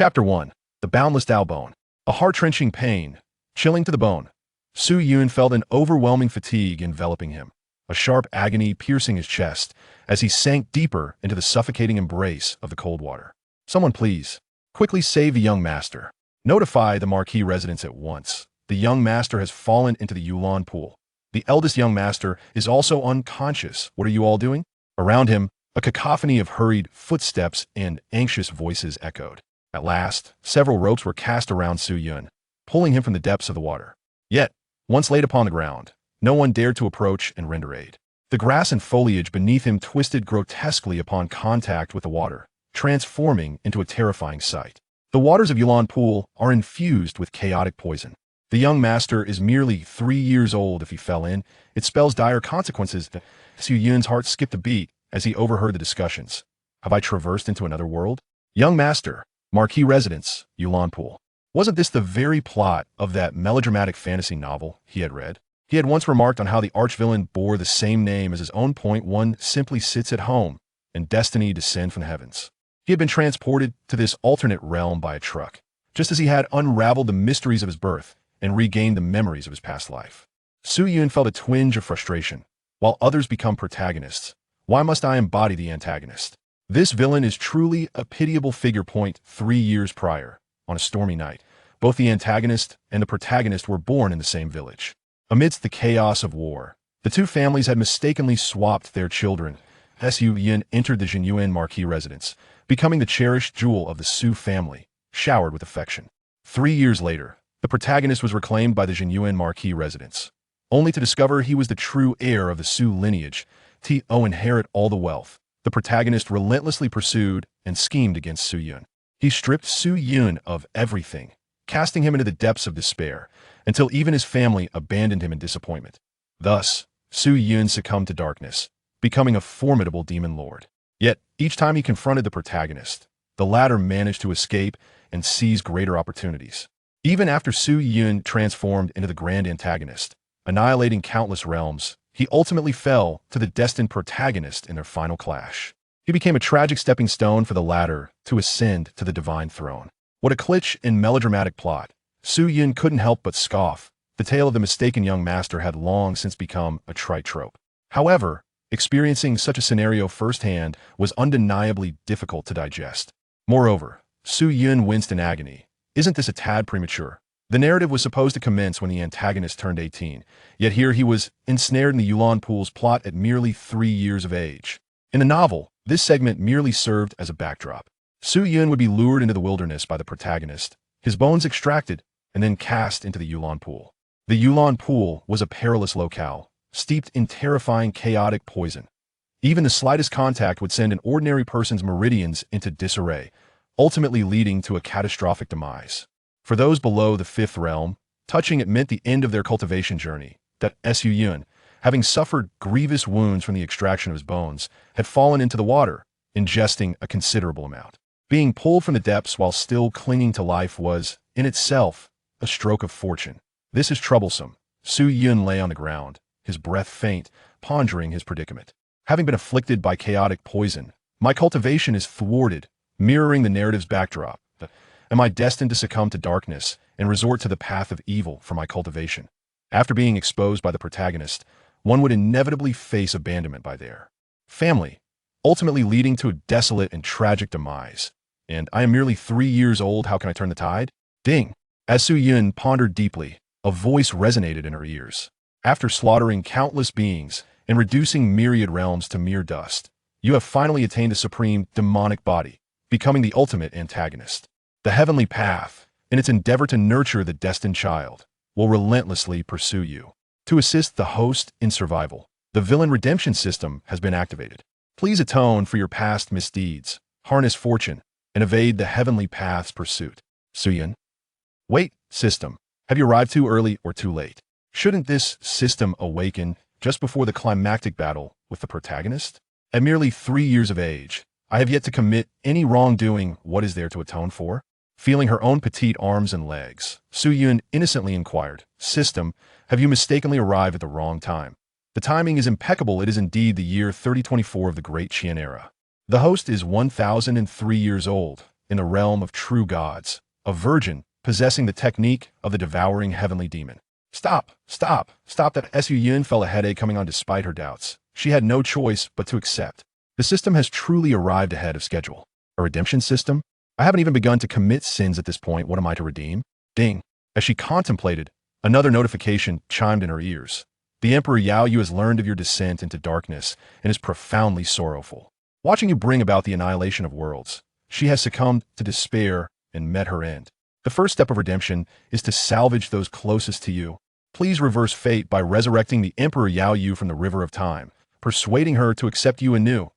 Chapter 1. The Boundless Dao Bone. A heart-wrenching pain, chilling to the bone. Su Yun felt an overwhelming fatigue enveloping him, a sharp agony piercing his chest as he sank deeper into the suffocating embrace of the cold water. Someone please, quickly save the young master. Notify the marquis residents at once. The young master has fallen into the Yulan pool. The eldest young master is also unconscious. What are you all doing? Around him, a cacophony of hurried footsteps and anxious voices echoed. At last, several ropes were cast around Su Yun, pulling him from the depths of the water. Yet, once laid upon the ground, no one dared to approach and render aid. The grass and foliage beneath him twisted grotesquely upon contact with the water, transforming into a terrifying sight. The waters of Yulan Pool are infused with chaotic poison. The young master is merely 3 years old. If he fell in, it spells dire consequences. Su Yun's heart skipped a beat as he overheard the discussions. Have I traversed into another world? Young master, marquis residence, Yulan Pool. Wasn't this the very plot of that melodramatic fantasy novel he had read? He had once remarked on how the arch-villain bore the same name as his own. One simply sits at home, and destiny descend from the heavens. He had been transported to this alternate realm by a truck, just as he had unraveled the mysteries of his birth and regained the memories of his past life. Su Yun felt a twinge of frustration. While others become protagonists, why must I embody the antagonist? This villain is truly a pitiable figure. 3 years prior, on a stormy night, both the antagonist and the protagonist were born in the same village. Amidst the chaos of war, the two families had mistakenly swapped their children. Su Yun entered the Jinyuan marquis residence, becoming the cherished jewel of the Su family, showered with affection. 3 years later, the protagonist was reclaimed by the Jinyuan marquis residence, only to discover he was the true heir of the Su lineage, to inherit all the wealth. The protagonist relentlessly pursued and schemed against Su Yun. He stripped Su Yun of everything, casting him into the depths of despair, until even his family abandoned him in disappointment. Thus, Su Yun succumbed to darkness, becoming a formidable demon lord. Yet, each time he confronted the protagonist, the latter managed to escape and seize greater opportunities. Even after Su Yun transformed into the grand antagonist, annihilating countless realms, he ultimately fell to the destined protagonist in their final clash. He became a tragic stepping stone for the latter to ascend to the divine throne. What a glitch in melodramatic plot. Su Yun couldn't help but scoff. The tale of the mistaken young master had long since become a trite trope. However, experiencing such a scenario firsthand was undeniably difficult to digest. Moreover, Su Yun winced in agony. Isn't this a tad premature? The narrative was supposed to commence when the antagonist turned 18, yet here he was ensnared in the Yulan Pool's plot at merely 3 years of age. In the novel, this segment merely served as a backdrop. Su Yun would be lured into the wilderness by the protagonist, his bones extracted, and then cast into the Yulan Pool. The Yulan Pool was a perilous locale, steeped in terrifying chaotic poison. Even the slightest contact would send an ordinary person's meridians into disarray, ultimately leading to a catastrophic demise. For those below the 5th realm, touching it meant the end of their cultivation journey. That Su Yun, having suffered grievous wounds from the extraction of his bones, had fallen into the water, ingesting a considerable amount. Being pulled from the depths while still clinging to life was, in itself, a stroke of fortune. This is troublesome. Su Yun lay on the ground, his breath faint, pondering his predicament. Having been afflicted by chaotic poison, my cultivation is thwarted, mirroring the narrative's backdrop. Am I destined to succumb to darkness and resort to the path of evil for my cultivation? After being exposed by the protagonist, one would inevitably face abandonment by their family, ultimately leading to a desolate and tragic demise. And I am merely 3 years old. How can I turn the tide? Ding! As Su Yun pondered deeply, a voice resonated in her ears. After slaughtering countless beings and reducing myriad realms to mere dust, you have finally attained the supreme demonic body, becoming the ultimate antagonist. The heavenly path, in its endeavor to nurture the destined child, will relentlessly pursue you. To assist the host in survival, the villain redemption system has been activated. Please atone for your past misdeeds, harness fortune, and evade the heavenly path's pursuit. Su Yun. Wait, system. Have you arrived too early or too late? Shouldn't this system awaken just before the climactic battle with the protagonist? At merely 3 years of age, I have yet to commit any wrongdoing. What is there to atone for? Feeling her own petite arms and legs, Su Yun innocently inquired, System, have you mistakenly arrived at the wrong time? The timing is impeccable. It is indeed the year 3024 of the Great Qian era. The host is 1003 years old, in the realm of true gods, a virgin possessing the technique of the devouring heavenly demon. Stop, stop, stop, that Su Yun felt a headache coming on despite her doubts. She had no choice but to accept. The system has truly arrived ahead of schedule. A redemption system? I haven't even begun to commit sins at this point. What am I to redeem? Ding. As she contemplated, another notification chimed in her ears. The Emperor Yao Yu has learned of your descent into darkness and is profoundly sorrowful. Watching you bring about the annihilation of worlds, she has succumbed to despair and met her end. The first step of redemption is to salvage those closest to you. Please reverse fate by resurrecting the Emperor Yao Yu from the river of time, persuading her to accept you anew.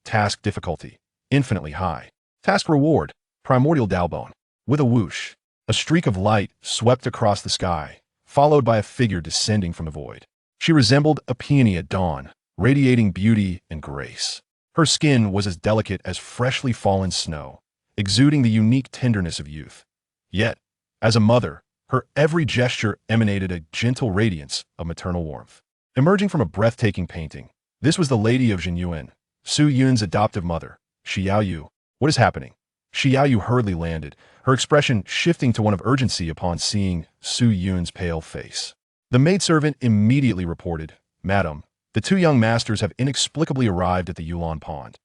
Task difficulty, infinitely high. Task reward, Primordial Dao Bone. With a whoosh, a streak of light swept across the sky, followed by a figure descending from the void. She resembled a peony at dawn, radiating beauty and grace. Her skin was as delicate as freshly fallen snow, exuding the unique tenderness of youth. Yet, as a mother, her every gesture emanated a gentle radiance of maternal warmth. Emerging from a breathtaking painting, this was the Lady of Jinyuan, Su Yun's adoptive mother, Xiao Yu. What is happening? Xiao Yu hurriedly landed, her expression shifting to one of urgency upon seeing Su Yun's pale face. The maidservant immediately reported, "Madam, the two young masters have inexplicably arrived at the Yulon Pond.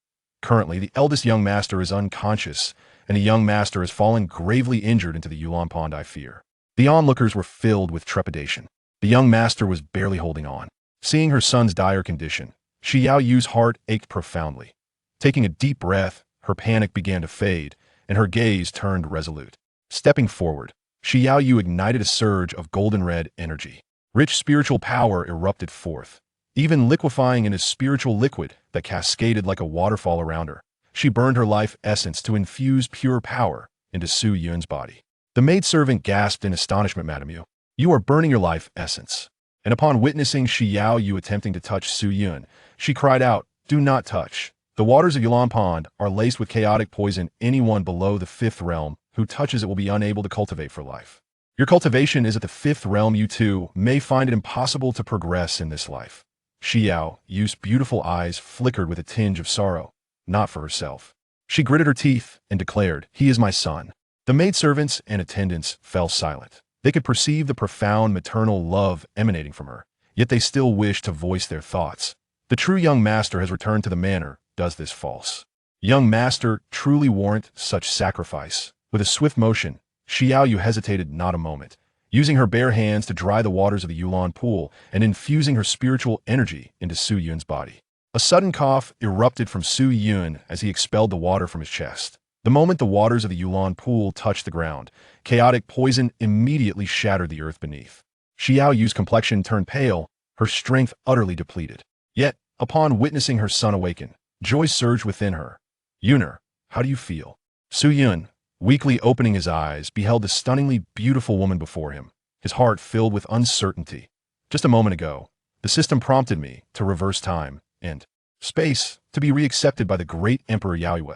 Currently, the eldest young master is unconscious, and the young master has fallen gravely injured into the Yulon Pond, I fear." The onlookers were filled with trepidation. The young master was barely holding on. Seeing her son's dire condition, Xiao Yu's heart ached profoundly. Taking a deep breath, her panic began to fade, and her gaze turned resolute. Stepping forward, Xiao Yu ignited a surge of golden-red energy. Rich spiritual power erupted forth, even liquefying in a spiritual liquid that cascaded like a waterfall around her. She burned her life essence to infuse pure power into Su Yun's body. The maidservant gasped in astonishment, "Madam Yu, you are burning your life essence." And upon witnessing Xiao Yu attempting to touch Su Yun, she cried out, "Do not touch. The waters of Yulon Pond are laced with chaotic poison. Anyone below the fifth realm who touches it will be unable to cultivate for life. Your cultivation is at the fifth realm. You too may find it impossible to progress in this life." Xiao Yu's beautiful eyes flickered with a tinge of sorrow, not for herself. She gritted her teeth and declared, "He is my son." The maidservants and attendants fell silent. They could perceive the profound maternal love emanating from her, yet they still wished to voice their thoughts. The true young master has returned to the manor. Does this false young master truly warrant such sacrifice? With a swift motion, Xiao Yu hesitated not a moment, using her bare hands to dry the waters of the Yulon pool and infusing her spiritual energy into Su Yun's body. A sudden cough erupted from Su Yun as he expelled the water from his chest. The moment the waters of the Yulon pool touched the ground, chaotic poison immediately shattered the earth beneath. Xiao Yu's complexion turned pale, her strength utterly depleted. Yet, upon witnessing her son awaken, joy surged within her. "Yuner, how do you feel?" Su Yun, weakly opening his eyes, beheld the stunningly beautiful woman before him, his heart filled with uncertainty. "Just a moment ago, the system prompted me to reverse time and space to be reaccepted by the great Emperor Yao Yu.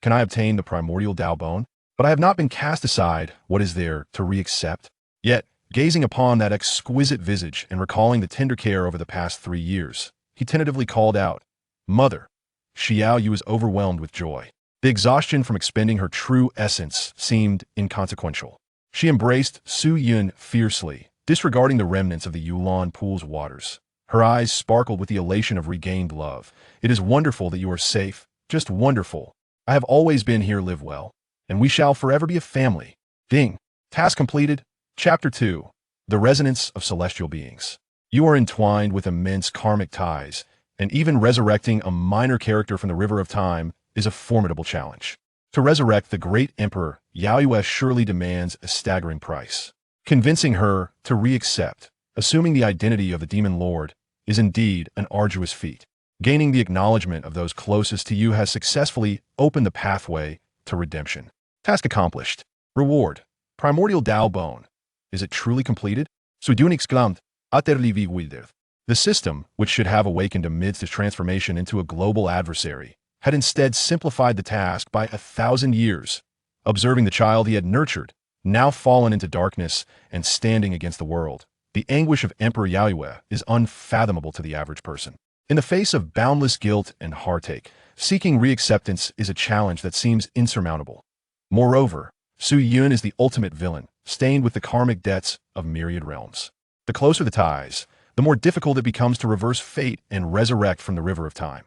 Can I obtain the Primordial Dao Bone? But I have not been cast aside. What is there to reaccept?" Yet, gazing upon that exquisite visage and recalling the tender care over the past 3 years, he tentatively called out, "Mother." Xiao Yu was overwhelmed with joy. The exhaustion from expending her true essence seemed inconsequential. She embraced Su Yun fiercely, disregarding the remnants of the Yulon pool's waters. Her eyes sparkled with the elation of regained love. "It is wonderful that you are safe, just wonderful. I have always been here. Live well, and we shall forever be a family." Ding. Task completed. Chapter 2. The Resonance of Celestial Beings. You are entwined with immense karmic ties, and even resurrecting a minor character from the river of time is a formidable challenge. To resurrect the great Emperor Yao Yu surely demands a staggering price. Convincing her to reaccept, assuming the identity of the demon lord, is indeed an arduous feat. Gaining the acknowledgement of those closest to you has successfully opened the pathway to redemption. Task accomplished. Reward. Primordial Dao Bone. Is it truly completed? Exclaimed, "Utterly withered." The system, which should have awakened amidst his transformation into a global adversary, had instead simplified the task by 1,000 years. Observing the child he had nurtured, now fallen into darkness and standing against the world, the anguish of Emperor Yao Yu is unfathomable to the average person. In the face of boundless guilt and heartache, seeking reacceptance is a challenge that seems insurmountable. Moreover, Su Yun is the ultimate villain, stained with the karmic debts of myriad realms. The closer the ties, the more difficult it becomes to reverse fate and resurrect from the river of time.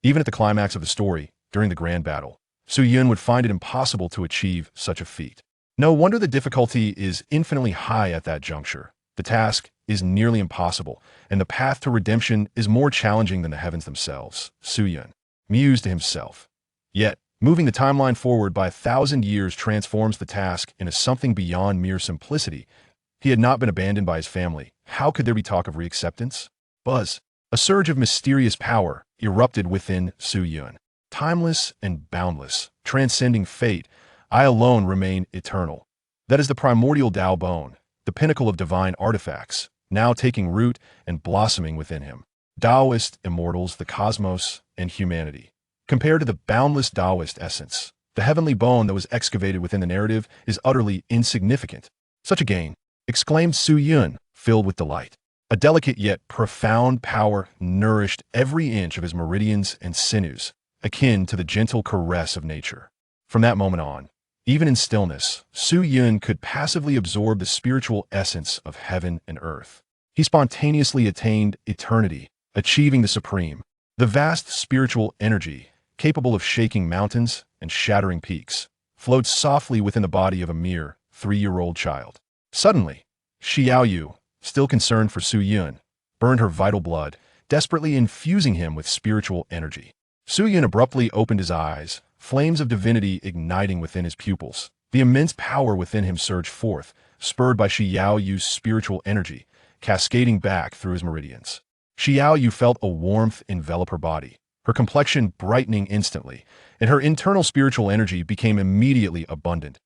Even at the climax of the story, during the grand battle, Su Yun would find it impossible to achieve such a feat. No wonder the difficulty is infinitely high at that juncture. The task is nearly impossible, and the path to redemption is more challenging than the heavens themselves, Su Yun mused to himself. Yet, moving the timeline forward by 1,000 years transforms the task into something beyond mere simplicity. He had not been abandoned by his family. How could there be talk of reacceptance? Buzz. A surge of mysterious power erupted within Su Yun. Timeless and boundless, transcending fate, I alone remain eternal. That is the primordial Dao Bone, the pinnacle of divine artifacts, now taking root and blossoming within him. Taoist immortals, the cosmos, and humanity. Compared to the boundless Taoist essence, the heavenly bone that was excavated within the narrative is utterly insignificant. Such a gain, exclaimed Su Yun, filled with delight. A delicate yet profound power nourished every inch of his meridians and sinews, akin to the gentle caress of nature. From that moment on, even in stillness, Su Yun could passively absorb the spiritual essence of heaven and earth. He spontaneously attained eternity, achieving the supreme. The vast spiritual energy, capable of shaking mountains and shattering peaks, flowed softly within the body of a mere 3-year-old child. Suddenly, Xiaoyu, still concerned for Su Yun, burned her vital blood, desperately infusing him with spiritual energy. Su Yun abruptly opened his eyes, flames of divinity igniting within his pupils. The immense power within him surged forth, spurred by Xiaoyu's spiritual energy, cascading back through his meridians. Xiaoyu felt a warmth envelop her body, her complexion brightening instantly, and her internal spiritual energy became immediately abundant.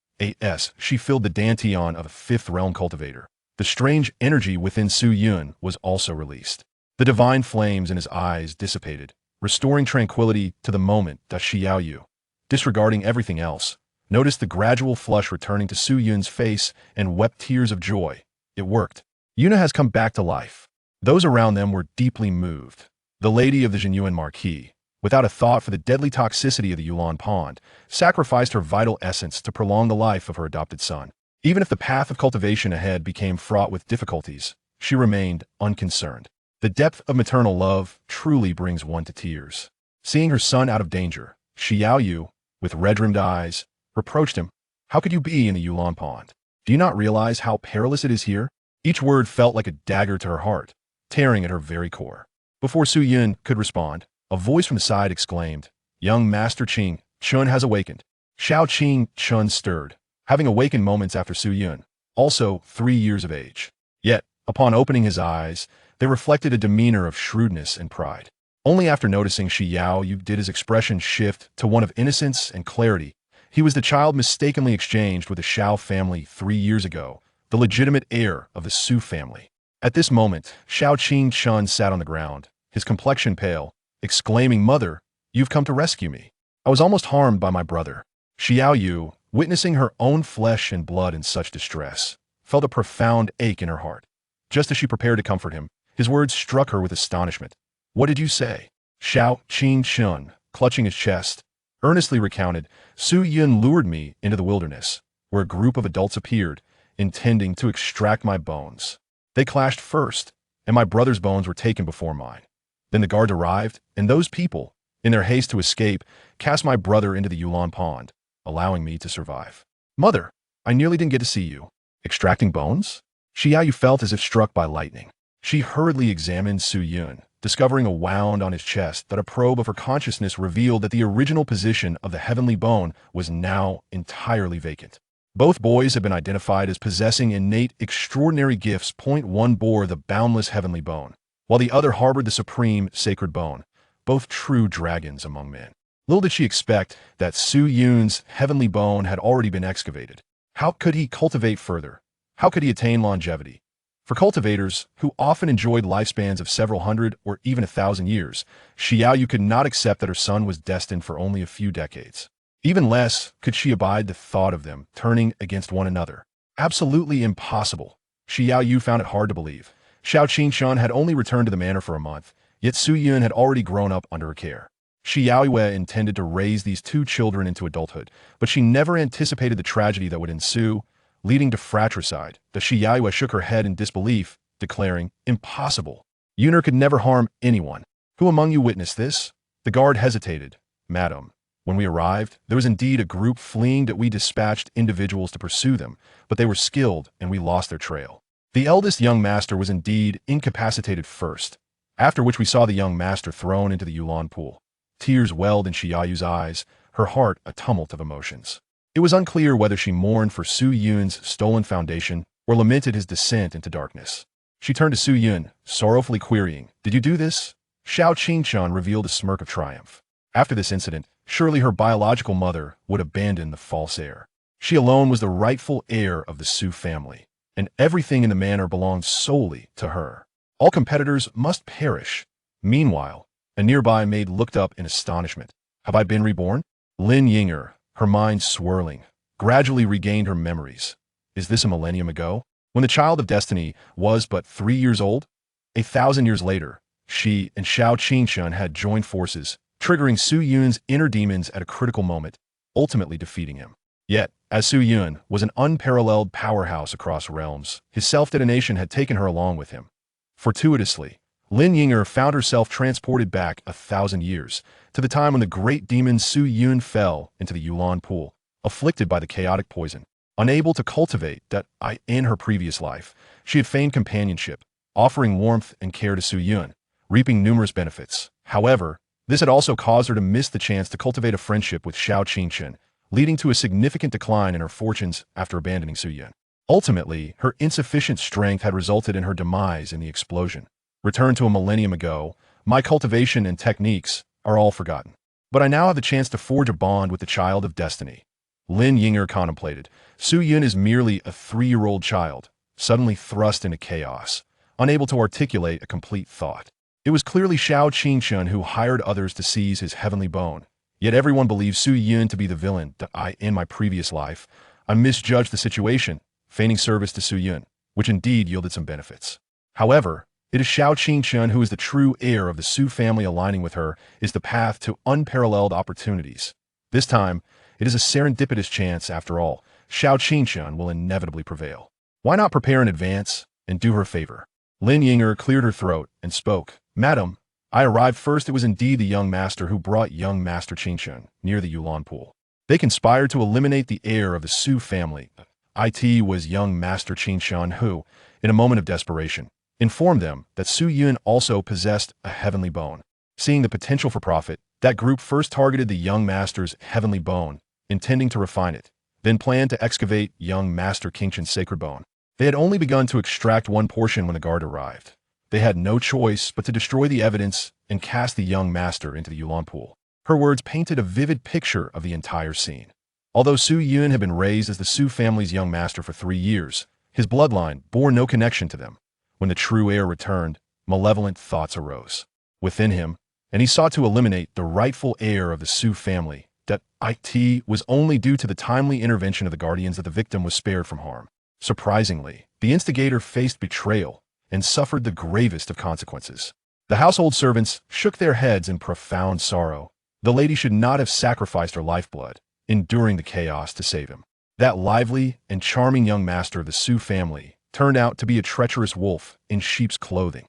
She filled the dantian of a fifth realm cultivator. The strange energy within Su Yun was also released. The divine flames in his eyes dissipated, restoring tranquility to the moment. Xiaoyu, disregarding everything else, noticed the gradual flush returning to Su Yun's face and wept tears of joy. It worked. Yuna has come back to life. Those around them were deeply moved. The lady of the Jinyuan Marquis, without a thought for the deadly toxicity of the Yulan Pond, sacrificed her vital essence to prolong the life of her adopted son. Even if the path of cultivation ahead became fraught with difficulties, she remained unconcerned. The depth of maternal love truly brings one to tears. Seeing her son out of danger, Xiaoyu, with red-rimmed eyes, reproached him. How could you be in the Yulan Pond? Do you not realize how perilous it is here? Each word felt like a dagger to her heart, tearing at her very core. Before Su Yun could respond, a voice from the side exclaimed, "Young Master Qing, Chun has awakened." Xiao Qing Chun stirred, having awakened moments after Su Yun, also 3 years of age. Yet, upon opening his eyes, they reflected a demeanor of shrewdness and pride. Only after noticing Xiaoyu did his expression shift to one of innocence and clarity. He was the child mistakenly exchanged with the Xiao family 3 years ago, the legitimate heir of the Su family. At this moment, Xiao Qing Chun sat on the ground, his complexion pale, exclaiming, "Mother, you've come to rescue me. I was almost harmed by my brother." Xiaoyu, witnessing her own flesh and blood in such distress, felt a profound ache in her heart. Just as she prepared to comfort him, his words struck her with astonishment. "What did you say?" Xiao Qing Chun, clutching his chest, earnestly recounted, "Su Yun lured me into the wilderness, where a group of adults appeared, intending to extract my bones. They clashed first, and my brother's bones were taken before mine. Then the guards arrived, and those people, in their haste to escape, cast my brother into the Yulan Pond, allowing me to survive. Mother, I nearly didn't get to see you. Extracting bones?" Xiaoyu felt as if struck by lightning. She hurriedly examined Su Yun, discovering a wound on his chest that a probe of her consciousness revealed that the original position of the heavenly bone was now entirely vacant. Both boys had been identified as possessing innate extraordinary gifts. One bore the boundless heavenly bone, while the other harbored the supreme sacred bone, both true dragons among men. Little did she expect that Su Yun's heavenly bone had already been excavated. How could he cultivate further? How could he attain longevity? For cultivators, who often enjoyed lifespans of several hundred or even 1,000 years, Xiaoyu could not accept that her son was destined for only a few decades. Even less could she abide the thought of them turning against one another. Absolutely impossible. Xiaoyu found it hard to believe. Xiao Qingshun had only returned to the manor for a month, yet Su Yun had already grown up under her care. Xiaoyue intended to raise these two children into adulthood, but she never anticipated the tragedy that would ensue, leading to fratricide. The Xiaoyue shook her head in disbelief, declaring, "Impossible. Yinger could never harm anyone. Who among you witnessed this?" The guard hesitated. "Madam, when we arrived, there was indeed a group fleeing that we dispatched individuals to pursue them, but they were skilled and we lost their trail. The eldest young master was indeed incapacitated first, after which we saw the young master thrown into the Yulan pool." Tears welled in Xiaoyu's eyes, her heart a tumult of emotions. It was unclear whether she mourned for Su Yun's stolen foundation or lamented his descent into darkness. She turned to Su Yun, sorrowfully querying, "Did you do this?" Xiao Qingshan revealed a smirk of triumph. After this incident, surely her biological mother would abandon the false heir. She alone was the rightful heir of the Su family, and everything in the manor belonged solely to her. All competitors must perish. Meanwhile, a nearby maid looked up in astonishment. "Have I been reborn?" Lin Yinger, her mind swirling, gradually regained her memories. Is this a millennium ago? When the child of destiny was but 3 years old? 1,000 years later, she and Xiao Qingshan had joined forces, triggering Su Yun's inner demons at a critical moment, ultimately defeating him. Yet, as Su Yun was an unparalleled powerhouse across realms, his self-detonation had taken her along with him. Fortuitously, Lin Yinger found herself transported back 1,000 years, to the time when the great demon Su Yun fell into the Yulan pool, afflicted by the chaotic poison. Unable to cultivate that in her previous life, she had feigned companionship, offering warmth and care to Su Yun, reaping numerous benefits. However, this had also caused her to miss the chance to cultivate a friendship with Xiao Qingshan, leading to a significant decline in her fortunes after abandoning Su Yun. Ultimately, her insufficient strength had resulted in her demise in the explosion. Returned to a millennium ago, my cultivation and techniques are all forgotten. But I now have the chance to forge a bond with the child of destiny. Lin Yinger contemplated. Su Yun is merely a 3-year-old child, suddenly thrust into chaos, unable to articulate a complete thought. It was clearly Xiao Qingshan who hired others to seize his heavenly bone, yet everyone believes Su Yun to be the villain that in my previous life, I misjudged the situation, feigning service to Su Yun, which indeed yielded some benefits. However, it is Xiao Qingshan who is the true heir of the Su family. Aligning with her is the path to unparalleled opportunities. This time, it is a serendipitous chance after all. Xiao Qingshan will inevitably prevail. Why not prepare in advance and do her a favor? Lin Yinger cleared her throat and spoke. "Madam, I arrived first. It was indeed the young master who brought young master Qingshan near the Yulan pool. They conspired to eliminate the heir of the Su family. It was young master Qingshan who, in a moment of desperation, informed them that Su Yun also possessed a heavenly bone. Seeing the potential for profit, that group first targeted the young master's heavenly bone, intending to refine it, then planned to excavate young master Qingshan's sacred bone. They had only begun to extract one portion when the guard arrived. They had no choice but to destroy the evidence and cast the young master into the Yulan pool." Her words painted a vivid picture of the entire scene. Although Su Yun had been raised as the Su family's young master for 3 years, his bloodline bore no connection to them. When the true heir returned, malevolent thoughts arose within him, and he sought to eliminate the rightful heir of the Su family. That it was only due to the timely intervention of the guardians that the victim was spared from harm. Surprisingly, the instigator faced betrayal and suffered the gravest of consequences. The household servants shook their heads in profound sorrow. The lady should not have sacrificed her lifeblood, enduring the chaos to save him. That lively and charming young master of the Su family turned out to be a treacherous wolf in sheep's clothing.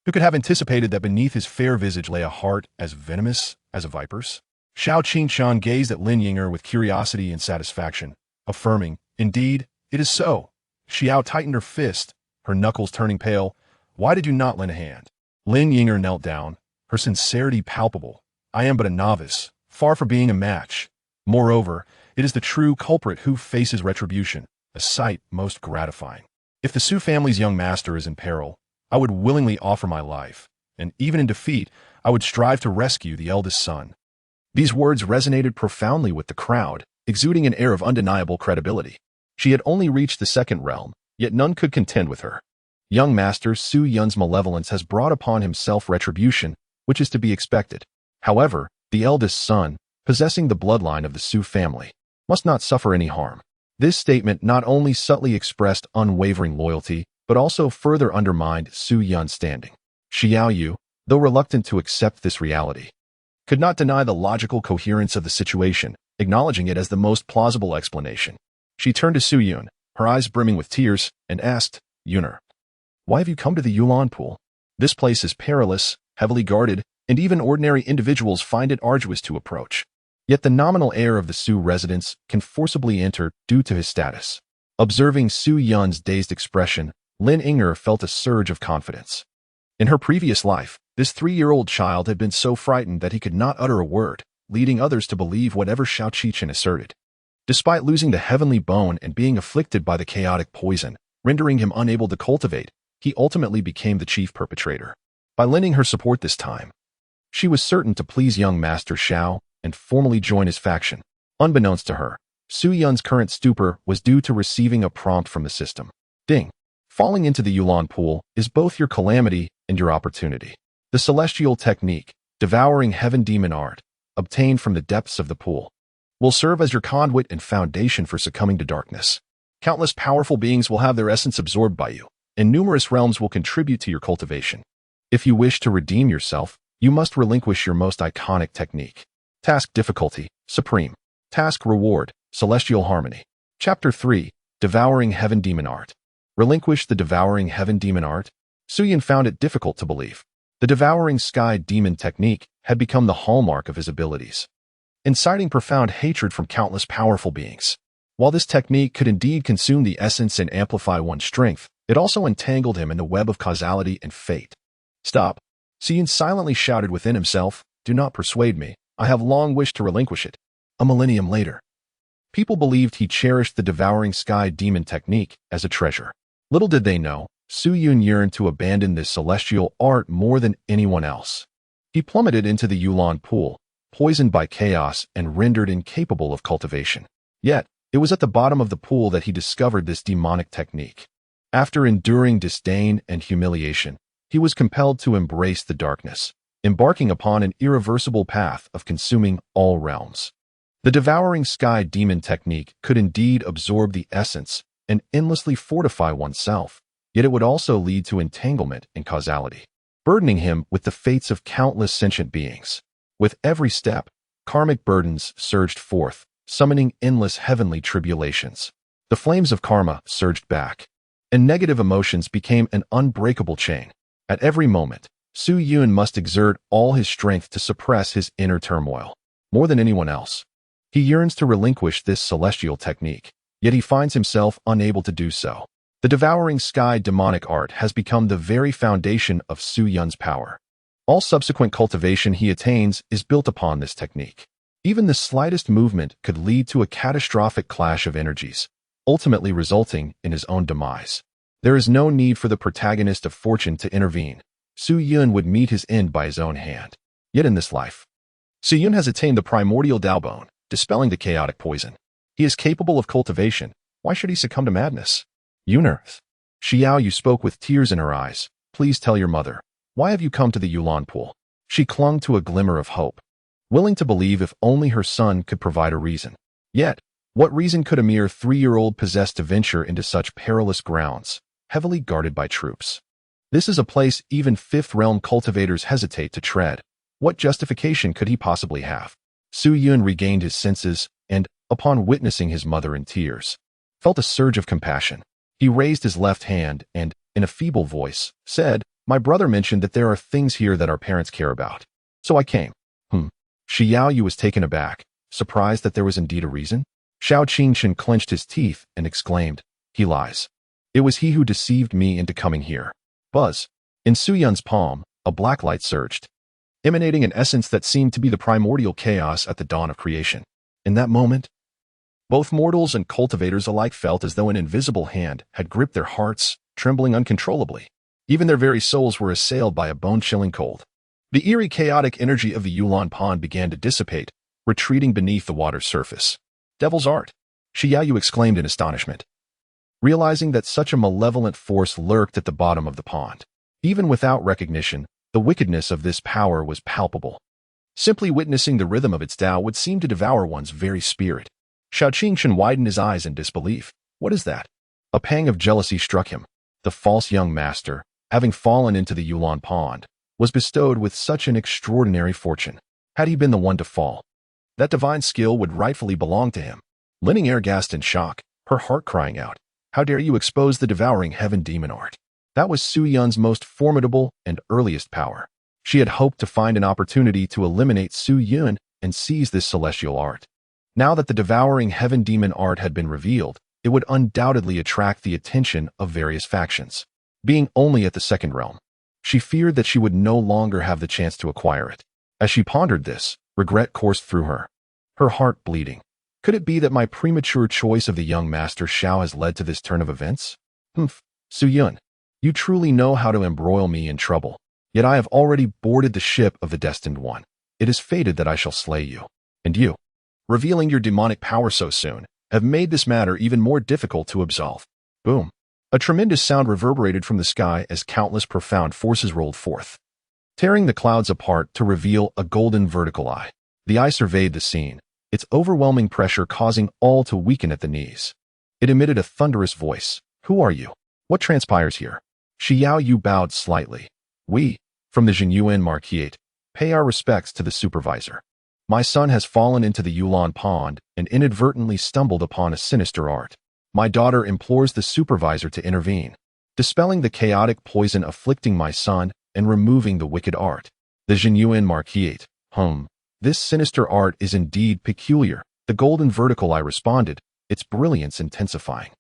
Who could have anticipated that beneath his fair visage lay a heart as venomous as a viper's? Xiao Qingshan gazed at Lin Yinger with curiosity and satisfaction, affirming, "Indeed, it is so." Xiao tightened her fist, her knuckles turning pale. "Why did you not lend a hand?" Lin Yinger knelt down, her sincerity palpable. "I am but a novice, far from being a match. Moreover, it is the true culprit who faces retribution, a sight most gratifying. If the Su family's young master is in peril, I would willingly offer my life, and even in defeat, I would strive to rescue the eldest son." These words resonated profoundly with the crowd, exuding an air of undeniable credibility. She had only reached the second realm, yet none could contend with her. Young master Su Yun's malevolence has brought upon himself retribution, which is to be expected. However, the eldest son, possessing the bloodline of the Su family, must not suffer any harm. This statement not only subtly expressed unwavering loyalty, but also further undermined Su Yun's standing. Xiaoyu, though reluctant to accept this reality, could not deny the logical coherence of the situation, acknowledging it as the most plausible explanation. She turned to Su Yun, her eyes brimming with tears, and asked, Yuner, why have you come to the Yulan pool? This place is perilous, heavily guarded, and even ordinary individuals find it arduous to approach. Yet the nominal heir of the Su residence can forcibly enter due to his status. Observing Su Yun's dazed expression, Lin Yinger felt a surge of confidence. In her previous life, this 3-year-old child had been so frightened that he could not utter a word, leading others to believe whatever Xiao Qichan asserted. Despite losing the heavenly bone and being afflicted by the chaotic poison, rendering him unable to cultivate, he ultimately became the chief perpetrator. By lending her support this time, she was certain to please young Master Xiao and formally join his faction. Unbeknownst to her, Su Yun's current stupor was due to receiving a prompt from the system. Ding! Falling into the Yulan pool is both your calamity and your opportunity. The celestial technique, devouring heaven demon art, obtained from the depths of the pool, will serve as your conduit and foundation for succumbing to darkness. Countless powerful beings will have their essence absorbed by you, and numerous realms will contribute to your cultivation. If you wish to redeem yourself, you must relinquish your most iconic technique. Task difficulty, supreme. Task reward, celestial harmony. Chapter 3, Devouring Heaven Demon Art. Relinquish the Devouring Heaven Demon Art? Su Yun found it difficult to believe. The Devouring Sky Demon technique had become the hallmark of his abilities, inciting profound hatred from countless powerful beings. While this technique could indeed consume the essence and amplify one's strength, it also entangled him in the web of causality and fate. Stop! Su Yun silently shouted within himself, do not persuade me, I have long wished to relinquish it. A millennium later, people believed he cherished the Devouring Sky Demon technique as a treasure. Little did they know, Su Yun yearned to abandon this celestial art more than anyone else. He plummeted into the Yulan pool, poisoned by chaos and rendered incapable of cultivation. Yet, it was at the bottom of the pool that he discovered this demonic technique. After enduring disdain and humiliation, he was compelled to embrace the darkness, embarking upon an irreversible path of consuming all realms. The Devouring Sky Demon technique could indeed absorb the essence and endlessly fortify oneself, yet it would also lead to entanglement and causality, burdening him with the fates of countless sentient beings. With every step, karmic burdens surged forth, summoning endless heavenly tribulations. The flames of karma surged back, and negative emotions became an unbreakable chain. At every moment, Su Yun must exert all his strength to suppress his inner turmoil. More than anyone else, he yearns to relinquish this celestial technique, yet he finds himself unable to do so. The Devouring Sky demonic art has become the very foundation of Su Yun's power. All subsequent cultivation he attains is built upon this technique. Even the slightest movement could lead to a catastrophic clash of energies, ultimately resulting in his own demise. There is no need for the protagonist of fortune to intervene. Su Yun would meet his end by his own hand. Yet in this life, Su Yun has attained the Primordial Dao Bone, dispelling the chaotic poison. He is capable of cultivation. Why should he succumb to madness? Yuner, Xiao Yu spoke with tears in her eyes. Please tell your mother. Why have you come to the Yulan pool? She clung to a glimmer of hope, willing to believe if only her son could provide a reason. Yet, what reason could a mere 3-year-old possess to venture into such perilous grounds, heavily guarded by troops? This is a place even fifth realm cultivators hesitate to tread. What justification could he possibly have? Su Yun regained his senses and, upon witnessing his mother in tears, felt a surge of compassion. He raised his left hand and, in a feeble voice, said, my brother mentioned that there are things here that our parents care about. So I came. Xiao Yu was taken aback, surprised that there was indeed a reason. Xiao Qingchen clenched his teeth and exclaimed, he lies. It was he who deceived me into coming here. Buzz. In Su Yun's palm, a black light surged, emanating an essence that seemed to be the primordial chaos at the dawn of creation. In that moment, both mortals and cultivators alike felt as though an invisible hand had gripped their hearts, trembling uncontrollably. Even their very souls were assailed by a bone-chilling cold. The eerie chaotic energy of the Yulan pond began to dissipate, retreating beneath the water's surface. Devil's art! Xiao Yu exclaimed in astonishment, realizing that such a malevolent force lurked at the bottom of the pond. Even without recognition, the wickedness of this power was palpable. Simply witnessing the rhythm of its Tao would seem to devour one's very spirit. Xiao Qingchen widened his eyes in disbelief. What is that? A pang of jealousy struck him. The false young master, having fallen into the Yulan pond, was bestowed with such an extraordinary fortune. Had he been the one to fall, that divine skill would rightfully belong to him. Lin Yinger gasped in shock, her heart crying out, "How dare you expose the devouring heaven demon art?" That was Su Yun's most formidable and earliest power. She had hoped to find an opportunity to eliminate Su Yun and seize this celestial art. Now that the devouring heaven demon art had been revealed, it would undoubtedly attract the attention of various factions. Being only at the second realm, she feared that she would no longer have the chance to acquire it. As she pondered this, regret coursed through her, her heart bleeding. Could it be that my premature choice of the young master Xiao has led to this turn of events? Su Yun, you truly know how to embroil me in trouble. Yet I have already boarded the ship of the destined one. It is fated that I shall slay you. And you, revealing your demonic power so soon, have made this matter even more difficult to absolve. Boom. A tremendous sound reverberated from the sky as countless profound forces rolled forth, tearing the clouds apart to reveal a golden vertical eye. The eye surveyed the scene, its overwhelming pressure causing all to weaken at the knees. It emitted a thunderous voice. Who are you? What transpires here? Xiao Yu bowed slightly. We, from the Jinyuan Marquette, pay our respects to the supervisor. My son has fallen into the Yulan Pond and inadvertently stumbled upon a sinister art. My daughter implores the supervisor to intervene, dispelling the chaotic poison afflicting my son and removing the wicked art. The Jinyuan Marquette, this sinister art is indeed peculiar. The golden vertical eye responded, its brilliance intensifying.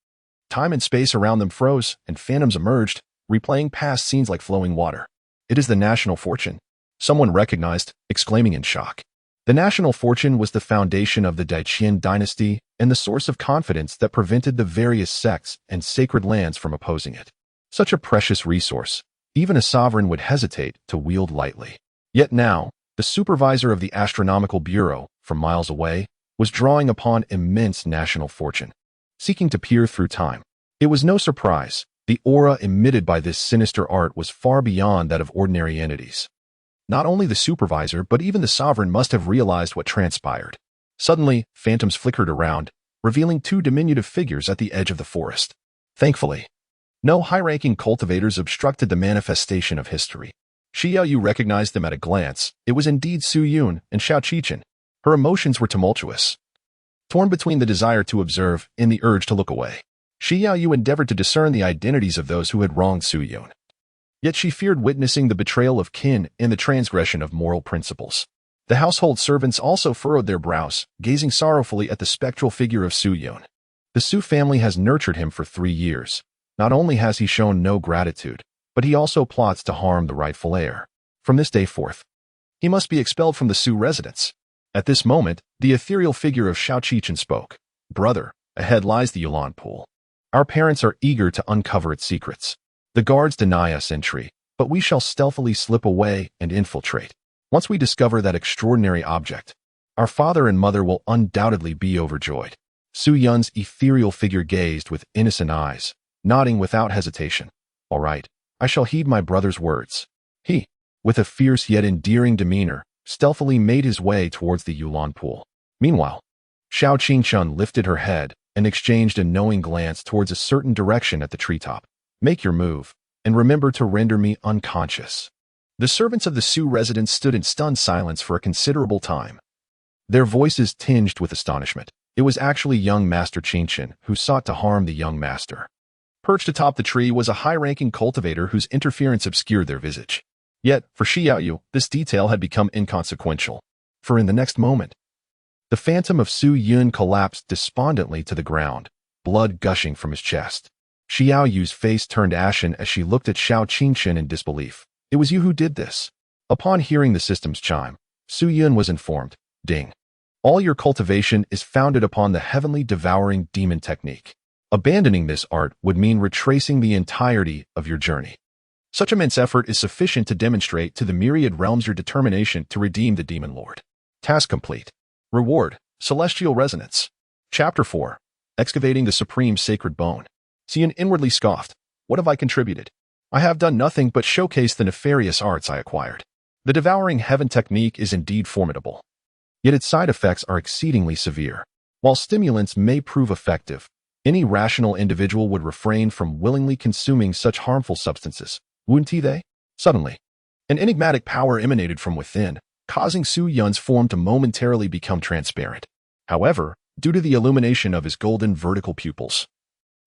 Time and space around them froze, and phantoms emerged, replaying past scenes like flowing water. It is the national fortune, someone recognized, exclaiming in shock. The national fortune was the foundation of the Daiqian dynasty and the source of confidence that prevented the various sects and sacred lands from opposing it. Such a precious resource, even a sovereign would hesitate to wield lightly. Yet now, the supervisor of the Astronomical Bureau, from miles away, was drawing upon immense national fortune, seeking to peer through time. It was no surprise. The aura emitted by this sinister art was far beyond that of ordinary entities. Not only the supervisor, but even the sovereign must have realized what transpired. Suddenly, phantoms flickered around, revealing two diminutive figures at the edge of the forest. Thankfully, no high-ranking cultivators obstructed the manifestation of history. Xiao Yu recognized them at a glance. It was indeed Su Yun and Xiao Qichen. Her emotions were tumultuous, torn between the desire to observe and the urge to look away. Xiao Yu endeavored to discern the identities of those who had wronged Su Yun. Yet she feared witnessing the betrayal of kin and the transgression of moral principles. The household servants also furrowed their brows, gazing sorrowfully at the spectral figure of Su Yun. The Su family has nurtured him for 3 years. Not only has he shown no gratitude, but he also plots to harm the rightful heir. From this day forth, he must be expelled from the Su residence. At this moment, the ethereal figure of Xiao Qichen spoke. Brother, ahead lies the Yulan pool. Our parents are eager to uncover its secrets. The guards deny us entry, but we shall stealthily slip away and infiltrate. Once we discover that extraordinary object, our father and mother will undoubtedly be overjoyed. Su Yun's ethereal figure gazed with innocent eyes, nodding without hesitation. All right, I shall heed my brother's words. He, with a fierce yet endearing demeanor, stealthily made his way towards the Yulan pool. Meanwhile, Xiao Qingshun lifted her head and exchanged a knowing glance towards a certain direction at the treetop. Make your move, and remember to render me unconscious. The servants of the Su residence stood in stunned silence for a considerable time, their voices tinged with astonishment. It was actually young Master Qingshan who sought to harm the young master. Perched atop the tree was a high-ranking cultivator whose interference obscured their visage. Yet, for Xiao Yu, this detail had become inconsequential, for in the next moment, the phantom of Su Yun collapsed despondently to the ground, blood gushing from his chest. Xiao Yu's face turned ashen as she looked at Xiao Qingshan in disbelief. It was you who did this. Upon hearing the system's chime, Su Yun was informed. Ding. All your cultivation is founded upon the heavenly devouring demon technique. Abandoning this art would mean retracing the entirety of your journey. Such immense effort is sufficient to demonstrate to the myriad realms your determination to redeem the demon lord. Task complete. Reward, Celestial Resonance. Chapter 4. Excavating the Supreme Sacred Bone. Xian inwardly scoffed. What have I contributed? I have done nothing but showcase the nefarious arts I acquired. The devouring heaven technique is indeed formidable, yet its side effects are exceedingly severe. While stimulants may prove effective, any rational individual would refrain from willingly consuming such harmful substances, wouldn't they? Suddenly, an enigmatic power emanated from within, causing Su Yun's form to momentarily become transparent. However, due to the illumination of his golden vertical pupils,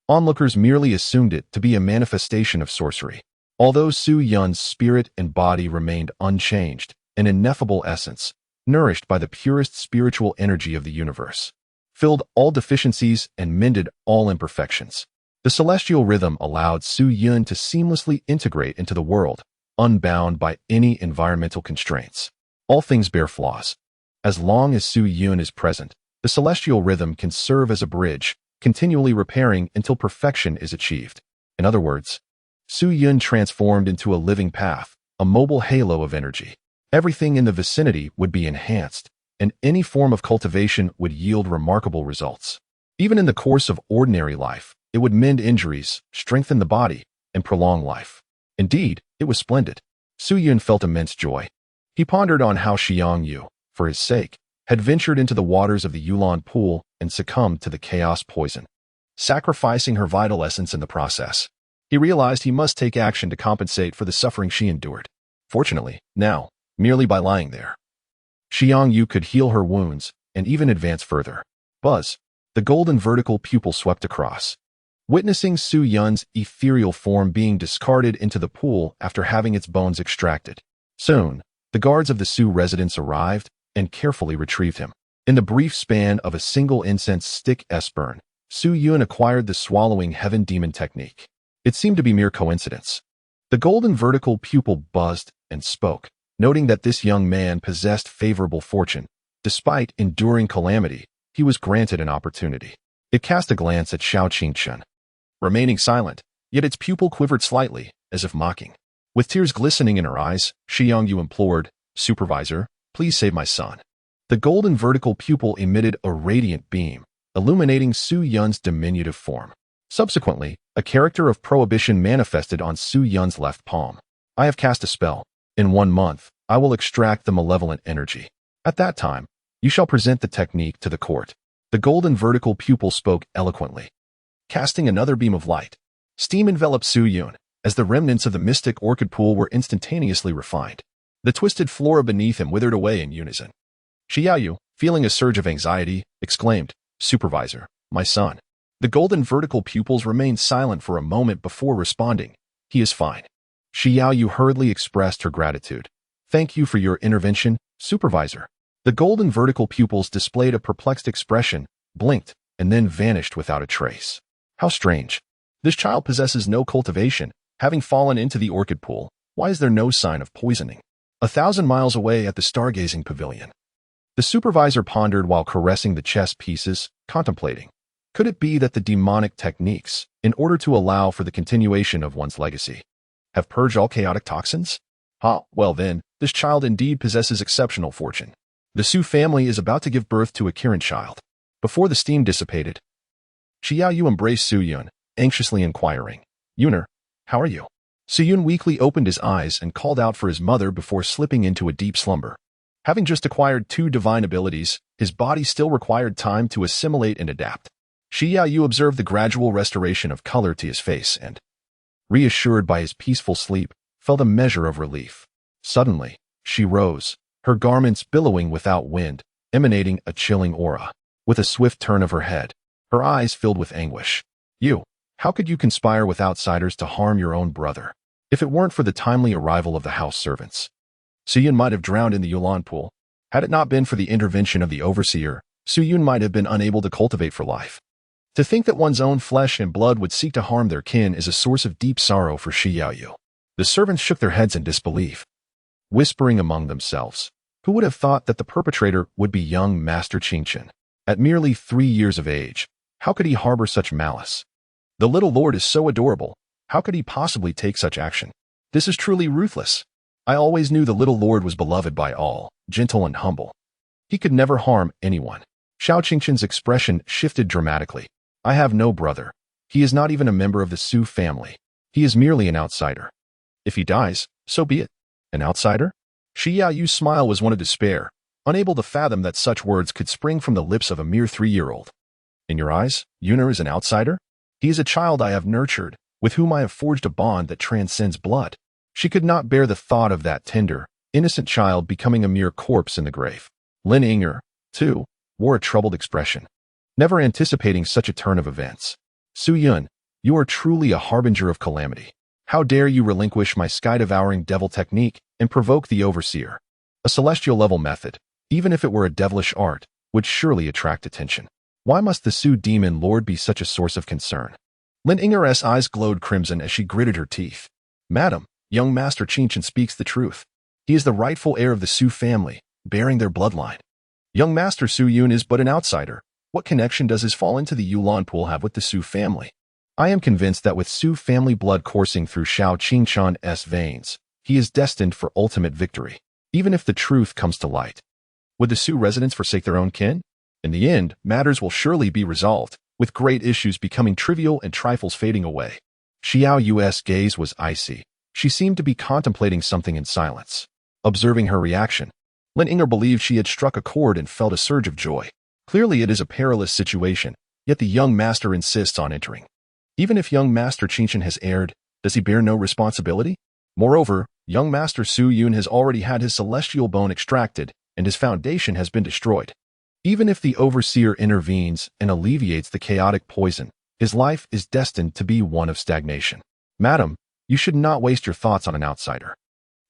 onlookers merely assumed it to be a manifestation of sorcery. Although Su Yun's spirit and body remained unchanged, an ineffable essence, nourished by the purest spiritual energy of the universe, filled all deficiencies and mended all imperfections. The celestial rhythm allowed Su Yun to seamlessly integrate into the world, unbound by any environmental constraints. All things bear flaws. As long as Su Yun is present, the celestial rhythm can serve as a bridge, continually repairing until perfection is achieved. In other words, Su Yun transformed into a living path, a mobile halo of energy. Everything in the vicinity would be enhanced, and any form of cultivation would yield remarkable results. Even in the course of ordinary life, it would mend injuries, strengthen the body, and prolong life. Indeed, it was splendid. Su Yun felt immense joy. He pondered on how Xiang Yu, for his sake, had ventured into the waters of the Yulan pool and succumbed to the chaos poison, sacrificing her vital essence in the process. He realized he must take action to compensate for the suffering she endured. Fortunately, now, merely by lying there, Xiang Yu could heal her wounds and even advance further. Buzz, the golden vertical pupil swept across, witnessing Su Yun's ethereal form being discarded into the pool after having its bones extracted. Soon, the guards of the Su residence arrived and carefully retrieved him. In the brief span of a single incense stick burn, Su Yun acquired the swallowing heaven demon technique. It seemed to be mere coincidence. The golden vertical pupil buzzed and spoke, noting that this young man possessed favorable fortune. Despite enduring calamity, he was granted an opportunity. It cast a glance at Xiao Qingchen, remaining silent, yet its pupil quivered slightly, as if mocking. With tears glistening in her eyes, Xiang Yu implored, "Supervisor, please save my son." The golden vertical pupil emitted a radiant beam, illuminating Su Yun's diminutive form. Subsequently, a character of prohibition manifested on Su Yun's left palm. "I have cast a spell. In 1 month, I will extract the malevolent energy. At that time, you shall present the technique to the court." The golden vertical pupil spoke eloquently, casting another beam of light. Steam enveloped Su Yun, as the remnants of the mystic orchid pool were instantaneously refined. The twisted flora beneath him withered away in unison. Xiaoyu, feeling a surge of anxiety, exclaimed, "Supervisor, my son." The golden vertical pupils remained silent for a moment before responding, "He is fine." Xiaoyu hurriedly expressed her gratitude. "Thank you for your intervention, Supervisor." The golden vertical pupils displayed a perplexed expression, blinked, and then vanished without a trace. How strange. This child possesses no cultivation, having fallen into the orchid pool. Why is there no sign of poisoning? 1,000 miles away at the stargazing pavilion, the supervisor pondered while caressing the chess pieces, contemplating. Could it be that the demonic techniques, in order to allow for the continuation of one's legacy, have purged all chaotic toxins? Well then, this child indeed possesses exceptional fortune. The Su family is about to give birth to a Kirin child. Before the steam dissipated, Xiaoyu embraced Su Yun, anxiously inquiring, "Yuner, how are you?" Su Yun weakly opened his eyes and called out for his mother before slipping into a deep slumber. Having just acquired 2 divine abilities, his body still required time to assimilate and adapt. Xiaoyu observed the gradual restoration of color to his face and, reassured by his peaceful sleep, felt a measure of relief. Suddenly, she rose, her garments billowing without wind, emanating a chilling aura. With a swift turn of her head, her eyes filled with anguish. How could you conspire with outsiders to harm your own brother? If it weren't for the timely arrival of the house servants, Su Yun might have drowned in the Yulan pool. Had it not been for the intervention of the overseer, Su Yun might have been unable to cultivate for life. To think that one's own flesh and blood would seek to harm their kin is a source of deep sorrow for Xiaoyu. The servants shook their heads in disbelief, whispering among themselves. Who would have thought that the perpetrator would be young Master Qingchen? At merely 3 years of age, how could he harbor such malice? The little lord is so adorable. How could he possibly take such action? This is truly ruthless. I always knew the little lord was beloved by all, gentle and humble. He could never harm anyone. Xiao Qingchen's expression shifted dramatically. I have no brother. He is not even a member of the Su family. He is merely an outsider. If he dies, so be it. An outsider? Xiaoyu's smile was one of despair, unable to fathom that such words could spring from the lips of a mere 3-year-old. In your eyes, Yuner is an outsider? He is a child I have nurtured, with whom I have forged a bond that transcends blood. She could not bear the thought of that tender, innocent child becoming a mere corpse in the grave. Lin Yinger, too, wore a troubled expression, never anticipating such a turn of events. Su Yun, you are truly a harbinger of calamity. How dare you relinquish my sky-devouring devil technique and provoke the overseer? A celestial-level method, even if it were a devilish art, would surely attract attention. Why must the Su demon lord be such a source of concern? Lin Yinger's eyes glowed crimson as she gritted her teeth. Madam, young Master Qingshan speaks the truth. He is the rightful heir of the Su family, bearing their bloodline. Young Master Su Yun is but an outsider. What connection does his fall into the Yulan pool have with the Su family? I am convinced that with Su family blood coursing through Shao Qingshan's veins, he is destined for ultimate victory, even if the truth comes to light. Would the Su residents forsake their own kin? In the end, matters will surely be resolved, with great issues becoming trivial and trifles fading away. Xiao Yu's gaze was icy. She seemed to be contemplating something in silence. Observing her reaction, Lin Yinger believed she had struck a chord and felt a surge of joy. Clearly it is a perilous situation, yet the young master insists on entering. Even if young Master Qingshan has erred, does he bear no responsibility? Moreover, young Master Su Yun has already had his celestial bone extracted, and his foundation has been destroyed. Even if the overseer intervenes and alleviates the chaotic poison, his life is destined to be one of stagnation. Madam, you should not waste your thoughts on an outsider.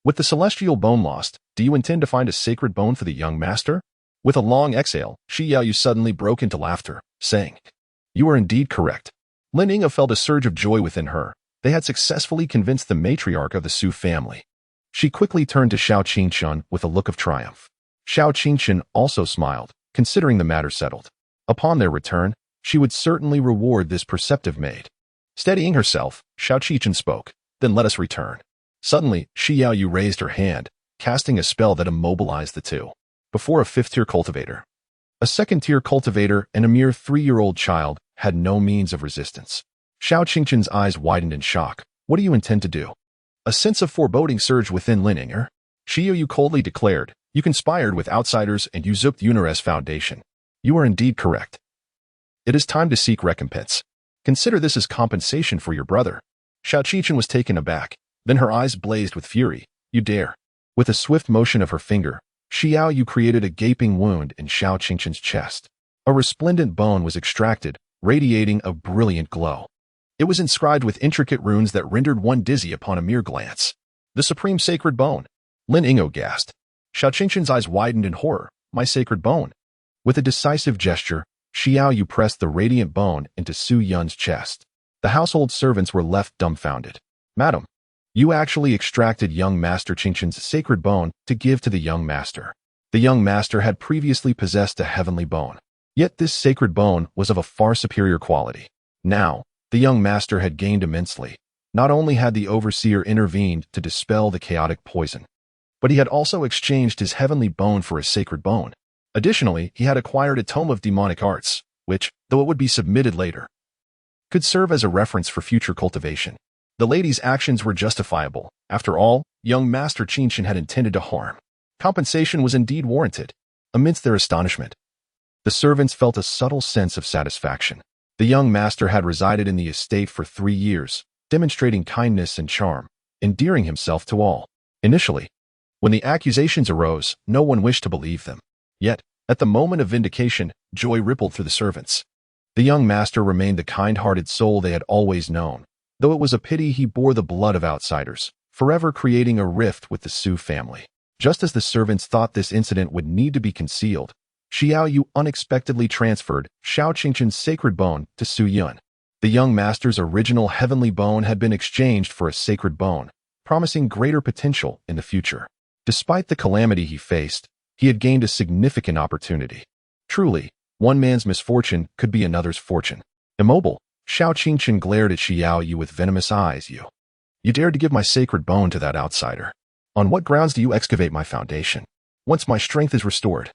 With the celestial bone lost, do you intend to find a sacred bone for the young master? With a long exhale, Xiao suddenly broke into laughter, saying, You are indeed correct. Lin Yinger felt a surge of joy within her. They had successfully convinced the matriarch of the Su family. She quickly turned to Shao Qingshan with a look of triumph. Shao Qingshan also smiled, considering the matter settled. Upon their return, she would certainly reward this perceptive maid. Steadying herself, Shao Qingshan spoke, Then let us return. Suddenly, Xiao Yu raised her hand, casting a spell that immobilized the two. Before a fifth-tier cultivator. A second-tier cultivator and a mere 3-year-old child had no means of resistance. Shao Qingshan's eyes widened in shock. What do you intend to do? A sense of foreboding surged within Lin Yinger. Xiao Yu coldly declared, You conspired with outsiders and usurped Yunar's foundation. You are indeed correct. It is time to seek recompense. Consider this as compensation for your brother. Shao Qingshan was taken aback. Then her eyes blazed with fury. You dare. With a swift motion of her finger, Xiao Yu created a gaping wound in Shao Qingshan's chest. A resplendent bone was extracted, radiating a brilliant glow. It was inscribed with intricate runes that rendered one dizzy upon a mere glance. The supreme sacred bone. Lin Yinger gasped. Shao Qingshan's eyes widened in horror. My sacred bone. With a decisive gesture, Xiao Yu pressed the radiant bone into Su Yun's chest. The household servants were left dumbfounded. Madam, you actually extracted young Master Qingshan's sacred bone to give to the young master. The young master had previously possessed a heavenly bone. Yet this sacred bone was of a far superior quality. Now, the young master had gained immensely. Not only had the overseer intervened to dispel the chaotic poison, but he had also exchanged his heavenly bone for a sacred bone. Additionally, he had acquired a tome of demonic arts, which, though it would be submitted later, could serve as a reference for future cultivation. The lady's actions were justifiable. After all, young Master Qingshan had intended to harm. Compensation was indeed warranted. Amidst their astonishment, the servants felt a subtle sense of satisfaction. The young master had resided in the estate for 3 years, demonstrating kindness and charm, endearing himself to all. Initially, when the accusations arose, no one wished to believe them. Yet, at the moment of vindication, joy rippled through the servants. The young master remained the kind-hearted soul they had always known, though it was a pity he bore the blood of outsiders, forever creating a rift with the Su family. Just as the servants thought this incident would need to be concealed, Xiao Yu unexpectedly transferred Shao Qingshan's sacred bone to Su Yun. The young master's original heavenly bone had been exchanged for a sacred bone, promising greater potential in the future. Despite the calamity he faced, he had gained a significant opportunity. Truly, one man's misfortune could be another's fortune. Immobile, Shao Qingshan glared at Xiao Yu with venomous eyes. You dared to give my sacred bone to that outsider. On what grounds do you excavate my foundation? Once my strength is restored,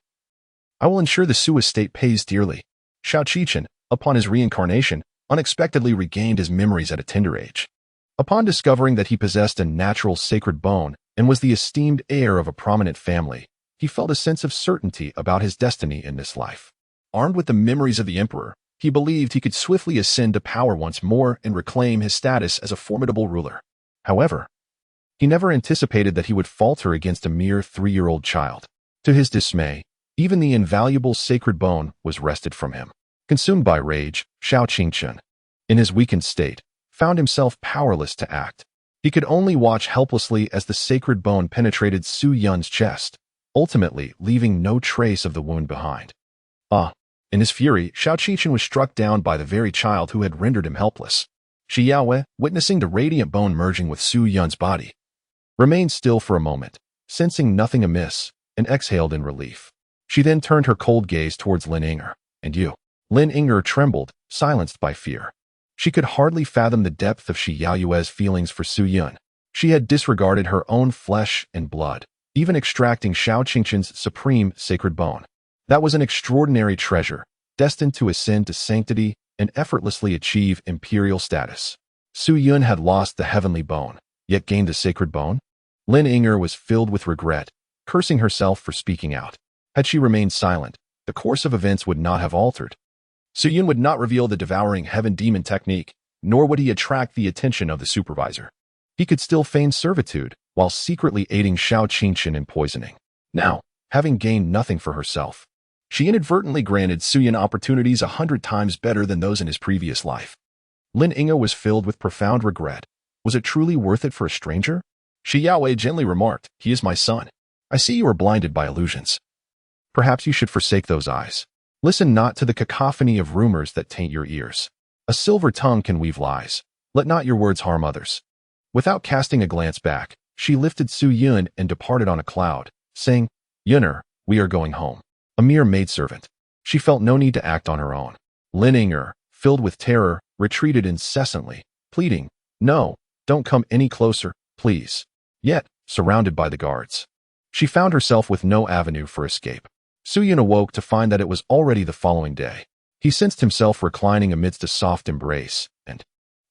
I will ensure the Su estate pays dearly. Shao Qingshan, upon his reincarnation, unexpectedly regained his memories at a tender age. Upon discovering that he possessed a natural sacred bone and was the esteemed heir of a prominent family, he felt a sense of certainty about his destiny in this life. Armed with the memories of the emperor, he believed he could swiftly ascend to power once more and reclaim his status as a formidable ruler. However, He never anticipated that he would falter against a mere 3-year-old child. To his dismay, even the invaluable sacred bone was wrested from him. Consumed by rage, Xiao Qingchen, in his weakened state, found himself powerless to act. He could only watch helplessly as the sacred bone penetrated Su Yun's chest, ultimately leaving no trace of the wound behind. In his fury, Xiao Qingchen was struck down by the very child who had rendered him helpless. Shi Yaowei, witnessing the radiant bone merging with Su Yun's body, remained still for a moment, sensing nothing amiss, and exhaled in relief. She then turned her cold gaze towards Lin Yinger. And you? Lin Yinger trembled, silenced by fear. She could hardly fathom the depth of Shi Yaoyue's feelings for Su Yun. She had disregarded her own flesh and blood, even extracting Xiao Qingchen's supreme sacred bone. That was an extraordinary treasure, destined to ascend to sanctity and effortlessly achieve imperial status. Su Yun had lost the heavenly bone, yet gained the sacred bone? Lin Yinger was filled with regret, cursing herself for speaking out. Had she remained silent, the course of events would not have altered. Su Yun would not reveal the devouring heaven demon technique, nor would he attract the attention of the supervisor. He could still feign servitude, while secretly aiding Xiao Qingchen in poisoning. Now, having gained nothing for herself, she inadvertently granted Su Yun opportunities 100 times better than those in his previous life. Lin Yinger was filled with profound regret. Was it truly worth it for a stranger? Shi Yaowei gently remarked, "He is my son. I see you are blinded by illusions. Perhaps you should forsake those eyes. Listen not to the cacophony of rumors that taint your ears. A silver tongue can weave lies. Let not your words harm others." Without casting a glance back, she lifted Su Yun and departed on a cloud, saying, "Yunner, we are going home." A mere maidservant, she felt no need to act on her own. Lin Yinger, filled with terror, retreated incessantly, pleading, "No, don't come any closer, please." Yet, surrounded by the guards, she found herself with no avenue for escape. Su Yun awoke to find that it was already the following day. He sensed himself reclining amidst a soft embrace, and,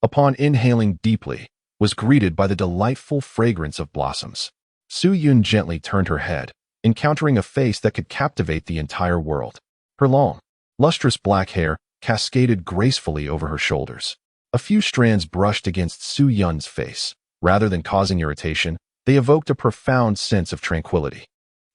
upon inhaling deeply, was greeted by the delightful fragrance of blossoms. Su Yun gently turned her head, encountering a face that could captivate the entire world. Her long, lustrous black hair cascaded gracefully over her shoulders. A few strands brushed against Su Yun's face. Rather than causing irritation, they evoked a profound sense of tranquility.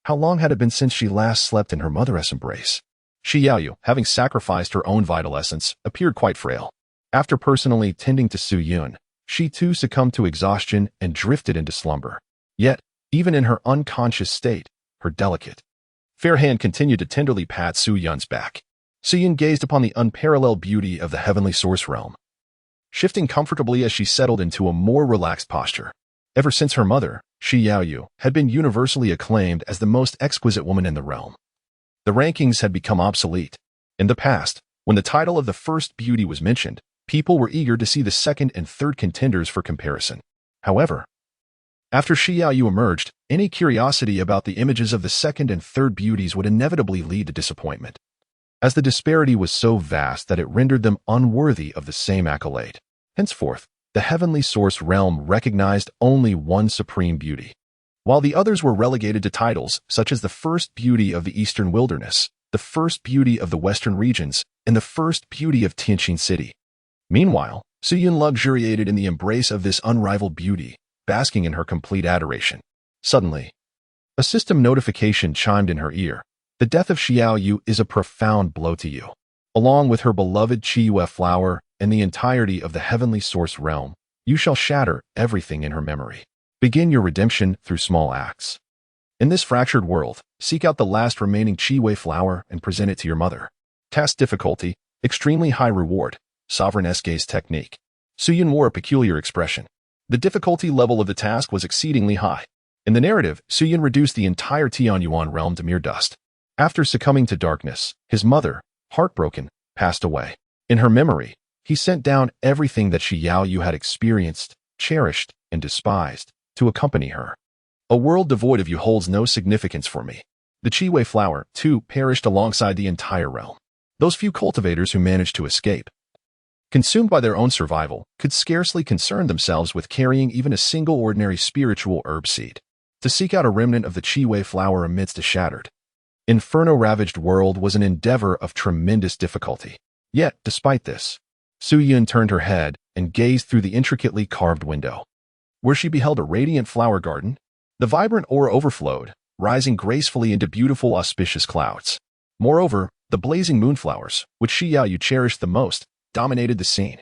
How long had it been since she last slept in her mother's embrace? Shi Yaoyu, having sacrificed her own vital essence, appeared quite frail. After personally tending to Su Yun, she too succumbed to exhaustion and drifted into slumber. Yet, even in her unconscious state, her delicate, fair hand continued to tenderly pat Su Yun's back. Su Yun gazed upon the unparalleled beauty of the heavenly source realm, shifting comfortably as she settled into a more relaxed posture. Ever since her mother, Shi Yaoyu, had been universally acclaimed as the most exquisite woman in the realm, the rankings had become obsolete. In the past, when the title of the first beauty was mentioned, people were eager to see the second and third contenders for comparison. However, after Shi Yaoyu emerged, any curiosity about the images of the second and third beauties would inevitably lead to disappointment, as the disparity was so vast that it rendered them unworthy of the same accolade. Henceforth, the heavenly source realm recognized only one supreme beauty, while the others were relegated to titles such as the first beauty of the eastern wilderness, the first beauty of the western regions, and the first beauty of Tianqin City. Meanwhile, Su Yun luxuriated in the embrace of this unrivaled beauty, basking in her complete adoration. Suddenly, a system notification chimed in her ear. The death of Xiaoyu is a profound blow to you. Along with her beloved Qiyue flower and the entirety of the heavenly source realm, you shall shatter everything in her memory. Begin your redemption through small acts. In this fractured world, seek out the last remaining Qiyue flower and present it to your mother. Task difficulty, extremely high reward, sovereign S-gaze technique. Su Yun wore a peculiar expression. The difficulty level of the task was exceedingly high. In the narrative, Su Yun reduced the entire Tianyuan realm to mere dust. After succumbing to darkness, his mother, heartbroken, passed away. In her memory, he sent down everything that Shi Yaoyu had experienced, cherished, and despised, to accompany her. A world devoid of you holds no significance for me. The Qiyue flower, too, perished alongside the entire realm. Those few cultivators who managed to escape, consumed by their own survival, could scarcely concern themselves with carrying even a single ordinary spiritual herb seed. To seek out a remnant of the Qiyue flower amidst a shattered, inferno-ravaged world was an endeavor of tremendous difficulty. Yet, despite this, Su Yun turned her head and gazed through the intricately carved window. where she beheld a radiant flower garden. The vibrant aura overflowed, rising gracefully into beautiful auspicious clouds. Moreover, the blazing moonflowers, which Xiaoyu cherished the most, dominated the scene.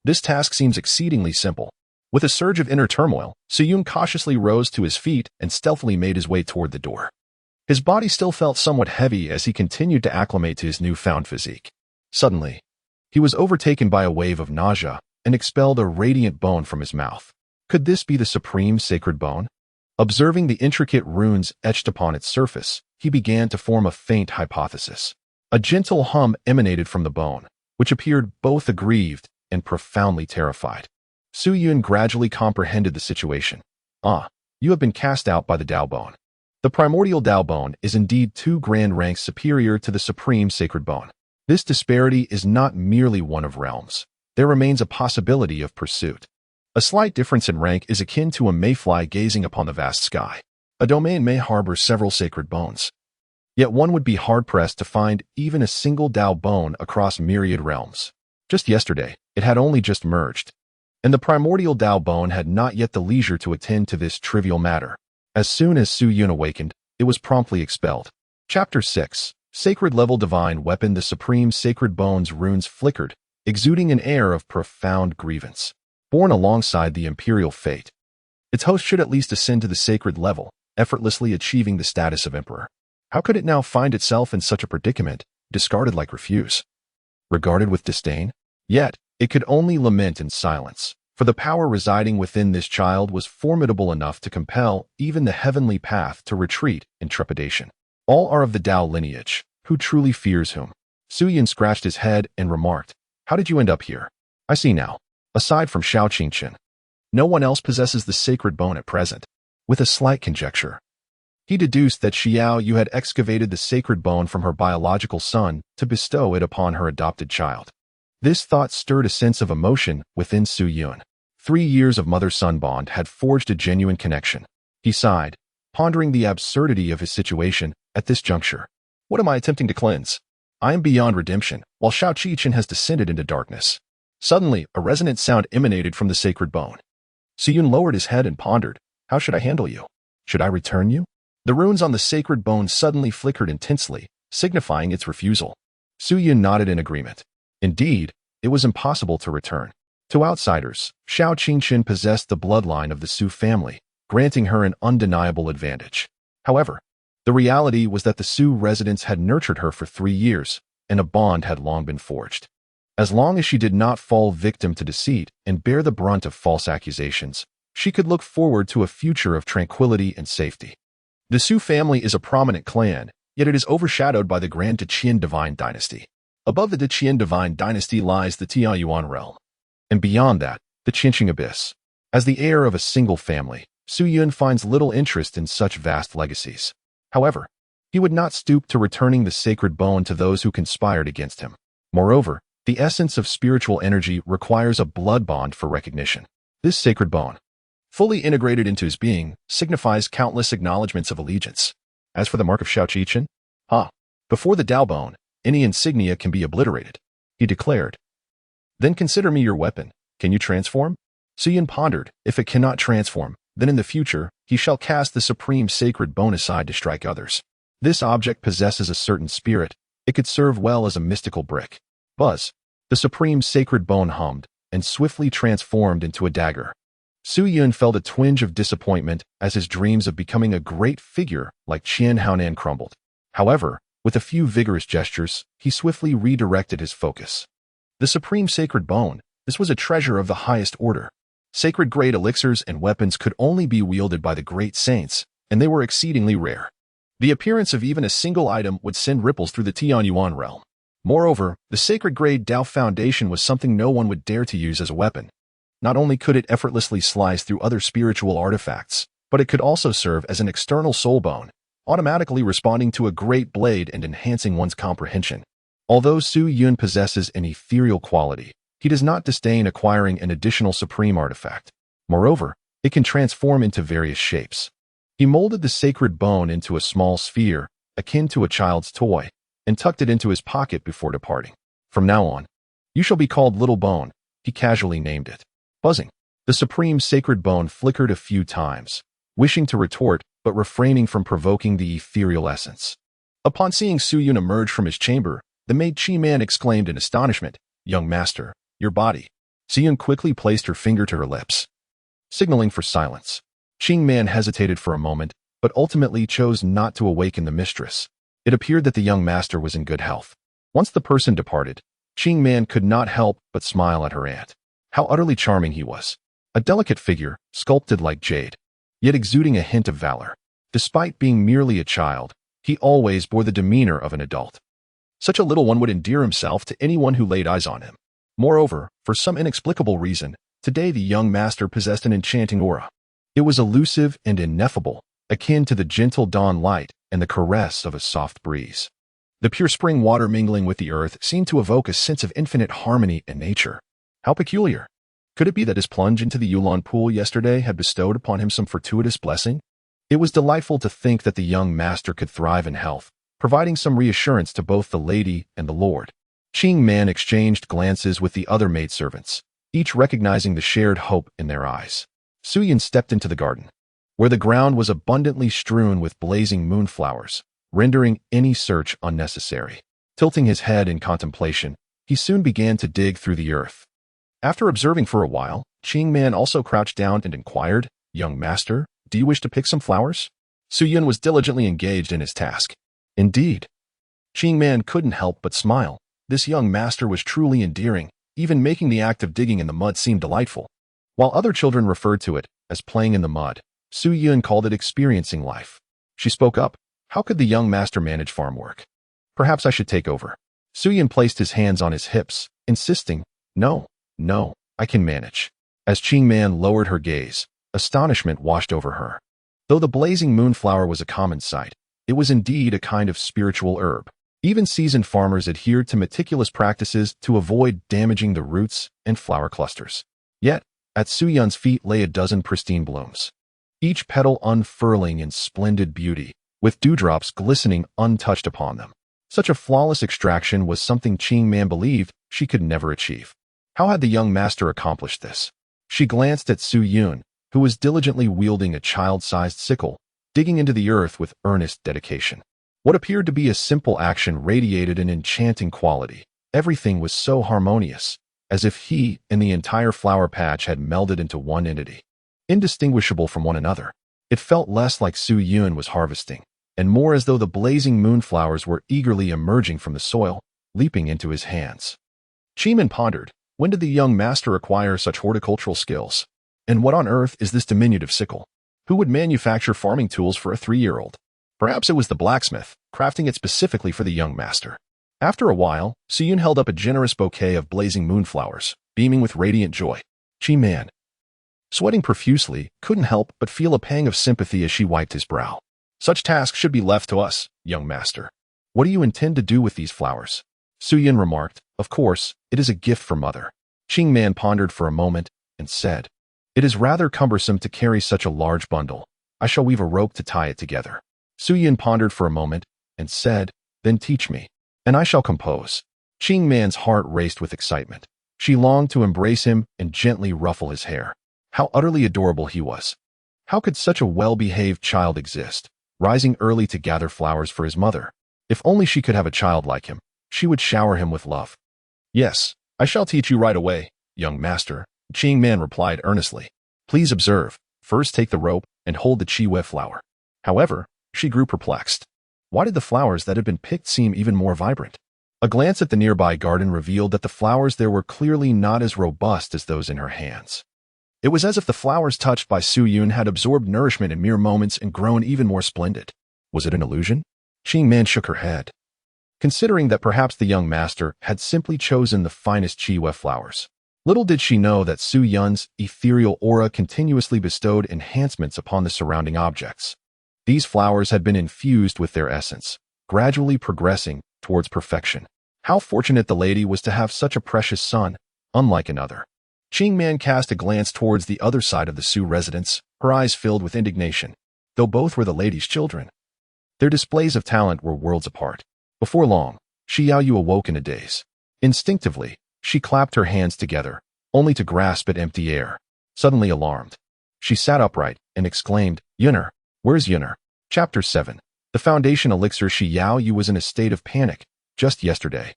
This task seems exceedingly simple. With a surge of inner turmoil, Suyun cautiously rose to his feet and stealthily made his way toward the door. His body still felt somewhat heavy as he continued to acclimate to his newfound physique. Suddenly, he was overtaken by a wave of nausea and expelled a radiant bone from his mouth. Could this be the supreme sacred bone? Observing the intricate runes etched upon its surface, he began to form a faint hypothesis. A gentle hum emanated from the bone, which appeared both aggrieved and profoundly terrified. Suyun gradually comprehended the situation. You have been cast out by the Dao Bone. The Primordial Dao Bone is indeed 2 grand ranks superior to the Supreme Sacred Bone. This disparity is not merely one of realms. There remains a possibility of pursuit. A slight difference in rank is akin to a mayfly gazing upon the vast sky. A domain may harbor several sacred bones. Yet one would be hard-pressed to find even a single Dao Bone across myriad realms. Just yesterday, it had only just merged, and the Primordial Dao Bone had not yet the leisure to attend to this trivial matter. As soon as Suyun awakened, it was promptly expelled. Chapter 6. Sacred Level Divine Weapon. The Supreme Sacred Bone's runes flickered, exuding an air of profound grievance. Born alongside the imperial fate, its host should at least ascend to the sacred level, effortlessly achieving the status of emperor. How could it now find itself in such a predicament, discarded like refuse? Regarded with disdain? Yet, it could only lament in silence, for the power residing within this child was formidable enough to compel even the heavenly path to retreat in trepidation. All are of the Dao lineage. Who truly fears whom? Suyun scratched his head and remarked, "How did you end up here? I see now. Aside from Shao Qingqian, no one else possesses the sacred bone at present." With a slight conjecture, he deduced that Xiaoyu had excavated the sacred bone from her biological son to bestow it upon her adopted child. This thought stirred a sense of emotion within Suyun. 3 years of mother-son bond had forged a genuine connection. He sighed, pondering the absurdity of his situation at this juncture. What am I attempting to cleanse? I am beyond redemption, while Shao Qingqian has descended into darkness. Suddenly, a resonant sound emanated from the sacred bone. Suyun lowered his head and pondered, how should I handle you? Should I return you? The runes on the sacred bone suddenly flickered intensely, signifying its refusal. Suyun nodded in agreement. Indeed, it was impossible to return. To outsiders, Shao Qingqian possessed the bloodline of the Su family, granting her an undeniable advantage. However, the reality was that the Su residents had nurtured her for 3 years, and a bond had long been forged. As long as she did not fall victim to deceit and bear the brunt of false accusations, she could look forward to a future of tranquility and safety. The Su family is a prominent clan, yet it is overshadowed by the Grand Deqian Divine Dynasty. Above the Deqian Divine Dynasty lies the Tianyuan realm, and beyond that, the Qingqing Abyss. As the heir of a single family, Suyun finds little interest in such vast legacies. However, he would not stoop to returning the sacred bone to those who conspired against him. Moreover, the essence of spiritual energy requires a blood bond for recognition. This sacred bone, fully integrated into his being, signifies countless acknowledgments of allegiance. As for the mark of Shao Qingqian, before the Dao Bone, any insignia can be obliterated, he declared. Then consider me your weapon. Can you transform? Suyun pondered. If it cannot transform, then in the future, he shall cast the supreme sacred bone aside to strike others. This object possesses a certain spirit. It could serve well as a mystical brick. Buzz. The supreme sacred bone hummed and swiftly transformed into a dagger. Suyun felt a twinge of disappointment as his dreams of becoming a great figure like Qian Haonan crumbled. However, with a few vigorous gestures, he swiftly redirected his focus. The supreme sacred bone, this was a treasure of the highest order. Sacred-grade elixirs and weapons could only be wielded by the great saints, and they were exceedingly rare. The appearance of even a single item would send ripples through the Tianyuan realm. Moreover, the sacred-grade Dao Foundation was something no one would dare to use as a weapon. Not only could it effortlessly slice through other spiritual artifacts, but it could also serve as an external soul bone, automatically responding to a great blade and enhancing one's comprehension. Although Suyun possesses an ethereal quality, he does not disdain acquiring an additional supreme artifact. Moreover, it can transform into various shapes. He molded the sacred bone into a small sphere, akin to a child's toy, and tucked it into his pocket before departing. From now on, you shall be called Little Bone, he casually named it. Buzzing. The supreme sacred bone flickered a few times, wishing to retort but refraining from provoking the ethereal essence. Upon seeing Su Yun emerge from his chamber, the maid Qi Man exclaimed in astonishment, "Young master, your body." Su Yun quickly placed her finger to her lips, signaling for silence. Qing Man hesitated for a moment, but ultimately chose not to awaken the mistress. It appeared that the young master was in good health. Once the person departed, Qing Man could not help but smile at her aunt. How utterly charming he was. A delicate figure, sculpted like jade, yet exuding a hint of valor. Despite being merely a child, he always bore the demeanor of an adult. Such a little one would endear himself to anyone who laid eyes on him. Moreover, for some inexplicable reason, today the young master possessed an enchanting aura. It was elusive and ineffable, akin to the gentle dawn light and the caress of a soft breeze. The pure spring water mingling with the earth seemed to evoke a sense of infinite harmony in nature. How peculiar! Could it be that his plunge into the Yulon pool yesterday had bestowed upon him some fortuitous blessing? It was delightful to think that the young master could thrive in health, providing some reassurance to both the lady and the lord. Qing Man exchanged glances with the other maidservants, each recognizing the shared hope in their eyes. Su Yun stepped into the garden, where the ground was abundantly strewn with blazing moonflowers, rendering any search unnecessary. Tilting his head in contemplation, he soon began to dig through the earth. After observing for a while, Qing Man also crouched down and inquired, "Young master, do you wish to pick some flowers?" Su Yun was diligently engaged in his task. Indeed. Qing Man couldn't help but smile. This young master was truly endearing, even making the act of digging in the mud seem delightful. While other children referred to it as playing in the mud, Su Yun called it experiencing life. She spoke up, "How could the young master manage farm work? Perhaps I should take over." Su Yun placed his hands on his hips, insisting, No, I can manage." As Qing Man lowered her gaze, astonishment washed over her. Though the blazing moonflower was a common sight, it was indeed a kind of spiritual herb. Even seasoned farmers adhered to meticulous practices to avoid damaging the roots and flower clusters. Yet, at Su Yun's feet lay a dozen pristine blooms, each petal unfurling in splendid beauty, with dewdrops glistening untouched upon them. Such a flawless extraction was something Qing Man believed she could never achieve. How had the young master accomplished this? She glanced at Su Yun, who was diligently wielding a child-sized sickle, digging into the earth with earnest dedication. What appeared to be a simple action radiated an enchanting quality. Everything was so harmonious, as if he and the entire flower patch had melded into one entity, indistinguishable from one another. It felt less like Su Yun was harvesting, and more as though the blazing moonflowers were eagerly emerging from the soil, leaping into his hands. Qing Man pondered, when did the young master acquire such horticultural skills? And what on earth is this diminutive sickle? Who would manufacture farming tools for a 3-year-old? Perhaps it was the blacksmith, crafting it specifically for the young master. After a while, Su Yun held up a generous bouquet of blazing moonflowers, beaming with radiant joy. Qing Man, sweating profusely, couldn't help but feel a pang of sympathy as she wiped his brow. "Such tasks should be left to us, young master. What do you intend to do with these flowers?" Su Yun remarked, "Of course, it is a gift from mother." Qing Man pondered for a moment and said, "It is rather cumbersome to carry such a large bundle. I shall weave a rope to tie it together." Su Yun pondered for a moment and said, "Then teach me, and I shall compose." Qing Man's heart raced with excitement. She longed to embrace him and gently ruffle his hair. How utterly adorable he was. How could such a well-behaved child exist, rising early to gather flowers for his mother? If only she could have a child like him, she would shower him with love. "Yes, I shall teach you right away, young master," Qing Man replied earnestly. "Please observe, first take the rope and hold the Chi flower." However, she grew perplexed. Why did the flowers that had been picked seem even more vibrant? A glance at the nearby garden revealed that the flowers there were clearly not as robust as those in her hands. It was as if the flowers touched by Su Yun had absorbed nourishment in mere moments and grown even more splendid. Was it an illusion? Qing Man shook her head, considering that perhaps the young master had simply chosen the finest Chi flowers. Little did she know that Su Yun's ethereal aura continuously bestowed enhancements upon the surrounding objects. These flowers had been infused with their essence, gradually progressing towards perfection. How fortunate the lady was to have such a precious son, unlike another. Qing Man cast a glance towards the other side of the Su residence, her eyes filled with indignation. Though both were the lady's children, their displays of talent were worlds apart. Before long, Xiaoyu awoke in a daze. Instinctively, she clapped her hands together, only to grasp at empty air. suddenly alarmed. She sat upright and exclaimed, Yinger, where's Yinger? Chapter 7. The Foundation Elixir. Xiao Yu was in a state of panic just yesterday.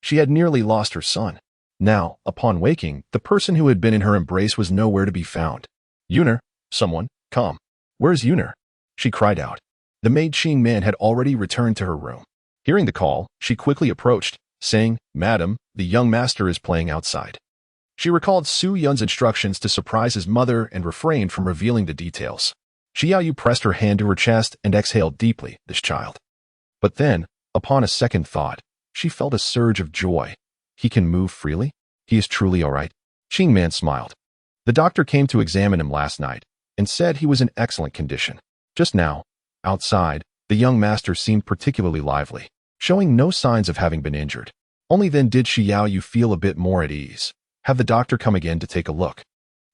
She had nearly lost her son. Now, upon waking, the person who had been in her embrace was nowhere to be found. Yinger, someone, come. Where's Yinger? She cried out. The maid Qing Man had already returned to her room. Hearing the call, she quickly approached, saying, Madam, the young master is playing outside. She recalled Su Yun's instructions to surprise his mother and refrained from revealing the details. Xiao Yu pressed her hand to her chest and exhaled deeply, this child. But then, upon a second thought, she felt a surge of joy. He can move freely? He is truly all right? Qing Man smiled. The doctor came to examine him last night and said he was in excellent condition. Just now, outside, the young master seemed particularly lively, showing no signs of having been injured. Only then did Xiao Yu feel a bit more at ease. Have the doctor come again to take a look.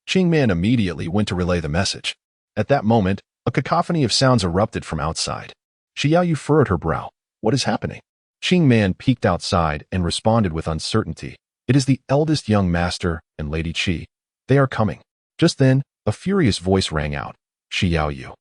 Qing Man immediately went to relay the message. At that moment, a cacophony of sounds erupted from outside. Xiao Yu furrowed her brow. What is happening? Qing Man peeked outside and responded with uncertainty. It is the eldest young master and Lady Qi. They are coming. Just then, a furious voice rang out. Xiao Yu.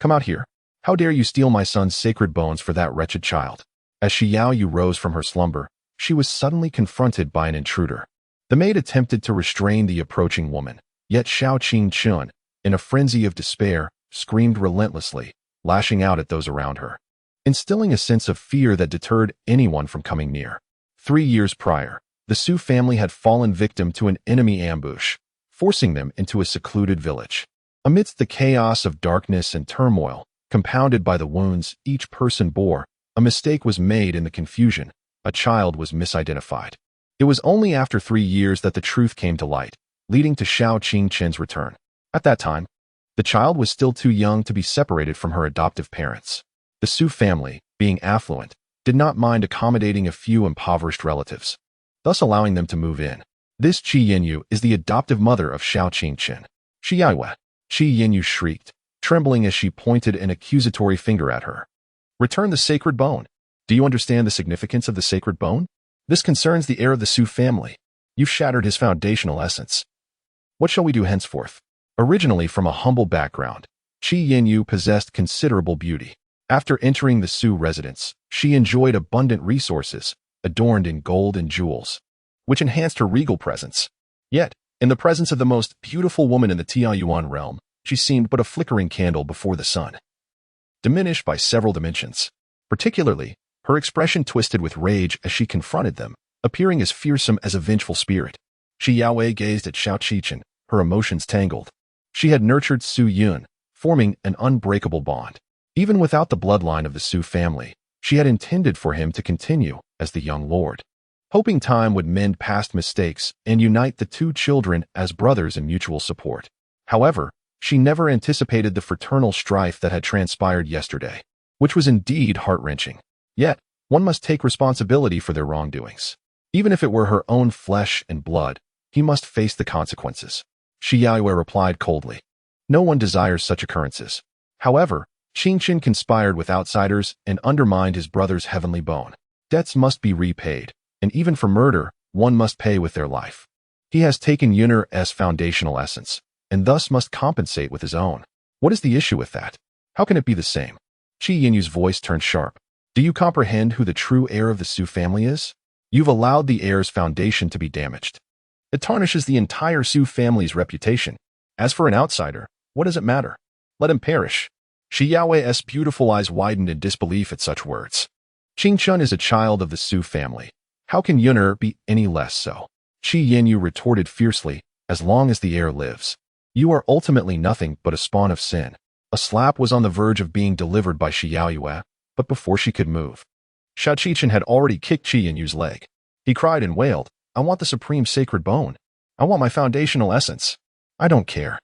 Come out here. How dare you steal my son's sacred bones for that wretched child? As Xiao Yu rose from her slumber, she was suddenly confronted by an intruder. The maid attempted to restrain the approaching woman, yet Xiao Qingchun, in a frenzy of despair, screamed relentlessly, lashing out at those around her, instilling a sense of fear that deterred anyone from coming near. 3 years prior, the Su family had fallen victim to an enemy ambush, forcing them into a secluded village. Amidst the chaos of darkness and turmoil, compounded by the wounds each person bore, a mistake was made in the confusion. A child was misidentified. It was only after 3 years that the truth came to light, leading to Xiao Qingchen's return. At that time, the child was still too young to be separated from her adoptive parents. The Su family, being affluent, did not mind accommodating a few impoverished relatives, thus allowing them to move in. This Qi Yinyu is the adoptive mother of Xiao Qingchen. Xiaiwe. Qi Yinyu shrieked, trembling as she pointed an accusatory finger at her. Return the sacred bone. Do you understand the significance of the sacred bone? This concerns the heir of the Su family. You've shattered his foundational essence. What shall we do henceforth? Originally from a humble background, Qi Yinyu possessed considerable beauty. After entering the Su residence, she enjoyed abundant resources, adorned in gold and jewels, which enhanced her regal presence. Yet, in the presence of the most beautiful woman in the Tianyuan realm, she seemed but a flickering candle before the sun, diminished by several dimensions. Particularly, her expression twisted with rage as she confronted them, appearing as fearsome as a vengeful spirit. Shi Yaowei gazed at Xiao Qichen, her emotions tangled. She had nurtured Su Yun, forming an unbreakable bond. Even without the bloodline of the Su family, she had intended for him to continue as the young lord, hoping time would mend past mistakes and unite the two children as brothers in mutual support. However, she never anticipated the fraternal strife that had transpired yesterday, which was indeed heart-wrenching. Yet, one must take responsibility for their wrongdoings. Even if it were her own flesh and blood, he must face the consequences. Shi Yaowei replied coldly. No one desires such occurrences. However, Qingchen conspired with outsiders and undermined his brother's heavenly bone. Debts must be repaid, and even for murder, one must pay with their life. He has taken Yunner's foundational essence, and thus must compensate with his own. What is the issue with that? How can it be the same? Qi Yinyu's voice turned sharp. Do you comprehend who the true heir of the Su family is? You've allowed the heir's foundation to be damaged. It tarnishes the entire Su family's reputation. As for an outsider, what does it matter? Let him perish. Shi Yaowei's beautiful eyes widened in disbelief at such words. Qingchun is a child of the Su family. How can Yunner be any less so? Qi Yinyu retorted fiercely, as long as the heir lives. You are ultimately nothing but a spawn of sin. A slap was on the verge of being delivered by Shi Yaoyue, but before she could move, Xiao Qichen had already kicked Qi Yinyu's leg. He cried and wailed, I want the supreme sacred bone. I want my foundational essence. I don't care.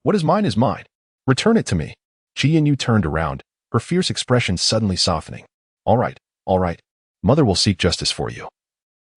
What is mine is mine. Return it to me. Qi Yinyu turned around, her fierce expression suddenly softening. All right. Mother will seek justice for you.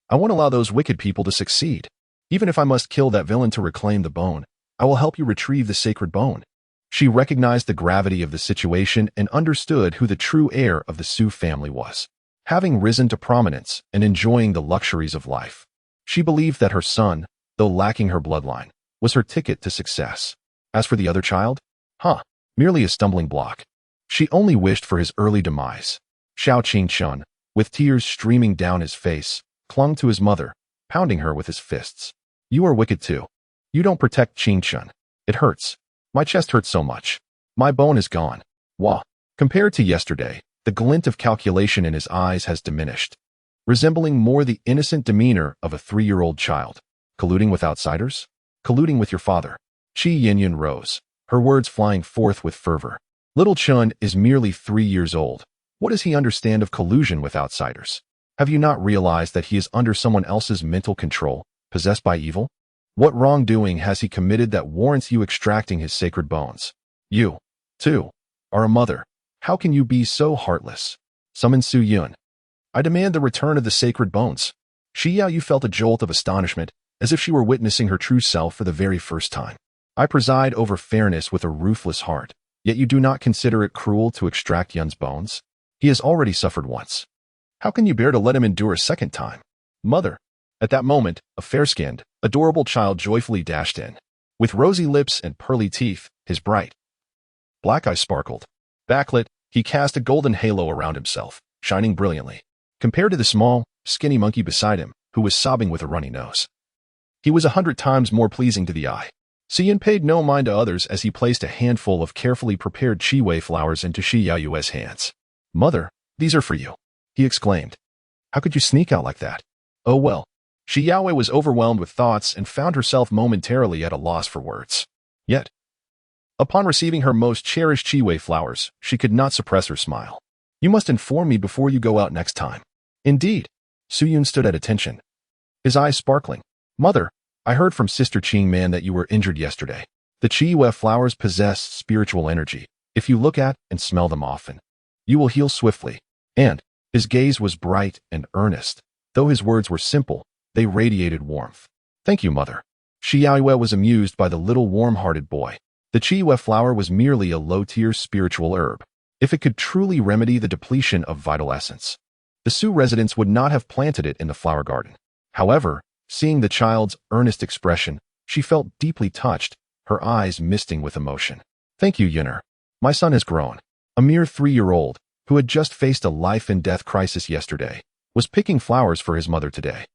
I won't allow those wicked people to succeed. Even if I must kill that villain to reclaim the bone, I will help you retrieve the sacred bone. She recognized the gravity of the situation and understood who the true heir of the Su family was. Having risen to prominence and enjoying the luxuries of life, she believed that her son, though lacking her bloodline, was her ticket to success. As for the other child, merely a stumbling block. She only wished for his early demise. Xiao Qingchun, with tears streaming down his face, clung to his mother, pounding her with his fists. You are wicked too. You don't protect Qingchun. It hurts. My chest hurts so much. My bone is gone. Wah. Compared to yesterday, the glint of calculation in his eyes has diminished, resembling more the innocent demeanor of a 3-year-old child. Colluding with outsiders? Colluding with your father. Qi Yinyun rose, her words flying forth with fervor. Little Chun is merely 3 years old. What does he understand of collusion with outsiders? Have you not realized that he is under someone else's mental control, possessed by evil? What wrongdoing has he committed that warrants you extracting his sacred bones? You, too, are a mother. How can you be so heartless? Summon Su Yun. I demand the return of the sacred bones. Shi Yaoyu felt a jolt of astonishment, as if she were witnessing her true self for the very first time. I preside over fairness with a ruthless heart, yet you do not consider it cruel to extract Yun's bones? He has already suffered once. How can you bear to let him endure a second time? Mother. At that moment, a fair-skinned, adorable child joyfully dashed in. With rosy lips and pearly teeth, his bright black eyes sparkled. Backlit, he cast a golden halo around himself, shining brilliantly. Compared to the small, skinny monkey beside him, who was sobbing with a runny nose, he was 100 times more pleasing to the eye. Xian paid no mind to others as he placed a handful of carefully prepared Chi-Wei flowers into Shi Yaoyu's hands. Mother, these are for you, he exclaimed. How could you sneak out like that? Oh well. Shi Yaoyue was overwhelmed with thoughts and found herself momentarily at a loss for words. Yet, upon receiving her most cherished Chi-Wei flowers, she could not suppress her smile. You must inform me before you go out next time. Indeed. Su Yun stood at attention, his eyes sparkling. Mother, I heard from Sister Qing Man that you were injured yesterday. The Chi-Wei flowers possess spiritual energy. If you look at and smell them often, you will heal swiftly. And his gaze was bright and earnest. Though his words were simple, they radiated warmth. Thank you, Mother. Shi Yaoyue was amused by the little warm-hearted boy. The Chi-Wei flower was merely a low-tier spiritual herb. If it could truly remedy the depletion of vital essence, the Su residents would not have planted it in the flower garden. However, seeing the child's earnest expression, she felt deeply touched, her eyes misting with emotion. Thank you, Yunner. My son has grown. A mere 3-year-old, who had just faced a life-and-death crisis yesterday, was picking flowers for his mother today.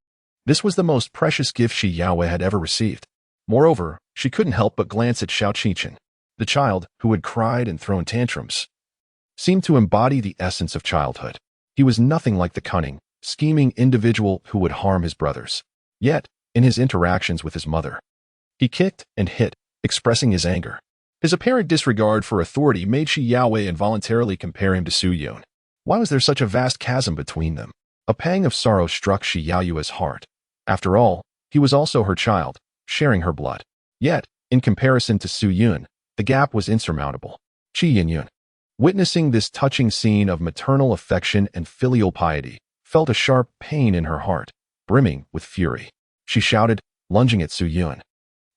This was the most precious gift Shi Yaoyue had ever received. Moreover, she couldn't help but glance at Xiao Qingchun. The child, who had cried and thrown tantrums, seemed to embody the essence of childhood. He was nothing like the cunning, scheming individual who would harm his brothers. Yet, in his interactions with his mother, he kicked and hit, expressing his anger. His apparent disregard for authority made Shi Yaoyue involuntarily compare him to Su Yun. Why was there such a vast chasm between them? A pang of sorrow struck Shi Yaoyue's heart. After all, he was also her child, sharing her blood. Yet, in comparison to Su Yun, the gap was insurmountable. Qi Yinyun, witnessing this touching scene of maternal affection and filial piety, felt a sharp pain in her heart, brimming with fury. She shouted, lunging at Su Yun.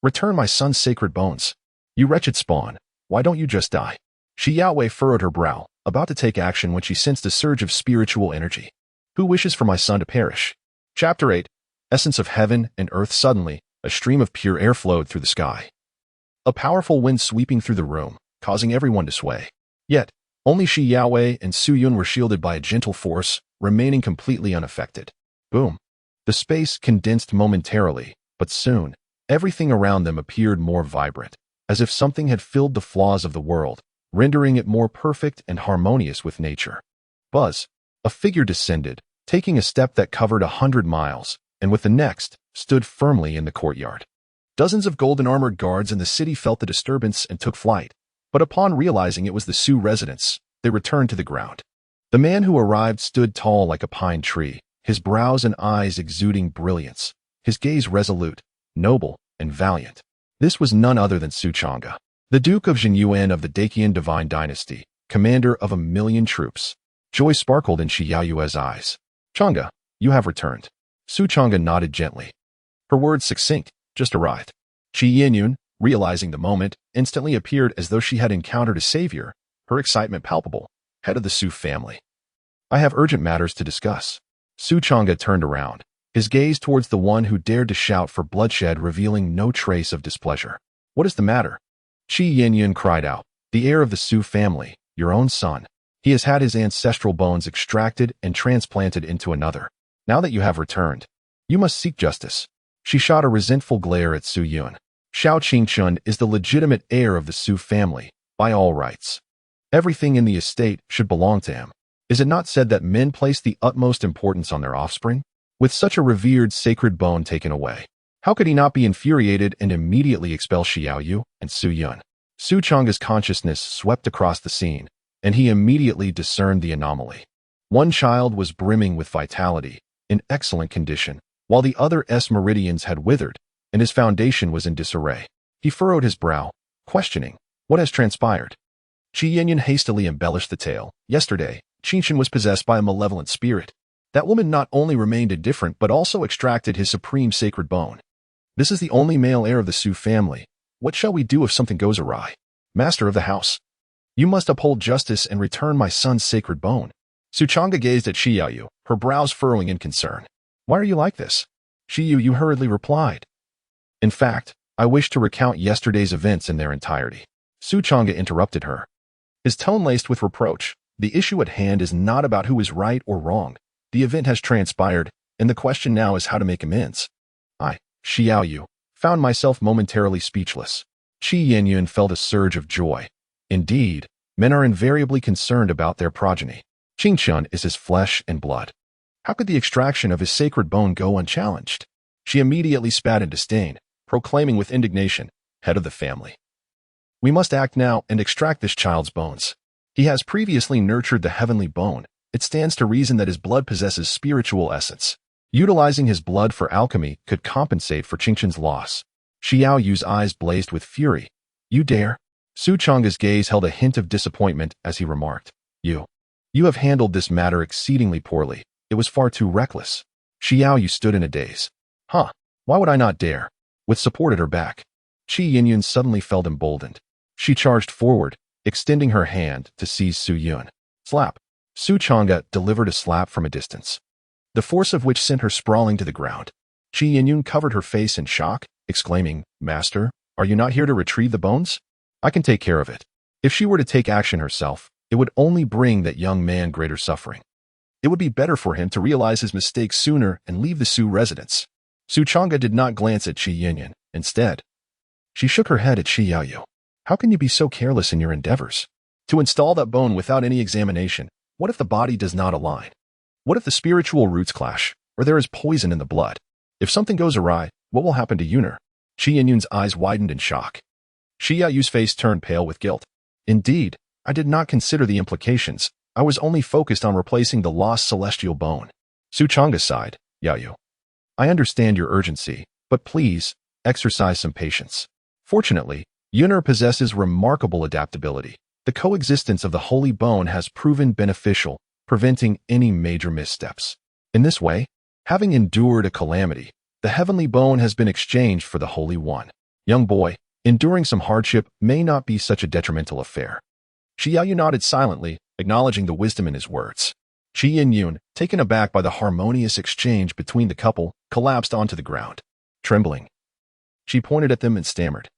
Return my son's sacred bones. You wretched spawn, why don't you just die? Shi Yaoyue furrowed her brow, about to take action when she sensed a surge of spiritual energy. Who wishes for my son to perish? Chapter 8. Essence of heaven and earth. Suddenly, a stream of pure air flowed through the sky. A powerful wind sweeping through the room, causing everyone to sway. Yet, only Shi Yaoyue and Su Yun were shielded by a gentle force, remaining completely unaffected. Boom. The space condensed momentarily, but soon, everything around them appeared more vibrant, as if something had filled the flaws of the world, rendering it more perfect and harmonious with nature. Buzz. A figure descended, taking a step that covered 100 miles, and with the next, stood firmly in the courtyard. Dozens of golden-armored guards in the city felt the disturbance and took flight, but upon realizing it was the Su residents, they returned to the ground. The man who arrived stood tall like a pine tree, his brows and eyes exuding brilliance, his gaze resolute, noble, and valiant. This was none other than Su Chang'e, the Duke of Jinyuan of the Dacian Divine Dynasty, commander of 1,000,000 troops. Joy sparkled in Shi Yaoyue's eyes. Chang'e, you have returned. Su Chang'e nodded gently. Her words succinct, just arrived. Qi Yinyun, realizing the moment, instantly appeared as though she had encountered a savior, her excitement palpable, head of the Su family. I have urgent matters to discuss. Su Chang'e turned around, his gaze towards the one who dared to shout for bloodshed revealing no trace of displeasure. "What is the matter?" Qi Yinyun cried out. "The heir of the Su family, your own son. He has had his ancestral bones extracted and transplanted into another. Now that you have returned, you must seek justice." She shot a resentful glare at Su Yun. "Xiao Qingchun is the legitimate heir of the Su family, by all rights. Everything in the estate should belong to him. Is it not said that men place the utmost importance on their offspring? With such a revered sacred bone taken away, how could he not be infuriated and immediately expel Xiaoyu and Su Yun?" Su Chang's consciousness swept across the scene, and he immediately discerned the anomaly. One child was brimming with vitality, in excellent condition, while the other's meridians had withered, and his foundation was in disarray. He furrowed his brow, questioning, "What has transpired?" Qi Yinyun hastily embellished the tale. "Yesterday, Qingchen was possessed by a malevolent spirit. That woman not only remained indifferent but also extracted his supreme sacred bone. This is the only male heir of the Su family. What shall we do if something goes awry? Master of the house, you must uphold justice and return my son's sacred bone." Su Chang'e gazed at Xiaoyu, her brows furrowing in concern. "Why are you like this?" Xiaoyu hurriedly replied. "In fact, I wish to recount yesterday's events in their entirety." Su Chang'e interrupted her, his tone laced with reproach. "The issue at hand is not about who is right or wrong. The event has transpired, and the question now is how to make amends." I, Xiaoyu, found myself momentarily speechless. Qi Yinyun felt a surge of joy. Indeed, men are invariably concerned about their progeny. Qingchun is his flesh and blood. How could the extraction of his sacred bone go unchallenged? She immediately spat in disdain, proclaiming with indignation, "Head of the family, we must act now and extract this child's bones. He has previously nurtured the heavenly bone. It stands to reason that his blood possesses spiritual essence. Utilizing his blood for alchemy could compensate for Qingchun's loss." Xiaoyu's eyes blazed with fury. "You dare?" Su Chang's gaze held a hint of disappointment as he remarked, You have handled this matter exceedingly poorly. It was far too reckless." Xiaoyu stood in a daze. "Huh, why would I not dare?" With support at her back, Qi Yinyun suddenly felt emboldened. She charged forward, extending her hand to seize Su Yun. Slap! Su Chang'e delivered a slap from a distance, the force of which sent her sprawling to the ground. Qi Yinyun covered her face in shock, exclaiming, "Master, are you not here to retrieve the bones? I can take care of it." If she were to take action herself, it would only bring that young man greater suffering. It would be better for him to realize his mistake sooner and leave the Su residence. Su Chang'e did not glance at Qi Yinyun. Instead, she shook her head at Xiaoyu. "How can you be so careless in your endeavors? To install that bone without any examination, what if the body does not align? What if the spiritual roots clash, or there is poison in the blood? If something goes awry, what will happen to Yuner?" Qi Yinyun's eyes widened in shock. Xiaoyu's face turned pale with guilt. "Indeed, I did not consider the implications. I was only focused on replacing the lost celestial bone." Su Chang'e sighed. "Yaoyu, I understand your urgency, but please, exercise some patience. Fortunately, Yuner possesses remarkable adaptability. The coexistence of the holy bone has proven beneficial, preventing any major missteps. In this way, having endured a calamity, the heavenly bone has been exchanged for the holy one. Young boy, enduring some hardship may not be such a detrimental affair." Xiaoyu nodded silently, acknowledging the wisdom in his words. Qi Yinyun, taken aback by the harmonious exchange between the couple, collapsed onto the ground. Trembling, she pointed at them and stammered,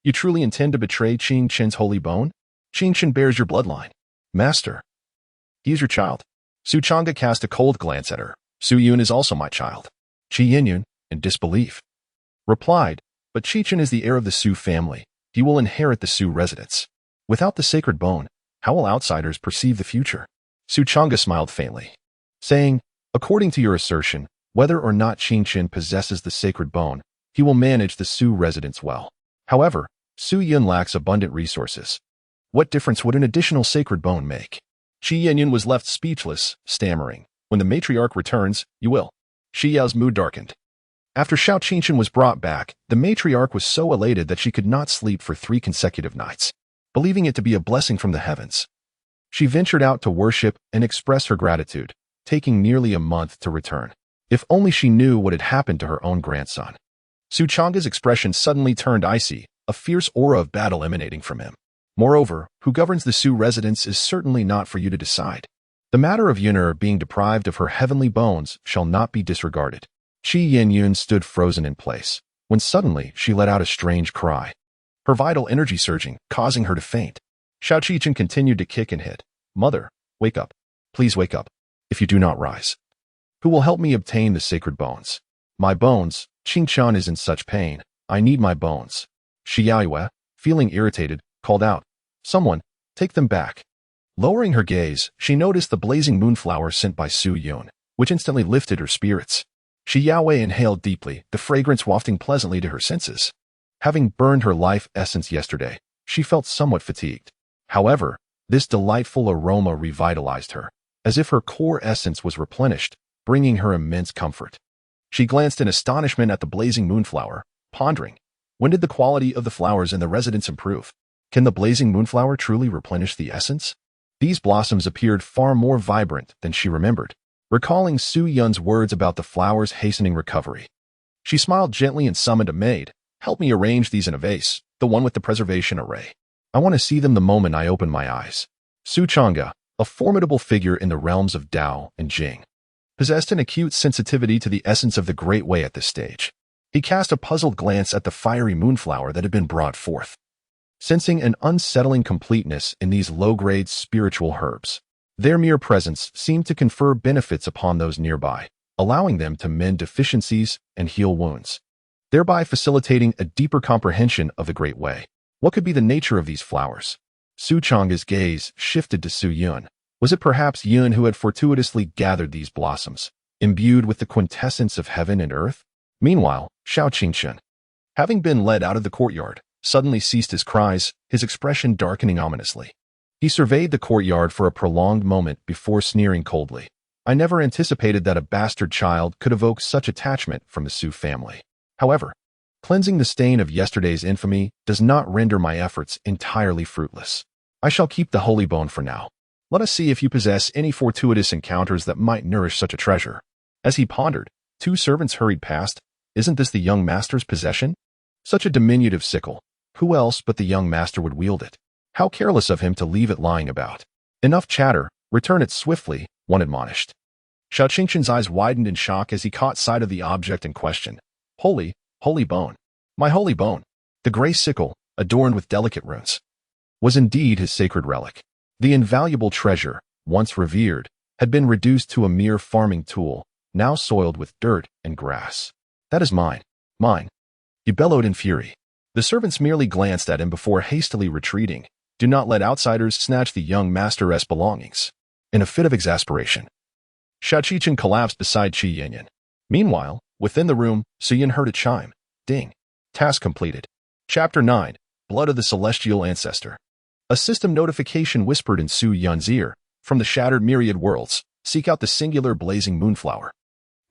You truly intend to betray Qingchen's holy bone? Qingchen bears your bloodline. Master, he is your child." Su Chang'e cast a cold glance at her. "Su Yun is also my child." Qi Yinyun, in disbelief, replied, "But Qingchen is the heir of the Su family. He will inherit the Su residence. Without the sacred bone, how will outsiders perceive the future?" Su Chang'e smiled faintly, saying, "According to your assertion, whether or not Qingchen possesses the sacred bone, he will manage the Su residence well. However, Su Yun lacks abundant resources. What difference would an additional sacred bone make?" Qi Yinyun was left speechless, stammering, "When the matriarch returns, you will." Xi Yao's mood darkened. After Xiao Qingchen was brought back, the matriarch was so elated that she could not sleep for 3 consecutive nights, believing it to be a blessing from the heavens. She ventured out to worship and express her gratitude, taking nearly a month to return. If only she knew what had happened to her own grandson. Su Chang'e's expression suddenly turned icy, a fierce aura of battle emanating from him. "Moreover, who governs the Su residence is certainly not for you to decide. The matter of Yinger being deprived of her heavenly bones shall not be disregarded. Qi Yin stood frozen in place, when suddenly she let out a strange cry, her vital energy surging, causing her to faint. Xiaoqichen continued to kick and hit. Mother, wake up. Please wake up. If you do not rise, who will help me obtain the sacred bones? My bones. Qingqian is in such pain. I need my bones. Xiaoyue, feeling irritated, called out, someone, take them back. Lowering her gaze, she noticed the blazing moonflower sent by Su Yun, which instantly lifted her spirits. Xiaoyue inhaled deeply, the fragrance wafting pleasantly to her senses. Having burned her life essence yesterday, she felt somewhat fatigued. However, this delightful aroma revitalized her, as if her core essence was replenished, bringing her immense comfort. She glanced in astonishment at the blazing moonflower, pondering, when did the quality of the flowers in the residence improve? Can the blazing moonflower truly replenish the essence? These blossoms appeared far more vibrant than she remembered, recalling Su Yun's words about the flowers hastening recovery. She smiled gently and summoned a maid. Help me arrange these in a vase, the one with the preservation array. I want to see them the moment I open my eyes. Su Chang'e, a formidable figure in the realms of Dao and Jing, possessed an acute sensitivity to the essence of the Great Way at this stage. He cast a puzzled glance at the fiery moonflower that had been brought forth, sensing an unsettling completeness in these low-grade spiritual herbs. Their mere presence seemed to confer benefits upon those nearby, allowing them to mend deficiencies and heal wounds, thereby facilitating a deeper comprehension of the Great Way. What could be the nature of these flowers? Su Chang'e's gaze shifted to Su Yun. Was it perhaps Yun who had fortuitously gathered these blossoms, imbued with the quintessence of heaven and earth? Meanwhile, Xiaoqichen, having been led out of the courtyard, suddenly ceased his cries, his expression darkening ominously. He surveyed the courtyard for a prolonged moment before sneering coldly. I never anticipated that a bastard child could evoke such attachment from the Su family. However, cleansing the stain of yesterday's infamy does not render my efforts entirely fruitless. I shall keep the holy bone for now. Let us see if you possess any fortuitous encounters that might nourish such a treasure. As he pondered, two servants hurried past. Isn't this the young master's possession? Such a diminutive sickle. Who else but the young master would wield it? How careless of him to leave it lying about. Enough chatter, return it swiftly, one admonished. Xiaoqingshen's eyes widened in shock as he caught sight of the object in question. Holy bone. My holy bone. The gray sickle, adorned with delicate runes, was indeed his sacred relic. The invaluable treasure, once revered, had been reduced to a mere farming tool, now soiled with dirt and grass. That is mine. Mine. He bellowed in fury. The servants merely glanced at him before hastily retreating. Do not let outsiders snatch the young master's belongings. In a fit of exasperation, Xiaoqichen collapsed beside Qi Yin. Meanwhile, within the room, Su Yin heard a chime. Ding. Task completed. Chapter 9. Blood of the Celestial Ancestor. A system notification whispered in Su Yun's ear. From the shattered myriad worlds, seek out the singular blazing moonflower.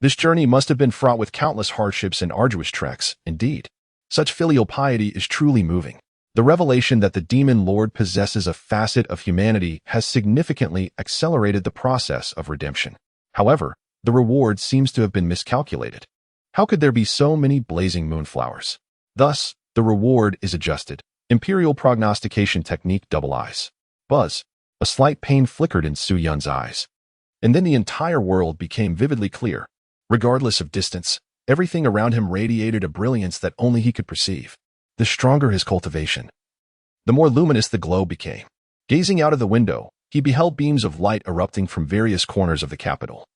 This journey must have been fraught with countless hardships and arduous treks, indeed. Such filial piety is truly moving. The revelation that the demon lord possesses a facet of humanity has significantly accelerated the process of redemption. However, the reward seems to have been miscalculated. How could there be so many blazing moonflowers? Thus, the reward is adjusted. Imperial prognostication technique double eyes. Buzz. A slight pain flickered in Su Yun's eyes. And then the entire world became vividly clear. Regardless of distance, everything around him radiated a brilliance that only he could perceive. The stronger his cultivation, the more luminous the glow became. Gazing out of the window, he beheld beams of light erupting from various corners of the capital,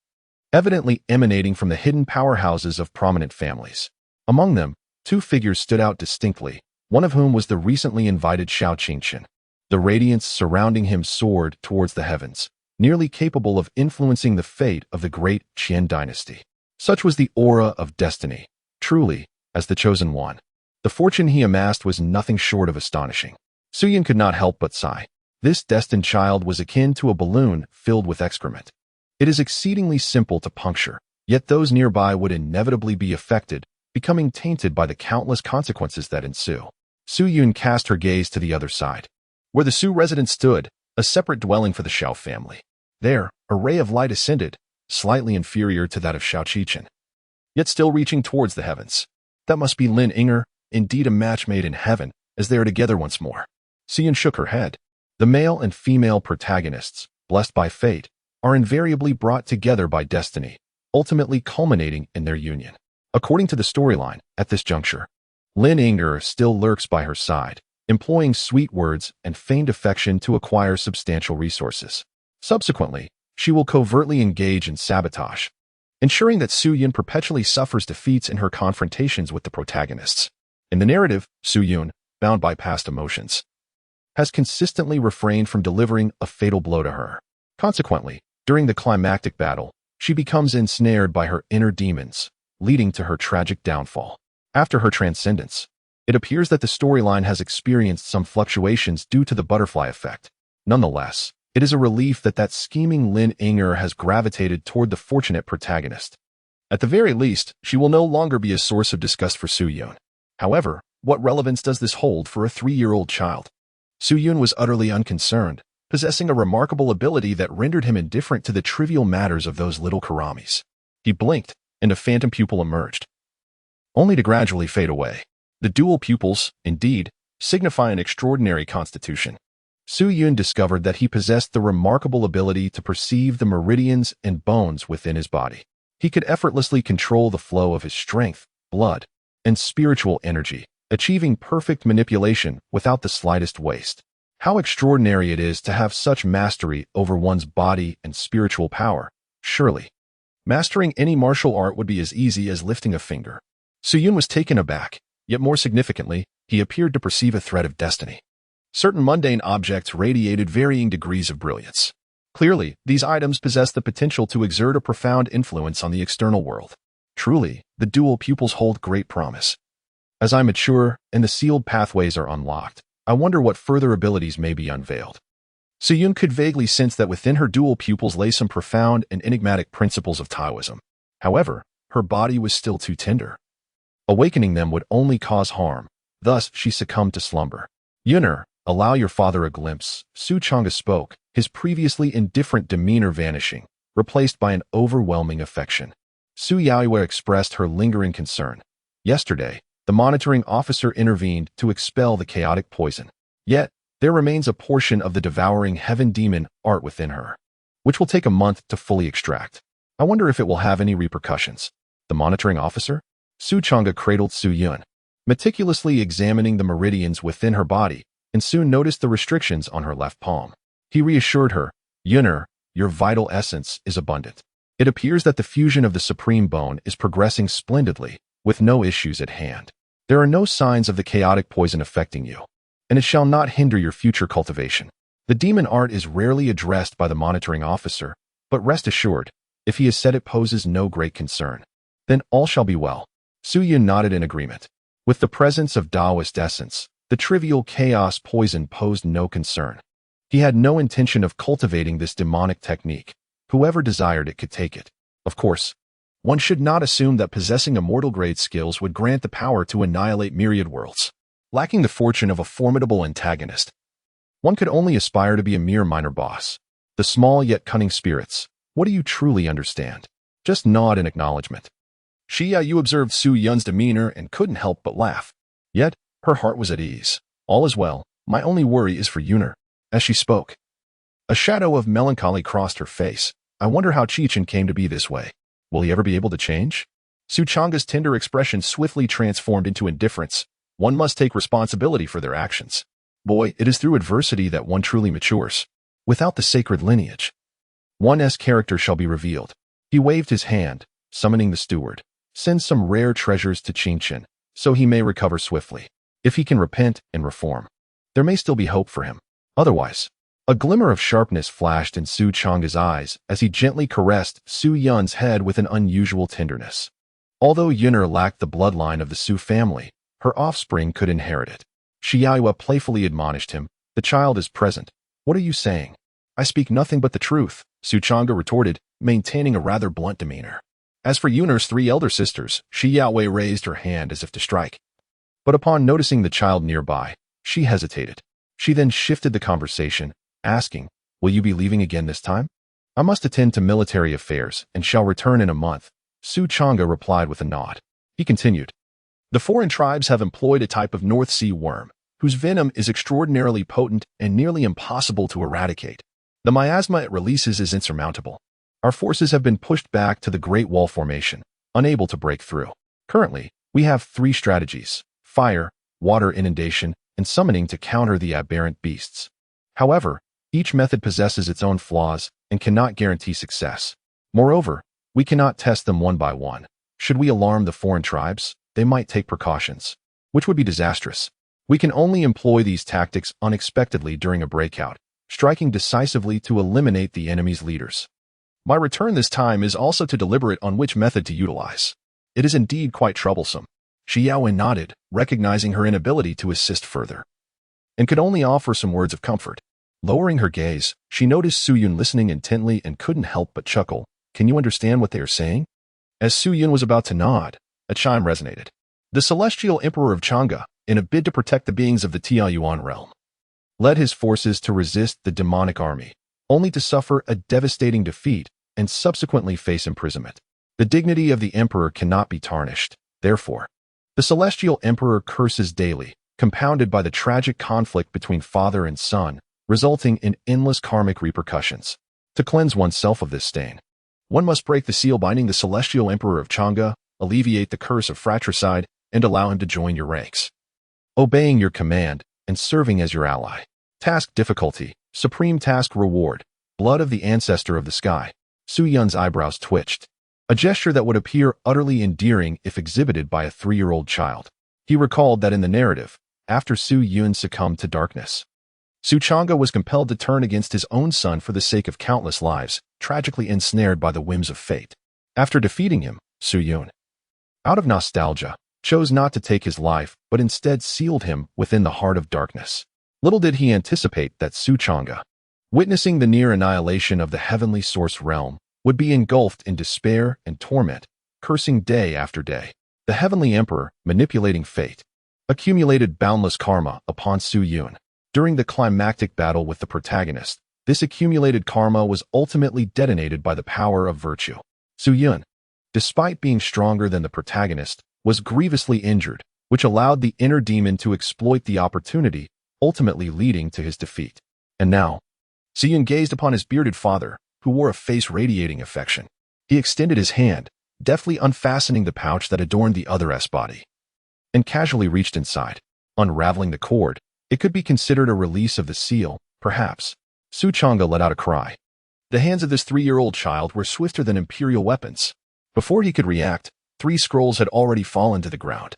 evidently emanating from the hidden powerhouses of prominent families. Among them, two figures stood out distinctly, one of whom was the recently invited Xiaoqichen. The radiance surrounding him soared towards the heavens, nearly capable of influencing the fate of the great Qian dynasty. Such was the aura of destiny, truly, as the chosen one. The fortune he amassed was nothing short of astonishing. Su Yun could not help but sigh. This destined child was akin to a balloon filled with excrement. It is exceedingly simple to puncture, yet those nearby would inevitably be affected, becoming tainted by the countless consequences that ensue. Su Yun cast her gaze to the other side, where the Su residence stood, a separate dwelling for the Xiao family. There, a ray of light ascended, slightly inferior to that of Xiaoqichen, yet still reaching towards the heavens. That must be Lin Yinger, indeed a match made in heaven, as they are together once more. Su Yun shook her head. The male and female protagonists, blessed by fate, are invariably brought together by destiny, ultimately culminating in their union. According to the storyline, at this juncture, Lin Yinger still lurks by her side, employing sweet words and feigned affection to acquire substantial resources. Subsequently, she will covertly engage in sabotage, ensuring that Su-yun perpetually suffers defeats in her confrontations with the protagonists. In the narrative, Su-yun, bound by past emotions, has consistently refrained from delivering a fatal blow to her. Consequently, during the climactic battle, she becomes ensnared by her inner demons, leading to her tragic downfall. After her transcendence, it appears that the storyline has experienced some fluctuations due to the butterfly effect. Nonetheless, it is a relief that scheming Lin Yinger has gravitated toward the fortunate protagonist. At the very least, she will no longer be a source of disgust for Su-yun. However, what relevance does this hold for a 3-year-old child? Su-yun was utterly unconcerned, possessing a remarkable ability that rendered him indifferent to the trivial matters of those little karamis. He blinked, and a phantom pupil emerged, only to gradually fade away. The dual pupils, indeed, signify an extraordinary constitution. Su-yun discovered that he possessed the remarkable ability to perceive the meridians and bones within his body. He could effortlessly control the flow of his strength, blood, and spiritual energy, achieving perfect manipulation without the slightest waste. How extraordinary it is to have such mastery over one's body and spiritual power. Surely, mastering any martial art would be as easy as lifting a finger. Su-yun was taken aback, yet more significantly, he appeared to perceive a thread of destiny. Certain mundane objects radiated varying degrees of brilliance. Clearly, these items possessed the potential to exert a profound influence on the external world. Truly, the dual pupils hold great promise. As I mature and the sealed pathways are unlocked, I wonder what further abilities may be unveiled. Su-yun could vaguely sense that within her dual pupils lay some profound and enigmatic principles of Taoism. However, her body was still too tender. Awakening them would only cause harm. Thus, she succumbed to slumber. Yunner, allow your father a glimpse. Su Chang'e spoke, his previously indifferent demeanor vanishing, replaced by an overwhelming affection. Su Yaoyue expressed her lingering concern. Yesterday, the monitoring officer intervened to expel the chaotic poison. Yet, there remains a portion of the devouring heaven demon art within her, which will take a month to fully extract. I wonder if it will have any repercussions. The monitoring officer? Su Chang'e cradled Su-yun, meticulously examining the meridians within her body, and soon noticed the restrictions on her left palm. He reassured her, Yunner, your vital essence is abundant. It appears that the fusion of the supreme bone is progressing splendidly, with no issues at hand. There are no signs of the chaotic poison affecting you, and it shall not hinder your future cultivation. The demon art is rarely addressed by the monitoring officer, but rest assured, if he has said it poses no great concern, then all shall be well. Su-yun nodded in agreement. With the presence of Taoist essence, the trivial chaos poison posed no concern. He had no intention of cultivating this demonic technique. Whoever desired it could take it. Of course, one should not assume that possessing immortal grade skills would grant the power to annihilate myriad worlds. Lacking the fortune of a formidable antagonist, one could only aspire to be a mere minor boss. The small yet cunning spirits, what do you truly understand? Just nod in acknowledgement. Xia Yu observed Su-yun's demeanor and couldn't help but laugh. Yet, her heart was at ease. All is well, my only worry is for Yunner. As she spoke, a shadow of melancholy crossed her face. I wonder how Chechen came to be this way. Will he ever be able to change? Su Chang'e's tender expression swiftly transformed into indifference. One must take responsibility for their actions. Boy, it is through adversity that one truly matures. Without the sacred lineage, one's character shall be revealed. He waved his hand, summoning the steward. Send some rare treasures to Chechen, so he may recover swiftly. If he can repent and reform, there may still be hope for him. Otherwise, a glimmer of sharpness flashed in Su Chang'e's eyes as he gently caressed Su-yun's head with an unusual tenderness. Although Yunner lacked the bloodline of the Su family, her offspring could inherit it. Xiaoyue playfully admonished him, the child is present. What are you saying? I speak nothing but the truth, Su Chang'e retorted, maintaining a rather blunt demeanor. As for Yunner's 3 elder sisters, Xiaoyue raised her hand as if to strike. But upon noticing the child nearby, she hesitated. She then shifted the conversation, asking, will you be leaving again this time? I must attend to military affairs and shall return in a month. Su Chang'e replied with a nod. He continued. The foreign tribes have employed a type of North Sea worm, whose venom is extraordinarily potent and nearly impossible to eradicate. The miasma it releases is insurmountable. Our forces have been pushed back to the Great Wall formation, unable to break through. Currently, we have 3 strategies: fire, water inundation, and summoning to counter the aberrant beasts. However, each method possesses its own flaws and cannot guarantee success. Moreover, we cannot test them one by one. Should we alarm the foreign tribes, they might take precautions, which would be disastrous. We can only employ these tactics unexpectedly during a breakout, striking decisively to eliminate the enemy's leaders. My return this time is also to deliberate on which method to utilize. It is indeed quite troublesome. Shi Yaowen nodded, recognizing her inability to assist further, and could only offer some words of comfort. Lowering her gaze, she noticed Su Yun listening intently and couldn't help but chuckle. Can you understand what they are saying? As Su Yun was about to nod, a chime resonated. The celestial emperor of Chang'e, in a bid to protect the beings of the Tianyuan realm, led his forces to resist the demonic army, only to suffer a devastating defeat and subsequently face imprisonment. The dignity of the emperor cannot be tarnished. Therefore, the celestial emperor curses daily, compounded by the tragic conflict between father and son, resulting in endless karmic repercussions. To cleanse oneself of this stain, one must break the seal binding the celestial emperor of Chang'e, alleviate the curse of fratricide, and allow him to join your ranks. Obeying your command and serving as your ally. Task difficulty, supreme task reward, blood of the ancestor of the sky. Su Yun's eyebrows twitched, a gesture that would appear utterly endearing if exhibited by a 3-year-old child. He recalled that in the narrative, after Su Yun succumbed to darkness, Su Chang'e was compelled to turn against his own son for the sake of countless lives, tragically ensnared by the whims of fate. After defeating him, Su Yun, out of nostalgia, chose not to take his life, but instead sealed him within the heart of darkness. Little did he anticipate that Su Chang'e, witnessing the near annihilation of the heavenly source realm, would be engulfed in despair and torment, cursing day after day. The heavenly emperor, manipulating fate, accumulated boundless karma upon Su Yun. During the climactic battle with the protagonist, this accumulated karma was ultimately detonated by the power of virtue. Su Yun, despite being stronger than the protagonist, was grievously injured, which allowed the inner demon to exploit the opportunity, ultimately leading to his defeat. And now, Su Yun gazed upon his bearded father, who wore a face radiating affection. He extended his hand, deftly unfastening the pouch that adorned the other's body, and casually reached inside. Unraveling the cord, it could be considered a release of the seal, perhaps. Su Chang'e let out a cry. The hands of this 3-year-old child were swifter than imperial weapons. Before he could react, 3 scrolls had already fallen to the ground.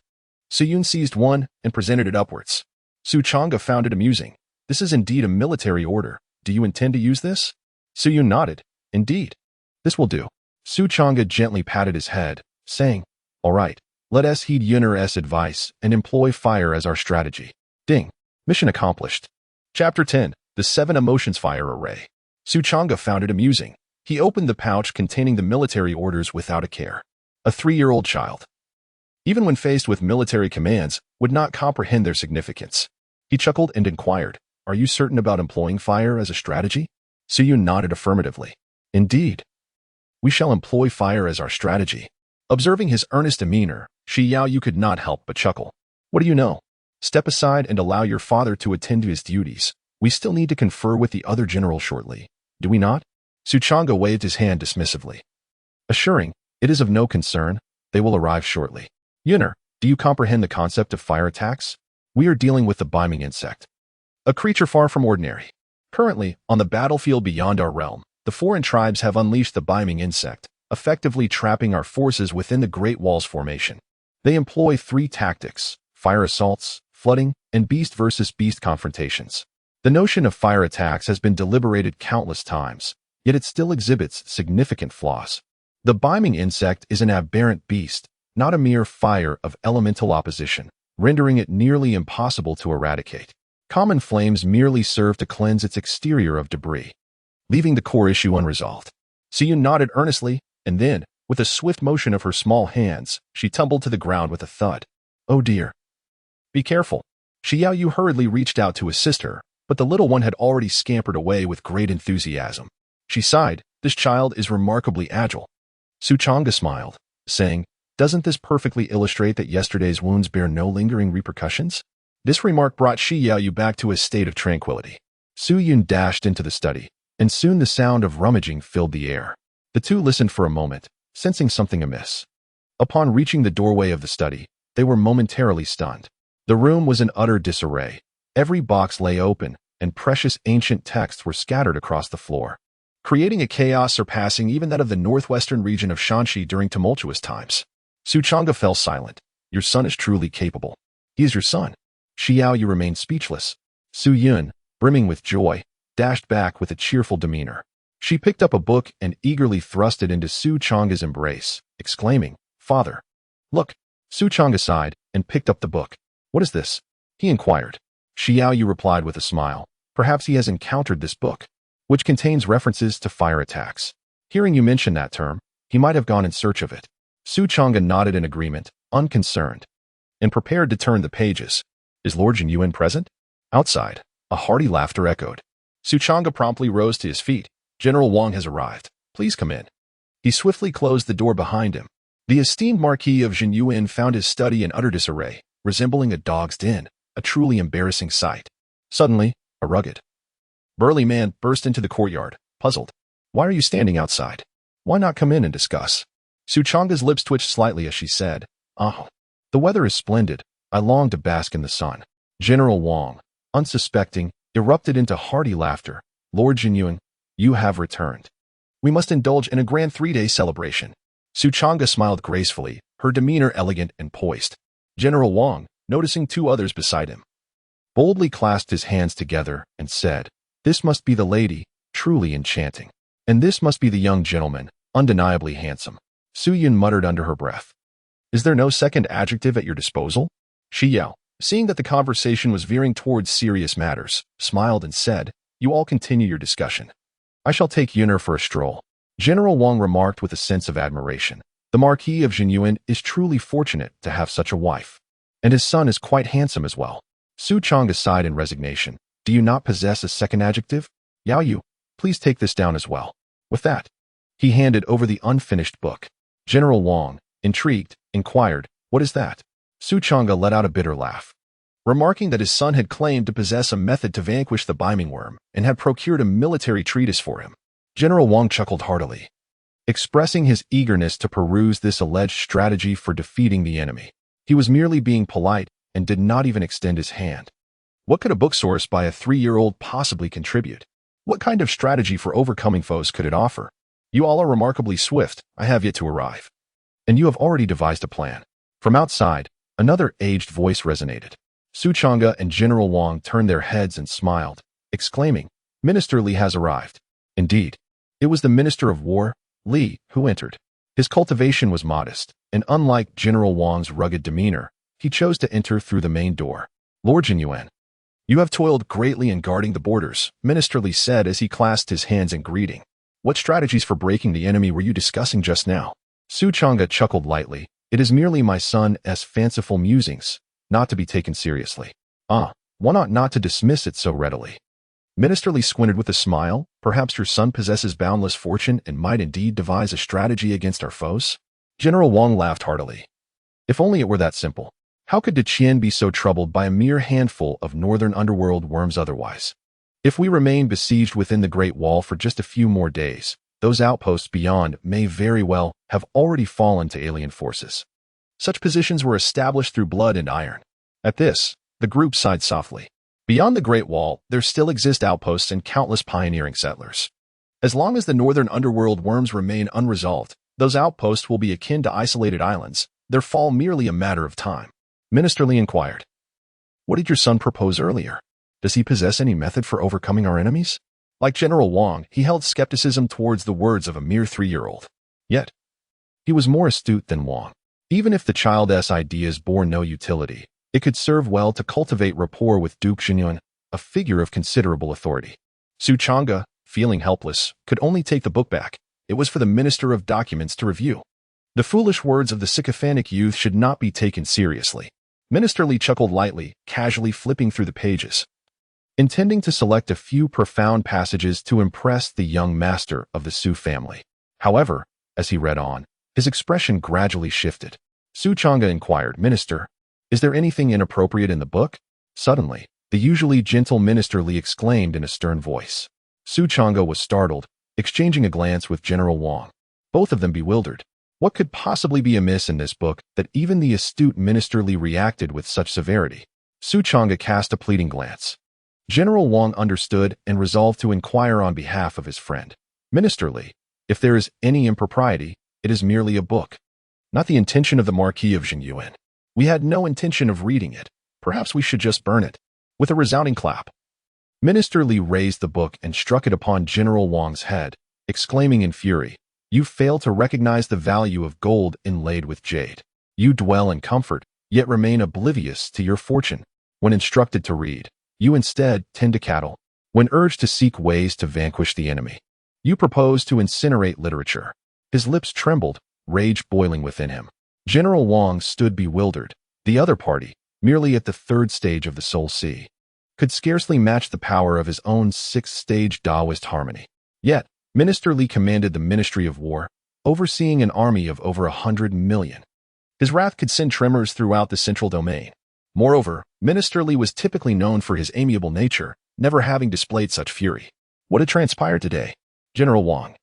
Su Yun seized one and presented it upwards. Su Chang'e found it amusing. This is indeed a military order. Do you intend to use this? Su Yun nodded. Indeed. This will do. Su Chang'e gently patted his head, saying, All right, let us heed Yunner's advice and employ fire as our strategy. Ding. Mission accomplished. Chapter 10. The 7 Emotions Fire Array. Su Chang'e found it amusing. He opened the pouch containing the military orders without a care. A 3-year-old child, even when faced with military commands, would not comprehend their significance. He chuckled and inquired, Are you certain about employing fire as a strategy? Su Yun nodded affirmatively. Indeed. We shall employ fire as our strategy. Observing his earnest demeanor, Shi Yaoyu could not help but chuckle. What do you know? Step aside and allow your father to attend to his duties. We still need to confer with the other general shortly. Do we not? Su Chang'e waved his hand dismissively, assuring, It is of no concern. They will arrive shortly. Yunner, do you comprehend the concept of fire attacks? We are dealing with the biming insect, a creature far from ordinary. Currently, on the battlefield beyond our realm, the foreign tribes have unleashed the biming insect, effectively trapping our forces within the Great Wall's formation. They employ 3 tactics: fire assaults, flooding, and beast versus beast confrontations. The notion of fire attacks has been deliberated countless times, yet it still exhibits significant flaws. The biming insect is an aberrant beast, not a mere fire of elemental opposition, rendering it nearly impossible to eradicate. Common flames merely serve to cleanse its exterior of debris, leaving the core issue unresolved. Su Yun nodded earnestly, and then, with a swift motion of her small hands, she tumbled to the ground with a thud. Oh dear. Be careful. Shi Yaoyu hurriedly reached out to assist her, but the little one had already scampered away with great enthusiasm. She sighed, This child is remarkably agile. Su Chang'e smiled, saying, Doesn't this perfectly illustrate that yesterday's wounds bear no lingering repercussions? This remark brought Shi Yaoyu back to a state of tranquility. Su Yun dashed into the study, and soon the sound of rummaging filled the air. The two listened for a moment, sensing something amiss. Upon reaching the doorway of the study, they were momentarily stunned. The room was in utter disarray. Every box lay open, and precious ancient texts were scattered across the floor, creating a chaos surpassing even that of the northwestern region of Shanxi during tumultuous times. Su Chang'e fell silent. Your son is truly capable. He is your son. Xiao Yu remained speechless. Su Yun, brimming with joy, dashed back with a cheerful demeanor. She picked up a book and eagerly thrust it into Su Chang'e's embrace, exclaiming, Father, look. Su Chang'e sighed and picked up the book. What is this? He inquired. Xiao Yu replied with a smile. Perhaps he has encountered this book, which contains references to fire attacks. Hearing you mention that term, he might have gone in search of it. Su Chang'e nodded in agreement, unconcerned, and prepared to turn the pages. Is Lord Jin Yuan present? Outside, a hearty laughter echoed. Su Chang'e promptly rose to his feet. General Wang has arrived. Please come in. He swiftly closed the door behind him. The esteemed Marquis of Jin Yuan found his study in utter disarray, resembling a dog's den, a truly embarrassing sight. Suddenly, a rugged, burly man burst into the courtyard, puzzled. Why are you standing outside? Why not come in and discuss? Su Chang'e's lips twitched slightly as she said, Oh, the weather is splendid. I long to bask in the sun. General Wang, unsuspecting, erupted into hearty laughter. Lord Jin Yuan, you have returned. We must indulge in a grand 3-day celebration. Su Chang'e smiled gracefully, her demeanor elegant and poised. General Wang, noticing two others beside him, boldly clasped his hands together and said, This must be the lady, truly enchanting. And this must be the young gentleman, undeniably handsome. Su Yun muttered under her breath. Is there no second adjective at your disposal? Xiao, seeing that the conversation was veering towards serious matters, smiled and said, You all continue your discussion. I shall take Yun'er for a stroll. General Wang remarked with a sense of admiration. The Marquis of Jin Yuan is truly fortunate to have such a wife. And his son is quite handsome as well. Su Chang'e sighed in resignation. Do you not possess a second adjective? Yao Yu, please take this down as well. With that, he handed over the unfinished book. General Wang, intrigued, inquired, What is that? Su Chang'e let out a bitter laugh, remarking that his son had claimed to possess a method to vanquish the biming worm and had procured a military treatise for him. General Wang chuckled heartily, expressing his eagerness to peruse this alleged strategy for defeating the enemy. He was merely being polite and did not even extend his hand. What could a book source by a 3-year-old possibly contribute? What kind of strategy for overcoming foes could it offer? You all are remarkably swift. I have yet to arrive. And you have already devised a plan. From outside, another aged voice resonated. Su Chang'e and General Wang turned their heads and smiled, exclaiming, Minister Li has arrived. Indeed, it was the Minister of War, Li, who entered. His cultivation was modest, and unlike General Wang's rugged demeanor, he chose to enter through the main door. Lord Jin Yuan, you have toiled greatly in guarding the borders, Minister Li said as he clasped his hands in greeting. What strategies for breaking the enemy were you discussing just now? Su Chang'e chuckled lightly. It is merely my son's fanciful musings, not to be taken seriously. One ought not to dismiss it so readily. Minister Li squinted with a smile. Perhaps your son possesses boundless fortune and might indeed devise a strategy against our foes? General Wang laughed heartily. If only it were that simple. How could De Qian be so troubled by a mere handful of northern underworld worms otherwise? If we remain besieged within the Great Wall for just a few more days, those outposts beyond may very well have already fallen to alien forces. Such positions were established through blood and iron. At this, the group sighed softly. Beyond the Great Wall, there still exist outposts and countless pioneering settlers. As long as the northern underworld worms remain unresolved, those outposts will be akin to isolated islands, their fall merely a matter of time. Minister Li inquired. What did your son propose earlier? Does he possess any method for overcoming our enemies? Like General Wang, he held skepticism towards the words of a mere 3-year-old. Yet, he was more astute than Wang. Even if the child's ideas bore no utility, it could serve well to cultivate rapport with Duke Xinyuan, a figure of considerable authority. Su Chang'e, feeling helpless, could only take the book back. It was for the Minister of Documents to review. The foolish words of the sycophantic youth should not be taken seriously. Minister Li chuckled lightly, casually flipping through the pages, intending to select a few profound passages to impress the young master of the Su family. However, as he read on, his expression gradually shifted. Su Chang'e inquired, Minister, is there anything inappropriate in the book? Suddenly, the usually gentle Minister Li exclaimed in a stern voice. Su Chang'e was startled, exchanging a glance with General Wang, both of them bewildered. What could possibly be amiss in this book that even the astute Minister Li reacted with such severity? Su Chang'e cast a pleading glance. General Wang understood and resolved to inquire on behalf of his friend. Minister Li, if there is any impropriety, it is merely a book, not the intention of the Marquis of Jinyuan. We had no intention of reading it. Perhaps we should just burn it. With a resounding clap, Minister Li raised the book and struck it upon General Wang's head, exclaiming in fury, "You fail to recognize the value of gold inlaid with jade. You dwell in comfort, yet remain oblivious to your fortune. When instructed to read, you instead tend to cattle. When urged to seek ways to vanquish the enemy, you propose to incinerate literature." His lips trembled, rage boiling within him. General Wang stood bewildered. The other party, merely at the third stage of the Soul Sea, could scarcely match the power of his own sixth-stage Taoist harmony. Yet, Minister Li commanded the Ministry of War, overseeing an army of over 100 million. His wrath could send tremors throughout the central domain. Moreover, Minister Li was typically known for his amiable nature, never having displayed such fury. What had transpired today? General Wang,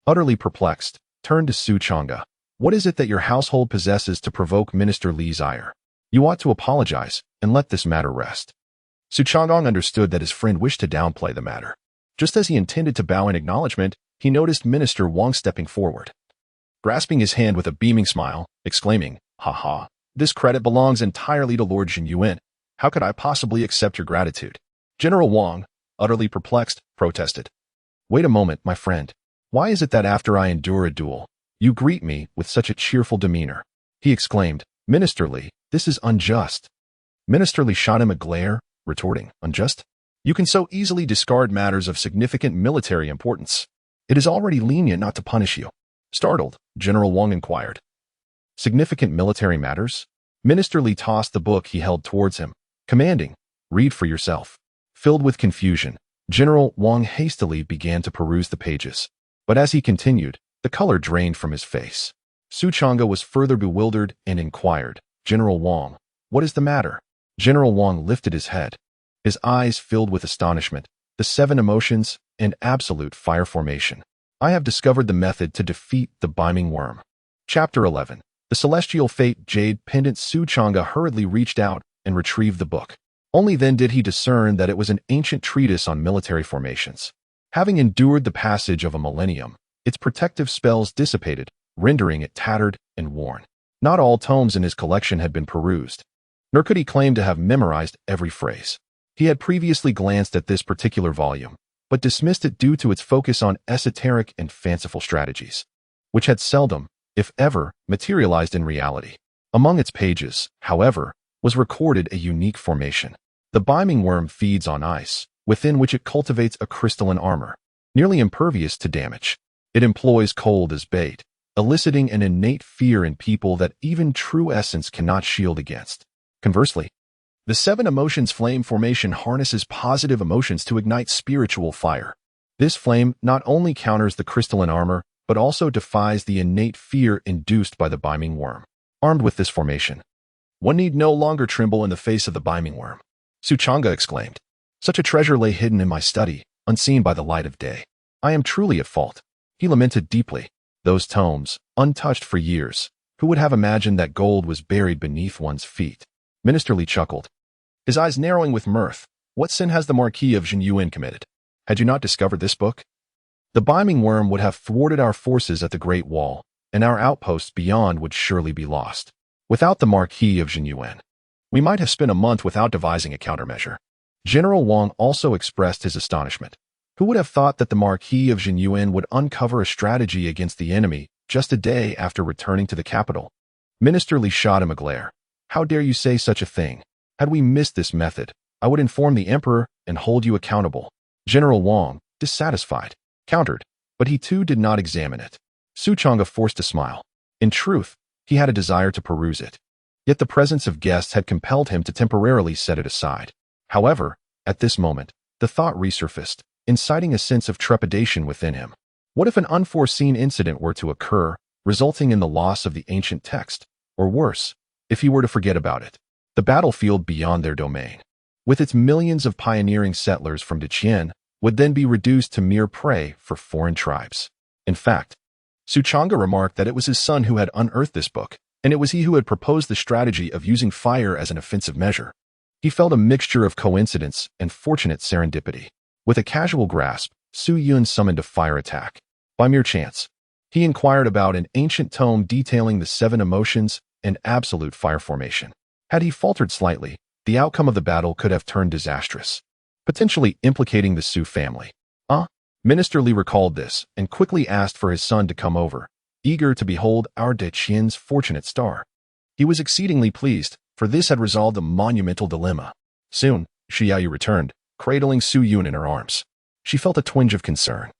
utterly perplexed, turned to Su Chang'e. What is it that your household possesses to provoke Minister Li's ire? You ought to apologize and let this matter rest. Su Chang'e understood that his friend wished to downplay the matter. Just as he intended to bow in acknowledgement, he noticed Minister Wang stepping forward, grasping his hand with a beaming smile, exclaiming, "Ha ha, this credit belongs entirely to Lord Jinyuan. How could I possibly accept your gratitude?" General Wang, utterly perplexed, protested. "Wait a moment, my friend. Why is it that after I endure a duel, you greet me with such a cheerful demeanor?" He exclaimed, "Minister Li, this is unjust." Minister Li shot him a glare, retorting, "Unjust? You can so easily discard matters of significant military importance. It is already lenient not to punish you." Startled, General Wang inquired, "Significant military matters?" Minister Li tossed the book he held towards him, commanding, "Read for yourself." Filled with confusion, General Wang hastily began to peruse the pages. But as he continued, the color drained from his face. Su Chang'e was further bewildered and inquired, "General Wang, what is the matter?" General Wang lifted his head, his eyes filled with astonishment, the 7 emotions, and absolute fire formation. "I have discovered the method to defeat the Biming Worm." Chapter 11. The Celestial Fate Jade Pendant. Su Chang'e hurriedly reached out and retrieved the book. Only then did he discern that it was an ancient treatise on military formations. Having endured the passage of a millennium, its protective spells dissipated, rendering it tattered and worn. Not all tomes in his collection had been perused, nor could he claim to have memorized every phrase. He had previously glanced at this particular volume, but dismissed it due to its focus on esoteric and fanciful strategies, which had seldom, if ever, materialized in reality. Among its pages, however, was recorded a unique formation. The Biming Worm feeds on ice, within which it cultivates a crystalline armor, nearly impervious to damage. It employs cold as bait, eliciting an innate fear in people that even true essence cannot shield against. Conversely, the 7 emotions flame formation harnesses positive emotions to ignite spiritual fire. This flame not only counters the crystalline armor, but also defies the innate fear induced by the Biming Worm. Armed with this formation, one need no longer tremble in the face of the Biming Worm. Su Chang'e exclaimed, "Such a treasure lay hidden in my study, unseen by the light of day. I am truly at fault." He lamented deeply. Those tomes, untouched for years, who would have imagined that gold was buried beneath one's feet? Minister Li chuckled, his eyes narrowing with mirth. "What sin has the Marquis of Jinyuan committed? Had you not discovered this book? The Biming Worm would have thwarted our forces at the Great Wall, and our outposts beyond would surely be lost. Without the Marquis of Jinyuan, we might have spent a month without devising a countermeasure." General Wang also expressed his astonishment. Who would have thought that the Marquis of Jinyuan would uncover a strategy against the enemy just a day after returning to the capital? Minister Li shot him a glare. "How dare you say such a thing? Had we missed this method, I would inform the Emperor and hold you accountable." General Wang, dissatisfied, countered, but he too did not examine it. Su Chang'e forced a smile. In truth, he had a desire to peruse it. Yet the presence of guests had compelled him to temporarily set it aside. However, at this moment, the thought resurfaced, inciting a sense of trepidation within him. What if an unforeseen incident were to occur, resulting in the loss of the ancient text? Or worse, if he were to forget about it? The battlefield beyond their domain, with its millions of pioneering settlers from Dichen, would then be reduced to mere prey for foreign tribes. In fact, Suchanga remarked that it was his son who had unearthed this book, and it was he who had proposed the strategy of using fire as an offensive measure. He felt a mixture of coincidence and fortunate serendipity. With a casual grasp, Su Yun summoned a fire attack. By mere chance, he inquired about an ancient tome detailing the 7 emotions and absolute fire formation. Had he faltered slightly, the outcome of the battle could have turned disastrous, potentially implicating the Su family. Minister Li recalled this and quickly asked for his son to come over, eager to behold our De Qian's fortunate star. He was exceedingly pleased, for this had resolved a monumental dilemma. Soon, Xiaoyu returned, cradling Su Yun in her arms. She felt a twinge of concern.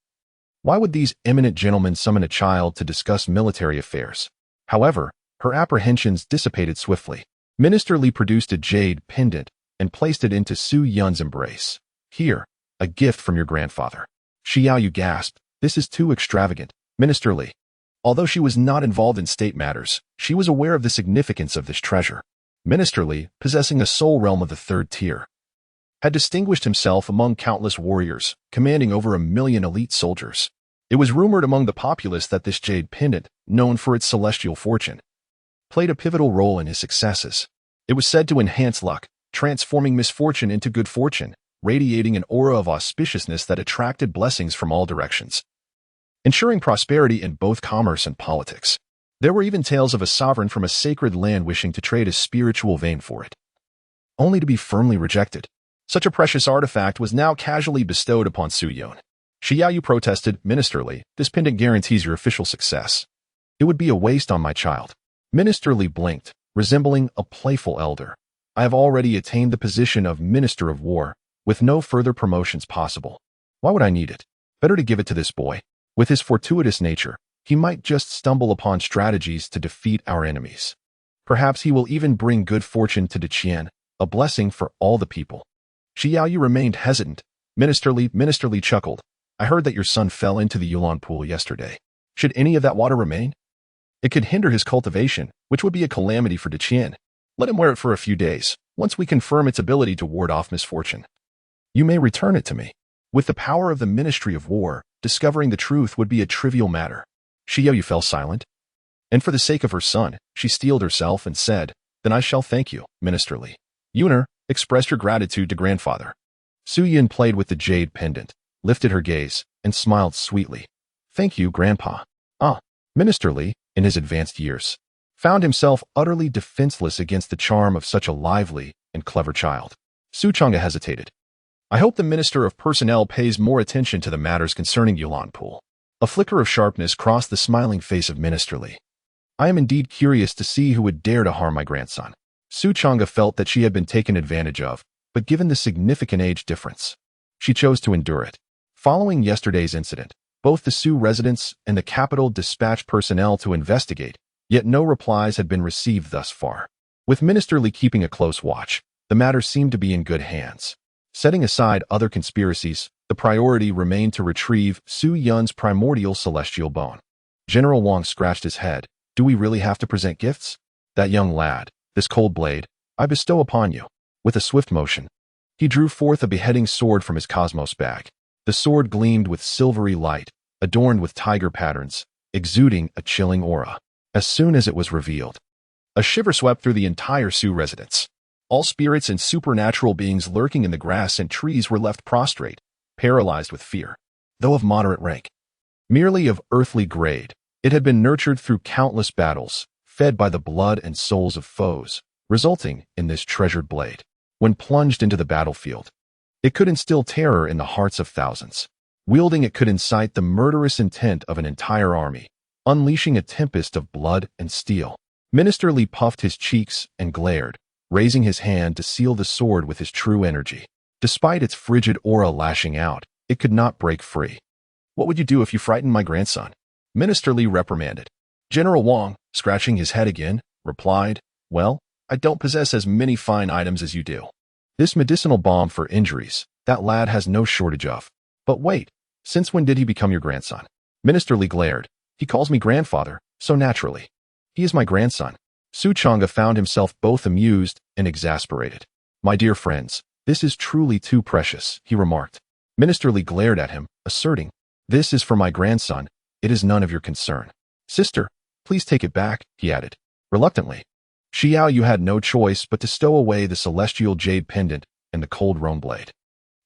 Why would these eminent gentlemen summon a child to discuss military affairs? However, her apprehensions dissipated swiftly. Minister Li produced a jade pendant and placed it into Su Yun's embrace. Here, a gift from your grandfather. Xiaoyu gasped, this is too extravagant, Minister Li. Although she was not involved in state matters, she was aware of the significance of this treasure. Minister Li, possessing a soul realm of the 3rd tier, had distinguished himself among countless warriors, commanding over 1 million elite soldiers. It was rumored among the populace that this jade pendant, known for its celestial fortune, played a pivotal role in his successes. It was said to enhance luck, transforming misfortune into good fortune, radiating an aura of auspiciousness that attracted blessings from all directions, ensuring prosperity in both commerce and politics. There were even tales of a sovereign from a sacred land wishing to trade a spiritual vein for it, only to be firmly rejected. Such a precious artifact was now casually bestowed upon Su Yun. Xiaoyu protested, Minister Li, this pendant guarantees your official success. It would be a waste on my child. Minister Li blinked, resembling a playful elder. I have already attained the position of Minister of War, with no further promotions possible. Why would I need it? Better to give it to this boy. With his fortuitous nature, he might just stumble upon strategies to defeat our enemies. Perhaps he will even bring good fortune to De Qian, a blessing for all the people. Xiaoyu remained hesitant. Minister Li chuckled. I heard that your son fell into the Yulan pool yesterday. Should any of that water remain? It could hinder his cultivation, which would be a calamity for De Qian. Let him wear it for a few days, once we confirm its ability to ward off misfortune. You may return it to me. With the power of the Ministry of War, discovering the truth would be a trivial matter. Xiaoyu fell silent, and for the sake of her son, she steeled herself and said, Then I shall thank you, Minister Li. Yuner, express your gratitude to grandfather. Su Yun played with the jade pendant, lifted her gaze, and smiled sweetly. Thank you, Grandpa. Minister Li, in his advanced years, found himself utterly defenseless against the charm of such a lively and clever child. Suchanga hesitated. I hope the Minister of Personnel pays more attention to the matters concerning Yulan Pool. A flicker of sharpness crossed the smiling face of Minister Li. I am indeed curious to see who would dare to harm my grandson. Suchanga felt that she had been taken advantage of, but given the significant age difference, she chose to endure it. Following yesterday's incident, both the Su residents and the capital dispatched personnel to investigate, yet no replies had been received thus far. With Minister Li keeping a close watch, the matter seemed to be in good hands. Setting aside other conspiracies, the priority remained to retrieve Su Yun's primordial celestial bone. General Wang scratched his head. Do we really have to present gifts? That young lad, this cold blade, I bestow upon you. With a swift motion, he drew forth a beheading sword from his cosmos bag. The sword gleamed with silvery light, adorned with tiger patterns, exuding a chilling aura. As soon as it was revealed, a shiver swept through the entire Su residence. All spirits and supernatural beings lurking in the grass and trees were left prostrate, paralyzed with fear. Though of moderate rank, merely of earthly grade, it had been nurtured through countless battles, fed by the blood and souls of foes, resulting in this treasured blade. When plunged into the battlefield, it could instill terror in the hearts of thousands. Wielding it could incite the murderous intent of an entire army, unleashing a tempest of blood and steel. Minister Li puffed his cheeks and glared, raising his hand to seal the sword with his true energy. Despite its frigid aura lashing out, it could not break free. What would you do if you frightened my grandson? Minister Li reprimanded. General Wang, scratching his head again, replied, Well, I don't possess as many fine items as you do. This medicinal balm for injuries, that lad has no shortage of. But wait, since when did he become your grandson? Minister Li glared. He calls me grandfather, so naturally. He is my grandson. Suchanga found himself both amused and exasperated. My dear friends, this is truly too precious, he remarked. Minister Li glared at him, asserting, "This is for my grandson. It is none of your concern." "Sister, please take it back," he added. Reluctantly, Xiao Yu had no choice but to stow away the celestial jade pendant and the cold roan blade.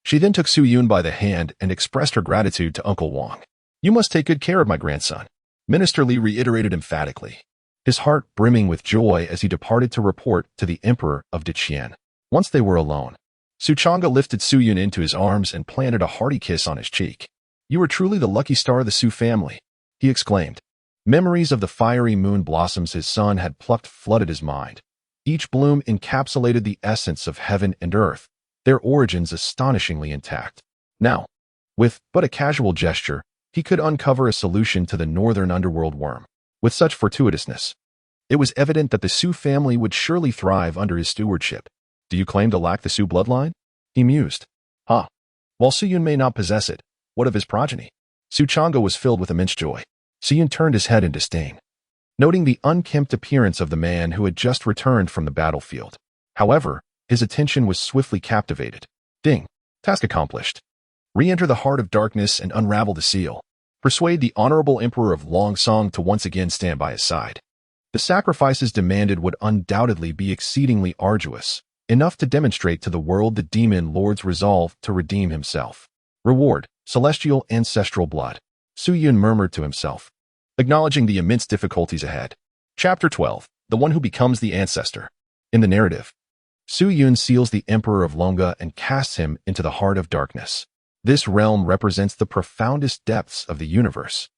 She then took Su Yun by the hand and expressed her gratitude to Uncle Wang. "You must take good care of my grandson," Minister Li reiterated emphatically, his heart brimming with joy as he departed to report to the Emperor of Diqian. Once they were alone, Su Chang'e lifted Su Yun into his arms and planted a hearty kiss on his cheek. "You are truly the lucky star of the Su family," he exclaimed. Memories of the fiery moon blossoms his son had plucked flooded his mind. Each bloom encapsulated the essence of heaven and earth, their origins astonishingly intact. Now, with but a casual gesture, he could uncover a solution to the northern underworld worm. With such fortuitousness, it was evident that the Su family would surely thrive under his stewardship. "Do you claim to lack the Su bloodline?" he mused. "Ah, while Su Yun may not possess it, what of his progeny?" Su Chang'e was filled with immense joy. Su Yun turned his head in disdain, noting the unkempt appearance of the man who had just returned from the battlefield. However, his attention was swiftly captivated. "Ding. Task accomplished. Re-enter the heart of darkness and unravel the seal. Persuade the honorable Emperor of Longsong to once again stand by his side." The sacrifices demanded would undoubtedly be exceedingly arduous, enough to demonstrate to the world the demon lord's resolve to redeem himself. Reward: celestial ancestral blood. Su Yun murmured to himself, acknowledging the immense difficulties ahead. Chapter 12. The One Who Becomes the Ancestor. In the narrative, Su Yun seals the Emperor of Longa and casts him into the heart of darkness. This realm represents the profoundest depths of the universe,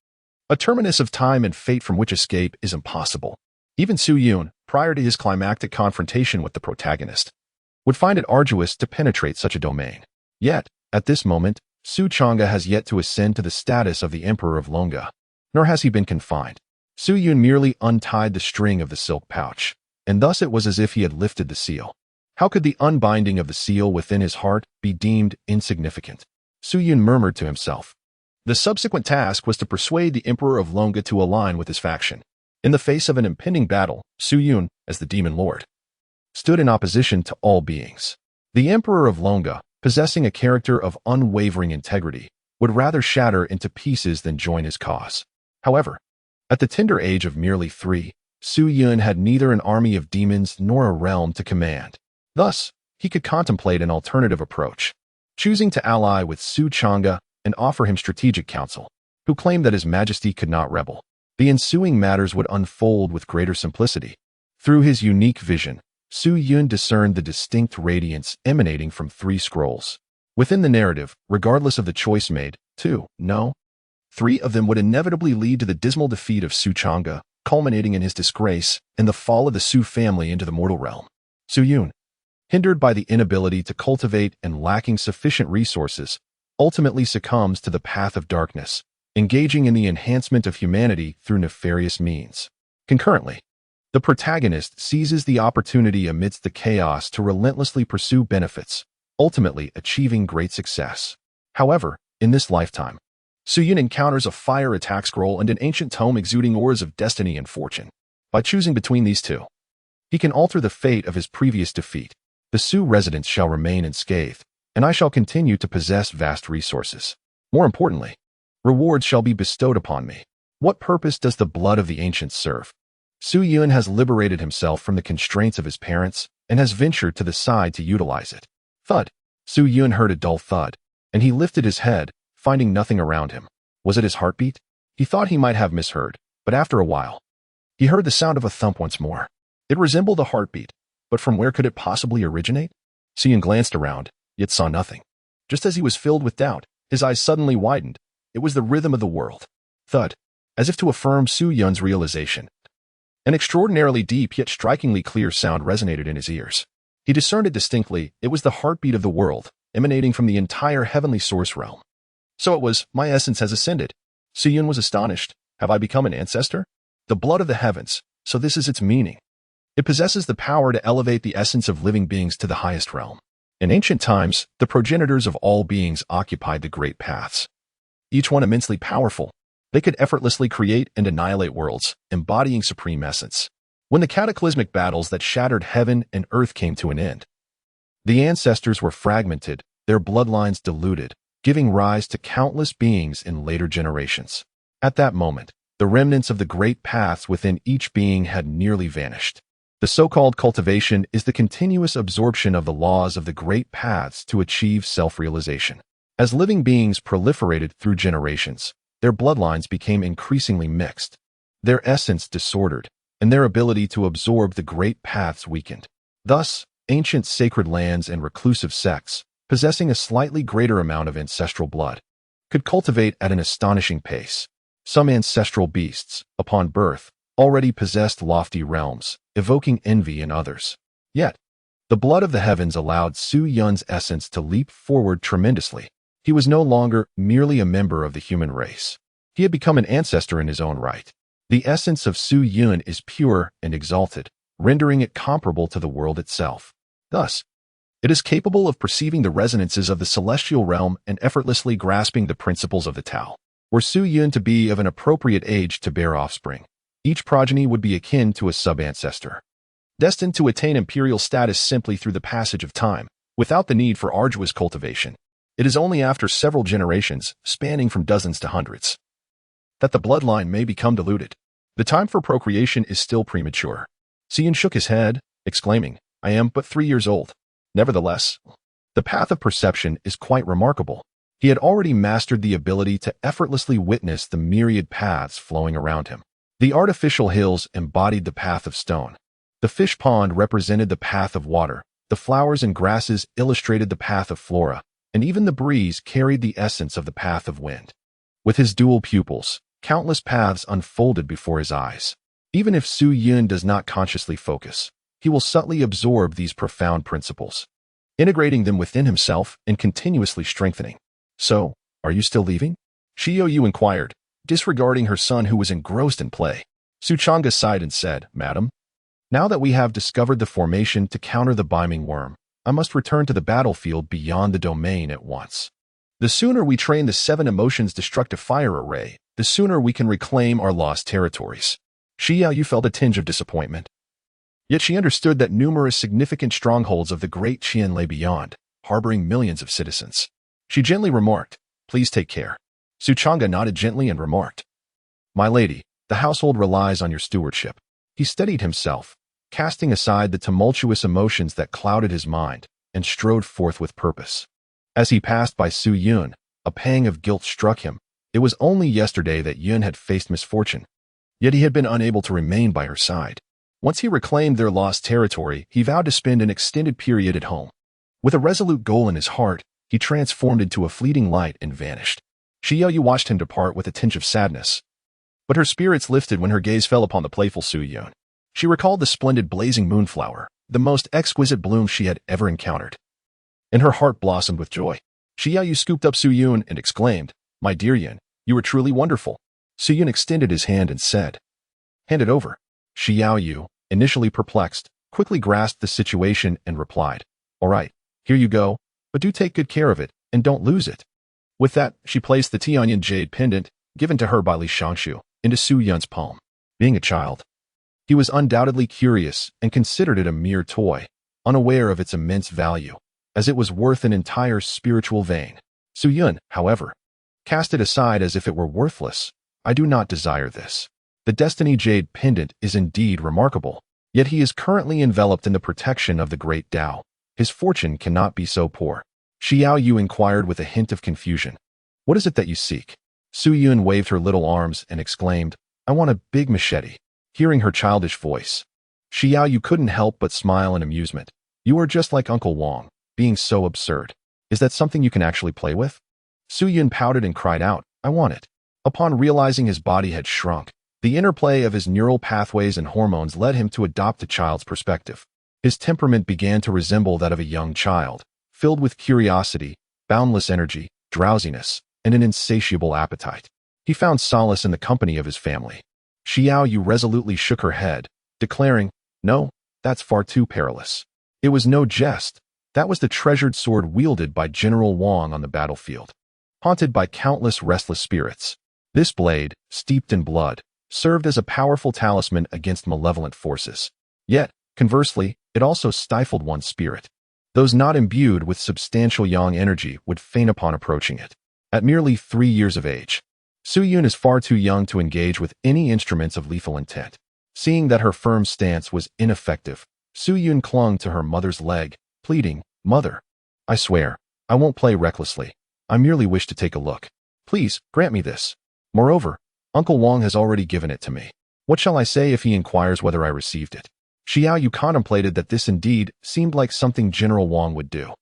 a terminus of time and fate from which escape is impossible. Even Su Yun, prior to his climactic confrontation with the protagonist, would find it arduous to penetrate such a domain. Yet, at this moment, Su Chang'e has yet to ascend to the status of the Emperor of Longa, nor has he been confined. Su Yun merely untied the string of the silk pouch, and thus it was as if he had lifted the seal. How could the unbinding of the seal within his heart be deemed insignificant? Su Yun murmured to himself. The subsequent task was to persuade the Emperor of Longa to align with his faction. In the face of an impending battle, Su Yun, as the demon lord, stood in opposition to all beings. The Emperor of Longa, possessing a character of unwavering integrity, would rather shatter into pieces than join his cause. However, at the tender age of merely 3, Su Yun had neither an army of demons nor a realm to command. Thus, he could contemplate an alternative approach, choosing to ally with Su Chang'e and offer him strategic counsel, who claimed that his majesty could not rebel. The ensuing matters would unfold with greater simplicity. Through his unique vision, Su Yun discerned the distinct radiance emanating from 3 scrolls. Within the narrative, regardless of the choice made, 3 of them would inevitably lead to the dismal defeat of Su Chang'e, culminating in his disgrace and the fall of the Su family into the mortal realm. Su Yun, hindered by the inability to cultivate and lacking sufficient resources, ultimately succumbs to the path of darkness, engaging in the enhancement of humanity through nefarious means. Concurrently, the protagonist seizes the opportunity amidst the chaos to relentlessly pursue benefits, ultimately achieving great success. However, in this lifetime, Su Yun encounters a fire attack scroll and an ancient tome exuding auras of destiny and fortune. By choosing between these 2, he can alter the fate of his previous defeat. The Su residents shall remain unscathed, and I shall continue to possess vast resources. More importantly, rewards shall be bestowed upon me. What purpose does the blood of the ancients serve? Su Yun has liberated himself from the constraints of his parents and has ventured to the side to utilize it. Thud. Su Yun heard a dull thud, and he lifted his head, finding nothing around him. Was it his heartbeat? He thought he might have misheard, but after a while, he heard the sound of a thump once more. It resembled a heartbeat, but from where could it possibly originate? Su Yun glanced around, yet saw nothing. Just as he was filled with doubt, his eyes suddenly widened. It was the rhythm of the world. Thud. As if to affirm Su Yun's realization, an extraordinarily deep yet strikingly clear sound resonated in his ears. He discerned it distinctly. It was the heartbeat of the world, emanating from the entire heavenly source realm. So it was, my essence has ascended. Su Yun was astonished. Have I become an ancestor? The blood of the heavens, so this is its meaning. It possesses the power to elevate the essence of living beings to the highest realm. In ancient times, the progenitors of all beings occupied the great paths, each one immensely powerful. They could effortlessly create and annihilate worlds, embodying supreme essence. When the cataclysmic battles that shattered heaven and earth came to an end, the ancestors were fragmented, their bloodlines diluted, giving rise to countless beings in later generations. At that moment, the remnants of the great paths within each being had nearly vanished. The so-called cultivation is the continuous absorption of the laws of the great paths to achieve self-realization. As living beings proliferated through generations, their bloodlines became increasingly mixed, their essence disordered, and their ability to absorb the great paths weakened. Thus, ancient sacred lands and reclusive sects, possessing a slightly greater amount of ancestral blood, could cultivate at an astonishing pace. Some ancestral beasts, upon birth, already possessed lofty realms, evoking envy in others. Yet, the blood of the heavens allowed Su Yun's essence to leap forward tremendously. He was no longer merely a member of the human race. He had become an ancestor in his own right. The essence of Su Yun is pure and exalted, rendering it comparable to the world itself. Thus, it is capable of perceiving the resonances of the celestial realm and effortlessly grasping the principles of the Tao. Were Su Yun to be of an appropriate age to bear offspring, each progeny would be akin to a sub-ancestor, destined to attain imperial status simply through the passage of time, without the need for arduous cultivation. It is only after several generations, spanning from dozens to hundreds, that the bloodline may become diluted. The time for procreation is still premature. Su Yun shook his head, exclaiming, I am but 3 years old. Nevertheless, the path of perception is quite remarkable. He had already mastered the ability to effortlessly witness the myriad paths flowing around him. The artificial hills embodied the path of stone. The fish pond represented the path of water. The flowers and grasses illustrated the path of flora, and even the breeze carried the essence of the path of wind. With his dual pupils, countless paths unfolded before his eyes. Even if Su Yun does not consciously focus, he will subtly absorb these profound principles, integrating them within himself and continuously strengthening. So, are you still leaving? Xiaoyu inquired, disregarding her son who was engrossed in play. Su Chang'e sighed and said, Madam, now that we have discovered the formation to counter the biming worm, I must return to the battlefield beyond the domain at once. The sooner we train the 7 emotions destructive fire array, the sooner we can reclaim our lost territories. Xiaoyu felt a tinge of disappointment. Yet she understood that numerous significant strongholds of the great Qian lay beyond, harboring millions of citizens. She gently remarked, Please take care. Su Chang'e nodded gently and remarked, My lady, the household relies on your stewardship. He steadied himself, casting aside the tumultuous emotions that clouded his mind, and strode forth with purpose. As he passed by Su Yun, a pang of guilt struck him. It was only yesterday that Yun had faced misfortune, yet he had been unable to remain by her side. Once he reclaimed their lost territory, he vowed to spend an extended period at home. With a resolute goal in his heart, he transformed into a fleeting light and vanished. Xiaoyu watched him depart with a tinge of sadness, but her spirits lifted when her gaze fell upon the playful Su Yun. She recalled the splendid blazing moonflower, the most exquisite bloom she had ever encountered, and her heart blossomed with joy. Xiaoyu scooped up Su Yun and exclaimed, My dear Yun, you are truly wonderful. Su Yun extended his hand and said, Hand it over. Xiaoyu, initially perplexed, quickly grasped the situation and replied, All right, here you go, but do take good care of it, and don't lose it. With that, she placed the Tianyan jade pendant, given to her by Li Shangshu, into Su Yun's palm. Being a child, he was undoubtedly curious and considered it a mere toy, unaware of its immense value, as it was worth an entire spiritual vein. Su Yun, however, cast it aside as if it were worthless. I do not desire this. The Destiny Jade pendant is indeed remarkable, yet he is currently enveloped in the protection of the great Tao. His fortune cannot be so poor. Xiaoyu inquired with a hint of confusion. What is it that you seek? Su Yun waved her little arms and exclaimed, I want a big machete. Hearing her childish voice, Xiaoyu couldn't help but smile in amusement. You are just like Uncle Wang, being so absurd. Is that something you can actually play with? Su Yun pouted and cried out, I want it. Upon realizing his body had shrunk, the interplay of his neural pathways and hormones led him to adopt a child's perspective. His temperament began to resemble that of a young child, filled with curiosity, boundless energy, drowsiness, and an insatiable appetite. He found solace in the company of his family. Xiaoyu resolutely shook her head, declaring, No, that's far too perilous. It was no jest. That was the treasured sword wielded by General Wang on the battlefield, haunted by countless restless spirits. This blade, steeped in blood, served as a powerful talisman against malevolent forces. Yet, conversely, it also stifled one's spirit. Those not imbued with substantial yang energy would faint upon approaching it. At merely 3 years of age, Su Yun is far too young to engage with any instruments of lethal intent. Seeing that her firm stance was ineffective, Su Yun clung to her mother's leg, pleading, "Mother, I swear, I won't play recklessly. I merely wish to take a look. Please, grant me this. Moreover, Uncle Wang has already given it to me. What shall I say if he inquires whether I received it?" Xiao Yu contemplated that this indeed seemed like something General Wang would do.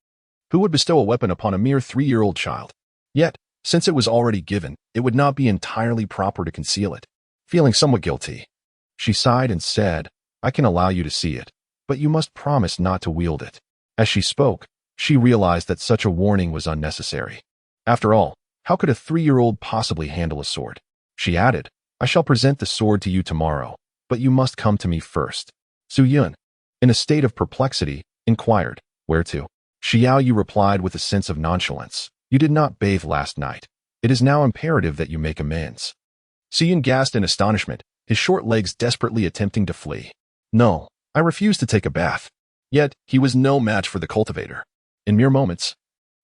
Who would bestow a weapon upon a mere 3-year-old child? Yet, since it was already given, it would not be entirely proper to conceal it. Feeling somewhat guilty, she sighed and said, "I can allow you to see it, but you must promise not to wield it." As she spoke, she realized that such a warning was unnecessary. After all, how could a 3-year-old possibly handle a sword? She added, "I shall present the sword to you tomorrow, but you must come to me first." Su Yun, in a state of perplexity, inquired, "Where to?" Xiao Yu replied with a sense of nonchalance, "You did not bathe last night. It is now imperative that you make amends." Su Yun gasped in astonishment, his short legs desperately attempting to flee. "No, I refuse to take a bath." Yet, he was no match for the cultivator. In mere moments,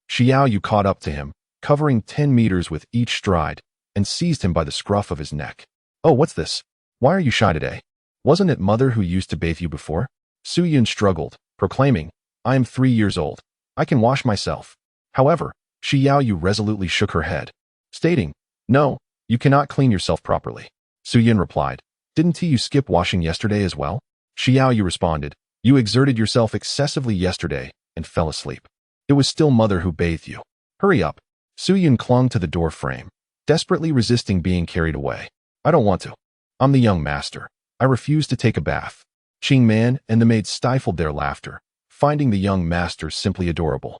Xiao Yu caught up to him, covering 10 meters with each stride, and seized him by the scruff of his neck. "Oh, what's this? Why are you shy today? Wasn't it mother who used to bathe you before?" Su Yun struggled, proclaiming, "I am 3 years old. I can wash myself." However, Xiao Yu resolutely shook her head, stating, "No, you cannot clean yourself properly." Su Yun replied, "Didn't you skip washing yesterday as well?" Xiao Yu responded, "You exerted yourself excessively yesterday and fell asleep. It was still mother who bathed you. Hurry up." Su Yun clung to the door frame, desperately resisting being carried away. "I don't want to. I'm the young master. I refuse to take a bath." Qing Man and the maid stifled their laughter, finding the young master simply adorable.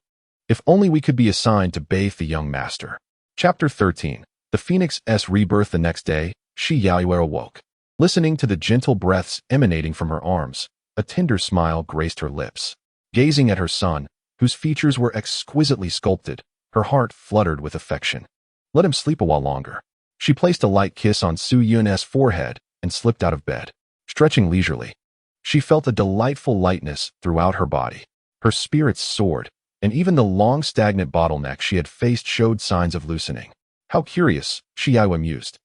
If only we could be assigned to bathe the young master. Chapter 13. The Phoenix's rebirth. The next day, Xiao Yu awoke. Listening to the gentle breaths emanating from her arms, a tender smile graced her lips. Gazing at her son, whose features were exquisitely sculpted, her heart fluttered with affection. Let him sleep a while longer. She placed a light kiss on Su Yun's forehead and slipped out of bed. Stretching leisurely, she felt a delightful lightness throughout her body. Her spirits soared, and even the long stagnant bottleneck she had faced showed signs of loosening. How curious, Xiao Yu mused,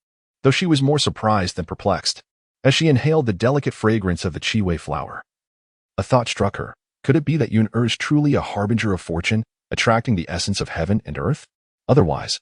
though she was more surprised than perplexed, as she inhaled the delicate fragrance of the chiwei flower. A thought struck her. Could it be that Yun is truly a harbinger of fortune, attracting the essence of heaven and earth? Otherwise,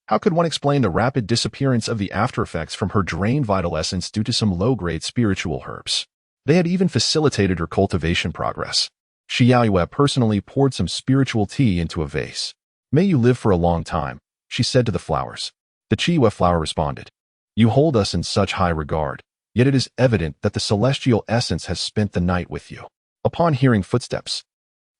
how could one explain the rapid disappearance of the aftereffects from her drained vital essence due to some low-grade spiritual herbs? They had even facilitated her cultivation progress. Xiao Yu personally poured some spiritual tea into a vase. "May you live for a long time," she said to the flowers. The chiwei flower responded, "You hold us in such high regard, yet it is evident that the celestial essence has spent the night with you." Upon hearing footsteps,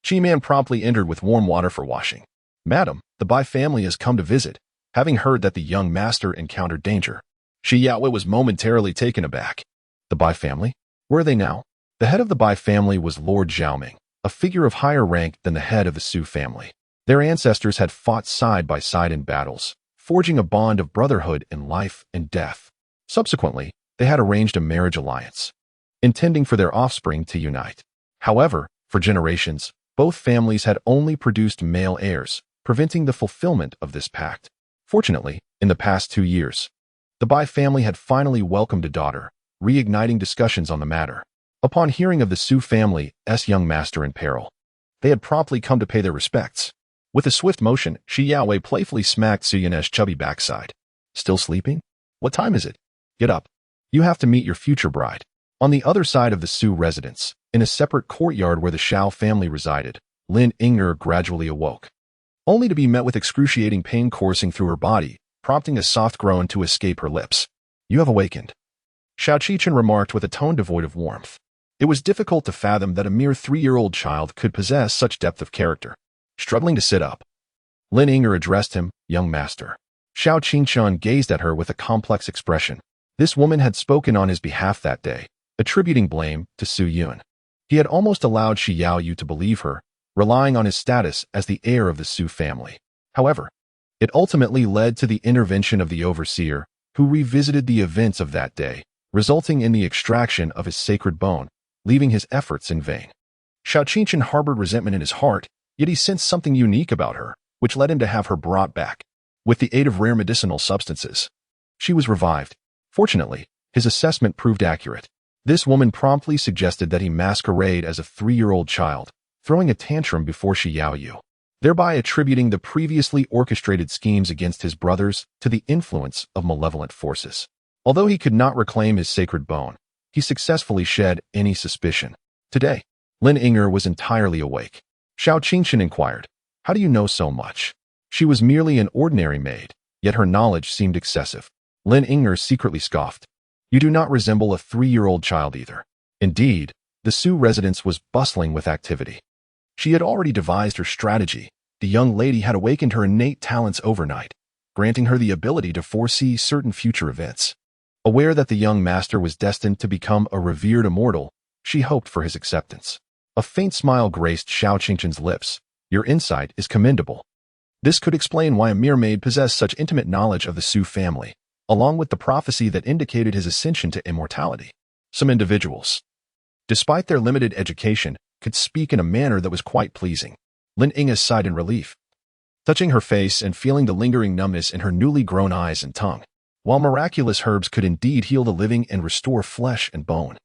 Qi Man promptly entered with warm water for washing. "Madam, the Bai family has come to visit." Having heard that the young master encountered danger, Xiao Yu was momentarily taken aback. The Bai family? Where are they now? The head of the Bai family was Lord Zhaoming, a figure of higher rank than the head of the Su family. Their ancestors had fought side by side in battles, forging a bond of brotherhood in life and death. Subsequently, they had arranged a marriage alliance, intending for their offspring to unite. However, for generations, both families had only produced male heirs, preventing the fulfillment of this pact. Fortunately, in the past 2 years, the Bai family had finally welcomed a daughter, reigniting discussions on the matter. Upon hearing of the Su family's young master in peril, they had promptly come to pay their respects. With a swift motion, Xiao Yu playfully smacked Su Yun's chubby backside. "Still sleeping? What time is it? Get up. You have to meet your future bride." On the other side of the Su residence, in a separate courtyard where the Shao family resided, Lin Yinger gradually awoke, only to be met with excruciating pain coursing through her body, prompting a soft groan to escape her lips. "You have awakened," Shao Qichen remarked with a tone devoid of warmth. It was difficult to fathom that a mere 3-year-old child could possess such depth of character. Struggling to sit up, Lin Yinger addressed him, "Young master." Shao Qichen gazed at her with a complex expression. This woman had spoken on his behalf that day, attributing blame to Su Yun. He had almost allowed Xiao Yu to believe her, relying on his status as the heir of the Su family. However, it ultimately led to the intervention of the overseer, who revisited the events of that day, resulting in the extraction of his sacred bone, leaving his efforts in vain. Xiao Qingshan harbored resentment in his heart, yet he sensed something unique about her, which led him to have her brought back. With the aid of rare medicinal substances, she was revived. Fortunately, his assessment proved accurate. This woman promptly suggested that he masquerade as a 3-year-old child, throwing a tantrum before Shi Yaoyu, thereby attributing the previously orchestrated schemes against his brothers to the influence of malevolent forces. Although he could not reclaim his sacred bone, he successfully shed any suspicion. Today, Lin Yinger was entirely awake. Xiao Qingshan inquired, "How do you know so much?" She was merely an ordinary maid, yet her knowledge seemed excessive. Lin Yinger secretly scoffed. "You do not resemble a 3-year-old child either." Indeed, the Su residence was bustling with activity. She had already devised her strategy. The young lady had awakened her innate talents overnight, granting her the ability to foresee certain future events. Aware that the young master was destined to become a revered immortal, she hoped for his acceptance. A faint smile graced Xiao Qingshan's lips. "Your insight is commendable." This could explain why a mere maid possessed such intimate knowledge of the Su family, along with the prophecy that indicated his ascension to immortality. Some individuals, despite their limited education, could speak in a manner that was quite pleasing. Lin Yinger sighed in relief, touching her face and feeling the lingering numbness in her newly grown eyes and tongue. While miraculous herbs could indeed heal the living and restore flesh and bone,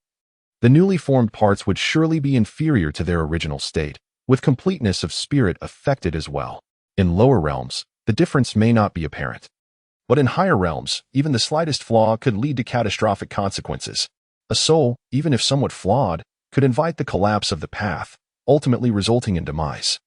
the newly formed parts would surely be inferior to their original state, with completeness of spirit affected as well. In lower realms, the difference may not be apparent. But in higher realms, even the slightest flaw could lead to catastrophic consequences. A soul, even if somewhat flawed, could invite the collapse of the path, ultimately resulting in demise.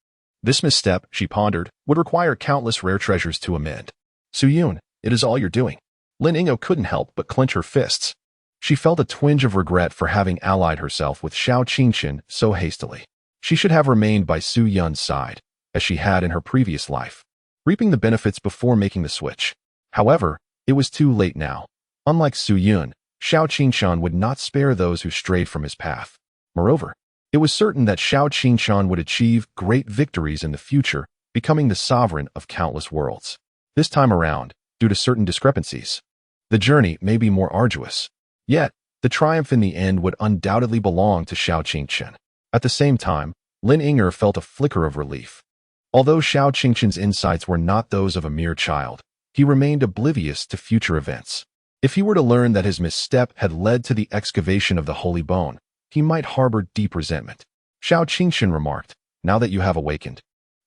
This misstep, she pondered, would require countless rare treasures to amend. "Su Yun, it is all you're doing." Lin Yinger couldn't help but clench her fists. She felt a twinge of regret for having allied herself with Xiao Qingshan so hastily. She should have remained by Su Yun's side, as she had in her previous life, reaping the benefits before making the switch. However, it was too late now. Unlike Su Yun, Xiao Qingshan would not spare those who strayed from his path. Moreover, it was certain that Xiao Qingshan would achieve great victories in the future, becoming the sovereign of countless worlds. This time around, due to certain discrepancies, the journey may be more arduous. Yet, the triumph in the end would undoubtedly belong to Xiao Qingshan. At the same time, Lin Yinger felt a flicker of relief. Although Xiao Qingshan's insights were not those of a mere child, he remained oblivious to future events. If he were to learn that his misstep had led to the excavation of the holy bone, he might harbor deep resentment. Xiao Qingshan remarked, "Now that you have awakened,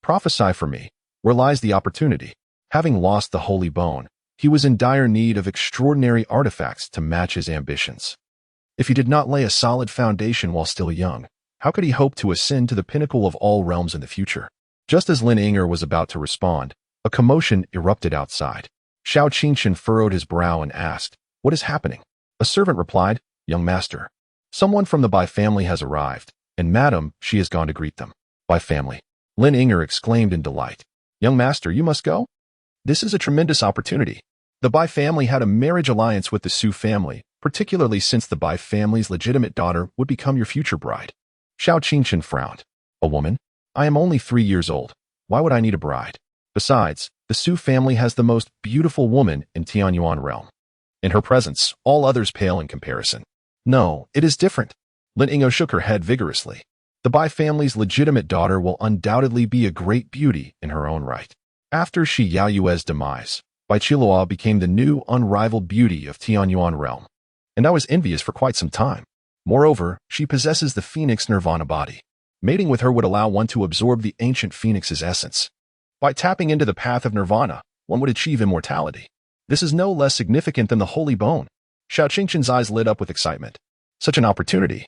prophesy for me, where lies the opportunity?" Having lost the holy bone, he was in dire need of extraordinary artifacts to match his ambitions. If he did not lay a solid foundation while still young, how could he hope to ascend to the pinnacle of all realms in the future? Just as Lin Yinger was about to respond, a commotion erupted outside. Xiao Qingshan furrowed his brow and asked, "What is happening?" A servant replied, "Young master, someone from the Bai family has arrived, and madam, she has gone to greet them." "Bai family?" Lin Yinger exclaimed in delight. "Young master, you must go? This is a tremendous opportunity." The Bai family had a marriage alliance with the Su family, particularly since the Bai family's legitimate daughter would become your future bride. Xiao Qingshan frowned. "A woman? I am only 3 years old. Why would I need a bride? Besides, the Su family has the most beautiful woman in Tianyuan realm. In her presence, all others pale in comparison." "No, it is different." Lin Yinger shook her head vigorously. "The Bai family's legitimate daughter will undoubtedly be a great beauty in her own right." After Shi Yaoyue's demise, Bai Qiluo became the new unrivaled beauty of Tianyuan realm, and I was envious for quite some time. Moreover, she possesses the phoenix nirvana body. Mating with her would allow one to absorb the ancient phoenix's essence. By tapping into the path of nirvana, one would achieve immortality. This is no less significant than the holy bone. Xiao Qingshan's eyes lit up with excitement. Such an opportunity.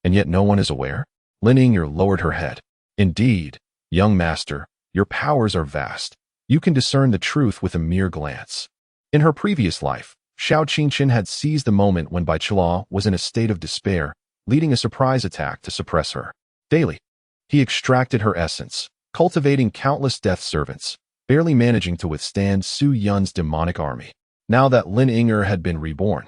And yet no one is aware? Lin Yinger lowered her head. "Indeed, young master, your powers are vast. You can discern the truth with a mere glance." In her previous life, Xiao Qingshan had seized the moment when Bai Qiluo was in a state of despair, leading a surprise attack to suppress her. Daily, he extracted her essence, cultivating countless death servants, barely managing to withstand Su Yun's demonic army. Now that Lin Yinger had been reborn,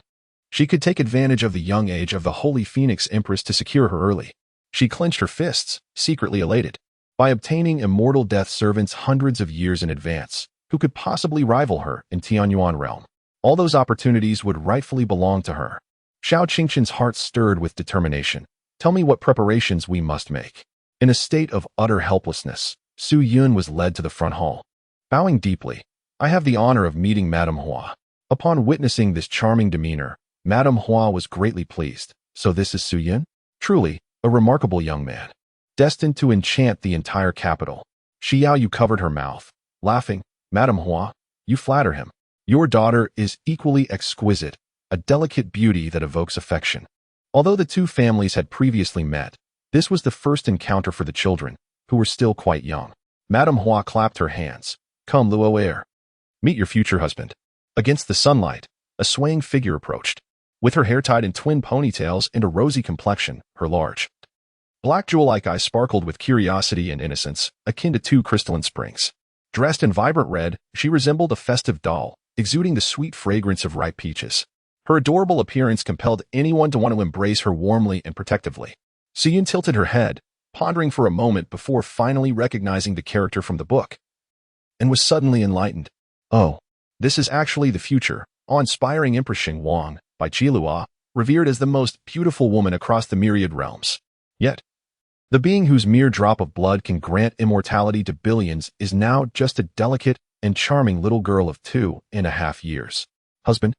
she could take advantage of the young age of the Holy Phoenix Empress to secure her early. She clenched her fists, secretly elated. By obtaining immortal death servants hundreds of years in advance, who could possibly rival her in Tianyuan realm? All those opportunities would rightfully belong to her. Xiao Qingshan's heart stirred with determination. Tell me what preparations we must make." In a state of utter helplessness, Su Yun was led to the front hall. Bowing deeply, "I have the honor of meeting Madame Hua." Upon witnessing this charming demeanor, Madame Hua was greatly pleased. "So this is Su Yun? Truly, a remarkable young man, destined to enchant the entire capital." Xiao Yu covered her mouth, laughing. "Madame Hua, you flatter him. Your daughter is equally exquisite, a delicate beauty that evokes affection." Although the two families had previously met, this was the first encounter for the children, who were still quite young. Madame Hua clapped her hands. "Come, Luo heir. Meet your future husband." Against the sunlight, a swaying figure approached. With her hair tied in twin ponytails and a rosy complexion, her large black jewel-like eyes sparkled with curiosity and innocence, akin to two crystalline springs. Dressed in vibrant red, she resembled a festive doll, exuding the sweet fragrance of ripe peaches. Her adorable appearance compelled anyone to want to embrace her warmly and protectively. Su Yun tilted her head, pondering for a moment before finally recognizing the character from the book, and was suddenly enlightened. "Oh, this is actually the future, awe-inspiring Empress Xing Wang, by Qilua, revered as the most beautiful woman across the myriad realms. Yet, the being whose mere drop of blood can grant immortality to billions is now just a delicate and charming little girl of 2.5 years. Husband?"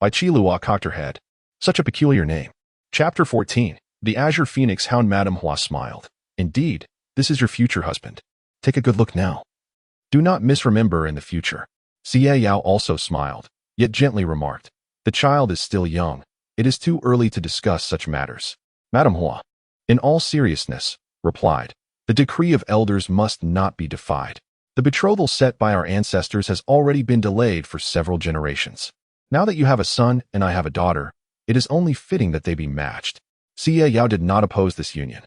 By Qilua cocked her head. "Such a peculiar name." Chapter 14. The Azure Phoenix Hound. Madame Hua smiled. "Indeed, this is your future husband. Take a good look now. Do not misremember in the future." Xie Yao also smiled, yet gently remarked, "The child is still young. It is too early to discuss such matters." Madame Hua, in all seriousness, replied, "The decree of elders must not be defied. The betrothal set by our ancestors has already been delayed for several generations. Now that you have a son and I have a daughter, it is only fitting that they be matched." Xie Yao did not oppose this union.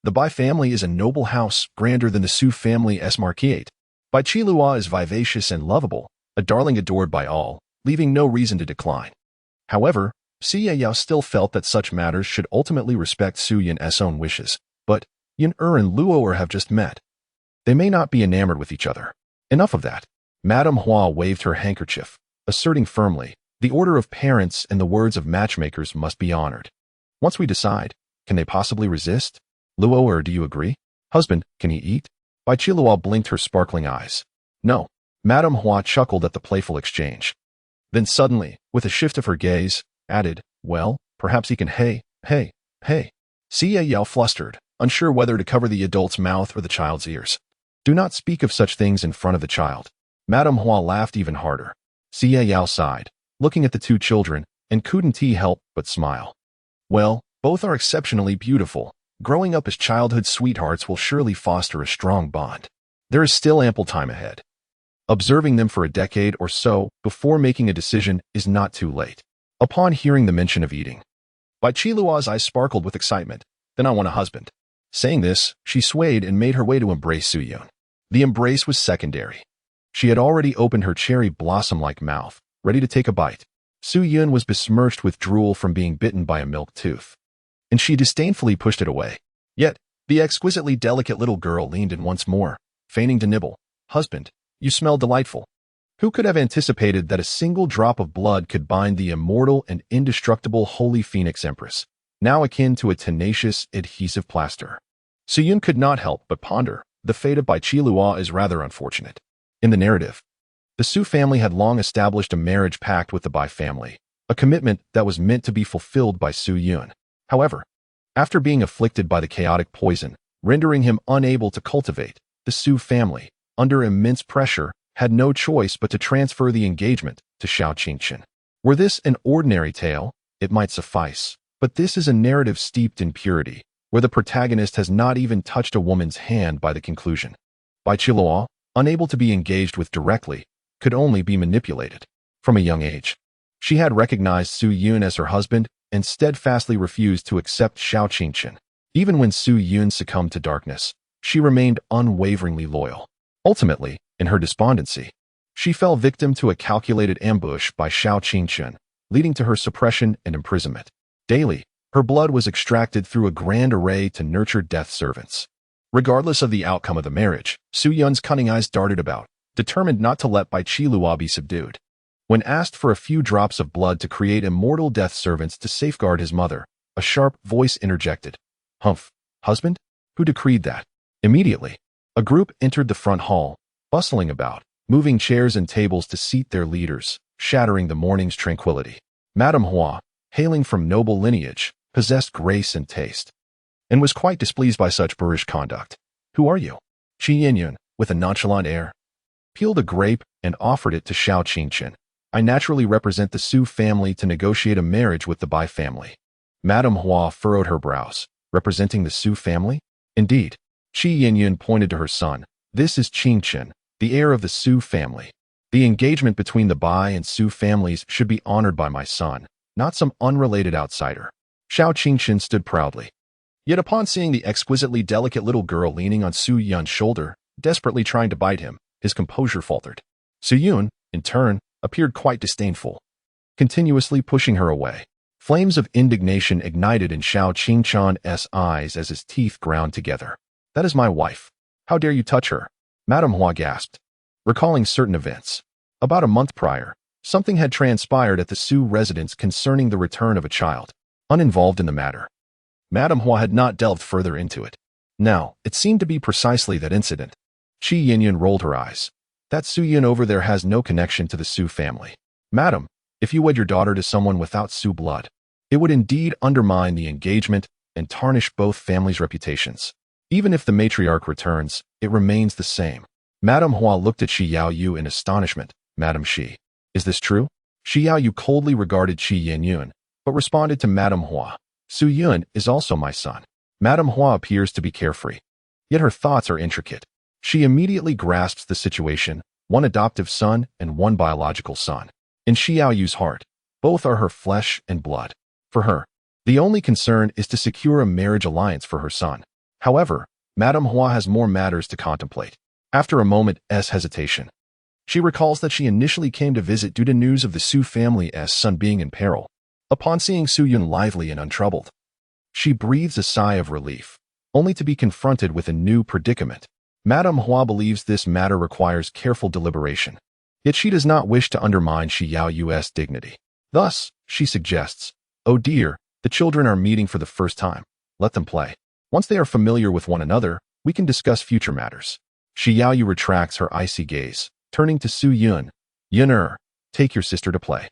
"The Bai family is a noble house, grander than the Su family as Marquiate. Bai Qilua is vivacious and lovable, a darling adored by all, leaving no reason to decline." However, Xie Yao still felt that such matters should ultimately respect Su Yun's own wishes. But Yin and Luo have just met. They may not be enamored with each other. Enough of that. Madame Hua waved her handkerchief, asserting firmly, "The order of parents and the words of matchmakers must be honored. Once we decide, can they possibly resist? Luo, do you agree? Husband, can he eat?" Bai Qilua blinked her sparkling eyes. "No." Madame Hua chuckled at the playful exchange. Then suddenly, with a shift of her gaze, added, "Well, perhaps he can hey. Xie Yao flustered, unsure whether to cover the adult's mouth or the child's ears. "Do not speak of such things in front of the child." Madame Hua laughed even harder. Xie Yao sighed, looking at the two children, and couldn't he help but smile. "Well, both are exceptionally beautiful. Growing up as childhood sweethearts will surely foster a strong bond. There is still ample time ahead. Observing them for a decade or so before making a decision is not too late." Upon hearing the mention of eating, Bai Qilua's eyes sparkled with excitement. "Then I want a husband." Saying this, she swayed and made her way to embrace Su Yun. The embrace was secondary. She had already opened her cherry blossom-like mouth, ready to take a bite. Su Yun was besmirched with drool from being bitten by a milk tooth, and she disdainfully pushed it away. Yet, the exquisitely delicate little girl leaned in once more, feigning to nibble. "Husband, you smell delightful." Who could have anticipated that a single drop of blood could bind the immortal and indestructible Holy Phoenix Empress, now akin to a tenacious, adhesive plaster? Su Yun could not help but ponder. The fate of Bai Qilua is rather unfortunate. In the narrative, the Su family had long established a marriage pact with the Bai family, a commitment that was meant to be fulfilled by Su Yun. However, after being afflicted by the chaotic poison, rendering him unable to cultivate, the Su family, under immense pressure, had no choice but to transfer the engagement to Xiao Qingqian. Were this an ordinary tale, it might suffice, but this is a narrative steeped in purity, where the protagonist has not even touched a woman's hand by the conclusion. Bai Qilua, unable to be engaged with directly, could only be manipulated. From a young age, she had recognized Su Yun as her husband and steadfastly refused to accept Xiao Qingqian. Even when Su Yun succumbed to darkness, she remained unwaveringly loyal. Ultimately, in her despondency, she fell victim to a calculated ambush by Xiao Qingqian, leading to her suppression and imprisonment. Daily, her blood was extracted through a grand array to nurture death servants. Regardless of the outcome of the marriage, Su Yun's cunning eyes darted about, determined not to let Bai Qilua be subdued. When asked for a few drops of blood to create immortal death servants to safeguard his mother, a sharp voice interjected, Humph. Husband? Who decreed that? Immediately, a group entered the front hall, bustling about, moving chairs and tables to seat their leaders, shattering the morning's tranquility. Madame Hua, hailing from noble lineage, possessed grace and taste, and was quite displeased by such boorish conduct. Who are you? Qi Yinyun, with a nonchalant air, peeled a grape and offered it to Xiao Qingchen. I naturally represent the Su family to negotiate a marriage with the Bai family. Madame Hua furrowed her brows. Representing the Su family? Indeed. Qi Yinyun pointed to her son. This is Qingchen, the heir of the Su family. The engagement between the Bai and Su families should be honored by my son, not some unrelated outsider. Xiao Qingchen stood proudly. Yet upon seeing the exquisitely delicate little girl leaning on Su Yun's shoulder, desperately trying to bite him, his composure faltered. Su Yun, in turn, appeared quite disdainful, continuously pushing her away. Flames of indignation ignited in Xiao Qingchan's eyes as his teeth ground together. That is my wife. How dare you touch her? Madame Hua gasped, recalling certain events. About a month prior, something had transpired at the Su residence concerning the return of a child. Uninvolved in the matter, Madame Hua had not delved further into it. Now, it seemed to be precisely that incident. Qi Yinyun rolled her eyes. That Su Yun over there has no connection to the Su family. Madam, if you wed your daughter to someone without Su blood, it would indeed undermine the engagement and tarnish both families' reputations. Even if the matriarch returns, it remains the same. Madame Hua looked at Shi Yaoyu in astonishment. Madame Shi, is this true? Shi Yaoyu coldly regarded Qi Yinyun, but responded to Madame Hua. Su Yun is also my son. Madame Hua appears to be carefree, yet her thoughts are intricate. She immediately grasps the situation, one adoptive son and one biological son. In Shi Yaoyu's heart, both are her flesh and blood. For her, the only concern is to secure a marriage alliance for her son. However, Madame Hua has more matters to contemplate. After a moment's hesitation, she recalls that she initially came to visit due to news of the Su family's son being in peril. Upon seeing Su Yun lively and untroubled, she breathes a sigh of relief, only to be confronted with a new predicament. Madame Hua believes this matter requires careful deliberation, yet she does not wish to undermine Shi Yaoyu's dignity. Thus, she suggests, "Oh dear, the children are meeting for the first time. Let them play. Once they are familiar with one another, we can discuss future matters." Shi Yaoyu retracts her icy gaze, turning to Su Yun. "Yun, take your sister to play."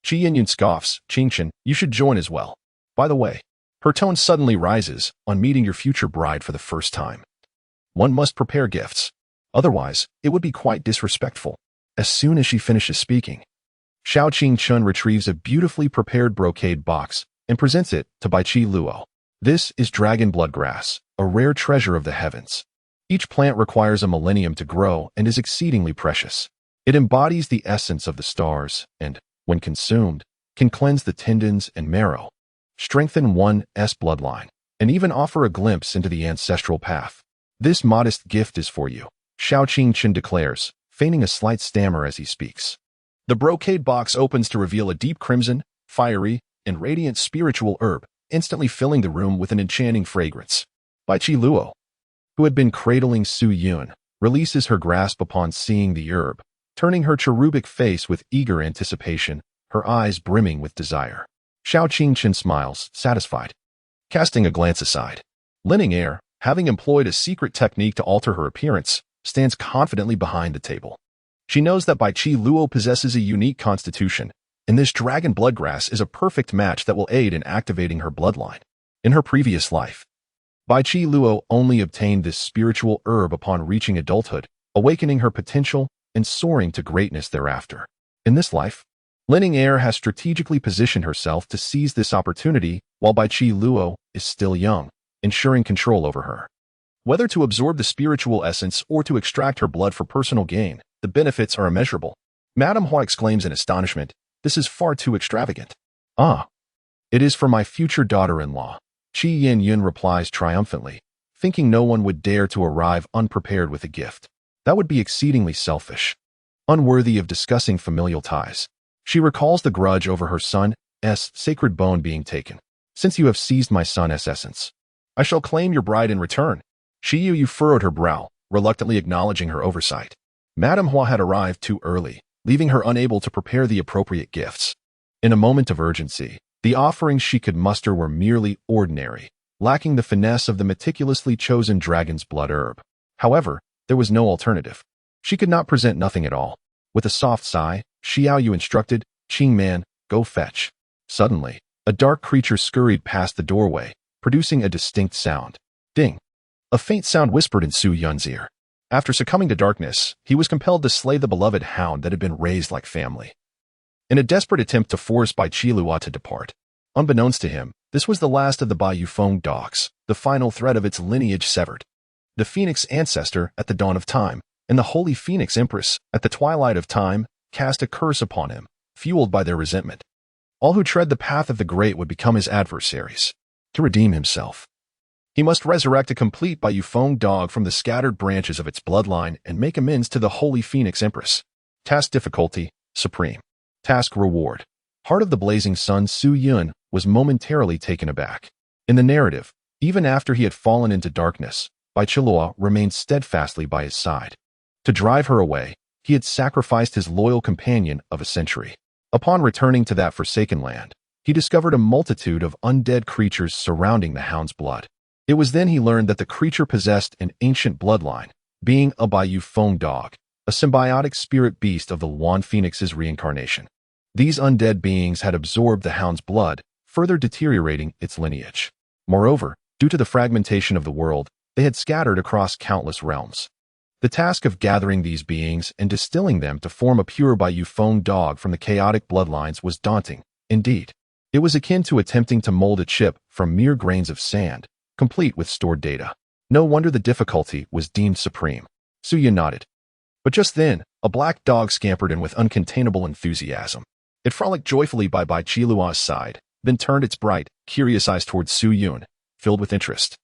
Qi Yinyun scoffs. "Qingchen, you should join as well. By the way," her tone suddenly rises, "on meeting your future bride for the first time, one must prepare gifts. Otherwise, it would be quite disrespectful." As soon as she finishes speaking, Xiao Qingchen retrieves a beautifully prepared brocade box and presents it to Bai Qi Luo. This is dragon blood grass, a rare treasure of the heavens. Each plant requires a millennium to grow and is exceedingly precious. It embodies the essence of the stars and, when consumed, can cleanse the tendons and marrow, strengthen one's bloodline, and even offer a glimpse into the ancestral path. "This modest gift is for you," Xiao Qingchen declares, feigning a slight stammer as he speaks. The brocade box opens to reveal a deep crimson, fiery, and radiant spiritual herb, instantly filling the room with an enchanting fragrance. Bai Qi Luo, who had been cradling Su Yun, releases her grasp upon seeing the herb, turning her cherubic face with eager anticipation, her eyes brimming with desire. Xiao Qingchen smiles, satisfied. Casting a glance aside, Lin Yinger, having employed a secret technique to alter her appearance, stands confidently behind the table. She knows that Bai Qi Luo possesses a unique constitution, and this dragon bloodgrass is a perfect match that will aid in activating her bloodline. In her previous life, Bai Qi Luo only obtained this spiritual herb upon reaching adulthood, awakening her potential and soaring to greatness thereafter. In this life, Lin Yinger has strategically positioned herself to seize this opportunity while Bai Qi Luo is still young, ensuring control over her. Whether to absorb the spiritual essence or to extract her blood for personal gain, the benefits are immeasurable. Madame Hua exclaims in astonishment, "This is far too extravagant." "Ah, it is for my future daughter-in-law," Qi Yinyun replies triumphantly, thinking no one would dare to arrive unprepared with a gift. That would be exceedingly selfish, unworthy of discussing familial ties. She recalls the grudge over her son's sacred bone being taken. "Since you have seized my son's essence, I shall claim your bride in return." Shi Yaoyu furrowed her brow, reluctantly acknowledging her oversight. Madame Hua had arrived too early, leaving her unable to prepare the appropriate gifts. In a moment of urgency, the offerings she could muster were merely ordinary, lacking the finesse of the meticulously chosen dragon's blood herb. However, there was no alternative. She could not present nothing at all. With a soft sigh, Xiao Yu instructed, "Qing man, go fetch." Suddenly, a dark creature scurried past the doorway, producing a distinct sound. Ding! A faint sound whispered in Su Yun's ear. After succumbing to darkness, he was compelled to slay the beloved hound that had been raised like family. In a desperate attempt to force Bai Qilua to depart. Unbeknownst to him, this was the last of the Bai Yufeng dogs, the final thread of its lineage severed. The Phoenix ancestor at the dawn of time, and the Holy Phoenix Empress at the twilight of time, cast a curse upon him, fueled by their resentment. All who tread the path of the great would become his adversaries. To redeem himself, he must resurrect a complete Bai Yufeng dog from the scattered branches of its bloodline and make amends to the Holy Phoenix Empress. Task difficulty, supreme. Task reward. Heart of the Blazing Sun Su Yun was momentarily taken aback. In the narrative, even after he had fallen into darkness, Bai Qilua remained steadfastly by his side. To drive her away, he had sacrificed his loyal companion of a century. Upon returning to that forsaken land, he discovered a multitude of undead creatures surrounding the hound's blood. It was then he learned that the creature possessed an ancient bloodline, being a Bai Yufeng dog, a symbiotic spirit beast of the Wan Phoenix's reincarnation. These undead beings had absorbed the hound's blood, further deteriorating its lineage. Moreover, due to the fragmentation of the world, they had scattered across countless realms. The task of gathering these beings and distilling them to form a pure Bai Yufeng dog from the chaotic bloodlines was daunting. Indeed, it was akin to attempting to mold a chip from mere grains of sand, complete with stored data. No wonder the difficulty was deemed supreme. Su Yun nodded. But just then, a black dog scampered in with uncontainable enthusiasm. It frolicked joyfully by Bai Qilua's side, then turned its bright, curious eyes towards Su Yun, filled with interest.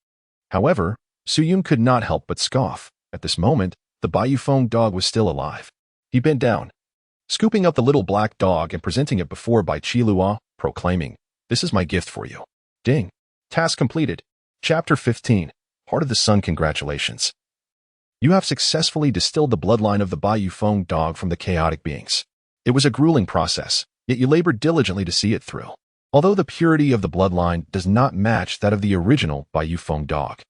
However, Su Yun could not help but scoff. At this moment, the Bai Yufeng dog was still alive. He bent down, scooping up the little black dog and presenting it before Bai Qilua, proclaiming, "This is my gift for you." Ding. Task completed. Chapter 15. Heart of the Sun. Congratulations. You have successfully distilled the bloodline of the Bai Yufeng dog from the chaotic beings. It was a grueling process, yet you labored diligently to see it through. Although the purity of the bloodline does not match that of the original Bai Yufeng dog,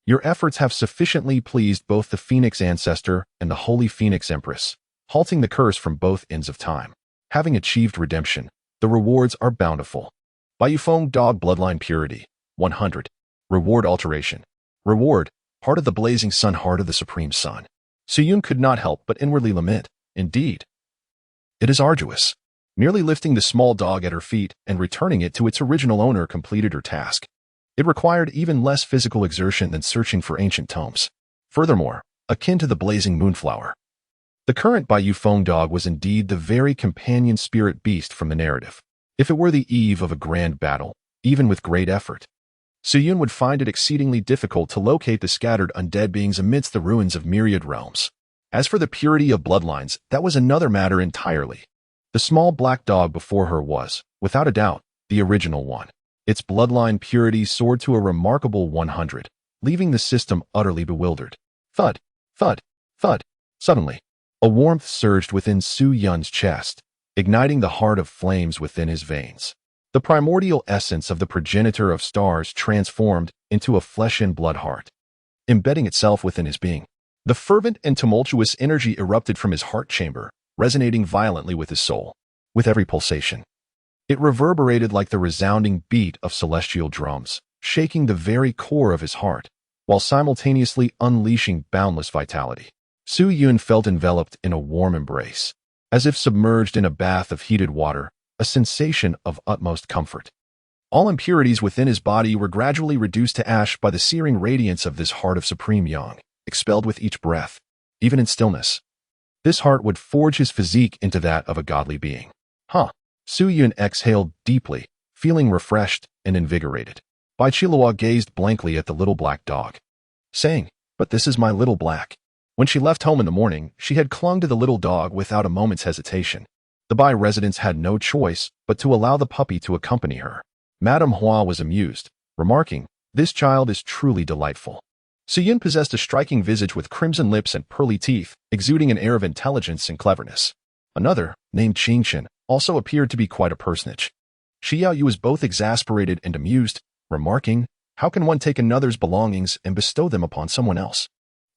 your efforts have sufficiently pleased both the Phoenix ancestor and the Holy Phoenix Empress, halting the curse from both ends of time. Having achieved redemption, the rewards are bountiful. Bai Yufeng dog bloodline purity, 100. Reward alteration. Reward, Heart of the Blazing Sun, Heart of the Supreme Sun. Su Yun could not help but inwardly lament. Indeed, it is arduous. Merely lifting the small dog at her feet and returning it to its original owner completed her task. It required even less physical exertion than searching for ancient tomes. Furthermore, akin to the blazing moonflower, the current Bai Yufeng dog was indeed the very companion spirit beast from the narrative. If it were the eve of a grand battle, even with great effort, Su Yun would find it exceedingly difficult to locate the scattered undead beings amidst the ruins of myriad realms. As for the purity of bloodlines, that was another matter entirely. The small black dog before her was, without a doubt, the original one. Its bloodline purity soared to a remarkable 100, leaving the system utterly bewildered. Thud, thud, thud. Suddenly, a warmth surged within Su Yun's chest, igniting the heart of flames within his veins. The primordial essence of the progenitor of stars transformed into a flesh and blood heart, embedding itself within his being. The fervent and tumultuous energy erupted from his heart chamber, resonating violently with his soul. With every pulsation, it reverberated like the resounding beat of celestial drums, shaking the very core of his heart, while simultaneously unleashing boundless vitality. Su Yun felt enveloped in a warm embrace, as if submerged in a bath of heated water, a sensation of utmost comfort. All impurities within his body were gradually reduced to ash by the searing radiance of this heart of supreme yang, expelled with each breath, even in stillness. This heart would forge his physique into that of a godly being. Su Yun exhaled deeply, feeling refreshed and invigorated. Bai Qilua gazed blankly at the little black dog, saying, "But this is my little black." When she left home in the morning, she had clung to the little dog without a moment's hesitation. The Bai residents had no choice but to allow the puppy to accompany her. Madame Hua was amused, remarking, "This child is truly delightful." Su Yun possessed a striking visage with crimson lips and pearly teeth, exuding an air of intelligence and cleverness. Another, named Qingchen, also appeared to be quite a personage. Xiao Yu was both exasperated and amused, remarking, How can one take another's belongings and bestow them upon someone else?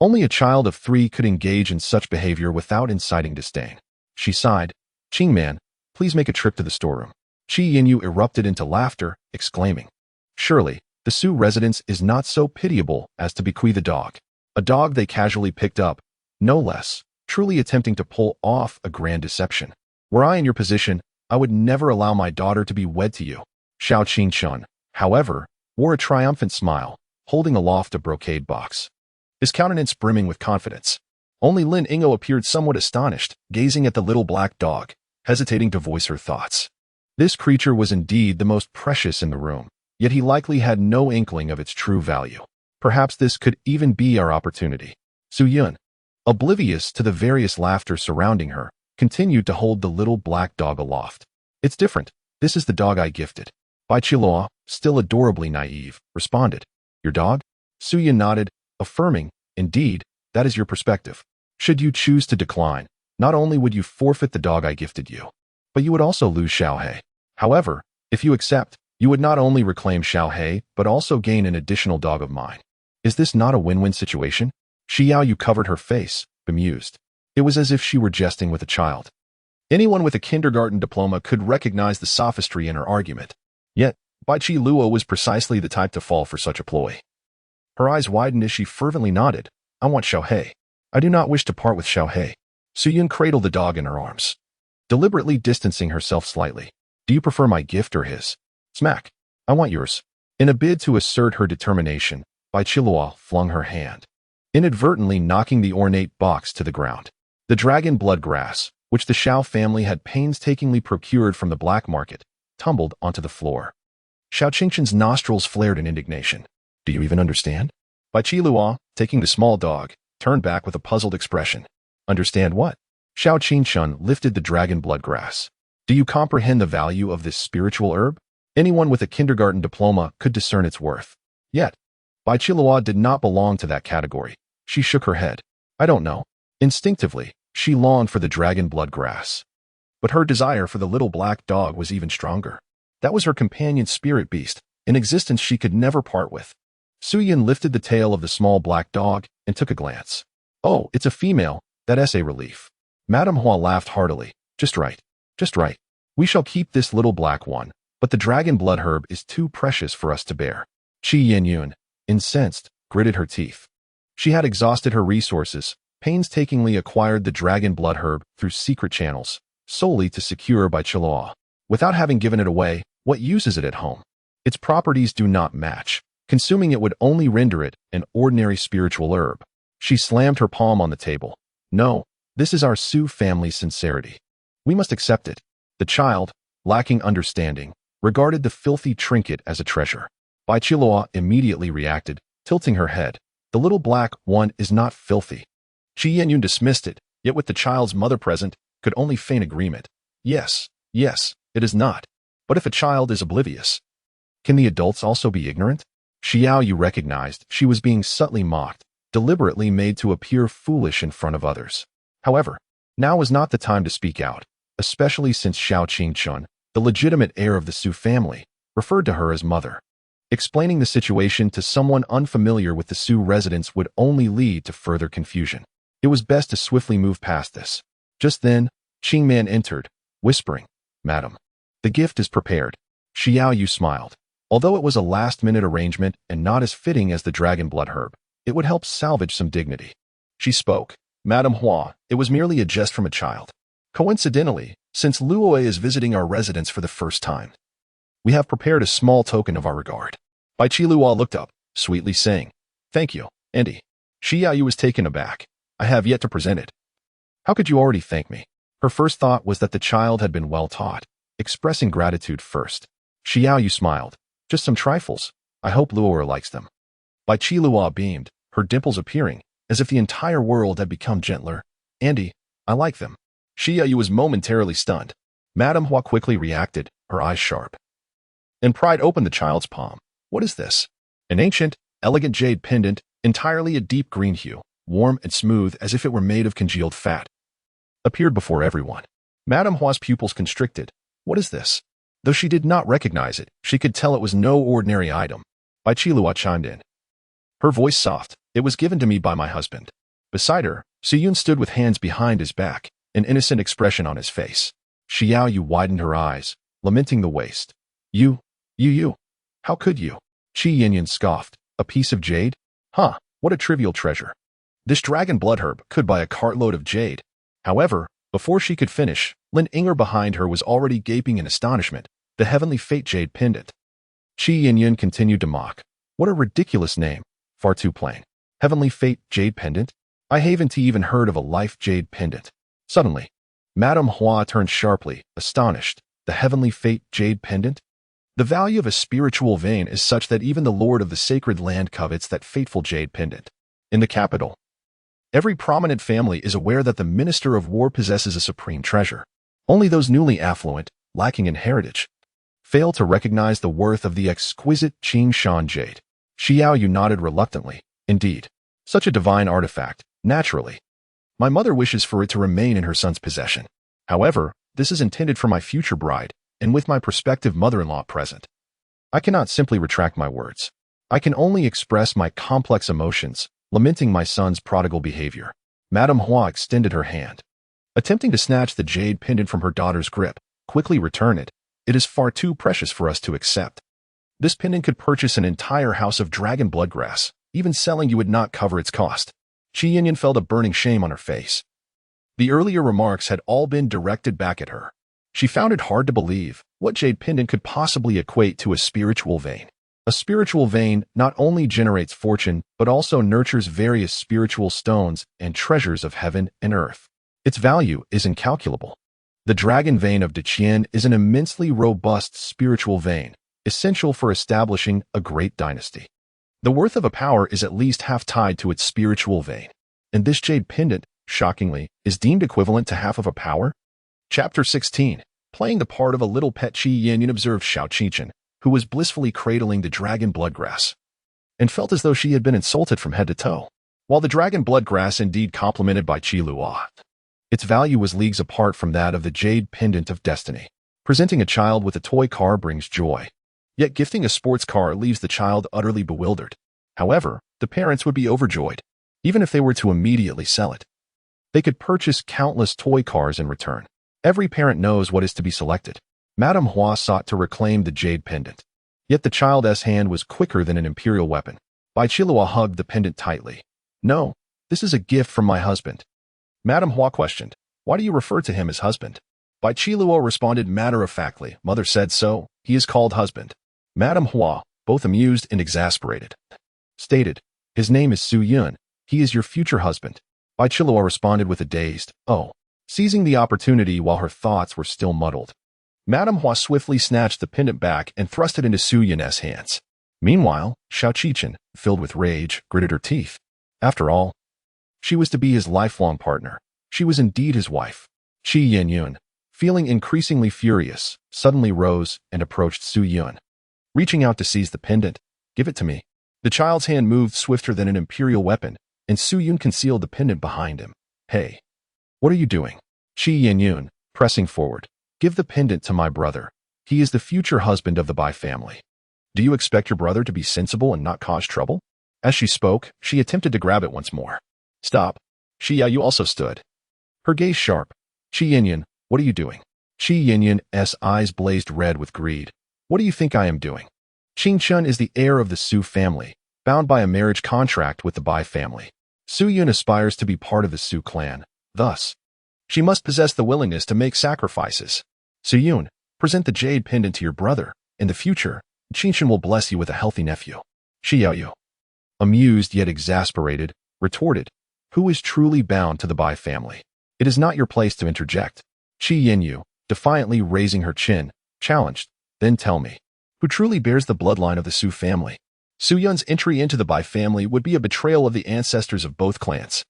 Only a child of 3 could engage in such behavior without inciting disdain. She sighed. "Qingman, please make a trip to the storeroom." Qi Yinyu erupted into laughter, exclaiming, "Surely, the Su residence is not so pitiable as to bequeath a dog." A dog they casually picked up, no less, truly attempting to pull off a grand deception. "Were I in your position, I would never allow my daughter to be wed to you." Xiao Qingchun, however, wore a triumphant smile, holding aloft a brocade box, his countenance brimming with confidence. Only Lin Yinger appeared somewhat astonished, gazing at the little black dog, hesitating to voice her thoughts. This creature was indeed the most precious in the room, yet he likely had no inkling of its true value. Perhaps this could even be our opportunity. Su Yun, oblivious to the various laughter surrounding her, continued to hold the little black dog aloft. "It's different. This is the dog I gifted." Bai Qiluo, still adorably naive, responded. "Your dog?" Su Yun nodded, affirming, "Indeed, that is your perspective. Should you choose to decline, not only would you forfeit the dog I gifted you, but you would also lose Xiaohe. However, if you accept, you would not only reclaim Xiaohe, but also gain an additional dog of mine. Is this not a win-win situation?" Xiaoyu covered her face, bemused. It was as if she were jesting with a child. Anyone with a kindergarten diploma could recognize the sophistry in her argument. Yet, Bai Qiluo was precisely the type to fall for such a ploy. Her eyes widened as she fervently nodded. "I want Xiaohe. I do not wish to part with Xiaohe." Su Yun cradled the dog in her arms, deliberately distancing herself slightly. "Do you prefer my gift or his?" Smack. "I want yours." In a bid to assert her determination, Bai Qiluo flung her hand, inadvertently knocking the ornate box to the ground. The dragon blood grass, which the Xiao family had painstakingly procured from the black market, tumbled onto the floor. Xiao Qingchen's nostrils flared in indignation. "Do you even understand?" Bai Qiluo, taking the small dog, turned back with a puzzled expression. "Understand what?" Xiao Qingchen lifted the dragon blood grass. "Do you comprehend the value of this spiritual herb? Anyone with a kindergarten diploma could discern its worth." Yet, Bai Qiluo did not belong to that category. She shook her head. "I don't know." Instinctively, she longed for the dragon blood grass. But her desire for the little black dog was even stronger. That was her companion spirit beast, an existence she could never part with. Su Yun lifted the tail of the small black dog and took a glance. "Oh, it's a female. That's a relief." Madame Hua laughed heartily. "Just right. Just right. We shall keep this little black one, but the dragon blood herb is too precious for us to bear." Qi Yinyun, incensed, gritted her teeth. She had exhausted her resources, painstakingly acquired the dragon blood herb through secret channels, solely to secure Bai Qiluo. Without having given it away, what use is it at home? Its properties do not match. Consuming it would only render it an ordinary spiritual herb. She slammed her palm on the table. "No, this is our Su family's sincerity. We must accept it." The child, lacking understanding, regarded the filthy trinket as a treasure. Bai Qiluo immediately reacted, tilting her head. "The little black one is not filthy." Qi Yinyun dismissed it, yet with the child's mother present, could only feign agreement. Yes, it is not. But if a child is oblivious, can the adults also be ignorant? Xiaoyu recognized she was being subtly mocked, deliberately made to appear foolish in front of others. However, now was not the time to speak out, especially since Xiao Qingchun, the legitimate heir of the Su family, referred to her as mother. Explaining the situation to someone unfamiliar with the Su residence would only lead to further confusion. It was best to swiftly move past this. Just then, Qingman entered, whispering, "Madam, the gift is prepared." Xiaoyu smiled. Although it was a last-minute arrangement and not as fitting as the dragon blood herb, it would help salvage some dignity. She spoke. "Madam Hua, it was merely a jest from a child. Coincidentally, since Luoe is visiting our residence for the first time, we have prepared a small token of our regard." Bai Qiluo looked up, sweetly saying, "Thank you, Andy." Xiaoyu was taken aback. "I have yet to present it." "How could you already thank me?" Her first thought was that the child had been well taught, expressing gratitude first. Xiaoyu smiled. "Just some trifles. I hope Luoer likes them." Bai Qiluo beamed, her dimples appearing, as if the entire world had become gentler. "Andy, I like them." Xiaoyu was momentarily stunned. Madame Hua quickly reacted, her eyes sharp. And pride opened the child's palm. "What is this?" An ancient, elegant jade pendant, entirely a deep green hue, warm and smooth as if it were made of congealed fat, appeared before everyone. Madame Hua's pupils constricted. "What is this?" Though she did not recognize it, she could tell it was no ordinary item. Bai Qilua chimed in. Her voice soft. It was given to me by my husband. Beside her, Suyun stood with hands behind his back, an innocent expression on his face. Xiaoyu widened her eyes, lamenting the waste. You. How could you? Qi Yinyan scoffed. A piece of jade? Huh, what a trivial treasure. This dragon blood herb could buy a cartload of jade. However, before she could finish, Lin Yinger behind her was already gaping in astonishment. The heavenly fate jade pendant. Qi Yinyan continued to mock. What a ridiculous name. Far too plain. Heavenly fate jade pendant? I haven't even heard of a life jade pendant. Suddenly, Madame Hua turned sharply, astonished. The heavenly fate jade pendant? The value of a spiritual vein is such that even the lord of the sacred land covets that fateful jade pendant. In the capital, every prominent family is aware that the Minister of War possesses a supreme treasure. Only those newly affluent, lacking in heritage, fail to recognize the worth of the exquisite Qingshan jade. Xiaoyu nodded reluctantly. Indeed, such a divine artifact, naturally. My mother wishes for it to remain in her son's possession. However, this is intended for my future bride, and with my prospective mother-in-law present. I cannot simply retract my words. I can only express my complex emotions, lamenting my son's prodigal behavior. Madame Hua extended her hand, attempting to snatch the jade pendant from her daughter's grip. Quickly return it. It is far too precious for us to accept. This pendant could purchase an entire house of dragon bloodgrass. Even selling you would not cover its cost. Qi Yinyan felt a burning shame on her face. The earlier remarks had all been directed back at her. She found it hard to believe what jade pendant could possibly equate to a spiritual vein. A spiritual vein not only generates fortune, but also nurtures various spiritual stones and treasures of heaven and earth. Its value is incalculable. The dragon vein of Deqian is an immensely robust spiritual vein, essential for establishing a great dynasty. The worth of a power is at least half tied to its spiritual vein. And this jade pendant, shockingly, is deemed equivalent to half of a power? Chapter 16. Playing the part of a little pet, Qi Yinyan observed Shao Qichen, who was blissfully cradling the dragon bloodgrass, and felt as though she had been insulted from head to toe. While the dragon bloodgrass indeed complimented by Qilua, its value was leagues apart from that of the jade pendant of destiny. Presenting a child with a toy car brings joy. Yet gifting a sports car leaves the child utterly bewildered. However, the parents would be overjoyed, even if they were to immediately sell it. They could purchase countless toy cars in return. Every parent knows what is to be selected. Madame Hua sought to reclaim the jade pendant. Yet the child's hand was quicker than an imperial weapon. Bai Qilua hugged the pendant tightly. No, this is a gift from my husband. Madame Hua questioned, why do you refer to him as husband? Bai Qilua responded matter-of-factly, mother said so, he is called husband. Madame Hua, both amused and exasperated, stated, his name is Su Yun, he is your future husband. Bai Qilua responded with a dazed, oh, seizing the opportunity while her thoughts were still muddled. Madame Hua swiftly snatched the pendant back and thrust it into Su Yun's hands. Meanwhile, Shao Qichen, filled with rage, gritted her teeth. After all, she was to be his lifelong partner. She was indeed his wife. Qi Yinyan, feeling increasingly furious, suddenly rose and approached Su Yun. Reaching out to seize the pendant, give it to me. The child's hand moved swifter than an imperial weapon, and Su Yun concealed the pendant behind him. Hey, what are you doing? Qi Yinyan, pressing forward. Give the pendant to my brother. He is the future husband of the Bai family. Do you expect your brother to be sensible and not cause trouble? As she spoke, she attempted to grab it once more. Stop. Xiaoyu also stood, her gaze sharp. Qi Yinyan, what are you doing? Qi Yinyan's eyes blazed red with greed. What do you think I am doing? Qingchun is the heir of the Su family, bound by a marriage contract with the Bai family. Su Yun aspires to be part of the Su clan. Thus, she must possess the willingness to make sacrifices. Su Yun, present the jade pendant to your brother. In the future, Qingchun will bless you with a healthy nephew. Xiaoyu, amused yet exasperated, retorted, who is truly bound to the Bai family? It is not your place to interject. Qi Yinyu, defiantly raising her chin, challenged, then tell me, who truly bears the bloodline of the Su family? Su Yun's entry into the Bai family would be a betrayal of the ancestors of both clans.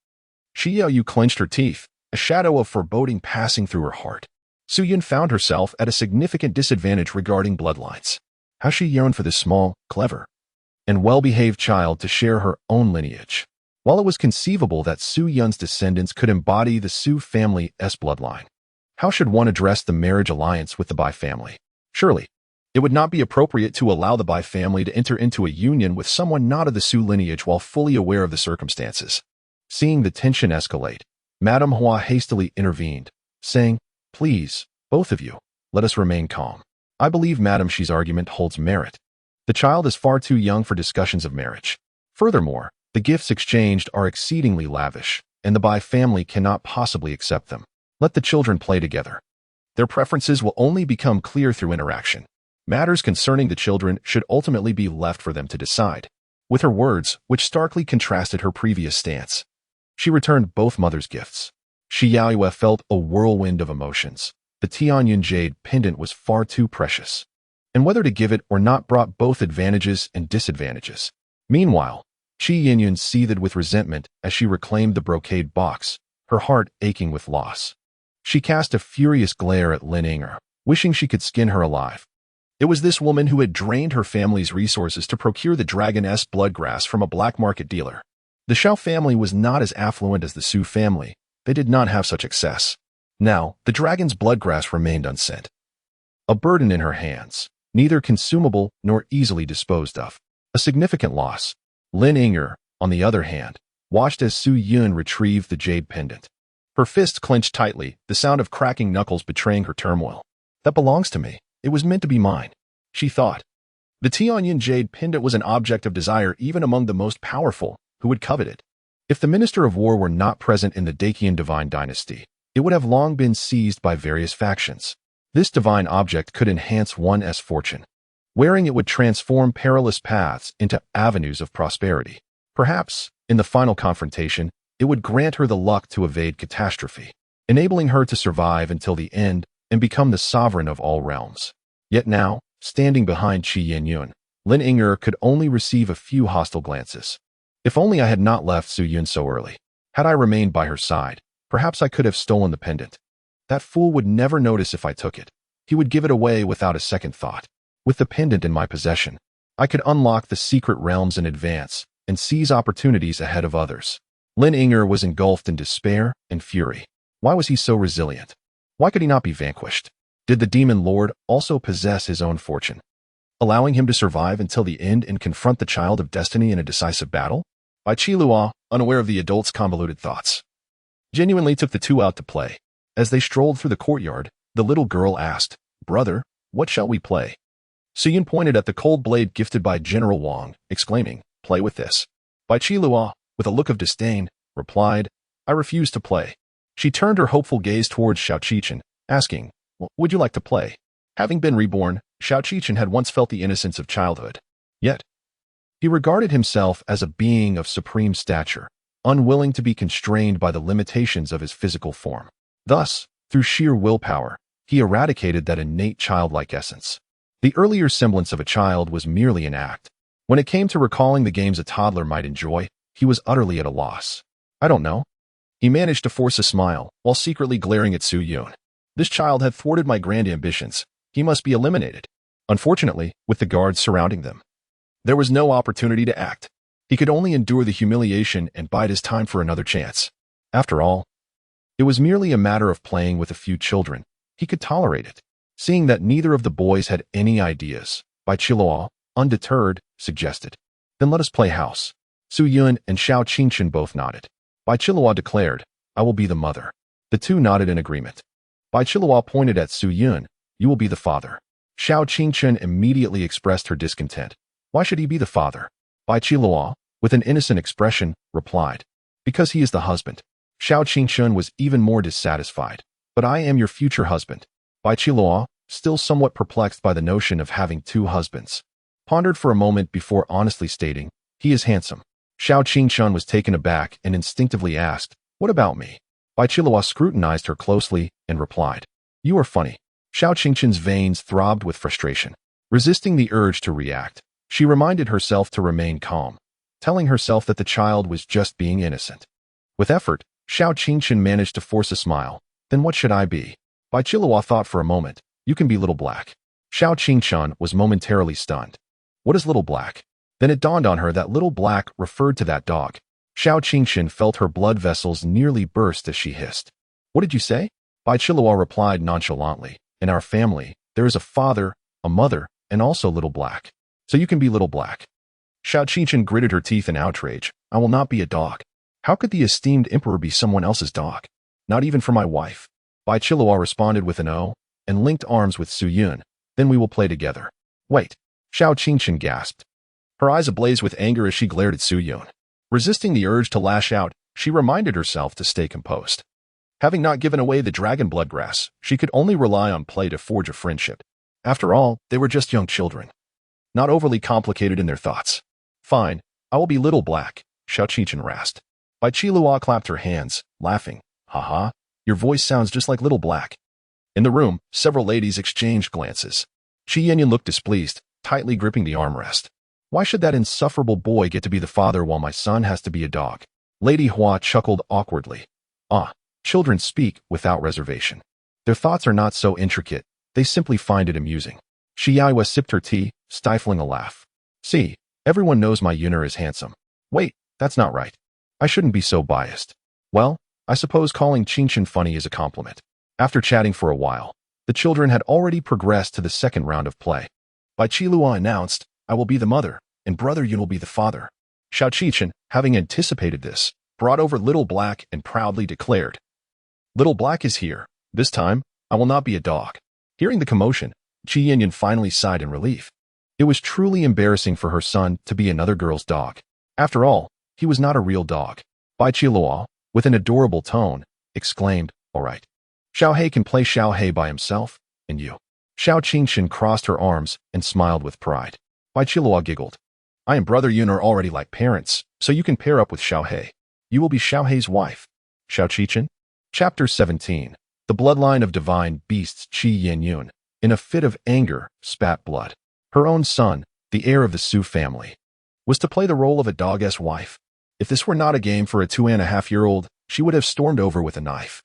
Xiaoyu clenched her teeth, a shadow of foreboding passing through her heart. Su Yun found herself at a significant disadvantage regarding bloodlines. How she yearned for this small, clever, and well-behaved child to share her own lineage. While it was conceivable that Su Yun's descendants could embody the Su family's bloodline, how should one address the marriage alliance with the Bai family? Surely, It would not be appropriate to allow the Bai family to enter into a union with someone not of the Su lineage while fully aware of the circumstances. Seeing the tension escalate, Madame Hua hastily intervened, saying, "Please, both of you, let us remain calm. I believe Madame Xi's argument holds merit. The child is far too young for discussions of marriage. Furthermore, the gifts exchanged are exceedingly lavish, and the Bai family cannot possibly accept them. Let the children play together. Their preferences will only become clear through interaction. Matters concerning the children should ultimately be left for them to decide." With her words, which starkly contrasted her previous stance, she returned both mothers' gifts. Shi Yaoyue felt a whirlwind of emotions. The Tianyun jade pendant was far too precious, and whether to give it or not brought both advantages and disadvantages. Meanwhile, Shi Yinyun seethed with resentment as she reclaimed the brocade box, her heart aching with loss. She cast a furious glare at Lin Yinger, wishing she could skin her alive. It was this woman who had drained her family's resources to procure the dragoness bloodgrass from a black market dealer. The Xiao family was not as affluent as the Su family. They did not have such access. Now, the dragon's bloodgrass remained unsent. A burden in her hands, neither consumable nor easily disposed of. A significant loss. Lin Yinger, on the other hand, watched as Su Yun retrieved the jade pendant. Her fists clenched tightly, the sound of cracking knuckles betraying her turmoil. "That belongs to me. It was meant to be mine," she thought. The Tianyun jade pendant was an object of desire even among the most powerful, who would covet it. If the Minister of War were not present in the Dacian divine dynasty, it would have long been seized by various factions. This divine object could enhance one's fortune. Wearing it would transform perilous paths into avenues of prosperity. Perhaps, in the final confrontation, it would grant her the luck to evade catastrophe, enabling her to survive until the end and become the sovereign of all realms. Yet now, standing behind Shi Yinyun, Lin Yinger could only receive a few hostile glances. If only I had not left Su Yun so early. Had I remained by her side, perhaps I could have stolen the pendant. That fool would never notice if I took it. He would give it away without a second thought. With the pendant in my possession, I could unlock the secret realms in advance and seize opportunities ahead of others. Lin Yinger was engulfed in despair and fury. Why was he so resilient? Why could he not be vanquished? Did the demon lord also possess his own fortune, allowing him to survive until the end and confront the child of destiny in a decisive battle? Bai Qilua, unaware of the adult's convoluted thoughts, genuinely took the two out to play. As they strolled through the courtyard, the little girl asked, "Brother, what shall we play?" Su Yun pointed at the cold blade gifted by General Wang, exclaiming, "Play with this." Bai Qilua, with a look of disdain, replied, "I refuse to play." She turned her hopeful gaze towards Xiao Qichen, asking, "Would you like to play?" Having been reborn, Xiao Qichen had once felt the innocence of childhood. Yet, he regarded himself as a being of supreme stature, unwilling to be constrained by the limitations of his physical form. Thus, through sheer willpower, he eradicated that innate childlike essence. The earlier semblance of a child was merely an act. When it came to recalling the games a toddler might enjoy, he was utterly at a loss. "I don't know." He managed to force a smile, while secretly glaring at Su Yun. This child had thwarted my grand ambitions. He must be eliminated. Unfortunately, with the guards surrounding them, there was no opportunity to act. He could only endure the humiliation and bide his time for another chance. After all, it was merely a matter of playing with a few children. He could tolerate it. Seeing that neither of the boys had any ideas, Bai Qilua, undeterred, suggested, "Then let us play house." Su Yun and Xiao Qichen both nodded. Bai Qilua declared, "I will be the mother." The two nodded in agreement. Bai Qilua pointed at Su Yun, "You will be the father." Xiao Qichen immediately expressed her discontent. Why should he be the father? Bai Qilua, with an innocent expression, replied, "Because he is the husband." Xiao Qichen was even more dissatisfied. "But I am your future husband." Bai Qilua, still somewhat perplexed by the notion of having two husbands, pondered for a moment before honestly stating, "He is handsome." Xiao Qichen was taken aback and instinctively asked, "What about me?" Bai Qilua scrutinized her closely and replied, "You are funny." Xiao Qingchen's veins throbbed with frustration. Resisting the urge to react, she reminded herself to remain calm, telling herself that the child was just being innocent. With effort, Xiao Qingchen managed to force a smile. "Then what should I be?" Bai Qilua thought for a moment. "You can be Little Black." Xiao Qingchen was momentarily stunned. "What is Little Black?" Then it dawned on her that Little Black referred to that dog. Xiao Qingchen felt her blood vessels nearly burst as she hissed. "What did you say?" Bai Qilua replied nonchalantly, "In our family, there is a father, a mother, and also Little Black. So you can be Little Black. Xiao Qichen gritted her teeth in outrage. I will not be a dog. How could the esteemed emperor be someone else's dog? Not even for my wife. Bai Qilua responded with an O, and linked arms with Su Yun. Then we will play together. Wait. Xiao Qichen gasped. Her eyes ablaze with anger as she glared at Su Yun. Resisting the urge to lash out, she reminded herself to stay composed. Having not given away the dragon blood grass, she could only rely on play to forge a friendship. After all, they were just young children. Not overly complicated in their thoughts. Fine, I will be Little Black, Xiao Qichen rasped. Bai Qilua clapped her hands, laughing. Haha, your voice sounds just like Little Black. In the room, several ladies exchanged glances. Qi Yanyan looked displeased, tightly gripping the armrest. Why should that insufferable boy get to be the father while my son has to be a dog? Lady Hua chuckled awkwardly. Ah, children speak without reservation. Their thoughts are not so intricate, they simply find it amusing. Shi Yaiwa sipped her tea, stifling a laugh. See, everyone knows my Yuner is handsome. Wait, that's not right. I shouldn't be so biased. Well, I suppose calling Qichen funny is a compliment. After chatting for a while, the children had already progressed to the second round of play. Bai Qilua announced, I will be the mother, and Brother Yun will be the father. Xiao Qichen, having anticipated this, brought over Little Black and proudly declared, Little Black is here. This time, I will not be a dog. Hearing the commotion, Qi Yanyan finally sighed in relief. It was truly embarrassing for her son to be another girl's dog. After all, he was not a real dog. Bai Qilua, with an adorable tone, exclaimed, all right. Xiao He can play Xiao He by himself, and you. Xiao Qichen crossed her arms and smiled with pride. Bai Qilua giggled. I and Brother Yun are already like parents, so you can pair up with Xiao He. You will be Xiao He's wife. Xiao Qichen? Chapter 17. The bloodline of divine beasts Qi Yanyun, in a fit of anger, spat blood. Her own son, the heir of the Su family, was to play the role of a dog-s wife. If this were not a game for a 2.5-year-old, she would have stormed over with a knife.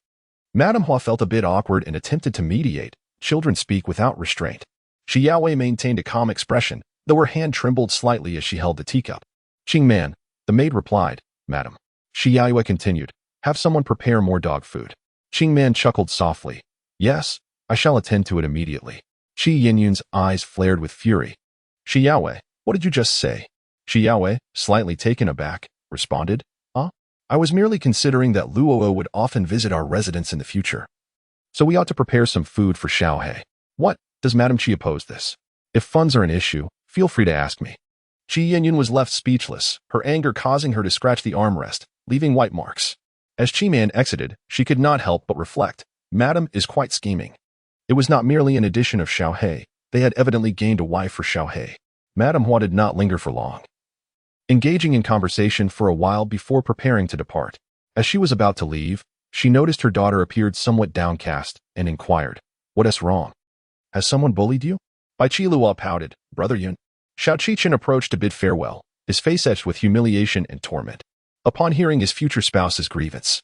Madame Hua felt a bit awkward and attempted to mediate. Children speak without restraint. Shi Yaowei maintained a calm expression, though her hand trembled slightly as she held the teacup. Qing Man, the maid replied, Madam. Shi Yaowei continued, have someone prepare more dog food. Qing Man chuckled softly. Yes, I shall attend to it immediately. Qi Yanyun's eyes flared with fury. Shi Yaowei, what did you just say? Shi Yaowei, slightly taken aback, responded, I was merely considering that Luo would often visit our residence in the future. So we ought to prepare some food for Xiao He. What, does Madame Qi oppose this? If funds are an issue, feel free to ask me. Qi Yanyan was left speechless, her anger causing her to scratch the armrest, leaving white marks. As Qi Man exited, she could not help but reflect, Madame is quite scheming. It was not merely an addition of Xiao He, they had evidently gained a wife for Xiao He. Madame Hua did not linger for long, engaging in conversation for a while before preparing to depart. As she was about to leave, she noticed her daughter appeared somewhat downcast and inquired, what is wrong? Has someone bullied you? Bai Qilua pouted, Brother Yun. Xiao Qichen approached to bid farewell, his face etched with humiliation and torment. Upon hearing his future spouse's grievance,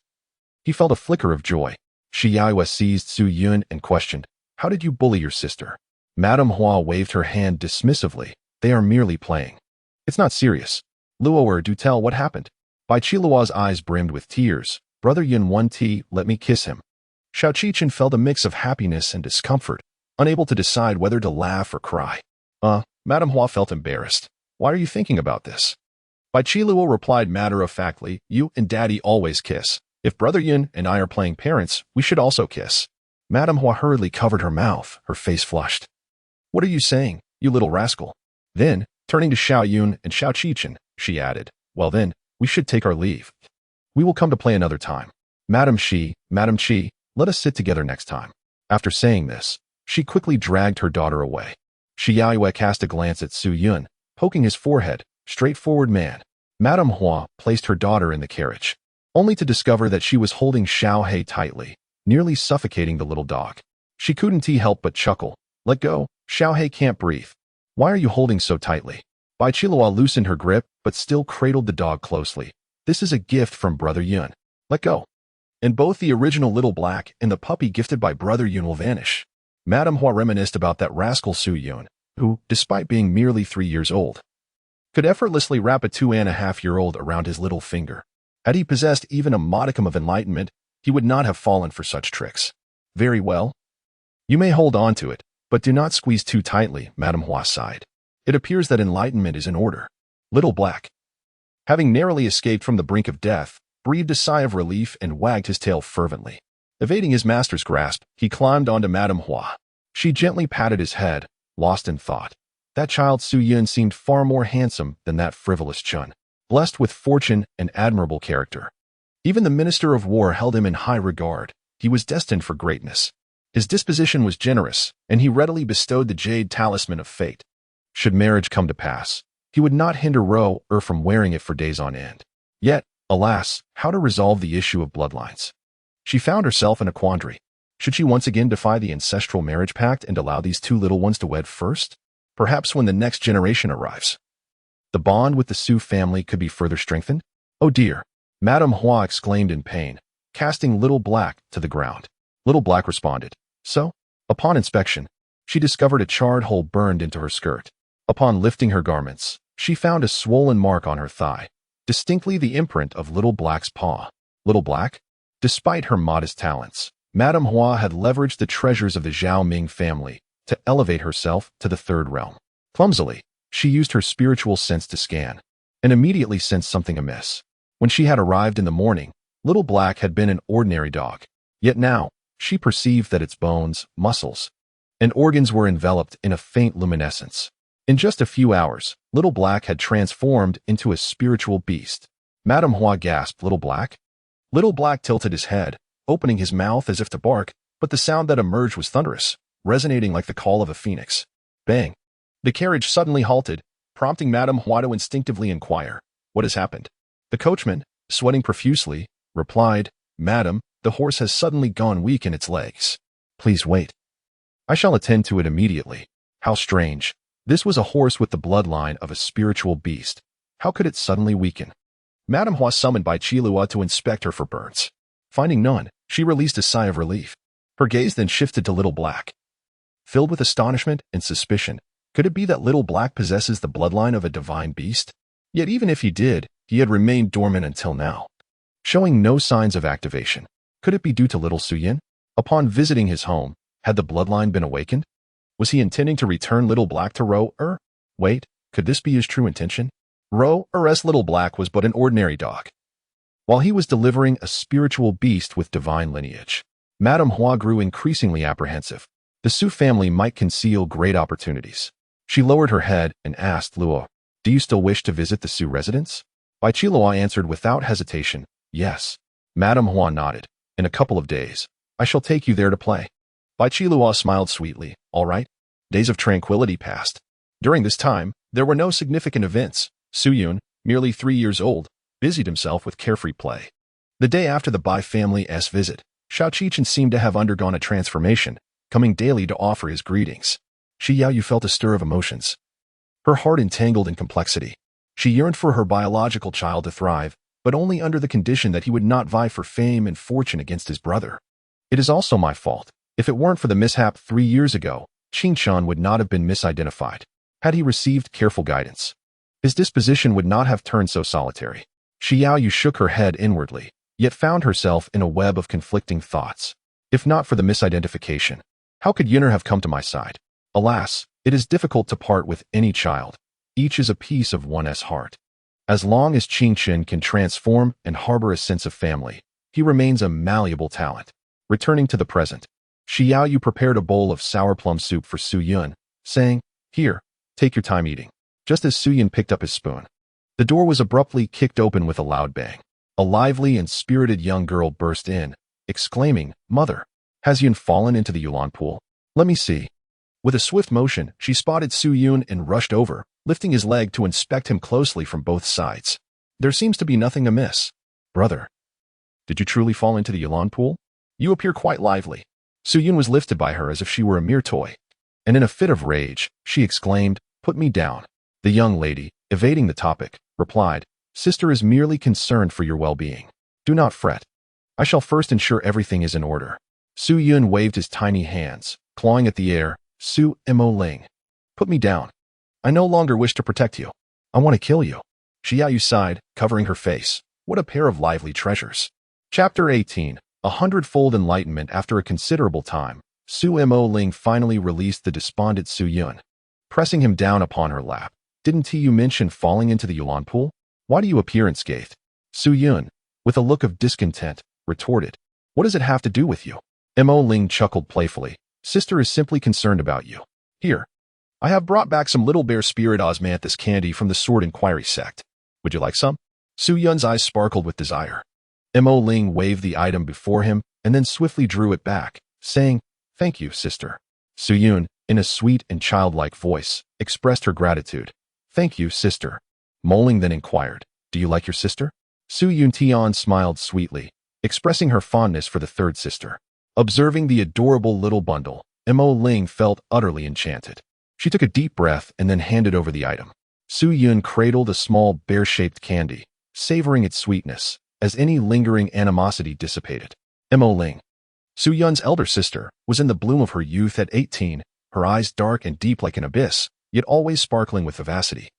he felt a flicker of joy. Shi Yaowei seized Su Yun and questioned, how did you bully your sister? Madame Hua waved her hand dismissively. They are merely playing. It's not serious. Luoer, do tell what happened. Bai Qilua's eyes brimmed with tears. Brother Yun 1T, let me kiss him. Xiao Qichen felt a mix of happiness and discomfort, unable to decide whether to laugh or cry. Madame Hua felt embarrassed. Why are you thinking about this? Bai Qilua replied matter-of-factly, you and Daddy always kiss. If Brother Yun and I are playing parents, we should also kiss. Madame Hua hurriedly covered her mouth, her face flushed. What are you saying, you little rascal? Then, turning to Xiao Yun and Xiao Qichen, she added, well then, we should take our leave. We will come to play another time. Madam Qi, let us sit together next time. After saying this, she quickly dragged her daughter away. Shi Yaowei cast a glance at Su Yun, poking his forehead, straightforward man. Madame Hua placed her daughter in the carriage, only to discover that she was holding Xiao He tightly, nearly suffocating the little dog. She couldn't help but chuckle. Let go, Xiao He can't breathe. Why are you holding so tightly? Bai Qilua loosened her grip, but still cradled the dog closely. This is a gift from Brother Yun. Let go. And both the original Little Black and the puppy gifted by Brother Yun will vanish. Madame Hua reminisced about that rascal Su Yun, who, despite being merely 3 years old, could effortlessly wrap a 2.5-year-old around his little finger. Had he possessed even a modicum of enlightenment, he would not have fallen for such tricks. Very well. You may hold on to it, But do not squeeze too tightly, Madame Hua sighed. It appears that enlightenment is in order. Little Black, having narrowly escaped from the brink of death, breathed a sigh of relief and wagged his tail fervently. Evading his master's grasp, he climbed onto Madame Hua. She gently patted his head, lost in thought. That child Su Yun seemed far more handsome than that frivolous Chun, blessed with fortune and admirable character. Even the Minister of War held him in high regard. He was destined for greatness. His disposition was generous, and he readily bestowed the jade talisman of fate. Should marriage come to pass, he would not hinder Ro from wearing it for days on end. Yet, alas, how to resolve the issue of bloodlines? She found herself in a quandary. Should she once again defy the ancestral marriage pact and allow these two little ones to wed first? Perhaps when the next generation arrives, the bond with the Su family could be further strengthened? Oh dear, Madame Hua exclaimed in pain, casting Little Black to the ground. Little Black responded. So, upon inspection, she discovered a charred hole burned into her skirt. Upon lifting her garments, she found a swollen mark on her thigh, distinctly the imprint of Little Black's paw. Little Black? Despite her modest talents, Madame Hua had leveraged the treasures of the Zhao Ming family to elevate herself to the third realm. Clumsily, she used her spiritual sense to scan, and immediately sensed something amiss. When she had arrived in the morning, Little Black had been an ordinary dog. Yet now, she perceived that its bones, muscles, and organs were enveloped in a faint luminescence. In just a few hours, Little Black had transformed into a spiritual beast. Madame Hua gasped, Little Black? Little Black tilted his head, opening his mouth as if to bark, but the sound that emerged was thunderous, resonating like the call of a phoenix. Bang! The carriage suddenly halted, prompting Madame Hua to instinctively inquire, what has happened? The coachman, sweating profusely, replied, Madam, the horse has suddenly gone weak in its legs. Please wait. I shall attend to it immediately. How strange. This was a horse with the bloodline of a spiritual beast. How could it suddenly weaken? Madame Hua summoned Bai Qilua to inspect her for burns. Finding none, she released a sigh of relief. Her gaze then shifted to Little Black. Filled with astonishment and suspicion, could it be that Little Black possesses the bloodline of a divine beast? Yet even if he did, he had remained dormant until now, showing no signs of activation. Could it be due to Little Su Yin? Upon visiting his home, had the bloodline been awakened? Was he intending to return Little Black to Ro? Wait, could this be his true intention? Ro-er's Little Black was but an ordinary dog, while he was delivering a spiritual beast with divine lineage. Madame Hua grew increasingly apprehensive. The Su family might conceal great opportunities. She lowered her head and asked Luo, do you still wish to visit the Su residence? Bai Qilua answered without hesitation, yes. Madame Hua nodded. In a couple of days, I shall take you there to play. Bai Qilua smiled sweetly. All right. Days of tranquility passed. During this time, there were no significant events. Su Yun, merely 3 years old, busied himself with carefree play. The day after the Bai family's visit, Xiao Qichen seemed to have undergone a transformation, coming daily to offer his greetings. Shi Yaoyu felt a stir of emotions. Her heart entangled in complexity. She yearned for her biological child to thrive, but only under the condition that he would not vie for fame and fortune against his brother. It is also my fault. If it weren't for the mishap 3 years ago, Qingshan would not have been misidentified. Had he received careful guidance, his disposition would not have turned so solitary. Shi Yaoyu shook her head inwardly, yet found herself in a web of conflicting thoughts. If not for the misidentification, how could Yunner have come to my side? Alas, it is difficult to part with any child. Each is a piece of one's heart. As long as Qingshan can transform and harbor a sense of family, he remains a malleable talent. Returning to the present, Shi Yaoyu prepared a bowl of sour plum soup for Su Yun, saying, Here, take your time eating. Just as Su Yun picked up his spoon, the door was abruptly kicked open with a loud bang. A lively and spirited young girl burst in, exclaiming, Mother, has Yun fallen into the Yulan pool? Let me see. With a swift motion, she spotted Su Yun and rushed over, lifting his leg to inspect him closely from both sides. There seems to be nothing amiss. Brother, did you truly fall into the Yulan pool? You appear quite lively. Su Yun was lifted by her as if she were a mere toy, and in a fit of rage, she exclaimed, Put me down. The young lady, evading the topic, replied, Sister is merely concerned for your well-being. Do not fret. I shall first ensure everything is in order. Su Yun waved his tiny hands, clawing at the air. Su Mo Ling. Put me down. I no longer wish to protect you. I want to kill you. Xiaoyu sighed, covering her face. What a pair of lively treasures. Chapter 18. 100-fold enlightenment. After a considerable time, Su Mo Ling finally released the despondent Su Yun, pressing him down upon her lap. Didn't you mention falling into the Yuan pool? Why do you appear unscathed? Su Yun, with a look of discontent, retorted. What does it have to do with you? Mo Ling chuckled playfully. Sister is simply concerned about you. Here, I have brought back some Little Bear Spirit Osmanthus candy from the Sword Inquiry sect. Would you like some? Su Yun's eyes sparkled with desire. Mo Ling waved the item before him and then swiftly drew it back, saying, Thank you, sister. Su Yun, in a sweet and childlike voice, expressed her gratitude. Thank you, sister. Mo Ling then inquired, Do you like your sister? Su Yun Tian smiled sweetly, expressing her fondness for the third sister. Observing the adorable little bundle, Mo Ling felt utterly enchanted. She took a deep breath and then handed over the item. Su Yun cradled a small bear-shaped candy, savoring its sweetness, as any lingering animosity dissipated. Mo Ling, Su Yun's elder sister, was in the bloom of her youth at 18, her eyes dark and deep like an abyss, yet always sparkling with vivacity.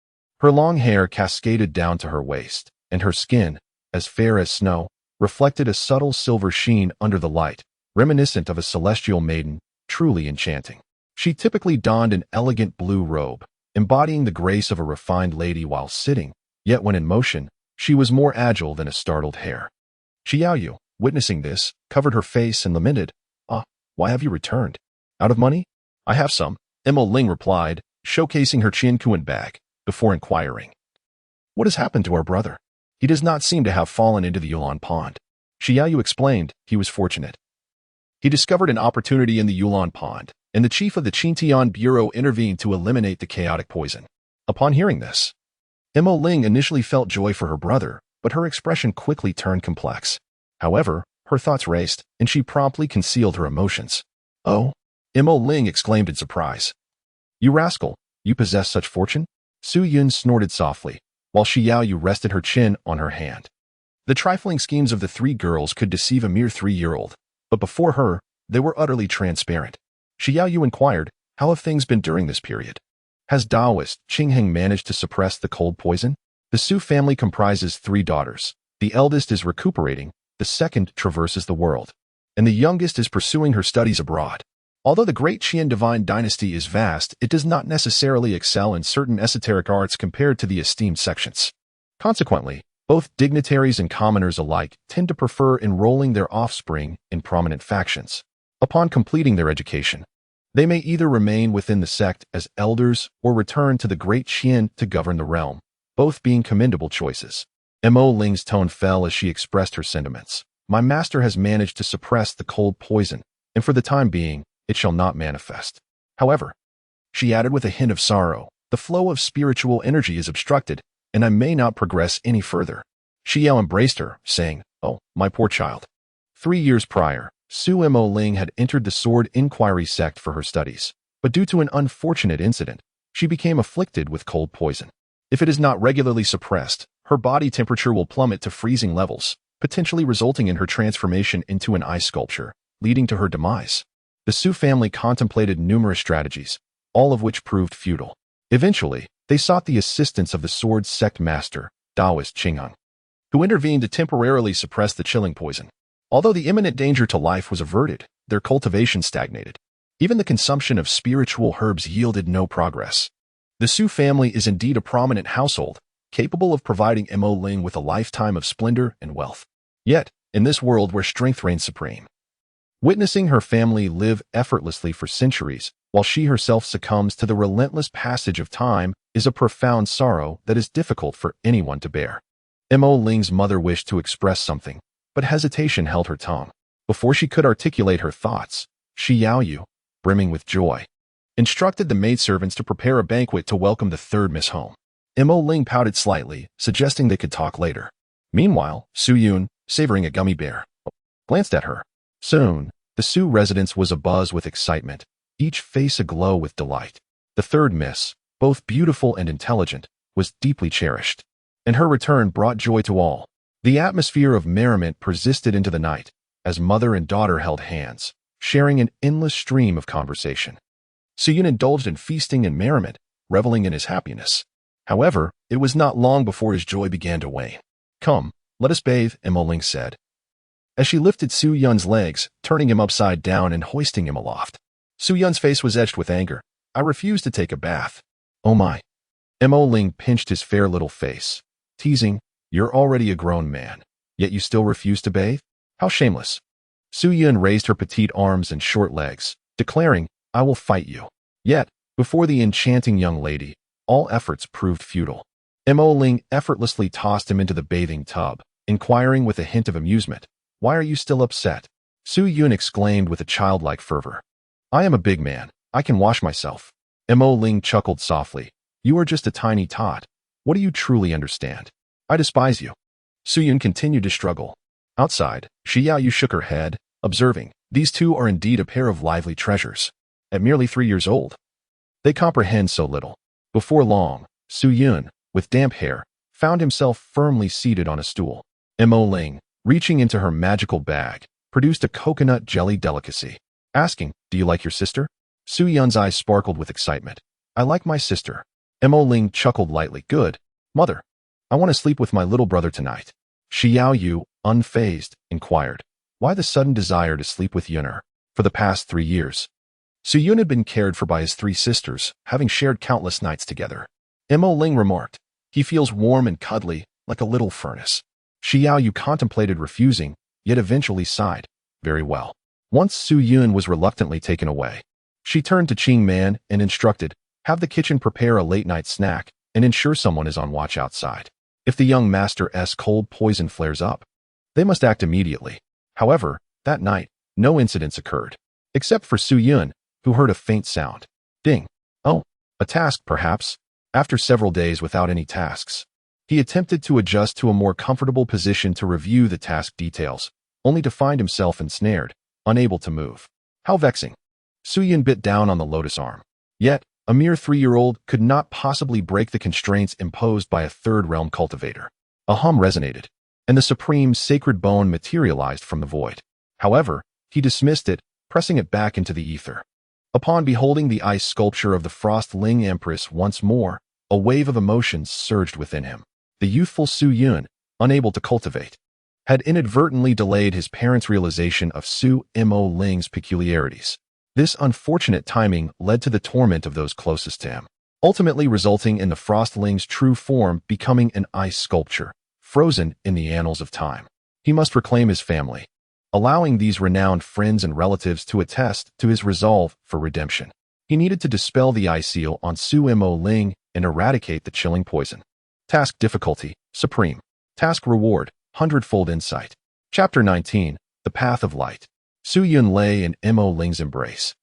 Her long hair cascaded down to her waist, and her skin, as fair as snow, reflected a subtle silver sheen under the light, reminiscent of a celestial maiden, truly enchanting. She typically donned an elegant blue robe, embodying the grace of a refined lady while sitting, yet when in motion, she was more agile than a startled hare. Xiaoyu, witnessing this, covered her face and lamented, why have you returned? Out of money? I have some, Mo Ling replied, showcasing her Qiankuan bag, before inquiring. What has happened to our brother? He does not seem to have fallen into the Yulan pond. Xiaoyu explained he was fortunate. He discovered an opportunity in the Yulan pond, and the chief of the Qintian Bureau intervened to eliminate the chaotic poison. Upon hearing this, Mo Ling initially felt joy for her brother, but her expression quickly turned complex. However, her thoughts raced, and she promptly concealed her emotions. Oh, Mo Ling exclaimed in surprise. You rascal, you possess such fortune? Su Yun snorted softly, while Xiaoyu rested her chin on her hand. The trifling schemes of the three girls could deceive a mere 3-year-old, but before her, they were utterly transparent. Xiaoyu inquired, how have things been during this period? Has Taoist Qingheng managed to suppress the cold poison? The Su family comprises 3 daughters. The eldest is recuperating, the second traverses the world, and the youngest is pursuing her studies abroad. Although the great Qian divine dynasty is vast, it does not necessarily excel in certain esoteric arts compared to the esteemed sections. Consequently, both dignitaries and commoners alike tend to prefer enrolling their offspring in prominent factions. Upon completing their education, they may either remain within the sect as elders or return to the great Qian to govern the realm, both being commendable choices. Mo Ling's tone fell as she expressed her sentiments. My master has managed to suppress the cold poison, and for the time being, it shall not manifest. However, she added with a hint of sorrow, the flow of spiritual energy is obstructed, and I may not progress any further. Xiao embraced her, saying, Oh, my poor child. 3 years prior, Su Mo Ling had entered the Sword Inquiry sect for her studies, but due to an unfortunate incident, she became afflicted with cold poison. If it is not regularly suppressed, her body temperature will plummet to freezing levels, potentially resulting in her transformation into an ice sculpture, leading to her demise. The Su family contemplated numerous strategies, all of which proved futile. Eventually, they sought the assistance of the sword sect master, Taoist Qingheng, who intervened to temporarily suppress the chilling poison. Although the imminent danger to life was averted, their cultivation stagnated. Even the consumption of spiritual herbs yielded no progress. The Su family is indeed a prominent household, capable of providing Mo Ling with a lifetime of splendor and wealth. Yet, in this world where strength reigns supreme, witnessing her family live effortlessly for centuries, while she herself succumbs to the relentless passage of time, is a profound sorrow that is difficult for anyone to bear. Mo Ling's mother wished to express something, but hesitation held her tongue. Before she could articulate her thoughts, Xiaoyu, brimming with joy, instructed the maidservants to prepare a banquet to welcome the third miss home. Mo Ling pouted slightly, suggesting they could talk later. Meanwhile, Su Yun, savoring a gummy bear, glanced at her. Soon, the Su residence was abuzz with excitement, each face aglow with delight. The third miss, both beautiful and intelligent, was deeply cherished, and her return brought joy to all. The atmosphere of merriment persisted into the night, as mother and daughter held hands, sharing an endless stream of conversation. Su Yun indulged in feasting and merriment, reveling in his happiness. However, it was not long before his joy began to wane. Come, let us bathe, Mo Ling said. as she lifted Su Yun's legs, turning him upside down and hoisting him aloft. Su Yun's face was etched with anger. I refuse to take a bath. Oh my. Mo Ling pinched his fair little face, teasing, you're already a grown man, yet you still refuse to bathe? How shameless. Su Yun raised her petite arms and short legs, declaring, I will fight you. Yet, before the enchanting young lady, all efforts proved futile. Mo Ling effortlessly tossed him into the bathing tub, inquiring with a hint of amusement, why are you still upset? Su Yun exclaimed with a childlike fervor. I am a big man. I can wash myself. Mo Ling chuckled softly. You are just a tiny tot. What do you truly understand? I despise you. Su Yun continued to struggle. Outside, Shi Yaoyu shook her head, observing, these two are indeed a pair of lively treasures. At merely 3 years old, they comprehend so little. Before long, Su Yun, with damp hair, found himself firmly seated on a stool. Mo Ling, reaching into her magical bag, produced a coconut jelly delicacy, asking, do you like your sister? Su Yun's eyes sparkled with excitement. I like my sister. Mo Ling chuckled lightly. Good, mother. I want to sleep with my little brother tonight. Shi Yaoyu, unfazed, inquired, why the sudden desire to sleep with Yun'er? For the past 3 years, Su Yun had been cared for by his 3 sisters, having shared countless nights together. Mo Ling remarked, he feels warm and cuddly, like a little furnace. Shi Yaoyu contemplated refusing, yet eventually sighed. Very well. Once Su Yun was reluctantly taken away, she turned to Qing Man and instructed, have the kitchen prepare a late-night snack and ensure someone is on watch outside. If the young master's cold poison flares up, they must act immediately. However, that night, no incidents occurred, except for Su Yun, who heard a faint sound. Ding. Oh, a task perhaps. After several days without any tasks, he attempted to adjust to a more comfortable position to review the task details, only to find himself ensnared, unable to move. How vexing. Su Yun bit down on the lotus arm. Yet, a mere 3-year-old could not possibly break the constraints imposed by a third-realm cultivator. A hum resonated, and the supreme sacred bone materialized from the void. However, he dismissed it, pressing it back into the ether. Upon beholding the ice sculpture of the Frost Ling Empress once more, a wave of emotions surged within him. The youthful Su Yun, unable to cultivate, had inadvertently delayed his parents' realization of Su Mo Ling's peculiarities. This unfortunate timing led to the torment of those closest to him, ultimately resulting in the Frostling's true form becoming an ice sculpture, frozen in the annals of time. He must reclaim his family, allowing these renowned friends and relatives to attest to his resolve for redemption. He needed to dispel the ice seal on Su Mo Ling and eradicate the chilling poison. Task difficulty, supreme. Task reward, 100-fold insight. Chapter 19, The Path of Light. Su Yun lay in Mo Ling's embrace.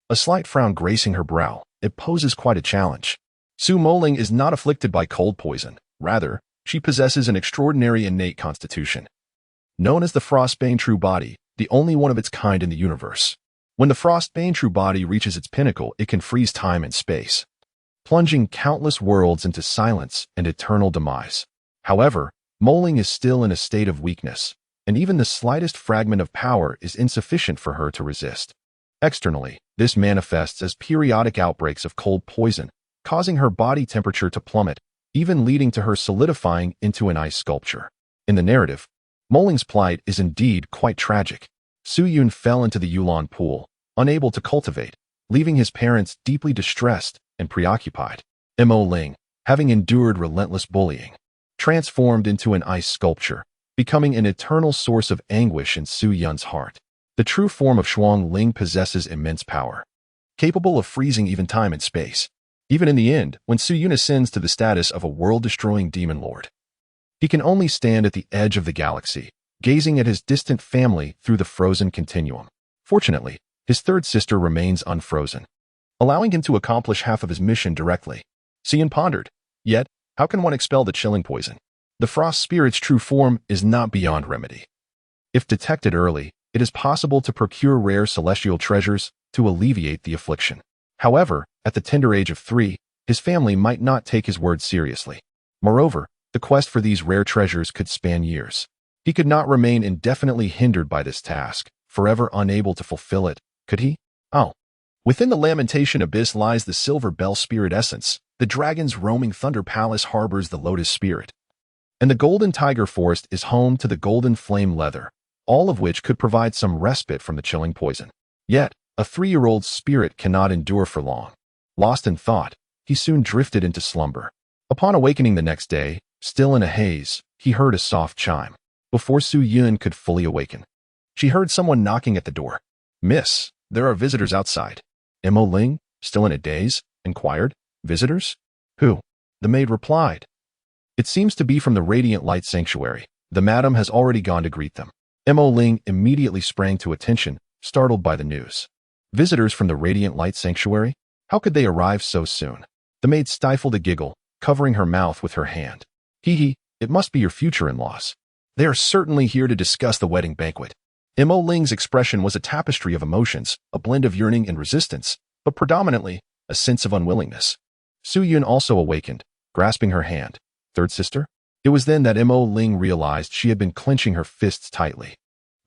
A slight frown gracing her brow, it poses quite a challenge. Su Mo Ling is not afflicted by cold poison. Rather, she possesses an extraordinary innate constitution. Known as the Frostbane True Body, the only one of its kind in the universe. When the Frostbane True Body reaches its pinnacle, it can freeze time and space, plunging countless worlds into silence and eternal demise. However, Mo Ling is still in a state of weakness, and even the slightest fragment of power is insufficient for her to resist. Externally, this manifests as periodic outbreaks of cold poison, causing her body temperature to plummet, even leading to her solidifying into an ice sculpture. In the narrative, Mo Ling's plight is indeed quite tragic. Su Yun fell into the Yulan pool, unable to cultivate, leaving his parents deeply distressed and preoccupied. Mo Ling, having endured relentless bullying, transformed into an ice sculpture, becoming an eternal source of anguish in Su Yun's heart. The true form of Shuang Ling possesses immense power, capable of freezing even time and space. Even in the end, when Su Yun ascends to the status of a world-destroying demon lord, he can only stand at the edge of the galaxy, gazing at his distant family through the frozen continuum. Fortunately, his third sister remains unfrozen, allowing him to accomplish half of his mission directly. Su Yun pondered, yet, how can one expel the chilling poison? The frost spirit's true form is not beyond remedy. If detected early, it is possible to procure rare celestial treasures to alleviate the affliction. However, at the tender age of 3, his family might not take his word seriously. Moreover, the quest for these rare treasures could span years. He could not remain indefinitely hindered by this task, forever unable to fulfill it, could he? Oh. Within the Lamentation Abyss lies the Silver Bell Spirit Essence. The dragon's roaming Thunder Palace harbors the Lotus Spirit, and the Golden Tiger Forest is home to the Golden Flame Leather, all of which could provide some respite from the chilling poison. Yet, a 3-year-old's spirit cannot endure for long. Lost in thought, he soon drifted into slumber. Upon awakening the next day, still in a haze, he heard a soft chime. Before Su Yun could fully awaken, she heard someone knocking at the door. "Miss, there are visitors outside." Mo Ling, still in a daze, inquired, "Visitors? Who?" The maid replied, "It seems to be from the Radiant Light Sanctuary. The madam has already gone to greet them." Mo Ling immediately sprang to attention, startled by the news. Visitors from the Radiant Light Sanctuary? How could they arrive so soon? The maid stifled a giggle, covering her mouth with her hand. "Hee, it must be your future in-laws. They are certainly here to discuss the wedding banquet." Mo Ling's expression was a tapestry of emotions, a blend of yearning and resistance, but predominantly a sense of unwillingness. Su Yun also awakened, grasping her hand. "Third sister?" It was then that Mo Ling realized she had been clenching her fists tightly.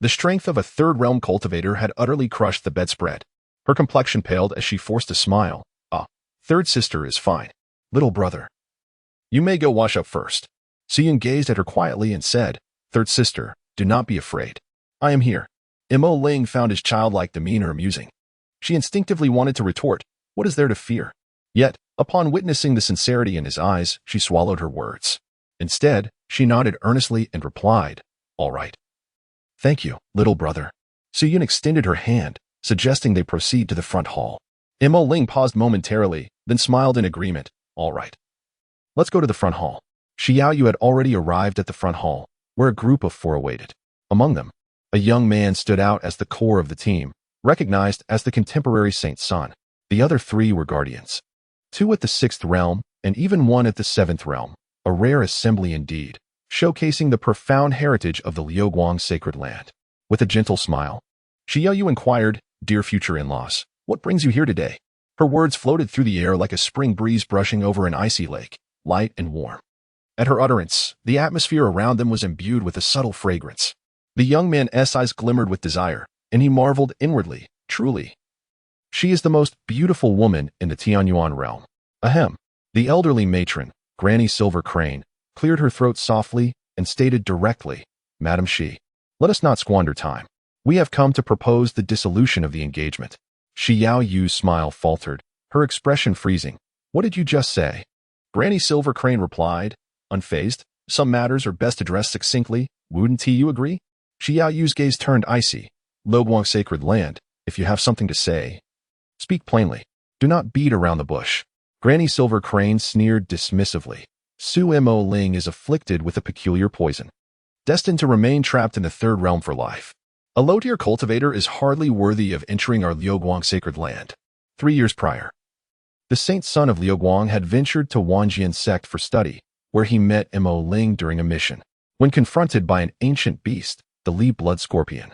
The strength of a third-realm cultivator had utterly crushed the bedspread. Her complexion paled as she forced a smile. "Ah, third sister is fine. Little brother, you may go wash up first." Su Yun gazed at her quietly and said, "Third sister, do not be afraid. I am here." Mo Ling found his childlike demeanor amusing. She instinctively wanted to retort, "What is there to fear?" Yet, upon witnessing the sincerity in his eyes, she swallowed her words. Instead, she nodded earnestly and replied, "All right. Thank you, little brother." Su Yun extended her hand, suggesting they proceed to the front hall. Mo Ling paused momentarily, then smiled in agreement. "All right. Let's go to the front hall." Xiao Yu had already arrived at the front hall, where a group of 4 awaited. Among them, a young man stood out as the core of the team, recognized as the contemporary saint's son. The other 3 were guardians. 2 at the 6th realm, and even 1 at the 7th realm. A rare assembly indeed, showcasing the profound heritage of the Liuguang sacred land. With a gentle smile, Xiao Yu inquired, "Dear future in-laws, what brings you here today?" Her words floated through the air like a spring breeze brushing over an icy lake, light and warm. At her utterance, the atmosphere around them was imbued with a subtle fragrance. The young man's eyes glimmered with desire, and he marveled inwardly, "Truly, she is the most beautiful woman in the Tianyuan realm." Ahem. The elderly matron, Granny Silver Crane, cleared her throat softly and stated directly, "Madam Shi, let us not squander time. We have come to propose the dissolution of the engagement." Xiao Yu's smile faltered, her expression freezing. "What did you just say?" Granny Silver Crane replied, unfazed, "Some matters are best addressed succinctly, wouldn't you agree?" Xiao Yu's gaze turned icy. "Liuguang sacred land, if you have something to say, speak plainly. Do not beat around the bush." Granny Silver Crane sneered dismissively. "Su Mo Ling is afflicted with a peculiar poison, destined to remain trapped in the 3rd realm for life. A low-tier cultivator is hardly worthy of entering our Liuguang sacred land." 3 years prior, the saint's son of Liuguang had ventured to Wanjian sect for study, where he met Mo Ling during a mission. When confronted by an ancient beast, the Li blood scorpion,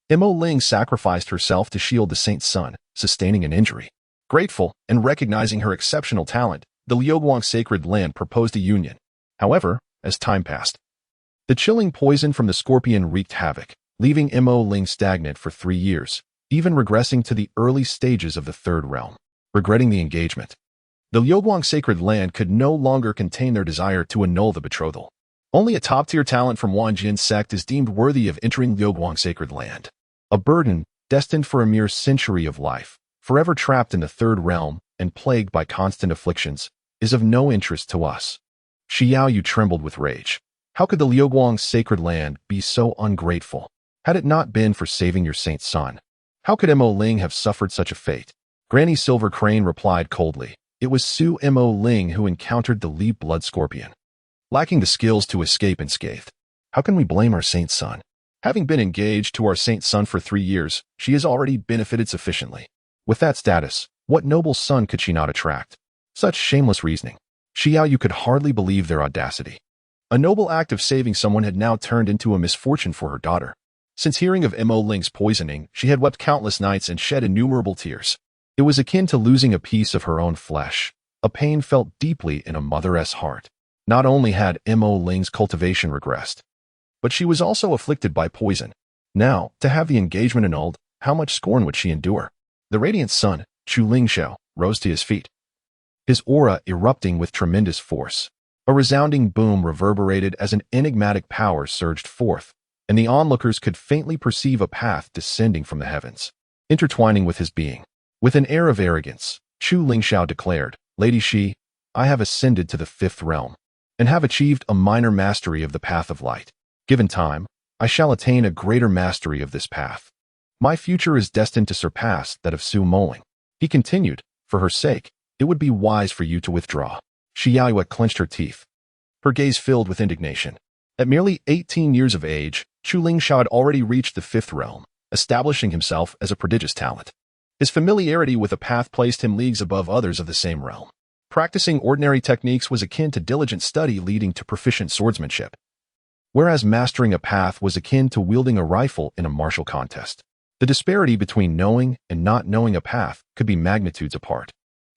Mo Ling sacrificed herself to shield the saint's son, sustaining an injury. Grateful and recognizing her exceptional talent, the Liuguang sacred land proposed a union. However, as time passed, the chilling poison from the scorpion wreaked havoc, leaving Mo Ling stagnant for 3 years, even regressing to the early stages of the 3rd realm. Regretting the engagement, the Liuguang sacred land could no longer contain their desire to annul the betrothal. Only a top-tier talent from Wanjian sect is deemed worthy of entering Liuguang sacred land. A burden destined for a mere century of life, forever trapped in the 3rd realm and plagued by constant afflictions, is of no interest to us. Xiao Yu trembled with rage. How could the Liuguang sacred land be so ungrateful? Had it not been for saving your saint's son, how could Mo Ling have suffered such a fate? Granny Silver Crane replied coldly, "It was Su Mo Ling who encountered the Li blood scorpion, lacking the skills to escape unscathed. How can we blame our saint's son? Having been engaged to our saint's son for 3 years, she has already benefited sufficiently. With that status, what noble son could she not attract?" Such shameless reasoning. Xiao Yu could hardly believe their audacity. A noble act of saving someone had now turned into a misfortune for her daughter. Since hearing of Mo Ling's poisoning, she had wept countless nights and shed innumerable tears. It was akin to losing a piece of her own flesh, a pain felt deeply in a mother's heart. Not only had Mo Ling's cultivation regressed, but she was also afflicted by poison. Now, to have the engagement annulled, how much scorn would she endure? The radiant sun, Chu Lingxiao, rose to his feet, his aura erupting with tremendous force. A resounding boom reverberated as an enigmatic power surged forth, and the onlookers could faintly perceive a path descending from the heavens, intertwining with his being. With an air of arrogance, Chu Lingxiao declared, Lady Shi, I have ascended to the fifth realm, and have achieved a minor mastery of the path of light. Given time, I shall attain a greater mastery of this path. My future is destined to surpass that of Su Moling. He continued, for her sake, it would be wise for you to withdraw. Shi Yaoyue clenched her teeth, her gaze filled with indignation. At merely 18 years of age, Chu Lingxiao had already reached the fifth realm, establishing himself as a prodigious talent. His familiarity with a path placed him leagues above others of the same realm. Practicing ordinary techniques was akin to diligent study leading to proficient swordsmanship, whereas mastering a path was akin to wielding a rifle in a martial contest. The disparity between knowing and not knowing a path could be magnitudes apart.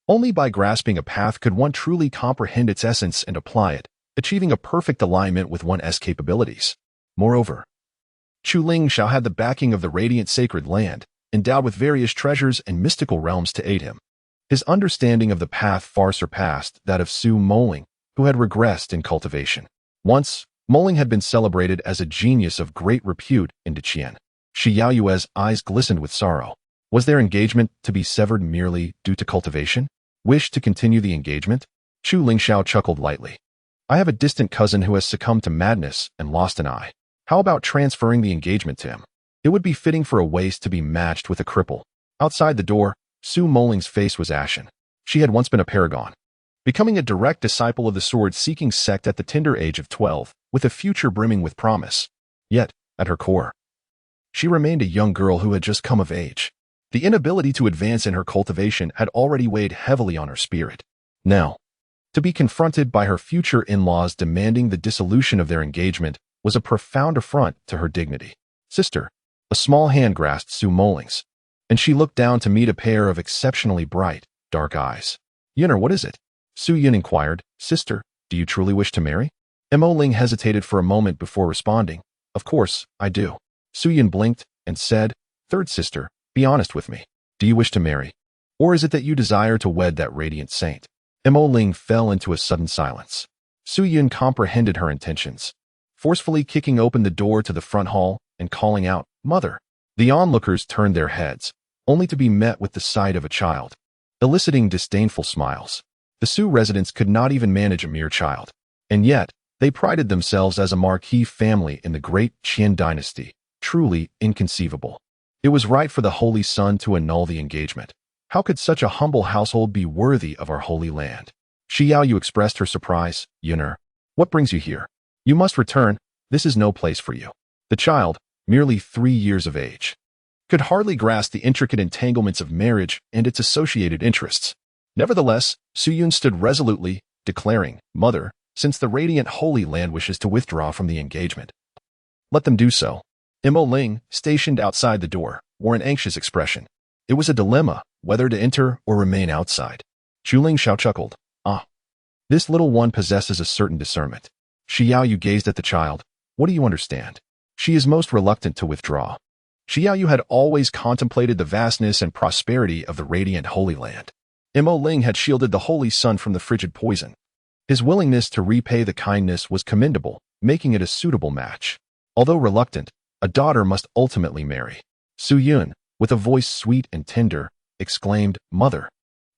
Only by grasping a path could one truly comprehend its essence and apply it, achieving a perfect alignment with one's capabilities. Moreover, Chu Lingxiao had the backing of the radiant sacred land, endowed with various treasures and mystical realms to aid him. His understanding of the path far surpassed that of Su Moling, who had regressed in cultivation. Once, Moling had been celebrated as a genius of great repute in Deqian. Shi Yaoyue's eyes glistened with sorrow. Was their engagement to be severed merely due to cultivation? Wish to continue the engagement? Chu Lingxiao chuckled lightly. I have a distant cousin who has succumbed to madness and lost an eye. How about transferring the engagement to him? It would be fitting for a waist to be matched with a cripple. Outside the door, Su Moling's face was ashen. She had once been a paragon, becoming a direct disciple of the sword-seeking sect at the tender age of 12, with a future brimming with promise. Yet, at her core, she remained a young girl who had just come of age. The inability to advance in her cultivation had already weighed heavily on her spirit. Now, to be confronted by her future in-laws demanding the dissolution of their engagement was a profound affront to her dignity. Sister, a small hand grasped Su Moling's, and she looked down to meet a pair of exceptionally bright, dark eyes. Yinner, what is it? Su Yin inquired. Sister, do you truly wish to marry? Mo Ling hesitated for a moment before responding. Of course, I do. Su Yin blinked and said, Third sister, be honest with me. Do you wish to marry? Or is it that you desire to wed that radiant saint? Mo Ling fell into a sudden silence. Su Yin comprehended her intentions, forcefully kicking open the door to the front hall and calling out, Mother. The onlookers turned their heads, only to be met with the sight of a child, eliciting disdainful smiles. The Su residents could not even manage a mere child, and yet they prided themselves as a marquis family in the great Qian dynasty. Truly inconceivable. It was right for the Holy Son to annul the engagement. How could such a humble household be worthy of our holy land? Shi Yaoyu expressed her surprise. Yinner, what brings you here? You must return. This is no place for you. The child, merely 3 years of age, could hardly grasp the intricate entanglements of marriage and its associated interests. Nevertheless, Su Yun stood resolutely, declaring, Mother, since the radiant Holy Land wishes to withdraw from the engagement, let them do so. Mo Ling, stationed outside the door, wore an anxious expression. It was a dilemma, whether to enter or remain outside. Chu Lingxiao chuckled. Ah, this little one possesses a certain discernment. Shi Yaoyu gazed at the child. What do you understand? She is most reluctant to withdraw. Shi Yaoyu had always contemplated the vastness and prosperity of the radiant Holy Land. Mo Ling had shielded the Holy Son from the frigid poison. His willingness to repay the kindness was commendable, making it a suitable match. Although reluctant, a daughter must ultimately marry. Su Yun, with a voice sweet and tender, exclaimed, Mother,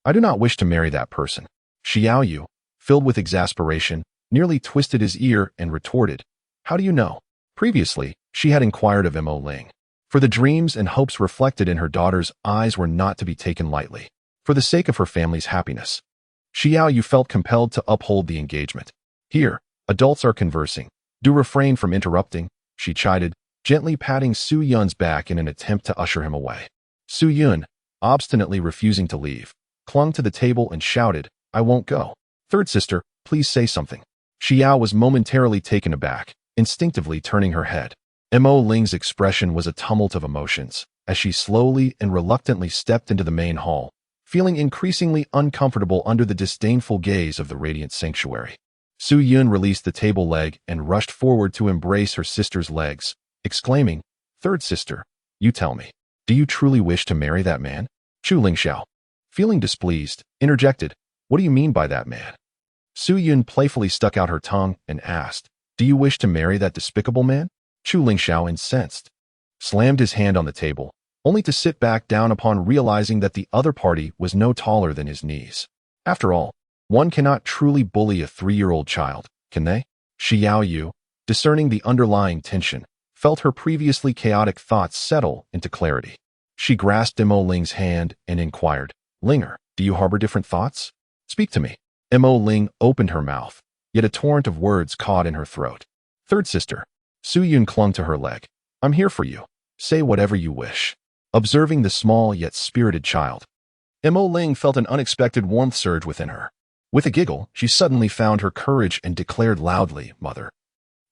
I do not wish to marry that person. Shi Yaoyu, filled with exasperation, nearly twisted his ear and retorted, How do you know? Previously, she had inquired of Mo Ling, for the dreams and hopes reflected in her daughter's eyes were not to be taken lightly. For the sake of her family's happiness, Shi Yaoyu felt compelled to uphold the engagement. Here, adults are conversing. Do refrain from interrupting, she chided, gently patting Su Yun's back in an attempt to usher him away. Su Yun, obstinately refusing to leave, clung to the table and shouted, I won't go. Third sister, please say something. Shi Yao was momentarily taken aback, instinctively turning her head. Mo Ling's expression was a tumult of emotions, as she slowly and reluctantly stepped into the main hall, feeling increasingly uncomfortable under the disdainful gaze of the radiant sanctuary. Su Yun released the table leg and rushed forward to embrace her sister's legs, exclaiming, Third sister, you tell me, do you truly wish to marry that man? Chu Lingxiao, feeling displeased, interjected, What do you mean by that man? Su Yun playfully stuck out her tongue and asked, Do you wish to marry that despicable man? Chu Lingxiao, incensed, slammed his hand on the table, only to sit back down upon realizing that the other party was no taller than his knees. After all, one cannot truly bully a 3-year-old child, can they? Xiao Yu, discerning the underlying tension, felt her previously chaotic thoughts settle into clarity. She grasped Mo Ling's hand and inquired, "Linger, do you harbor different thoughts? Speak to me." Mo Ling opened her mouth, yet a torrent of words caught in her throat. "Third sister." Su Yun clung to her leg. "I'm here for you. Say whatever you wish." Observing the small yet spirited child, Mo Ling felt an unexpected warmth surge within her. With a giggle, she suddenly found her courage and declared loudly, "Mother,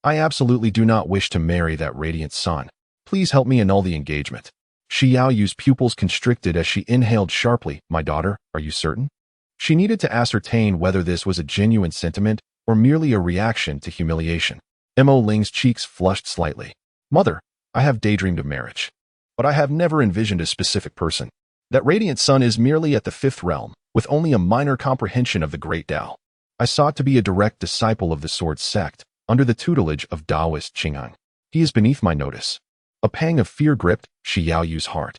I absolutely do not wish to marry that radiant son. Please help me annul the engagement." Xiao Yu's pupils constricted as she inhaled sharply. "My daughter, are you certain?" She needed to ascertain whether this was a genuine sentiment or merely a reaction to humiliation. Mo Ling's cheeks flushed slightly. "Mother, I have daydreamed of marriage, but I have never envisioned a specific person. That radiant sun is merely at the 5th realm, with only a minor comprehension of the great Tao. I sought to be a direct disciple of the Sword sect, under the tutelage of Taoist Qing'an. He is beneath my notice." A pang of fear gripped Xiao Yu's heart.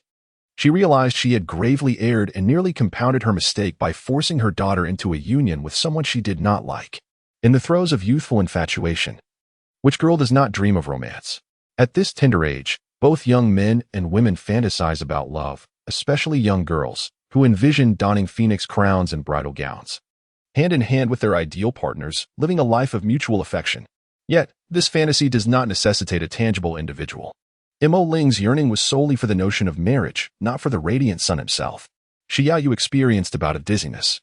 She realized she had gravely erred and nearly compounded her mistake by forcing her daughter into a union with someone she did not like. In the throes of youthful infatuation, which girl does not dream of romance? At this tender age, both young men and women fantasize about love, especially young girls, who envision donning phoenix crowns and bridal gowns, hand in hand with their ideal partners, living a life of mutual affection. Yet, this fantasy does not necessitate a tangible individual. Mo Ling's yearning was solely for the notion of marriage, not for the radiant sun himself. Xiao Yu experienced a bout of dizziness,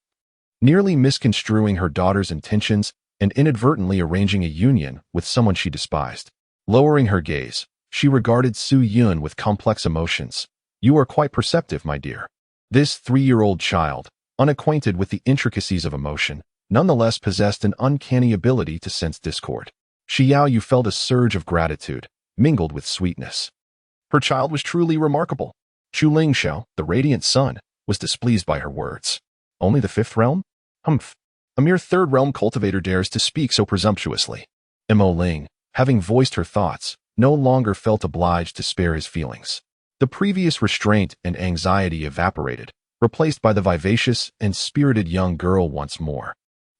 nearly misconstruing her daughter's intentions and inadvertently arranging a union with someone she despised. Lowering her gaze, she regarded Su Yun with complex emotions. "You are quite perceptive, my dear." This 3-year-old child, unacquainted with the intricacies of emotion, nonetheless possessed an uncanny ability to sense discord. Xiao Yu felt a surge of gratitude, mingled with sweetness. Her child was truly remarkable. Chu Lingxiao, the radiant sun, was displeased by her words. "Only the 5th realm? Humph. A mere 3rd realm cultivator dares to speak so presumptuously." Mo Ling, having voiced her thoughts, no longer felt obliged to spare his feelings. The previous restraint and anxiety evaporated, replaced by the vivacious and spirited young girl once more.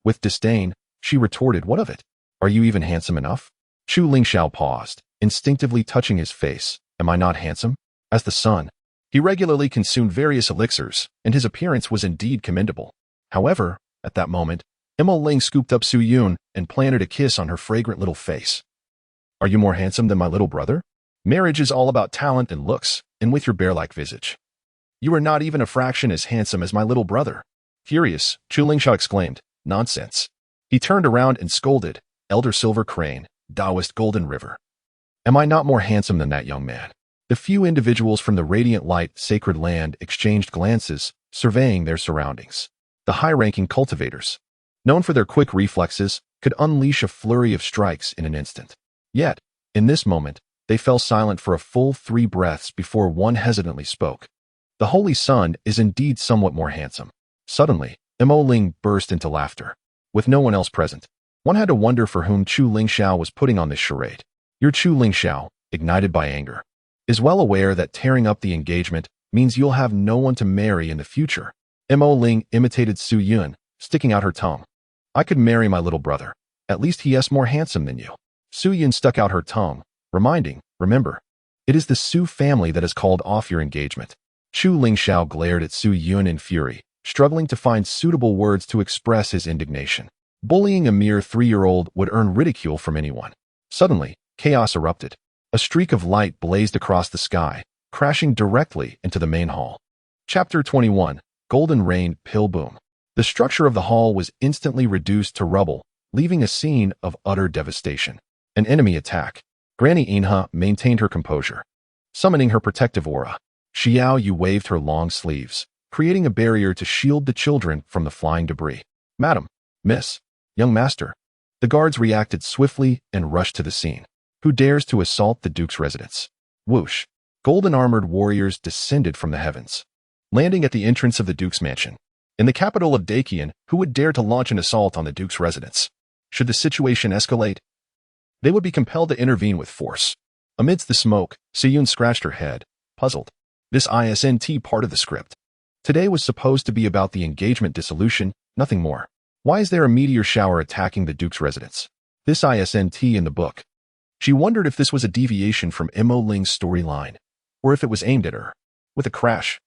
With disdain, she retorted, "What of it? Are you even handsome enough?" Chu Lingxiao paused, instinctively touching his face. "Am I not handsome?" As the sun, he regularly consumed various elixirs, and his appearance was indeed commendable. However, at that moment, Mo Ling scooped up Su Yun and planted a kiss on her fragrant little face. "Are you more handsome than my little brother? Marriage is all about talent and looks, and with your bear-like visage, you are not even a fraction as handsome as my little brother." Furious, Chu Lingxiao exclaimed, "Nonsense." He turned around and scolded, "Elder Silver Crane, Taoist Golden River. Am I not more handsome than that young man?" The few individuals from the Radiant Light Sacred Land exchanged glances, surveying their surroundings. The high-ranking cultivators, known for their quick reflexes, could unleash a flurry of strikes in an instant. Yet, in this moment, they fell silent for a full 3 breaths before one hesitantly spoke. "The Holy Sun is indeed somewhat more handsome." Suddenly, Mo Ling burst into laughter. With no one else present, one had to wonder for whom Chu Lingxiao was putting on this charade. Your Chu Lingxiao, ignited by anger, is well aware that tearing up the engagement means you'll have no one to marry in the future. Mo Ling imitated Su Yun, sticking out her tongue. "I could marry my little brother. At least he is more handsome than you." Su Yun stuck out her tongue, reminding, "Remember, it is the Su family that has called off your engagement." Chu Lingxiao glared at Su Yun in fury, struggling to find suitable words to express his indignation. Bullying a mere 3-year-old would earn ridicule from anyone. Suddenly, chaos erupted. A streak of light blazed across the sky, crashing directly into the main hall. Chapter 21, Golden Rain Pill Boom. The structure of the hall was instantly reduced to rubble, leaving a scene of utter devastation. An enemy attack. Granny Inha maintained her composure, summoning her protective aura. Xiao Yu waved her long sleeves, creating a barrier to shield the children from the flying debris. "Madam, Miss, Young Master." The guards reacted swiftly and rushed to the scene. Who dares to assault the Duke's residence? Whoosh. Golden-armored warriors descended from the heavens, landing at the entrance of the Duke's mansion. In the capital of Dakian, who would dare to launch an assault on the Duke's residence? Should the situation escalate, they would be compelled to intervene with force. Amidst the smoke, Siyun scratched her head, puzzled. This isn't part of the script. Today was supposed to be about the engagement dissolution, nothing more. Why is there a meteor shower attacking the Duke's residence? This isn't in the book. She wondered if this was a deviation from Mo Ling's storyline, or if it was aimed at her. With a crash,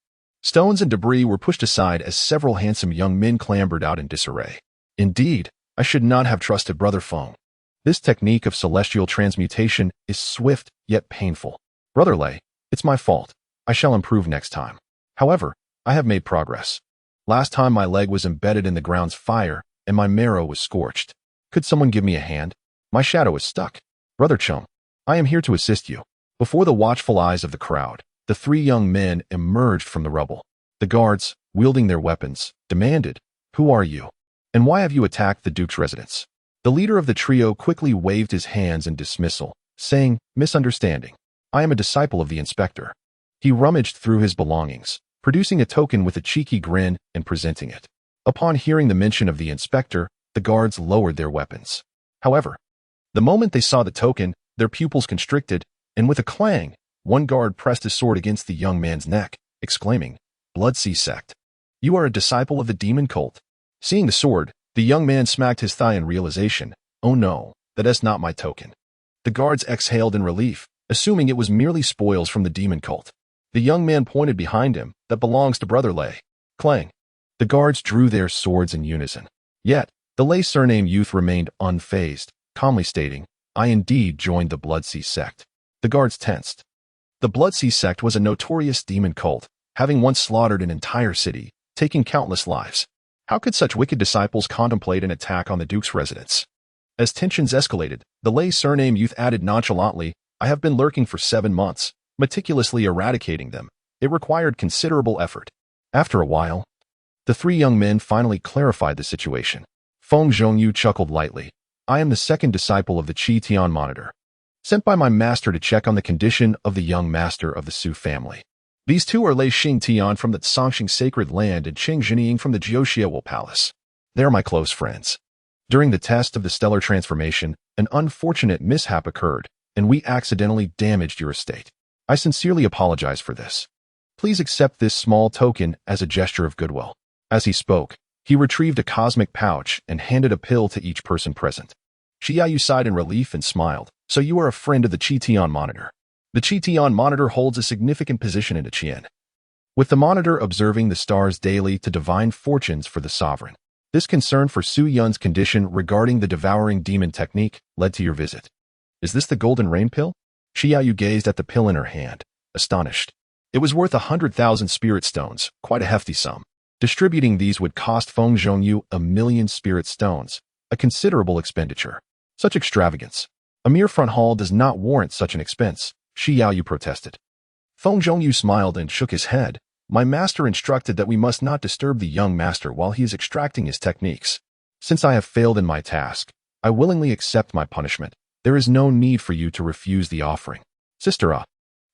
stones and debris were pushed aside as several handsome young men clambered out in disarray. Indeed, I should not have trusted Brother Feng. This technique of celestial transmutation is swift yet painful. Brother Lei, it's my fault. I shall improve next time. However, I have made progress. Last time my leg was embedded in the ground's fire, and my marrow was scorched. Could someone give me a hand? My shadow is stuck. Brother Chum, I am here to assist you. Before the watchful eyes of the crowd, the three young men emerged from the rubble. The guards, wielding their weapons, demanded, "Who are you? And why have you attacked the Duke's residence?" The leader of the trio quickly waved his hands in dismissal, saying, "Misunderstanding. I am a disciple of the inspector." He rummaged through his belongings, producing a token with a cheeky grin and presenting it. Upon hearing the mention of the inspector, the guards lowered their weapons. However, the moment they saw the token, their pupils constricted, and with a clang, one guard pressed his sword against the young man's neck, exclaiming, "Bloodsea sect. You are a disciple of the demon cult." Seeing the sword, the young man smacked his thigh in realization. "Oh no, that is not my token." The guards exhaled in relief, assuming it was merely spoils from the demon cult. The young man pointed behind him, "That belongs to Brother Lei." Clang. The guards drew their swords in unison. Yet, the Lei surname youth remained unfazed, calmly stating, "I indeed joined the Bloodsea sect." The guards tensed. The Bloodsea sect was a notorious demon cult, having once slaughtered an entire city, taking countless lives. How could such wicked disciples contemplate an attack on the Duke's residence? As tensions escalated, the Lei surname youth added nonchalantly, "I have been lurking for 7 months, meticulously eradicating them. It required considerable effort." After a while, the three young men finally clarified the situation. Feng Zhongyu chuckled lightly. "I am the second disciple of the Qi Tian Monitor, sent by my master to check on the condition of the young master of the Su family. These two are Lei Xing Tian from the Songqing Sacred Land and Qing Zhenying from the Jiuxiawo Palace. They are my close friends. During the test of the stellar transformation, an unfortunate mishap occurred, and we accidentally damaged your estate. I sincerely apologize for this. Please accept this small token as a gesture of goodwill." As he spoke, he retrieved a cosmic pouch and handed a pill to each person present. Xiaoyu sighed in relief and smiled. "So you are a friend of the Qi Tian Monitor." The Qi Tian Monitor holds a significant position in Qian, with the Monitor observing the stars daily to divine fortunes for the sovereign. This concern for Su Yun's condition regarding the devouring demon technique led to your visit. Is this the golden rain pill? Xiaoyu gazed at the pill in her hand, astonished. It was worth 100,000 spirit stones, quite a hefty sum. Distributing these would cost Feng Zhongyu 1,000,000 spirit stones, a considerable expenditure. Such extravagance. A mere front hall does not warrant such an expense, Xiaoyu protested. Feng Zhongyu smiled and shook his head. "My master instructed that we must not disturb the young master while he is extracting his techniques. Since I have failed in my task, I willingly accept my punishment. There is no need for you to refuse the offering." Sister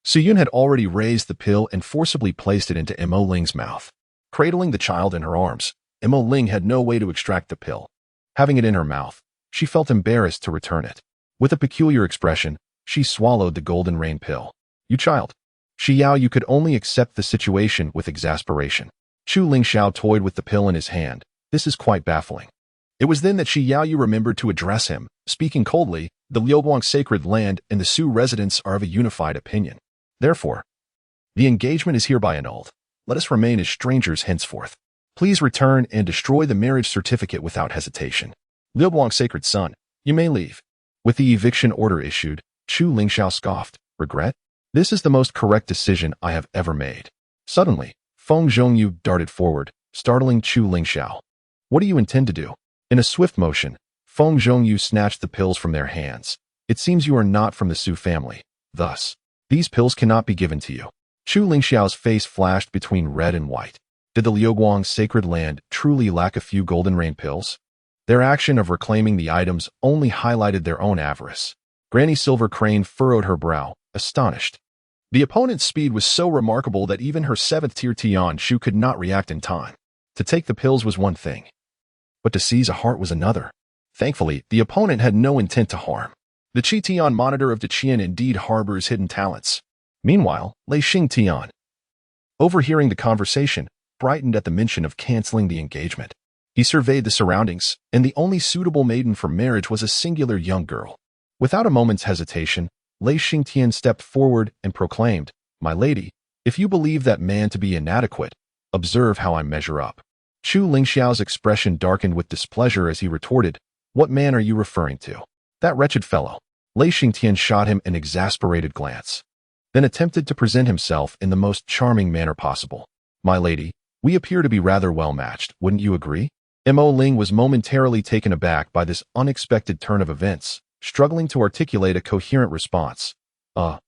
Suyun had already raised the pill and forcibly placed it into Mo Ling's mouth. Cradling the child in her arms, Mo Ling had no way to extract the pill. Having it in her mouth, she felt embarrassed to return it. With a peculiar expression, she swallowed the golden rain pill. "You child." Xiaoyu could only accept the situation with exasperation. Chu Lingxiao toyed with the pill in his hand. "This is quite baffling." It was then that Xiaoyu remembered to address him, speaking coldly, "The Liuguang Sacred Land and the Su residents are of a unified opinion. Therefore, the engagement is hereby annulled. Let us remain as strangers henceforth. Please return and destroy the marriage certificate without hesitation. Liuguang Sacred Son, you may leave." With the eviction order issued, Chu Lingxiao scoffed. "Regret? This is the most correct decision I have ever made." Suddenly, Feng Zhongyu darted forward, startling Chu Lingxiao. "What do you intend to do?" In a swift motion, Feng Zhongyu snatched the pills from their hands. "It seems you are not from the Su family. Thus, these pills cannot be given to you." Chu Lingxiao's face flashed between red and white. Did the Liuguang Sacred Land truly lack a few golden rain pills? Their action of reclaiming the items only highlighted their own avarice. Granny Silver Crane furrowed her brow, astonished. The opponent's speed was so remarkable that even her 7th-tier Tian Shu could not react in time. To take the pills was one thing, but to seize a heart was another. Thankfully, the opponent had no intent to harm. The Qi Tian monitor of the Qian indeed harbors hidden talents. Meanwhile, Lei Xing Tian, overhearing the conversation, brightened at the mention of canceling the engagement. He surveyed the surroundings, and the only suitable maiden for marriage was a singular young girl. Without a moment's hesitation, Lei Xing Tian stepped forward and proclaimed, "My lady, if you believe that man to be inadequate, observe how I measure up." Chu Lingxiao's expression darkened with displeasure as he retorted, "What man are you referring to?" "That wretched fellow." Lei Xing Tian shot him an exasperated glance, then attempted to present himself in the most charming manner possible. "My lady, we appear to be rather well matched, wouldn't you agree?" Mo Ling was momentarily taken aback by this unexpected turn of events, struggling to articulate a coherent response. I.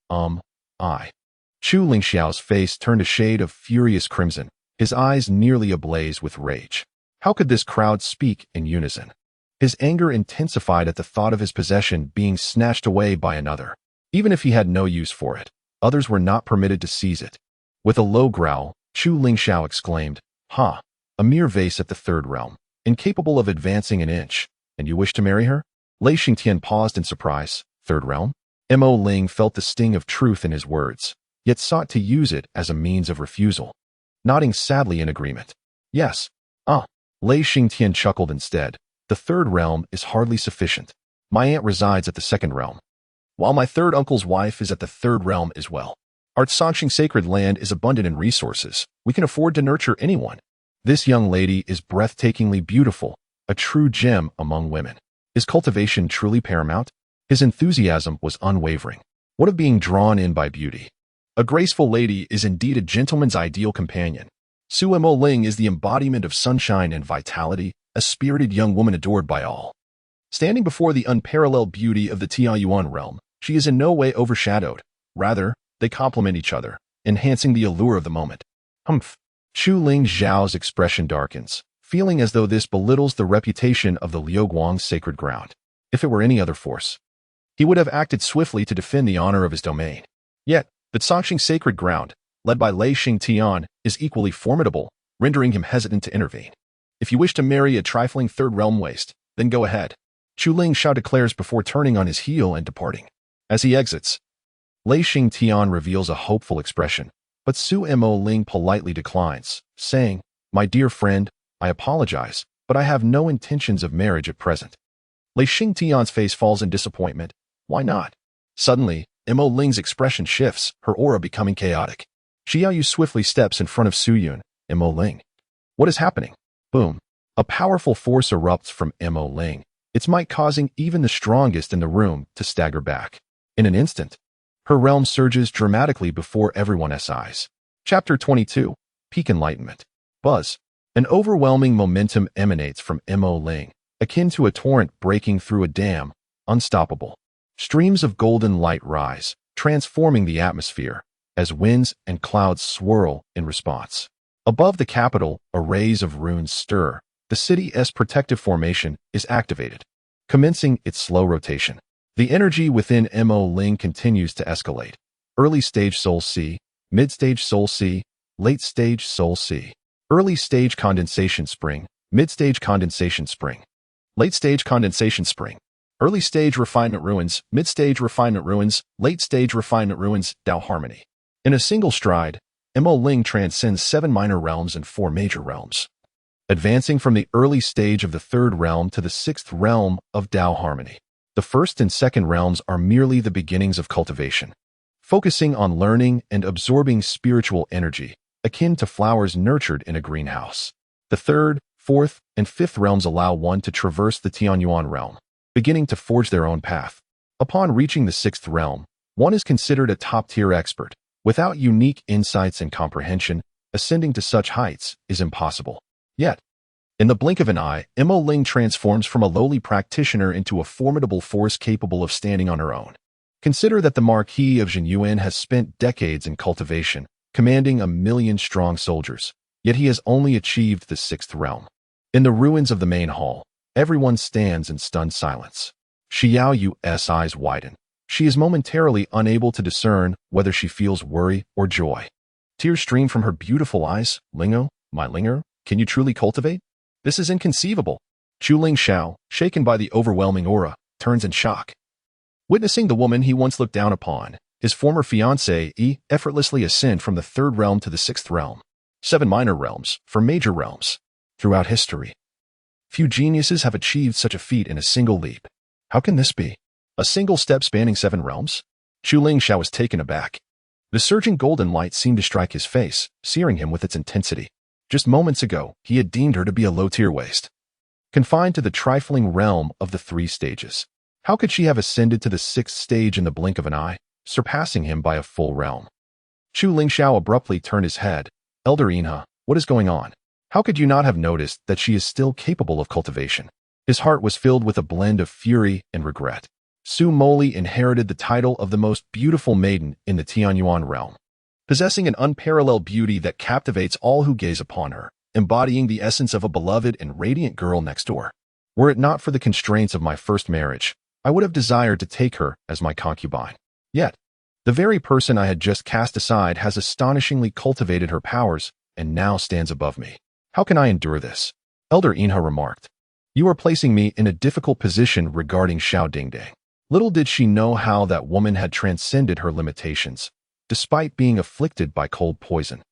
Chu Lingxiao's face turned a shade of furious crimson, his eyes nearly ablaze with rage. How could this crowd speak in unison? His anger intensified at the thought of his possession being snatched away by another. Even if he had no use for it, others were not permitted to seize it. With a low growl, Chu Lingxiao exclaimed, "Ha! A mere vase at the third realm, incapable of advancing an inch, and you wish to marry her?" Lei Xingtian paused in surprise. "Third realm?" Mo Ling felt the sting of truth in his words, yet sought to use it as a means of refusal, nodding sadly in agreement. "Yes." Lei Xingtian chuckled instead. "The third realm is hardly sufficient. My aunt resides at the second realm, while my third uncle's wife is at the third realm as well. Our Sanxing sacred land is abundant in resources. We can afford to nurture anyone. This young lady is breathtakingly beautiful, a true gem among women. Is cultivation truly paramount?" His enthusiasm was unwavering. What of being drawn in by beauty? A graceful lady is indeed a gentleman's ideal companion. Su Mo Ling is the embodiment of sunshine and vitality, a spirited young woman adored by all. Standing before the unparalleled beauty of the Tianyuan realm, she is in no way overshadowed. Rather, they complement each other, enhancing the allure of the moment. Humph. Chu Ling Zhao's expression darkens, feeling as though this belittles the reputation of the Liuguang's sacred ground. If it were any other force, he would have acted swiftly to defend the honor of his domain. Yet, the Sanxing sacred ground, led by Lei Xing Tian, is equally formidable, rendering him hesitant to intervene. "If you wish to marry a trifling third realm waste, then go ahead," Chu Lingxiao declares before turning on his heel and departing. As he exits, Lei Xing Tian reveals a hopeful expression, but Su Mo Ling politely declines, saying, "My dear friend, I apologize, but I have no intentions of marriage at present." Lei Xing Tian's face falls in disappointment. Why not? Suddenly, Mo Ling's expression shifts, her aura becoming chaotic. Xiaoyu swiftly steps in front of Su Yun. Mo Ling. What is happening? Boom. A powerful force erupts from Mo Ling, its might causing even the strongest in the room to stagger back. In an instant, her realm surges dramatically before everyone's eyes. Chapter 22. Peak Enlightenment. Buzz. An overwhelming momentum emanates from Mo Ling, akin to a torrent breaking through a dam, unstoppable. Streams of golden light rise, transforming the atmosphere, as winds and clouds swirl in response. Above the capital, arrays of runes stir. The city's protective formation is activated, commencing its slow rotation. The energy within Mo Ling continues to escalate. Early stage Soul C, mid stage Soul C, late stage Soul C. Early stage condensation spring, mid stage condensation spring, late stage condensation spring. Early stage refinement ruins, mid stage refinement ruins, late stage refinement ruins, Dao harmony. In a single stride, Mo Ling transcends 7 minor realms and 4 major realms, advancing from the early stage of the 3rd realm to the 6th realm of Dao harmony. The 1st and 2nd realms are merely the beginnings of cultivation, focusing on learning and absorbing spiritual energy, akin to flowers nurtured in a greenhouse. The 3rd, 4th, and 5th realms allow one to traverse the Tianyuan realm, beginning to forge their own path. Upon reaching the 6th realm, one is considered a top-tier expert. Without unique insights and comprehension, ascending to such heights is impossible. Yet, in the blink of an eye, Mo Ling transforms from a lowly practitioner into a formidable force capable of standing on her own. Consider that the Marquis of Zhenyuan has spent decades in cultivation, commanding 1,000,000 strong soldiers, yet he has only achieved the 6th realm. In the ruins of the main hall, everyone stands in stunned silence. Xiaoyu's eyes widen. She is momentarily unable to discern whether she feels worry or joy. Tears stream from her beautiful eyes. "Lingo, my Linger, can you truly cultivate? This is inconceivable." Chu Lingxiao, shaken by the overwhelming aura, turns in shock. Witnessing the woman he once looked down upon, his former fiancée, effortlessly ascend from the third realm to the sixth realm. 7 minor realms, for major realms. Throughout history, few geniuses have achieved such a feat in a single leap. How can this be? A single step spanning 7 realms? Chu Lingxiao was taken aback. The surging golden light seemed to strike his face, searing him with its intensity. Just moments ago, he had deemed her to be a low-tier waste, confined to the trifling realm of the 3 stages. How could she have ascended to the 6th stage in the blink of an eye, surpassing him by a full realm? Chu Lingxiao abruptly turned his head. Elder Inha, what is going on? How could you not have noticed that she is still capable of cultivation? His heart was filled with a blend of fury and regret. Su Moli inherited the title of the most beautiful maiden in the Tianyuan realm, possessing an unparalleled beauty that captivates all who gaze upon her, embodying the essence of a beloved and radiant girl next door. Were it not for the constraints of my first marriage, I would have desired to take her as my concubine. Yet, the very person I had just cast aside has astonishingly cultivated her powers and now stands above me. How can I endure this? Elder Inha remarked. You are placing me in a difficult position regarding Xiao Dingdang. Little did she know how that woman had transcended her limitations, despite being afflicted by cold poison.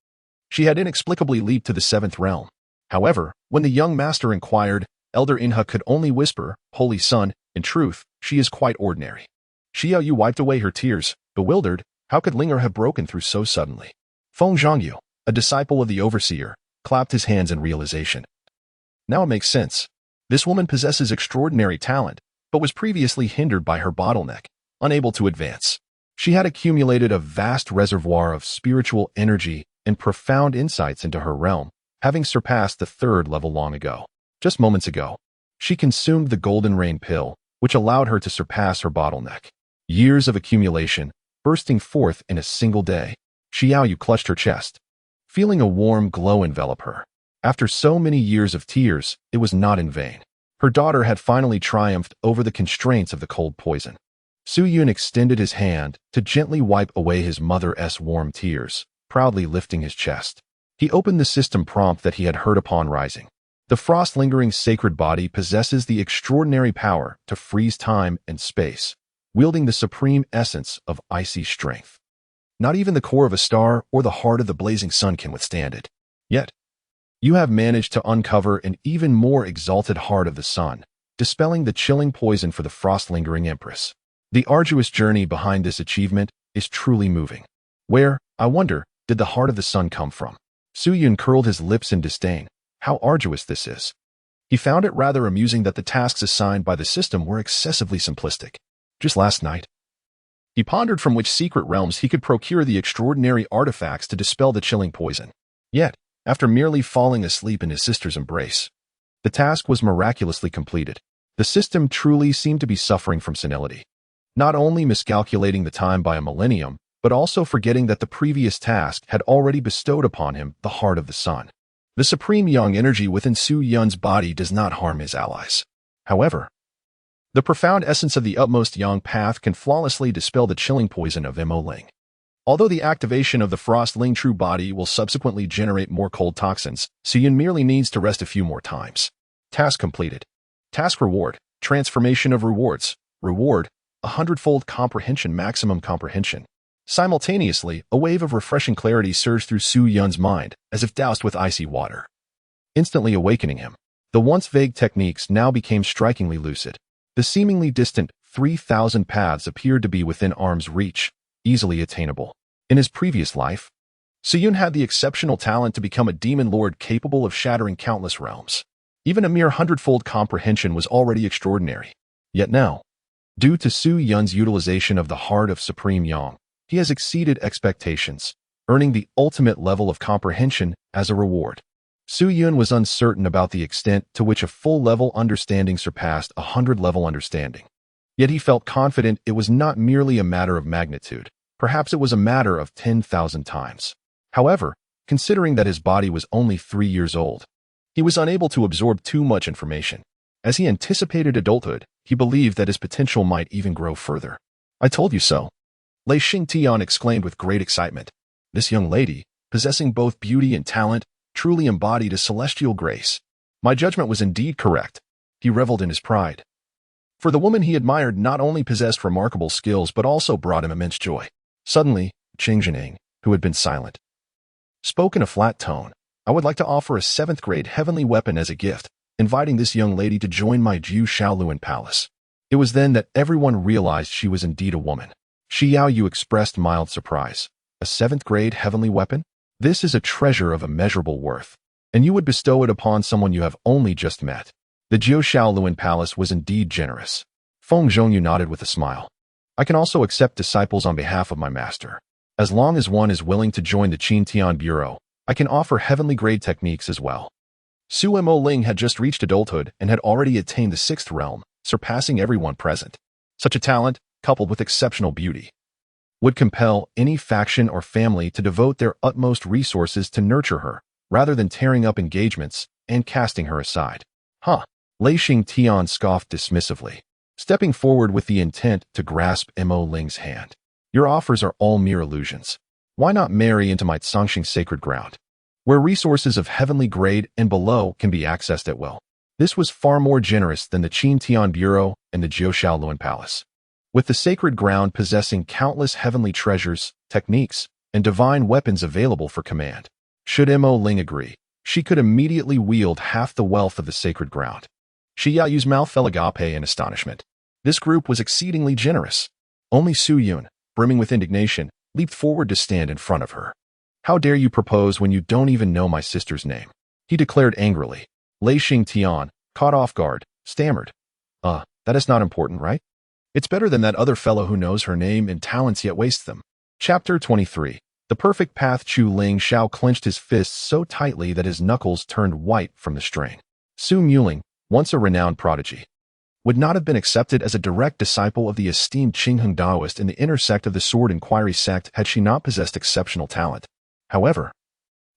She had inexplicably leaped to the 7th realm. However, when the young master inquired, Elder Inha could only whisper, Holy Son, in truth, she is quite ordinary. Xiao Yu wiped away her tears, bewildered. How could Ling Yinger have broken through so suddenly? Feng Zhongyu, a disciple of the overseer, clapped his hands in realization. Now it makes sense. This woman possesses extraordinary talent, but was previously hindered by her bottleneck, unable to advance. She had accumulated a vast reservoir of spiritual energy and profound insights into her realm, having surpassed the 3rd level long ago. Just moments ago, she consumed the Golden Rain pill, which allowed her to surpass her bottleneck. Years of accumulation, bursting forth in a single day. Xiaoyu clutched her chest, feeling a warm glow envelop her. After so many years of tears, it was not in vain. Her daughter had finally triumphed over the constraints of the cold poison. Su Yun extended his hand to gently wipe away his mother's warm tears, proudly lifting his chest. He opened the system prompt that he had heard upon rising. The frost-lingering sacred body possesses the extraordinary power to freeze time and space, wielding the supreme essence of icy strength. Not even the core of a star or the heart of the blazing sun can withstand it. Yet, you have managed to uncover an even more exalted heart of the sun, dispelling the chilling poison for the frost-lingering empress. The arduous journey behind this achievement is truly moving. Where, I wonder, did the heart of the sun come from? Su Yun curled his lips in disdain. How arduous this is. He found it rather amusing that the tasks assigned by the system were excessively simplistic. Just last night, he pondered from which secret realms he could procure the extraordinary artifacts to dispel the chilling poison. Yet, after merely falling asleep in his sister's embrace, the task was miraculously completed. The system truly seemed to be suffering from senility, not only miscalculating the time by a millennium, but also forgetting that the previous task had already bestowed upon him the heart of the sun. The supreme yang energy within Su Yun's body does not harm his allies. However, the profound essence of the utmost yang path can flawlessly dispel the chilling poison of Mo Ling. Although the activation of the Frost Ling true body will subsequently generate more cold toxins, Su Yun merely needs to rest a few more times. Task completed. Task reward. Transformation of rewards. Reward. 100-fold comprehension, maximum comprehension. Simultaneously, a wave of refreshing clarity surged through Su Yun's mind, as if doused with icy water, instantly awakening him. The once vague techniques now became strikingly lucid. The seemingly distant 3,000 paths appeared to be within arm's reach, easily attainable. In his previous life, Su Yun had the exceptional talent to become a demon lord capable of shattering countless realms. Even a mere 100-fold comprehension was already extraordinary. Yet now, due to Su Yun's utilization of the heart of Supreme Yang, he has exceeded expectations, earning the ultimate level of comprehension as a reward. Su Yun was uncertain about the extent to which a full-level understanding surpassed a 100-level understanding. Yet he felt confident it was not merely a matter of magnitude. Perhaps it was a matter of 10,000 times. However, considering that his body was only 3 years old, he was unable to absorb too much information. As he anticipated adulthood, he believed that his potential might even grow further. I told you so. Lei Xingtian exclaimed with great excitement. This young lady, possessing both beauty and talent, truly embodied a celestial grace. My judgment was indeed correct. He reveled in his pride. For the woman he admired not only possessed remarkable skills but also brought him immense joy. Suddenly, Qing Zheneng, who had been silent, spoke in a flat tone. I would like to offer a 7th grade heavenly weapon as a gift, inviting this young lady to join my Jiu Shaoluan palace. It was then that everyone realized she was indeed a woman. Xiao Yu expressed mild surprise. A 7th grade heavenly weapon? This is a treasure of immeasurable worth, and you would bestow it upon someone you have only just met. The Jiu Shaoluan palace was indeed generous. Feng Zhongyu nodded with a smile. I can also accept disciples on behalf of my master. As long as one is willing to join the Qin Tian Bureau, I can offer heavenly grade techniques as well. Su Mo Ling had just reached adulthood and had already attained the 6th realm, surpassing everyone present. Such a talent, coupled with exceptional beauty, would compel any faction or family to devote their utmost resources to nurture her, rather than tearing up engagements and casting her aside. Huh. Lei Xingtian scoffed dismissively, stepping forward with the intent to grasp Mo Ling's hand. Your offers are all mere illusions. Why not marry into my Zhangxing sacred ground, where resources of heavenly grade and below can be accessed at will? This was far more generous than the Qin Tian Bureau and the Jiu Shaoluan Palace. With the sacred ground possessing countless heavenly treasures, techniques, and divine weapons available for command, should Mo Ling agree, she could immediately wield half the wealth of the sacred ground. Xia Yu's mouth fell agape in astonishment. This group was exceedingly generous. Only Su Yun, brimming with indignation, leaped forward to stand in front of her. How dare you propose when you don't even know my sister's name? He declared angrily. Lei Xingtian, caught off guard, stammered. That is not important, right? It's better than that other fellow who knows her name and talents yet wastes them. Chapter 23. The perfect path. Chu Ling Xiao clenched his fists so tightly that his knuckles turned white from the strain. Su Muling, once a renowned prodigy, would not have been accepted as a direct disciple of the esteemed Qingheng Daoist in the inner sect of the Sword Inquiry sect had she not possessed exceptional talent. However,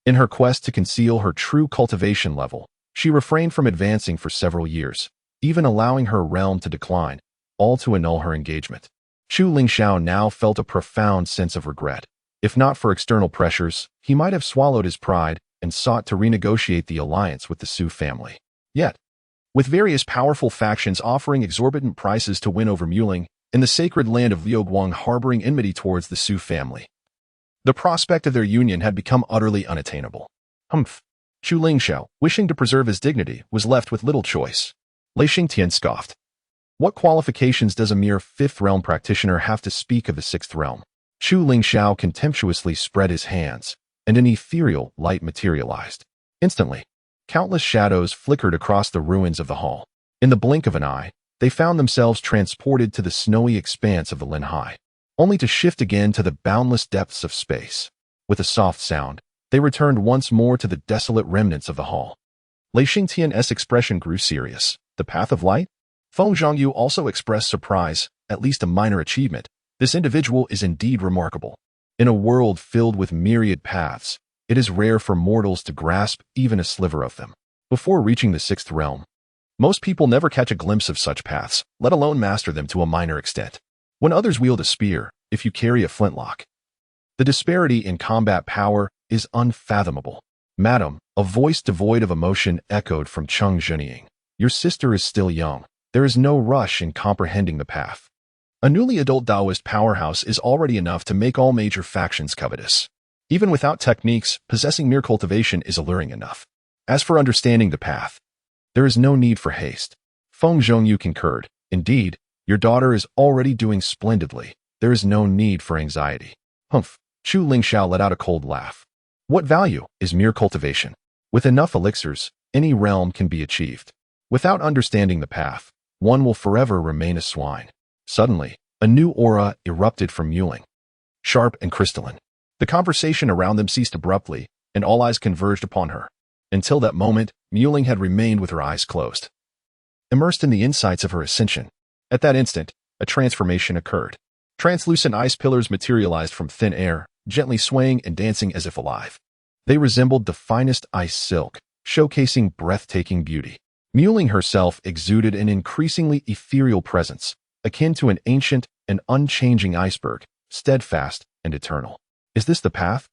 in her quest to conceal her true cultivation level, she refrained from advancing for several years, even allowing her realm to decline, all to annul her engagement. Chu Lingxiao now felt a profound sense of regret. If not for external pressures, he might have swallowed his pride and sought to renegotiate the alliance with the Su family. Yet, with various powerful factions offering exorbitant prices to win over Muling, in the sacred land of Liuguang harboring enmity towards the Su family, the prospect of their union had become utterly unattainable. Chu Lingxiao, wishing to preserve his dignity, was left with little choice. Lei Xingtian scoffed. What qualifications does a mere 5th realm practitioner have to speak of the 6th realm? Chu Lingxiao contemptuously spread his hands, and an ethereal light materialized. Instantly, countless shadows flickered across the ruins of the hall. In the blink of an eye, they found themselves transported to the snowy expanse of the Lin Hai, only to shift again to the boundless depths of space. With a soft sound, they returned once more to the desolate remnants of the hall. Lei Xingtian's expression grew serious. The path of light? Feng Zhongyu also expressed surprise, at least a minor achievement. This individual is indeed remarkable. In a world filled with myriad paths, it is rare for mortals to grasp even a sliver of them. Before reaching the 6th realm, most people never catch a glimpse of such paths, let alone master them to a minor extent. When others wield a spear, if you carry a flintlock, the disparity in combat power is unfathomable. Madam, a voice devoid of emotion echoed from Cheng Zhenying. Your sister is still young. There is no rush in comprehending the path. A newly adult Taoist powerhouse is already enough to make all major factions covetous. Even without techniques, possessing mere cultivation is alluring enough. As for understanding the path, there is no need for haste. Feng Zhongyu concurred. Indeed, your daughter is already doing splendidly. There is no need for anxiety. Chu Lingxiao let out a cold laugh. What value is mere cultivation? With enough elixirs, any realm can be achieved. Without understanding the path, one will forever remain a swine. Suddenly, a new aura erupted from Muling, sharp and crystalline. The conversation around them ceased abruptly, and all eyes converged upon her. Until that moment, Muling had remained with her eyes closed, immersed in the insights of her ascension. At that instant, a transformation occurred. Translucent ice pillars materialized from thin air, gently swaying and dancing as if alive. They resembled the finest ice silk, showcasing breathtaking beauty. Muling herself exuded an increasingly ethereal presence, akin to an ancient and unchanging iceberg, steadfast and eternal. Is this the path?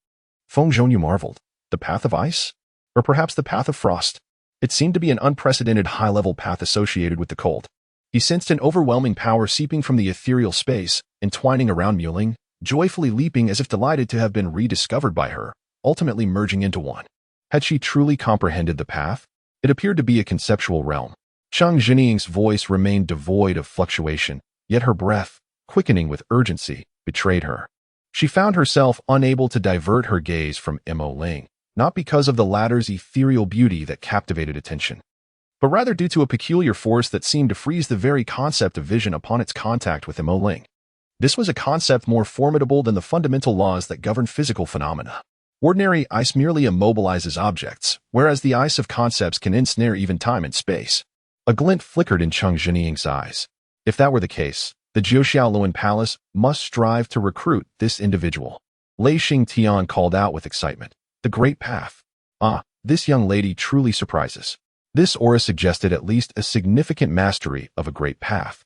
Feng Zhongyu marveled. The path of ice? Or perhaps the path of frost? It seemed to be an unprecedented high-level path associated with the cold. He sensed an overwhelming power seeping from the ethereal space, entwining around Muling, joyfully leaping as if delighted to have been rediscovered by her, ultimately merging into one. Had she truly comprehended the path? It appeared to be a conceptual realm. Chang Zheniying's voice remained devoid of fluctuation, yet her breath, quickening with urgency, betrayed her. She found herself unable to divert her gaze from Mo Ling, not because of the latter's ethereal beauty that captivated attention, but rather due to a peculiar force that seemed to freeze the very concept of vision upon its contact with Mo Ling. This was a concept more formidable than the fundamental laws that govern physical phenomena. Ordinary ice merely immobilizes objects, whereas the ice of concepts can ensnare even time and space. A glint flickered in Chang Zheniying's eyes. If that were the case, the Jiuxiaoluan Palace must strive to recruit this individual. Lei Xingtian called out with excitement. The Great Path. Ah, this young lady truly surprises. This aura suggested at least a significant mastery of a great path,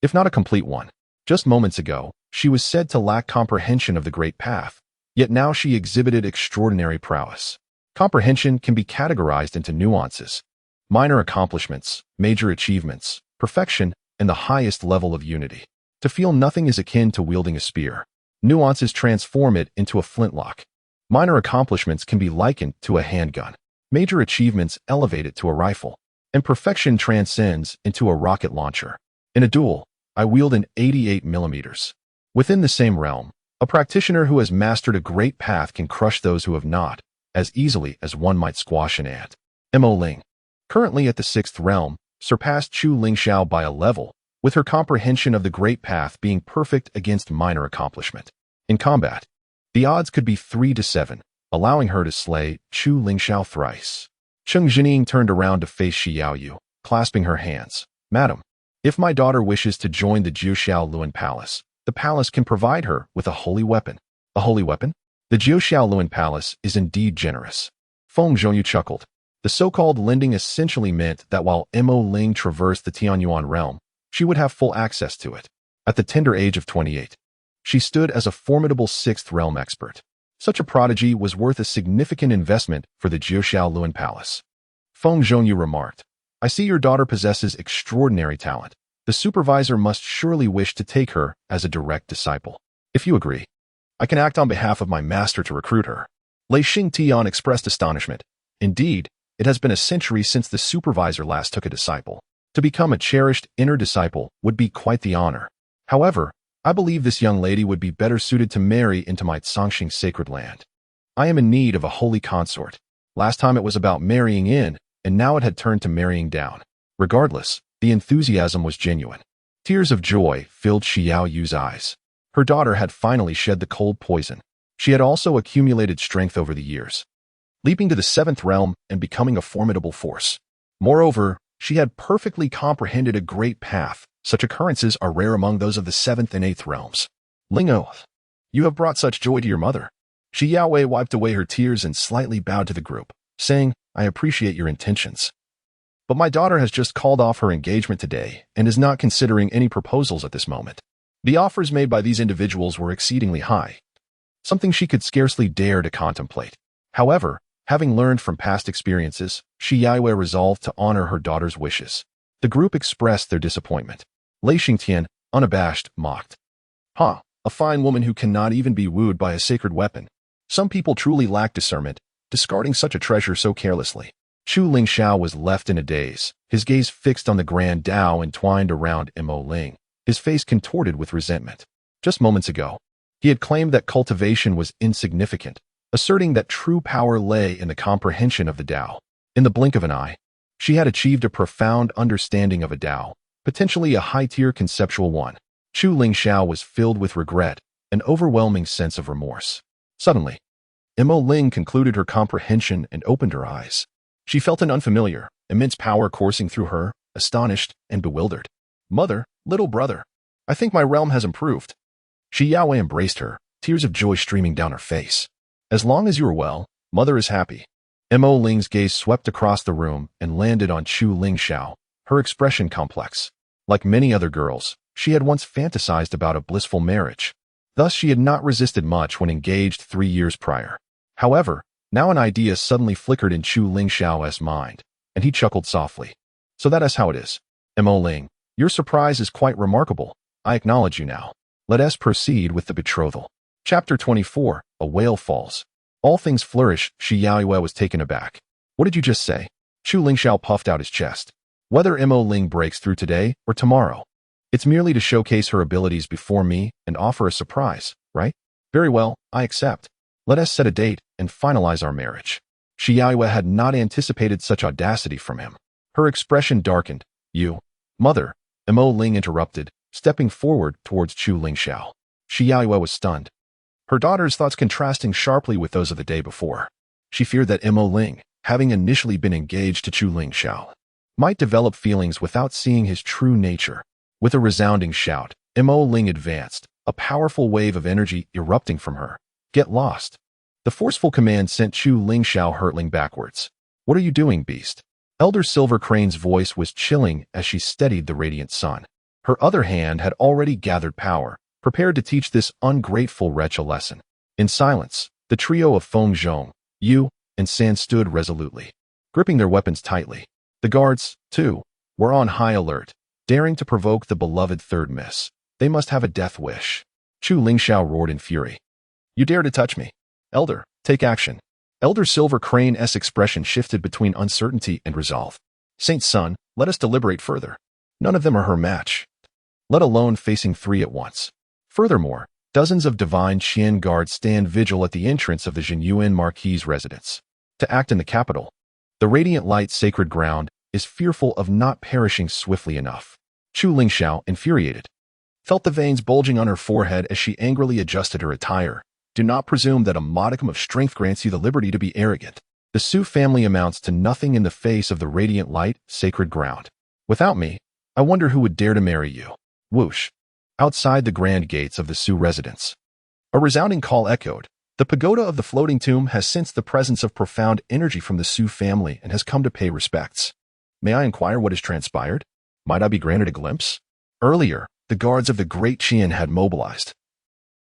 if not a complete one. Just moments ago, she was said to lack comprehension of the great path, yet now she exhibited extraordinary prowess. Comprehension can be categorized into nuances: minor accomplishments, major achievements, perfection, and the highest level of unity. To feel nothing is akin to wielding a spear. Nuances transform it into a flintlock. Minor accomplishments can be likened to a handgun. Major achievements elevate it to a rifle, and perfection transcends into a rocket launcher. In a duel, I wield an 88mm. Within the same realm, a practitioner who has mastered a great path can crush those who have not, as easily as one might squash an ant. Mo Ling, currently at the 6th realm, surpassed Chu Lingxiao by a level, with her comprehension of the great path being perfect against minor accomplishment. In combat, the odds could be 3-7, allowing her to slay Chu Lingxiao thrice. Cheng Zheniying turned around to face Shi Yaoyu, clasping her hands. Madam, if my daughter wishes to join the Jiuxiaoluan Palace, the palace can provide her with a holy weapon. A holy weapon? The Jiuxiaoluan Palace is indeed generous. Feng Zhongyu chuckled. The so-called lending essentially meant that while Mo Ling traversed the Tianyuan realm, she would have full access to it. At the tender age of 28, she stood as a formidable 6th realm expert. Such a prodigy was worth a significant investment for the Jiuxiaoluan Palace. Feng Zhongyu remarked, I see your daughter possesses extraordinary talent. The supervisor must surely wish to take her as a direct disciple. If you agree, I can act on behalf of my master to recruit her. Lei Xingtian expressed astonishment. Indeed, it has been a century since the supervisor last took a disciple. To become a cherished inner disciple would be quite the honor. However, I believe this young lady would be better suited to marry into my Zhangxing sacred land. I am in need of a holy consort. Last time it was about marrying in, and now it had turned to marrying down. Regardless, the enthusiasm was genuine. Tears of joy filled Shi Yaoyu's eyes. Her daughter had finally shed the cold poison. She had also accumulated strength over the years, leaping to the 7th realm and becoming a formidable force. Moreover, she had perfectly comprehended a great path. Such occurrences are rare among those of the 7th and 8th realms. Lingo, you have brought such joy to your mother. Shi Yaowei wiped away her tears and slightly bowed to the group, saying, I appreciate your intentions. But my daughter has just called off her engagement today and is not considering any proposals at this moment. The offers made by these individuals were exceedingly high, something she could scarcely dare to contemplate. However, having learned from past experiences, Shi Yaowei resolved to honor her daughter's wishes. The group expressed their disappointment. Lei Xingtian, unabashed, mocked. Ha, a fine woman who cannot even be wooed by a sacred weapon. Some people truly lack discernment, discarding such a treasure so carelessly. Chu Lingxiao was left in a daze, his gaze fixed on the grand Dao entwined around Mo Ling, his face contorted with resentment. Just moments ago, he had claimed that cultivation was insignificant, asserting that true power lay in the comprehension of the Dao. In the blink of an eye, she had achieved a profound understanding of a Dao, potentially a high-tier conceptual one. Chu Lingxiao was filled with regret, an overwhelming sense of remorse. Suddenly, Mo Ling concluded her comprehension and opened her eyes. She felt an unfamiliar, immense power coursing through her, astonished and bewildered. Mother, little brother, I think my realm has improved. Shi Yaowei embraced her, tears of joy streaming down her face. As long as you are well, mother is happy. Mo Ling's gaze swept across the room and landed on Chu Lingxiao, her expression complex. Like many other girls, she had once fantasized about a blissful marriage. Thus, she had not resisted much when engaged 3 years prior. However, now an idea suddenly flickered in Chu Lingxiao's mind, and he chuckled softly. So that is how it is. Mo Ling, Your surprise is quite remarkable. I acknowledge you now. Let us proceed with the betrothal. Chapter 24. A Whale Falls. All things flourish. Shi Yaoyue was taken aback. What did you just say? Chu Lingxiao puffed out his chest. Whether Mo Ling breaks through today or tomorrow, it's merely to showcase her abilities before me and offer a surprise, right? Very well, I accept. Let us set a date and finalize our marriage. Shi Yaoyue had not anticipated such audacity from him. Her expression darkened. You, mother, Mo Ling interrupted, stepping forward towards Chu Lingxiao. Shi Yaoyue was stunned. Her daughter's thoughts contrasting sharply with those of the day before. She feared that Mo Ling, having initially been engaged to Chu Lingxiao, might develop feelings without seeing his true nature. With a resounding shout, Mo Ling advanced, a powerful wave of energy erupting from her. Get lost. The forceful command sent Chu Lingxiao hurtling backwards. What are you doing, beast? Elder Silver Crane's voice was chilling as she steadied the radiant sun. Her other hand had already gathered power, prepared to teach this ungrateful wretch a lesson. In silence, the trio of Feng Zhong, Yu, and San stood resolutely, gripping their weapons tightly. The guards, too, were on high alert, daring to provoke the beloved third miss. They must have a death wish. Chu Lingxiao roared in fury. You dare to touch me? Elder, take action. Elder Silver Crane's expression shifted between uncertainty and resolve. Saint's son, let us deliberate further. None of them are her match, let alone facing three at once. Furthermore, dozens of divine Qian guards stand vigil at the entrance of the Zhenyuan Marquis' residence. To act in the capital, the radiant light sacred ground, is fearful of not perishing swiftly enough. Chu Lingxiao, infuriated, felt the veins bulging on her forehead as she angrily adjusted her attire. Do not presume that a modicum of strength grants you the liberty to be arrogant. The Su family amounts to nothing in the face of the radiant light, sacred ground. Without me, I wonder who would dare to marry you. Whoosh. Outside the grand gates of the Su residence, a resounding call echoed. The pagoda of the floating tomb has sensed the presence of profound energy from the Su family and has come to pay respects. May I inquire what has transpired? Might I be granted a glimpse? Earlier, the guards of the Great Qian had mobilized,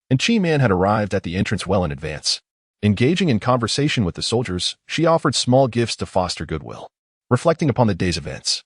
and Qi Man had arrived at the entrance well in advance. Engaging in conversation with the soldiers, she offered small gifts to foster goodwill. Reflecting upon the day's events,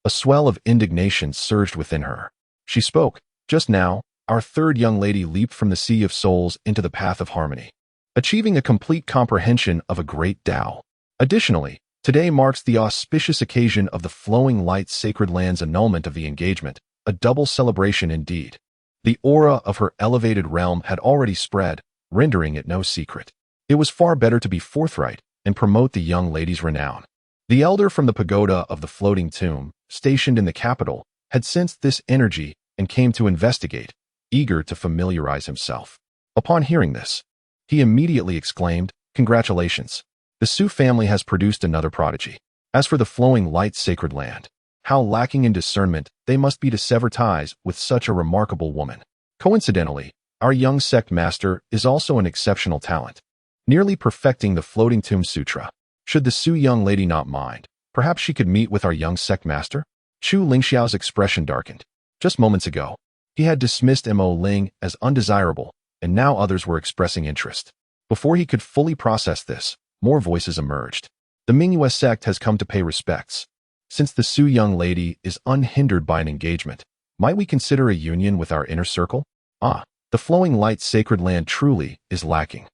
a swell of indignation surged within her. She spoke. Just now, our third young lady leaped from the sea of souls into the path of harmony, achieving a complete comprehension of a great Tao. Additionally, today marks the auspicious occasion of the flowing light sacred land's annulment of the engagement, a double celebration indeed. The aura of her elevated realm had already spread, rendering it no secret. It was far better to be forthright and promote the young lady's renown. The elder from the pagoda of the floating tomb, stationed in the capital, had sensed this energy and came to investigate, eager to familiarize himself. Upon hearing this, he immediately exclaimed, Congratulations! The Su family has produced another prodigy. As for the flowing light sacred land, how lacking in discernment they must be to sever ties with such a remarkable woman. Coincidentally, our young sect master is also an exceptional talent, nearly perfecting the floating tomb sutra. Should the Su young lady not mind, perhaps she could meet with our young sect master? Chu Lingxiao's expression darkened. Just moments ago, he had dismissed Mo Ling as undesirable, and now others were expressing interest. Before he could fully process this, more voices emerged. The Mingyue sect has come to pay respects. Since the Su young lady is unhindered by an engagement, might we consider a union with our inner circle? The flowing light sacred land truly is lacking.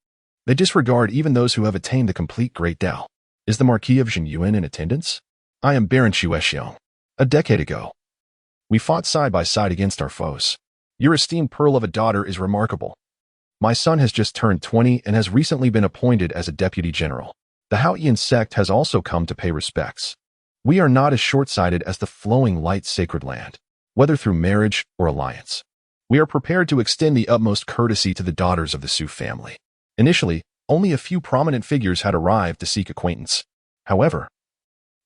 They disregard even those who have attained the complete great Tao. Is the Marquis of Zhenyuan in attendance? I am Baron Xuexiong. A decade ago, we fought side by side against our foes. Your esteemed pearl of a daughter is remarkable. My son has just turned 20 and has recently been appointed as a deputy general. The Haoyan sect has also come to pay respects. We are not as short-sighted as the flowing light sacred land, whether through marriage or alliance. We are prepared to extend the utmost courtesy to the daughters of the Su family. Initially, only a few prominent figures had arrived to seek acquaintance. However,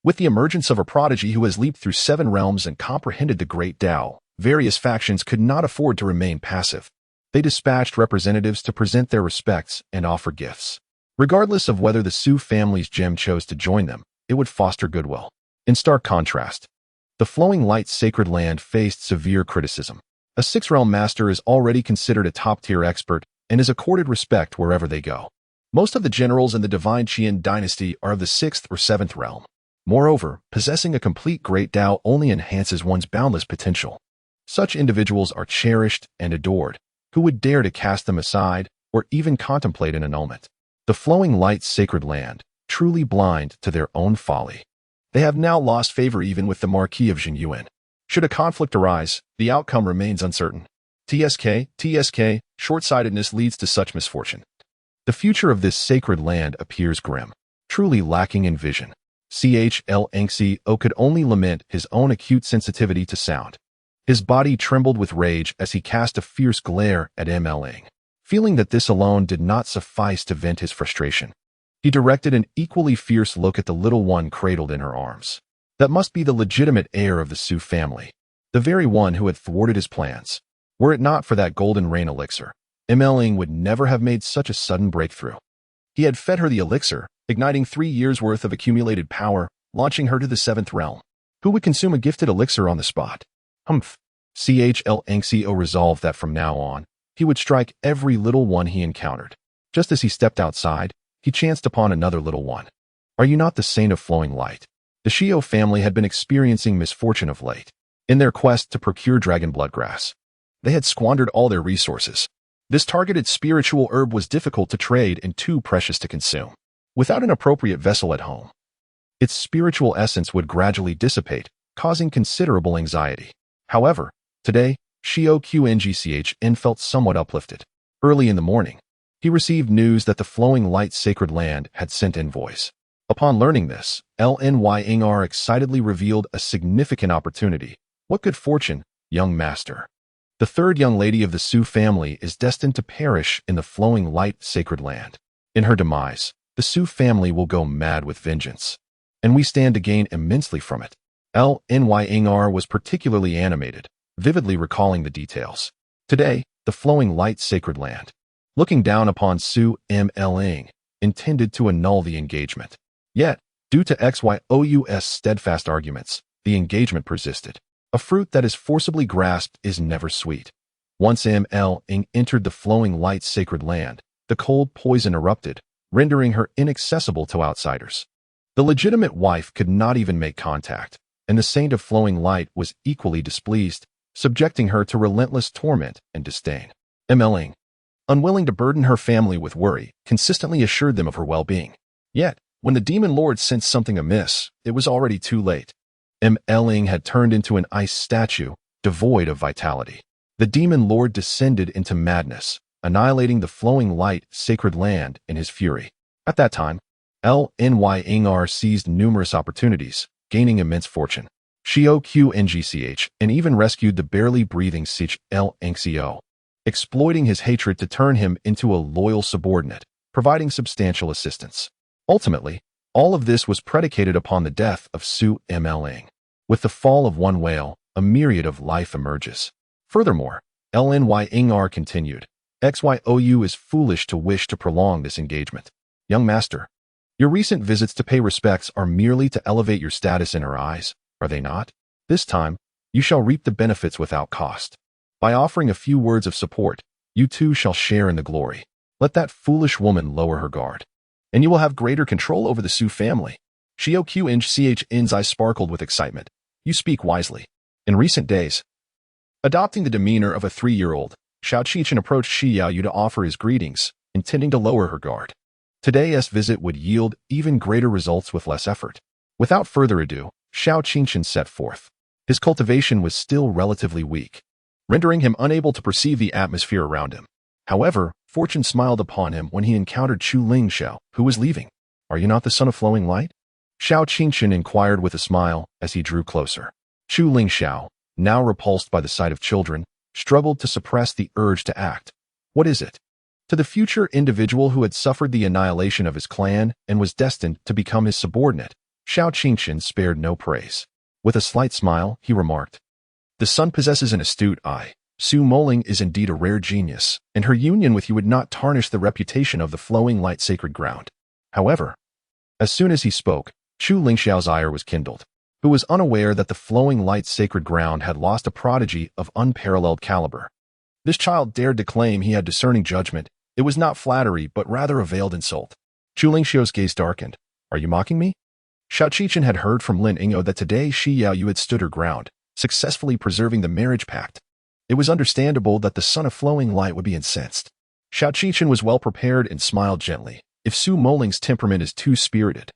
with the emergence of a prodigy who has leaped through 7 realms and comprehended the great Tao, various factions could not afford to remain passive. They dispatched representatives to present their respects and offer gifts. Regardless of whether the Su family's gem chose to join them, it would foster goodwill. In stark contrast, the flowing light sacred land faced severe criticism. A 6-realm master is already considered a top-tier expert and is accorded respect wherever they go. Most of the generals in the divine Qian dynasty are of the 6th or 7th realm. Moreover, possessing a complete great Tao only enhances one's boundless potential. Such individuals are cherished and adored. Who would dare to cast them aside or even contemplate an annulment? The flowing light's sacred land, truly blind to their own folly. They have now lost favor even with the Marquis of Zhenyuan. Should a conflict arise, the outcome remains uncertain. TSK, short-sightedness leads to such misfortune. The future of this sacred land appears grim, truly lacking in vision. CHL could only lament his own acute sensitivity to sound. His body trembled with rage as he cast a fierce glare at ML. Feeling that this alone did not suffice to vent his frustration, he directed an equally fierce look at the little one cradled in her arms. That must be the legitimate heir of the Su family, the very one who had thwarted his plans. Were it not for that golden rain elixir, ML would never have made such a sudden breakthrough. He had fed her the elixir, igniting 3 years' worth of accumulated power, launching her to the 7th realm. Who would consume a gifted elixir on the spot? CHL resolved that from now on, he would strike every little one he encountered. Just as he stepped outside, he chanced upon another little one. Are you not the saint of flowing light? The Shio family had been experiencing misfortune of late. In their quest to procure dragon bloodgrass, they had squandered all their resources. This targeted spiritual herb was difficult to trade and too precious to consume. Without an appropriate vessel at home, its spiritual essence would gradually dissipate, causing considerable anxiety. However, today, Shio Qngchen felt somewhat uplifted. Early in the morning, he received news that the flowing light sacred land had sent envoys. Upon learning this, Lin Yinger excitedly revealed a significant opportunity. What good fortune, young master! The third young lady of the Su family is destined to perish in the flowing light sacred land. In her demise, the Su family will go mad with vengeance, and we stand to gain immensely from it. Lin Yinger was particularly animated, vividly recalling the details. Today, the flowing light sacred land, looking down upon Su ML, intended to annul the engagement. Yet, due to XYOU's steadfast arguments, the engagement persisted. A fruit that is forcibly grasped is never sweet. Once ML entered the flowing light sacred land, the cold poison erupted, rendering her inaccessible to outsiders. The legitimate wife could not even make contact, and the saint of flowing light was equally displeased, subjecting her to relentless torment and disdain. ML, unwilling to burden her family with worry, consistently assured them of her well-being. Yet, when the demon lord sensed something amiss, it was already too late. ML had turned into an ice statue, devoid of vitality. The demon lord descended into madness, annihilating the flowing light sacred land in his fury. At that time, Lin Yinger seized numerous opportunities, gaining immense fortune. Shio Qngch and even rescued the barely breathing CHL, exploiting his hatred to turn him into a loyal subordinate, providing substantial assistance. Ultimately, all of this was predicated upon the death of Su ML. With the fall of one whale, a myriad of life emerges. Furthermore, Lin Yinger continued, XYOU is foolish to wish to prolong this engagement. Young master, your recent visits to pay respects are merely to elevate your status in her eyes, are they not? This time, you shall reap the benefits without cost. By offering a few words of support, you too shall share in the glory. Let that foolish woman lower her guard, and you will have greater control over the Su family. Shio Qngch's eyes sparkled with excitement. You speak wisely. In recent days, adopting the demeanor of a 3-year-old, Xiao Qichen approached Shi Yaoyu to offer his greetings, intending to lower her guard. Today's visit would yield even greater results with less effort. Without further ado, Xiao Qichen set forth. His cultivation was still relatively weak, rendering him unable to perceive the atmosphere around him. However, fortune smiled upon him when he encountered Chu Lingxiao, who was leaving. Are you not the son of flowing light? Xiao Qichen inquired with a smile as he drew closer. Chu Lingxiao, now repulsed by the sight of children, struggled to suppress the urge to act. What is it? To the future individual who had suffered the annihilation of his clan and was destined to become his subordinate, Xiao Qichen spared no praise. With a slight smile, he remarked, the son possesses an astute eye. Su Moling is indeed a rare genius, and her union with you would not tarnish the reputation of the flowing light sacred ground. However, as soon as he spoke, Chu Lingxiao's ire was kindled, who was unaware that the flowing light sacred ground had lost a prodigy of unparalleled caliber. This child dared to claim he had discerning judgment. It was not flattery, but rather a veiled insult. Chu Lingxiao's gaze darkened. Are you mocking me? Xiao Qichen had heard from Lin Yinger that today Shi Yaoyu had stood her ground, successfully preserving the marriage pact. It was understandable that the son of flowing light would be incensed. Xiao Qichen was well prepared and smiled gently. If Su Moling's temperament is too spirited,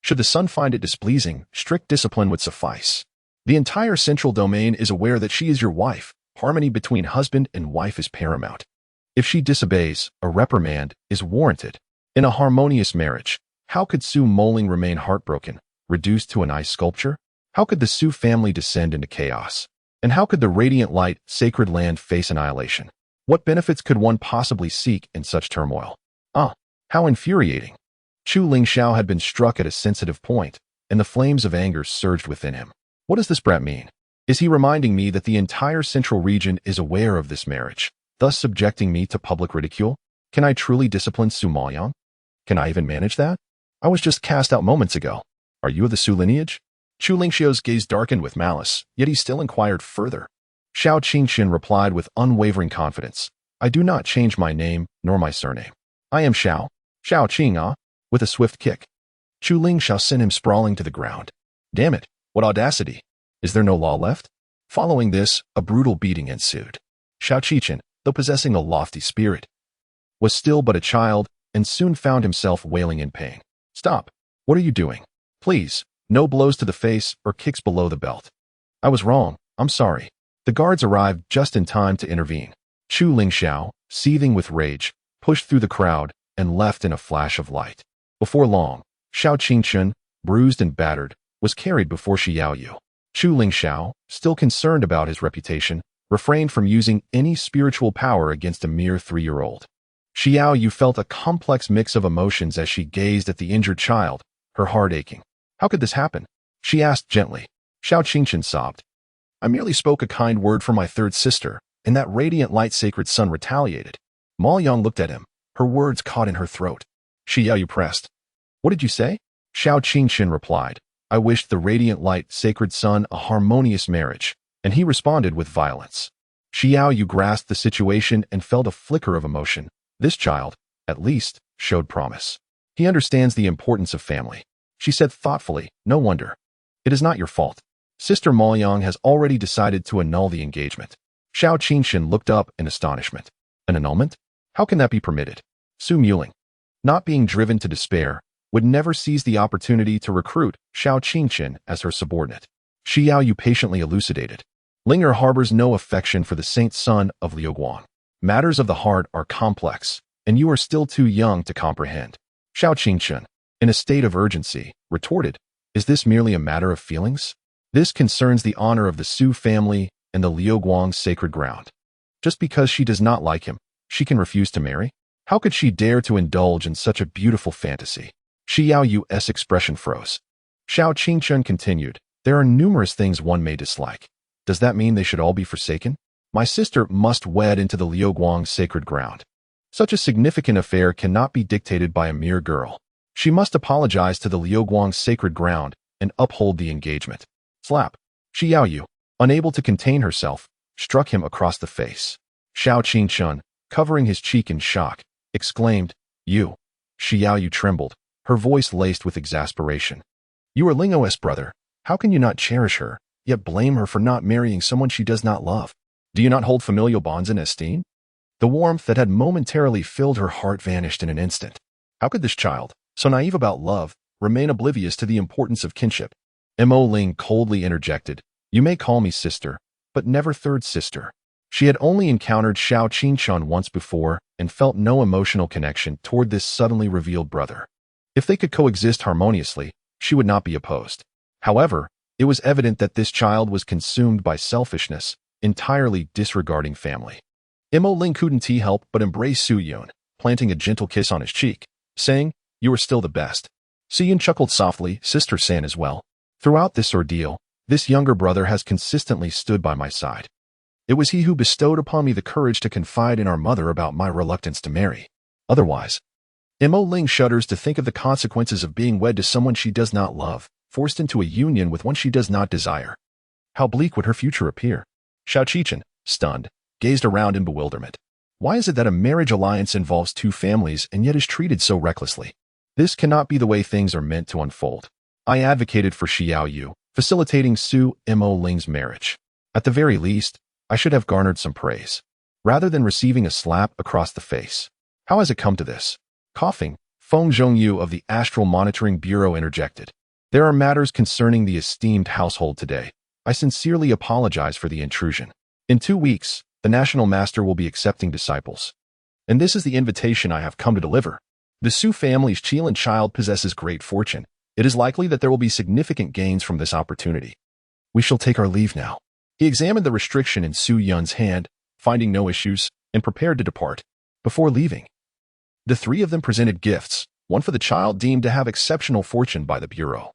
should the son find it displeasing, strict discipline would suffice. The entire central domain is aware that she is your wife. Harmony between husband and wife is paramount. If she disobeys, a reprimand is warranted. In a harmonious marriage, how could Su Moling remain heartbroken, reduced to an ice sculpture? How could the Su family descend into chaos? And how could the radiant light, sacred land face annihilation? What benefits could one possibly seek in such turmoil? How infuriating. Chu Lingxiao had been struck at a sensitive point, and the flames of anger surged within him. What does this brat mean? Is he reminding me that the entire central region is aware of this marriage, thus subjecting me to public ridicule? Can I truly discipline Su Maoyang? Can I even manage that? I was just cast out moments ago. Are you of the Su lineage? Chu Lingxiao's gaze darkened with malice, yet he still inquired further. Xiao Qingxin replied with unwavering confidence. I do not change my name nor my surname. I am Xiao Qing. With a swift kick, Chu Lingxiao sent him sprawling to the ground. Damn it, what audacity! Is there no law left? Following this, a brutal beating ensued. Xiao Qichen, though possessing a lofty spirit, was still but a child and soon found himself wailing in pain. Stop! What are you doing? Please, no blows to the face or kicks below the belt. I was wrong, I'm sorry. The guards arrived just in time to intervene. Chu Lingxiao, seething with rage, pushed through the crowd and left in a flash of light. Before long, Xiao Qingxin, bruised and battered, was carried before Shi Yaoyu. Chu Lingxiao, still concerned about his reputation, refrained from using any spiritual power against a mere 3-year-old. Shi Yaoyu felt a complex mix of emotions as she gazed at the injured child, her heart aching. How could this happen? She asked gently. Xiao Qingxin sobbed. I merely spoke a kind word for my third sister, and that radiant light sacred son retaliated. Ma Yang looked at him, her words caught in her throat. Shi Yaoyu pressed. What did you say? Xiao Qingxin replied. I wished the radiant light sacred son a harmonious marriage, and he responded with violence. Shi Yaoyu grasped the situation and felt a flicker of emotion. This child, at least, showed promise. He understands the importance of family. She said thoughtfully, no wonder. It is not your fault. Sister Maoyang has already decided to annul the engagement. Xiao Qingxin looked up in astonishment. An annulment? How can that be permitted? Su Muling, not being driven to despair, would never seize the opportunity to recruit Xiao Qingxin as her subordinate. Shi Yaoyu patiently elucidated. Linger harbors no affection for the saint son of Liu Guang. Matters of the heart are complex, and you are still too young to comprehend. Xiao Qingxin, in a state of urgency, retorted, is this merely a matter of feelings? This concerns the honor of the Su family and the Liu Guang sacred ground. Just because she does not like him, she can refuse to marry? How could she dare to indulge in such a beautiful fantasy? Shi Yaoyu's expression froze. Xiao Qingxin continued, there are numerous things one may dislike. Does that mean they should all be forsaken? My sister must wed into the Liu Guang sacred ground. Such a significant affair cannot be dictated by a mere girl. She must apologize to the Liu Guang sacred ground and uphold the engagement. Slap. Shi Yaoyu, unable to contain herself, struck him across the face. Xiao Qingxin, covering his cheek in shock, exclaimed, You. Shi Yaoyu trembled, her voice laced with exasperation. You are Ling Yi's brother. How can you not cherish her, yet blame her for not marrying someone she does not love? Do you not hold familial bonds in esteem? The warmth that had momentarily filled her heart vanished in an instant. How could this child, so naive about love, remain oblivious to the importance of kinship? Mo Ling coldly interjected, You may call me sister, but never third sister. She had only encountered Xiao Qingxin once before and felt no emotional connection toward this suddenly revealed brother. If they could coexist harmoniously, she would not be opposed. However, it was evident that this child was consumed by selfishness, entirely disregarding family. Mo Ling couldn't help but embrace Su Yun, planting a gentle kiss on his cheek, saying, You are still the best. Su Yun chuckled softly, Sister San as well. Throughout this ordeal, this younger brother has consistently stood by my side. It was he who bestowed upon me the courage to confide in our mother about my reluctance to marry. Otherwise, Mo Ling shudders to think of the consequences of being wed to someone she does not love, forced into a union with one she does not desire. How bleak would her future appear? Xiao Qichen, stunned, gazed around in bewilderment. Why is it that a marriage alliance involves two families and yet is treated so recklessly? This cannot be the way things are meant to unfold. I advocated for Xiao Yu, facilitating Su Mo Ling's marriage. At the very least, I should have garnered some praise, rather than receiving a slap across the face. How has it come to this? Coughing, Feng Zhongyu of the Astral Monitoring Bureau interjected. There are matters concerning the esteemed household today. I sincerely apologize for the intrusion. In 2 weeks, the National Master will be accepting disciples. And this is the invitation I have come to deliver. The Su family's Qilin child possesses great fortune. It is likely that there will be significant gains from this opportunity. We shall take our leave now. He examined the restriction in Su Yun's hand, finding no issues, and prepared to depart. Before leaving, the 3 of them presented gifts, one for the child deemed to have exceptional fortune by the Bureau,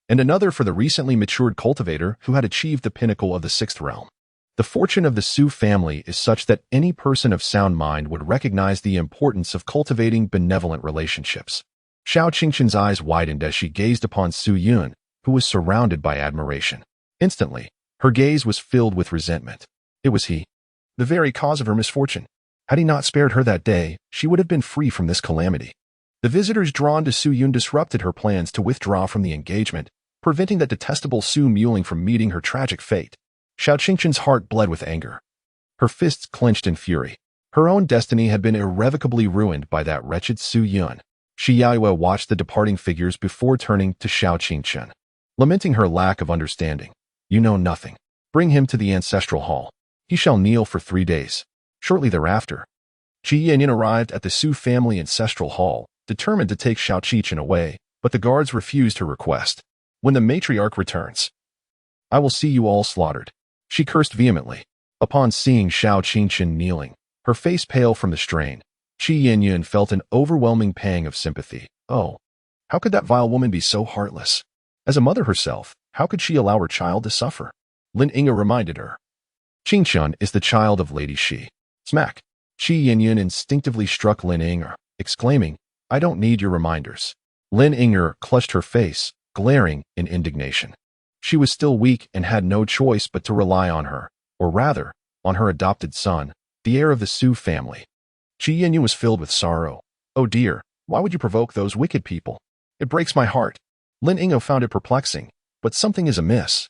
and another for the recently matured cultivator who had achieved the pinnacle of the 6th realm. The fortune of the Su family is such that any person of sound mind would recognize the importance of cultivating benevolent relationships. Xiao Qingqian's eyes widened as she gazed upon Su Yun, who was surrounded by admiration. Instantly, her gaze was filled with resentment. It was he, the very cause of her misfortune. Had he not spared her that day, she would have been free from this calamity. The visitors drawn to Su Yun disrupted her plans to withdraw from the engagement, preventing that detestable Su Muling from meeting her tragic fate. Xiao Qingqian's heart bled with anger. Her fists clenched in fury. Her own destiny had been irrevocably ruined by that wretched Su Yun. Shi Yaoyue watched the departing figures before turning to Xiao Qingqian, lamenting her lack of understanding. You know nothing. Bring him to the ancestral hall. He shall kneel for 3 days. Shortly thereafter, Qi Yanyan arrived at the Su family ancestral hall, determined to take Xiao Qingqian away, but the guards refused her request. When the matriarch returns, I will see you all slaughtered. She cursed vehemently. Upon seeing Xiao Qingqian kneeling, her face pale from the strain, Qi Yanyan felt an overwhelming pang of sympathy. Oh, how could that vile woman be so heartless? As a mother herself, how could she allow her child to suffer? Lin Yinger reminded her. Qingqian is the child of Lady Shi. Smack. Qi Yanyan instinctively struck Lin Yinger, exclaiming, I don't need your reminders. Lin Yinger clutched her face, glaring in indignation. She was still weak and had no choice but to rely on her, or rather, on her adopted son, the heir of the Su family. Qi Yanyan was filled with sorrow. Oh dear, why would you provoke those wicked people? It breaks my heart. Lin Yinger found it perplexing, but something is amiss.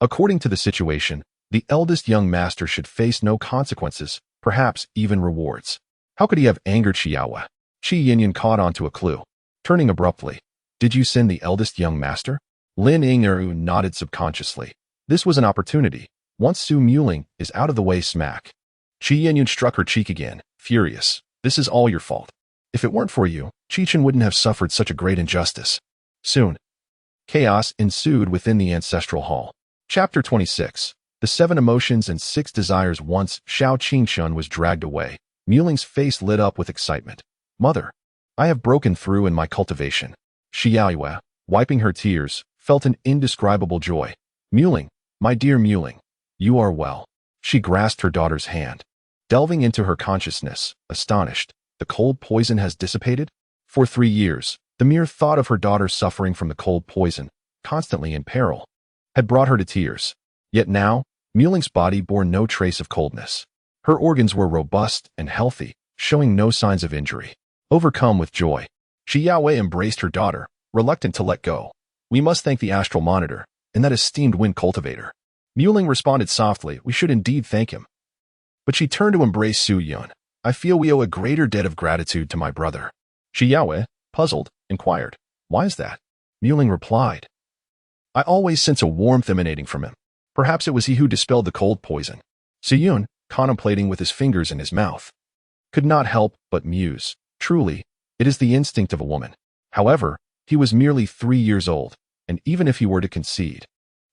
According to the situation, the eldest young master should face no consequences, perhaps even rewards. How could he have angered Xiaowa? Qi Yanyan caught on to a clue. Turning abruptly, did you send the eldest young master? Lin Yinger nodded subconsciously. This was an opportunity. Once Su Muling is out of the way, smack. Qi Yanyan struck her cheek again, furious. This is all your fault. If it weren't for you, Qingqian wouldn't have suffered such a great injustice. Soon, chaos ensued within the ancestral hall. Chapter 26. The 7 emotions and 6 desires. Once Xiao Qingqian was dragged away, Muling's face lit up with excitement. Mother, I have broken through in my cultivation. Xiaoyue, wiping her tears, felt an indescribable joy. Muling, my dear Muling, you are well. She grasped her daughter's hand. Delving into her consciousness, astonished, the cold poison has dissipated? For 3 years, the mere thought of her daughter suffering from the cold poison, constantly in peril, had brought her to tears. Yet now, Muling's body bore no trace of coldness. Her organs were robust and healthy, showing no signs of injury. Overcome with joy, Xiaowei embraced her daughter, reluctant to let go. We must thank the astral monitor, and that esteemed wind cultivator. Muling responded softly, we should indeed thank him. But she turned to embrace Su Yun. I feel we owe a greater debt of gratitude to my brother. Xiaowei, puzzled, inquired, why is that? Muling replied, I always sense a warmth emanating from him. Perhaps it was he who dispelled the cold poison. Su Yun, contemplating with his fingers in his mouth, could not help but muse. Truly, it is the instinct of a woman. However, he was merely 3 years old, and even if he were to concede,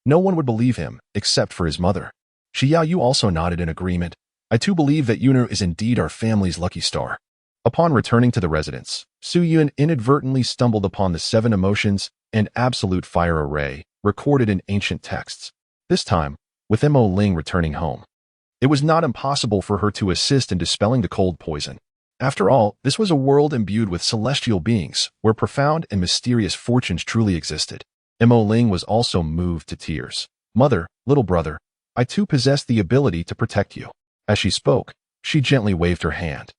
no one would believe him, except for his mother. Xiao Yu also nodded in agreement. I too believe that Yun'er is indeed our family's lucky star. Upon returning to the residence, Su Yun inadvertently stumbled upon the 7 emotions and absolute fire array recorded in ancient texts. This time, with Mo Ling returning home, it was not impossible for her to assist in dispelling the cold poison. After all, this was a world imbued with celestial beings, where profound and mysterious fortunes truly existed. Mo Ling was also moved to tears. Mother, little brother, I too possess the ability to protect you. As she spoke, she gently waved her hand,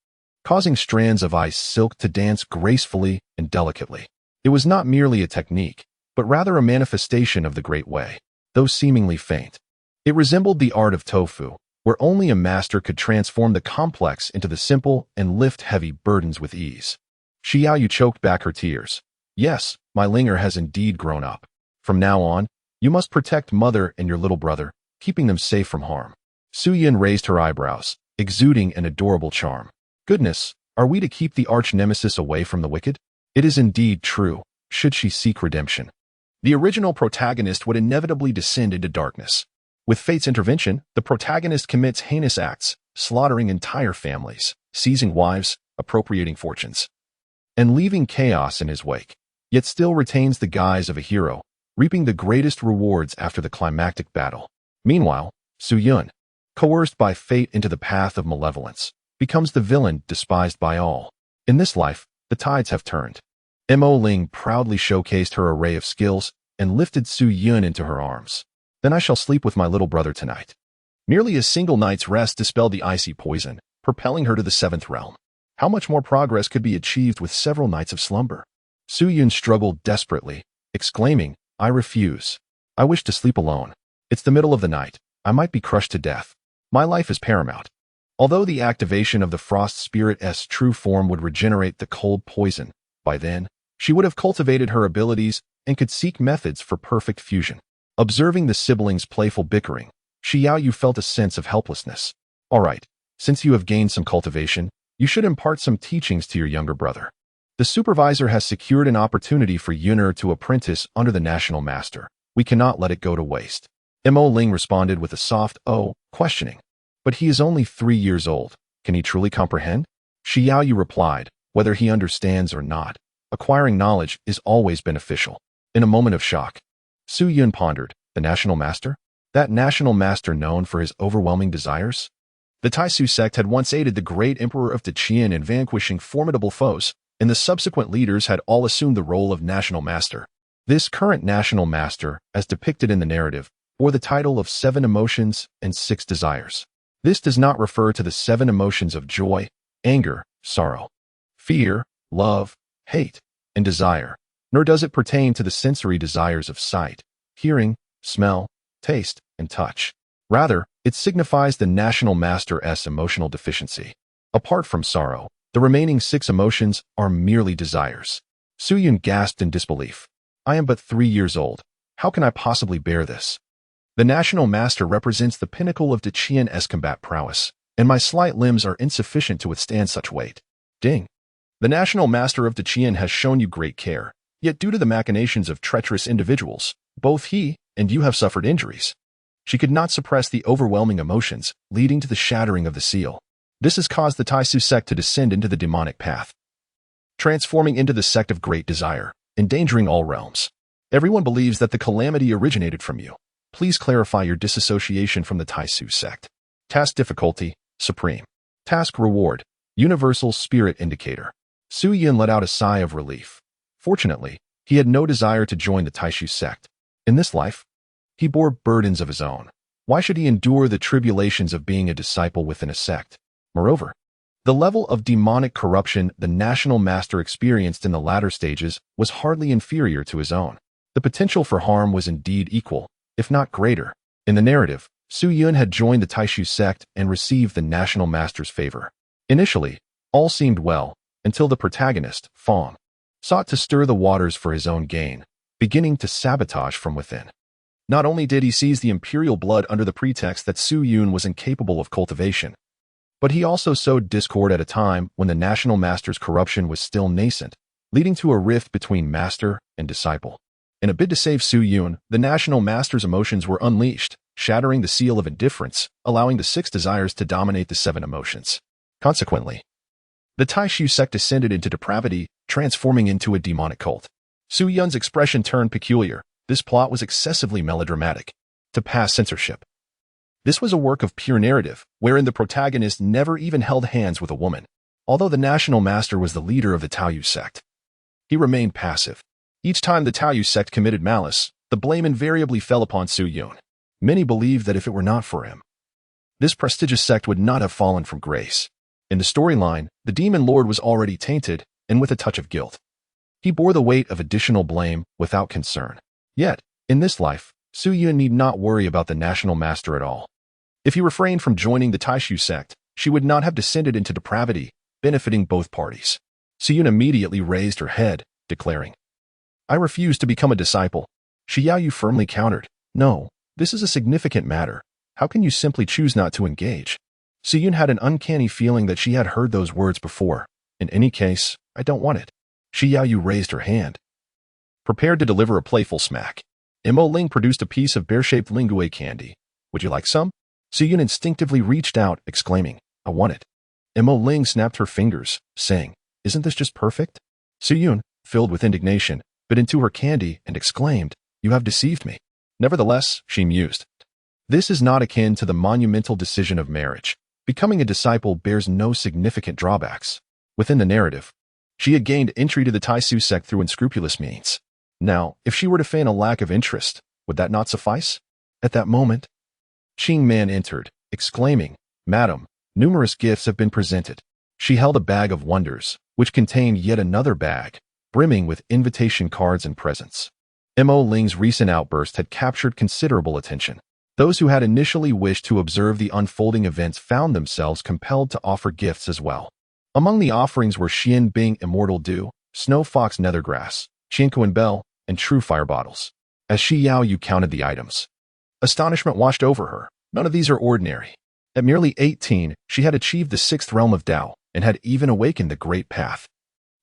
causing strands of ice silk to dance gracefully and delicately. It was not merely a technique, but rather a manifestation of the Great Way, though seemingly faint. It resembled the art of tofu, where only a master could transform the complex into the simple and lift heavy burdens with ease. Xiaoyu choked back her tears. Yes, my Linger has indeed grown up. From now on, you must protect mother and your little brother, keeping them safe from harm. Su Yun raised her eyebrows, exuding an adorable charm. Goodness, are we to keep the arch-nemesis away from the wicked? It is indeed true, should she seek redemption. The original protagonist would inevitably descend into darkness. With fate's intervention, the protagonist commits heinous acts, slaughtering entire families, seizing wives, appropriating fortunes, and leaving chaos in his wake, yet still retains the guise of a hero, reaping the greatest rewards after the climactic battle. Meanwhile, Su Yun, coerced by fate into the path of malevolence, becomes the villain despised by all. In this life, the tides have turned. Mo Ling proudly showcased her array of skills and lifted Su Yun into her arms. Then I shall sleep with my little brother tonight. Merely a single night's rest dispelled the icy poison, propelling her to the seventh realm. How much more progress could be achieved with several nights of slumber? Su Yun struggled desperately, exclaiming, I refuse. I wish to sleep alone. It's the middle of the night. I might be crushed to death. My life is paramount. Although the activation of the frost spirit's true form would regenerate the cold poison, by then, she would have cultivated her abilities and could seek methods for perfect fusion. Observing the siblings' playful bickering, Xiaoyu felt a sense of helplessness. All right, since you have gained some cultivation, you should impart some teachings to your younger brother. The supervisor has secured an opportunity for Yinger to apprentice under the national master. We cannot let it go to waste. Mo Ling responded with a soft, oh, questioning. But he is only 3 years old. Can he truly comprehend? Xiaoyu replied, whether he understands or not, acquiring knowledge is always beneficial. In a moment of shock, Su Yun pondered, the national master? That national master known for his overwhelming desires? The Taisu sect had once aided the great emperor of Deqian in vanquishing formidable foes, and the subsequent leaders had all assumed the role of national master. This current national master, as depicted in the narrative, bore the title of 7 emotions and 6 desires. This does not refer to the 7 emotions of joy, anger, sorrow, fear, love, hate, and desire, nor does it pertain to the sensory desires of sight, hearing, smell, taste, and touch. Rather, it signifies the national master's emotional deficiency. Apart from sorrow, the remaining 6 emotions are merely desires. Su Yun gasped in disbelief. I am but 3 years old. How can I possibly bear this? The national master represents the pinnacle of Deqian's combat prowess, and my slight limbs are insufficient to withstand such weight. Ding. The national master of Deqian has shown you great care, yet due to the machinations of treacherous individuals, both he and you have suffered injuries. She could not suppress the overwhelming emotions, leading to the shattering of the seal. This has caused the Taisu sect to descend into the demonic path, transforming into the sect of great desire, endangering all realms. Everyone believes that the calamity originated from you. Please clarify your disassociation from the Taisu sect. Task difficulty, supreme. Task reward, universal spirit indicator. Su Yun let out a sigh of relief. Fortunately, he had no desire to join the Taisu sect. In this life, he bore burdens of his own. Why should he endure the tribulations of being a disciple within a sect? Moreover, the level of demonic corruption the national master experienced in the latter stages was hardly inferior to his own. The potential for harm was indeed equal, if not greater. In the narrative, Su Yun had joined the Taisu sect and received the national master's favor. Initially, all seemed well, until the protagonist, Fong, sought to stir the waters for his own gain, beginning to sabotage from within. Not only did he seize the imperial blood under the pretext that Su Yun was incapable of cultivation, but he also sowed discord at a time when the national master's corruption was still nascent, leading to a rift between master and disciple. In a bid to save Su Yun, the national master's emotions were unleashed, shattering the seal of indifference, allowing the 6 desires to dominate the 7 emotions. Consequently, the Taisu sect descended into depravity, transforming into a demonic cult. Su Yun's expression turned peculiar. This plot was excessively melodramatic. To pass censorship. This was a work of pure narrative, wherein the protagonist never even held hands with a woman. Although the national master was the leader of the Taoyu sect, he remained passive. Each time the Taoyu sect committed malice, the blame invariably fell upon Su Yun. Many believed that if it were not for him, this prestigious sect would not have fallen from grace. In the storyline, the demon lord was already tainted, and with a touch of guilt. He bore the weight of additional blame without concern. Yet, in this life, Su Yun need not worry about the national master at all. If he refrained from joining the Taishu sect, she would not have descended into depravity, benefiting both parties. Su Yun immediately raised her head, declaring, "I refuse to become a disciple." Shi Yaoyu firmly countered, "No, this is a significant matter. How can you simply choose not to engage?" Su Yun had an uncanny feeling that she had heard those words before. "In any case, I don't want it." Shi Yaoyu raised her hand, prepared to deliver a playful smack. Mo Ling produced a piece of bear-shaped lingue candy. "Would you like some?" Su Yun instinctively reached out, exclaiming, "I want it." Mo Ling snapped her fingers, saying, "Isn't this just perfect?" Su Yun, filled with indignation, bit into her candy and exclaimed, "You have deceived me." Nevertheless, she mused, "This is not akin to the monumental decision of marriage. Becoming a disciple bears no significant drawbacks." Within the narrative, she had gained entry to the Taisu sect through unscrupulous means. Now, if she were to feign a lack of interest, would that not suffice? At that moment, Qing Man entered, exclaiming, "Madam, numerous gifts have been presented." She held a bag of wonders, which contained yet another bag, brimming with invitation cards and presents. Mo Ling's recent outburst had captured considerable attention. Those who had initially wished to observe the unfolding events found themselves compelled to offer gifts as well. Among the offerings were Xian Bing Immortal Dew, Snow Fox Nethergrass, Qiankuan Bell, and True Fire bottles. As Shi Yaoyu counted the items, astonishment washed over her. None of these are ordinary. At merely 18, she had achieved the 6th realm of Tao and had even awakened the Great Path,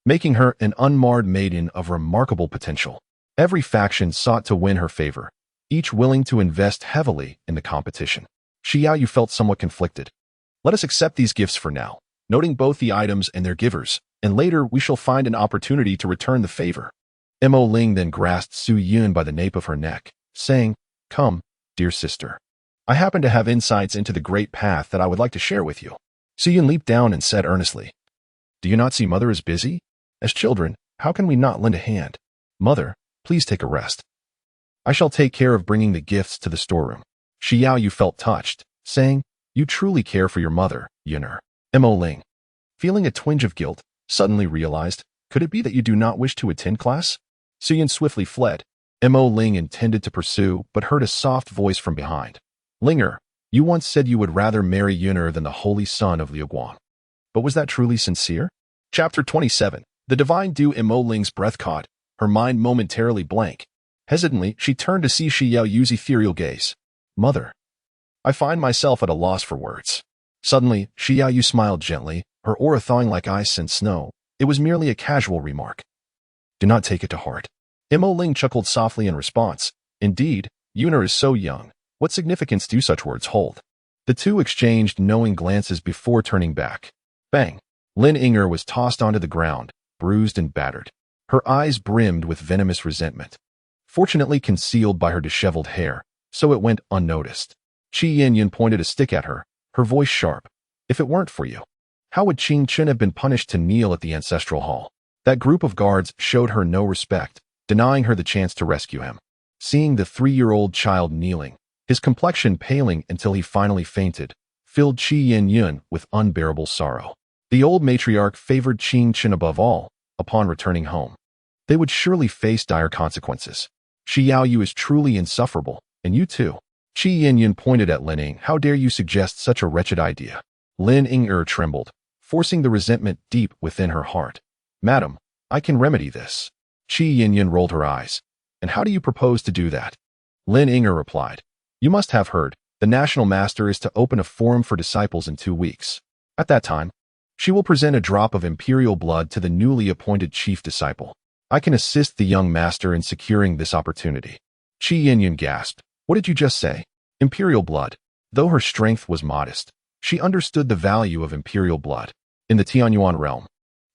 making her an unmarred maiden of remarkable potential. Every faction sought to win her favor, each willing to invest heavily in the competition. Shi Yaoyu felt somewhat conflicted. "Let us accept these gifts for now, noting both the items and their givers, and later we shall find an opportunity to return the favor." Mo Ling then grasped Su Yun by the nape of her neck, saying, "Come, dear sister. I happen to have insights into the Great Path that I would like to share with you." Su Yun leaped down and said earnestly, "Do you not see Mother is busy? As children, how can we not lend a hand? Mother, please take a rest. I shall take care of bringing the gifts to the storeroom." Shi Yaoyu felt touched, saying, "You truly care for your mother, Yinger." Mo Ling, feeling a twinge of guilt, suddenly realized, could it be that you do not wish to attend class? Su Yun swiftly fled. Mo Ling intended to pursue, but heard a soft voice from behind. "Linger, you once said you would rather marry Yinger than the holy son of Liu Guang. But was that truly sincere?" Chapter 27. The divine dew. Mo Ling's breath caught, her mind momentarily blank. Hesitantly, she turned to see Shi Yaoyu's ethereal gaze. "Mother, I find myself at a loss for words." Suddenly, Shi Yaoyu smiled gently, her aura thawing like ice and snow. It was merely a casual remark. "Do not take it to heart." Mo Ling chuckled softly in response. "Indeed, Yinger is so young. What significance do such words hold?" The two exchanged knowing glances before turning back. Bang! Lin Yinger was tossed onto the ground, bruised and battered. Her eyes brimmed with venomous resentment, fortunately concealed by her disheveled hair, so it went unnoticed. Qi Yanyan pointed a stick at her, her voice sharp. "If it weren't for you, how would Qing Chen have been punished to kneel at the ancestral hall?" That group of guards showed her no respect, denying her the chance to rescue him. Seeing the 3-year-old child kneeling, his complexion paling until he finally fainted, filled Qi Yanyan with unbearable sorrow. The old matriarch favored Qing Chen above all. Upon returning home, they would surely face dire consequences. Shi Yaoyu is truly insufferable, and you too. Qi Yanyan pointed at Lin Ying. "How dare you suggest such a wretched idea?" Lin Yinger trembled, forcing the resentment deep within her heart. "Madam, I can remedy this." Qi Yanyan rolled her eyes. "And how do you propose to do that?" Lin Yinger replied, "You must have heard, the National Master is to open a forum for disciples in 2 weeks. At that time, she will present a drop of imperial blood to the newly appointed chief disciple. I can assist the young master in securing this opportunity." Qi Yanyan gasped. "What did you just say?" Imperial blood. Though her strength was modest, she understood the value of imperial blood. In the Tianyuan realm,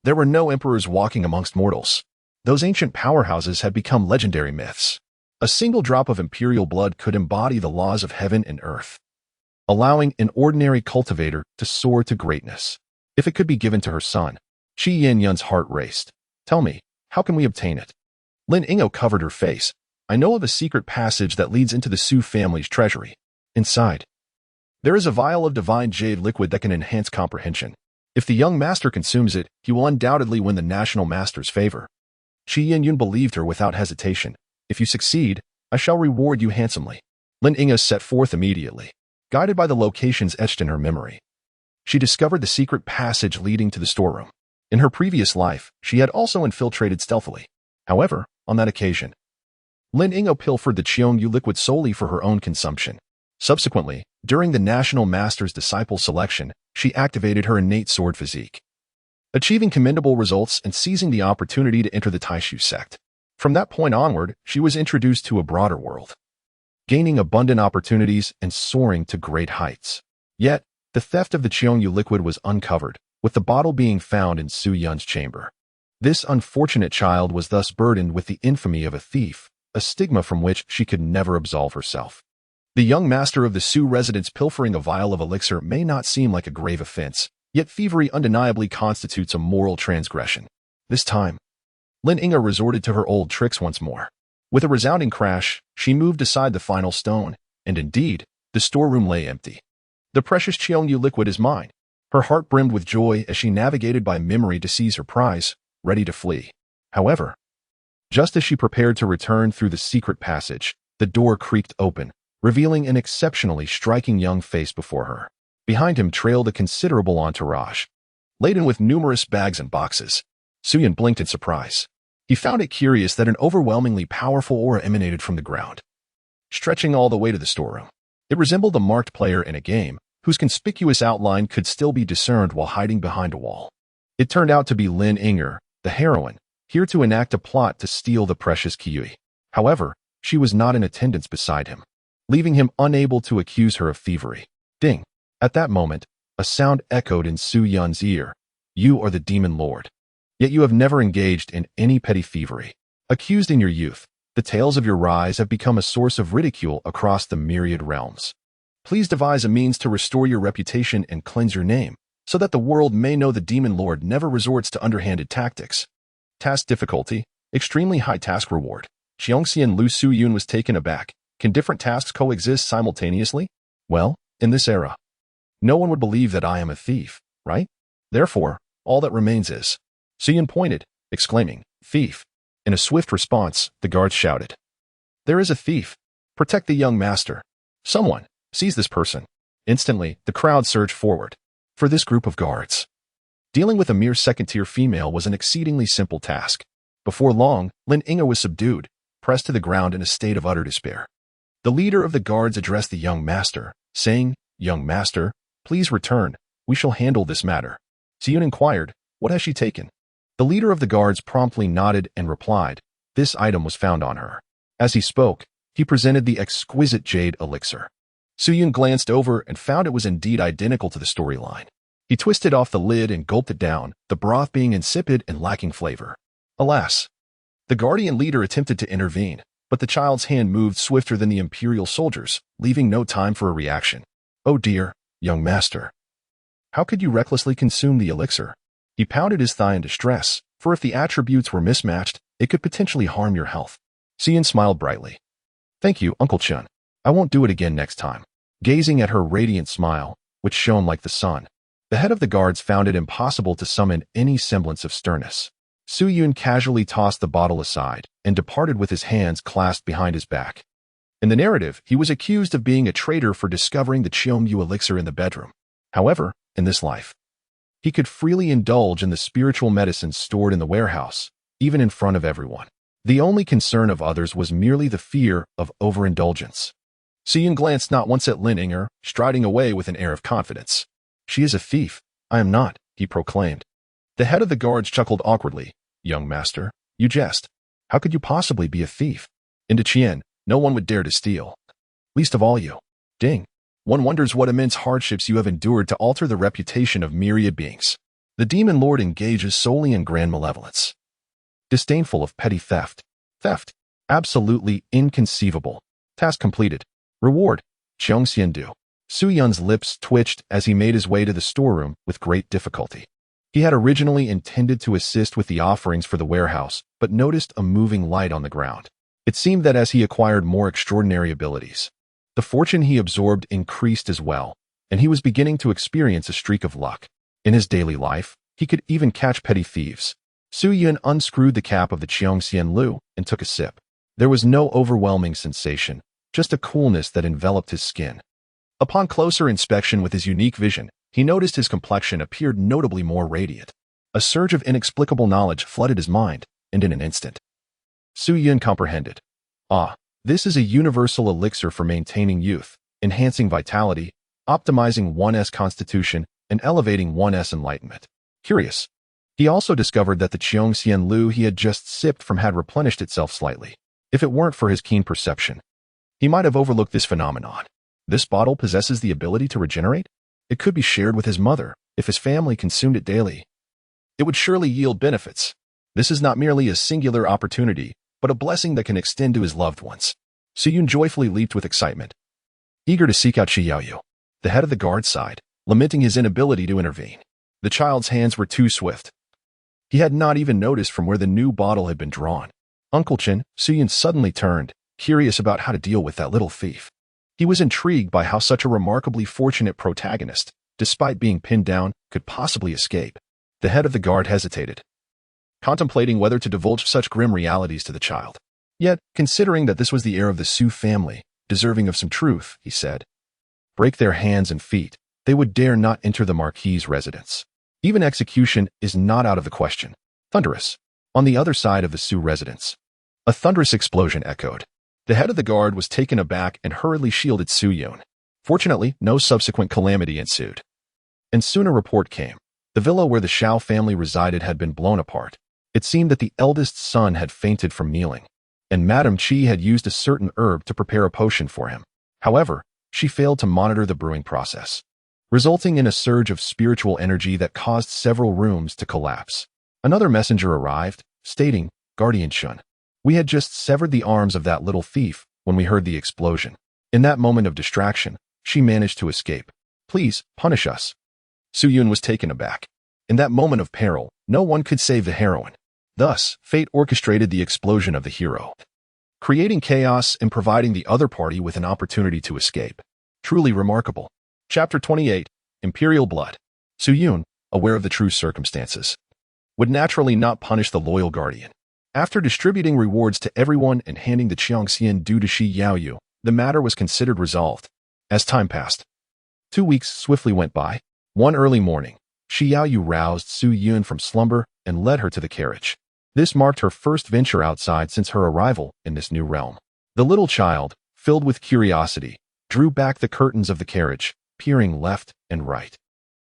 there were no emperors walking amongst mortals. Those ancient powerhouses had become legendary myths. A single drop of imperial blood could embody the laws of heaven and earth, allowing an ordinary cultivator to soar to greatness. If it could be given to her son, Qi Yanyan's heart raced. "Tell me, how can we obtain it?" Lin Yingyo covered her face. "I know of a secret passage that leads into the Su family's treasury. Inside, there is a vial of divine jade liquid that can enhance comprehension. If the young master consumes it, he will undoubtedly win the national master's favor." Yun believed her without hesitation. If you succeed, I shall reward you handsomely. Lin Yinger set forth immediately, guided by the locations etched in her memory. She discovered the secret passage leading to the storeroom. In her previous life, she had also infiltrated stealthily. However, on that occasion, Lin Yinger pilfered the Qiongyu liquid solely for her own consumption. Subsequently, during the National Master's Disciple selection, she activated her innate sword physique, achieving commendable results and seizing the opportunity to enter the Taishu sect. From that point onward, she was introduced to a broader world, gaining abundant opportunities and soaring to great heights. Yet, the theft of the Qiongyu liquid was uncovered, with the bottle being found in Su Yun's chamber. This unfortunate child was thus burdened with the infamy of a thief, a stigma from which she could never absolve herself. The young master of the Su residence pilfering a vial of elixir may not seem like a grave offense, yet thievery undeniably constitutes a moral transgression. This time, Lin Yinger resorted to her old tricks once more. With a resounding crash, she moved aside the final stone, and indeed, the storeroom lay empty. The precious Qiongyu liquid is mine. Her heart brimmed with joy as she navigated by memory to seize her prize, ready to flee. However, just as she prepared to return through the secret passage, the door creaked open, revealing an exceptionally striking young face before her. Behind him trailed a considerable entourage, laden with numerous bags and boxes. Su Yun blinked in surprise. He found it curious that an overwhelmingly powerful aura emanated from the ground, stretching all the way to the storeroom. It resembled a marked player in a game, whose conspicuous outline could still be discerned while hiding behind a wall. It turned out to be Lin Yinger, the heroine, here to enact a plot to steal the precious Qiongyu. However, she was not in attendance beside him, leaving him unable to accuse her of thievery. Ding! At that moment, a sound echoed in Su Yun's ear. You are the demon lord. Yet you have never engaged in any petty thievery. Accused in your youth, the tales of your rise have become a source of ridicule across the myriad realms. Please devise a means to restore your reputation and cleanse your name, so that the world may know the demon lord never resorts to underhanded tactics. Task difficulty, extremely high task reward. Xiongxian Lu Su Yun was taken aback. Can different tasks coexist simultaneously? Well, in this era, no one would believe that I am a thief, right? Therefore, all that remains is. Su Yun pointed, exclaiming, thief. In a swift response, the guards shouted, there is a thief. Protect the young master. Someone, seize this person. Instantly, the crowd surged forward. For this group of guards, dealing with a mere second-tier female was an exceedingly simple task. Before long, Lin Yinger was subdued, pressed to the ground in a state of utter despair. The leader of the guards addressed the young master, saying, young master, please return. We shall handle this matter. Su Yun inquired, what has she taken? The leader of the guards promptly nodded and replied, this item was found on her. As he spoke, he presented the exquisite jade elixir. Su Yun glanced over and found it was indeed identical to the storyline. He twisted off the lid and gulped it down, the broth being insipid and lacking flavor. Alas! The guardian leader attempted to intervene, but the child's hand moved swifter than the imperial soldiers, leaving no time for a reaction. Oh dear, young master. How could you recklessly consume the elixir? He pounded his thigh in distress, for if the attributes were mismatched, it could potentially harm your health. Su Yun smiled brightly. Thank you, Uncle Chun. I won't do it again next time. Gazing at her radiant smile, which shone like the sun, the head of the guards found it impossible to summon any semblance of sternness. Su Yun casually tossed the bottle aside and departed with his hands clasped behind his back. In the narrative, he was accused of being a traitor for discovering the Qiongyu elixir in the bedroom. However, in this life, he could freely indulge in the spiritual medicines stored in the warehouse, even in front of everyone. The only concern of others was merely the fear of overindulgence. Su Yun glanced not once at Lin Yinger, striding away with an air of confidence. She is a thief. I am not, he proclaimed. The head of the guards chuckled awkwardly. Young master, you jest. How could you possibly be a thief? In Qian, no one would dare to steal. Least of all you. Ding. One wonders what immense hardships you have endured to alter the reputation of myriad beings. The demon lord engages solely in grand malevolence, disdainful of petty theft. Theft. Absolutely inconceivable. Task completed. Reward. Xiongxiandu. Su Yun's lips twitched as he made his way to the storeroom with great difficulty. He had originally intended to assist with the offerings for the warehouse, but noticed a moving light on the ground. It seemed that as he acquired more extraordinary abilities, the fortune he absorbed increased as well, and he was beginning to experience a streak of luck. In his daily life, he could even catch petty thieves. Su Yun unscrewed the cap of the Xiongxian Lu and took a sip. There was no overwhelming sensation, just a coolness that enveloped his skin. Upon closer inspection with his unique vision, he noticed his complexion appeared notably more radiant. A surge of inexplicable knowledge flooded his mind, and in an instant, Su Yun comprehended. Ah, this is a universal elixir for maintaining youth, enhancing vitality, optimizing one's constitution, and elevating one's enlightenment. Curious. He also discovered that the Xiongxian Lu he had just sipped from had replenished itself slightly. If it weren't for his keen perception, he might have overlooked this phenomenon. This bottle possesses the ability to regenerate? It could be shared with his mother. If his family consumed it daily, it would surely yield benefits. This is not merely a singular opportunity, but a blessing that can extend to his loved ones. Su Yun joyfully leaped with excitement, eager to seek out Shi Yaoyu. The head of the guard sighed, lamenting his inability to intervene. The child's hands were too swift. He had not even noticed from where the new bottle had been drawn. Uncle Chen, Su Yun suddenly turned, curious about how to deal with that little thief. He was intrigued by how such a remarkably fortunate protagonist, despite being pinned down, could possibly escape. The head of the guard hesitated, contemplating whether to divulge such grim realities to the child. Yet, considering that this was the heir of the Su family, deserving of some truth, he said, break their hands and feet. They would dare not enter the Marquis's residence. Even execution is not out of the question. Thunderous. On the other side of the Su residence, a thunderous explosion echoed. The head of the guard was taken aback and hurriedly shielded Su Yun. Fortunately, no subsequent calamity ensued. And soon a report came. The villa where the Shao family resided had been blown apart. It seemed that the eldest son had fainted from kneeling, and Madame Qi had used a certain herb to prepare a potion for him. However, she failed to monitor the brewing process, resulting in a surge of spiritual energy that caused several rooms to collapse. Another messenger arrived, stating, Guardian Shun, we had just severed the arms of that little thief when we heard the explosion. In that moment of distraction, she managed to escape. Please, punish us. Su Yun was taken aback. In that moment of peril, no one could save the heroine. Thus, fate orchestrated the explosion of the hero, creating chaos and providing the other party with an opportunity to escape. Truly remarkable. Chapter 28, Imperial Blood. Su Yun, aware of the true circumstances, would naturally not punish the loyal guardian. After distributing rewards to everyone and handing the Xiongxian due to Shi Yaoyu, the matter was considered resolved. As time passed, 2 weeks swiftly went by. One early morning, Shi Yaoyu roused Su Yun from slumber and led her to the carriage. This marked her first venture outside since her arrival in this new realm. The little child, filled with curiosity, drew back the curtains of the carriage, peering left and right.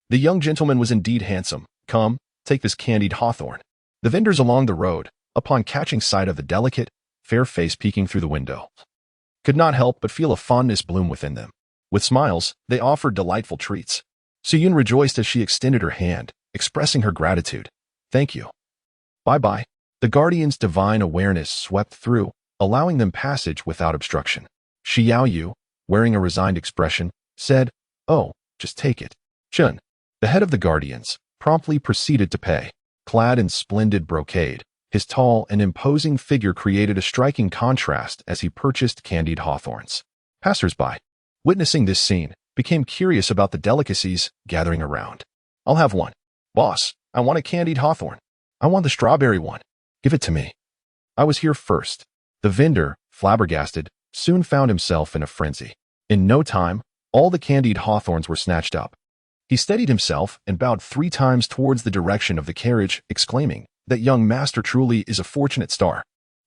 The young gentleman was indeed handsome. Come, take this candied hawthorn. The vendors along the road, upon catching sight of the delicate, fair face peeking through the window, could not help but feel a fondness bloom within them. With smiles, they offered delightful treats. Su Yun rejoiced as she extended her hand, expressing her gratitude. Thank you. Bye-bye. The guardian's divine awareness swept through, allowing them passage without obstruction. Shi Yaoyu, wearing a resigned expression, said, Oh, just take it. Chun, the head of the guardians, promptly proceeded to pay. Clad in splendid brocade, his tall and imposing figure created a striking contrast as he purchased candied hawthorns. Passers-by, witnessing this scene, became curious about the delicacies gathering around. I'll have one. Boss, I want a candied hawthorn. I want the strawberry one. Give it to me. I was here first. The vendor, flabbergasted, soon found himself in a frenzy. In no time, all the candied hawthorns were snatched up. He steadied himself and bowed 3 times towards the direction of the carriage, exclaiming, That young master truly is a fortunate star.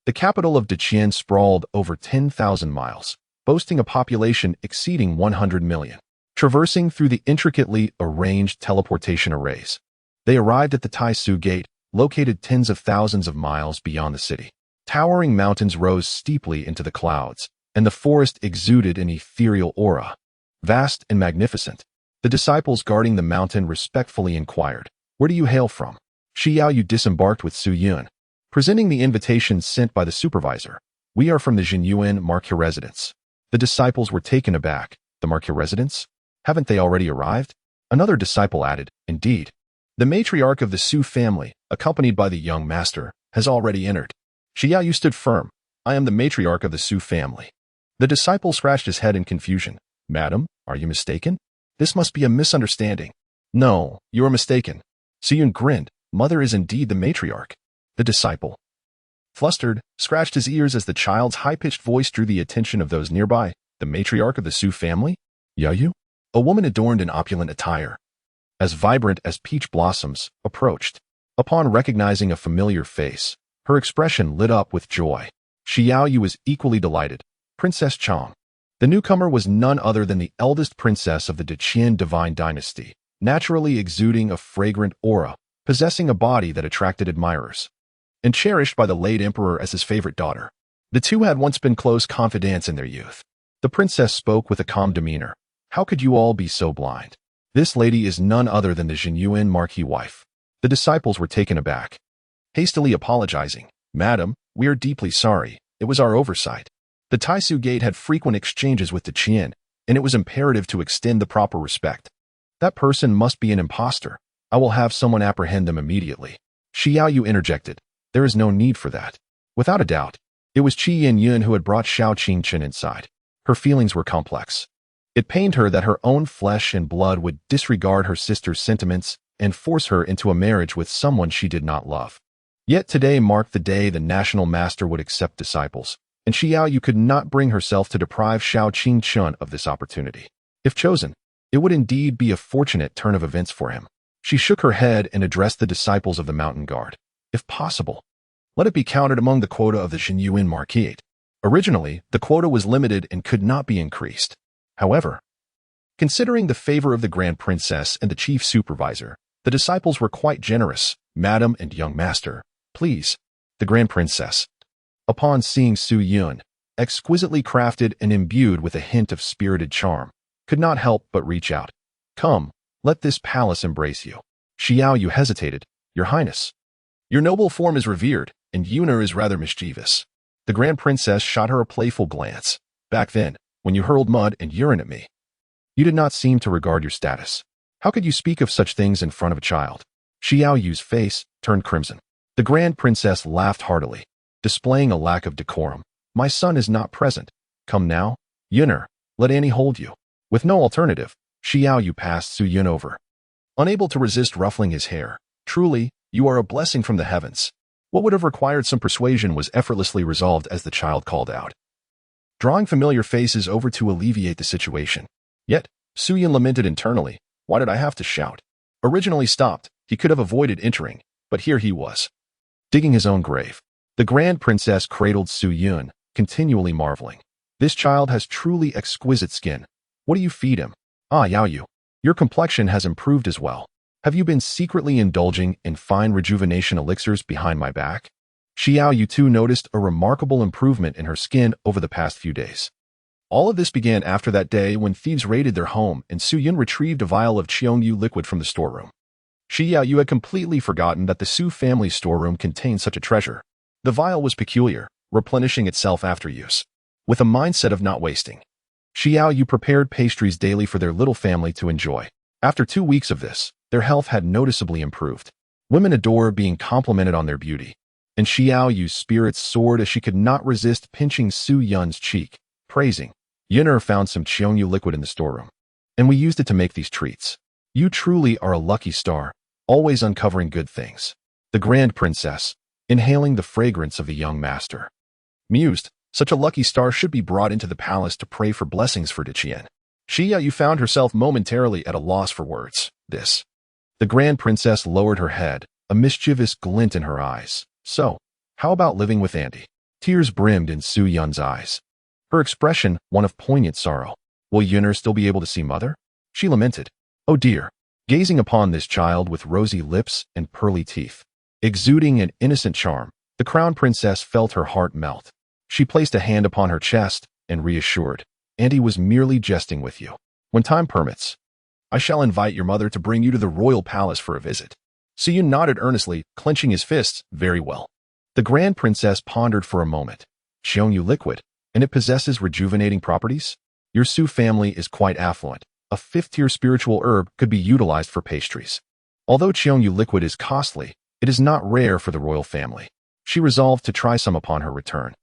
The capital of Deqian sprawled over 10,000 miles, boasting a population exceeding 100 million. Traversing through the intricately arranged teleportation arrays, they arrived at the Taisu Gate, located tens of thousands of miles beyond the city. Towering mountains rose steeply into the clouds, and the forest exuded an ethereal aura. Vast and magnificent, the disciples guarding the mountain respectfully inquired, Where do you hail from? Shi Yaoyu disembarked with Su Yun, presenting the invitation sent by the supervisor. We are from the Jinyuan Marquis residence. The disciples were taken aback. The Marquis residence? Haven't they already arrived? Another disciple added, Indeed. The matriarch of the Su family, accompanied by the young master, has already entered. Shi Yaoyu stood firm. I am the matriarch of the Su family. The disciple scratched his head in confusion. Madam, are you mistaken? This must be a misunderstanding. No, you are mistaken. Su Yun grinned. Mother is indeed the matriarch. The disciple, flustered, scratched his ears as the child's high-pitched voice drew the attention of those nearby. The matriarch of the Su family? Yayu? A woman adorned in opulent attire, as vibrant as peach blossoms, approached. Upon recognizing a familiar face, her expression lit up with joy. Xiaoyu was equally delighted. Princess Chang. The newcomer was none other than the eldest princess of the Deqian divine dynasty, naturally exuding a fragrant aura, possessing a body that attracted admirers, and cherished by the late emperor as his favorite daughter. The two had once been close confidants in their youth. The princess spoke with a calm demeanor. How could you all be so blind? This lady is none other than the Jinyuan marquis wife. The disciples were taken aback, hastily apologizing. Madam, we are deeply sorry. It was our oversight. The Taisu Gate had frequent exchanges with the Qian, and it was imperative to extend the proper respect. That person must be an impostor. I will have someone apprehend them immediately. Xiaoyu interjected. There is no need for that. Without a doubt, it was Qi Yinyun who had brought Xiao Qingchen inside. Her feelings were complex. It pained her that her own flesh and blood would disregard her sister's sentiments and force her into a marriage with someone she did not love. Yet today marked the day the national master would accept disciples, and Xiaoyu could not bring herself to deprive Xiao Qingchen of this opportunity. If chosen, it would indeed be a fortunate turn of events for him. She shook her head and addressed the disciples of the mountain guard. If possible, let it be counted among the quota of the Jinyuan marquis. Originally, the quota was limited and could not be increased. However, considering the favor of the Grand Princess and the Chief Supervisor, the disciples were quite generous. Madam and young master, please. The Grand Princess, upon seeing Su Yun, exquisitely crafted and imbued with a hint of spirited charm, could not help but reach out. Come, let this palace embrace you. Xiaoyu hesitated. Your Highness, your noble form is revered, and Yuner is rather mischievous. The Grand Princess shot her a playful glance. Back then, when you hurled mud and urine at me, you did not seem to regard your status. How could you speak of such things in front of a child? Xiaoyu's face turned crimson. The Grand Princess laughed heartily, displaying a lack of decorum. My son is not present. Come now, Yuner, let Annie hold you. With no alternative, Xiaoyu passed Su Yun over, unable to resist ruffling his hair. Truly, you are a blessing from the heavens. What would have required some persuasion was effortlessly resolved as the child called out, drawing familiar faces over to alleviate the situation. Yet, Su Yun lamented internally. Why did I have to shout? Originally stopped, he could have avoided entering, but here he was, digging his own grave. The Grand Princess cradled Su Yun, continually marveling. This child has truly exquisite skin. What do you feed him? Ah, Yaoyu, your complexion has improved as well. Have you been secretly indulging in fine rejuvenation elixirs behind my back? Xiaoyu too noticed a remarkable improvement in her skin over the past few days. All of this began after that day when thieves raided their home and Su Yun retrieved a vial of Qiongyu liquid from the storeroom. Xiaoyu had completely forgotten that the Su family's storeroom contained such a treasure. The vial was peculiar, replenishing itself after use, with a mindset of not wasting. Xiaoyu prepared pastries daily for their little family to enjoy. After 2 weeks of this, their health had noticeably improved. Women adore being complimented on their beauty, and Xiaoyu's spirits soared as she could not resist pinching Su Yun's cheek, praising. Yuner found some Qiongyu liquid in the storeroom, and we used it to make these treats. You truly are a lucky star, always uncovering good things. The Grand Princess, inhaling the fragrance of the young master, mused, such a lucky star should be brought into the palace to pray for blessings for Diqian. Xiaoyu found herself momentarily at a loss for words. This. The Grand Princess lowered her head, a mischievous glint in her eyes. So, how about living with Andy? Tears brimmed in Su Yun's eyes, her expression one of poignant sorrow. Will Yuner still be able to see mother? She lamented. Oh dear. Gazing upon this child with rosy lips and pearly teeth, exuding an innocent charm, the Crown Princess felt her heart melt. She placed a hand upon her chest and reassured. Andy was merely jesting with you. When time permits, I shall invite your mother to bring you to the royal palace for a visit. Su Yun nodded earnestly, clenching his fists. Very well. The Grand Princess pondered for a moment. Qiongyu liquid, and it possesses rejuvenating properties? Your Su family is quite affluent. A fifth-tier spiritual herb could be utilized for pastries. Although Qiongyu liquid is costly, it is not rare for the royal family. She resolved to try some upon her return.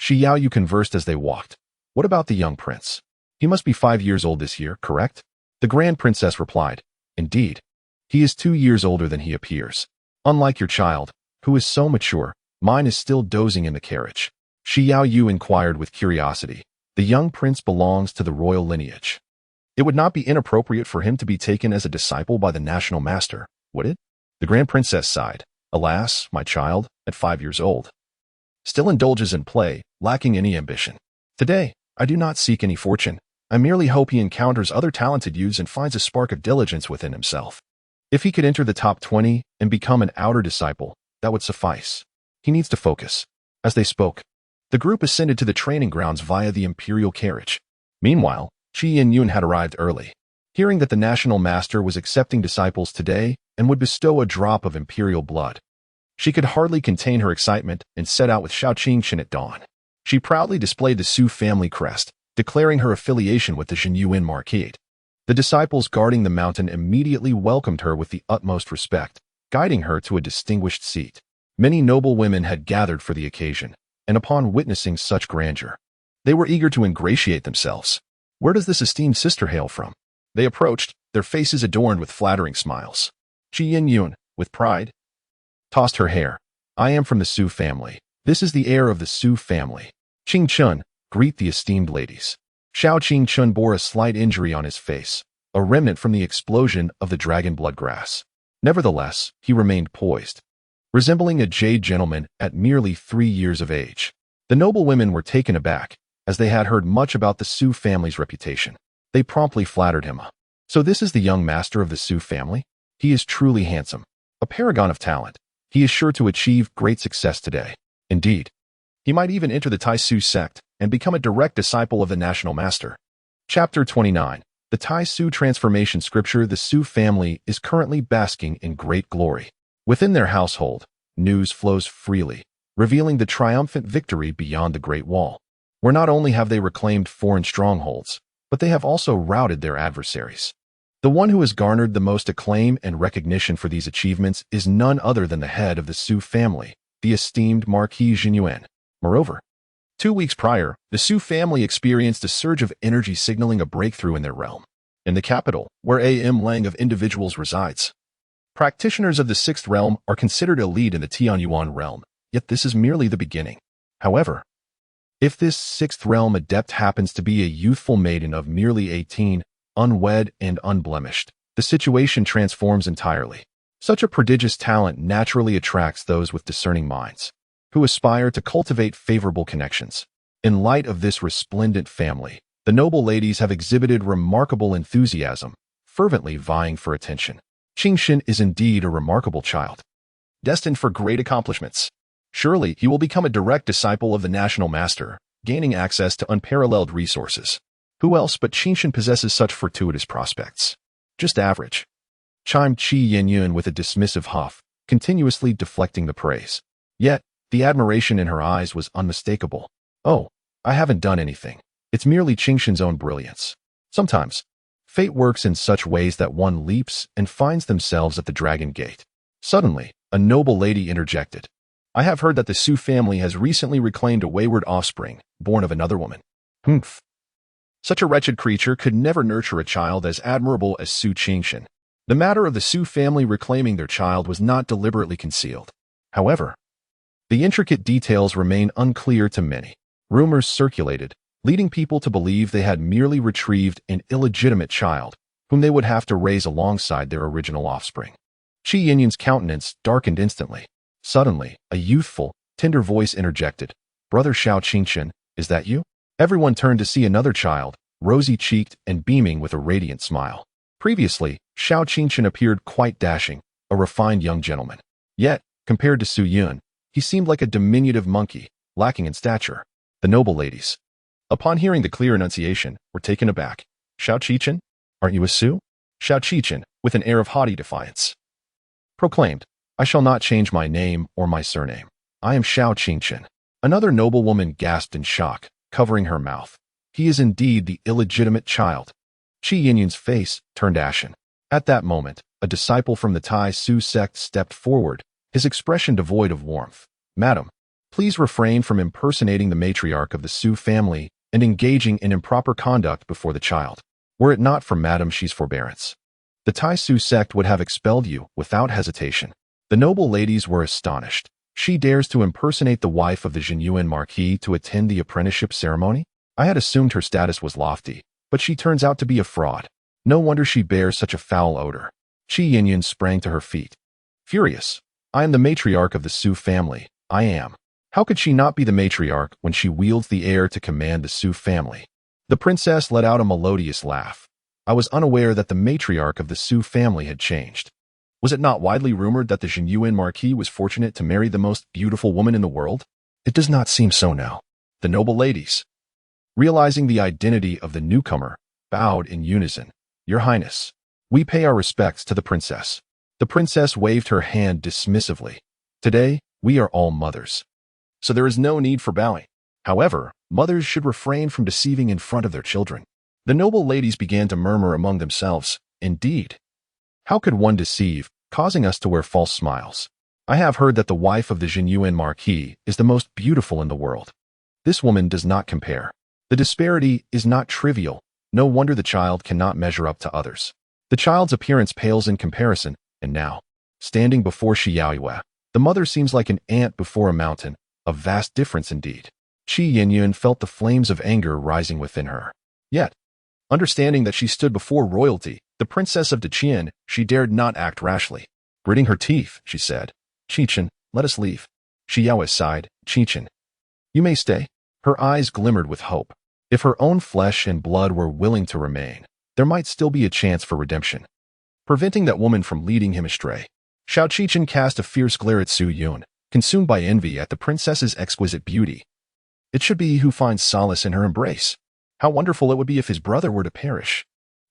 Xiaoyu conversed as they walked. What about the young prince? He must be 5 years old this year, correct? The Grand Princess replied. Indeed. He is 2 years older than he appears. Unlike your child, Who is so mature? Mine is still dozing in the carriage. Shi Yao Yu inquired with curiosity. The young prince belongs to the royal lineage. It would not be inappropriate for him to be taken as a disciple by the national master, would it? The grand princess sighed. Alas, my child, at 5 years old, still indulges in play, lacking any ambition. Today, I do not seek any fortune. I merely hope he encounters other talented youths and finds a spark of diligence within himself. If he could enter the top 20 and become an outer disciple, that would suffice. He needs to focus. As they spoke, the group ascended to the training grounds via the imperial carriage. Meanwhile, Qi Yinyun had arrived early. Hearing that the national master was accepting disciples today and would bestow a drop of imperial blood, she could hardly contain her excitement and set out with Shao Qingchen at dawn. She proudly displayed the Su family crest, declaring her affiliation with the Zhenyuan Marquis. The disciples guarding the mountain immediately welcomed her with the utmost respect, guiding her to a distinguished seat. Many noble women had gathered for the occasion, and upon witnessing such grandeur, they were eager to ingratiate themselves. Where does this esteemed sister hail from? They approached, their faces adorned with flattering smiles. Qi Yinyun, with pride, tossed her hair. I am from the Su family. This is the heir of the Su family. Qing Chun, greet the esteemed ladies. Shao Qing Chun bore a slight injury on his face, a remnant from the explosion of the dragon blood grass. Nevertheless, he remained poised, resembling a jade gentleman at merely 3 years of age. The noble women were taken aback, as they had heard much about the Su family's reputation. They promptly flattered him. So this is the young master of the Su family? He is truly handsome, a paragon of talent. He is sure to achieve great success today. Indeed, he might even enter the Tai Su sect and become a direct disciple of the national master. Chapter 29. The Tai Su transformation scripture. The Su family is currently basking in great glory. Within their household, news flows freely, revealing the triumphant victory beyond the Great Wall, where not only have they reclaimed foreign strongholds, but they have also routed their adversaries. The one who has garnered the most acclaim and recognition for these achievements is none other than the head of the Su family, the esteemed Marquis Zhenyuan. Moreover, 2 weeks prior, the Su family experienced a surge of energy signaling a breakthrough in their realm. In the capital, where A.M. Lang of individuals resides, practitioners of the 6th realm are considered elite in the Tianyuan realm, yet this is merely the beginning. However, if this 6th realm adept happens to be a youthful maiden of merely 18, unwed and unblemished, the situation transforms entirely. Such a prodigious talent naturally attracts those with discerning minds, who aspire to cultivate favorable connections. In light of this resplendent family, the noble ladies have exhibited remarkable enthusiasm, fervently vying for attention. Qingshin is indeed a remarkable child, destined for great accomplishments. Surely he will become a direct disciple of the national master, gaining access to unparalleled resources. Who else but Qingshin possesses such fortuitous prospects? Just average, chimed Qi Yinyun with a dismissive huff, continuously deflecting the praise. Yet, the admiration in her eyes was unmistakable. Oh, I haven't done anything. It's merely Qingshin's own brilliance. Sometimes, fate works in such ways that one leaps and finds themselves at the Dragon Gate. Suddenly, a noble lady interjected. I have heard that the Su family has recently reclaimed a wayward offspring, born of another woman. Humph. Such a wretched creature could never nurture a child as admirable as Su Qingshin. The matter of the Su family reclaiming their child was not deliberately concealed. However, the intricate details remain unclear to many. Rumors circulated, leading people to believe they had merely retrieved an illegitimate child, whom they would have to raise alongside their original offspring. Qi Yinyun's countenance darkened instantly. Suddenly, a youthful, tender voice interjected. Brother Shao Qingchen, is that you? Everyone turned to see another child, rosy-cheeked and beaming with a radiant smile. Previously, Shao Qingchen appeared quite dashing, a refined young gentleman. Yet, compared to Su Yun, he seemed like a diminutive monkey, lacking in stature. The noble ladies, upon hearing the clear enunciation, were taken aback. Shao Qingchen? Aren't you a Su? Shao Qingchen, with an air of haughty defiance, proclaimed, I shall not change my name or my surname. I am Shao Qingchen. Another noblewoman gasped in shock, covering her mouth. He is indeed the illegitimate child. Qi Yinyun's face turned ashen. At that moment, a disciple from the Tai Su sect stepped forward, his expression devoid of warmth. Madam, please refrain from impersonating the matriarch of the Su family and engaging in improper conduct before the child. Were it not for Madam Xi's forbearance, the Tai Su sect would have expelled you without hesitation. The noble ladies were astonished. She dares to impersonate the wife of the genuine marquis to attend the apprenticeship ceremony? I had assumed her status was lofty, but she turns out to be a fraud. No wonder she bears such a foul odor. Qi Yinyan sprang to her feet. Furious. I am the matriarch of the Su family. I am. How could she not be the matriarch when she wields the heir to command the Su family? The princess let out a melodious laugh. I was unaware that the matriarch of the Su family had changed. Was it not widely rumored that the genuine marquis was fortunate to marry the most beautiful woman in the world? It does not seem so now. The noble ladies, realizing the identity of the newcomer, bowed in unison. Your Highness, we pay our respects to the princess. The princess waved her hand dismissively. Today, we are all mothers, so there is no need for bowing. However, mothers should refrain from deceiving in front of their children. The noble ladies began to murmur among themselves. Indeed. How could one deceive, causing us to wear false smiles? I have heard that the wife of the genuine marquis is the most beautiful in the world. This woman does not compare. The disparity is not trivial. No wonder the child cannot measure up to others. The child's appearance pales in comparison, and now, standing before Xiaoyue, the mother seems like an ant before a mountain, a vast difference indeed. Qi Yinyan felt the flames of anger rising within her. Yet, understanding that she stood before royalty, the princess of Deqian, she dared not act rashly. Gritting her teeth, she said, Qichen, let us leave. Xiaoyue sighed, Qichen, you may stay. Her eyes glimmered with hope. If her own flesh and blood were willing to remain, there might still be a chance for redemption, preventing that woman from leading him astray. Xiao Qichen cast a fierce glare at Su Yun, consumed by envy at the princess's exquisite beauty. It should be he who finds solace in her embrace. How wonderful it would be if his brother were to perish.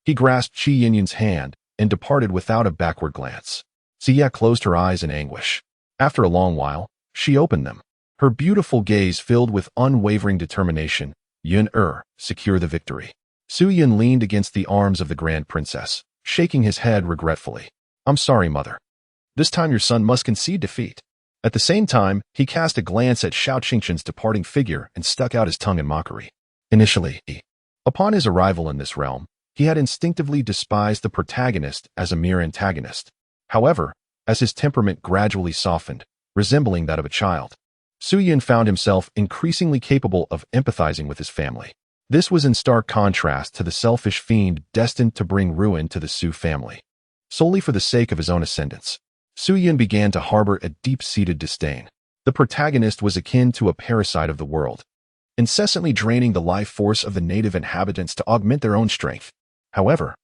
He grasped Qi Yinyan's hand and departed without a backward glance. Xia closed her eyes in anguish. After a long while, she opened them. Her beautiful gaze filled with unwavering determination. Yun secure the victory. Su Yun leaned against the arms of the grand princess, shaking his head regretfully. I'm sorry, mother. This time your son must concede defeat. At the same time, he cast a glance at Xiao Qingchen's departing figure and stuck out his tongue in mockery. Initially, upon his arrival in this realm, he had instinctively despised the protagonist as a mere antagonist. However, as his temperament gradually softened, resembling that of a child, Su Yun found himself increasingly capable of empathizing with his family. This was in stark contrast to the selfish fiend destined to bring ruin to the Su family. Solely for the sake of his own ascendance, Su Yun began to harbor a deep-seated disdain. The protagonist was akin to a parasite of the world, incessantly draining the life force of the native inhabitants to augment their own strength. However,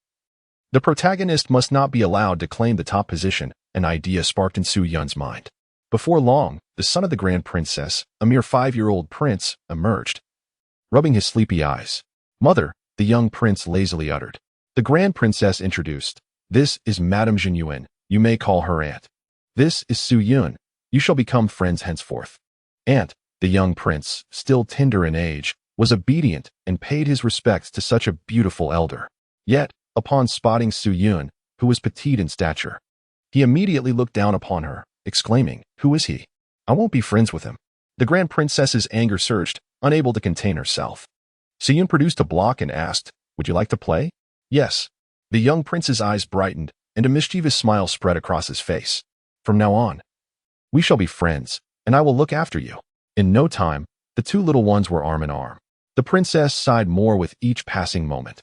the protagonist must not be allowed to claim the top position, an idea sparked in Su Yun's mind. Before long, the son of the Grand Princess, a mere 5-year-old prince, emerged, rubbing his sleepy eyes. Mother, the young prince lazily uttered. The Grand Princess introduced. This is Madame Genuine. You may call her aunt. This is Su Yun. You shall become friends henceforth. Aunt, the young prince, still tender in age, was obedient and paid his respects to such a beautiful elder. Yet, upon spotting Su Yun, who was petite in stature, he immediately looked down upon her, exclaiming, Who is he? I won't be friends with him. The Grand Princess's anger surged, unable to contain herself. Su Yun produced a block and asked, Would you like to play? Yes. The young prince's eyes brightened, and a mischievous smile spread across his face. From now on, we shall be friends, and I will look after you. In no time, the two little ones were arm in arm. The princess sighed more with each passing moment,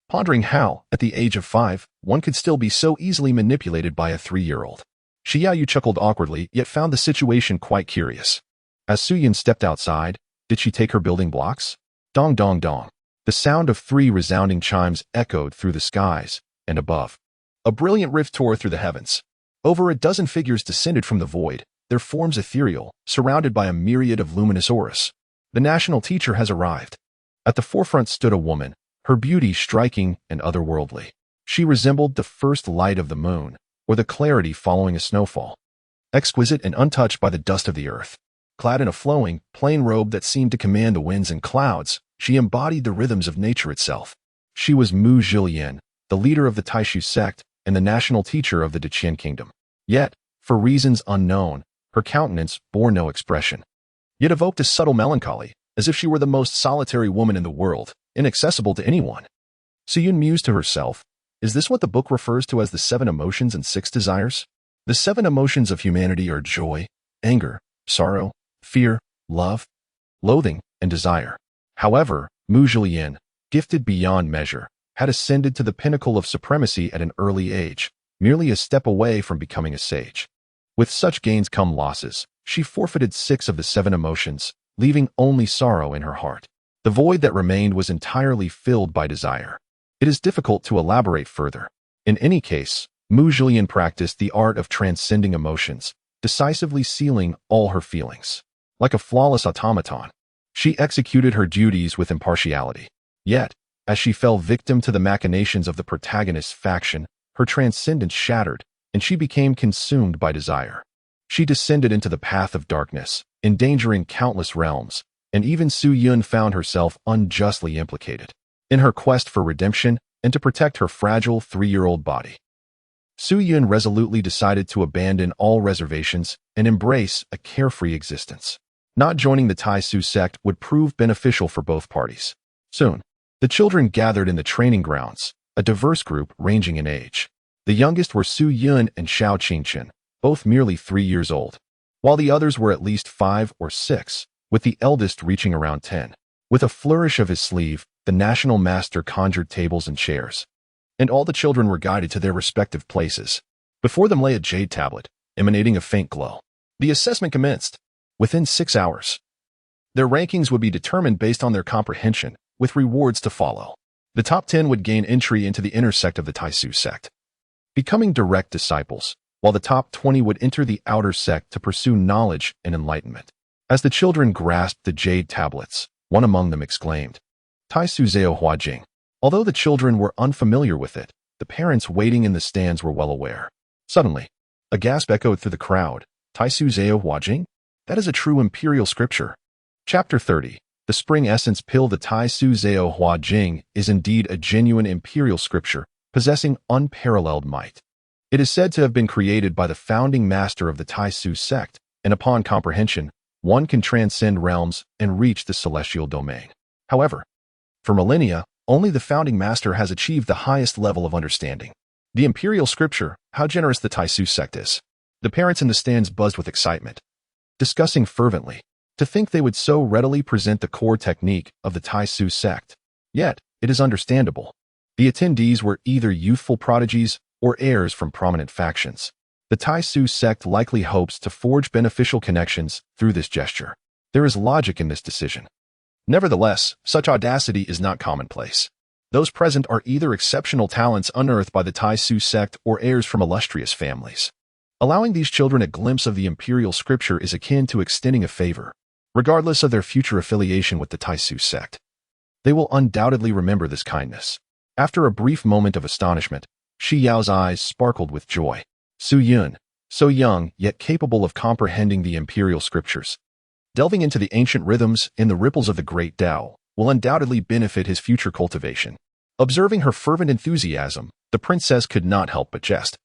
pondering how, at the age of 5, one could still be so easily manipulated by a 3-year-old. Xiaoyu chuckled awkwardly, yet found the situation quite curious. As Su Yun stepped outside, did she take her building blocks? Dong dong dong. The sound of 3 resounding chimes echoed through the skies and above. A brilliant rift tore through the heavens. Over a dozen figures descended from the void, their forms ethereal, surrounded by a myriad of luminous auras. The national teacher has arrived. At the forefront stood a woman, her beauty striking and otherworldly. She resembled the first light of the moon, or the clarity following a snowfall. Exquisite and untouched by the dust of the earth. Clad in a flowing, plain robe that seemed to command the winds and clouds, she embodied the rhythms of nature itself. She was Mu Zhilian, the leader of the Taishu sect and the national teacher of the Deqian kingdom. Yet, for reasons unknown, her countenance bore no expression, yet evoked a subtle melancholy, as if she were the most solitary woman in the world, inaccessible to anyone. Su Yun mused to herself, is this what the book refers to as the 7 emotions and 6 desires? The 7 emotions of humanity are joy, anger, sorrow, fear, love, loathing, and desire. However, Yin, gifted beyond measure, had ascended to the pinnacle of supremacy at an early age, merely a step away from becoming a sage. With such gains come losses. She forfeited 6 of the 7 emotions, leaving only sorrow in her heart. The void that remained was entirely filled by desire. It is difficult to elaborate further. In any case, Yin practiced the art of transcending emotions, decisively sealing all her feelings. Like a flawless automaton, she executed her duties with impartiality. Yet, as she fell victim to the machinations of the protagonist's faction, her transcendence shattered, and she became consumed by desire. She descended into the path of darkness, endangering countless realms, and even Yun found herself unjustly implicated in her quest for redemption and to protect her fragile 3-year-old body. Yun resolutely decided to abandon all reservations and embrace a carefree existence. Not joining the Tai Su sect would prove beneficial for both parties. Soon, the children gathered in the training grounds, a diverse group ranging in age. The youngest were Yun and Xiao Qingchen, both merely 3 years old, while the others were at least 5 or 6, with the eldest reaching around 10. With a flourish of his sleeve, the national master conjured tables and chairs, and all the children were guided to their respective places. Before them lay a jade tablet, emanating a faint glow. The assessment commenced. Within 6 hours, their rankings would be determined based on their comprehension, with rewards to follow. The top 10 would gain entry into the inner sect of the Tai Su sect, becoming direct disciples, while the top 20 would enter the outer sect to pursue knowledge and enlightenment. As the children grasped the jade tablets, one among them exclaimed, Tai Su Zao Hua Jing. Although the children were unfamiliar with it, the parents waiting in the stands were well aware. Suddenly, a gasp echoed through the crowd. Tai Su Zao Hua Jing? That is a true imperial scripture. Chapter 30. The Spring Essence Pill. The Tai Su Zao Hua Jing is indeed a genuine imperial scripture, possessing unparalleled might. It is said to have been created by the founding master of the Tai Su sect, and upon comprehension, one can transcend realms and reach the celestial domain. However, for millennia, only the founding master has achieved the highest level of understanding. The imperial scripture, how generous the Tai Su sect is. The parents in the stands buzzed with excitement, discussing fervently. To think they would so readily present the core technique of the Tai Su sect. Yet, it is understandable. The attendees were either youthful prodigies or heirs from prominent factions. The Tai Su sect likely hopes to forge beneficial connections through this gesture. There is logic in this decision. Nevertheless, such audacity is not commonplace. Those present are either exceptional talents unearthed by the Tai Su sect or heirs from illustrious families. Allowing these children a glimpse of the imperial scripture is akin to extending a favor, regardless of their future affiliation with the Tai Su sect. They will undoubtedly remember this kindness. After a brief moment of astonishment, Shi Yao's eyes sparkled with joy. Yun, so young yet capable of comprehending the imperial scriptures, delving into the ancient rhythms and the ripples of the great Tao, will undoubtedly benefit his future cultivation. Observing her fervent enthusiasm, the princess could not help but jest.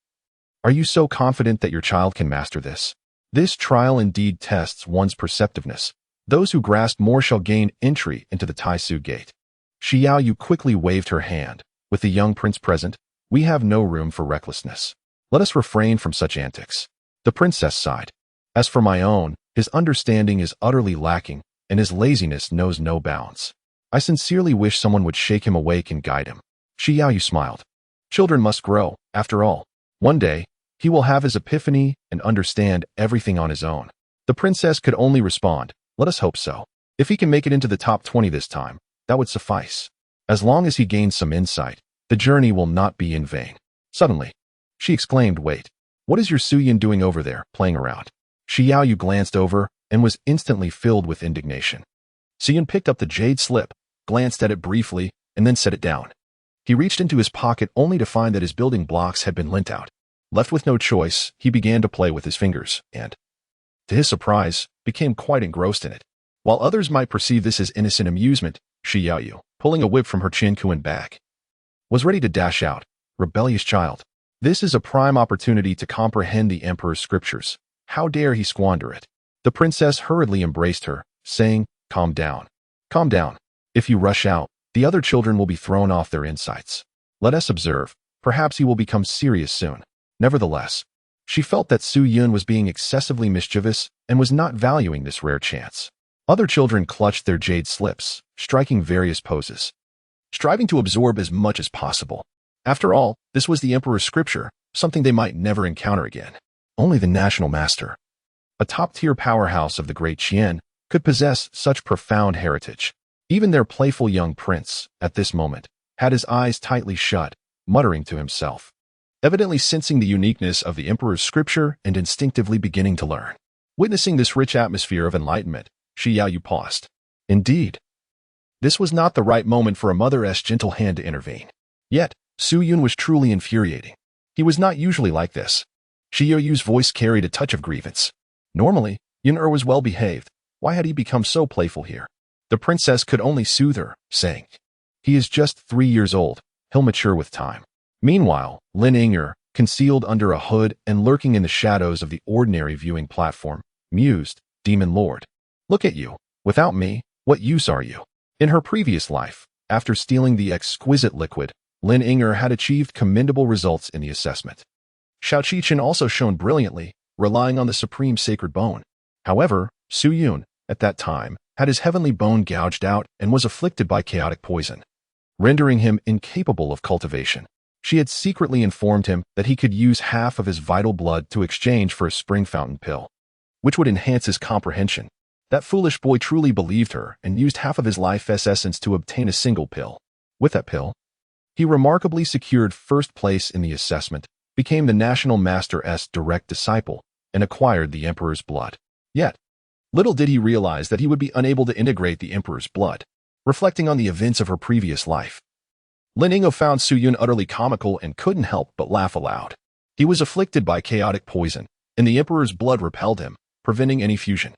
Are you so confident that your child can master this? This trial indeed tests one's perceptiveness. Those who grasp more shall gain entry into the Tai Su gate. Shi Yaoyu quickly waved her hand. With the young prince present, we have no room for recklessness. Let us refrain from such antics. The princess sighed. As for my own, his understanding is utterly lacking, and his laziness knows no bounds. I sincerely wish someone would shake him awake and guide him. Shi Yaoyu smiled. Children must grow, after all. One day, he will have his epiphany and understand everything on his own. The princess could only respond, let us hope so. If he can make it into the top 20 this time, that would suffice. As long as he gains some insight, the journey will not be in vain. Suddenly, she exclaimed, wait, what is your Yun doing over there, playing around? Shi Yaoyu glanced over and was instantly filled with indignation. Yun picked up the jade slip, glanced at it briefly, and then set it down. He reached into his pocket only to find that his building blocks had been lent out. Left with no choice, he began to play with his fingers and, to his surprise, became quite engrossed in it. While others might perceive this as innocent amusement, Shi Yaoyu, pulling a whip from her Qinkuan bag, was ready to dash out. Rebellious child. This is a prime opportunity to comprehend the emperor's scriptures. How dare he squander it? The princess hurriedly embraced her, saying, calm down. Calm down. If you rush out, the other children will be thrown off their insights. Let us observe. Perhaps he will become serious soon. Nevertheless, She felt that Su Yun was being excessively mischievous and was not valuing this rare chance. Other children clutched their jade slips, striking various poses, striving to absorb as much as possible. After all, this was the Emperor's scripture, something they might never encounter again. Only the National Master, a top-tier powerhouse of the Great Qian, could possess such profound heritage. Even their playful young prince, at this moment, had his eyes tightly shut, muttering to himself, evidently sensing the uniqueness of the Emperor's scripture and instinctively beginning to learn. Witnessing this rich atmosphere of enlightenment, Shi Yaoyu paused. Indeed, this was not the right moment for a mother's gentle hand to intervene. Yet, Su Yun was truly infuriating. He was not usually like this. Shi Yaoyu's voice carried a touch of grievance. Normally, Yun-er was well behaved. Why had he become so playful here? The princess could only soothe her, saying, "He is just 3 years old. He'll mature with time." Meanwhile, Lin Yinger, concealed under a hood and lurking in the shadows of the ordinary viewing platform, mused, "Demon Lord, look at you. Without me, what use are you?" In her previous life, after stealing the exquisite liquid, Lin Yinger had achieved commendable results in the assessment. Shao Qichen also shone brilliantly, relying on the supreme sacred bone. However, Su Yun, at that time, had his heavenly bone gouged out and was afflicted by chaotic poison, rendering him incapable of cultivation. She had secretly informed him that he could use half of his vital blood to exchange for a spring fountain pill, which would enhance his comprehension. That foolish boy truly believed her and used half of his life's essence to obtain a single pill. With that pill, he remarkably secured first place in the assessment, became the National Master's direct disciple, and acquired the Emperor's blood. Yet, little did he realize that he would be unable to integrate the Emperor's blood. Reflecting on the events of her previous life, Lin Yinger found Su Yun utterly comical and couldn't help but laugh aloud. He was afflicted by chaotic poison, and the Emperor's blood repelled him, preventing any fusion.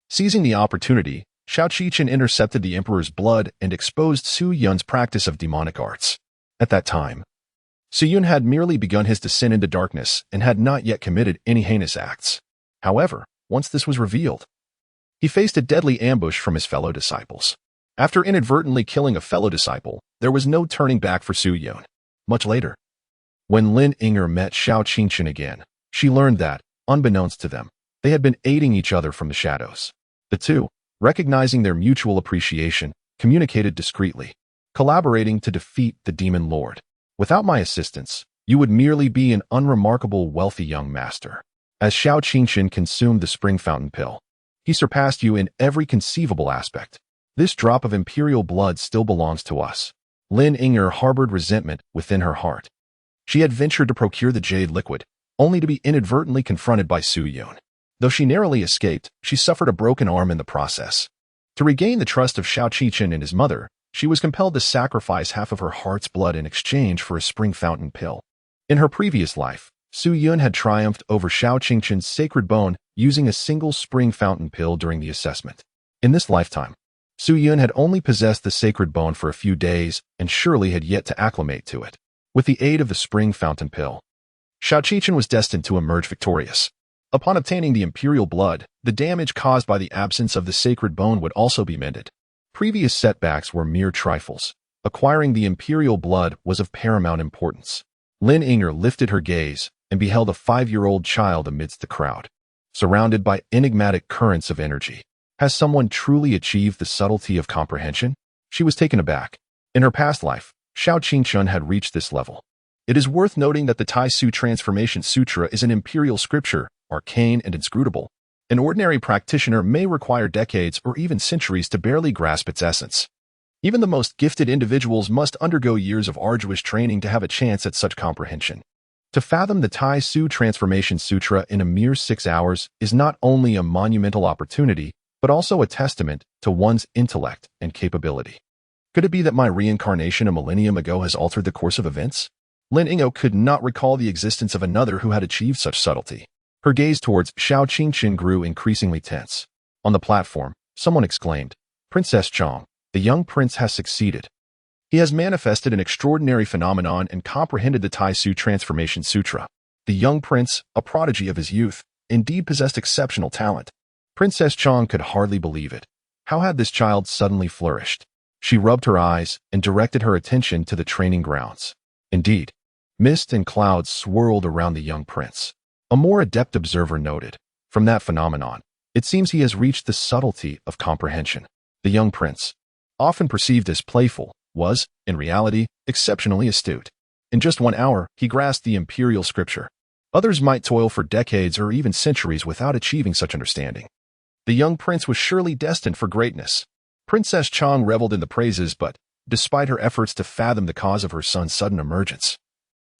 Seizing the opportunity, Shao Qichen intercepted the Emperor's blood and exposed Su Yun's practice of demonic arts. At that time, Su Yun had merely begun his descent into darkness and had not yet committed any heinous acts. However, once this was revealed, he faced a deadly ambush from his fellow disciples. After inadvertently killing a fellow disciple, there was no turning back for Su Yun. Much later, when Lin Yinger met Shao Qichen again, she learned that, unbeknownst to them, they had been aiding each other from the shadows. The two, recognizing their mutual appreciation, communicated discreetly, collaborating to defeat the Demon Lord. "Without my assistance, you would merely be an unremarkable wealthy young master." As Shao Qichen consumed the spring fountain pill, he surpassed you in every conceivable aspect. This drop of imperial blood still belongs to us. Lin Yinger harbored resentment within her heart. She had ventured to procure the jade liquid, only to be inadvertently confronted by Su Yun. Though she narrowly escaped, she suffered a broken arm in the process. To regain the trust of Shao Qichen and his mother, she was compelled to sacrifice half of her heart's blood in exchange for a spring fountain pill. In her previous life, Su Yun had triumphed over Shao Qingchen's sacred bone using a single spring fountain pill during the assessment. In this lifetime, Su Yun had only possessed the sacred bone for a few days and surely had yet to acclimate to it. With the aid of the spring fountain pill, Shao Qichen was destined to emerge victorious. Upon obtaining the imperial blood, the damage caused by the absence of the sacred bone would also be mended. Previous setbacks were mere trifles. Acquiring the imperial blood was of paramount importance. Lin Yinger lifted her gaze and beheld a 5-year-old child amidst the crowd, surrounded by enigmatic currents of energy. Has someone truly achieved the subtlety of comprehension? She was taken aback. In her past life, Shao Qichen had reached this level. It is worth noting that the Tai Su Transformation Sutra is an imperial scripture, arcane and inscrutable. An ordinary practitioner may require decades or even centuries to barely grasp its essence. Even the most gifted individuals must undergo years of arduous training to have a chance at such comprehension. To fathom the Tai Su Transformation Sutra in a mere 6 hours is not only a monumental opportunity, but also a testament to one's intellect and capability. Could it be that my reincarnation a millennium ago has altered the course of events? Lin Yinger could not recall the existence of another who had achieved such subtlety. Her gaze towards Shao Qichen grew increasingly tense. On the platform, someone exclaimed, "Princess Chong, the young prince has succeeded. He has manifested an extraordinary phenomenon and comprehended the Tai Su Transformation Sutra." The young prince, a prodigy of his youth, indeed possessed exceptional talent. Princess Chong could hardly believe it. How had this child suddenly flourished? She rubbed her eyes and directed her attention to the training grounds. Indeed, mist and clouds swirled around the young prince. A more adept observer noted, from that phenomenon, it seems he has reached the subtlety of comprehension. The young prince, often perceived as playful, was, in reality, exceptionally astute. In just 1 hour, he grasped the imperial scripture. Others might toil for decades or even centuries without achieving such understanding. The young prince was surely destined for greatness. Princess Chang reveled in the praises, but, despite her efforts to fathom the cause of her son's sudden emergence,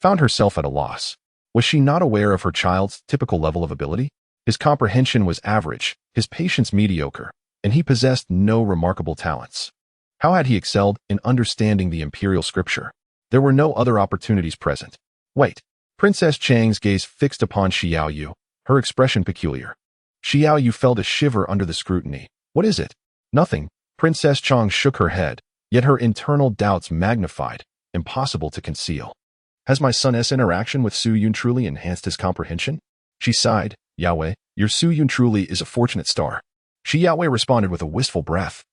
found herself at a loss. Was she not aware of her child's typical level of ability? His comprehension was average, his patience mediocre, and he possessed no remarkable talents. How had he excelled in understanding the imperial scripture? There were no other opportunities present. Wait. Princess Chang's gaze fixed upon Xiaoyu, her expression peculiar. Xiaoyu felt a shiver under the scrutiny. What is it? Nothing. Princess Chang shook her head, yet her internal doubts magnified, impossible to conceal. Has my son's interaction with Su Yun truly enhanced his comprehension? She sighed. Yahweh, your Su Yun truly is a fortunate star. Yahweh responded with a wistful breath.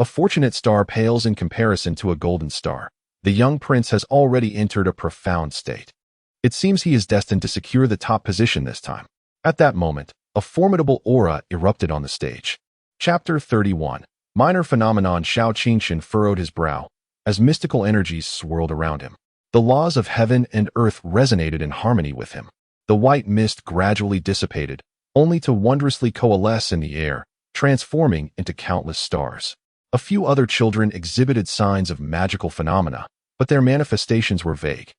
A fortunate star pales in comparison to a golden star. The young prince has already entered a profound state. It seems he is destined to secure the top position this time. At that moment, a formidable aura erupted on the stage. Chapter 31. Minor phenomenon. Shao Qingshan furrowed his brow, as mystical energies swirled around him. The laws of heaven and earth resonated in harmony with him. The white mist gradually dissipated, only to wondrously coalesce in the air, transforming into countless stars. A few other children exhibited signs of magical phenomena, but their manifestations were vague,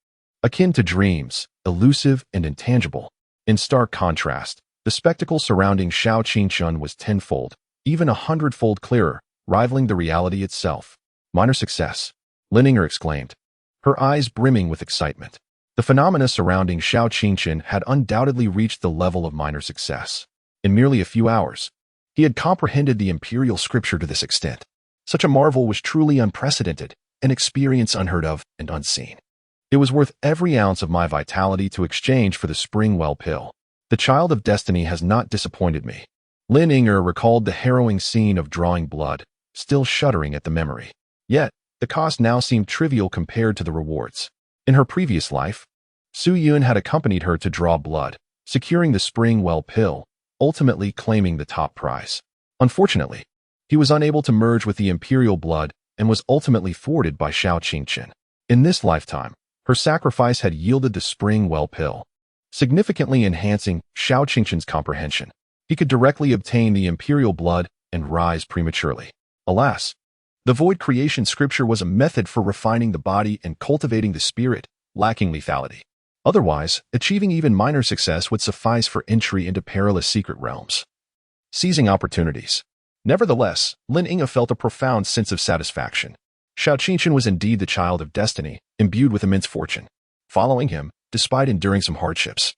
akin to dreams, elusive and intangible. In stark contrast, the spectacle surrounding Shao Qingshan was tenfold, even 100-fold clearer, rivaling the reality itself. Minor success, Lin Yinger exclaimed, her eyes brimming with excitement. The phenomena surrounding Shao Qingshan had undoubtedly reached the level of minor success. In merely a few hours, he had comprehended the imperial scripture to this extent. Such a marvel was truly unprecedented, an experience unheard of and unseen. It was worth every ounce of my vitality to exchange for the Springwell pill. The child of destiny has not disappointed me. Lin Yinger recalled the harrowing scene of drawing blood, still shuddering at the memory. Yet, the cost now seemed trivial compared to the rewards. In her previous life, Su Yun had accompanied her to draw blood, securing the Springwell pill, ultimately claiming the top prize. Unfortunately, he was unable to merge with the imperial blood and was ultimately thwarted by Shao Qingshan. In this lifetime, her sacrifice had yielded the Springwell pill, significantly enhancing Shao Qingshan's comprehension. He could directly obtain the imperial blood and rise prematurely. Alas, the void creation scripture was a method for refining the body and cultivating the spirit, lacking lethality. Otherwise, achieving even minor success would suffice for entry into perilous secret realms. Seizing opportunities. Nevertheless, Lin Yinger felt a profound sense of satisfaction. Shao Qingshan was indeed the child of destiny, imbued with immense fortune. Following him, despite enduring some hardships,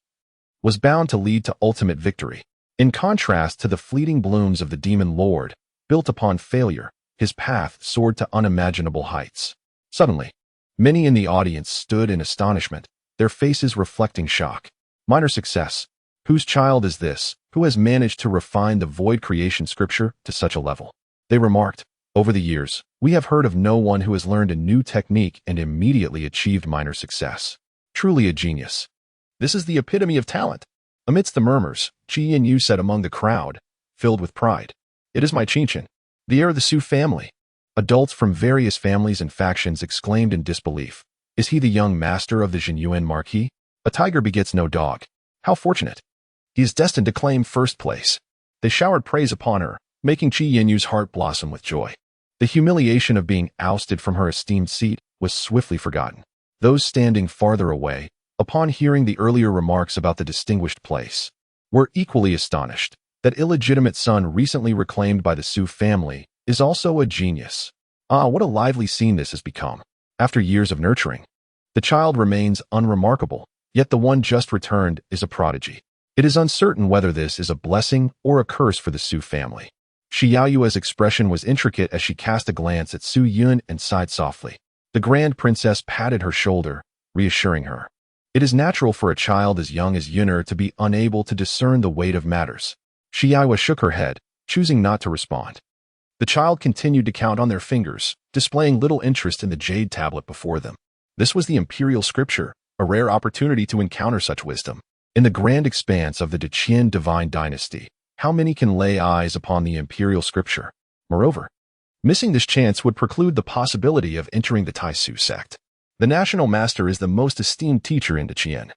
was bound to lead to ultimate victory. In contrast to the fleeting blooms of the demon lord, built upon failure, his path soared to unimaginable heights. Suddenly, many in the audience stood in astonishment, their faces reflecting shock. Minor success. Whose child is this, who has managed to refine the void creation scripture to such a level? They remarked, over the years, we have heard of no one who has learned a new technique and immediately achieved minor success. Truly a genius. This is the epitome of talent. Amidst the murmurs, Qi Yanyu said among the crowd, filled with pride, it is my Qingshan, the heir of the Su family. Adults from various families and factions exclaimed in disbelief. Is he the young master of the Jinyuan Marquis? A tiger begets no dog. How fortunate. He is destined to claim first place. They showered praise upon her, making Qi Yanyu's heart blossom with joy. The humiliation of being ousted from her esteemed seat was swiftly forgotten. Those standing farther away, upon hearing the earlier remarks about the distinguished place, were equally astonished. That illegitimate son recently reclaimed by the Su family is also a genius. Ah, what a lively scene this has become. After years of nurturing, the child remains unremarkable, yet the one just returned is a prodigy. It is uncertain whether this is a blessing or a curse for the Su family. Xiaoyu's expression was intricate as she cast a glance at Su Yun and sighed softly. The grand princess patted her shoulder, reassuring her. It is natural for a child as young as Yun'er to be unable to discern the weight of matters. Xiaoyu shook her head, choosing not to respond. The child continued to count on their fingers, displaying little interest in the jade tablet before them. This was the imperial scripture, a rare opportunity to encounter such wisdom. In the grand expanse of the Deqian divine dynasty, how many can lay eyes upon the imperial scripture? Moreover, missing this chance would preclude the possibility of entering the Taisu sect. The national master is the most esteemed teacher in Deqian,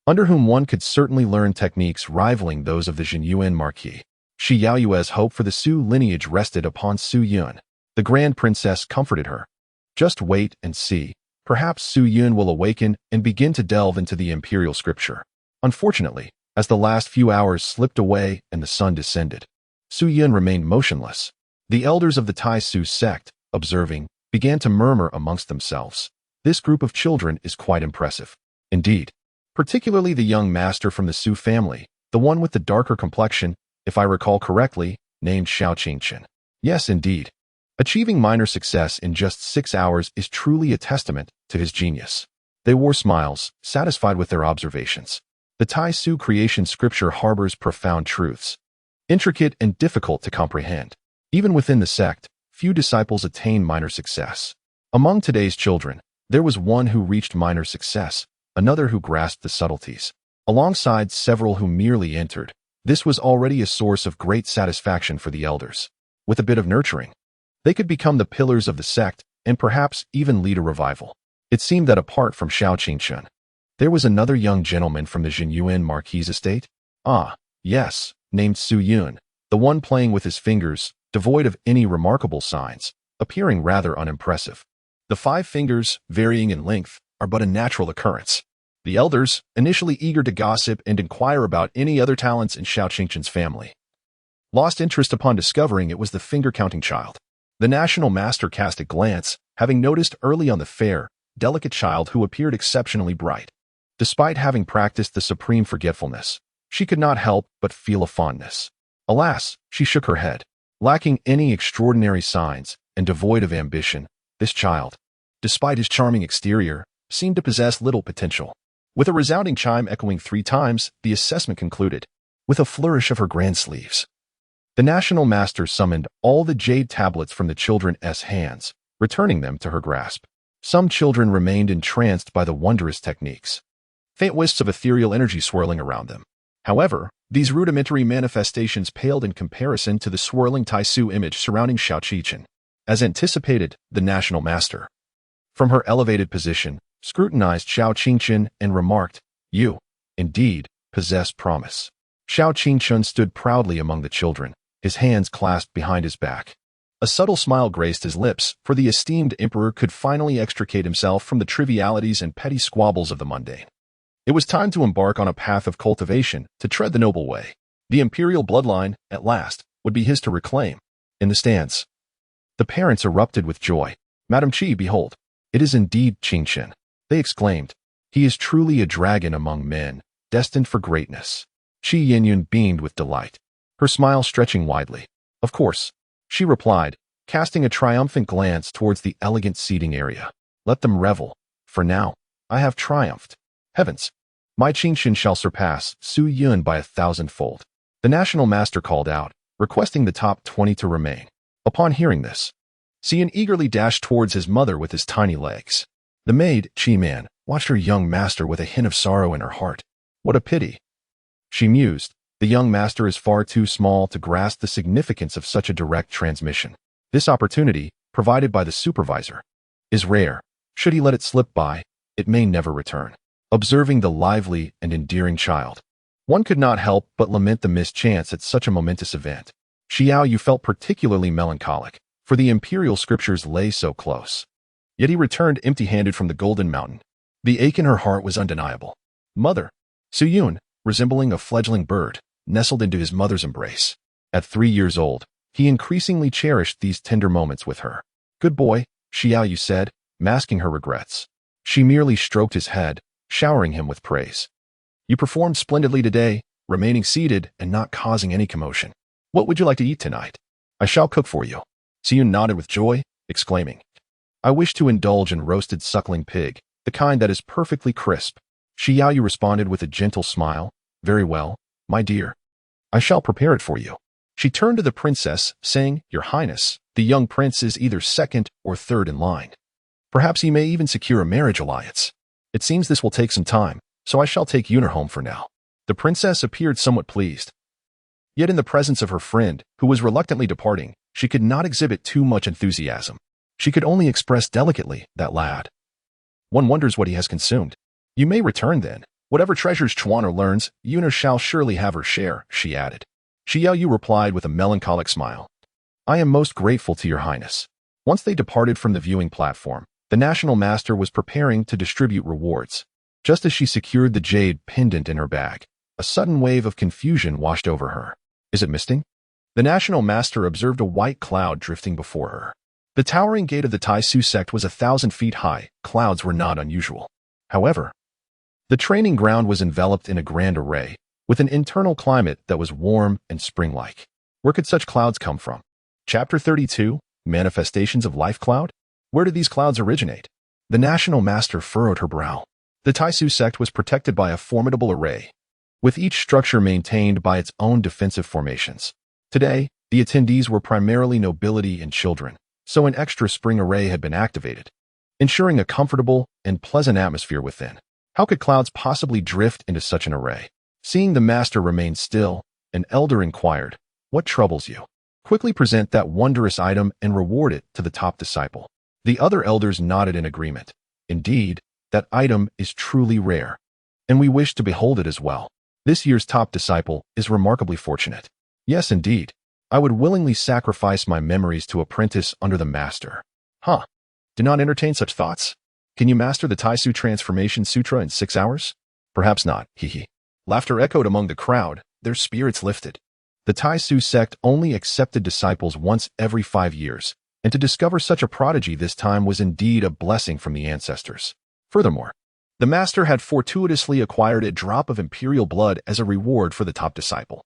under whom one could certainly learn techniques rivaling those of the Jinyuan Marquis. Shi Yaoyue's hope for the Su lineage rested upon Su Yun. The grand princess comforted her. Just wait and see. Perhaps Su Yun will awaken and begin to delve into the imperial scripture. Unfortunately, as the last few hours slipped away and the sun descended, Su Yun remained motionless. The elders of the Taisu sect, observing, began to murmur amongst themselves. This group of children is quite impressive. Indeed, particularly the young master from the Su family, the one with the darker complexion, if I recall correctly, named Xiao Qingchen. Yes, indeed. Achieving minor success in just 6 hours is truly a testament to his genius. They wore smiles, satisfied with their observations. The Taisu creation scripture harbors profound truths, intricate and difficult to comprehend. Even within the sect, few disciples attain minor success. Among today's children, there was one who reached minor success, another who grasped the subtleties, alongside several who merely entered. This was already a source of great satisfaction for the elders. With a bit of nurturing, they could become the pillars of the sect and perhaps even lead a revival. It seemed that apart from Xiao Qingchen, there was another young gentleman from the Jinyuan Marquis estate. Ah, yes, named Su Yun, the one playing with his fingers, devoid of any remarkable signs, appearing rather unimpressive. The 5 fingers, varying in length, are but a natural occurrence. The elders, initially eager to gossip and inquire about any other talents in Xiao Qingchen's family, lost interest upon discovering it was the finger-counting child. The national master cast a glance, having noticed early on the fair, delicate child who appeared exceptionally bright. Despite having practiced the supreme forgetfulness, she could not help but feel a fondness. Alas, she shook her head. Lacking any extraordinary signs and devoid of ambition, this child, despite his charming exterior, seemed to possess little potential. With a resounding chime echoing 3 times, the assessment concluded, with a flourish of her grand sleeves. The national master summoned all the jade tablets from the children's hands, returning them to her grasp. Some children remained entranced by the wondrous techniques, faint wisps of ethereal energy swirling around them. However, these rudimentary manifestations paled in comparison to the swirling Taisu image surrounding Xiao Qingchen. As anticipated, the national master, from her elevated position, scrutinized Xiao Qingchen and remarked, "You, indeed, possess promise." Xiao Qingchen stood proudly among the children, his hands clasped behind his back. A subtle smile graced his lips, for the esteemed emperor could finally extricate himself from the trivialities and petty squabbles of the mundane. It was time to embark on a path of cultivation, to tread the noble way. The imperial bloodline, at last, would be his to reclaim. In the stands, the parents erupted with joy. "Madam Qi, behold, it is indeed Qingchen," they exclaimed. "He is truly a dragon among men, destined for greatness." Qi Yinyun beamed with delight, her smile stretching widely. "Of course," she replied, casting a triumphant glance towards the elegant seating area. "Let them revel. For now, I have triumphed. Heavens, my Qingchen shall surpass Su Yun by 1,000-fold." The national master called out, requesting the top 20 to remain. Upon hearing this, Xian eagerly dashed towards his mother with his tiny legs. The maid, Qi-man, watched her young master with a hint of sorrow in her heart. What a pity, she mused. The young master is far too small to grasp the significance of such a direct transmission. This opportunity, provided by the supervisor, is rare. Should he let it slip by, it may never return. Observing the lively and endearing child, one could not help but lament the missed chance at such a momentous event. Xiao Yu felt particularly melancholic, for the imperial scriptures lay so close. Yet he returned empty-handed from the Golden Mountain. The ache in her heart was undeniable. Mother, Su Yun, resembling a fledgling bird, nestled into his mother's embrace. At 3 years old, he increasingly cherished these tender moments with her. "Good boy," Xiao Yu said, masking her regrets. She merely stroked his head, showering him with praise. "You performed splendidly today, remaining seated and not causing any commotion. What would you like to eat tonight? I shall cook for you." Xian nodded with joy, exclaiming, "I wish to indulge in roasted suckling pig, the kind that is perfectly crisp." Xiao Yu responded with a gentle smile, "Very well, my dear. I shall prepare it for you." She turned to the princess, saying, "Your Highness, the young prince is either second or third in line. Perhaps he may even secure a marriage alliance. It seems this will take some time, so I shall take Yuner home for now." The princess appeared somewhat pleased. Yet in the presence of her friend, who was reluctantly departing, she could not exhibit too much enthusiasm. She could only express delicately, "That lad. One wonders what he has consumed. You may return then. Whatever treasures Chuaner learns, Yuna shall surely have her share," she added. Xiaoyu replied with a melancholic smile. "I am most grateful to your highness." Once they departed from the viewing platform, the National Master was preparing to distribute rewards. Just as she secured the jade pendant in her bag, a sudden wave of confusion washed over her. "Is it misting?" The National Master observed a white cloud drifting before her. The towering gate of the Taisu sect was 1,000 feet high. Clouds were not unusual. However, the training ground was enveloped in a grand array, with an internal climate that was warm and spring-like. Where could such clouds come from? Chapter 32, Manifestations of Life Cloud? Where did these clouds originate? The National Master furrowed her brow. The Taisu sect was protected by a formidable array, with each structure maintained by its own defensive formations. Today, the attendees were primarily nobility and children, so an extra spring array had been activated, ensuring a comfortable and pleasant atmosphere within. How could clouds possibly drift into such an array? Seeing the master remain still, an elder inquired, "What troubles you? Quickly present that wondrous item and reward it to the top disciple." The other elders nodded in agreement. "Indeed, that item is truly rare, and we wish to behold it as well. This year's top disciple is remarkably fortunate." "Yes, indeed. I would willingly sacrifice my memories to apprentice under the master." "Huh. Do not entertain such thoughts. Can you master the Taisu Transformation Sutra in 6 hours?" "Perhaps not, hee. Laughter echoed among the crowd, their spirits lifted. The Taisu sect only accepted disciples once every 5 years, and to discover such a prodigy this time was indeed a blessing from the ancestors. Furthermore, the master had fortuitously acquired a drop of imperial blood as a reward for the top disciple.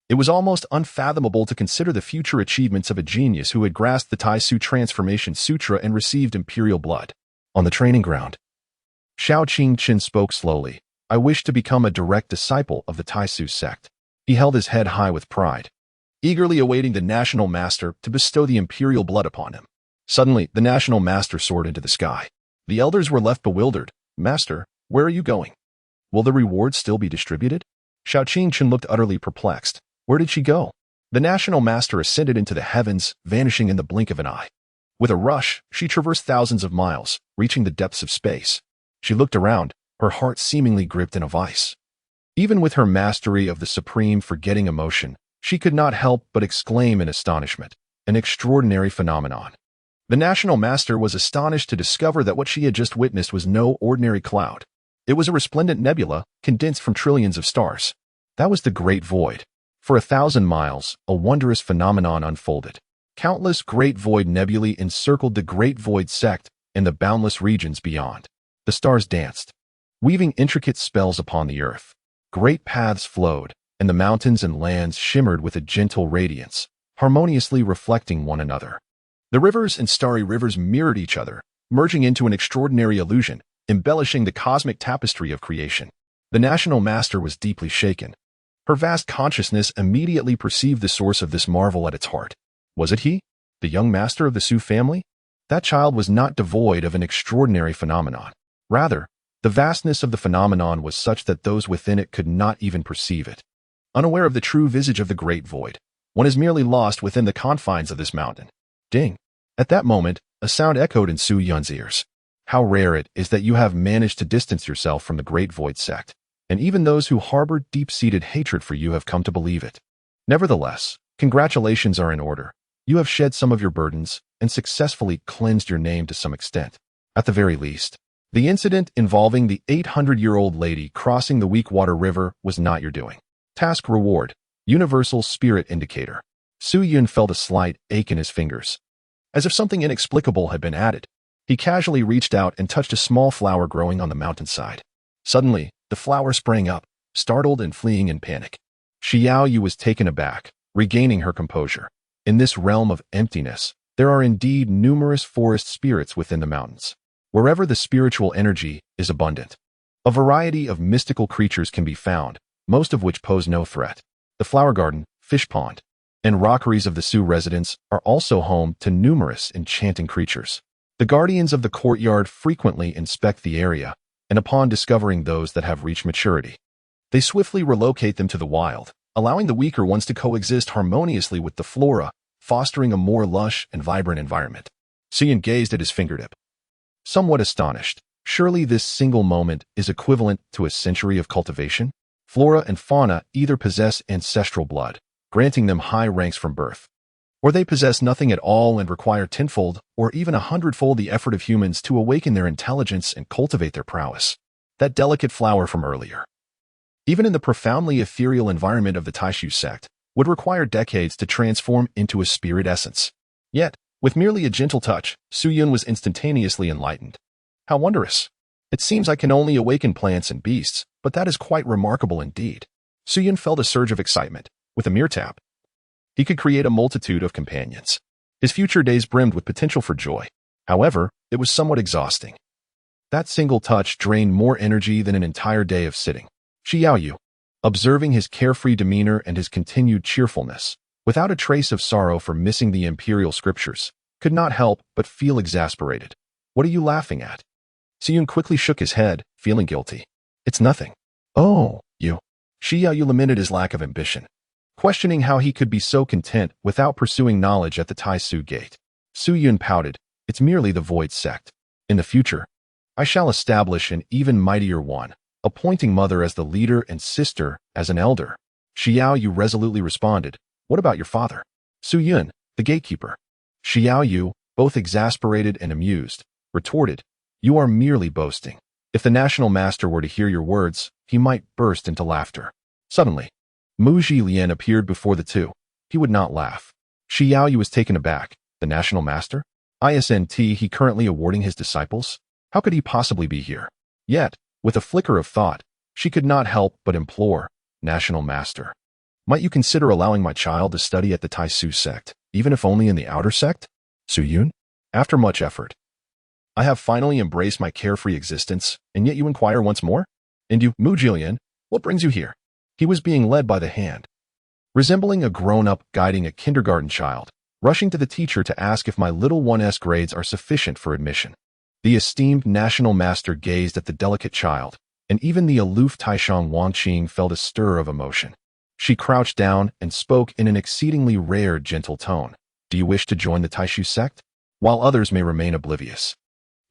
It was almost unfathomable to consider the future achievements of a genius who had grasped the Taisu Transformation Sutra and received imperial blood. On the training ground, Xiao Qingchen spoke slowly. "I wish to become a direct disciple of the Taisu sect." He held his head high with pride, eagerly awaiting the National Master to bestow the imperial blood upon him. Suddenly, the National Master soared into the sky. The elders were left bewildered. "Master, where are you going? Will the reward still be distributed?" Xiao Qingchen looked utterly perplexed. Where did she go? The National Master ascended into the heavens, vanishing in the blink of an eye. With a rush, she traversed thousands of miles, reaching the depths of space. She looked around, her heart seemingly gripped in a vice. Even with her mastery of the supreme forgetting emotion, she could not help but exclaim in astonishment. An extraordinary phenomenon. The National Master was astonished to discover that what she had just witnessed was no ordinary cloud. It was a resplendent nebula, condensed from trillions of stars. That was the Great Void. For 1,000 miles, a wondrous phenomenon unfolded. Countless Great Void nebulae encircled the Great Void sect and the boundless regions beyond. The stars danced, weaving intricate spells upon the earth. Great paths flowed, and the mountains and lands shimmered with a gentle radiance, harmoniously reflecting one another. The rivers and starry rivers mirrored each other, merging into an extraordinary illusion, embellishing the cosmic tapestry of creation. The National Master was deeply shaken. Her vast consciousness immediately perceived the source of this marvel at its heart. Was it he, the young master of the Su family? That child was not devoid of an extraordinary phenomenon. Rather, the vastness of the phenomenon was such that those within it could not even perceive it. Unaware of the true visage of the Great Void, one is merely lost within the confines of this mountain. Ding! At that moment, a sound echoed in Su Yun's ears. How rare it is that you have managed to distance yourself from the Great Void sect, and even those who harbored deep-seated hatred for you have come to believe it. Nevertheless, congratulations are in order. You have shed some of your burdens and successfully cleansed your name to some extent. At the very least, the incident involving the 800-year-old lady crossing the Weakwater River was not your doing. Task reward, Universal Spirit Indicator. Su Yun felt a slight ache in his fingers, as if something inexplicable had been added. He casually reached out and touched a small flower growing on the mountainside. Suddenly, the flower sprang up, startled and fleeing in panic. Xiao Yu was taken aback, regaining her composure. In this realm of emptiness, there are indeed numerous forest spirits within the mountains, wherever the spiritual energy is abundant. A variety of mystical creatures can be found, most of which pose no threat. The flower garden, fish pond, and rockeries of the Sioux residents are also home to numerous enchanting creatures. The guardians of the courtyard frequently inspect the area, and upon discovering those that have reached maturity, They swiftly relocate them to the wild, allowing the weaker ones to coexist harmoniously with the flora, fostering a more lush and vibrant environment. Suyin gazed at his fingertip, somewhat astonished. Surely this single moment is equivalent to a century of cultivation? Flora and fauna either possess ancestral blood, granting them high ranks from birth, or they possess nothing at all and require tenfold or even 100-fold the effort of humans to awaken their intelligence and cultivate their prowess. That delicate flower from earlier, even in the profoundly ethereal environment of the Taishu sect, would require decades to transform into a spirit essence. Yet, with merely a gentle touch, Suyin was instantaneously enlightened. How wondrous! It seems I can only awaken plants and beasts, but that is quite remarkable indeed. Suyin felt a surge of excitement. With a mere tap, he could create a multitude of companions. His future days brimmed with potential for joy. However, it was somewhat exhausting. That single touch drained more energy than an entire day of sitting. Xiaoyu, observing his carefree demeanor and his continued cheerfulness, without a trace of sorrow for missing the imperial scriptures, could not help but feel exasperated. What are you laughing at? Suyin quickly shook his head, feeling guilty. It's nothing. Oh, you. Xiaoyu lamented his lack of ambition, questioning how he could be so content without pursuing knowledge at the Taisu gate. Suyin pouted. It's merely the Void sect. In the future, I shall establish an even mightier one, appointing mother as the leader and sister as an elder. Xiaoyu resolutely responded. What about your father? Suyin, the gatekeeper. Xiaoyu, both exasperated and amused, retorted. You are merely boasting. If the national master were to hear your words, he might burst into laughter. Suddenly, Mu Zhilian appeared before the two. He would not laugh. Xiaoyu was taken aback. The national master? Isn't he currently awarding his disciples? How could he possibly be here? Yet, with a flicker of thought, she could not help but implore, National Master, might you consider allowing my child to study at the Taisu sect, even if only in the outer sect? Suyun? After much effort, I have finally embraced my carefree existence, and yet you inquire once more? And you, Mu Jilian, what brings you here? He was being led by the hand, resembling a grown-up guiding a kindergarten child, rushing to the teacher to ask if my little one's grades are sufficient for admission. The esteemed national master gazed at the delicate child, and even the aloof Taishang Wangqing felt a stir of emotion. She crouched down and spoke in an exceedingly rare, gentle tone. Do you wish to join the Taishu sect? While others may remain oblivious.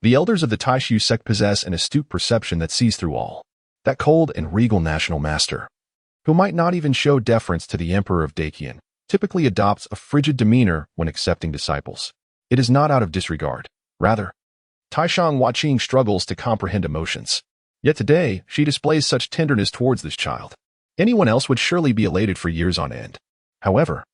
The elders of the Taishu sect possess an astute perception that sees through all. That cold and regal national master, who might not even show deference to the emperor of Dakian, typically adopts a frigid demeanor when accepting disciples. It is not out of disregard. Rather, Taishang Waqing struggles to comprehend emotions. Yet today, she displays such tenderness towards this child. Anyone else would surely be elated for years on end. However,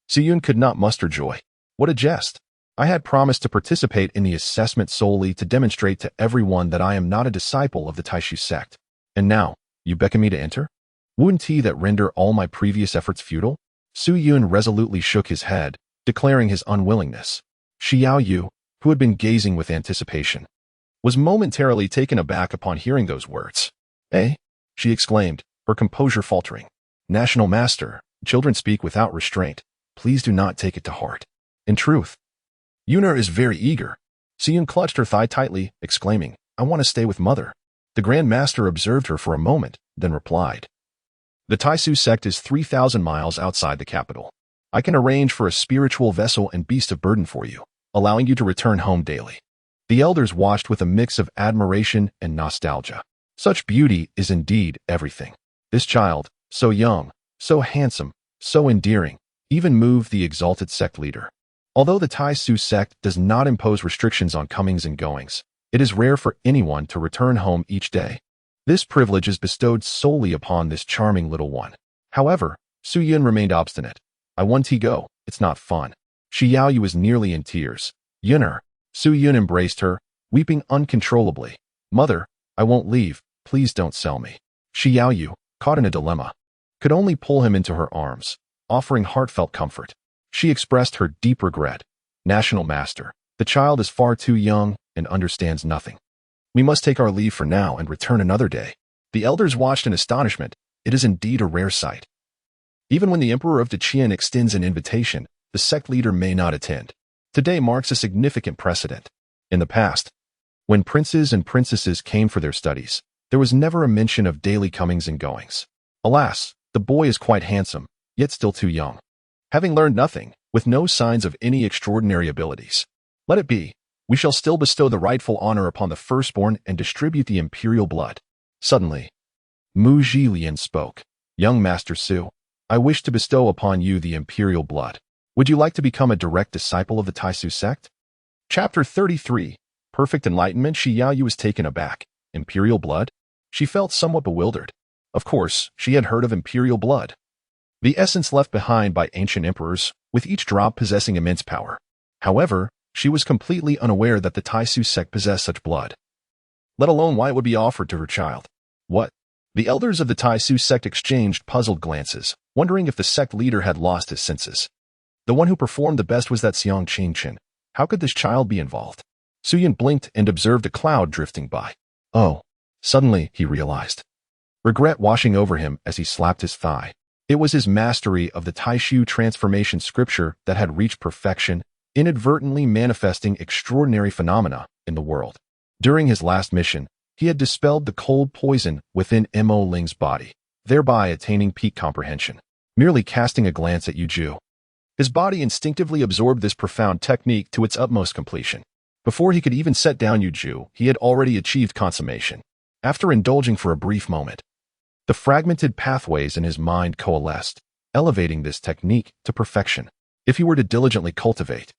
Siyun could not muster joy. What a jest! I had promised to participate in the assessment solely to demonstrate to everyone that I am not a disciple of the Taishu sect. And now, you beckon me to enter? Wouldn't he that render all my previous efforts futile? Su Yun resolutely shook his head, declaring his unwillingness. Xiao Yu, who had been gazing with anticipation, was momentarily taken aback upon hearing those words. Eh? She exclaimed, her composure faltering. National Master, children speak without restraint. Please do not take it to heart. In truth, Yunar is very eager. Siyun clutched her thigh tightly, exclaiming, I want to stay with Mother. The Grand Master observed her for a moment, then replied. The Taisu sect is 3,000 miles outside the capital. I can arrange for a spiritual vessel and beast of burden for you, allowing you to return home daily. The elders watched with a mix of admiration and nostalgia. Such beauty is indeed everything. This child, so young, so handsome, so endearing, even moved the exalted sect leader. Although the Taisu sect does not impose restrictions on comings and goings, it is rare for anyone to return home each day. This privilege is bestowed solely upon this charming little one. However, Su Yun remained obstinate. I want to go. It's not fun. Xiaoyu was nearly in tears. Yunar. Su Yun embraced her, weeping uncontrollably. Mother, I won't leave. Please don't sell me. Xiaoyu, caught in a dilemma, could only pull him into her arms, offering heartfelt comfort. She expressed her deep regret. National Master, the child is far too young and understands nothing. We must take our leave for now and return another day. The elders watched in astonishment. It is indeed a rare sight. Even when the Emperor of Daqian extends an invitation, the sect leader may not attend. Today marks a significant precedent. In the past, when princes and princesses came for their studies, There was never a mention of daily comings and goings. Alas, the boy is quite handsome, yet still too young. Having learned nothing, with no signs of any extraordinary abilities. Let it be. We shall still bestow the rightful honor upon the firstborn and distribute the imperial blood. Suddenly, Mu Zhilian spoke. Young Master Su, I wish to bestow upon you the imperial blood. Would you like to become a direct disciple of the Taisu sect? Chapter 33. Perfect Enlightenment. Shi Yaoyu was taken aback. Imperial blood? She felt somewhat bewildered. Of course, she had heard of imperial blood. The essence left behind by ancient emperors, with each drop possessing immense power. However, she was completely unaware that the Taisu sect possessed such blood, let alone why it would be offered to her child. What? The elders of the Taisu sect exchanged puzzled glances, wondering if the sect leader had lost his senses. The one who performed the best was that Xiang Qingchen. How could this child be involved? Suyin blinked and observed a cloud drifting by. Oh. Suddenly, he realized. Regret washing over him as he slapped his thigh. It was his mastery of the Taishu transformation scripture that had reached perfection, inadvertently manifesting extraordinary phenomena in the world. During his last mission, he had dispelled the cold poison within Mo Ling's body, thereby attaining peak comprehension. Merely casting a glance at Yu Ju, his body instinctively absorbed this profound technique to its utmost completion. Before he could even set down Yu Ju, he had already achieved consummation. After indulging for a brief moment, the fragmented pathways in his mind coalesced, elevating this technique to perfection. If he were to diligently cultivate,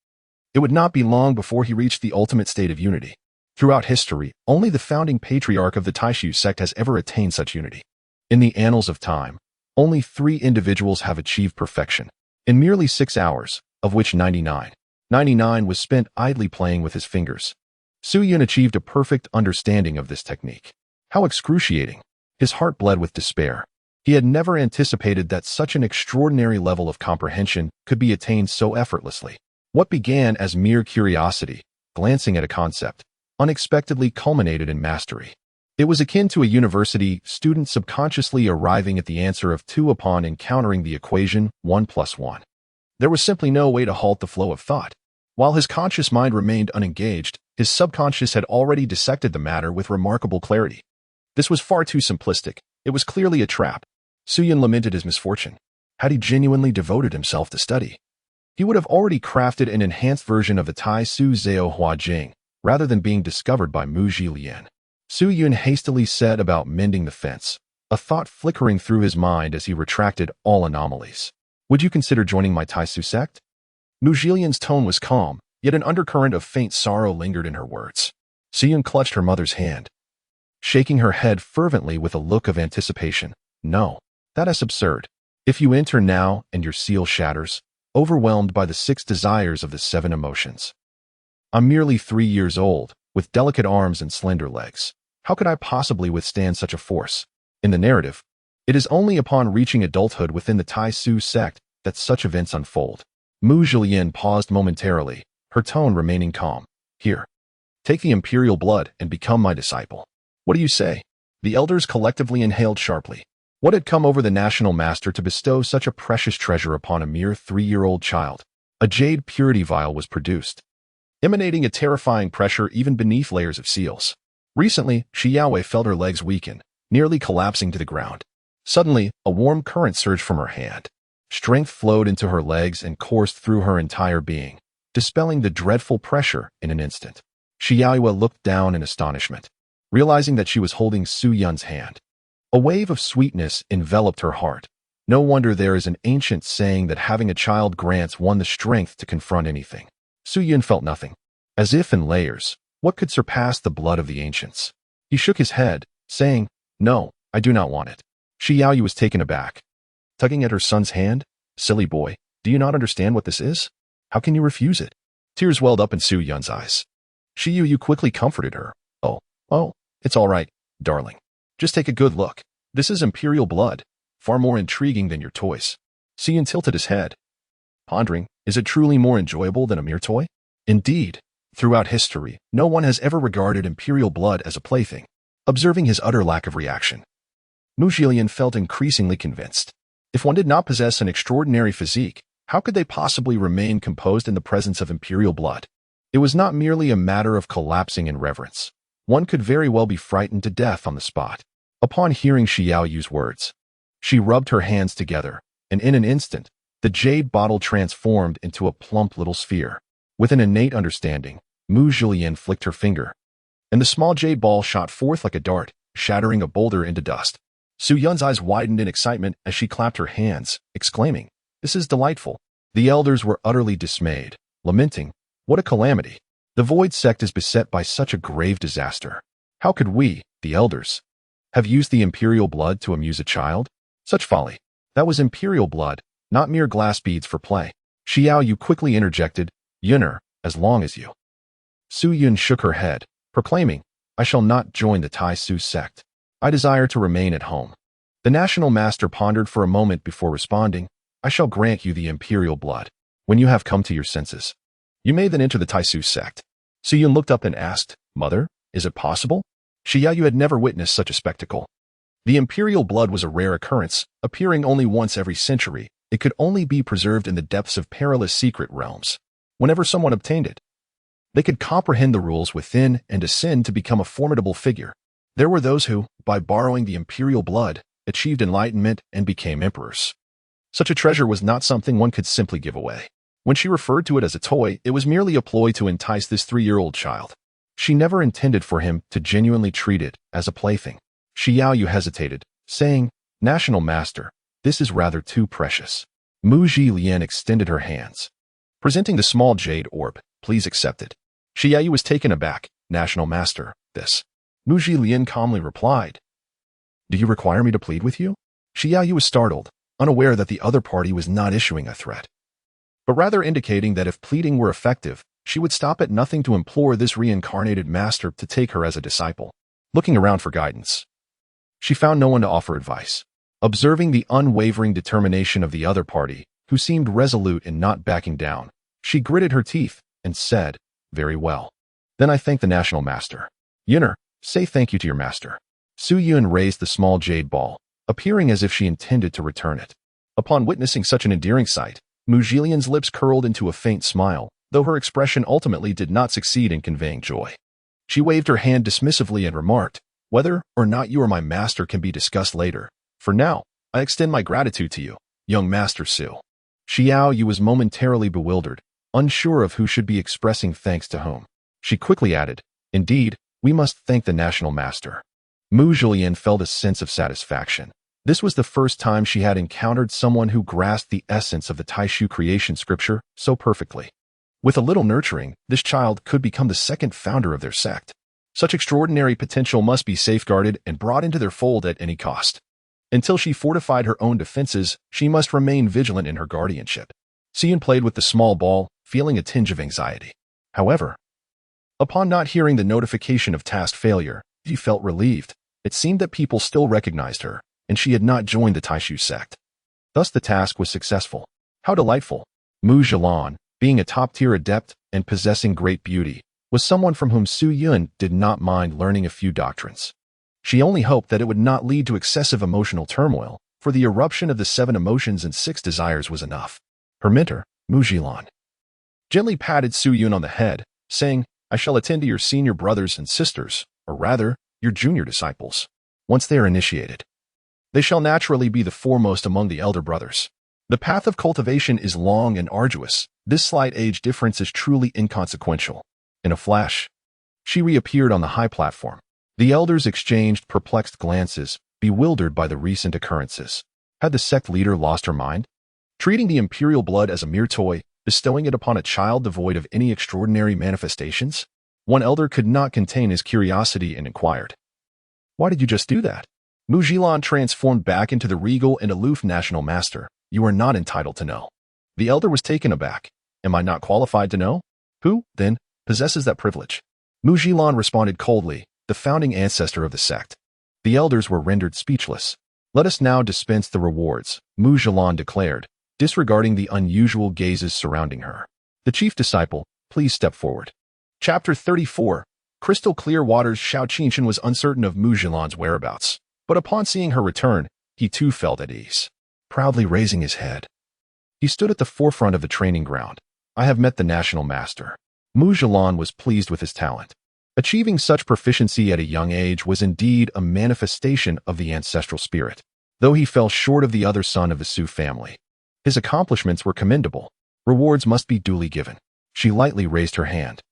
it would not be long before he reached the ultimate state of unity. Throughout history, only the founding patriarch of the Taishu sect has ever attained such unity. In the annals of time, only 3 individuals have achieved perfection. In merely 6 hours, of which 99 was spent idly playing with his fingers. Su Yun achieved a perfect understanding of this technique. How excruciating! His heart bled with despair. He had never anticipated that such an extraordinary level of comprehension could be attained so effortlessly. What began as mere curiosity, glancing at a concept, unexpectedly culminated in mastery. It was akin to a university student subconsciously arriving at the answer of 2 upon encountering the equation 1 + 1. There was simply no way to halt the flow of thought. While his conscious mind remained unengaged, his subconscious had already dissected the matter with remarkable clarity. This was far too simplistic. It was clearly a trap. Su Yun lamented his misfortune. Had he genuinely devoted himself to study, he would have already crafted an enhanced version of the Tai Su Zhao Hua Jing, rather than being discovered by Mu Zhilian. Su Yun hastily set about mending the fence, a thought flickering through his mind as he retracted all anomalies. Would you consider joining my Taisu sect? Mu Zhilian's tone was calm, yet an undercurrent of faint sorrow lingered in her words. Su Yun clutched her mother's hand, shaking her head fervently with a look of anticipation. No, that is absurd. If you enter now and your seal shatters, overwhelmed by the 6 desires of the 7 emotions. I'm merely 3 years old, with delicate arms and slender legs. How could I possibly withstand such a force? In the narrative, it is only upon reaching adulthood within the Taisu sect that such events unfold. Mu Zhilian paused momentarily, her tone remaining calm. Here, take the imperial blood and become my disciple. What do you say? The elders collectively inhaled sharply. What had come over the national master to bestow such a precious treasure upon a mere 3-year-old child? A jade purity vial was produced, emanating a terrifying pressure even beneath layers of seals. Recently, Shi Yaowei felt her legs weaken, nearly collapsing to the ground. Suddenly, a warm current surged from her hand. Strength flowed into her legs and coursed through her entire being, dispelling the dreadful pressure in an instant. Shi Yaowei looked down in astonishment, realizing that she was holding Su Yun's hand. A wave of sweetness enveloped her heart. No wonder there is an ancient saying that having a child grants one the strength to confront anything. Su Yun felt nothing. As if in layers, what could surpass the blood of the ancients? He shook his head, saying, No, I do not want it. Shi Yaoyu was taken aback. Tugging at her son's hand, Silly boy, do you not understand what this is? How can you refuse it? Tears welled up in Su Yun's eyes. Shi Yu quickly comforted her. Oh, it's all right, darling. Just take a good look. This is imperial blood, far more intriguing than your toys. Su Yun tilted his head, pondering, is it truly more enjoyable than a mere toy? Indeed, throughout history, no one has ever regarded imperial blood as a plaything. Observing his utter lack of reaction, Mu Zhilian felt increasingly convinced. If one did not possess an extraordinary physique, how could they possibly remain composed in the presence of imperial blood? It was not merely a matter of collapsing in reverence. One could very well be frightened to death on the spot. Upon hearing Xiao Yu's words, she rubbed her hands together, and in an instant, the jade bottle transformed into a plump little sphere. With an innate understanding, Mu Zhilian flicked her finger, and the small jade ball shot forth like a dart, shattering a boulder into dust. Su Yun's eyes widened in excitement as she clapped her hands, exclaiming, "This is delightful." The elders were utterly dismayed, lamenting, "What a calamity! The Void sect is beset by such a grave disaster. How could we, the elders, have used the imperial blood to amuse a child? Such folly! That was imperial blood, not mere glass beads for play." Xiao Yu quickly interjected, "Yunner, as long as you." Su Yun shook her head, proclaiming, "I shall not join the Tai Su sect. I desire to remain at home." The national master pondered for a moment before responding, "I shall grant you the imperial blood. When you have come to your senses, you may then enter the Tai Su sect." Su Yun looked up and asked, "Mother, is it possible?" Xiao Yu had never witnessed such a spectacle. The imperial blood was a rare occurrence, appearing only once every century. It could only be preserved in the depths of perilous secret realms. Whenever someone obtained it, they could comprehend the rules within and ascend to become a formidable figure. There were those who, by borrowing the imperial blood, achieved enlightenment and became emperors. Such a treasure was not something one could simply give away. When she referred to it as a toy, it was merely a ploy to entice this 3-year-old child. She never intended for him to genuinely treat it as a plaything. Xiao Yu hesitated, saying, "National Master, this is rather too precious." Mu Zhilian extended her hands, presenting the small jade orb. "Please accept it." Xiao Yu was taken aback. "National Master, this." Mu Zhilian calmly replied, "Do you require me to plead with you?" Xiao Yu was startled, unaware that the other party was not issuing a threat, but rather indicating that if pleading were effective, she would stop at nothing to implore this reincarnated master to take her as a disciple. Looking around for guidance, she found no one to offer advice. Observing the unwavering determination of the other party, who seemed resolute in not backing down, she gritted her teeth and said, "Very well. Then I thank the national master. Yunner, say thank you to your master." Su Yun raised the small jade ball, appearing as if she intended to return it. Upon witnessing such an endearing sight, Mu Zhilian's lips curled into a faint smile, though her expression ultimately did not succeed in conveying joy. She waved her hand dismissively and remarked, "Whether or not you are my master can be discussed later. For now, I extend my gratitude to you, young Master Su." Xiao Yu was momentarily bewildered, unsure of who should be expressing thanks to whom. She quickly added, "Indeed, we must thank the national master." Mu Zhilian felt a sense of satisfaction. This was the first time she had encountered someone who grasped the essence of the Taishu creation scripture so perfectly. With a little nurturing, this child could become the second founder of their sect. Such extraordinary potential must be safeguarded and brought into their fold at any cost. Until she fortified her own defenses, she must remain vigilant in her guardianship. Xian played with the small ball, feeling a tinge of anxiety. However, upon not hearing the notification of task failure, she felt relieved. It seemed that people still recognized her, and she had not joined the Taishu sect. Thus the task was successful. How delightful! Mu Zhilan, being a top-tier adept and possessing great beauty, was someone from whom Su Yun did not mind learning a few doctrines. She only hoped that it would not lead to excessive emotional turmoil, for the eruption of the 7 emotions and 6 desires was enough. Her mentor, Mu Zhilan, gently patted Su Yun on the head, saying, "I shall attend to your senior brothers and sisters, or rather, your junior disciples. Once they are initiated, they shall naturally be the foremost among the elder brothers. The path of cultivation is long and arduous. This slight age difference is truly inconsequential." In a flash, she reappeared on the high platform. The elders exchanged perplexed glances, bewildered by the recent occurrences. Had the sect leader lost her mind? Treating the imperial blood as a mere toy, bestowing it upon a child devoid of any extraordinary manifestations? One elder could not contain his curiosity and inquired, "Why did you just do that?" Mu Zhilan transformed back into the regal and aloof national master. "You are not entitled to know." The elder was taken aback. "Am I not qualified to know? Who, then, possesses that privilege?" Mu Zhilan responded coldly, "The founding ancestor of the sect." The elders were rendered speechless. "Let us now dispense the rewards," Mu Zhilan declared, disregarding the unusual gazes surrounding her. "The chief disciple, please step forward." Chapter 34. Crystal clear waters. Xiao Qinshan was uncertain of Mu Zhilan's whereabouts, but upon seeing her return, he too felt at ease. Proudly raising his head, he stood at the forefront of the training ground. "I have met the national master." Mu Zhilan was pleased with his talent. Achieving such proficiency at a young age was indeed a manifestation of the ancestral spirit, though he fell short of the other son of the Su family. His accomplishments were commendable. Rewards must be duly given. She lightly raised her hand,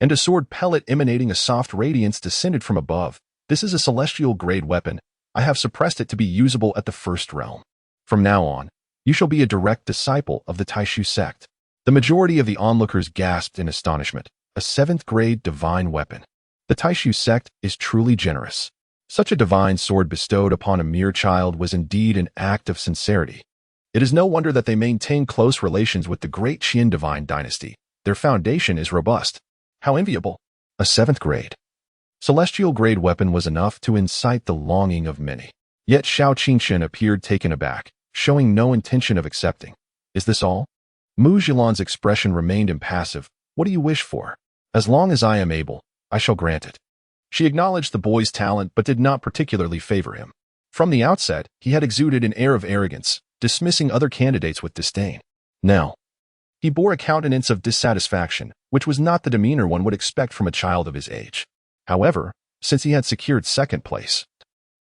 and a sword pellet emanating a soft radiance descended from above. This is a celestial-grade weapon. I have suppressed it to be usable at the first realm. From now on, you shall be a direct disciple of the Taishu sect. The majority of the onlookers gasped in astonishment. A 7th-grade divine weapon. The Taishu sect is truly generous. Such a divine sword bestowed upon a mere child was indeed an act of sincerity. It is no wonder that they maintain close relations with the great Qian divine dynasty. Their foundation is robust. How enviable! A 7th-grade. Celestial-grade weapon was enough to incite the longing of many. Yet Xiao Qingchen appeared taken aback, showing no intention of accepting. Is this all? Mu Jilan's expression remained impassive. What do you wish for? As long as I am able, I shall grant it. She acknowledged the boy's talent but did not particularly favor him. From the outset, he had exuded an air of arrogance, dismissing other candidates with disdain. Now, he bore a countenance of dissatisfaction, which was not the demeanor one would expect from a child of his age. However, since he had secured second place,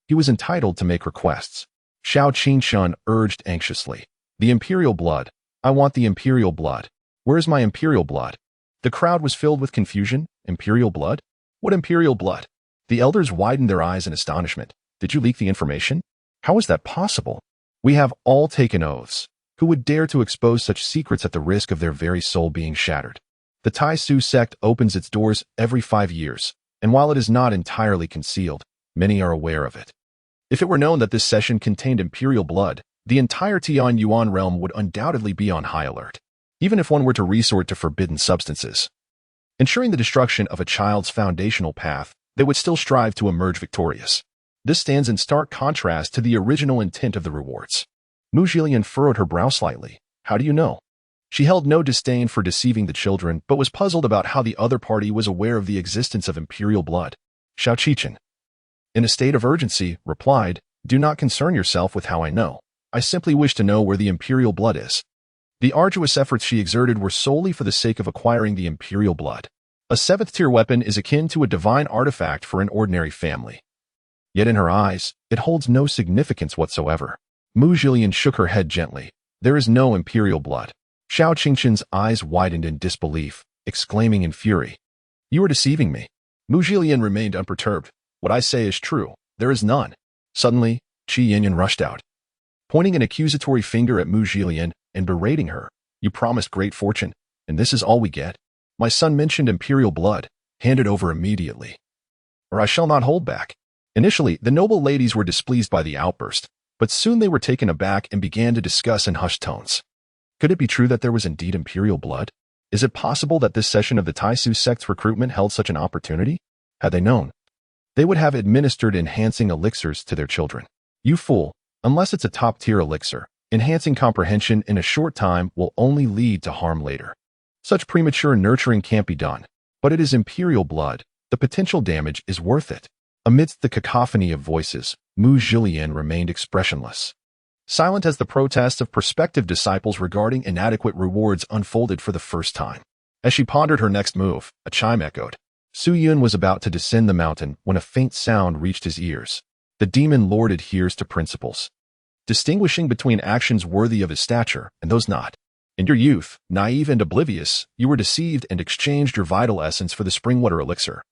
he was entitled to make requests. Xiao Qingchen urged anxiously. The imperial blood. I want the imperial blood. Where is my imperial blood? The crowd was filled with confusion. Imperial blood? What imperial blood? The elders widened their eyes in astonishment. Did you leak the information? How is that possible? We have all taken oaths. Who would dare to expose such secrets at the risk of their very soul being shattered? The Taishu sect opens its doors every 5 years, and while it is not entirely concealed, many are aware of it. If it were known that this session contained imperial blood, the entire Tian Yuan realm would undoubtedly be on high alert, even if one were to resort to forbidden substances. Ensuring the destruction of a child's foundational path, they would still strive to emerge victorious. This stands in stark contrast to the original intent of the rewards. Mu Jilian furrowed her brow slightly. How do you know? She held no disdain for deceiving the children, but was puzzled about how the other party was aware of the existence of imperial blood. Xiao Qingchen, in a state of urgency, replied, Do not concern yourself with how I know. I simply wish to know where the imperial blood is. The arduous efforts she exerted were solely for the sake of acquiring the imperial blood. A 7th-tier weapon is akin to a divine artifact for an ordinary family. Yet in her eyes, it holds no significance whatsoever. Mu Jilian shook her head gently. There is no imperial blood. Xiao Qingchen's eyes widened in disbelief, exclaiming in fury. You are deceiving me. Mu Jilian remained unperturbed. What I say is true. There is none. Suddenly, Qi Yinyan rushed out, pointing an accusatory finger at Mu Jilian and berating her. You promised great fortune, and this is all we get? My son mentioned imperial blood. Hand it over immediately, or I shall not hold back. Initially, the noble ladies were displeased by the outburst, but soon they were taken aback and began to discuss in hushed tones. Could it be true that there was indeed imperial blood? Is it possible that this session of the Taishu sect's recruitment held such an opportunity? Had they known, they would have administered enhancing elixirs to their children. You fool, unless it's a top-tier elixir, enhancing comprehension in a short time will only lead to harm later. Such premature nurturing can't be done, but it is imperial blood. The potential damage is worth it. Amidst the cacophony of voices, Mu Jilian remained expressionless, silent as the protests of prospective disciples regarding inadequate rewards unfolded for the first time. As she pondered her next move, a chime echoed. Su Yun was about to descend the mountain when a faint sound reached his ears. The demon lord adheres to principles, distinguishing between actions worthy of his stature and those not. In your youth, naive and oblivious, you were deceived and exchanged your vital essence for the springwater elixir,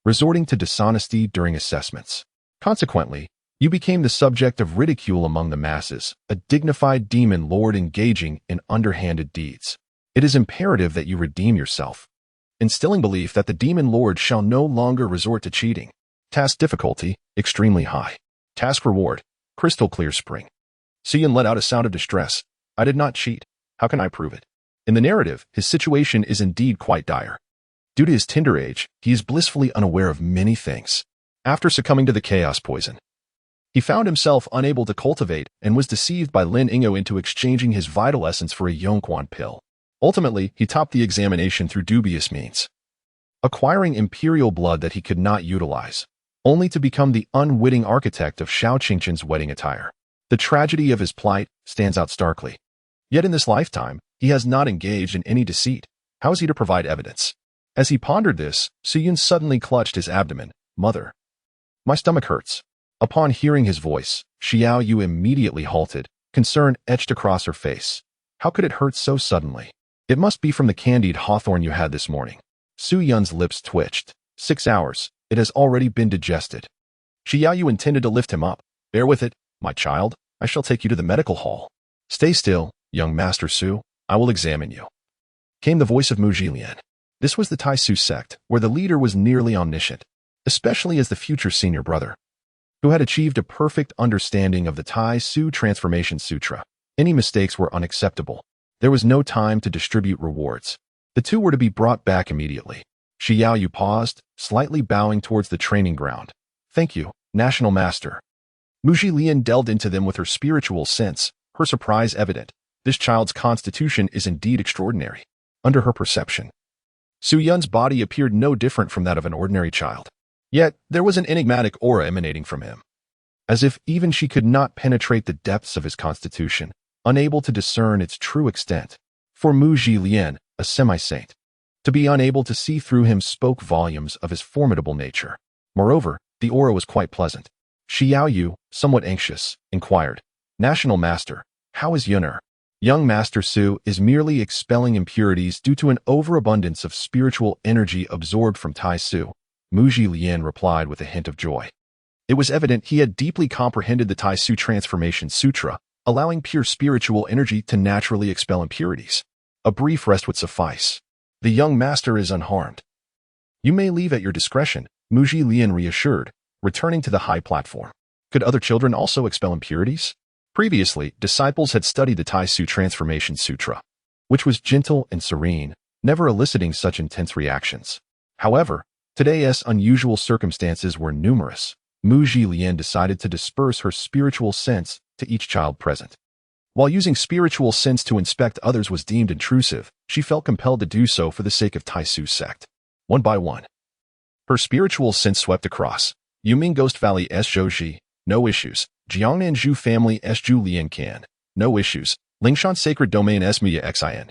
resorting to dishonesty during assessments. Consequently, you became the subject of ridicule among the masses, a dignified demon lord engaging in underhanded deeds. It is imperative that you redeem yourself, instilling belief that the demon lord shall no longer resort to cheating. Task difficulty, extremely high. Task reward, crystal clear spring. Xian let out a sound of distress. I did not cheat. How can I prove it? In the narrative, his situation is indeed quite dire. Due to his tender age, he is blissfully unaware of many things. After succumbing to the chaos poison, he found himself unable to cultivate and was deceived by Lin Yinger into exchanging his vital essence for a Yongquan pill. Ultimately, he topped the examination through dubious means, acquiring imperial blood that he could not utilize, only to become the unwitting architect of Xiao Qingchen's wedding attire. The tragedy of his plight stands out starkly. Yet in this lifetime, he has not engaged in any deceit. How is he to provide evidence? As he pondered this, Suyun suddenly clutched his abdomen. Mother. My stomach hurts. Upon hearing his voice, Xiao Yu immediately halted, concern etched across her face. How could it hurt so suddenly? It must be from the candied hawthorn you had this morning. Su Yun's lips twitched. 6 hours. It has already been digested. Xiao Yu intended to lift him up. Bear with it, my child. I shall take you to the medical hall. Stay still, young Master Su. I will examine you. Came the voice of Mu Jilian. This was the Tai Su sect, where the leader was nearly omniscient, especially as the future senior brother, who had achieved a perfect understanding of the Tai Su Transformation Sutra. Any mistakes were unacceptable. There was no time to distribute rewards. The two were to be brought back immediately. Xiao Yu paused, slightly bowing towards the training ground. Thank you, National Master. Mu Jilian delved into them with her spiritual sense, her surprise evident. This child's constitution is indeed extraordinary. Under her perception, Su Yun's body appeared no different from that of an ordinary child. Yet, there was an enigmatic aura emanating from him, as if even she could not penetrate the depths of his constitution, unable to discern its true extent. For Mu Jilian, a semi-saint, to be unable to see through him spoke volumes of his formidable nature. Moreover, the aura was quite pleasant. Xiao Yu, somewhat anxious, inquired, National Master, how is Yun'er? Young Master Su is merely expelling impurities due to an overabundance of spiritual energy absorbed from Tai Su. Mu Jilian replied with a hint of joy. It was evident he had deeply comprehended the Tai Su Transformation Sutra, allowing pure spiritual energy to naturally expel impurities. A brief rest would suffice. The young master is unharmed. You may leave at your discretion, Mu Jilian reassured, returning to the high platform. Could other children also expel impurities? Previously, disciples had studied the Tai Su Transformation Sutra, which was gentle and serene, never eliciting such intense reactions. However, today's unusual circumstances were numerous. Mu Jilian decided to disperse her spiritual sense to each child present. While using spiritual sense to inspect others was deemed intrusive, she felt compelled to do so for the sake of Tai Su sect. One by one, her spiritual sense swept across. Yuming Ghost Valley S. Zhouji, no issues. Jiangnan Zhu Family S. Zhu Lian Can, no issues. Lingshan Sacred Domain S. Mia Xin,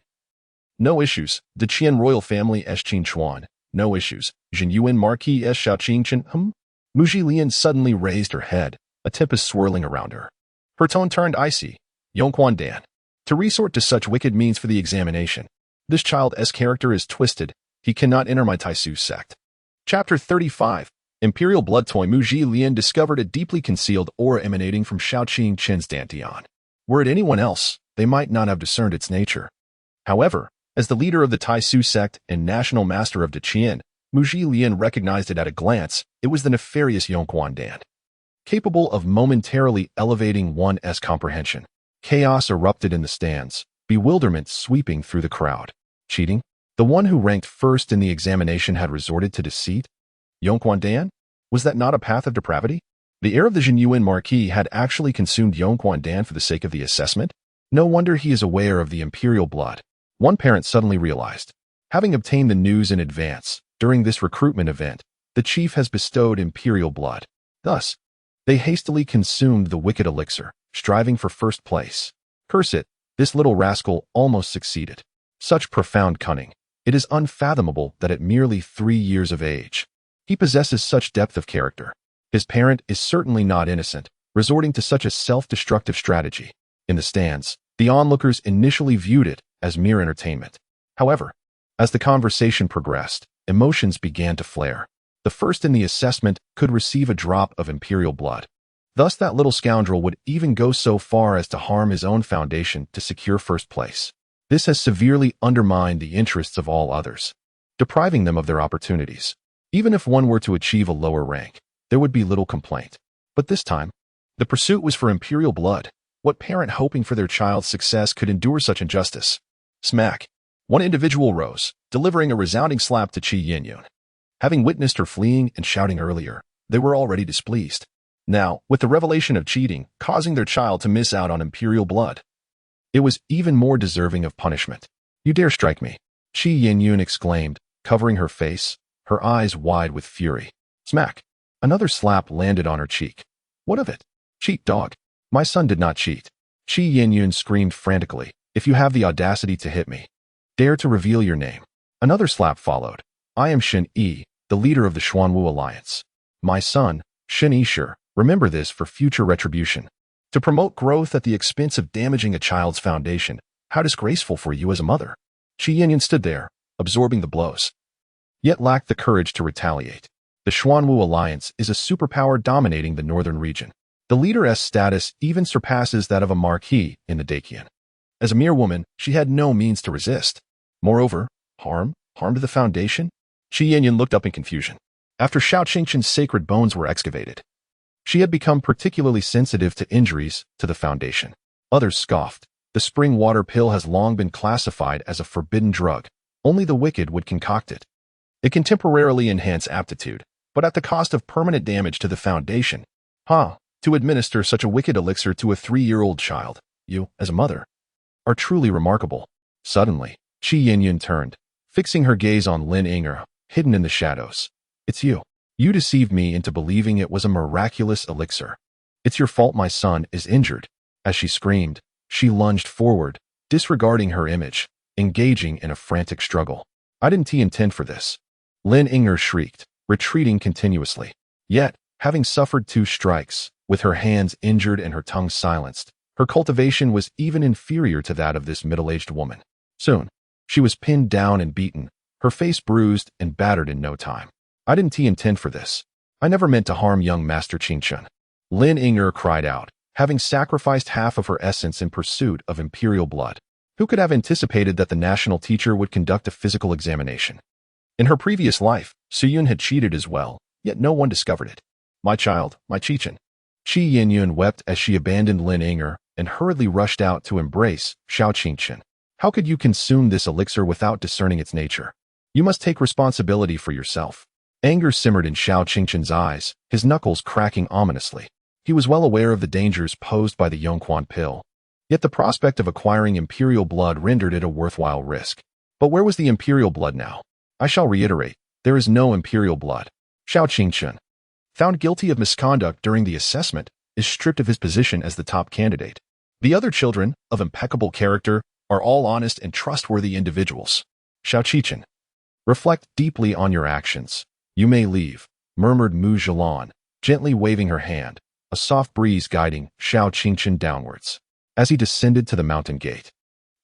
no issues. Deqian Royal Family S. Qin Chuan, no issues. Jinyuan Marquis S. Xiaoqing Chen, Mu Jilian suddenly raised her head, a tempest swirling around her. Her tone turned icy. Yongquan Dan. To resort to such wicked means for the examination. This child's character is twisted. He cannot enter my Tai Su sect. Chapter 35. Imperial Blood Toy. Mu Jilian discovered a deeply concealed aura emanating from Xiaoqing Chen's dantian. Were it anyone else, they might not have discerned its nature. However, as the leader of the Tai Su sect and national master of Deqian, Mu Jilian recognized it at a glance. It was the nefarious Yongquan Dan, capable of momentarily elevating one's comprehension. Chaos erupted in the stands, bewilderment sweeping through the crowd. Cheating? The one who ranked first in the examination had resorted to deceit? Yongquan Dan? Was that not a path of depravity? The heir of the Jinyuan Marquis had actually consumed Yongquan Dan for the sake of the assessment? No wonder he is aware of the imperial blood. One parent suddenly realized. Having obtained the news in advance, during this recruitment event, the chief has bestowed imperial blood. Thus, they hastily consumed the wicked elixir, striving for first place. Curse it, this little rascal almost succeeded. Such profound cunning. It is unfathomable that at merely 3 years of age, he possesses such depth of character. His parent is certainly not innocent, resorting to such a self-destructive strategy. In the stands, the onlookers initially viewed it as mere entertainment. However, as the conversation progressed, emotions began to flare. The first in the assessment could receive a drop of imperial blood. Thus that little scoundrel would even go so far as to harm his own foundation to secure first place. This has severely undermined the interests of all others, depriving them of their opportunities. Even if one were to achieve a lower rank, there would be little complaint. But this time, the pursuit was for imperial blood. What parent hoping for their child's success could endure such injustice? Smack. One individual rose, delivering a resounding slap to Qi Yinyun. Having witnessed her fleeing and shouting earlier, they were already displeased. Now, with the revelation of cheating, causing their child to miss out on imperial blood, it was even more deserving of punishment. You dare strike me? Qi Yinyun exclaimed, covering her face, her eyes wide with fury. Smack. Another slap landed on her cheek. What of it? Cheat dog. My son did not cheat. Qi Yinyun screamed frantically. If you have the audacity to hit me, dare to reveal your name. Another slap followed. I am Shen Yi, the leader of the Xuanwu Alliance. My son, Shen Yisher, remember this for future retribution. To promote growth at the expense of damaging a child's foundation, how disgraceful for you as a mother. Qi Yanyan stood there, absorbing the blows, yet lacked the courage to retaliate. The Xuanwu Alliance is a superpower dominating the northern region. The leader's status even surpasses that of a marquis in the Dacian. As a mere woman, she had no means to resist. Moreover, harm to the foundation? Qi Yanyan looked up in confusion. After Xiao Qingqian's sacred bones were excavated, she had become particularly sensitive to injuries to the foundation. Others scoffed. The spring water pill has long been classified as a forbidden drug. Only the wicked would concoct it. It can temporarily enhance aptitude, but at the cost of permanent damage to the foundation. To administer such a wicked elixir to a 3-year-old child, you, as a mother, are truly remarkable. Suddenly, Qi Yanyan turned, fixing her gaze on Lin Yinger, hidden in the shadows. It's you. You deceived me into believing it was a miraculous elixir. It's your fault my son is injured. As she screamed, she lunged forward, disregarding her image, engaging in a frantic struggle. I didn't intend for this. Lin Yinger shrieked, retreating continuously. Yet, having suffered 2 strikes, with her hands injured and her tongue silenced, her cultivation was even inferior to that of this middle-aged woman. Soon, she was pinned down and beaten, her face bruised and battered in no time. I didn't intend for this. I never meant to harm young Master Qingqian. Lin Yinger cried out, having sacrificed half of her essence in pursuit of imperial blood. Who could have anticipated that the national teacher would conduct a physical examination? In her previous life, Suyun had cheated as well, yet no one discovered it. My child, my Qingqian. Qi Yanyan wept as she abandoned Lin Yinger and hurriedly rushed out to embrace Xiao Qingqian. How could you consume this elixir without discerning its nature? You must take responsibility for yourself. Anger simmered in Xiao Qingqian's eyes, his knuckles cracking ominously. He was well aware of the dangers posed by the Yongquan pill. Yet the prospect of acquiring imperial blood rendered it a worthwhile risk. But where was the imperial blood now? I shall reiterate, there is no imperial blood. Xiao Qingqian, found guilty of misconduct during the assessment, is stripped of his position as the top candidate. The other children, of impeccable character, are all honest and trustworthy individuals. Xiao Qingqian, reflect deeply on your actions. You may leave, murmured Mu Zhilan, gently waving her hand, a soft breeze guiding Xiao Qingqian downwards. As he descended to the mountain gate,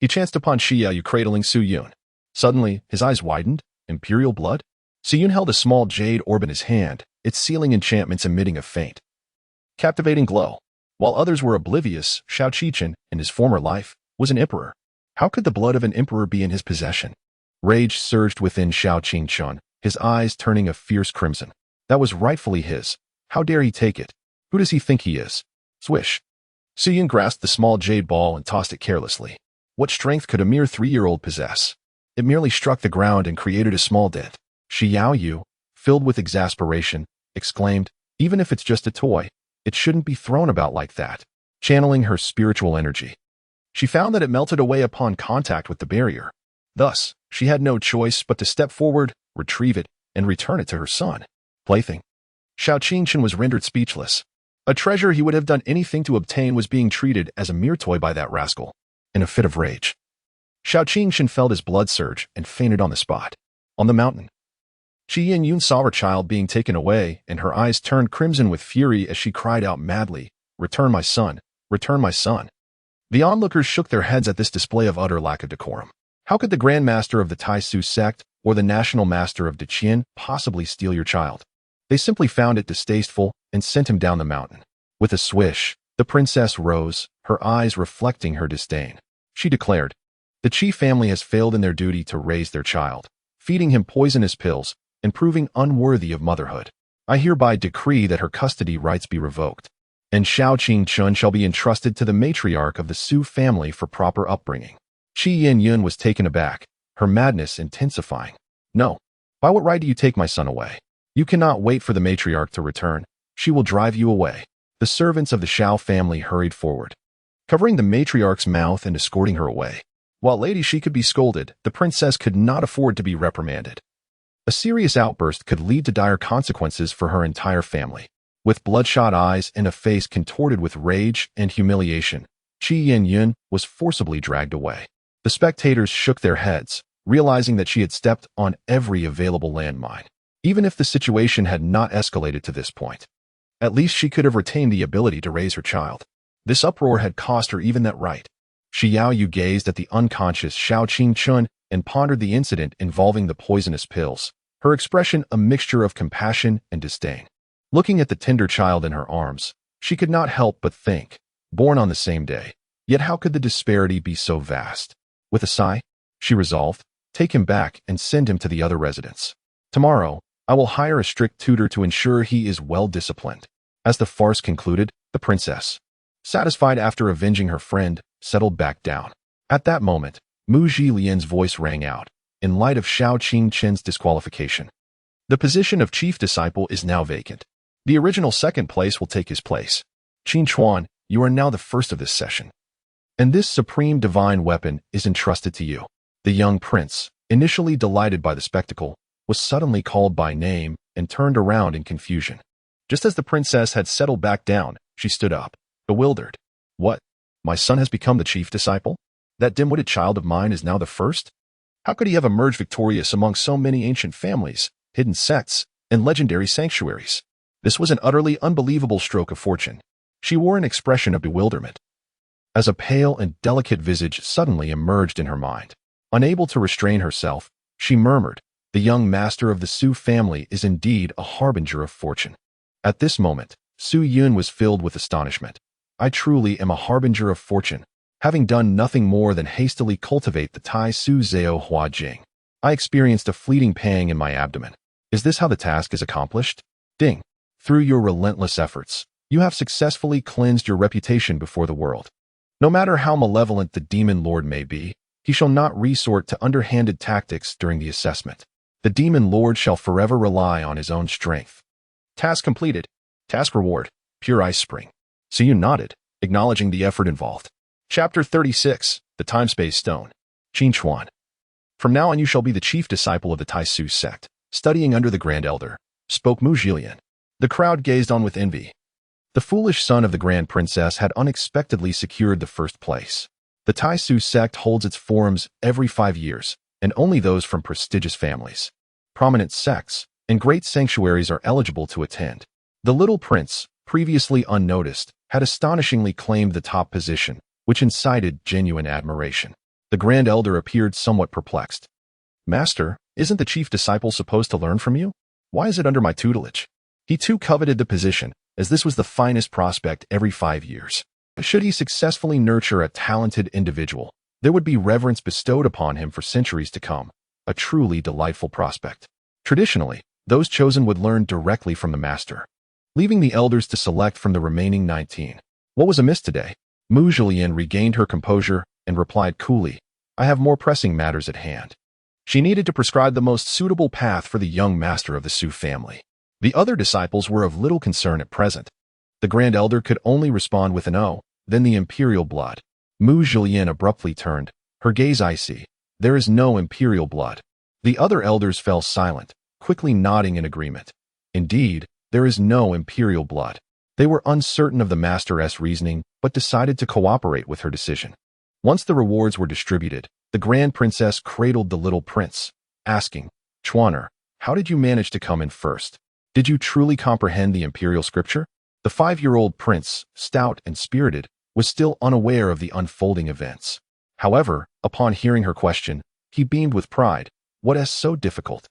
he chanced upon Xiaoyu cradling Suyun. Suddenly, his eyes widened. Imperial blood? Suyun held a small jade orb in his hand, its sealing enchantments emitting a faint, captivating glow. While others were oblivious, Xiao Qingqian, in his former life, was an emperor. How could the blood of an emperor be in his possession? Rage surged within Xiao Qingqian, his eyes turning a fierce crimson. That was rightfully his. How dare he take it? Who does he think he is? Swish. Suyun grasped the small jade ball and tossed it carelessly. What strength could a mere 3-year-old possess? It merely struck the ground and created a small dent. Xiaoyu, filled with exasperation, exclaimed, even if it's just a toy, it shouldn't be thrown about like that. Channeling her spiritual energy, she found that it melted away upon contact with the barrier. Thus, she had no choice but to step forward, retrieve it, and return it to her son. Plaything. Xiao Qingqian was rendered speechless. A treasure he would have done anything to obtain was being treated as a mere toy by that rascal. In a fit of rage, Xiao Qingqian felt his blood surge and fainted on the spot. On the mountain, Qi Yanyan saw her child being taken away, and her eyes turned crimson with fury as she cried out madly, "Return my son! Return my son!" The onlookers shook their heads at this display of utter lack of decorum. How could the Grand Master of the Taisu sect or the National Master of Deqian possibly steal your child? They simply found it distasteful and sent him down the mountain. With a swish, the princess rose, her eyes reflecting her disdain. She declared, "The Qi family has failed in their duty to raise their child, feeding him poisonous pills and proving unworthy of motherhood. I hereby decree that her custody rights be revoked, and Xiao Qingqian shall be entrusted to the matriarch of the Su family for proper upbringing." Qi Yanyan was taken aback, her madness intensifying. "No. By what right do you take my son away? You cannot wait for the matriarch to return. She will drive you away." The servants of the Xiao family hurried forward, covering the matriarch's mouth and escorting her away. While Lady Shi could be scolded, the princess could not afford to be reprimanded. A serious outburst could lead to dire consequences for her entire family. With bloodshot eyes and a face contorted with rage and humiliation, Qi Yanyan was forcibly dragged away. The spectators shook their heads, realizing that she had stepped on every available landmine. Even if the situation had not escalated to this point, at least she could have retained the ability to raise her child. This uproar had cost her even that right. Xiao Yu gazed at the unconscious Xiao Qing-chun and pondered the incident involving the poisonous pills, her expression a mixture of compassion and disdain. Looking at the tender child in her arms, she could not help but think, born on the same day, yet how could the disparity be so vast? With a sigh, she resolved, take him back and send him to the other residents. Tomorrow, I will hire a strict tutor to ensure he is well disciplined. As the farce concluded, the princess, satisfied after avenging her friend, settled back down. At that moment, Mu Zhilian's voice rang out, in light of Xiao Qing-chen's disqualification. The position of chief disciple is now vacant. The original second place will take his place. Qin Chuan, you are now the first of this session. And this supreme divine weapon is entrusted to you. The young prince, initially delighted by the spectacle, was suddenly called by name and turned around in confusion. Just as the princess had settled back down, she stood up, bewildered. What? My son has become the chief disciple? That dim-witted child of mine is now the first? How could he have emerged victorious among so many ancient families, hidden sects, and legendary sanctuaries? This was an utterly unbelievable stroke of fortune. She wore an expression of bewilderment, as a pale and delicate visage suddenly emerged in her mind. Unable to restrain herself, she murmured, the young master of the Su family is indeed a harbinger of fortune. At this moment, Su Yun was filled with astonishment. I truly am a harbinger of fortune, having done nothing more than hastily cultivate the Tai Su Zhao Hua Jing. I experienced a fleeting pang in my abdomen. Is this how the task is accomplished? Ding. Through your relentless efforts, you have successfully cleansed your reputation before the world. No matter how malevolent the demon lord may be, he shall not resort to underhanded tactics during the assessment. The demon lord shall forever rely on his own strength. Task completed. Task reward, pure ice spring. So you nodded, acknowledging the effort involved. Chapter 36, The Time-Space Stone. Qin Chuan. From now on you shall be the chief disciple of the Tai Su sect, studying under the Grand Elder, spoke Mu Zhilian. The crowd gazed on with envy. The foolish son of the Grand Princess had unexpectedly secured the first place. The Tai Su sect holds its forums every 5 years, and only those from prestigious families, prominent sects, and great sanctuaries are eligible to attend. The little prince, previously unnoticed, had astonishingly claimed the top position, which incited genuine admiration. The Grand Elder appeared somewhat perplexed. Master, isn't the chief disciple supposed to learn from you? Why is it under my tutelage? He too coveted the position, as this was the finest prospect every 5 years. Should he successfully nurture a talented individual, there would be reverence bestowed upon him for centuries to come, a truly delightful prospect. Traditionally, those chosen would learn directly from the master, leaving the elders to select from the remaining 19. What was amiss today? Mu Zhilian regained her composure and replied coolly, I have more pressing matters at hand. She needed to prescribe the most suitable path for the young master of the Su family. The other disciples were of little concern at present. The Grand Elder could only respond with an "Oh," then the imperial blood. Mu Zhilian abruptly turned, her gaze icy. There is no imperial blood. The other elders fell silent, quickly nodding in agreement. Indeed, there is no imperial blood. They were uncertain of the master's reasoning, but decided to cooperate with her decision. Once the rewards were distributed, the Grand Princess cradled the little prince, asking, Chuaner, how did you manage to come in first? Did you truly comprehend the imperial scripture? The 5-year-old prince, stout and spirited, was still unaware of the unfolding events. However, upon hearing her question, he beamed with pride. What is so difficult?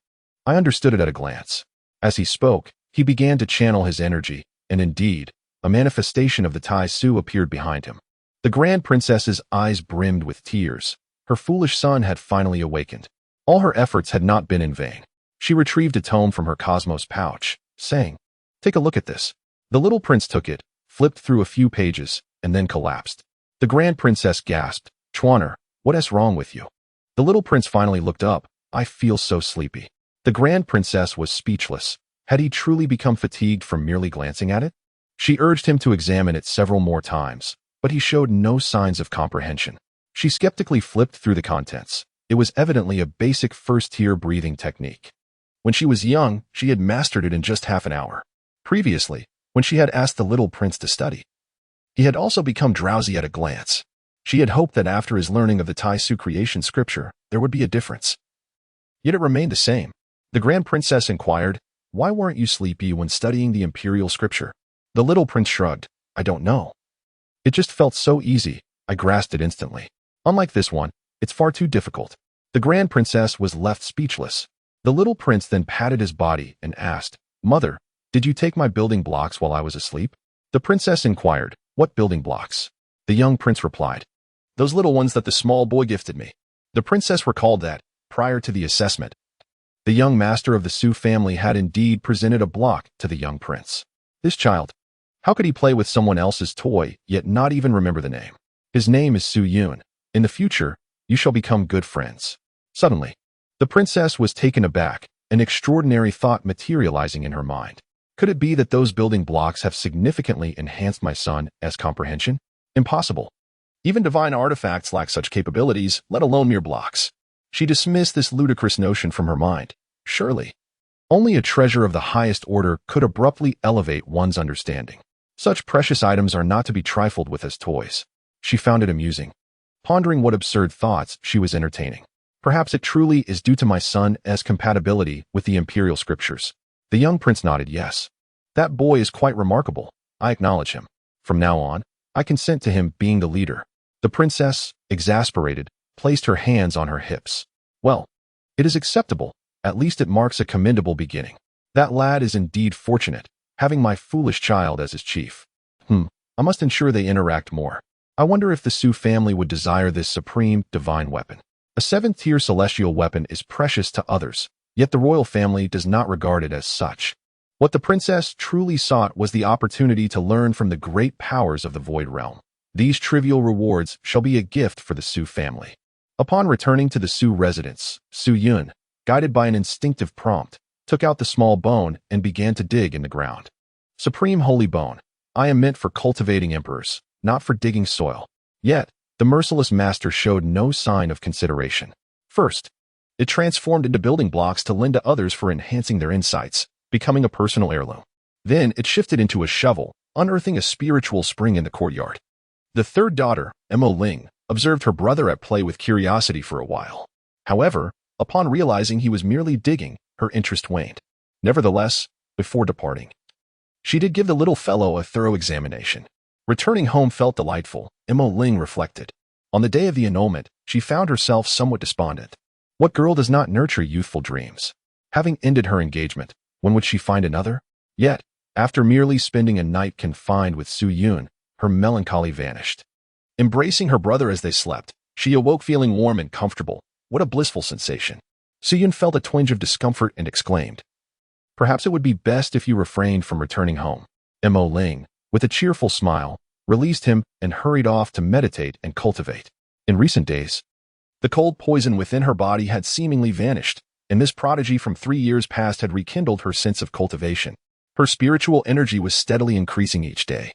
I understood it at a glance. As he spoke, he began to channel his energy, and indeed, a manifestation of the Tai Su appeared behind him. The Grand Princess's eyes brimmed with tears. Her foolish son had finally awakened. All her efforts had not been in vain. She retrieved a tome from her cosmos pouch, saying, Take a look at this. The little prince took it, flipped through a few pages, and then collapsed. The Grand Princess gasped, Chuaner, what is wrong with you? The little prince finally looked up. I feel so sleepy. The Grand Princess was speechless. Had he truly become fatigued from merely glancing at it? She urged him to examine it several more times, but he showed no signs of comprehension. She skeptically flipped through the contents. It was evidently a basic first-tier breathing technique. When she was young, she had mastered it in just half an hour. Previously, when she had asked the little prince to study, he had also become drowsy at a glance. She had hoped that after his learning of the Tai Su creation scripture, there would be a difference. yet it remained the same. The Grand Princess inquired, "Why weren't you sleepy when studying the imperial scripture?" The little prince shrugged, "I don't know. It just felt so easy, I grasped it instantly. Unlike this one, it's far too difficult." The Grand Princess was left speechless. The little prince then patted his body and asked, "Mother, did you take my building blocks while I was asleep?" The princess inquired, "What building blocks?" The young prince replied, "Those little ones that the small boy gifted me." The princess recalled that, prior to the assessment, the young master of the Su family had indeed presented a block to the young prince. This child, how could he play with someone else's toy, yet not even remember the name? His name is Su Yun. In the future, you shall become good friends. Suddenly, the princess was taken aback, an extraordinary thought materializing in her mind. Could it be that those building blocks have significantly enhanced my son as comprehension? Impossible. Even divine artifacts lack such capabilities, let alone mere blocks. She dismissed this ludicrous notion from her mind. Surely, only a treasure of the highest order could abruptly elevate one's understanding. Such precious items are not to be trifled with as toys. She found it amusing, pondering what absurd thoughts she was entertaining. Perhaps it truly is due to my son as compatibility with the imperial scriptures. The young prince nodded yes. That boy is quite remarkable. I acknowledge him. From now on, I consent to him being the leader. The princess, exasperated, placed her hands on her hips. Well, it is acceptable. At least it marks a commendable beginning. That lad is indeed fortunate, having my foolish child as his chief. I must ensure they interact more. I wonder if the Su family would desire this supreme, divine weapon. A 7th-tier celestial weapon is precious to others, yet the royal family does not regard it as such. What the princess truly sought was the opportunity to learn from the great powers of the Void Realm. These trivial rewards shall be a gift for the Su family. Upon returning to the Su residence, Su Yun, guided by an instinctive prompt, took out the small bone and began to dig in the ground. Supreme Holy Bone, I am meant for cultivating emperors, not for digging soil. Yet, the merciless master showed no sign of consideration. First, it transformed into building blocks to lend to others for enhancing their insights, becoming a personal heirloom. Then it shifted into a shovel, unearthing a spiritual spring in the courtyard. The third daughter, Ling, observed her brother at play with curiosity for a while. However, upon realizing he was merely digging, her interest waned. Nevertheless, before departing, she did give the little fellow a thorough examination. Returning home felt delightful, Ling reflected. On the day of the annulment, she found herself somewhat despondent. What girl does not nurture youthful dreams? Having ended her engagement, when would she find another? Yet, after merely spending a night confined with Su Yun, her melancholy vanished. Embracing her brother as they slept, she awoke feeling warm and comfortable. What a blissful sensation. Su Yun felt a twinge of discomfort and exclaimed, "Perhaps it would be best if you refrained from returning home." Ling, with a cheerful smile, released him and hurried off to meditate and cultivate. In recent days, the cold poison within her body had seemingly vanished, and this prodigy from 3 years past had rekindled her sense of cultivation. Her spiritual energy was steadily increasing each day.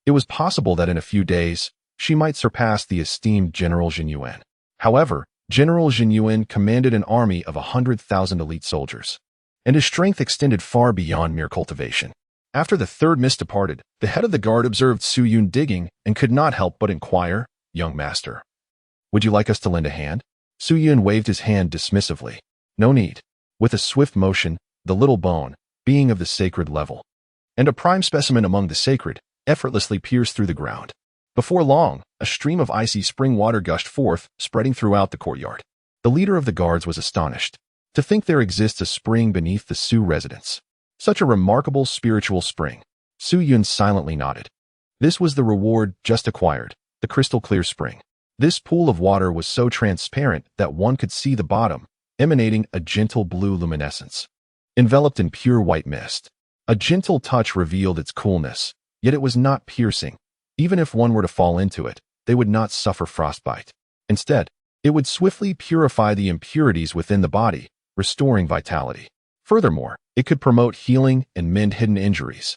It was possible that in a few days, she might surpass the esteemed General Jin Yuan. However, General Jin Yuan commanded an army of 100,000 elite soldiers, and his strength extended far beyond mere cultivation. After the third mist departed, the head of the guard observed Su Yun digging and could not help but inquire, "Young master, would you like us to lend a hand?" Su Yun waved his hand dismissively. "No need." With a swift motion, the little bone, being of the sacred level, and a prime specimen among the sacred, effortlessly pierced through the ground. Before long, a stream of icy spring water gushed forth, spreading throughout the courtyard. The leader of the guards was astonished. To think there exists a spring beneath the Su residence. Such a remarkable spiritual spring. Su Yun silently nodded. This was the reward just acquired, the crystal-clear spring. This pool of water was so transparent that one could see the bottom, emanating a gentle blue luminescence. Enveloped in pure white mist. A gentle touch revealed its coolness, yet it was not piercing. Even if one were to fall into it, they would not suffer frostbite. Instead, it would swiftly purify the impurities within the body, restoring vitality. Furthermore, it could promote healing and mend hidden injuries,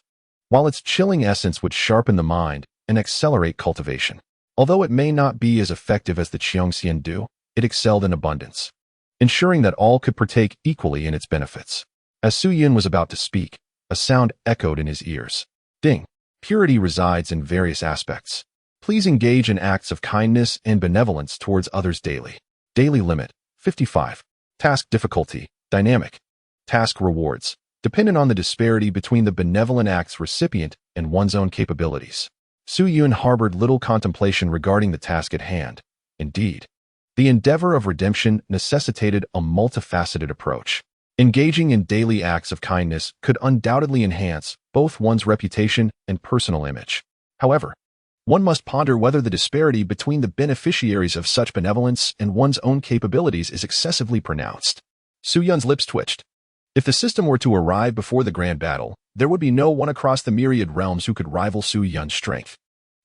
while its chilling essence would sharpen the mind and accelerate cultivation. Although it may not be as effective as the Qiangxian do, it excelled in abundance, ensuring that all could partake equally in its benefits. As Su Yun was about to speak, a sound echoed in his ears. Ding! Purity resides in various aspects. Please engage in acts of kindness and benevolence towards others daily. Daily limit, 55. Task difficulty, dynamic. Task rewards, dependent on the disparity between the benevolent act's recipient and one's own capabilities. Su Yun harbored little contemplation regarding the task at hand. Indeed, the endeavor of redemption necessitated a multifaceted approach. Engaging in daily acts of kindness could undoubtedly enhance both one's reputation and personal image. However, one must ponder whether the disparity between the beneficiaries of such benevolence and one's own capabilities is excessively pronounced. Su Yun's lips twitched. If the system were to arrive before the grand battle, there would be no one across the myriad realms who could rival Su Yun's strength.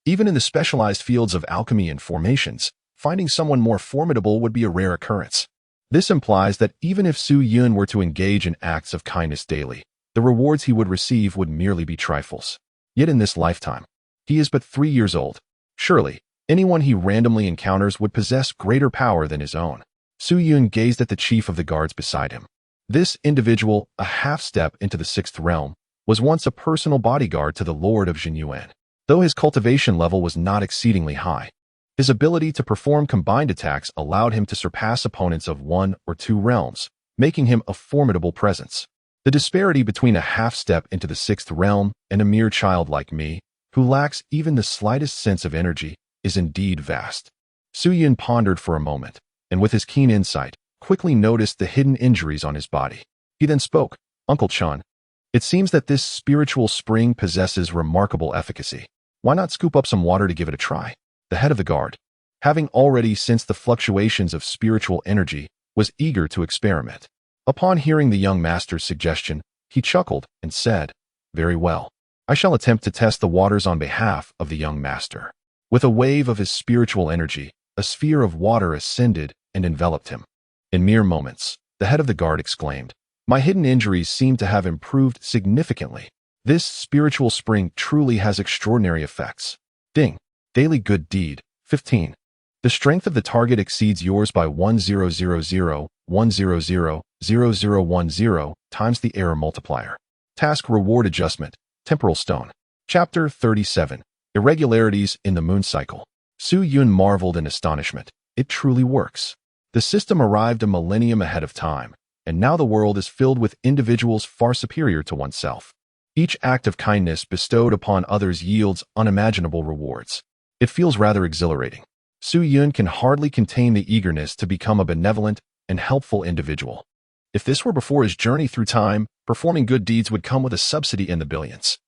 Even in the specialized fields of alchemy and formations, finding someone more formidable would be a rare occurrence. This implies that even if Su Yun were to engage in acts of kindness daily, the rewards he would receive would merely be trifles. Yet in this lifetime, he is but 3 years old. Surely, anyone he randomly encounters would possess greater power than his own. Su Yun gazed at the chief of the guards beside him. This individual, a half-step into the 6th realm, was once a personal bodyguard to the Lord of Jinyuan. Though his cultivation level was not exceedingly high, his ability to perform combined attacks allowed him to surpass opponents of 1 or 2 realms, making him a formidable presence. The disparity between a half-step into the 6th realm and a mere child like me, who lacks even the slightest sense of energy, is indeed vast. Su Yun pondered for a moment, and with his keen insight, quickly noticed the hidden injuries on his body. He then spoke, "Uncle Chun, it seems that this spiritual spring possesses remarkable efficacy. Why not scoop up some water to give it a try?" The head of the guard, having already sensed the fluctuations of spiritual energy, was eager to experiment. Upon hearing the young master's suggestion, he chuckled and said, "Very well. I shall attempt to test the waters on behalf of the young master." With a wave of his spiritual energy, a sphere of water ascended and enveloped him. In mere moments, the head of the guard exclaimed, "My hidden injuries seem to have improved significantly. This spiritual spring truly has extraordinary effects." Ding. Daily good deed, 15. The strength of the target exceeds yours by 1000,100,0010 times the error multiplier. Task reward adjustment, temporal stone. Chapter 37. Irregularities in the moon cycle. Su Yun marveled in astonishment. It truly works. The system arrived a millennium ahead of time, and now the world is filled with individuals far superior to oneself. Each act of kindness bestowed upon others yields unimaginable rewards. It feels rather exhilarating. Su Yun can hardly contain the eagerness to become a benevolent and helpful individual. If this were before his journey through time, performing good deeds would come with a subsidy in the billions.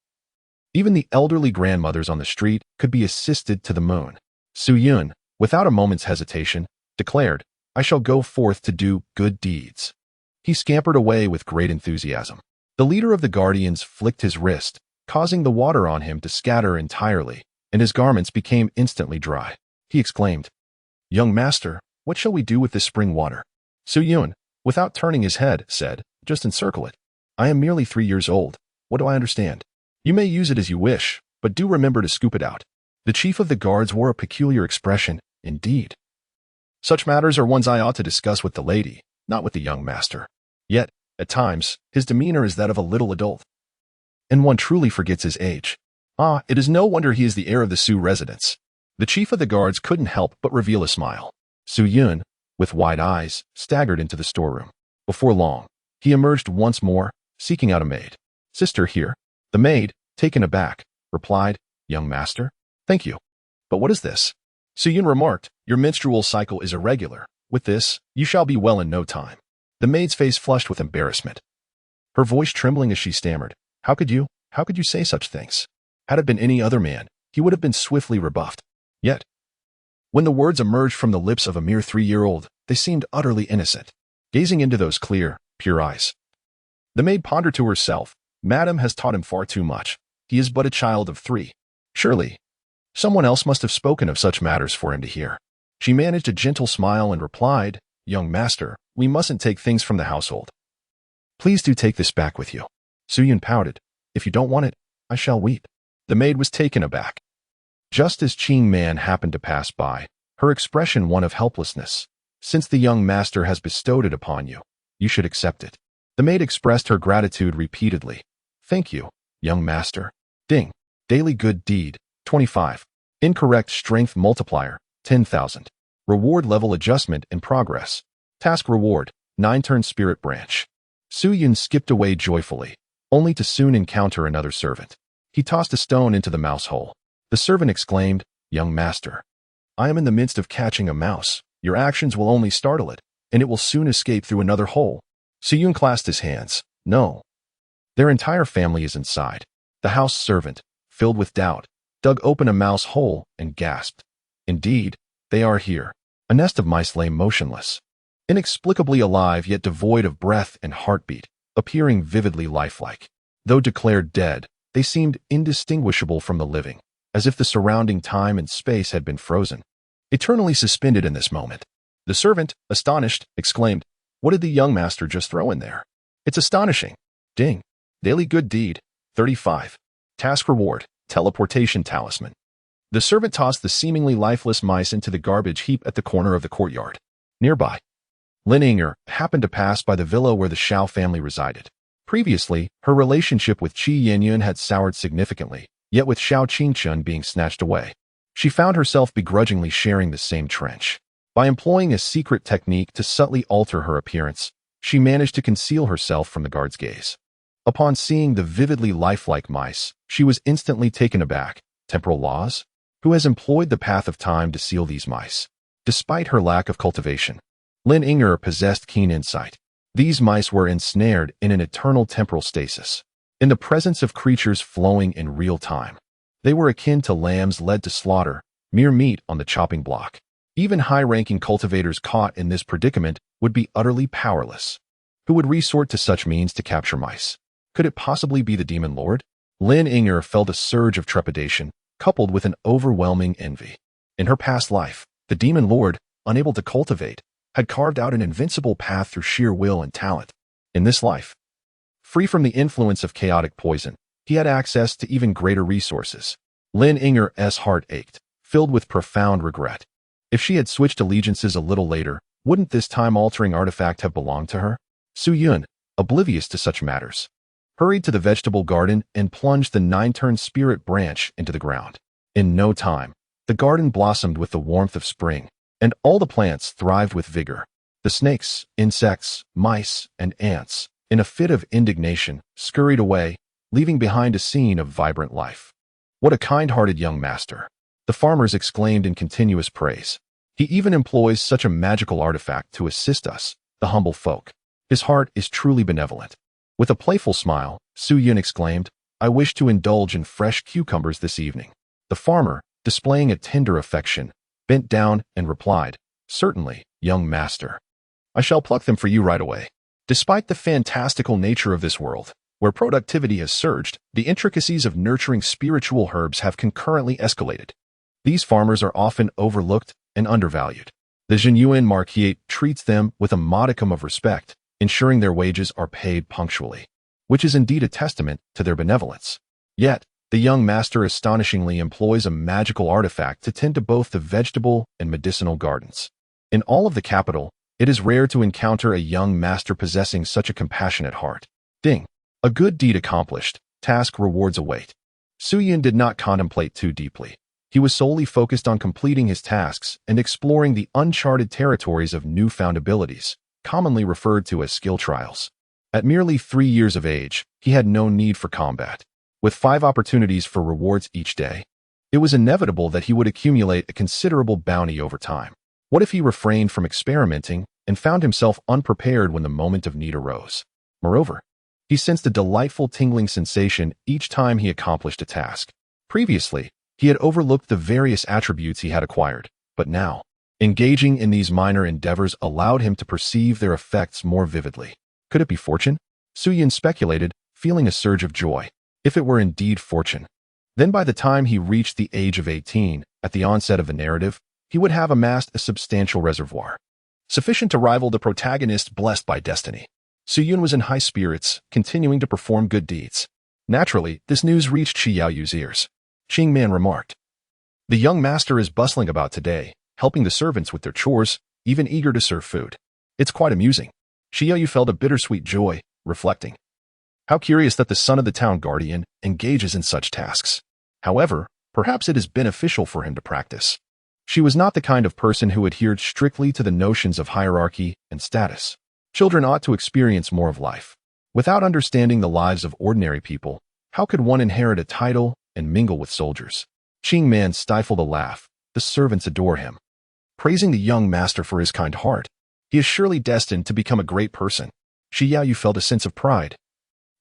Even the elderly grandmothers on the street could be assisted to the moon. Su Yun, without a moment's hesitation, declared, "I shall go forth to do good deeds." He scampered away with great enthusiasm. The leader of the guardians flicked his wrist, causing the water on him to scatter entirely, and his garments became instantly dry. He exclaimed, "Young master, what shall we do with this spring water?" Su Yun, without turning his head, said, "Just encircle it. I am merely 3 years old. What do I understand? You may use it as you wish, but do remember to scoop it out." The chief of the guards wore a peculiar expression, indeed. Such matters are ones I ought to discuss with the lady, not with the young master. Yet, at times, his demeanor is that of a little adult. And one truly forgets his age. It is no wonder he is the heir of the Su residence. The chief of the guards couldn't help but reveal a smile. Su Yun, with wide eyes, staggered into the storeroom. Before long, he emerged once more, seeking out a maid. "Sister here." The maid, taken aback, replied, "Young master? Thank you. But what is this?" Su Yun remarked, "Your menstrual cycle is irregular. With this, you shall be well in no time." The maid's face flushed with embarrassment, her voice trembling as she stammered, How could you say such things?" Had it been any other man, he would have been swiftly rebuffed. Yet, when the words emerged from the lips of a mere 3-year-old, they seemed utterly innocent, gazing into those clear, pure eyes. The maid pondered to herself, "Madam has taught him far too much. He is but a child of 3. Surely, someone else must have spoken of such matters for him to hear." She managed a gentle smile and replied, "Young master, we mustn't take things from the household. Please do take this back with you." Su Yun pouted, "If you don't want it, I shall weep." The maid was taken aback. Just as Qing Man happened to pass by, her expression one of helplessness. "Since the young master has bestowed it upon you, you should accept it." The maid expressed her gratitude repeatedly. "Thank you, young master." Ding. Daily good deed, 25. Incorrect strength multiplier, 10,000. Reward level adjustment in progress. Task reward, 9-turn spirit branch. Su Yun skipped away joyfully, only to soon encounter another servant. He tossed a stone into the mouse hole. The servant exclaimed, "Young master, I am in the midst of catching a mouse. Your actions will only startle it, and it will soon escape through another hole." Su Yun clasped his hands. "No. Their entire family is inside." The house servant, filled with doubt, dug open a mouse hole and gasped. "Indeed, they are here." A nest of mice lay motionless, inexplicably alive yet devoid of breath and heartbeat, appearing vividly lifelike. Though declared dead, they seemed indistinguishable from the living, as if the surrounding time and space had been frozen, eternally suspended in this moment. The servant, astonished, exclaimed, "What did the young master just throw in there? It's astonishing." Ding. Daily good deed, 35. Task reward, teleportation talisman. The servant tossed the seemingly lifeless mice into the garbage heap at the corner of the courtyard. Nearby, Lin Yinger happened to pass by the villa where the Shao family resided. Previously, her relationship with Qi Yinyun had soured significantly, yet with Shao Qingchun being snatched away, she found herself begrudgingly sharing the same trench. By employing a secret technique to subtly alter her appearance, she managed to conceal herself from the guard's gaze. Upon seeing the vividly lifelike mice, she was instantly taken aback. Temporal laws? Who has employed the path of time to seal these mice? Despite her lack of cultivation, Lin Yinger possessed keen insight. These mice were ensnared in an eternal temporal stasis, in the presence of creatures flowing in real time. They were akin to lambs led to slaughter, mere meat on the chopping block. Even high-ranking cultivators caught in this predicament would be utterly powerless. Who would resort to such means to capture mice? Could it possibly be the Demon Lord? Lin Yinger felt a surge of trepidation, coupled with an overwhelming envy. In her past life, the Demon Lord, unable to cultivate, had carved out an invincible path through sheer will and talent. In this life, free from the influence of chaotic poison, he had access to even greater resources. Lin Yinger's heart ached, filled with profound regret. If she had switched allegiances a little later, wouldn't this time-altering artifact have belonged to her? Su Yun, oblivious to such matters, hurried to the vegetable garden and plunged the 9-turn spirit branch into the ground. In no time, the garden blossomed with the warmth of spring, and all the plants thrived with vigor. The snakes, insects, mice, and ants, in a fit of indignation, scurried away, leaving behind a scene of vibrant life. "What a kind-hearted young master," the farmers exclaimed in continuous praise. "He even employs such a magical artifact to assist us, the humble folk. His heart is truly benevolent." With a playful smile, Su Yun exclaimed, "I wish to indulge in fresh cucumbers this evening." The farmer, displaying a tender affection, bent down and replied, "Certainly, young master. I shall pluck them for you right away." Despite the fantastical nature of this world, where productivity has surged, the intricacies of nurturing spiritual herbs have concurrently escalated. These farmers are often overlooked and undervalued. The Zhenyuan marquis treats them with a modicum of respect, ensuring their wages are paid punctually, which is indeed a testament to their benevolence. Yet, the young master astonishingly employs a magical artifact to tend to both the vegetable and medicinal gardens. In all of the capital, it is rare to encounter a young master possessing such a compassionate heart. Ding. A good deed accomplished, task rewards await. Su Yun did not contemplate too deeply. He was solely focused on completing his tasks and exploring the uncharted territories of newfound abilities, commonly referred to as skill trials. At merely 3 years of age, he had no need for combat. With 5 opportunities for rewards each day, it was inevitable that he would accumulate a considerable bounty over time. What if he refrained from experimenting and found himself unprepared when the moment of need arose? Moreover, he sensed a delightful tingling sensation each time he accomplished a task. Previously, he had overlooked the various attributes he had acquired, but now, engaging in these minor endeavors allowed him to perceive their effects more vividly. Could it be fortune? Su Yun speculated, feeling a surge of joy. If it were indeed fortune, then by the time he reached the age of 18, at the onset of the narrative, he would have amassed a substantial reservoir, sufficient to rival the protagonist blessed by destiny. Su Yun was in high spirits, continuing to perform good deeds. Naturally, this news reached Shi Yaoyu's ears. Qing Man remarked, "The young master is bustling about today, helping the servants with their chores, even eager to serve food. It's quite amusing." Shi Yaoyu felt a bittersweet joy, reflecting, "How curious that the son of the town guardian engages in such tasks. However, perhaps it is beneficial for him to practice." She was not the kind of person who adhered strictly to the notions of hierarchy and status. Children ought to experience more of life. Without understanding the lives of ordinary people, how could one inherit a title and mingle with soldiers? Qing Man stifled a laugh. The servants adore him, praising the young master for his kind heart. He is surely destined to become a great person. Shi Yaoyu felt a sense of pride,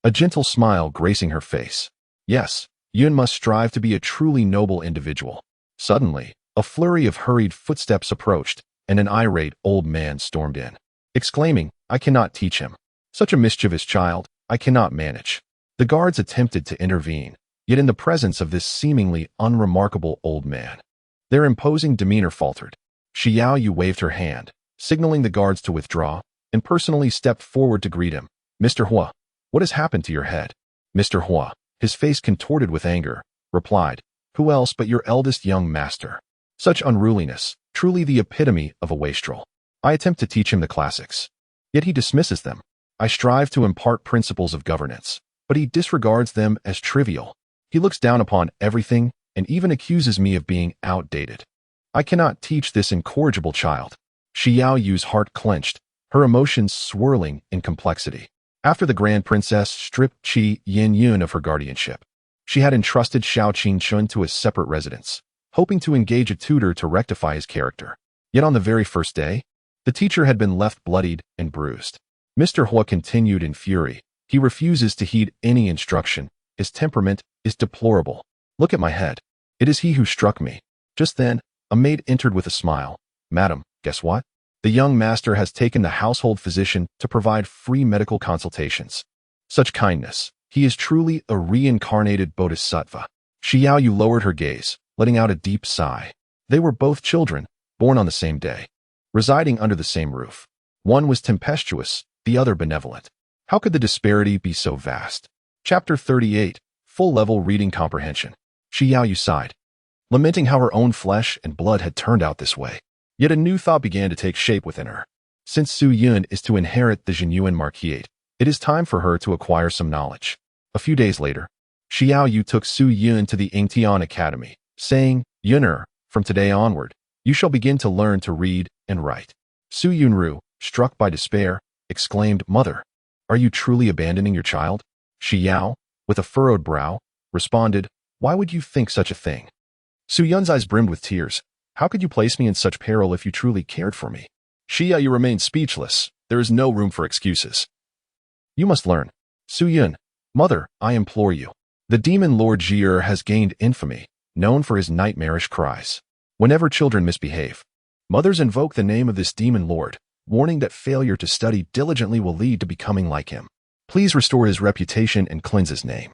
a gentle smile gracing her face. Yes, Yun must strive to be a truly noble individual. Suddenly, a flurry of hurried footsteps approached, and an irate old man stormed in, exclaiming, "I cannot teach him. Such a mischievous child, I cannot manage." The guards attempted to intervene, yet in the presence of this seemingly unremarkable old man, their imposing demeanor faltered. Shi Yaoyu waved her hand, signaling the guards to withdraw, and personally stepped forward to greet him. "Mr. Hua, what has happened to your head?" Mr. Hua, his face contorted with anger, replied, "Who else but your eldest young master? Such unruliness, truly the epitome of a wastrel. I attempt to teach him the classics, yet he dismisses them. I strive to impart principles of governance, but he disregards them as trivial. He looks down upon everything and even accuses me of being outdated. I cannot teach this incorrigible child." Shi Yaoyu's heart clenched, her emotions swirling in complexity. After the Grand Princess stripped Qi Yin of her guardianship, she had entrusted Xiao Qingchun to a separate residence, hoping to engage a tutor to rectify his character. Yet on the very first day, the teacher had been left bloodied and bruised. Mr. Hua continued in fury. "He refuses to heed any instruction. His temperament is deplorable. Look at my head. It is he who struck me." Just then, a maid entered with a smile. "Madam, guess what? The young master has taken the household physician to provide free medical consultations. Such kindness. He is truly a reincarnated bodhisattva." Shi Yaoyu lowered her gaze, letting out a deep sigh. They were both children, born on the same day, residing under the same roof. One was tempestuous, the other benevolent. How could the disparity be so vast? Chapter 38, Full-Level Reading Comprehension. Shi Yaoyu sighed, lamenting how her own flesh and blood had turned out this way. Yet a new thought began to take shape within her. Since Su Yun is to inherit the Genuine Marquisate, it is time for her to acquire some knowledge. A few days later, Shi Yaoyu took Su Yun to the Yingtian Academy, saying, "Yun'er, from today onward, you shall begin to learn to read and write." Su Yunru, struck by despair, exclaimed, "Mother, are you truly abandoning your child?" Shi Yao, with a furrowed brow, responded, "Why would you think such a thing?" Su Yun's eyes brimmed with tears. "How could you place me in such peril if you truly cared for me?" Shi Yaoyu remained speechless. There is no room for excuses. "You must learn." Su Yun, "Mother, I implore you. The demon Lord Jier has gained infamy, known for his nightmarish cries whenever children misbehave. Mothers invoke the name of this demon lord, warning that failure to study diligently will lead to becoming like him. Please restore his reputation and cleanse his name.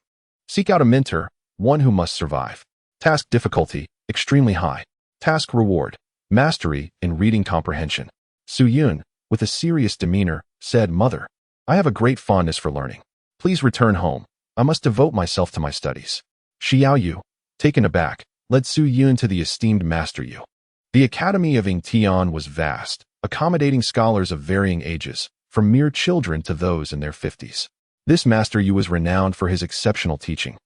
Seek out a mentor, one who must survive. Task difficulty, extremely high. Task reward, mastery in reading comprehension." Su Yun, with a serious demeanor, said, "Mother, I have a great fondness for learning. Please return home. I must devote myself to my studies." Shi Yaoyu, taken aback, led Su Yun to the esteemed Master Yu. The Academy of Yingtian was vast, accommodating scholars of varying ages, from mere children to those in their 50s. This Master Yu was renowned for his exceptional teaching,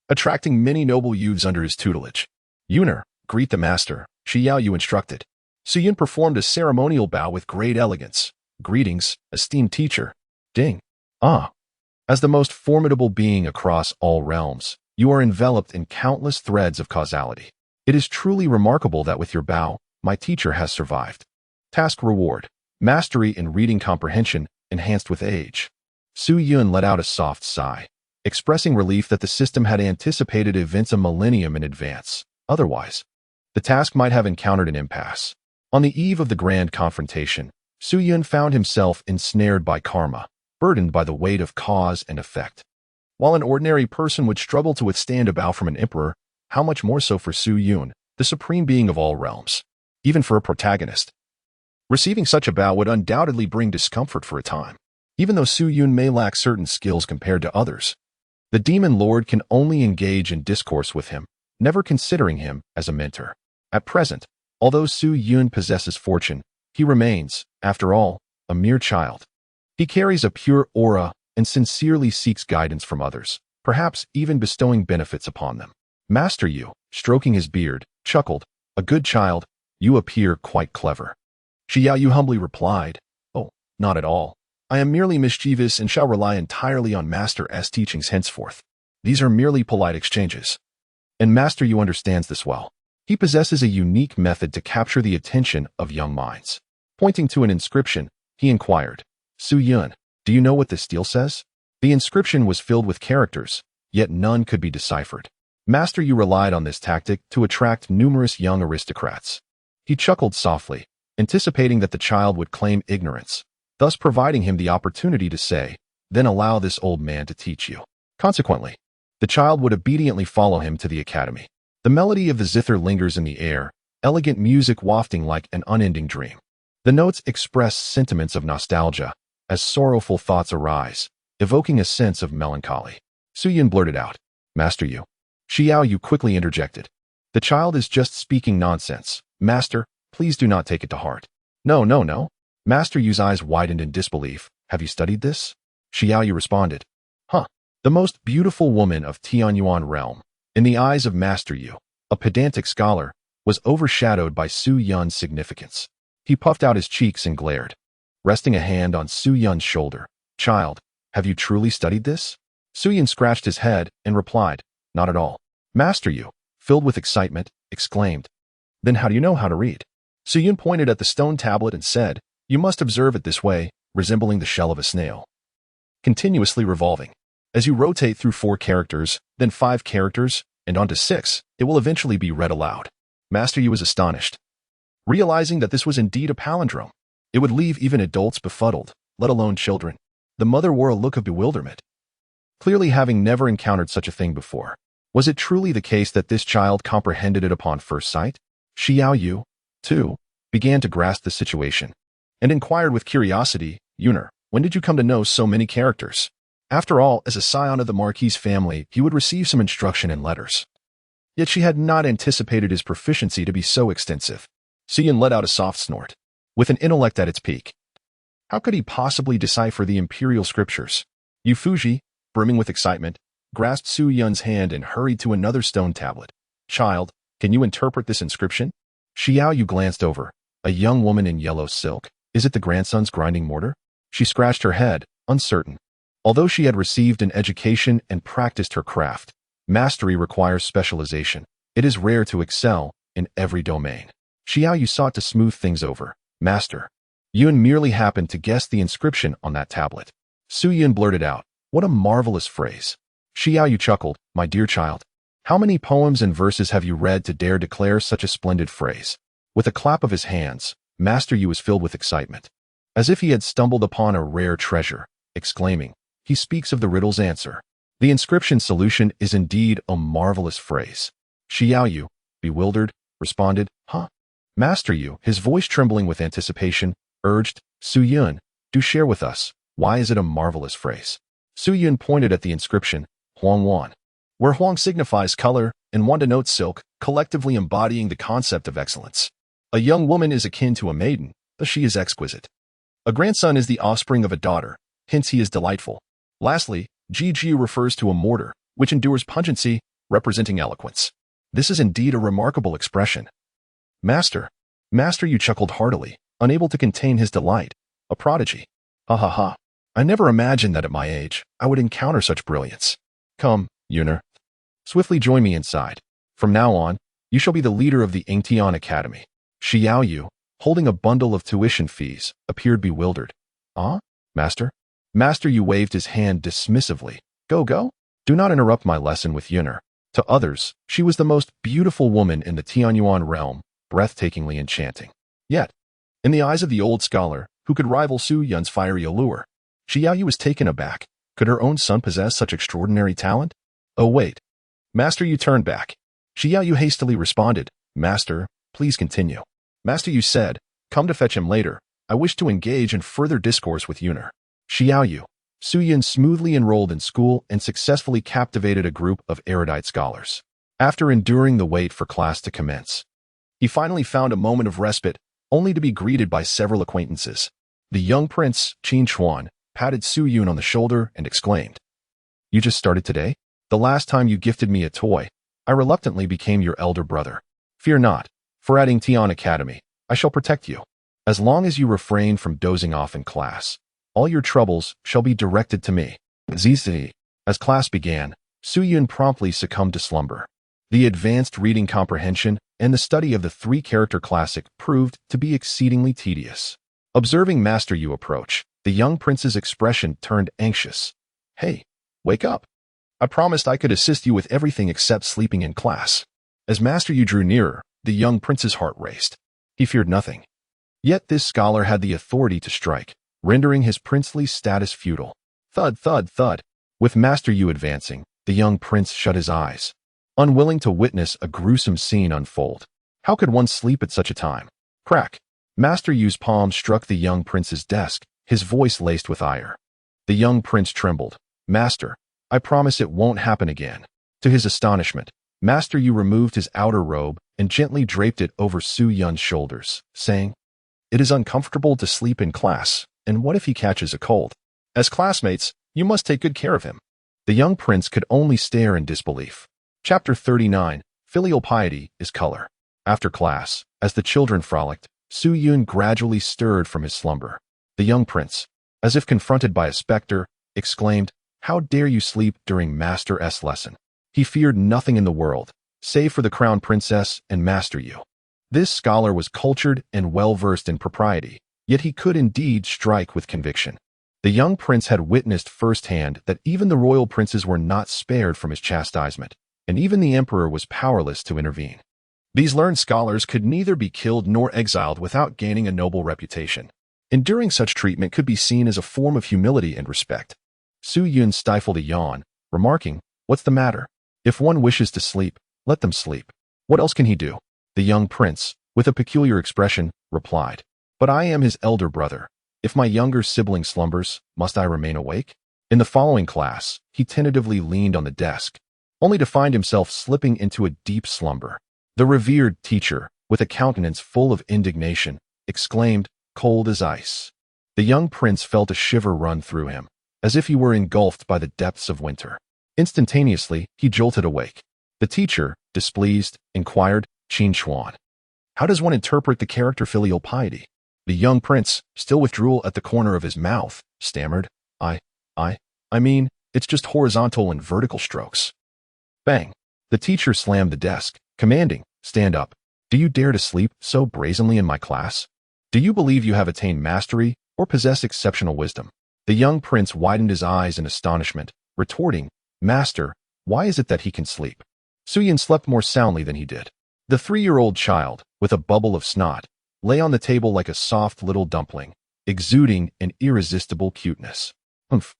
attracting many noble youths under his tutelage. "Yun'er, greet the master," Shi Yaoyu instructed. Su Yun performed a ceremonial bow with great elegance. "Greetings, esteemed teacher." Ding. "Ah. As the most formidable being across all realms, you are enveloped in countless threads of causality. It is truly remarkable that with your bow, my teacher has survived." Task reward, mastery in reading comprehension, enhanced with age. Su Yun let out a soft sigh, expressing relief that the system had anticipated events a millennium in advance. Otherwise, the task might have encountered an impasse. On the eve of the grand confrontation, Su Yun found himself ensnared by karma, burdened by the weight of cause and effect. While an ordinary person would struggle to withstand a bow from an emperor, how much more so for Su Yun, the supreme being of all realms. Even for a protagonist, receiving such a bow would undoubtedly bring discomfort for a time. Even though Su Yun may lack certain skills compared to others, the demon lord can only engage in discourse with him, never considering him as a mentor. At present, although Su Yun possesses fortune, he remains, after all, a mere child. He carries a pure aura and sincerely seeks guidance from others, perhaps even bestowing benefits upon them. Master Yu, stroking his beard, chuckled, "A good child, you appear quite clever." Shi Yaoyu humbly replied, "Oh, not at all. I am merely mischievous and shall rely entirely on Master S teachings henceforth. These are merely polite exchanges. And Master Yu understands this well. He possesses a unique method to capture the attention of young minds. Pointing to an inscription, he inquired, Su Yun, do you know what this stele says? The inscription was filled with characters, yet none could be deciphered. Master Yu relied on this tactic to attract numerous young aristocrats. He chuckled softly, anticipating that the child would claim ignorance, thus providing him the opportunity to say, then allow this old man to teach you. Consequently, the child would obediently follow him to the academy. The melody of the zither lingers in the air, elegant music wafting like an unending dream. The notes express sentiments of nostalgia, as sorrowful thoughts arise, evoking a sense of melancholy. Su Yun blurted out, Master Yu. Xiao Yu quickly interjected. The child is just speaking nonsense. Master, please do not take it to heart. No. Master Yu's eyes widened in disbelief. Have you studied this? Xiao Yu responded. The most beautiful woman of Tianyuan realm, in the eyes of Master Yu, a pedantic scholar, was overshadowed by Su Yun's significance. He puffed out his cheeks and glared, resting a hand on Su Yun's shoulder. Child, have you truly studied this? Su Yun scratched his head and replied, not at all. Master Yu, filled with excitement, exclaimed, then how do you know how to read? Su Yun pointed at the stone tablet and said, you must observe it this way, resembling the shell of a snail, continuously revolving. As you rotate through 4 characters, then 5 characters, and onto 6, it will eventually be read aloud. Master Yu was astonished, realizing that this was indeed a palindrome. It would leave even adults befuddled, let alone children. The mother wore a look of bewilderment, clearly having never encountered such a thing before. Was it truly the case that this child comprehended it upon first sight? Xiao Yu, too, began to grasp the situation, and inquired with curiosity, Yuner, when did you come to know so many characters? After all, as a scion of the Marquis family, he would receive some instruction in letters. Yet she had not anticipated his proficiency to be so extensive. Su Yun let out a soft snort, with an intellect at its peak. How could he possibly decipher the imperial scriptures? Yu Fuji, brimming with excitement, grasped Su Yun's hand and hurried to another stone tablet. Child, can you interpret this inscription? Xiao Yu glanced over. A young woman in yellow silk. Is it the grandson's grinding mortar? She scratched her head, uncertain. Although she had received an education and practiced her craft, mastery requires specialization. It is rare to excel in every domain. Xiao Yu sought to smooth things over. Master, Yun merely happened to guess the inscription on that tablet. Su Yun blurted out, what a marvelous phrase. Xiao Yu chuckled, my dear child. How many poems and verses have you read to dare declare such a splendid phrase? With a clap of his hands, Master Yu was filled with excitement, as if he had stumbled upon a rare treasure, exclaiming, he speaks of the riddle's answer. The inscription solution is indeed a marvelous phrase. Xiao Yu, bewildered, responded, Master Yu, his voice trembling with anticipation, urged, Su Yun, do share with us, why is it a marvelous phrase? Su Yun pointed at the inscription, Huang Wan, where Huang signifies color and Wan denotes silk, collectively embodying the concept of excellence. A young woman is akin to a maiden, thus she is exquisite. A grandson is the offspring of a daughter, hence he is delightful. Lastly, Ji refers to a mortar, which endures pungency, representing eloquence. This is indeed a remarkable expression. Master Yu chuckled heartily, unable to contain his delight. A prodigy. Ha. I never imagined that at my age, I would encounter such brilliance. Come, Yuner. Swiftly join me inside. From now on, you shall be the leader of the Angtian Academy. Xiao Yu, holding a bundle of tuition fees, appeared bewildered. Master? Master Yu waved his hand dismissively. Go. Do not interrupt my lesson with Yuner. To others, she was the most beautiful woman in the Tianyuan realm, breathtakingly enchanting. Yet, in the eyes of the old scholar, who could rival Su Yun's fiery allure, Xiao Yu was taken aback. Could her own son possess such extraordinary talent? Oh wait. Master Yu turned back. Xiao Yu hastily responded, Master, please continue. Master Yu said, come to fetch him later. I wish to engage in further discourse with Yuner. Xiao Yu. Su Yun smoothly enrolled in school and successfully captivated a group of erudite scholars. After enduring the wait for class to commence, he finally found a moment of respite, only to be greeted by several acquaintances. The young prince, Qin Chuan, patted Su Yun on the shoulder and exclaimed, you just started today? The last time you gifted me a toy, I reluctantly became your elder brother. Fear not, for at Tian Academy, I shall protect you. As long as you refrain from dozing off in class, All your troubles shall be directed to me. Zizi. As class began, Su Yun promptly succumbed to slumber. The advanced reading comprehension and the study of the three-character classic proved to be exceedingly tedious. Observing Master Yu approach, the young prince's expression turned anxious. Hey, wake up. I promised I could assist you with everything except sleeping in class. As Master Yu drew nearer, the young prince's heart raced. He feared nothing. Yet this scholar had the authority to strike, rendering his princely status futile. Thud, thud, thud. With Master Yu advancing, the young prince shut his eyes, unwilling to witness a gruesome scene unfold. How could one sleep at such a time? Crack. Master Yu's palm struck the young prince's desk, his voice laced with ire. The young prince trembled. Master, I promise it won't happen again. To his astonishment, Master Yu removed his outer robe and gently draped it over Su Yun's shoulders, saying, It is uncomfortable to sleep in class, and what if he catches a cold? As classmates, you must take good care of him. The young prince could only stare in disbelief. Chapter 39, Filial Piety is Color. After class, as the children frolicked, Su Yun gradually stirred from his slumber. The young prince, as if confronted by a specter, exclaimed, How dare you sleep during Master S lesson? He feared nothing in the world, save for the crown princess and Master Yu. This scholar was cultured and well-versed in propriety, yet he could indeed strike with conviction. The young prince had witnessed firsthand that even the royal princes were not spared from his chastisement, and even the emperor was powerless to intervene. These learned scholars could neither be killed nor exiled without gaining a noble reputation. Enduring such treatment could be seen as a form of humility and respect. Su Yun stifled a yawn, remarking, What's the matter? If one wishes to sleep, let them sleep. What else can he do? The young prince, with a peculiar expression, replied, But I am his elder brother. If my younger sibling slumbers, must I remain awake? In the following class, he tentatively leaned on the desk, only to find himself slipping into a deep slumber. The revered teacher, with a countenance full of indignation, exclaimed, Cold as ice. The young prince felt a shiver run through him, as if he were engulfed by the depths of winter. Instantaneously, he jolted awake. The teacher, displeased, inquired, Qin Chuan. How does one interpret the character filial piety? The young prince, still with drool at the corner of his mouth, stammered, I mean, it's just horizontal and vertical strokes. Bang. The teacher slammed the desk, commanding, Stand up. Do you dare to sleep so brazenly in my class? Do you believe you have attained mastery or possess exceptional wisdom? The young prince widened his eyes in astonishment, retorting, Master, why is it that he can sleep? Su Yun slept more soundly than he did. The 3-year-old child, with a bubble of snot, lay on the table like a soft little dumpling, exuding an irresistible cuteness. Humph.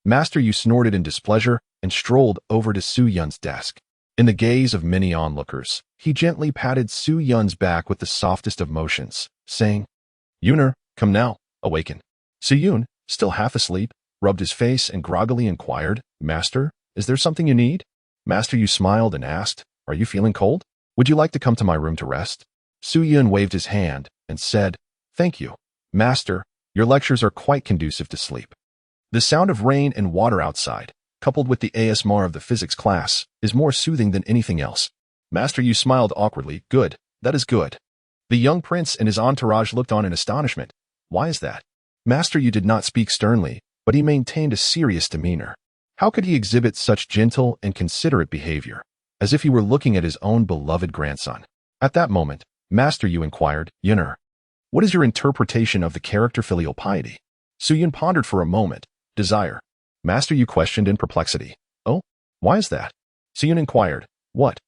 Master Yu snorted in displeasure and strolled over to Su Yun's desk. In the gaze of many onlookers, he gently patted Su Yun's back with the softest of motions, saying, Yuner, come now, awaken. Su Yun, still half asleep, rubbed his face and groggily inquired, Master, is there something you need? Master Yu smiled and asked, Are you feeling cold? Would you like to come to my room to rest? Su Yun waved his hand and said, Thank you, Master, your lectures are quite conducive to sleep. The sound of rain and water outside, coupled with the ASMR of the physics class, is more soothing than anything else. Master Yu smiled awkwardly. Good, that is good. The young prince and his entourage looked on in astonishment. Why is that? Master Yu did not speak sternly, but he maintained a serious demeanor. How could he exhibit such gentle and considerate behavior, as if he were looking at his own beloved grandson? At that moment, Master Yu inquired, Yuner, what is your interpretation of the character filial piety? Su Yun pondered for a moment. Desire. Master Yu questioned in perplexity. Oh, why is that? Su Yun inquired, What,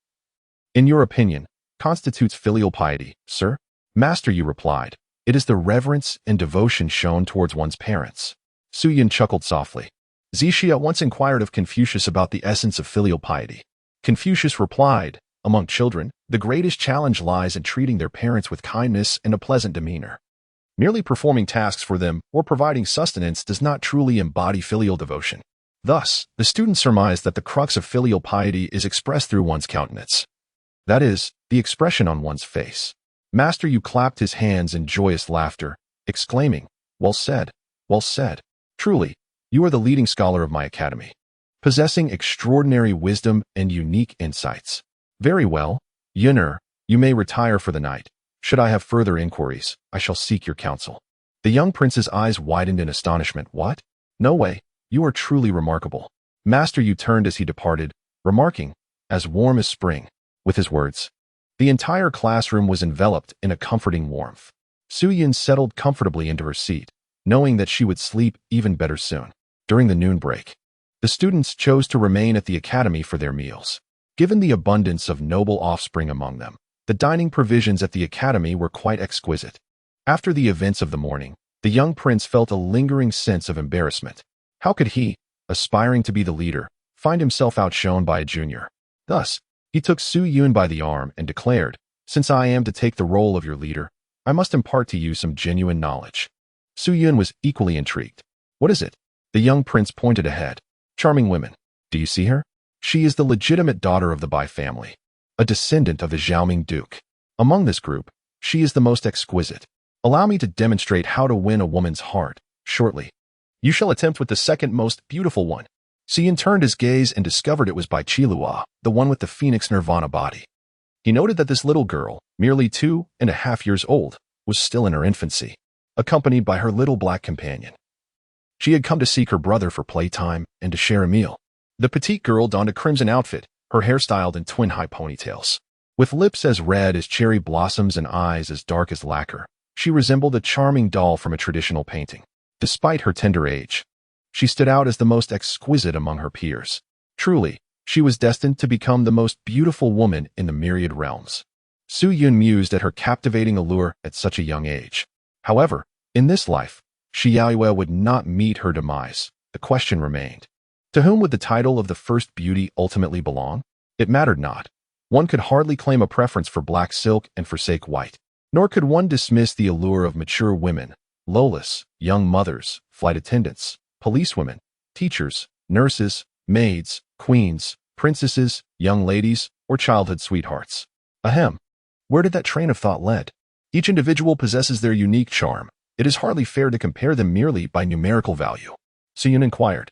in your opinion, constitutes filial piety, sir? Master Yu replied, It is the reverence and devotion shown towards one's parents. Su Yun chuckled softly. Zixia once inquired of Confucius about the essence of filial piety. Confucius replied, Among children, the greatest challenge lies in treating their parents with kindness and a pleasant demeanor. Merely performing tasks for them or providing sustenance does not truly embody filial devotion. Thus, the student surmised that the crux of filial piety is expressed through one's countenance. That is, the expression on one's face. Master Yu clapped his hands in joyous laughter, exclaiming, Well said, well said. Truly, you are the leading scholar of my academy, possessing extraordinary wisdom and unique insights. Very well, Yuner, you may retire for the night. Should I have further inquiries, I shall seek your counsel. The young prince's eyes widened in astonishment. What? No way. You are truly remarkable. Master Yu turned as he departed, remarking, as warm as spring, with his words. The entire classroom was enveloped in a comforting warmth. Su Yun settled comfortably into her seat, knowing that she would sleep even better soon. During the noon break, the students chose to remain at the academy for their meals. Given the abundance of noble offspring among them, the dining provisions at the academy were quite exquisite. After the events of the morning, the young prince felt a lingering sense of embarrassment. How could he, aspiring to be the leader, find himself outshone by a junior? Thus, he took Su Yun by the arm and declared, since I am to take the role of your leader, I must impart to you some genuine knowledge. Su Yun was equally intrigued. What is it? The young prince pointed ahead. Charming women. Do you see her? She is the legitimate daughter of the Bai family, a descendant of the Xiaoming Duke. Among this group, she is the most exquisite. Allow me to demonstrate how to win a woman's heart, shortly. You shall attempt with the second most beautiful one. Su Yun turned his gaze and discovered it was Bai Qilua, the one with the phoenix nirvana body. He noted that this little girl, merely 2.5 years old, was still in her infancy, accompanied by her little black companion. She had come to seek her brother for playtime and to share a meal. The petite girl donned a crimson outfit, her hair styled in twin high ponytails. With lips as red as cherry blossoms and eyes as dark as lacquer, she resembled a charming doll from a traditional painting. Despite her tender age, she stood out as the most exquisite among her peers. Truly, she was destined to become the most beautiful woman in the myriad realms. Su Yun mused at her captivating allure at such a young age. However, in this life, Xiaoyue would not meet her demise. The question remained. To whom would the title of the first beauty ultimately belong? It mattered not. One could hardly claim a preference for black silk and forsake white. Nor could one dismiss the allure of mature women, lolas, young mothers, flight attendants, policewomen, teachers, nurses, maids, queens, princesses, young ladies, or childhood sweethearts. Ahem. Where did that train of thought lead? Each individual possesses their unique charm. It is hardly fair to compare them merely by numerical value. Su Yun inquired.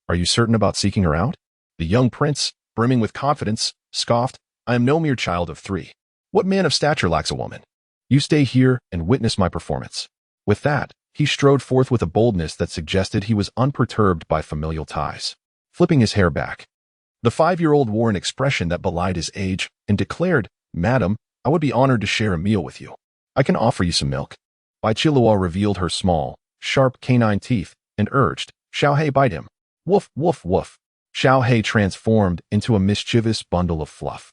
Are you certain about seeking her out? The young prince, brimming with confidence, scoffed, I am no mere child of 3. What man of stature lacks a woman? You stay here and witness my performance. With that, he strode forth with a boldness that suggested he was unperturbed by familial ties. Flipping his hair back, the 5-year-old wore an expression that belied his age and declared, Madam, I would be honored to share a meal with you. I can offer you some milk. Bai Qilua revealed her small, sharp canine teeth and urged, Xiaohei, bite him. Woof, woof, woof. Xiaohei transformed into a mischievous bundle of fluff,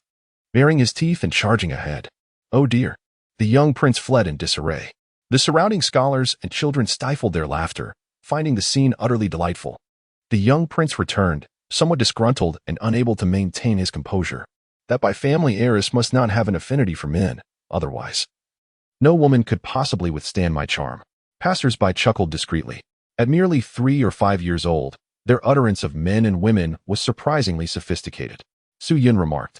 baring his teeth and charging ahead. Oh dear. The young prince fled in disarray. The surrounding scholars and children stifled their laughter, finding the scene utterly delightful. The young prince returned, somewhat disgruntled and unable to maintain his composure. That Bai family heiress must not have an affinity for men, otherwise no woman could possibly withstand my charm. Passers-by chuckled discreetly. At merely 3 or 5 years old, their utterance of men and women was surprisingly sophisticated. Su Yun remarked,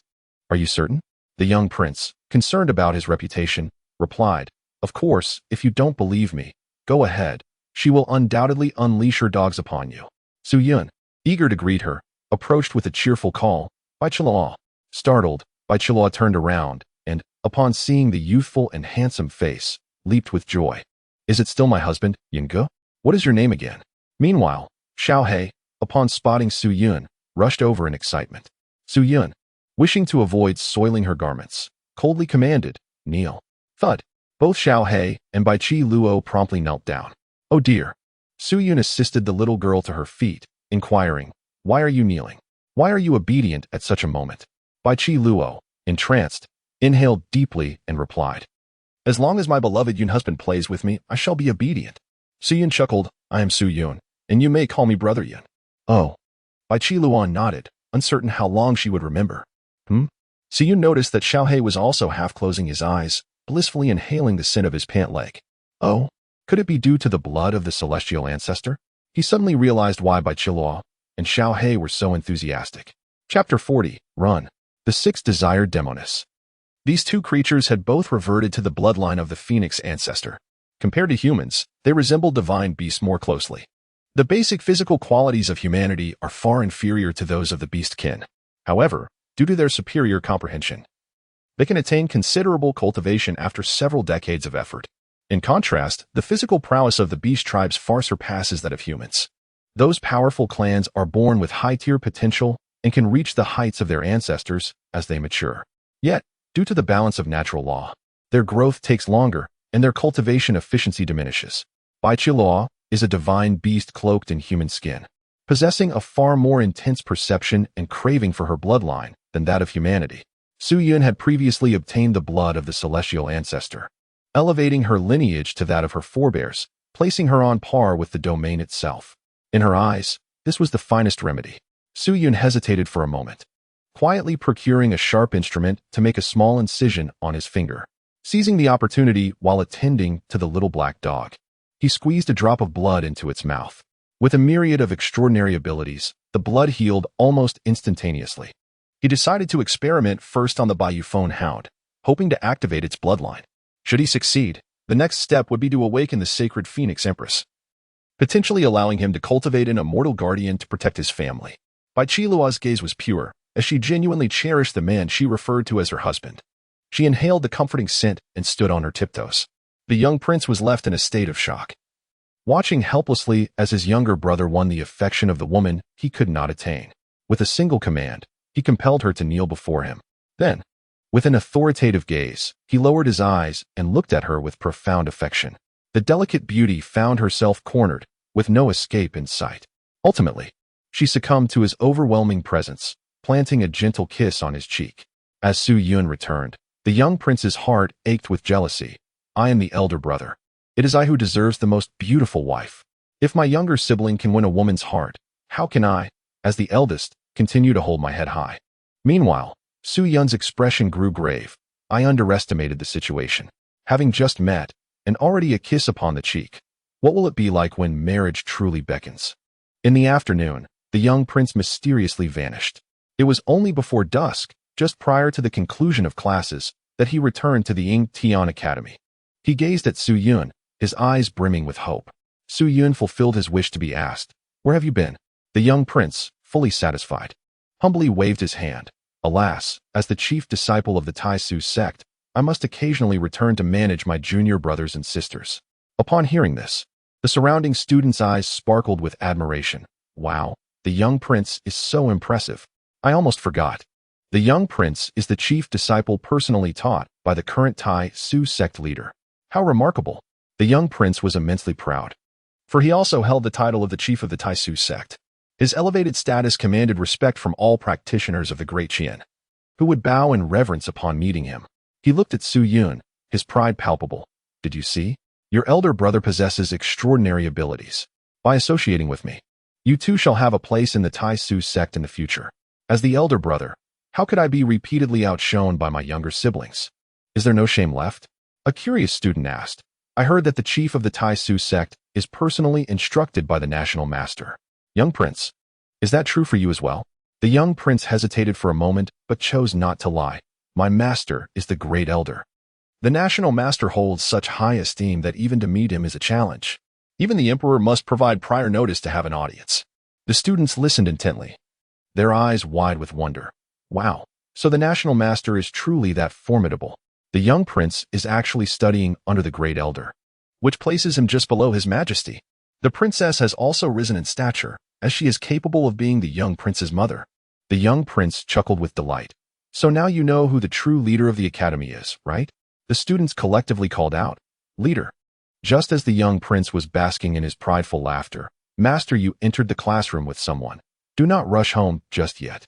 Are you certain? The young prince, concerned about his reputation, replied, Of course, if you don't believe me, go ahead. She will undoubtedly unleash her dogs upon you. Su Yun, eager to greet her, approached with a cheerful call, Bai Qilua. Startled, Bai Qilua turned around, and, upon seeing the youthful and handsome face, leaped with joy. Is it still my husband, Yinge? What is your name again? Meanwhile, Xiaohei, upon spotting Su Yun, rushed over in excitement. Su Yun, wishing to avoid soiling her garments, coldly commanded, Kneel. Thud. Both Xiaohei and Bai Qilua promptly knelt down. Oh dear. Su Yun assisted the little girl to her feet, inquiring, Why are you kneeling? Why are you obedient at such a moment? Bai Qilua, entranced, inhaled deeply and replied, As long as my beloved Yun husband plays with me, I shall be obedient. Su Yun chuckled, I am Su Yun, and you may call me Brother Yun. Oh. Bai Qilua nodded, uncertain how long she would remember. Su Yun noticed that Xiaohei was also half closing his eyes, blissfully inhaling the scent of his pant leg. Oh, could it be due to the blood of the celestial ancestor? He suddenly realized why Bai Qilua and Xiaohei were so enthusiastic. Chapter 40, Run. The 6 desired demoness. These 2 creatures had both reverted to the bloodline of the phoenix ancestor. Compared to humans, they resemble divine beasts more closely. The basic physical qualities of humanity are far inferior to those of the beast kin. However, due to their superior comprehension, they can attain considerable cultivation after several decades of effort. In contrast, the physical prowess of the beast tribes far surpasses that of humans. Those powerful clans are born with high-tier potential and can reach the heights of their ancestors as they mature. Yet, due to the balance of natural law, their growth takes longer and their cultivation efficiency diminishes. Filial is a divine beast cloaked in human skin, possessing a far more intense perception and craving for her bloodline than that of humanity. Su Yun had previously obtained the blood of the celestial ancestor, elevating her lineage to that of her forebears, placing her on par with the domain itself. In her eyes, this was the finest remedy. Su Yun hesitated for a moment, quietly procuring a sharp instrument to make a small incision on his finger. Seizing the opportunity while attending to the little black dog, he squeezed a drop of blood into its mouth. With a myriad of extraordinary abilities, the blood healed almost instantaneously. He decided to experiment first on the Bayou hound, hoping to activate its bloodline. Should he succeed, the next step would be to awaken the sacred Phoenix Empress, potentially allowing him to cultivate an immortal guardian to protect his family. Filial's gaze was pure, as she genuinely cherished the man she referred to as her husband. She inhaled the comforting scent and stood on her tiptoes. The young prince was left in a state of shock, watching helplessly as his younger brother won the affection of the woman he could not attain. With a single command, he compelled her to kneel before him. Then, with an authoritative gaze, he lowered his eyes and looked at her with profound affection. The delicate beauty found herself cornered, with no escape in sight. Ultimately, she succumbed to his overwhelming presence, planting a gentle kiss on his cheek. As Su Yun returned, the young prince's heart ached with jealousy. I am the elder brother. It is I who deserves the most beautiful wife. If my younger sibling can win a woman's heart, how can I, as the eldest, continue to hold my head high? Meanwhile, Su Yun's expression grew grave. I underestimated the situation. Having just met, and already a kiss upon the cheek, what will it be like when marriage truly beckons? In the afternoon, the young prince mysteriously vanished. It was only before dusk, just prior to the conclusion of classes, that he returned to the Tian Academy. He gazed at Su Yun, his eyes brimming with hope. Su Yun fulfilled his wish to be asked, "Where have you been?" The young prince, fully satisfied, humbly waved his hand. Alas, as the chief disciple of the Tai Su sect, I must occasionally return to manage my junior brothers and sisters. Upon hearing this, the surrounding students' eyes sparkled with admiration. Wow, the young prince is so impressive. I almost forgot. The young prince is the chief disciple personally taught by the current Tai Su sect leader. How remarkable! The young prince was immensely proud, for he also held the title of the chief of the Tai Su sect. His elevated status commanded respect from all practitioners of the Great Qian, who would bow in reverence upon meeting him. He looked at Su Yun, his pride palpable. Did you see? Your elder brother possesses extraordinary abilities. By associating with me, you too shall have a place in the Tai Su sect in the future. As the elder brother, how could I be repeatedly outshone by my younger siblings? Is there no shame left? A curious student asked. I heard that the chief of the Tai Su sect is personally instructed by the national master. Young prince, is that true for you as well? The young prince hesitated for a moment, but chose not to lie. My master is the great elder. The national master holds such high esteem that even to meet him is a challenge. Even the emperor must provide prior notice to have an audience. The students listened intently, their eyes wide with wonder. Wow, so the national master is truly that formidable. The young prince is actually studying under the great elder, which places him just below his majesty. The princess has also risen in stature, as she is capable of being the young prince's mother. The young prince chuckled with delight. So now you know who the true leader of the academy is, right? The students collectively called out, "Leader." Just as the young prince was basking in his prideful laughter, Master Yu entered the classroom with someone. Do not rush home just yet.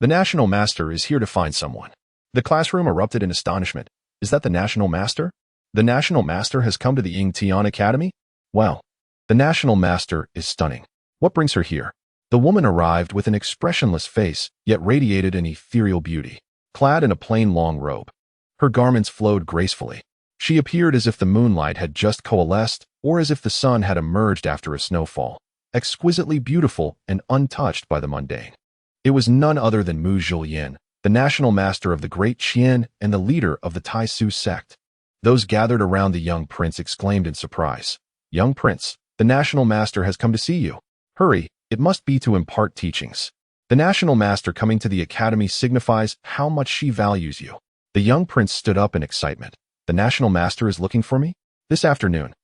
The national master is here to find someone. The classroom erupted in astonishment. Is that the national master? The national master has come to the Tian Academy? Well, the national master is stunning. What brings her here? The woman arrived with an expressionless face, yet radiated an ethereal beauty. Clad in a plain long robe, her garments flowed gracefully. She appeared as if the moonlight had just coalesced, or as if the sun had emerged after a snowfall, exquisitely beautiful and untouched by the mundane. It was none other than Mu Zhulian, the national master of the Great Qian and the leader of the Tai Su sect. Those gathered around the young prince exclaimed in surprise, "Young prince, the national master has come to see you. Hurry, it must be to impart teachings." The national master coming to the academy signifies how much she values you. The young prince stood up in excitement. The national master is looking for me? This afternoon,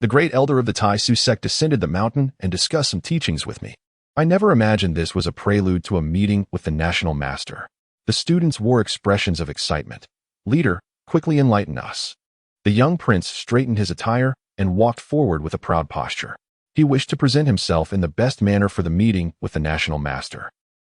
the great elder of the Tai Su sect descended the mountain and discussed some teachings with me. I never imagined this was a prelude to a meeting with the national master. The students wore expressions of excitement. Leader, quickly enlighten us. The young prince straightened his attire and walked forward with a proud posture. He wished to present himself in the best manner for the meeting with the national master.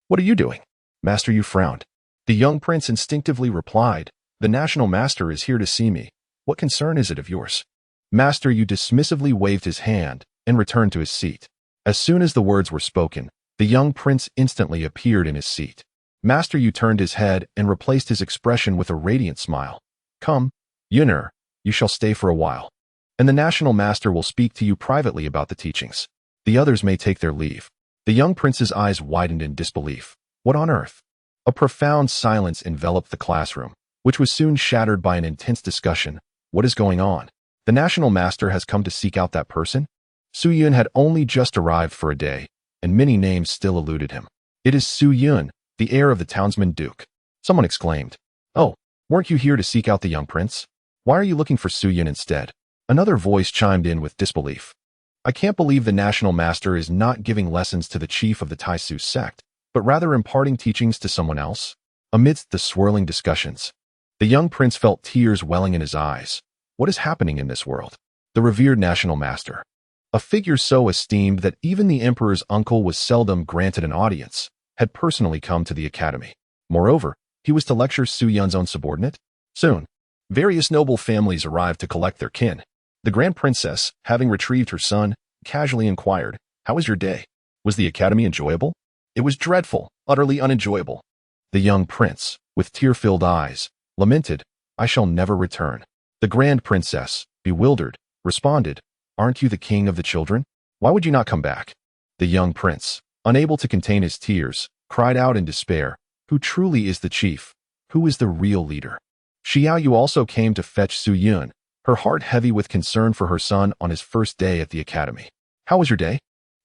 What are you doing? Master, you frowned. The young prince instinctively replied, the national master is here to see me. What concern is it of yours? Master, you dismissively waved his hand and returned to his seat. As soon as the words were spoken, the young prince instantly appeared in his seat. Master, you turned his head and replaced his expression with a radiant smile. Come, Yinger, you shall stay for a while. And the national master will speak to you privately about the teachings. The others may take their leave. The young prince's eyes widened in disbelief. What on earth? A profound silence enveloped the classroom, which was soon shattered by an intense discussion. What is going on? The national master has come to seek out that person? Su Yun had only just arrived for a day, and many names still eluded him. It is Su Yun, the heir of the townsman duke. Someone exclaimed. Oh, weren't you here to seek out the young prince? Why are you looking for Su Yun instead? Another voice chimed in with disbelief. I can't believe the national master is not giving lessons to the chief of the Tai Su sect, but rather imparting teachings to someone else. Amidst the swirling discussions, the young prince felt tears welling in his eyes. What is happening in this world? The revered national master, a figure so esteemed that even the emperor's uncle was seldom granted an audience, had personally come to the academy. Moreover, he was to lecture Su Yun's own subordinate. Soon, various noble families arrived to collect their kin. The grand princess, having retrieved her son, casually inquired, "How was your day? Was the academy enjoyable?" "It was dreadful, utterly unenjoyable." The young prince, with tear-filled eyes, lamented, "I shall never return." The grand princess, bewildered, responded, "Aren't you the king of the children? Why would you not come back?" The young prince, unable to contain his tears, cried out in despair, "Who truly is the chief? Who is the real leader?" Xiaoyu also came to fetch Su Yun, her heart heavy with concern for her son on his first day at the academy. "How was your day?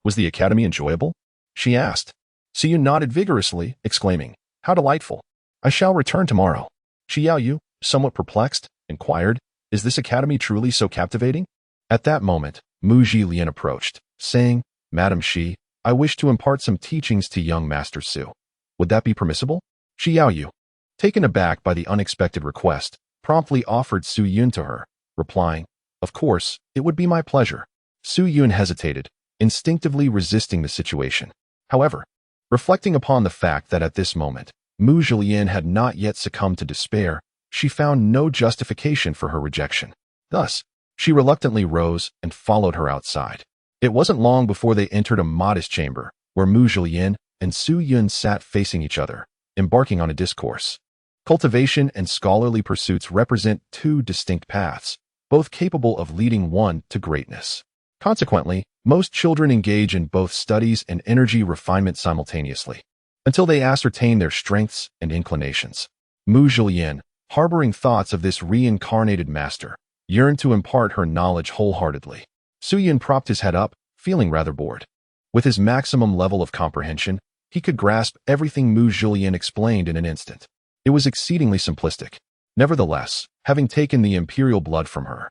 Was the academy enjoyable?" she asked. Su Yun nodded vigorously, exclaiming, "How delightful! I shall return tomorrow." Xiaoyu, somewhat perplexed, inquired, "Is this academy truly so captivating?" At that moment, Mu Zhilian approached, saying, "Madam Shi, I wish to impart some teachings to young Master Su. Would that be permissible?" Xiaoyu, taken aback by the unexpected request, promptly offered Su Yun to her, replying, "Of course, it would be my pleasure." Su Yun hesitated, instinctively resisting the situation. However, reflecting upon the fact that at this moment, Mu Zhilian had not yet succumbed to despair, she found no justification for her rejection. Thus, she reluctantly rose and followed her outside. It wasn't long before they entered a modest chamber, where Mu Zhilian and Su Yun sat facing each other, embarking on a discourse. Cultivation and scholarly pursuits represent two distinct paths, both capable of leading one to greatness. Consequently, most children engage in both studies and energy refinement simultaneously, until they ascertain their strengths and inclinations. Mu Zhilian, harboring thoughts of this reincarnated master, yearned to impart her knowledge wholeheartedly. Su Yun propped his head up, feeling rather bored. With his maximum level of comprehension, he could grasp everything Mu Zhilian explained in an instant. It was exceedingly simplistic. Nevertheless, having taken the imperial blood from her,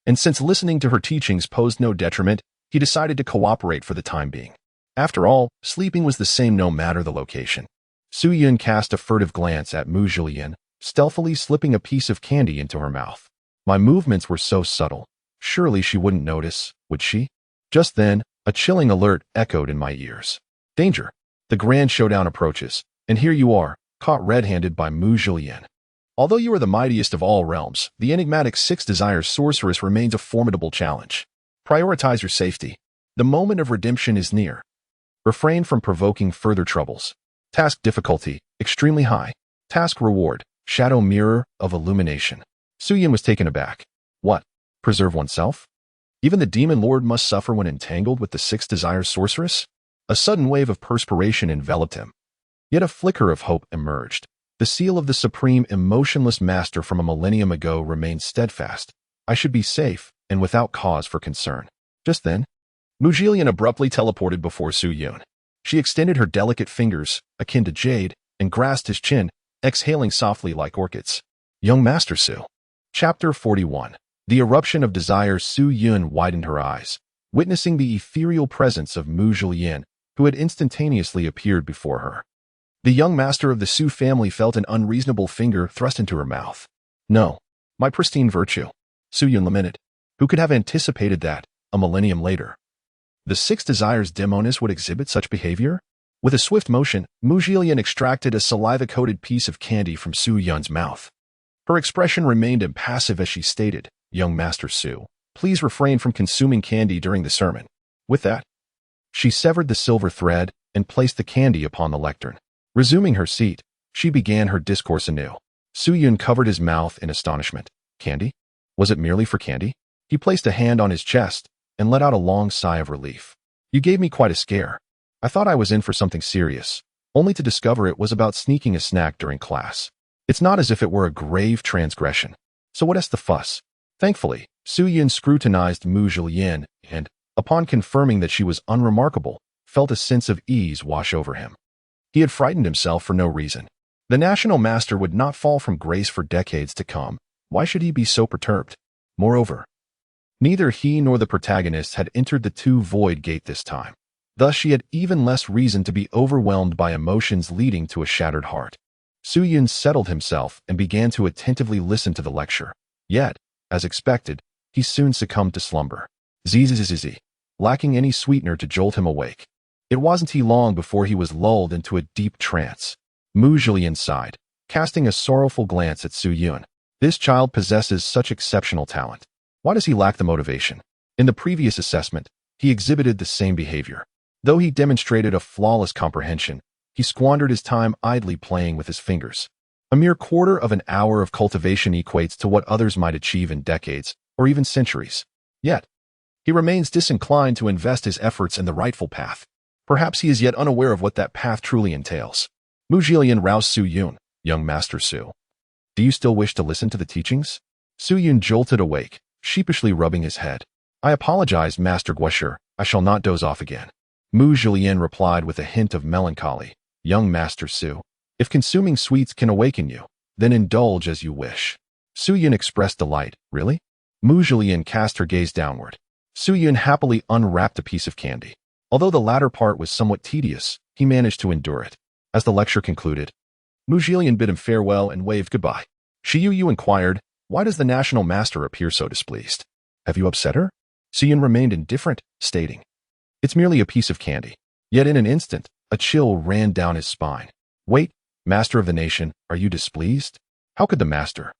and since listening to her teachings posed no detriment, he decided to cooperate for the time being. After all, sleeping was the same no matter the location. Su Yun cast a furtive glance at Mu Zhilian, stealthily slipping a piece of candy into her mouth. My movements were so subtle. Surely she wouldn't notice, would she? Just then, a chilling alert echoed in my ears. Danger! The grand showdown approaches, and here you are, caught red-handed by Mu Zhilian. Although you are the mightiest of all realms, the enigmatic Six Desires sorceress remains a formidable challenge. Prioritize your safety. The moment of redemption is near. Refrain from provoking further troubles. Task difficulty, extremely high. Task reward, shadow mirror of illumination. Su Yun was taken aback. What? Preserve oneself? Even the demon lord must suffer when entangled with the Six Desires sorceress? A sudden wave of perspiration enveloped him. Yet a flicker of hope emerged. The seal of the supreme emotionless master from a millennium ago remained steadfast. I should be safe and without cause for concern. Just then, Mu Zhilian abruptly teleported before Su Yun. She extended her delicate fingers, akin to jade, and grasped his chin, exhaling softly like orchids. Young Master Su. Chapter 41. The eruption of desire. Su Yun widened her eyes, witnessing the ethereal presence of Mu Zhilian, who had instantaneously appeared before her. The young master of the Su family felt an unreasonable finger thrust into her mouth. No, my pristine virtue, Su Yun lamented. Who could have anticipated that, a millennium later, the six desires demoness would exhibit such behavior? With a swift motion, Mu Zhilian extracted a saliva-coated piece of candy from Su Yun's mouth. Her expression remained impassive as she stated, Young Master Su, please refrain from consuming candy during the sermon. With that, she severed the silver thread and placed the candy upon the lectern. Resuming her seat, she began her discourse anew. Su Yun covered his mouth in astonishment. Candy? Was it merely for candy? He placed a hand on his chest and let out a long sigh of relief. You gave me quite a scare. I thought I was in for something serious, only to discover it was about sneaking a snack during class. It's not as if it were a grave transgression. So what is the fuss? Thankfully, Su Yun scrutinized Mu Zhilian and, upon confirming that she was unremarkable, felt a sense of ease wash over him. He had frightened himself for no reason. The national master would not fall from grace for decades to come. Why should he be so perturbed? Moreover, neither he nor the protagonist had entered the two void gate this time. Thus she had even less reason to be overwhelmed by emotions leading to a shattered heart. Su Yun settled himself and began to attentively listen to the lecture. Yet, as expected, he soon succumbed to slumber. Zzz, lacking any sweetener to jolt him awake. It wasn't long before he was lulled into a deep trance. Mu Zhilian sighed, casting a sorrowful glance at Su Yun. This child possesses such exceptional talent. Why does he lack the motivation? In the previous assessment, he exhibited the same behavior. Though he demonstrated a flawless comprehension, he squandered his time idly playing with his fingers. A mere quarter of an hour of cultivation equates to what others might achieve in decades, or even centuries. Yet, he remains disinclined to invest his efforts in the rightful path. Perhaps he is yet unaware of what that path truly entails. Mu Zhilian roused Su Yun. Young Master Su, do you still wish to listen to the teachings? Su Yun jolted awake, sheepishly rubbing his head. I apologize, Master Guosher, I shall not doze off again. Mu Zhilian replied with a hint of melancholy. Young Master Su, if consuming sweets can awaken you, then indulge as you wish. Su Yun expressed delight. Really? Mu Zhilian cast her gaze downward. Su Yun happily unwrapped a piece of candy. Although the latter part was somewhat tedious, he managed to endure it. As the lecture concluded, Mu Zhilian bid him farewell and waved goodbye. Shi Yu inquired, why does the national master appear so displeased? Have you upset her? Su Yun remained indifferent, stating, it's merely a piece of candy. Yet in an instant, a chill ran down his spine. Wait, master of the nation, are you displeased? How could the master,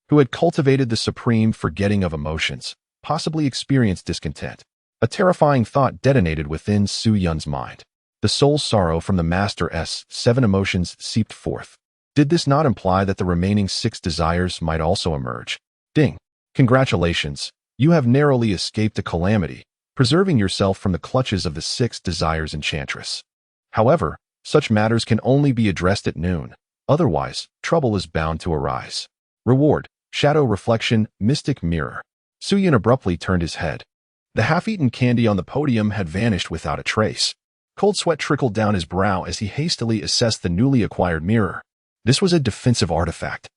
who had cultivated the supreme forgetting of emotions, possibly experience discontent? A terrifying thought detonated within Su Yun's mind. The soul sorrow from the master's 7 emotions seeped forth. Did this not imply that the remaining 6 desires might also emerge? Ding! Congratulations, you have narrowly escaped a calamity, preserving yourself from the clutches of the 6 desires enchantress. However, such matters can only be addressed at noon. Otherwise, trouble is bound to arise. Reward, shadow reflection, mystic mirror. Su Yun abruptly turned his head. The half-eaten candy on the podium had vanished without a trace. Cold sweat trickled down his brow as he hastily assessed the newly acquired mirror. This was a defensive artifact,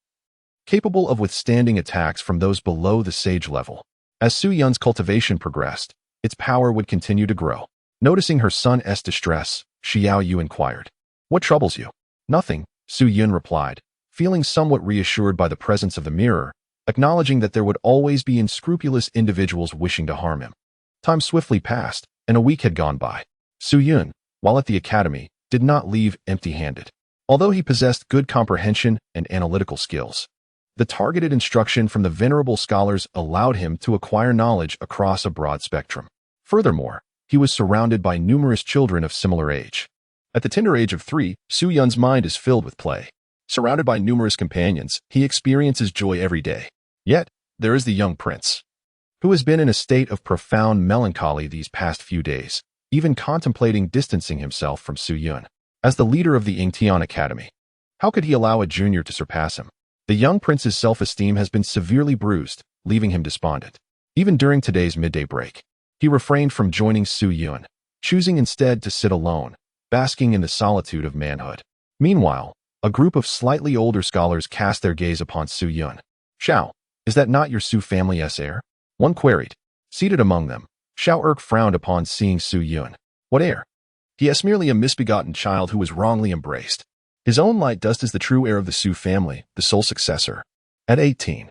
capable of withstanding attacks from those below the sage level. As Su Yun's cultivation progressed, its power would continue to grow. Noticing her son's distress, Xiao Yu inquired, what troubles you? Nothing, Su Yun replied, feeling somewhat reassured by the presence of the mirror, acknowledging that there would always be unscrupulous individuals wishing to harm him. Time swiftly passed, and a week had gone by. Su Yun, while at the academy, did not leave empty-handed. Although he possessed good comprehension and analytical skills, the targeted instruction from the venerable scholars allowed him to acquire knowledge across a broad spectrum. Furthermore, he was surrounded by numerous children of similar age. At the tender age of 3, Su Yun's mind is filled with play. Surrounded by numerous companions, he experiences joy every day. Yet, there is the young prince, who has been in a state of profound melancholy these past few days, even contemplating distancing himself from Su Yun. As the leader of the Yingtian Academy, how could he allow a junior to surpass him? The young prince's self-esteem has been severely bruised, leaving him despondent. Even during today's midday break, he refrained from joining Su Yun, choosing instead to sit alone, basking in the solitude of manhood. Meanwhile, a group of slightly older scholars cast their gaze upon Su Yun. Shao, Is that not your Su family's heir? One queried. Seated among them, Xiao Erk frowned upon seeing Su Yun. What heir? He is merely a misbegotten child who was wrongly embraced. His own light dust is the true heir of the Su family, the sole successor. At 18.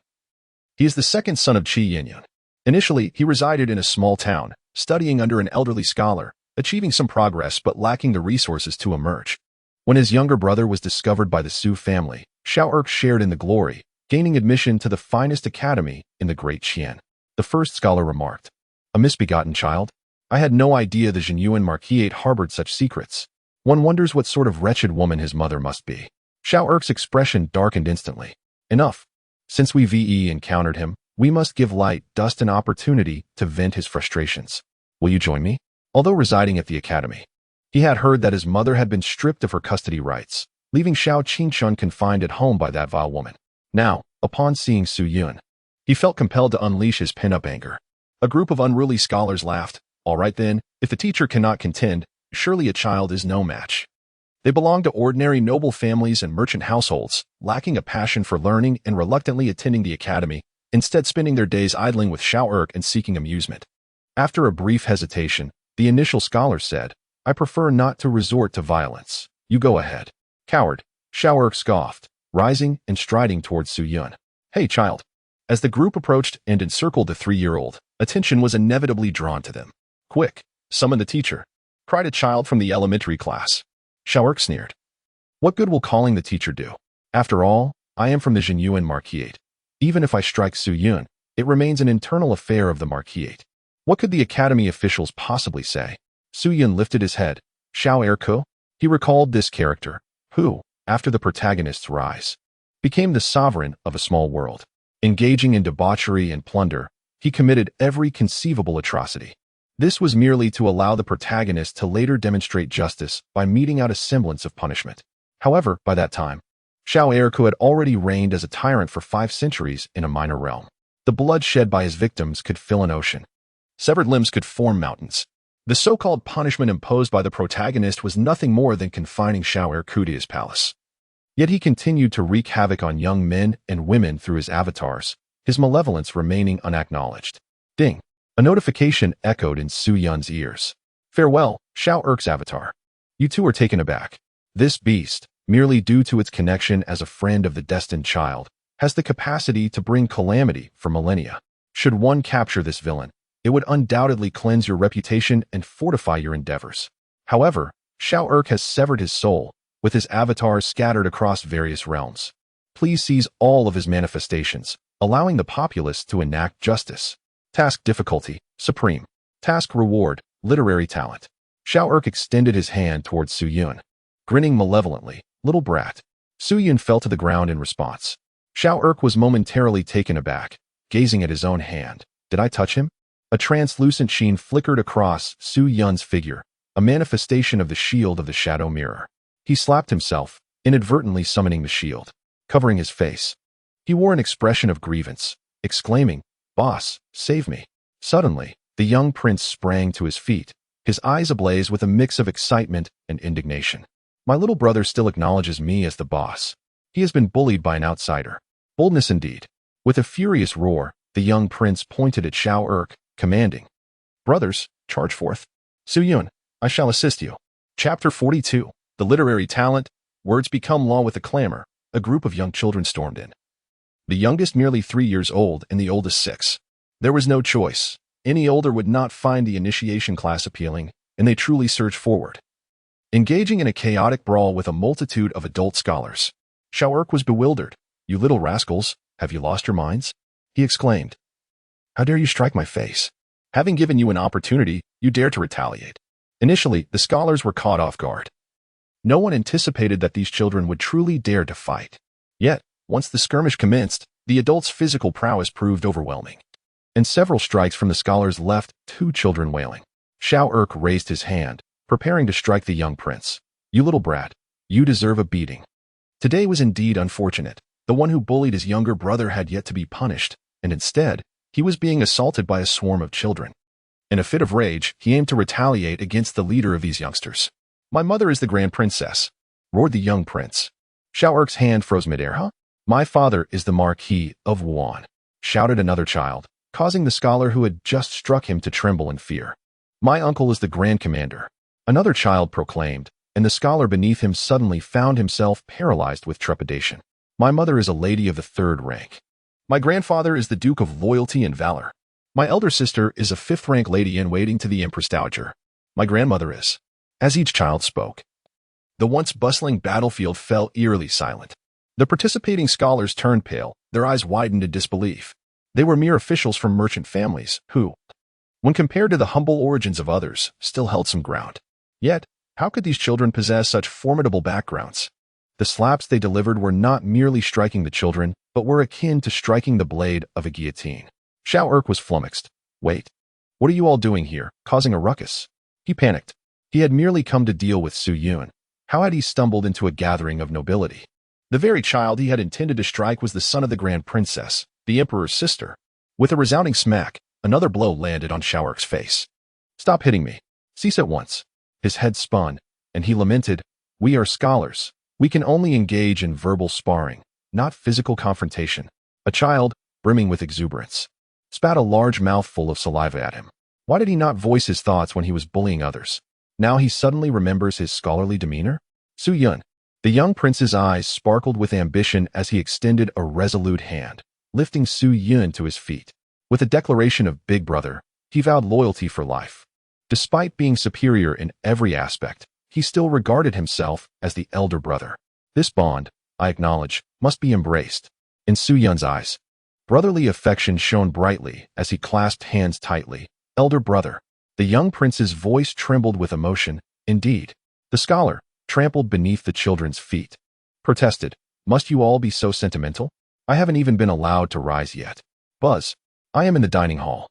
He is the second son of Qi Yinyun. Initially, he resided in a small town, studying under an elderly scholar, achieving some progress but lacking the resources to emerge. When his younger brother was discovered by the Su family, Xiao Erk shared in the glory, gaining admission to the finest academy in the Great Qian. The first scholar remarked, "A misbegotten child? I had no idea the Zhenyuan Marquis harbored such secrets. One wonders what sort of wretched woman his mother must be." Xiao Erk's expression darkened instantly. Enough. Since we encountered him, we must give light dust an opportunity to vent his frustrations. Will you join me? Although residing at the academy, he had heard that his mother had been stripped of her custody rights, leaving Xiao Qingshun confined at home by that vile woman. Now, upon seeing Su Yun, he felt compelled to unleash his pent-up anger. A group of unruly scholars laughed. All right then, if the teacher cannot contend, surely a child is no match. They belonged to ordinary noble families and merchant households, lacking a passion for learning and reluctantly attending the academy, instead spending their days idling with Xiao Erk and seeking amusement. After a brief hesitation, the initial scholar said, "I prefer not to resort to violence. You go ahead." "Coward," Xiao Erk scoffed, rising and striding towards Su Yun. "Hey, child." As the group approached and encircled the 3-year-old, attention was inevitably drawn to them. "Quick, summon the teacher," cried a child from the elementary class. Xiao Erk sneered. "What good will calling the teacher do? After all, I am from the Zhenyuan Marquis. Even if I strike Su Yun, it remains an internal affair of the Marquis. What could the academy officials possibly say?" Su Yun lifted his head. Xiao Erko? He recalled this character, who, after the protagonist's rise, became the sovereign of a small world. Engaging in debauchery and plunder, he committed every conceivable atrocity. This was merely to allow the protagonist to later demonstrate justice by meting out a semblance of punishment. However, by that time, Xiao Erko had already reigned as a tyrant for 5 centuries in a minor realm. The blood shed by his victims could fill an ocean. Severed limbs could form mountains. The so-called punishment imposed by the protagonist was nothing more than confining Xiao Erko to his palace. Yet he continued to wreak havoc on young men and women through his avatars, his malevolence remaining unacknowledged. Ding! A notification echoed in Su Yun's ears. "Farewell, Xiao Erk's avatar. You two are taken aback. This beast, merely due to its connection as a friend of the destined child, has the capacity to bring calamity for millennia. Should one capture this villain, it would undoubtedly cleanse your reputation and fortify your endeavors. However, Xiao Erk has severed his soul, with his avatars scattered across various realms. Please seize all of his manifestations, allowing the populace to enact justice. Task difficulty, supreme. Task reward, literary talent." Xiao Erk extended his hand towards Su Yun. Grinning malevolently, "Little brat." Su Yun fell to the ground in response. Xiao Erk was momentarily taken aback, gazing at his own hand. "Did I touch him?" A translucent sheen flickered across Su Yun's figure, a manifestation of the shield of the shadow mirror. He slapped himself, inadvertently summoning the shield, covering his face. He wore an expression of grievance, exclaiming, "Boss, save me." Suddenly, the young prince sprang to his feet, his eyes ablaze with a mix of excitement and indignation. "My little brother still acknowledges me as the boss. He has been bullied by an outsider. Boldness indeed." With a furious roar, the young prince pointed at Xiao Erk, commanding, "Brothers, charge forth. Su Yun, I shall assist you." Chapter 42. The Literary Talent. Words become law with a clamor. A group of young children stormed in. The youngest merely 3 years old and the oldest 6. There was no choice. Any older would not find the initiation class appealing, and they truly surged forward, engaging in a chaotic brawl with a multitude of adult scholars. Xiao Erk was bewildered. "You little rascals, have you lost your minds?" he exclaimed. "How dare you strike my face? Having given you an opportunity, you dare to retaliate." Initially, the scholars were caught off guard. No one anticipated that these children would truly dare to fight. Yet, once the skirmish commenced, the adults' physical prowess proved overwhelming, and several strikes from the scholars left 2 children wailing. Xiao Erk raised his hand, preparing to strike the young prince. "You little brat, you deserve a beating." Today was indeed unfortunate. The one who bullied his younger brother had yet to be punished, and instead, he was being assaulted by a swarm of children. In a fit of rage, he aimed to retaliate against the leader of these youngsters. "My mother is the Grand Princess," roared the young prince. Xiao Erk's hand froze midair. "Huh? My father is the Marquis of Wuan." shouted another child, causing the scholar who had just struck him to tremble in fear. My uncle is the Grand Commander, another child proclaimed, and the scholar beneath him suddenly found himself paralyzed with trepidation. My mother is a lady of the third rank. My grandfather is the Duke of Loyalty and Valor. My elder sister is a fifth-rank lady in waiting to the Empress Dowager. My grandmother is. As each child spoke, the once bustling battlefield fell eerily silent. The participating scholars turned pale, their eyes widened in disbelief. They were mere officials from merchant families who, when compared to the humble origins of others, still held some ground. Yet, how could these children possess such formidable backgrounds? The slaps they delivered were not merely striking the children, but were akin to striking the blade of a guillotine. Xiao Erk was flummoxed. Wait. What are you all doing here, causing a ruckus? He panicked. He had merely come to deal with Su Yun. How had he stumbled into a gathering of nobility? The very child he had intended to strike was the son of the Grand Princess, the Emperor's sister. With a resounding smack, another blow landed on Xiao Erk's face. Stop hitting me. Cease at once. His head spun, and he lamented, We are scholars. We can only engage in verbal sparring, not physical confrontation. A child, brimming with exuberance, spat a large mouthful of saliva at him. Why did he not voice his thoughts when he was bullying others? Now he suddenly remembers his scholarly demeanor? Su Yun. The young prince's eyes sparkled with ambition as he extended a resolute hand, lifting Su Yun to his feet. With a declaration of Big Brother, he vowed loyalty for life. Despite being superior in every aspect, he still regarded himself as the elder brother. This bond, I acknowledge, must be embraced. In Su Yun's eyes, brotherly affection shone brightly as he clasped hands tightly. Elder brother. The young prince's voice trembled with emotion. Indeed. The scholar, trampled beneath the children's feet, protested, Must you all be so sentimental? I haven't even been allowed to rise yet. Buzz. I am in the dining hall.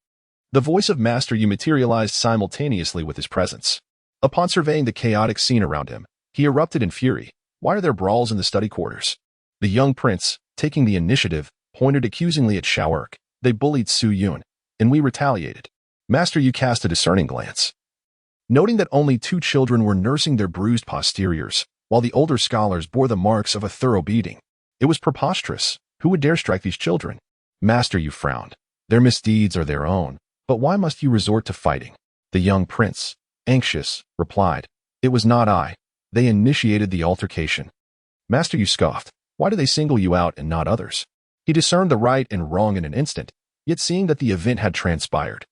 The voice of Master Yu materialized simultaneously with his presence. Upon surveying the chaotic scene around him, he erupted in fury. Why are there brawls in the study quarters? The young prince, taking the initiative, pointed accusingly at Xiao Erk. They bullied Su Yun, and we retaliated. Master Yu cast a discerning glance. Noting that only 2 children were nursing their bruised posteriors, while the older scholars bore the marks of a thorough beating. It was preposterous. Who would dare strike these children? Master Yu frowned. Their misdeeds are their own, but why must you resort to fighting? The young prince, anxious, replied, It was not I. They initiated the altercation. Master Yu scoffed. Why do they single you out and not others? He discerned the right and wrong in an instant, yet seeing that the event had transpired,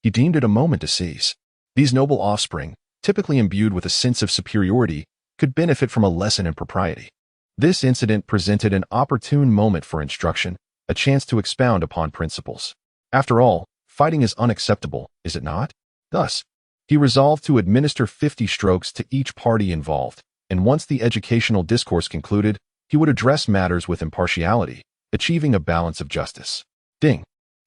he deemed it a moment to seize. These noble offspring, typically imbued with a sense of superiority, could benefit from a lesson in propriety. This incident presented an opportune moment for instruction, a chance to expound upon principles. After all, fighting is unacceptable, is it not? Thus, he resolved to administer 50 strokes to each party involved, and once the educational discourse concluded, he would address matters with impartiality, achieving a balance of justice. Ding!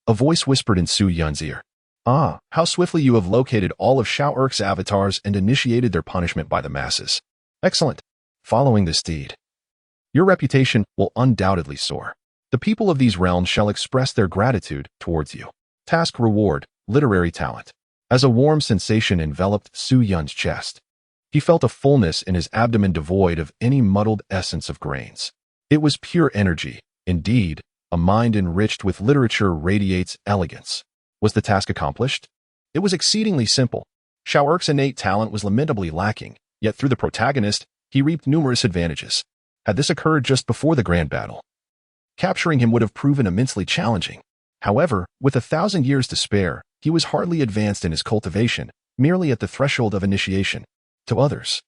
A voice whispered in Su Yun's ear. Ah, how swiftly you have located all of Xiao Erk's avatars and initiated their punishment by the masses. Excellent. Following this deed, your reputation will undoubtedly soar. The people of these realms shall express their gratitude towards you. Task reward, literary talent. As a warm sensation enveloped Su Yun's chest, he felt a fullness in his abdomen devoid of any muddled essence of grains. It was pure energy. Indeed, a mind enriched with literature radiates elegance. Was the task accomplished? It was exceedingly simple. Xiao Erk's innate talent was lamentably lacking, yet through the protagonist, he reaped numerous advantages. Had this occurred just before the grand battle, capturing him would have proven immensely challenging. However, with 1,000 years to spare, he was hardly advanced in his cultivation, merely at the threshold of initiation. To others,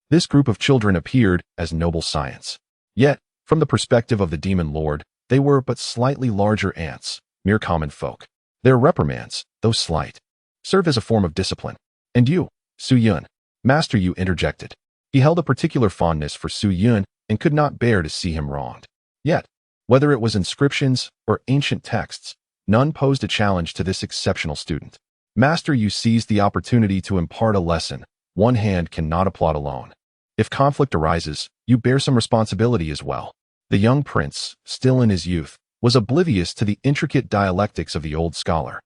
this group of children appeared as noble science. Yet, from the perspective of the demon lord, they were but slightly larger ants, mere common folk. Their reprimands, though slight, served as a form of discipline. And you, Su Yun, Master Yu interjected. He held a particular fondness for Su Yun and could not bear to see him wronged. Yet, whether it was inscriptions or ancient texts, none posed a challenge to this exceptional student. Master Yu seized the opportunity to impart a lesson. One hand cannot applaud alone. If conflict arises, you bear some responsibility as well. The young prince, still in his youth, was oblivious to the intricate dialectics of the old scholar,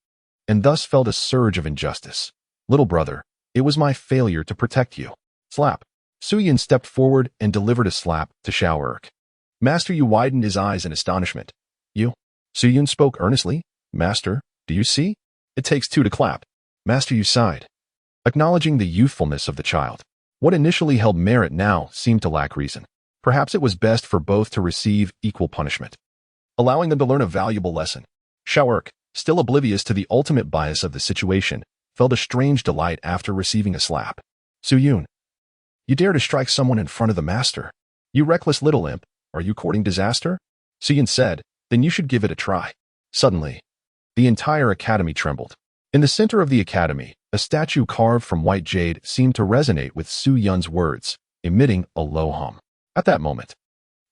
and thus felt a surge of injustice. Little brother, it was my failure to protect you. Slap. Su Yun stepped forward and delivered a slap to Xiao Erk. Master Yu widened his eyes in astonishment. You? Su Yun spoke earnestly. Master, do you see? It takes two to clap. Master Yu sighed, acknowledging the youthfulness of the child. What initially held merit now seemed to lack reason. Perhaps it was best for both to receive equal punishment, allowing them to learn a valuable lesson. Xiao, still oblivious to the ultimate bias of the situation, felt a strange delight after receiving a slap. Su Yun, you dare to strike someone in front of the master? You reckless little imp, are you courting disaster? Su Yun said, then you should give it a try. Suddenly, the entire academy trembled. In the center of the academy, a statue carved from white jade seemed to resonate with Su Yun's words, emitting a low hum. At that moment,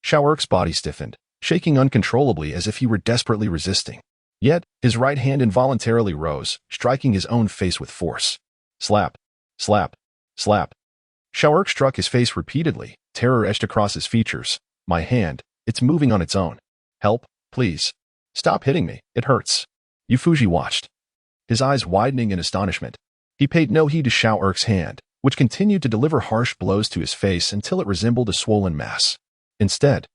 Xiao body stiffened, shaking uncontrollably as if he were desperately resisting. Yet, his right hand involuntarily rose, striking his own face with force. Slap, slap, slap. Xiao struck his face repeatedly, terror etched across his features. My hand, it's moving on its own. Help, please. Stop hitting me, it hurts. Yu Fuji watched, his eyes widening in astonishment. He paid no heed to Xiao hand, which continued to deliver harsh blows to his face until it resembled a swollen mass. Instead,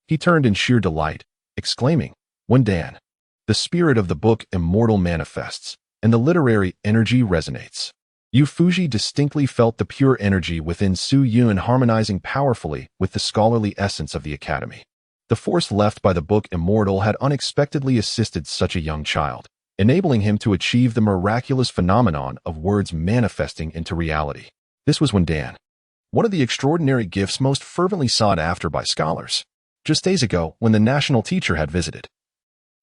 he turned in sheer delight, exclaiming, Wen Dan, the spirit of the book immortal manifests, and the literary energy resonates. Yu Fuji distinctly felt the pure energy within Su Yun harmonizing powerfully with the scholarly essence of the academy. The force left by the book immortal had unexpectedly assisted such a young child, enabling him to achieve the miraculous phenomenon of words manifesting into reality. This was Wen Dan, one of the extraordinary gifts most fervently sought after by scholars. Just days ago, when the national teacher had visited,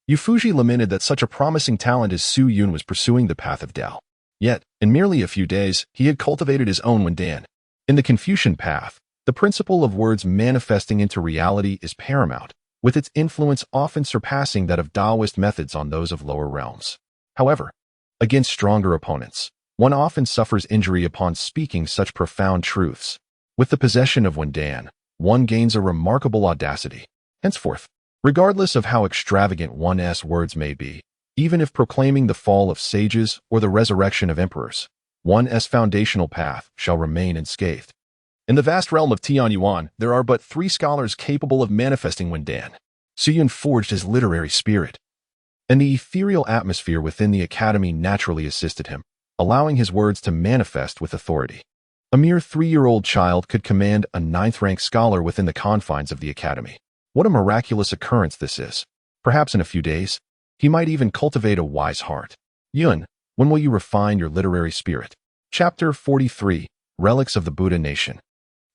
Yu Fuji lamented that such a promising talent as Su Yun was pursuing the path of Dao. Yet, in merely a few days, he had cultivated his own Wen Dan. In the Confucian path, the principle of words manifesting into reality is paramount, with its influence often surpassing that of Taoist methods on those of lower realms. However, against stronger opponents, one often suffers injury upon speaking such profound truths. With the possession of Wen Dan, one gains a remarkable audacity. Henceforth, regardless of how extravagant one's words may be, even if proclaiming the fall of sages or the resurrection of emperors, one's foundational path shall remain unscathed. In the vast realm of Tianyuan, there are but 3 scholars capable of manifesting Wen Dan. Su Yun forged his literary spirit, and the ethereal atmosphere within the academy naturally assisted him, allowing his words to manifest with authority. A mere 3-year-old child could command a 9th-rank scholar within the confines of the academy. What a miraculous occurrence this is. Perhaps in a few days, he might even cultivate a wise heart. Yun, when will you refine your literary spirit? Chapter 43, Relics of the Buddha Nation.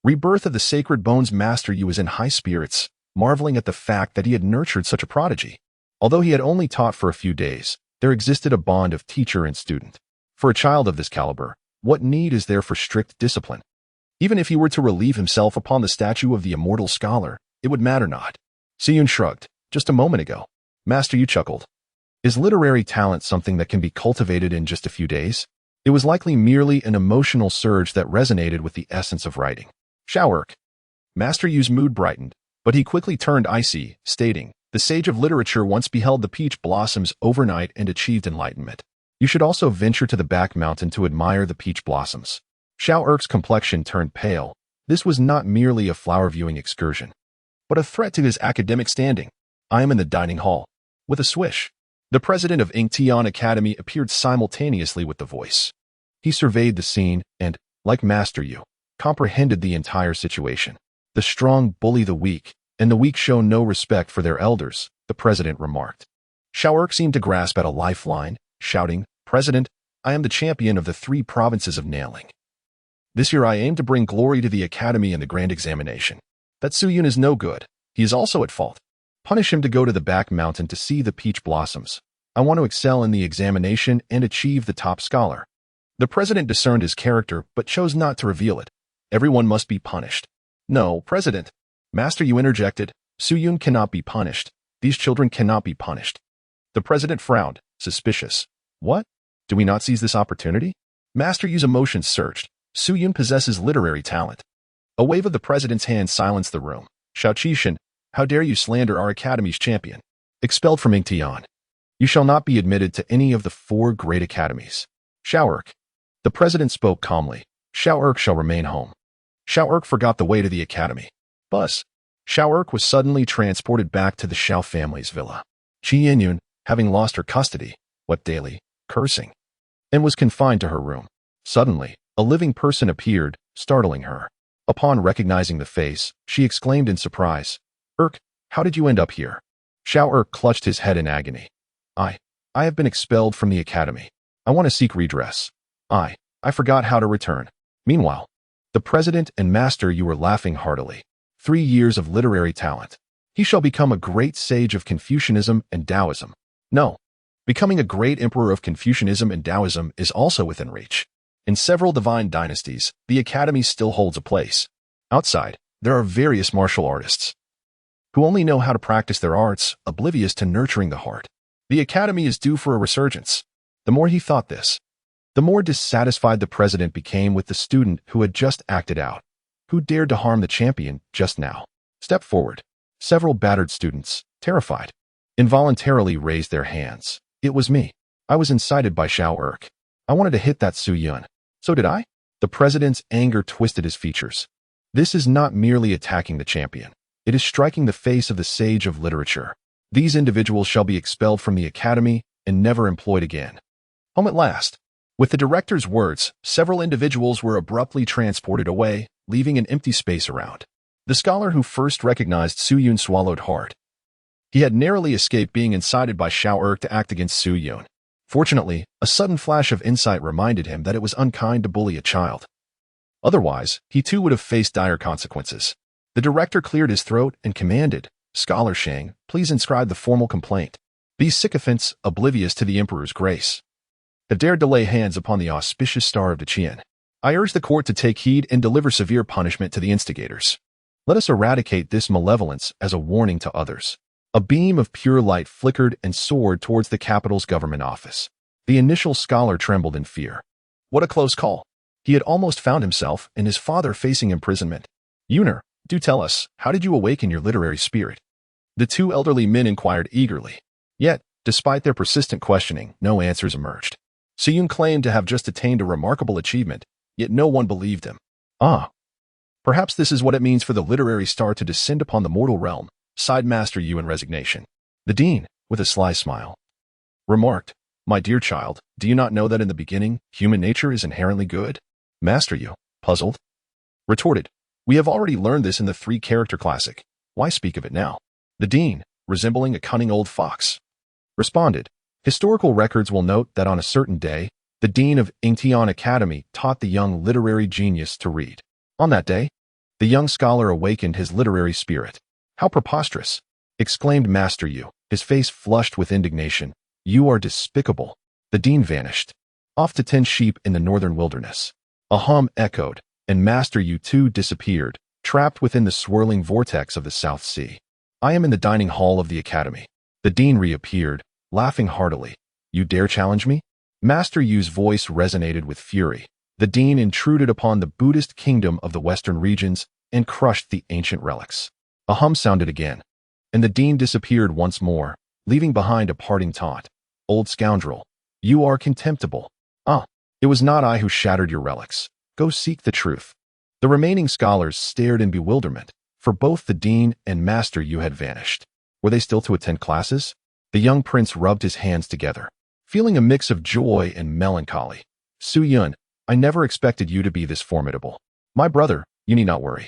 Rebirth of the Sacred Bones. Master Yu was in high spirits, marveling at the fact that he had nurtured such a prodigy. Although he had only taught for a few days, there existed a bond of teacher and student. For a child of this caliber, what need is there for strict discipline? Even if he were to relieve himself upon the statue of the immortal scholar, it would matter not. Su Yun shrugged. Just a moment ago, Master Yu chuckled. Is literary talent something that can be cultivated in just a few days? It was likely merely an emotional surge that resonated with the essence of writing. Xiao. Master Yu's mood brightened, but he quickly turned icy, stating, the sage of literature once beheld the peach blossoms overnight and achieved enlightenment. You should also venture to the back mountain to admire the peach blossoms. Xiao complexion turned pale. This was not merely a flower-viewing excursion, but a threat to his academic standing. I am in the dining hall. With a swish, the president of Ingtian Academy appeared simultaneously with the voice. He surveyed the scene and, like Master Yu, comprehended the entire situation. The strong bully the weak, and the weak show no respect for their elders, the president remarked. Xiao seemed to grasp at a lifeline, shouting, President, I am the champion of the 3 provinces of Nailing. This year I aim to bring glory to the academy in the grand examination. That Su Yun is no good. He is also at fault. Punish him to go to the back mountain to see the peach blossoms. I want to excel in the examination and achieve the top scholar. The president discerned his character but chose not to reveal it. Everyone must be punished. No, President. Master Yu interjected. Su Yun cannot be punished. These children cannot be punished. The president frowned, suspicious. What? Do we not seize this opportunity? Master Yu's emotions surged. Su Yun possesses literary talent. A wave of the president's hand silenced the room. Xiao Qishan, how dare you slander our academy's champion? Expelled from Ingtian. You shall not be admitted to any of the 4 great academies. Xiao. The president spoke calmly. Xiao shall remain home. Xiao forgot the way to the academy. Bus. Xiao was suddenly transported back to the Xiao family's villa. Qi Yinyun, having lost her custody, wept daily, cursing, and was confined to her room. Suddenly, a living person appeared, startling her. Upon recognizing the face, she exclaimed in surprise, "Erk, how did you end up here?" Xiao Erk clutched his head in agony. I have been expelled from the academy. I want to seek redress. I forgot how to return." Meanwhile, the president and master you were laughing heartily. 3 years of literary talent. He shall become a great sage of Confucianism and Taoism. No, becoming a great emperor of Confucianism and Taoism is also within reach. In several divine dynasties, the academy still holds a place. Outside, there are various martial artists who only know how to practice their arts, oblivious to nurturing the heart. The academy is due for a resurgence. The more he thought this, the more dissatisfied the president became with the student who had just acted out, who dared to harm the champion just now. Step forward. Several battered students, terrified, involuntarily raised their hands. It was me. I was incited by Xiao Erk. I wanted to hit that Su Yun. So did I? The president's anger twisted his features. This is not merely attacking the champion. It is striking the face of the sage of literature. These individuals shall be expelled from the academy and never employed again. Home at last. With the director's words, several individuals were abruptly transported away, leaving an empty space around. The scholar who first recognized Su Yun swallowed hard. He had narrowly escaped being incited by Xiao Erk to act against Su Yun. Fortunately, a sudden flash of insight reminded him that it was unkind to bully a child. Otherwise, he too would have faced dire consequences. The director cleared his throat and commanded, "Scholar Shang, please inscribe the formal complaint. These sycophants, oblivious to the emperor's grace, have dared to lay hands upon the auspicious star of the Qian. I urge the court to take heed and deliver severe punishment to the instigators. Let us eradicate this malevolence as a warning to others." A beam of pure light flickered and soared towards the capital's government office. The initial scholar trembled in fear. What a close call. He had almost found himself and his father facing imprisonment. "Yuner, do tell us, how did you awaken your literary spirit?" The 2 elderly men inquired eagerly. Yet, despite their persistent questioning, no answers emerged. Su Yun claimed to have just attained a remarkable achievement, yet no one believed him. Perhaps this is what it means for the literary star to descend upon the mortal realm, sighed Master Yu in resignation. The dean, with a sly smile, remarked, "My dear child, do you not know that in the beginning, human nature is inherently good?" Master Yu, puzzled, retorted, "We have already learned this in the 3-character classic. Why speak of it now?" The dean, resembling a cunning old fox, responded, "Historical records will note that on a certain day, the dean of Ingtian Academy taught the young literary genius to read. On that day, the young scholar awakened his literary spirit." "How preposterous!" exclaimed Master Yu, his face flushed with indignation. "You are despicable." The dean vanished, off to tend sheep in the northern wilderness. A hum echoed, and Master Yu too disappeared, trapped within the swirling vortex of the South Sea. "I am in the dining hall of the academy." The dean reappeared, laughing heartily. "You dare challenge me?" Master Yu's voice resonated with fury. The dean intruded upon the Buddhist kingdom of the western regions and crushed the ancient relics. A hum sounded again, and the dean disappeared once more, leaving behind a parting taunt. "Old scoundrel, you are contemptible. It was not I who shattered your relics. Go seek the truth." The remaining scholars stared in bewilderment, for both the dean and Master Yu had vanished. Were they still to attend classes? The young prince rubbed his hands together, feeling a mix of joy and melancholy. "Su Yun, I never expected you to be this formidable. My brother, you need not worry.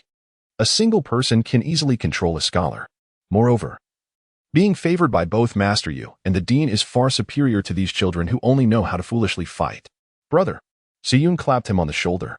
A single person can easily control a scholar. Moreover, being favored by both Master Yu and the dean is far superior to these children who only know how to foolishly fight. Brother." Su Yun clapped him on the shoulder.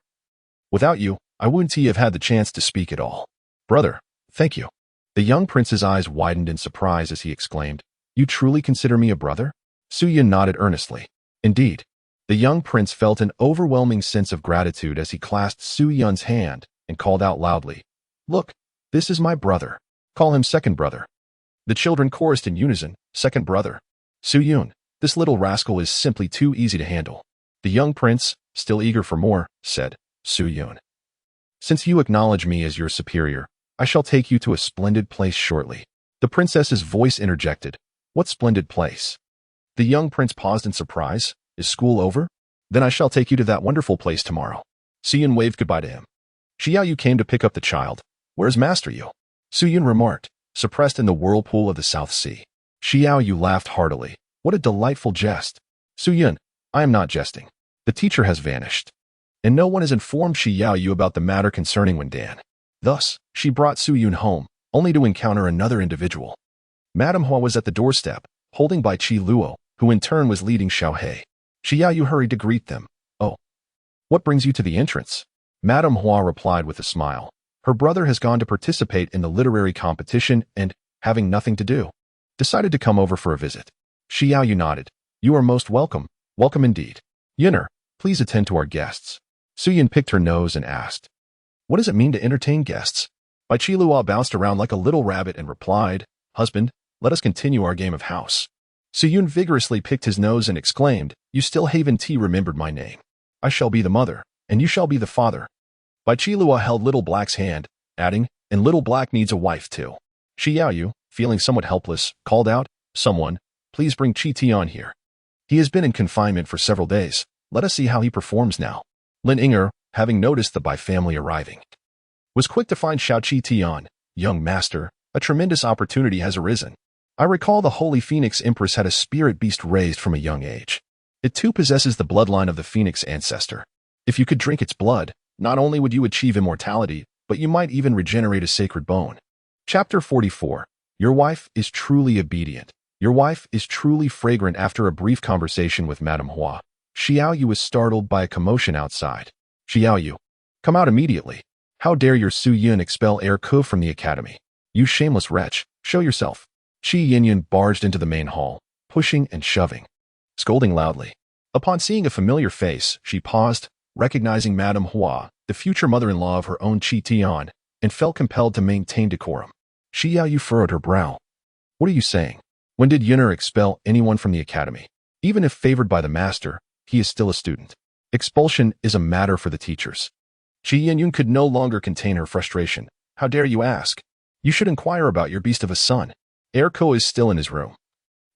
"Without you, I wouldn't have had the chance to speak at all." "Brother, thank you." The young prince's eyes widened in surprise as he exclaimed, "You truly consider me a brother?" Su Yun nodded earnestly. Indeed, the young prince felt an overwhelming sense of gratitude as he clasped Su Yun's hand and called out loudly, "Look, this is my brother. Call him second brother." The children chorused in unison, "Second brother." "Su Yun, this little rascal is simply too easy to handle." The young prince, still eager for more, said, "Su Yun, since you acknowledge me as your superior, I shall take you to a splendid place shortly." The princess's voice interjected, "What splendid place?" The young prince paused in surprise. "Is school over? Then I shall take you to that wonderful place tomorrow." Su Yun waved goodbye to him. "Xiao Yu came to pick up the child. Where's Master Yu?" Su Yun remarked, "Suppressed in the whirlpool of the South Sea." Xiao Yu laughed heartily. What a delightful jest. Su Yun, I am not jesting. The teacher has vanished. And no one has informed Xiao Yu about the matter concerning Wen Dan. Thus, she brought Su Yun home, only to encounter another individual. Madame Hua was at the doorstep, holding by Qi Luo, who in turn was leading Xiao He. Xiao Yu hurried to greet them. Oh. What brings you to the entrance? Madame Hua replied with a smile. Her brother has gone to participate in the literary competition and, having nothing to do, decided to come over for a visit. Xiao Yu nodded. You are most welcome. Welcome indeed. Yinner, please attend to our guests. Su Yun picked her nose and asked, what does it mean to entertain guests? Bai Qi Luo bounced around like a little rabbit and replied, Husband, let us continue our game of house. Su Yun vigorously picked his nose and exclaimed, You still haven't remembered my name. I shall be the mother, and you shall be the father. Bai Qi Luo held Little Black's hand, adding, and Little Black needs a wife too. Xiao Yu, feeling somewhat helpless, called out, Someone, please bring Qi Tian here. He has been in confinement for several days. Let us see how he performs now. Lin Yinger, having noticed the Bai family arriving, was quick to find Xiao Qi Tian. Young master, a tremendous opportunity has arisen. I recall the Holy Phoenix Empress had a spirit beast raised from a young age. It too possesses the bloodline of the Phoenix ancestor. If you could drink its blood, not only would you achieve immortality, but you might even regenerate a sacred bone. Chapter 44. Your wife is truly obedient. Your wife is truly fragrant. After a brief conversation with Madame Hua, Xiao Yu was startled by a commotion outside. Xiao Yu, come out immediately. How dare your Su Yun expel heir from the academy? You shameless wretch, show yourself. Qi Yinyun barged into the main hall, pushing and shoving, scolding loudly. Upon seeing a familiar face, she paused, recognizing Madame Hua, the future mother-in-law of her own Qi Tian, and felt compelled to maintain decorum. Xiao Yu furrowed her brow. What are you saying? When did Yunner expel anyone from the academy? Even if favored by the master, he is still a student. Expulsion is a matter for the teachers. Qi Yinyun could no longer contain her frustration. How dare you ask? You should inquire about your beast of a son. Heir is still in his room,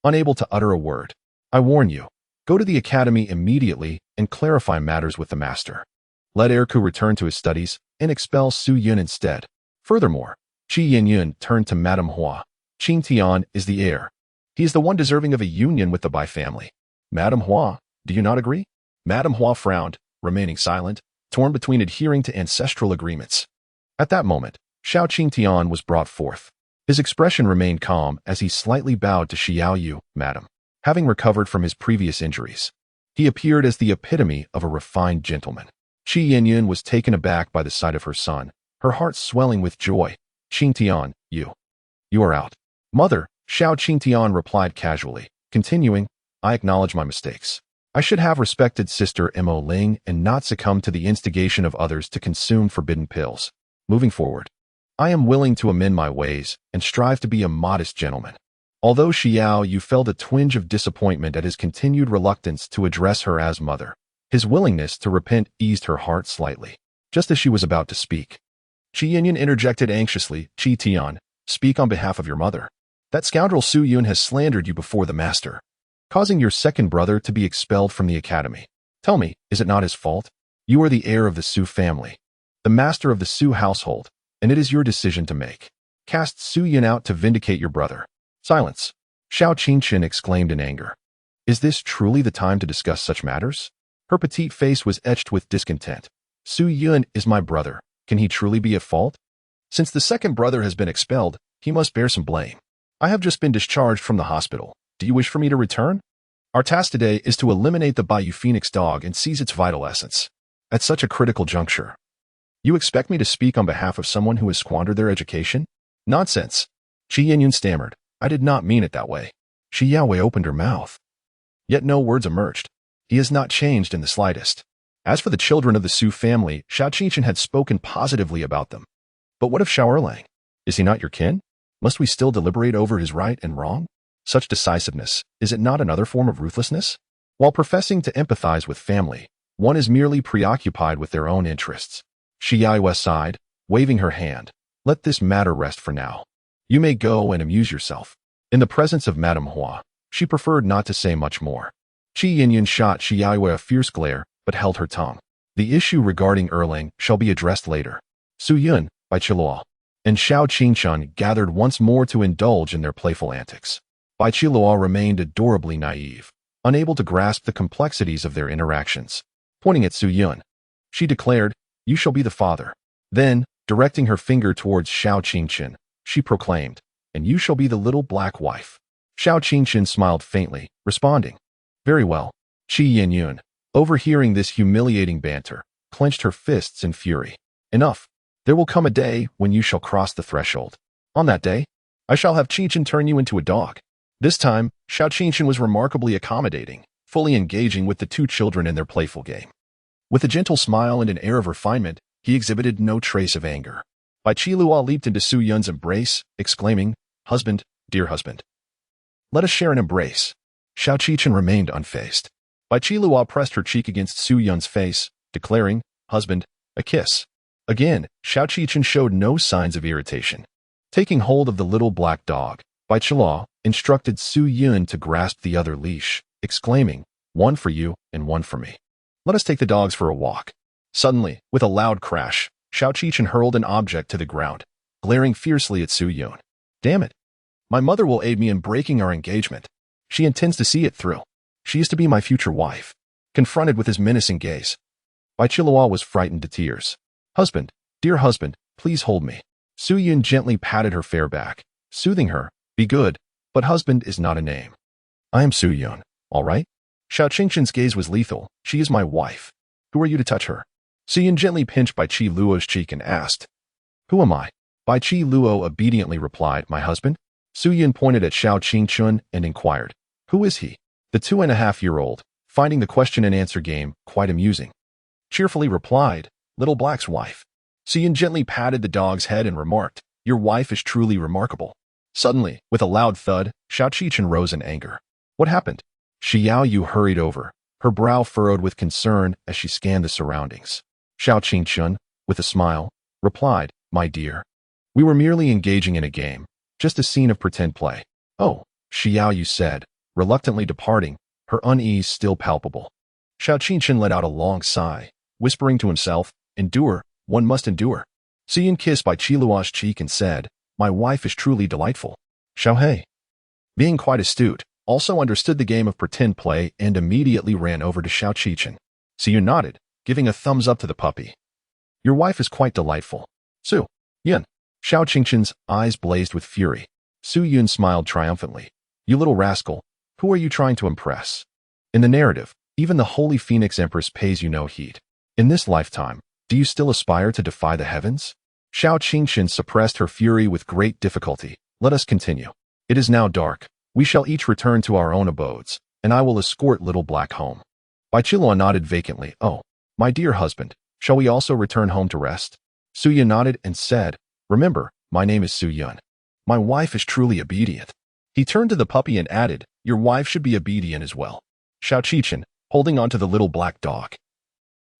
unable to utter a word. I warn you, go to the academy immediately and clarify matters with the master. Let heir return to his studies and expel Su Yun instead. Furthermore, Qi Yinyun turned to Madame Hua. Qi Tian is the heir. He is the one deserving of a union with the Bai family. Madame Hua, do you not agree? Madame Hua frowned, remaining silent, torn between adhering to ancestral agreements. At that moment, Xiao Qi Tian was brought forth. His expression remained calm as he slightly bowed to Xiao Yu, Madam. Having recovered from his previous injuries, he appeared as the epitome of a refined gentleman. Qi Yinyun was taken aback by the sight of her son, her heart swelling with joy. Qi Tian, you are out. Mother, Xiao Qi Tian replied casually, continuing, I acknowledge my mistakes. I should have respected Sister Mo Ling and not succumbed to the instigation of others to consume forbidden pills. Moving forward, I am willing to amend my ways and strive to be a modest gentleman. Although Xiao Yu felt a twinge of disappointment at his continued reluctance to address her as mother, his willingness to repent eased her heart slightly. Just as she was about to speak, Qi Yinyun interjected anxiously, Qi Tian, speak on behalf of your mother. That scoundrel Su Yun has slandered you before the master, causing your second brother to be expelled from the academy. Tell me, is it not his fault? You are the heir of the Su family, the master of the Su household, and it is your decision to make. Cast Su Yun out to vindicate your brother. Silence. Xiao Qingchen exclaimed in anger. Is this truly the time to discuss such matters? Her petite face was etched with discontent. Su Yun is my brother. Can he truly be at fault? Since the second brother has been expelled, he must bear some blame. I have just been discharged from the hospital. Do you wish for me to return? Our task today is to eliminate the Bayou Phoenix dog and seize its vital essence. At such a critical juncture, you expect me to speak on behalf of someone who has squandered their education? Nonsense. Qi Yinyun stammered. I did not mean it that way. Shi Yaowei opened her mouth. Yet no words emerged. He has not changed in the slightest. As for the children of the Su family, Xiao Qingchen had spoken positively about them. But what of Xiao Erlang? Is he not your kin? Must we still deliberate over his right and wrong? Such decisiveness, is it not another form of ruthlessness? While professing to empathize with family, one is merely preoccupied with their own interests. Xiao sighed, waving her hand. Let this matter rest for now. You may go and amuse yourself. In the presence of Madame Hua, she preferred not to say much more. Qi Yinyun shot Xiao a fierce glare, but held her tongue. The issue regarding Erlang shall be addressed later. Su Yun, Bai Chiluo, and Xiao Qingchen gathered once more to indulge in their playful antics. Bai Qiluo remained adorably naive, unable to grasp the complexities of their interactions. Pointing at Su Yun, she declared, "You shall be the father." Then, directing her finger towards Xiao Qingchen, she proclaimed, "And you shall be the little black wife." Xiao Qingchen smiled faintly, responding, "Very well." Qi Yinyun, overhearing this humiliating banter, clenched her fists in fury. "Enough. There will come a day when you shall cross the threshold. On that day, I shall have Qingchen turn you into a dog." This time, Xiao Qingchen was remarkably accommodating, fully engaging with the two children in their playful game. With a gentle smile and an air of refinement, he exhibited no trace of anger. Bai Qiluo leaped into Su Yun's embrace, exclaiming, "Husband, dear husband. Let us share an embrace." Xiao Qingchen remained unfazed. Bai Qiluo pressed her cheek against Su Yun's face, declaring, "Husband, a kiss." Again, Xiao Qingchen showed no signs of irritation. Taking hold of the little black dog, Bai Qiluo instructed Su Yun to grasp the other leash, exclaiming, "One for you and one for me. Let us take the dogs for a walk." Suddenly, with a loud crash, Xiao Qingchen hurled an object to the ground, glaring fiercely at Su Yun. "Damn it! My mother will aid me in breaking our engagement. She intends to see it through. She is to be my future wife." Confronted with his menacing gaze, Bai Qiluo was frightened to tears. "Husband, dear husband, please hold me." Su Yun gently patted her fair back, soothing her, "Be good, but husband is not a name. I am Su Yun, all right?" Xiao Qingchen's gaze was lethal. "She is my wife. Who are you to touch her?" Su Yun gently pinched Bai Qiluo's cheek and asked, "Who am I?" Bai Qiluo obediently replied, "My husband." Su Yun pointed at Xiao Qingchen and inquired, "Who is he?" The 2.5-year-old, finding the question and answer game quite amusing, cheerfully replied, "Little Black's wife." Su Yun gently patted the dog's head and remarked, "Your wife is truly remarkable." Suddenly, with a loud thud, Xiao Qingchen rose in anger. "What happened?" Xiao Yu hurried over, her brow furrowed with concern as she scanned the surroundings. Xiao Qingchen, with a smile, replied, "My dear, we were merely engaging in a game, just a scene of pretend play." "Oh," Xiao Yu said, reluctantly departing, her unease still palpable. Xiao Qingchen let out a long sigh, whispering to himself, "Endure, one must endure." Su Yun kissed Bai Qiluo's cheek and said, "My wife is truly delightful." Xiao He, being quite astute, also understood the game of pretend play and immediately ran over to Xiao Qingchen. Su Yun nodded, giving a thumbs up to the puppy. "Your wife is quite delightful." Su Yun. Xiao Qingchen's eyes blazed with fury. Su Yun smiled triumphantly. "You little rascal, who are you trying to impress?" In the narrative, even the Holy Phoenix Empress pays you no heed. In this lifetime, do you still aspire to defy the heavens? Xiao Qingchen suppressed her fury with great difficulty. "Let us continue. It is now dark. We shall each return to our own abodes, and I will escort Little Black home." Bai Qiluo nodded vacantly. "Oh, my dear husband, shall we also return home to rest?" Su Yun nodded and said, "Remember, my name is Su Yun. My wife is truly obedient." He turned to the puppy and added, "Your wife should be obedient as well." Xiao Qingchen, holding onto the little black dog,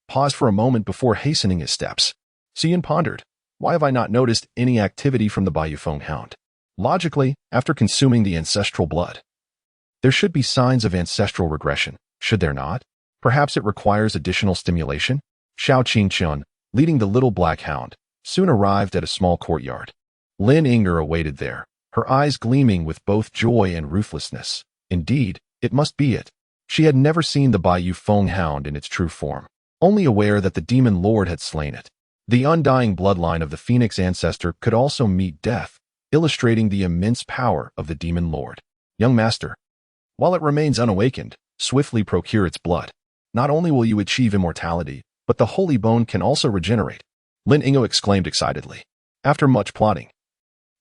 paused for a moment before hastening his steps. Su Yun pondered, "Why have I not noticed any activity from the Baiyufeng hound?" Logically, after consuming the ancestral blood, there should be signs of ancestral regression, should there not? Perhaps it requires additional stimulation? Xiao Qingchen, leading the little black hound, soon arrived at a small courtyard. Lin Yinger awaited there, her eyes gleaming with both joy and ruthlessness. Indeed, it must be it. She had never seen the Baiyufeng hound in its true form, only aware that the demon lord had slain it. The undying bloodline of the Phoenix ancestor could also meet death, illustrating the immense power of the demon lord. "Young master, while it remains unawakened, swiftly procure its blood. Not only will you achieve immortality, but the holy bone can also regenerate." Lin Yinger exclaimed excitedly. After much plotting,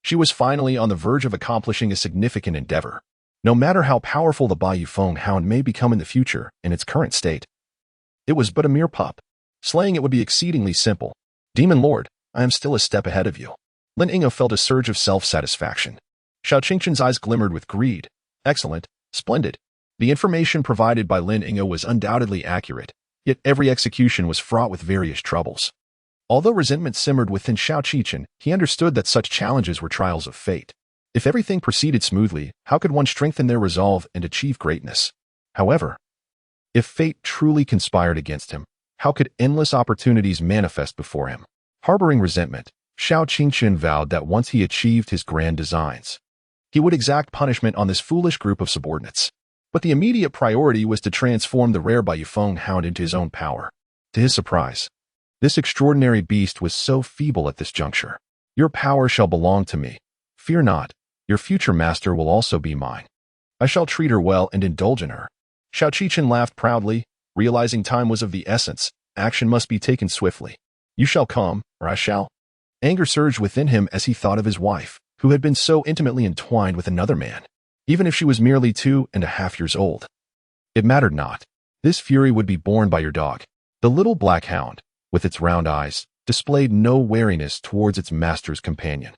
she was finally on the verge of accomplishing a significant endeavor. No matter how powerful the Baiyufeng hound may become in the future, in its current state, it was but a mere pup. Slaying it would be exceedingly simple. "Demon Lord, I am still a step ahead of you." Lin Yinger felt a surge of self-satisfaction. Xiao Qingchen's eyes glimmered with greed. "Excellent, splendid." The information provided by Lin Yinger was undoubtedly accurate, yet every execution was fraught with various troubles. Although resentment simmered within Xiao Qingchen, he understood that such challenges were trials of fate. If everything proceeded smoothly, how could one strengthen their resolve and achieve greatness? However, if fate truly conspired against him, how could endless opportunities manifest before him? Harboring resentment, Xiao Qingchen vowed that once he achieved his grand designs, He would exact punishment on this foolish group of subordinates. But the immediate priority was to transform the rare Baiyufeng hound into his own power. To his surprise, this extraordinary beast was so feeble at this juncture. Your power shall belong to me. Fear not, your future master will also be mine. I shall treat her well and indulge in her. Xiao Qichen laughed proudly, realizing time was of the essence. Action must be taken swiftly. You shall come, or I shall. Anger surged within him as he thought of his wife, who had been so intimately entwined with another man, even if she was merely 2.5 years old. It mattered not. This fury would be borne by your dog. The little black hound, with its round eyes, displayed no wariness towards its master's companion.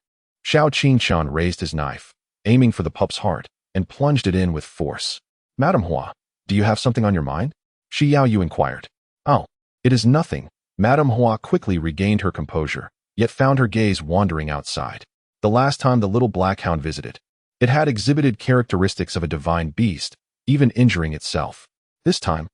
Xiao Qingshan raised his knife, aiming for the pup's heart, and plunged it in with force. Madame Hua, do you have something on your mind? Shi Yaoyu inquired. Oh, it is nothing. Madame Hua quickly regained her composure, yet found her gaze wandering outside. The last time the little black hound visited, it had exhibited characteristics of a divine beast, even injuring itself. This time,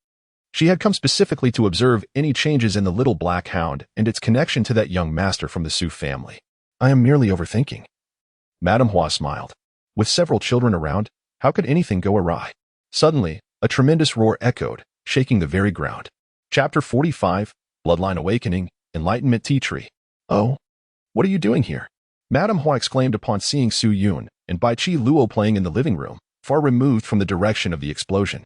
she had come specifically to observe any changes in the little black hound and its connection to that young master from the Su family. I am merely overthinking. Madame Hua smiled. With several children around, how could anything go awry? Suddenly, a tremendous roar echoed, shaking the very ground. Chapter 45, Bloodline Awakening, Enlightenment Treachery. Oh, what are you doing here? Madame Hua exclaimed upon seeing Su Yun and Bai Qi Luo playing in the living room, far removed from the direction of the explosion.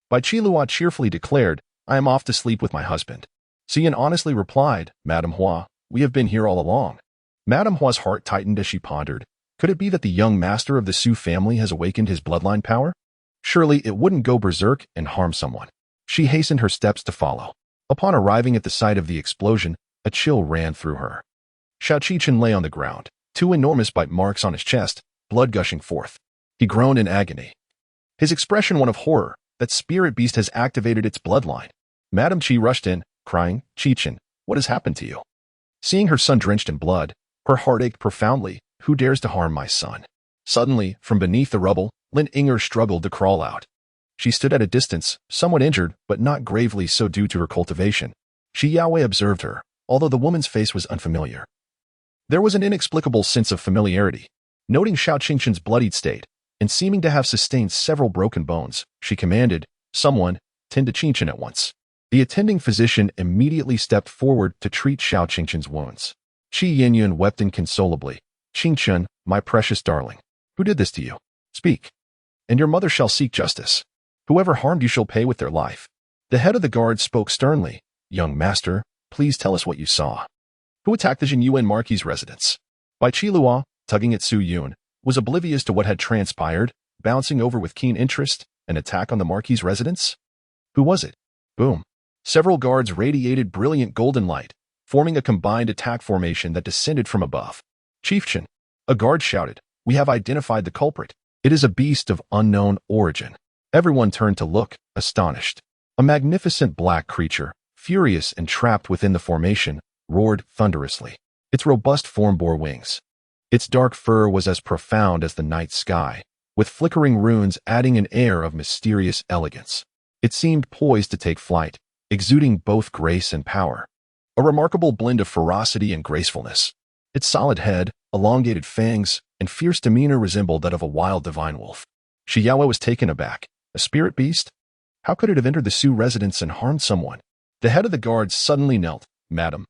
Bai Qi Luo cheerfully declared, I am off to sleep with my husband. Su Yun honestly replied, Madame Hua, we have been here all along. Madame Hua's heart tightened as she pondered. Could it be that the young master of the Su family has awakened his bloodline power? Surely it wouldn't go berserk and harm someone. She hastened her steps to follow. Upon arriving at the site of the explosion, a chill ran through her. Xiao Qichen lay on the ground, 2 enormous bite marks on his chest, blood gushing forth. He groaned in agony. His expression one of horror. That spirit beast has activated its bloodline. Madame Qi rushed in, crying, Qichen, what has happened to you? Seeing her son drenched in blood, her heart ached profoundly. Who dares to harm my son? Suddenly, from beneath the rubble, Lin Yinger struggled to crawl out. She stood at a distance, somewhat injured, but not gravely so due to her cultivation. Shi Yaowei observed her, although the woman's face was unfamiliar. There was an inexplicable sense of familiarity. Noting Xiao Qingshan's bloodied state, and seeming to have sustained several broken bones, she commanded, someone, tend to Qingshan at once. The attending physician immediately stepped forward to treat Xiao Qingshan's wounds. Qi Yinyun wept inconsolably. Qingshan, my precious darling, who did this to you? Speak, and your mother shall seek justice. Whoever harmed you shall pay with their life. The head of the guard spoke sternly. Young master, please tell us what you saw. Who attacked the Jinyuan Marquis' residence? Bai Qi Luo, tugging at Su Yun, was oblivious to what had transpired, bouncing over with keen interest, an attack on the Marquis' residence? Who was it? Boom. Several guards radiated brilliant golden light, forming a combined attack formation that descended from above. Chieftain, a guard shouted, we have identified the culprit. It is a beast of unknown origin. Everyone turned to look, astonished. A magnificent black creature, furious and trapped within the formation, roared thunderously. Its robust form bore wings. Its dark fur was as profound as the night sky, with flickering runes adding an air of mysterious elegance. It seemed poised to take flight, exuding both grace and power. A remarkable blend of ferocity and gracefulness. Its solid head, elongated fangs, and fierce demeanor resembled that of a wild divine wolf. Shi Yaowei was taken aback. A spirit beast? How could it have entered the Su residence and harmed someone? The head of the guard suddenly knelt. Madam,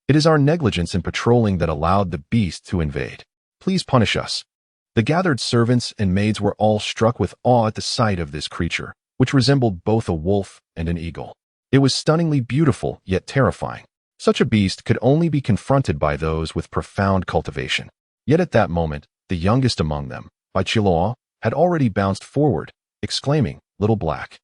it is our negligence in patrolling that allowed the beast to invade. Please punish us. The gathered servants and maids were all struck with awe at the sight of this creature, which resembled both a wolf and an eagle. It was stunningly beautiful, yet terrifying. Such a beast could only be confronted by those with profound cultivation. Yet at that moment, the youngest among them, Bai Qi Luo, had already bounced forward, exclaiming, Little Black.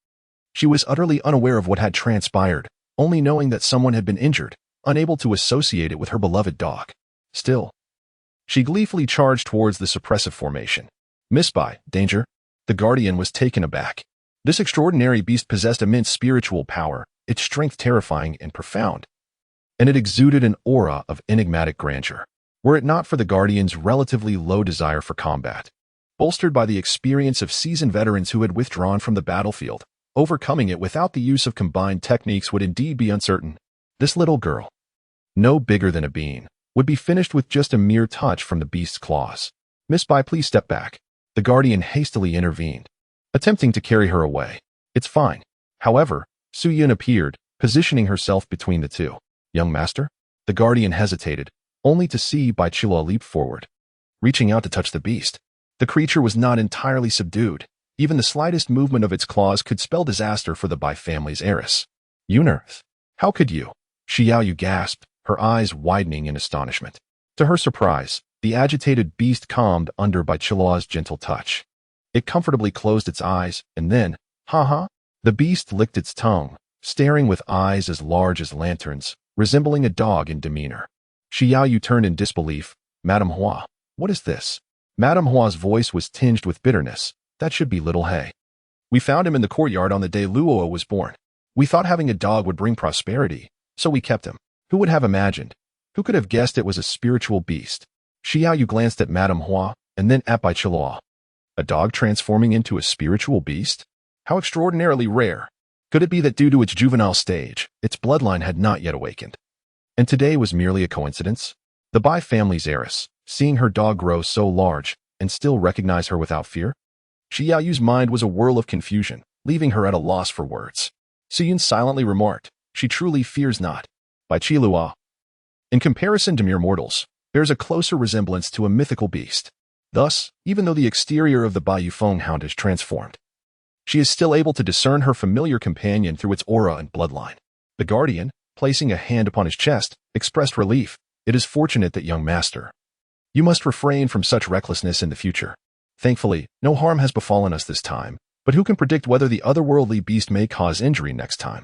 She was utterly unaware of what had transpired, only knowing that someone had been injured, unable to associate it with her beloved dog. Still, she gleefully charged towards the suppressive formation. Miss Bai, danger. The guardian was taken aback. This extraordinary beast possessed immense spiritual power, its strength terrifying and profound, and it exuded an aura of enigmatic grandeur. Were it not for the guardian's relatively low desire for combat, bolstered by the experience of seasoned veterans who had withdrawn from the battlefield, overcoming it without the use of combined techniques would indeed be uncertain. This little girl, no bigger than a bean, would be finished with just a mere touch from the beast's claws. Miss Bai, please step back. The guardian hastily intervened, attempting to carry her away. It's fine. However, Su Yun appeared, positioning herself between the two. Young master? The guardian hesitated, only to see Bai Qilua leap forward, reaching out to touch the beast. The creature was not entirely subdued. Even the slightest movement of its claws could spell disaster for the Bai family's heiress. Unearth. How could you? Xiaoyu gasped, her eyes widening in astonishment. To her surprise, the agitated beast calmed under Bai Qilua's gentle touch. It comfortably closed its eyes, and then, ha! The beast licked its tongue, staring with eyes as large as lanterns, resembling a dog in demeanor. Xiaoyu turned in disbelief. Madame Hua, what is this? Madame Hua's voice was tinged with bitterness. That should be little He. We found him in the courtyard on the day Luo was born. We thought having a dog would bring prosperity, so we kept him. Who would have imagined? Who could have guessed it was a spiritual beast? Xiaoyu glanced at Madame Hua, and then at Bai Qilua. A dog transforming into a spiritual beast? How extraordinarily rare. Could it be that due to its juvenile stage, its bloodline had not yet awakened? And today was merely a coincidence? The Bai family's heiress, seeing her dog grow so large, and still recognize her without fear? Xiaoyu's mind was a whirl of confusion, leaving her at a loss for words. Su Yun silently remarked, she truly fears not. Bai Qilua, in comparison to mere mortals, bears a closer resemblance to a mythical beast. Thus, even though the exterior of the Bai Yufeng hound is transformed, she is still able to discern her familiar companion through its aura and bloodline. The guardian, placing a hand upon his chest, expressed relief. It is fortunate that young master. You must refrain from such recklessness in the future. Thankfully, no harm has befallen us this time, but who can predict whether the otherworldly beast may cause injury next time?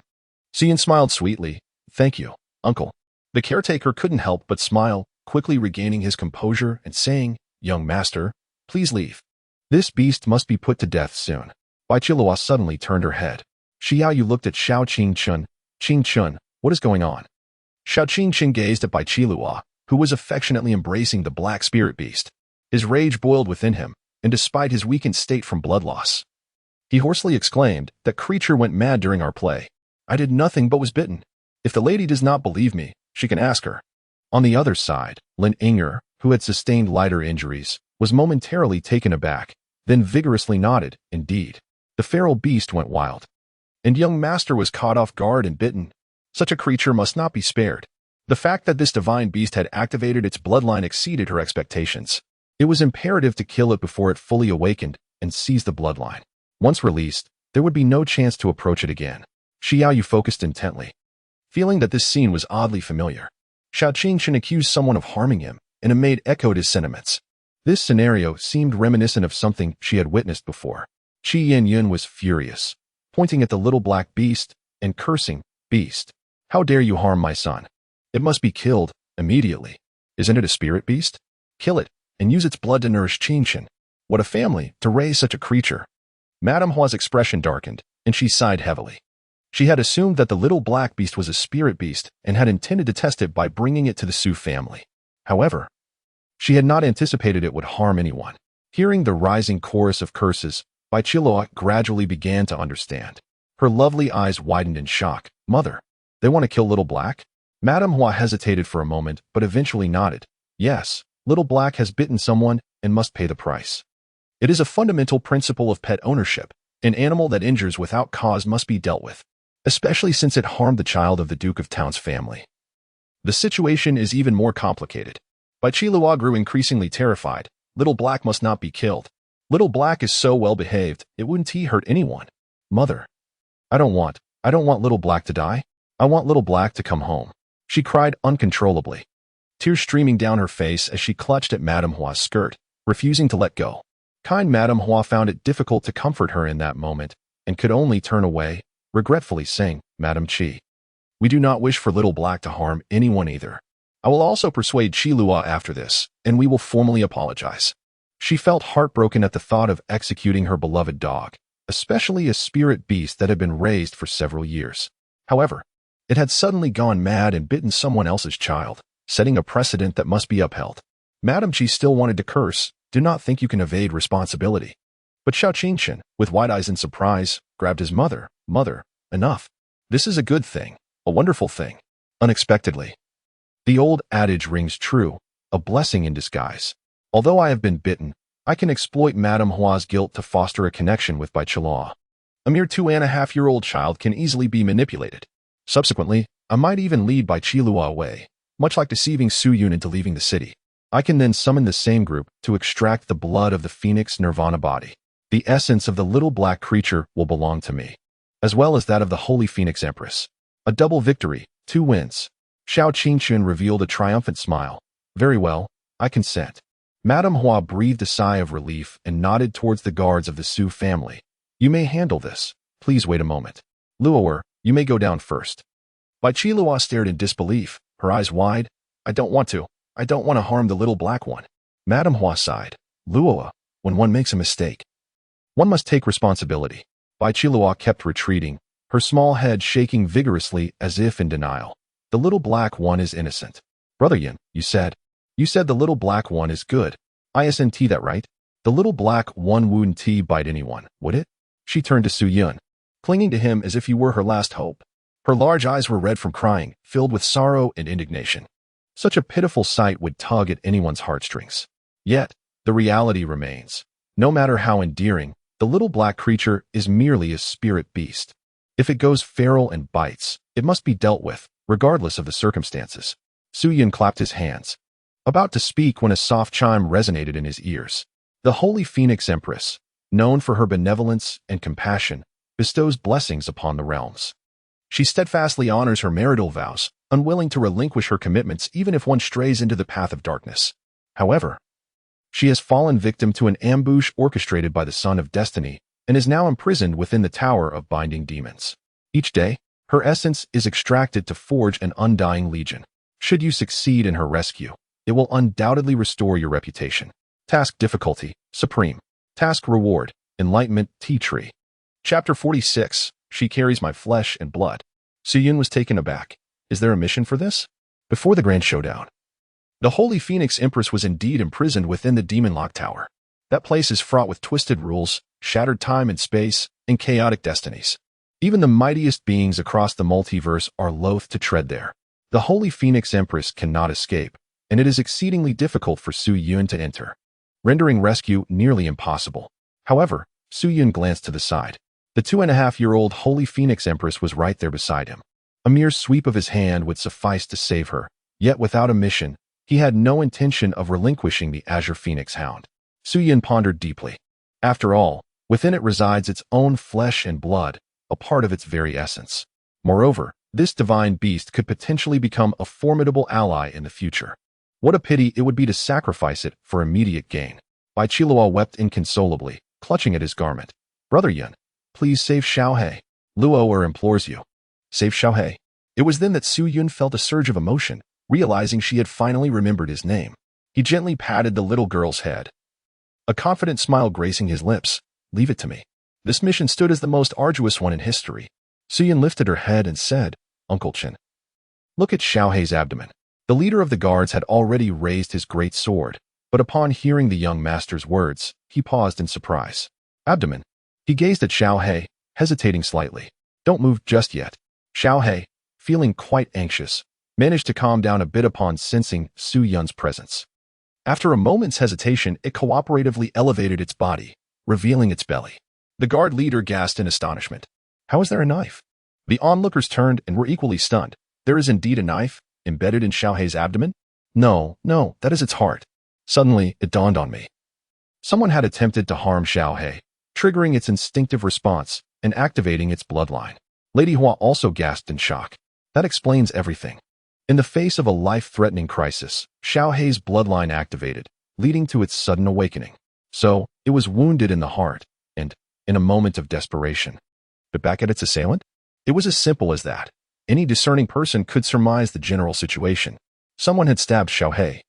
Su Yun smiled sweetly. Thank you, uncle. The caretaker couldn't help but smile, quickly regaining his composure and saying, young master, please leave. This beast must be put to death soon. Bai Qilua suddenly turned her head. Xiaoyu looked at Xiao Qingchun. Qingchun, what is going on? Xiao Qingchun gazed at Bai Qilua, who was affectionately embracing the black spirit beast. His rage boiled within him, and despite his weakened state from blood loss, he hoarsely exclaimed, that creature went mad during our play. I did nothing but was bitten. If the lady does not believe me, she can ask her. On the other side, Lin Yinger, who had sustained lighter injuries, was momentarily taken aback, then vigorously nodded. Indeed, the feral beast went wild. And young master was caught off guard and bitten. Such a creature must not be spared. The fact that this divine beast had activated its bloodline exceeded her expectations. It was imperative to kill it before it fully awakened and seized the bloodline. Once released, there would be no chance to approach it again. Xiaoyu focused intently, feeling that this scene was oddly familiar. Xiao Qingchun accused someone of harming him, and a maid echoed his sentiments. This scenario seemed reminiscent of something she had witnessed before. Qi Yin was furious, pointing at the little black beast and cursing, Beast, how dare you harm my son? It must be killed immediately. Isn't it a spirit beast? Kill it and use its blood to nourish Qingchun. What a family to raise such a creature. Madame Hua's expression darkened, and she sighed heavily. She had assumed that the little black beast was a spirit beast and had intended to test it by bringing it to the Su family. However, she had not anticipated it would harm anyone. Hearing the rising chorus of curses, Bai Qilua gradually began to understand. Her lovely eyes widened in shock. Mother, they want to kill Little Black? Madame Hua hesitated for a moment, but eventually nodded. Yes, Little Black has bitten someone and must pay the price. It is a fundamental principle of pet ownership. An animal that injures without cause must be dealt with, especially since it harmed the child of the Duke of Town's family. The situation is even more complicated. Bai Qilua grew increasingly terrified. Little Black must not be killed. Little Black is so well behaved, it wouldn't hurt anyone. Mother, I don't want Little Black to die. I want Little Black to come home. She cried uncontrollably, tears streaming down her face as she clutched at Madame Hua's skirt, refusing to let go. Kind Madame Hua found it difficult to comfort her in that moment, and could only turn away, regretfully saying, Madame Qi, we do not wish for Little Black to harm anyone either. I will also persuade Qilua after this, and we will formally apologize. She felt heartbroken at the thought of executing her beloved dog, especially a spirit beast that had been raised for several years. However, it had suddenly gone mad and bitten someone else's child, setting a precedent that must be upheld. Madame Qi still wanted to curse. Do not think you can evade responsibility. But Xiao Qingchun, with wide eyes in surprise, grabbed his mother. Mother, enough. This is a good thing, a wonderful thing. Unexpectedly. The old adage rings true, a blessing in disguise. Although I have been bitten, I can exploit Madame Hua's guilt to foster a connection with Bai Chilua. A mere 2.5-year-old child can easily be manipulated. Subsequently, I might even lead Bai Chilua away, much like deceiving Su Yun into leaving the city. I can then summon the same group to extract the blood of the Phoenix Nirvana body. The essence of the little black creature will belong to me, as well as that of the Holy Phoenix Empress. A double victory, 2 wins. Xiao Qingxun revealed a triumphant smile. Very well, I consent. Madame Hua breathed a sigh of relief and nodded towards the guards of the Su family. You may handle this. Please wait a moment. Luoer, you may go down first. Bai Chilua stared in disbelief, her eyes wide. I don't want to harm the little black one. Madame Hua sighed. Luoer, when one makes a mistake, one must take responsibility. Bai Chilua kept retreating, her small head shaking vigorously as if in denial. The little black one is innocent. Brother Yin, you said the little black one is good. Isn't that right? The little black one wouldn't bite anyone, would it? She turned to Su Yun, clinging to him as if he were her last hope. Her large eyes were red from crying, filled with sorrow and indignation. Such a pitiful sight would tug at anyone's heartstrings. Yet, the reality remains. No matter how endearing, the little black creature is merely a spirit beast. If it goes feral and bites, it must be dealt with, regardless of the circumstances. Su Yun clapped his hands, about to speak when a soft chime resonated in his ears. The Holy Phoenix Empress, known for her benevolence and compassion, bestows blessings upon the realms. She steadfastly honors her marital vows, unwilling to relinquish her commitments even if one strays into the path of darkness. However, she has fallen victim to an ambush orchestrated by the Son of Destiny and is now imprisoned within the Tower of Binding Demons. Each day, her essence is extracted to forge an undying legion. Should you succeed in her rescue, it will undoubtedly restore your reputation. Task difficulty, Supreme. Task reward, Enlightenment Treachery. Chapter 46. She carries my flesh and blood. Su Yun was taken aback. Is there a mission for this? Before the grand showdown, the Holy Phoenix Empress was indeed imprisoned within the Demon Lock Tower. That place is fraught with twisted rules, shattered time and space, and chaotic destinies. Even the mightiest beings across the multiverse are loath to tread there. The Holy Phoenix Empress cannot escape, and it is exceedingly difficult for Su Yun to enter, rendering rescue nearly impossible. However, Su Yun glanced to the side. The 2.5-year-old Holy Phoenix Empress was right there beside him. A mere sweep of his hand would suffice to save her, yet without a mission, he had no intention of relinquishing the Azure Phoenix Hound. Su Yun pondered deeply. After all, within it resides its own flesh and blood, a part of its very essence. Moreover, this divine beast could potentially become a formidable ally in the future. What a pity it would be to sacrifice it for immediate gain. Bai Chilua wept inconsolably, clutching at his garment. Brother Yun, please save Xiaohe. Luoer implores you. Save Xiaohe. It was then that Su Yun felt a surge of emotion, realizing she had finally remembered his name. He gently patted the little girl's head, a confident smile gracing his lips. Leave it to me. This mission stood as the most arduous one in history. Su Yun lifted her head and said, Uncle Chen, look at Xiaohe's abdomen. The leader of the guards had already raised his great sword, but upon hearing the young master's words, he paused in surprise. Abdomen. He gazed at Xiaohe, hesitating slightly. Don't move just yet. Xiaohe, feeling quite anxious, managed to calm down a bit upon sensing Su Yun's presence. After a moment's hesitation, it cooperatively elevated its body, revealing its belly. The guard leader gasped in astonishment. How is there a knife? The onlookers turned and were equally stunned. There is indeed a knife, embedded in Xiaohe's abdomen? No, that is its heart. Suddenly, it dawned on me. Someone had attempted to harm Xiaohe, triggering its instinctive response and activating its bloodline. Lady Hua also gasped in shock. That explains everything. In the face of a life-threatening crisis, Xiaohe's bloodline activated, leading to its sudden awakening. So, it was wounded in the heart, and, in a moment of desperation, but back at its assailant? It was as simple as that. Any discerning person could surmise the general situation. Someone had stabbed Xiaohe,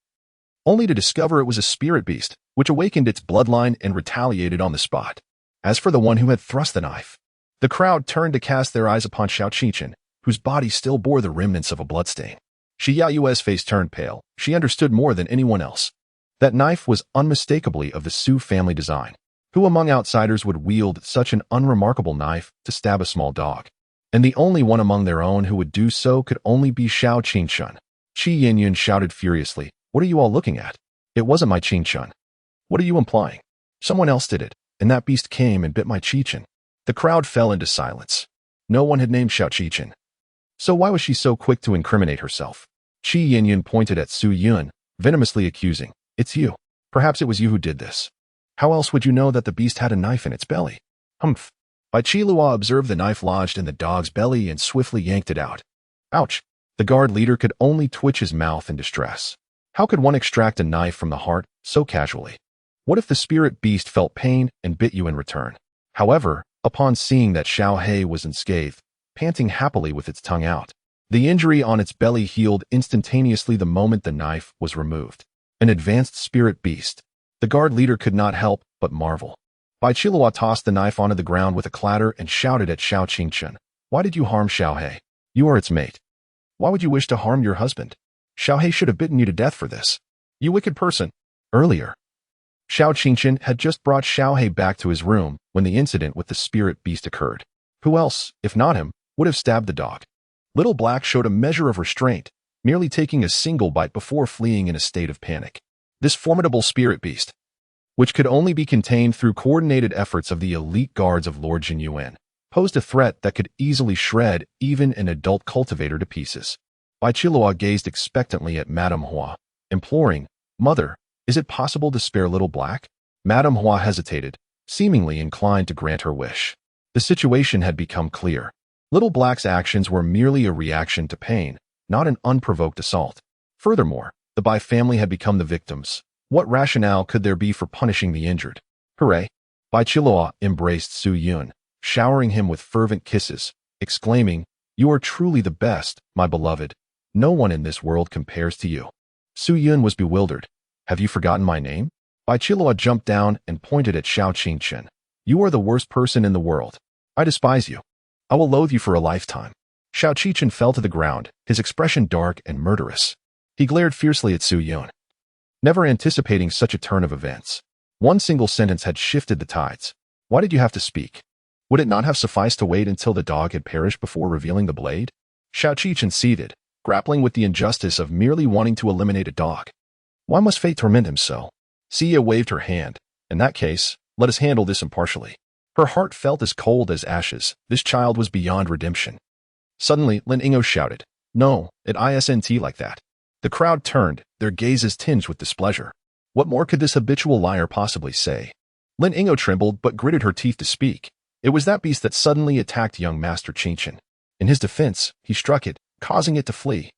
only to discover it was a spirit beast, which awakened its bloodline and retaliated on the spot. As for the one who had thrust the knife, the crowd turned to cast their eyes upon Xiao Qingchen, whose body still bore the remnants of a bloodstain. Shi Yaoyue's face turned pale. She understood more than anyone else. That knife was unmistakably of the Su family design. Who among outsiders would wield such an unremarkable knife to stab a small dog? And the only one among their own who would do so could only be Xiao Qingchen. Qi Yinyun shouted furiously, What are you all looking at? It wasn't my Qingchen. What are you implying? Someone else did it, and that beast came and bit my Chechen. The crowd fell into silence. No one had named Xiao Chechen. So why was she so quick to incriminate herself? Qi Yinyun pointed at Su Yun, venomously accusing. It's you. Perhaps it was you who did this. How else would you know that the beast had a knife in its belly? Humph. Bai Qilua observed the knife lodged in the dog's belly and swiftly yanked it out. Ouch. The guard leader could only twitch his mouth in distress. How could one extract a knife from the heart so casually? What if the spirit beast felt pain and bit you in return? However, upon seeing that Xiao He was unscathed, panting happily with its tongue out, the injury on its belly healed instantaneously the moment the knife was removed. An advanced spirit beast. The guard leader could not help but marvel. Bai Qilua tossed the knife onto the ground with a clatter and shouted at Xiao Qingchen. Why did you harm Xiao He? You are its mate. Why would you wish to harm your husband? Xiao He should have bitten you to death for this. You wicked person. Earlier, Xiao Qingchen had just brought Xiao He back to his room when the incident with the spirit beast occurred. Who else, if not him, would have stabbed the dog? Little Black showed a measure of restraint, merely taking a single bite before fleeing in a state of panic. This formidable spirit beast, which could only be contained through coordinated efforts of the elite guards of Lord Jin Yuan, posed a threat that could easily shred even an adult cultivator to pieces. Bai Qilua gazed expectantly at Madame Hua, imploring, Mother, is it possible to spare Little Black? Madame Hua hesitated, seemingly inclined to grant her wish. The situation had become clear. Little Black's actions were merely a reaction to pain, not an unprovoked assault. Furthermore, the Bai family had become the victims. What rationale could there be for punishing the injured? Hooray! Bai Qilua embraced Su Yun, showering him with fervent kisses, exclaiming, You are truly the best, my beloved. No one in this world compares to you. Su Yun was bewildered. Have you forgotten my name? Bai Qilua jumped down and pointed at Xiao Qingchen. You are the worst person in the world. I despise you. I will loathe you for a lifetime. Xiao Qingchen fell to the ground, his expression dark and murderous. He glared fiercely at Su Yun, never anticipating such a turn of events. One single sentence had shifted the tides. Why did you have to speak? Would it not have sufficed to wait until the dog had perished before revealing the blade? Xiao Qingchen seethed, grappling with the injustice of merely wanting to eliminate a dog. Why must fate torment him so? Xia waved her hand. In that case, let us handle this impartially. Her heart felt as cold as ashes. This child was beyond redemption. Suddenly, Lin Yinger shouted, No, it isn't like that. The crowd turned, their gazes tinged with displeasure. What more could this habitual liar possibly say? Lin Yinger trembled but gritted her teeth to speak. It was that beast that suddenly attacked young Master Qingchen. In his defense, he struck it, causing it to flee.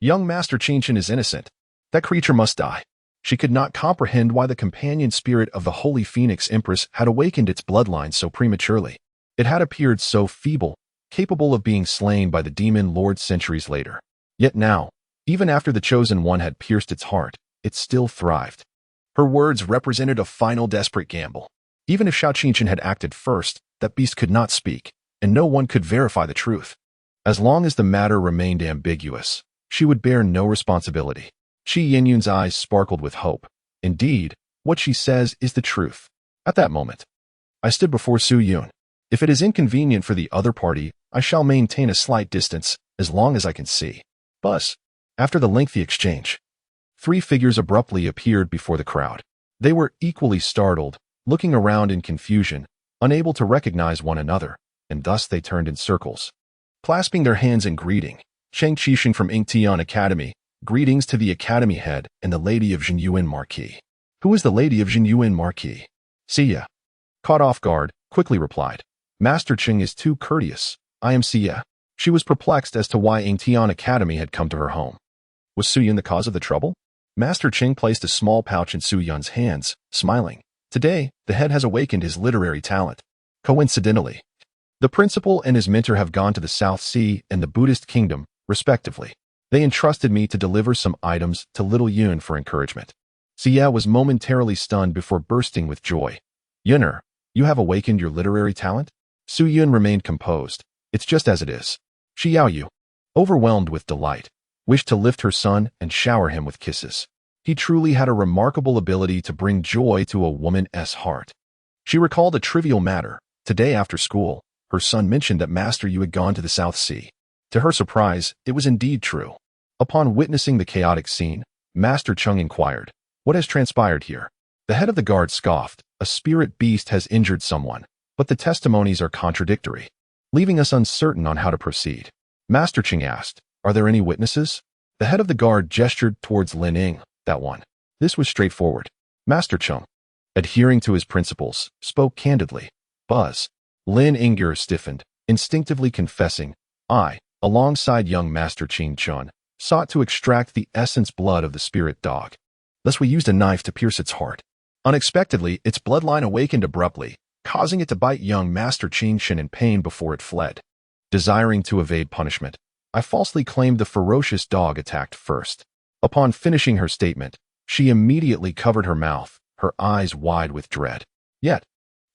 Young Master Qingchen is innocent. That creature must die. She could not comprehend why the companion spirit of the Holy Phoenix Empress had awakened its bloodline so prematurely. It had appeared so feeble, capable of being slain by the demon lord centuries later. Yet now, even after the Chosen One had pierced its heart, it still thrived. Her words represented a final desperate gamble. Even if Xiao Qingchen had acted first, that beast could not speak, and no one could verify the truth. As long as the matter remained ambiguous, she would bear no responsibility. Qi Yinyun's eyes sparkled with hope. Indeed, what she says is the truth. At that moment, I stood before Su Yun. If it is inconvenient for the other party, I shall maintain a slight distance, as long as I can see. Buzz. After the lengthy exchange, 3 figures abruptly appeared before the crowd. They were equally startled, looking around in confusion, unable to recognize one another, and thus they turned in circles, clasping their hands in greeting. Cheng Qixing from Ingtian Academy, greetings to the Academy head and the Lady of Jinyuan Marquis. Who is the Lady of Jinyuan Marquis? Xia, caught off guard, quickly replied. Master Cheng is too courteous. I am Xia. She was perplexed as to why Ingtian Academy had come to her home. Was Su Yun the cause of the trouble? Master Cheng placed a small pouch in Su Yun's hands, smiling. Today, the head has awakened his literary talent. Coincidentally, the principal and his mentor have gone to the South Sea and the Buddhist kingdom, respectively. They entrusted me to deliver some items to little Yun for encouragement. Xia was momentarily stunned before bursting with joy. Yunner, you have awakened your literary talent? Su Yun remained composed. It's just as it is. Xiao Yu, overwhelmed with delight, wished to lift her son and shower him with kisses. He truly had a remarkable ability to bring joy to a woman's heart. She recalled a trivial matter. Today after school, her son mentioned that Master Yu had gone to the South Sea. To her surprise, it was indeed true. Upon witnessing the chaotic scene, Master Cheng inquired, What has transpired here? The head of the guard scoffed, a spirit beast has injured someone, but the testimonies are contradictory, leaving us uncertain on how to proceed. Master Ching asked, "Are there any witnesses?" The head of the guard gestured towards Lin Ying, "That one." This was straightforward. Master Chung, adhering to his principles, spoke candidly. Buzz. Lin Yinger stiffened, instinctively confessing, "I, alongside young Master Ching Chun, sought to extract the essence blood of the spirit dog. Thus we used a knife to pierce its heart. Unexpectedly, its bloodline awakened abruptly, causing it to bite young Master Ching Chun in pain before it fled. Desiring to evade punishment, I falsely claimed the ferocious dog attacked first." Upon finishing her statement, she immediately covered her mouth, her eyes wide with dread. Yet,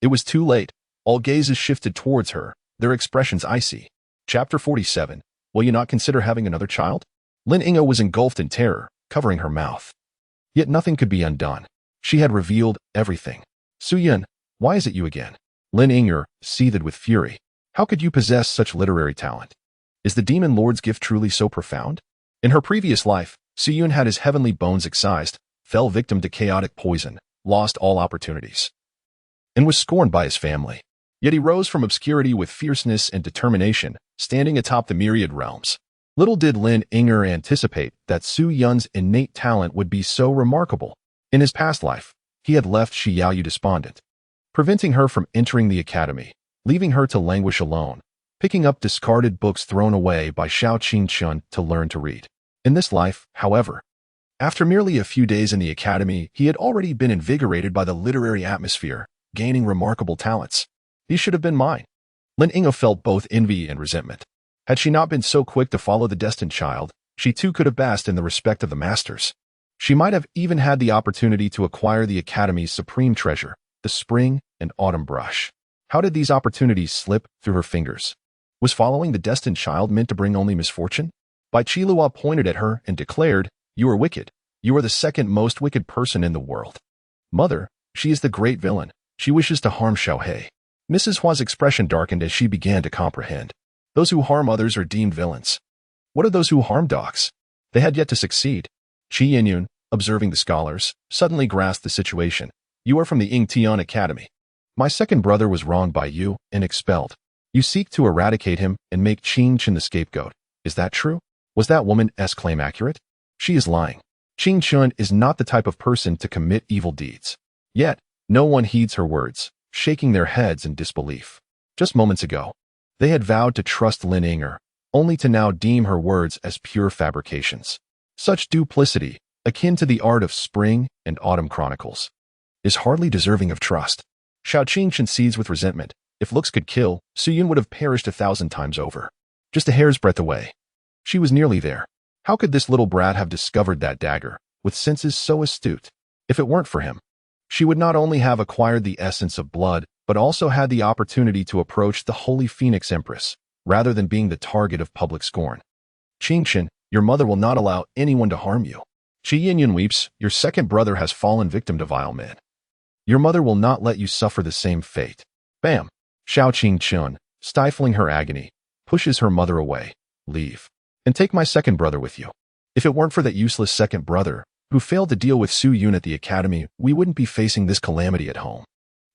it was too late. All gazes shifted towards her, their expressions icy. Chapter 47. Will you not consider having another child? Lin Yinger was engulfed in terror, covering her mouth. Yet nothing could be undone. She had revealed everything. "Su Yun, why is it you again?" Lin Yinger seethed with fury. "How could you possess such literary talent? Is the demon lord's gift truly so profound?" In her previous life, Su Yun had his heavenly bones excised, fell victim to chaotic poison, lost all opportunities, and was scorned by his family. Yet he rose from obscurity with fierceness and determination, standing atop the myriad realms. Little did Lin Yinger anticipate that Su Yun's innate talent would be so remarkable. In his past life, he had left Shi Yaoyu despondent, preventing her from entering the academy, leaving her to languish alone, picking up discarded books thrown away by Shao Qing Chun to learn to read. In this life, however, after merely a few days in the academy, he had already been invigorated by the literary atmosphere, gaining remarkable talents. These should have been mine. Lin Yinger felt both envy and resentment. Had she not been so quick to follow the destined child, she too could have basked in the respect of the masters. She might have even had the opportunity to acquire the academy's supreme treasure, the spring and autumn brush. How did these opportunities slip through her fingers? Was following the destined child meant to bring only misfortune? Bai Qilua pointed at her and declared, "You are wicked. You are the second most wicked person in the world." "Mother, she is the great villain. She wishes to harm Xiaohei." Mrs. Hua's expression darkened as she began to comprehend. Those who harm others are deemed villains. What are those who harm dogs? They had yet to succeed. Qi Yinyun, observing the scholars, suddenly grasped the situation. "You are from the Ying Tian Academy. My second brother was wronged by you and expelled. You seek to eradicate him and make Qing Chun the scapegoat. Is that true? Was that woman's claim accurate? She is lying. Qing Chun is not the type of person to commit evil deeds." Yet, no one heeds her words, shaking their heads in disbelief. Just moments ago, they had vowed to trust Lin Yinger, only to now deem her words as pure fabrications. Such duplicity, akin to the art of Spring and Autumn Chronicles, is hardly deserving of trust. Shao Qing seethes with resentment. If looks could kill, Su Yun would have perished 1,000 times over. Just a hair's breadth away. She was nearly there. How could this little brat have discovered that dagger, with senses so astute? If it weren't for him, she would not only have acquired the essence of blood, but also had the opportunity to approach the Holy Phoenix Empress, rather than being the target of public scorn. "Qing Chun, your mother will not allow anyone to harm you." Qi Yinyun weeps, "Your second brother has fallen victim to vile men. Your mother will not let you suffer the same fate." Bam! Shao Qing Chun, stifling her agony, pushes her mother away. "Leave. And take my second brother with you. If it weren't for that useless second brother, who failed to deal with Su Yun at the academy, we wouldn't be facing this calamity at home.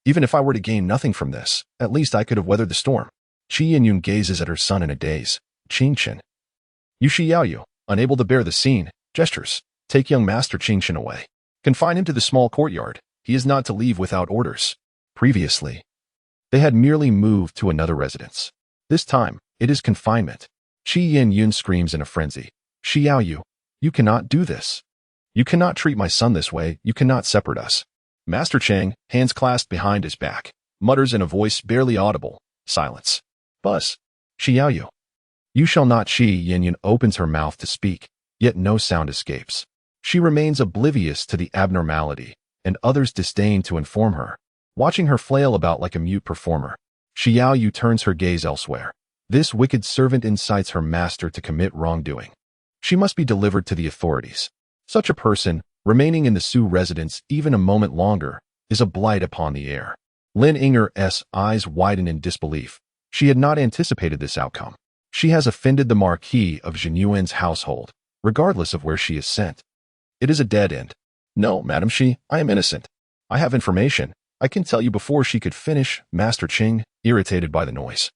Even if I were to gain nothing from this, at least I could have weathered the storm." Qi Yinyun gazes at her son in a daze. "Qing Chun." Yu Shi Yaoyu, unable to bear the scene, gestures. "Take young Master Qing Chun away. Confine him to the small courtyard. He is not to leave without orders." Previously, they had merely moved to another residence. This time, it is confinement. Qi Yinyun screams in a frenzy. "Shi Yaoyu, you cannot do this. You cannot treat my son this way. You cannot separate us." Master Chang, hands clasped behind his back, mutters in a voice barely audible. Silence. "Buzz. Shi Yaoyu. You shall not." Qi Yinyun opens her mouth to speak, yet no sound escapes. She remains oblivious to the abnormality, and others disdain to inform her, watching her flail about like a mute performer. Shi Yaoyu turns her gaze elsewhere. This wicked servant incites her master to commit wrongdoing. She must be delivered to the authorities. Such a person, remaining in the Su residence even a moment longer, is a blight upon the heir. Lin Yinger's eyes widen in disbelief. She had not anticipated this outcome. She has offended the Marquis of Zhenyuan's household, regardless of where she is sent. It is a dead end. "No, Madam Shi, I am innocent. I have information. I can tell you before she could finish, Master Ching, irritated by the noise,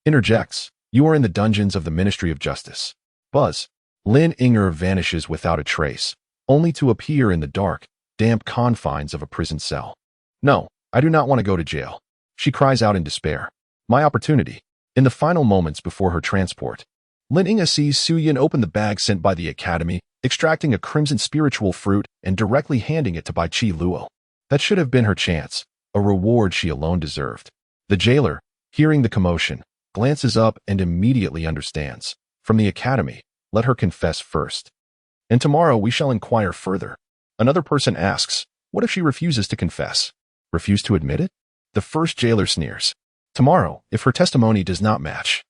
interjects, "You are in the dungeons of the Ministry of Justice." Buzz. Lin Yinger vanishes without a trace, only to appear in the dark, damp confines of a prison cell. "No, I do not want to go to jail," she cries out in despair. "My opportunity." In the final moments before her transport, Lin Yinger sees Su Yun open the bag sent by the Academy, extracting a crimson spiritual fruit and directly handing it to Bai Chi Luo. That should have been her chance, a reward she alone deserved. The jailer, hearing the commotion, glances up and immediately understands. From the Academy, let her confess first. And tomorrow we shall inquire further. Another person asks, what if she refuses to confess? Refuse to admit it? The first jailer sneers. Tomorrow, if her testimony does not match,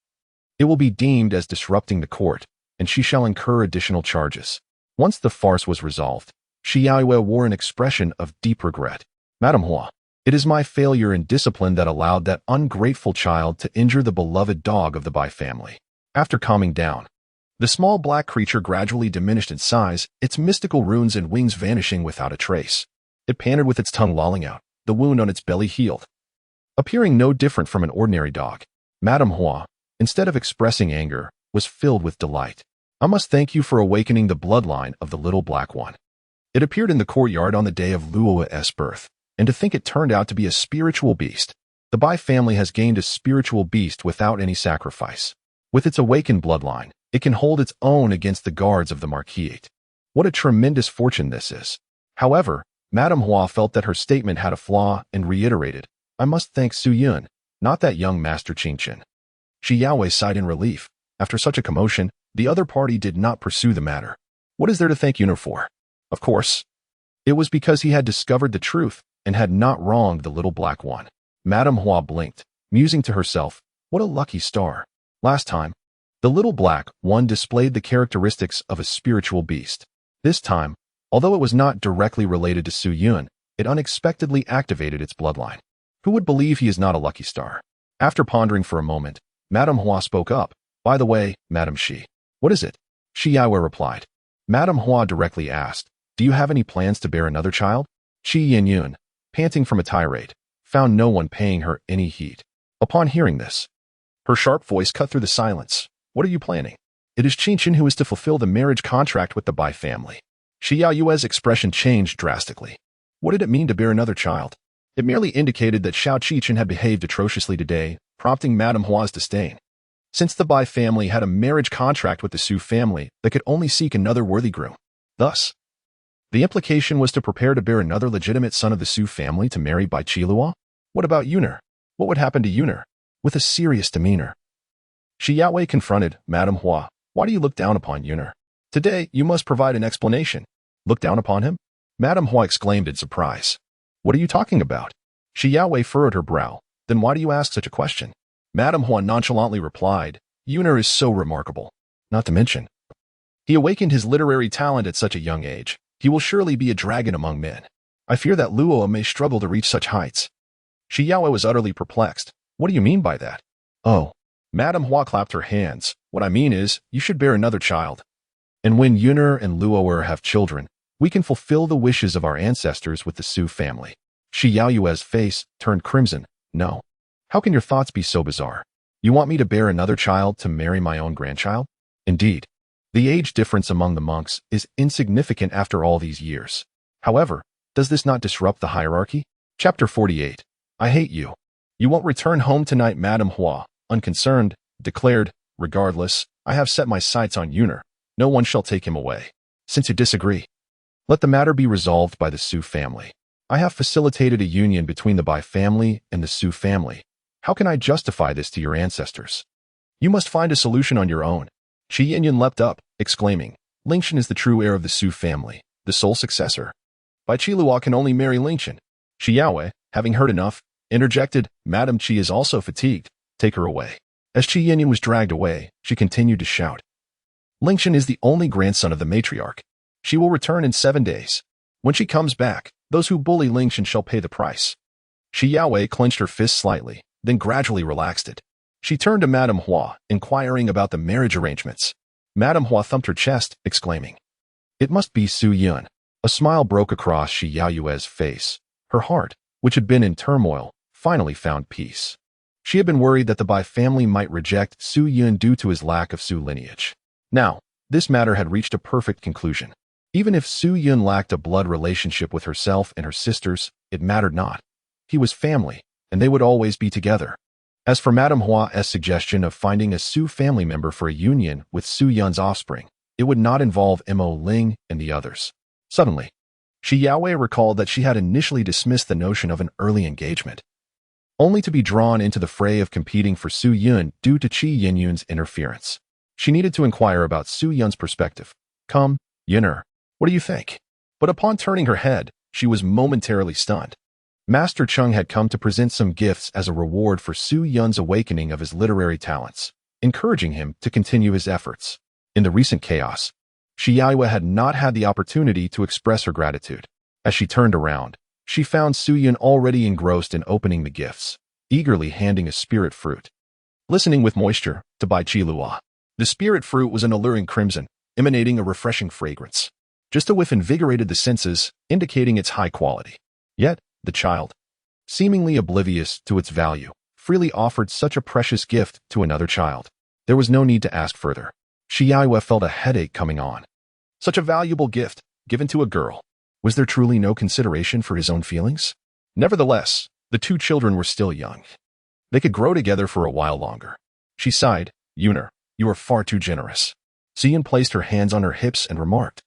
it will be deemed as disrupting the court, and she shall incur additional charges. Once the farce was resolved, Shi Yaoyue wore an expression of deep regret. Madame Hua, it is my failure in discipline that allowed that ungrateful child to injure the beloved dog of the Bai family. After calming down, the small black creature gradually diminished in size, its mystical runes and wings vanishing without a trace. It panted with its tongue lolling out, the wound on its belly healed. Appearing no different from an ordinary dog, Madame Hua, instead of expressing anger, was filled with delight. I must thank you for awakening the bloodline of the little black one. It appeared in the courtyard on the day of Luo's birth, and to think it turned out to be a spiritual beast. The Bai family has gained a spiritual beast without any sacrifice. With its awakened bloodline, it can hold its own against the guards of the Marquisate. What a tremendous fortune this is. However, Madame Hua felt that her statement had a flaw and reiterated, I must thank Su Yun, not that young Master Qingchen. Shi Yaoyue sighed in relief. After such a commotion, the other party did not pursue the matter. What is there to thank Yun'er for? Of course, it was because he had discovered the truth and had not wronged the little black one. Madame Hua blinked, musing to herself, what a lucky star. Last time, the little black one displayed the characteristics of a spiritual beast. This time, although it was not directly related to Su Yun, it unexpectedly activated its bloodline. Who would believe he is not a lucky star? After pondering for a moment, Madame Hua spoke up. By the way, Madame Shi, what is it? Shi Yaoyue replied. Madame Hua directly asked, do you have any plans to bear another child? Shi Yun, panting from a tirade, found no one paying her any heed. Upon hearing this, her sharp voice cut through the silence. What are you planning? It is Qingchen who is to fulfill the marriage contract with the Bai family. Shi Yaoyue's expression changed drastically. What did it mean to bear another child? It merely indicated that Xiao Qingchen had behaved atrociously today, prompting Madame Hua's disdain. Since the Bai family had a marriage contract with the Su family, they could only seek another worthy groom. Thus, the implication was to prepare to bear another legitimate son of the Su family to marry Bai Qiluo? What about Yun'er? What would happen to Yun'er? With a serious demeanor, Shi Yaoyue confronted Madame Hua. Why do you look down upon Yun'er? Today, you must provide an explanation. Look down upon him? Madame Hua exclaimed in surprise. What are you talking about? Shi Yaoyue furrowed her brow. Then why do you ask such a question? Madame Hua nonchalantly replied, Yun'er is so remarkable. Not to mention, he awakened his literary talent at such a young age. He will surely be a dragon among men. I fear that Luo may struggle to reach such heights. Shi Yaoyue was utterly perplexed. What do you mean by that? Oh. Madame Hua clapped her hands. What I mean is, you should bear another child. And when Yun'er and Luo'er have children, we can fulfill the wishes of our ancestors with the Su family. Shi Yaoyue's face turned crimson. No. How can your thoughts be so bizarre? You want me to bear another child to marry my own grandchild? Indeed, the age difference among the monks is insignificant after all these years. However, does this not disrupt the hierarchy? Chapter 48. I hate you. You won't return home tonight, Madame Hua, unconcerned, declared, regardless, I have set my sights on Yun'er. No one shall take him away. Since you disagree, let the matter be resolved by the Su family. I have facilitated a union between the Bai family and the Su family. How can I justify this to your ancestors? You must find a solution on your own. Shi Yinyan leapt up, exclaiming, Lingchen is the true heir of the Su family, the sole successor. Bai Qiluo can only marry Lingchen. Shi Yaoyue, having heard enough, interjected, Madame Qi is also fatigued. Take her away. As Shi Yinyan was dragged away, she continued to shout. Lingchen is the only grandson of the matriarch. She will return in 7 days. When she comes back, those who bully Lingchen shall pay the price. Shi Yaoyue clenched her fist slightly, then gradually relaxed it. She turned to Madame Hua, inquiring about the marriage arrangements. Madame Hua thumped her chest, exclaiming, It must be Su Yun. A smile broke across Shi Yaoyue's face. Her heart, which had been in turmoil, finally found peace. She had been worried that the Bai family might reject Su Yun due to his lack of Su lineage. Now, this matter had reached a perfect conclusion. Even if Su Yun lacked a blood relationship with herself and her sisters, it mattered not. He was family, and they would always be together. As for Madame Hua's suggestion of finding a Su family member for a union with Su Yun's offspring, it would not involve Mo Ling and the others. Suddenly, Shi Yaowei recalled that she had initially dismissed the notion of an early engagement, only to be drawn into the fray of competing for Su Yun due to Qi Yinyun's interference. She needed to inquire about Su Yun's perspective. "Come, Yin'er, what do you think?" But upon turning her head, she was momentarily stunned. Master Cheng had come to present some gifts as a reward for Su Yun's awakening of his literary talents, encouraging him to continue his efforts. In the recent chaos, Shi Yaowei had not had the opportunity to express her gratitude. As she turned around, she found Su Yun already engrossed in opening the gifts, eagerly handing a spirit fruit. Listening with moisture to Bai Qilua. The spirit fruit was an alluring crimson, emanating a refreshing fragrance. Just a whiff invigorated the senses, indicating its high quality. Yet, the child, seemingly oblivious to its value, freely offered such a precious gift to another child. There was no need to ask further. Shi Yaowei felt a headache coming on. Such a valuable gift, given to a girl. Was there truly no consideration for his own feelings? Nevertheless, the two children were still young. They could grow together for a while longer. She sighed. "Yun'er, you are far too generous." Xian placed her hands on her hips and remarked,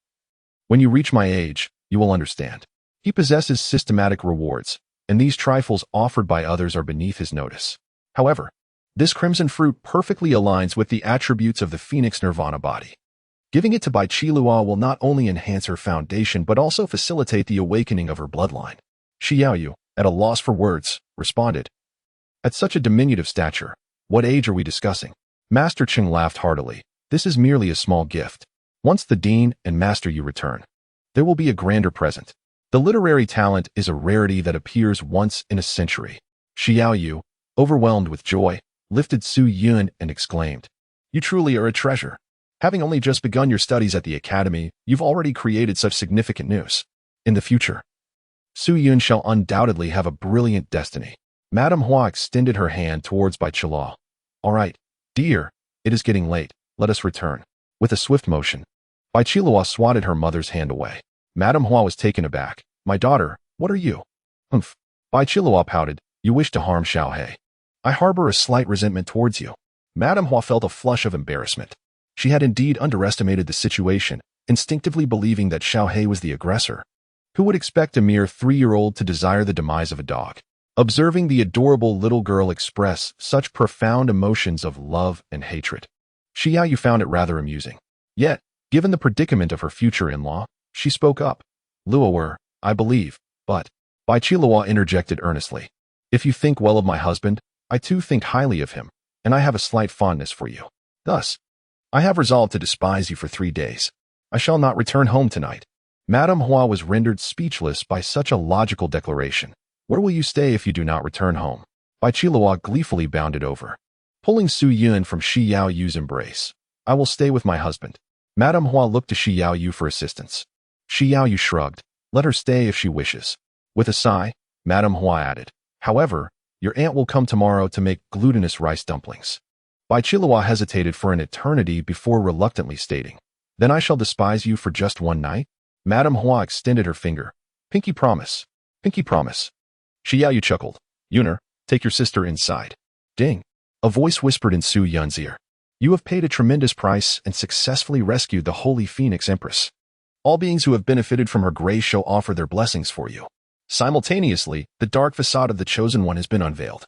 "When you reach my age, you will understand. He possesses systematic rewards, and these trifles offered by others are beneath his notice. However, this crimson fruit perfectly aligns with the attributes of the Phoenix Nirvana body. Giving it to Bai Qilua will not only enhance her foundation but also facilitate the awakening of her bloodline." Shi Yaoyu, at a loss for words, responded, "At such a diminutive stature, what age are we discussing?" Master Cheng laughed heartily. "This is merely a small gift. Once the Dean and Master Yu return, there will be a grander present. The literary talent is a rarity that appears once in a century." Shi Yaoyu, overwhelmed with joy, lifted Su Yun and exclaimed, "You truly are a treasure. Having only just begun your studies at the academy, you've already created such significant news. In the future, Su Yun shall undoubtedly have a brilliant destiny." Madame Hua extended her hand towards Bai Qilua. "All right, dear, it is getting late. Let us return." With a swift motion, Bai Qilua swatted her mother's hand away. Madame Hua was taken aback. "My daughter, what are you?" "Humph." Bai Qilua pouted. "You wish to harm Xiaohe. I harbor a slight resentment towards you." Madame Hua felt a flush of embarrassment. She had indeed underestimated the situation, instinctively believing that Xiaohe was the aggressor. Who would expect a mere 3-year-old to desire the demise of a dog? Observing the adorable little girl express such profound emotions of love and hatred, Shi Yaoyu found it rather amusing. Yet, given the predicament of her future in-law, she spoke up. "Luower, I believe, but..." Bai Qilua interjected earnestly. "If you think well of my husband, I too think highly of him, and I have a slight fondness for you. Thus, I have resolved to despise you for 3 days. I shall not return home tonight." Madame Hua was rendered speechless by such a logical declaration. "Where will you stay if you do not return home?" Bai Qilua gleefully bounded over, pulling Su Yun from Shi Yaoyu's embrace. "I will stay with my husband." Madame Hua looked to Shi Yaoyu for assistance. Shi Yaoyu shrugged. "Let her stay if she wishes." With a sigh, Madame Hua added, "However, your aunt will come tomorrow to make glutinous rice dumplings." Bai Qilua hesitated for an eternity before reluctantly stating, "Then I shall despise you for just one night?" Madame Hua extended her finger. "Pinky promise. Pinky promise." Shi Yaoyu chuckled. "Yun'er, take your sister inside." Ding! A voice whispered in Su Yun's ear. "You have paid a tremendous price and successfully rescued the Holy Phoenix Empress. All beings who have benefited from her grace shall offer their blessings for you." Simultaneously, the dark facade of the Chosen One has been unveiled,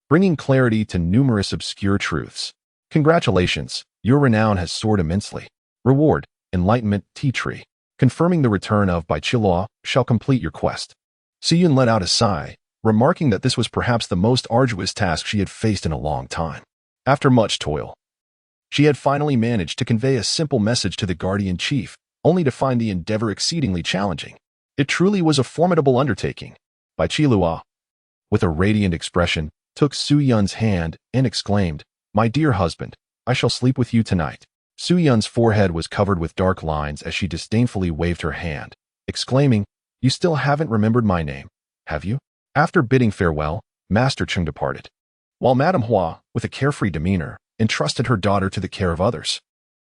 bringing clarity to numerous obscure truths. Congratulations, your renown has soared immensely. Reward, enlightenment, treachery. Confirming the return of Bai Qilua shall complete your quest. Su Yun let out a sigh, remarking that this was perhaps the most arduous task she had faced in a long time. After much toil, she had finally managed to convey a simple message to the Guardian Chief, only to find the endeavor exceedingly challenging. It truly was a formidable undertaking. Bai Qilua, with a radiant expression, took Su Yun's hand and exclaimed, "My dear husband, I shall sleep with you tonight." Su Yun's forehead was covered with dark lines as she disdainfully waved her hand, exclaiming, "You still haven't remembered my name, have you?" After bidding farewell, Master Chung departed, while Madame Hua, with a carefree demeanor, entrusted her daughter to the care of others.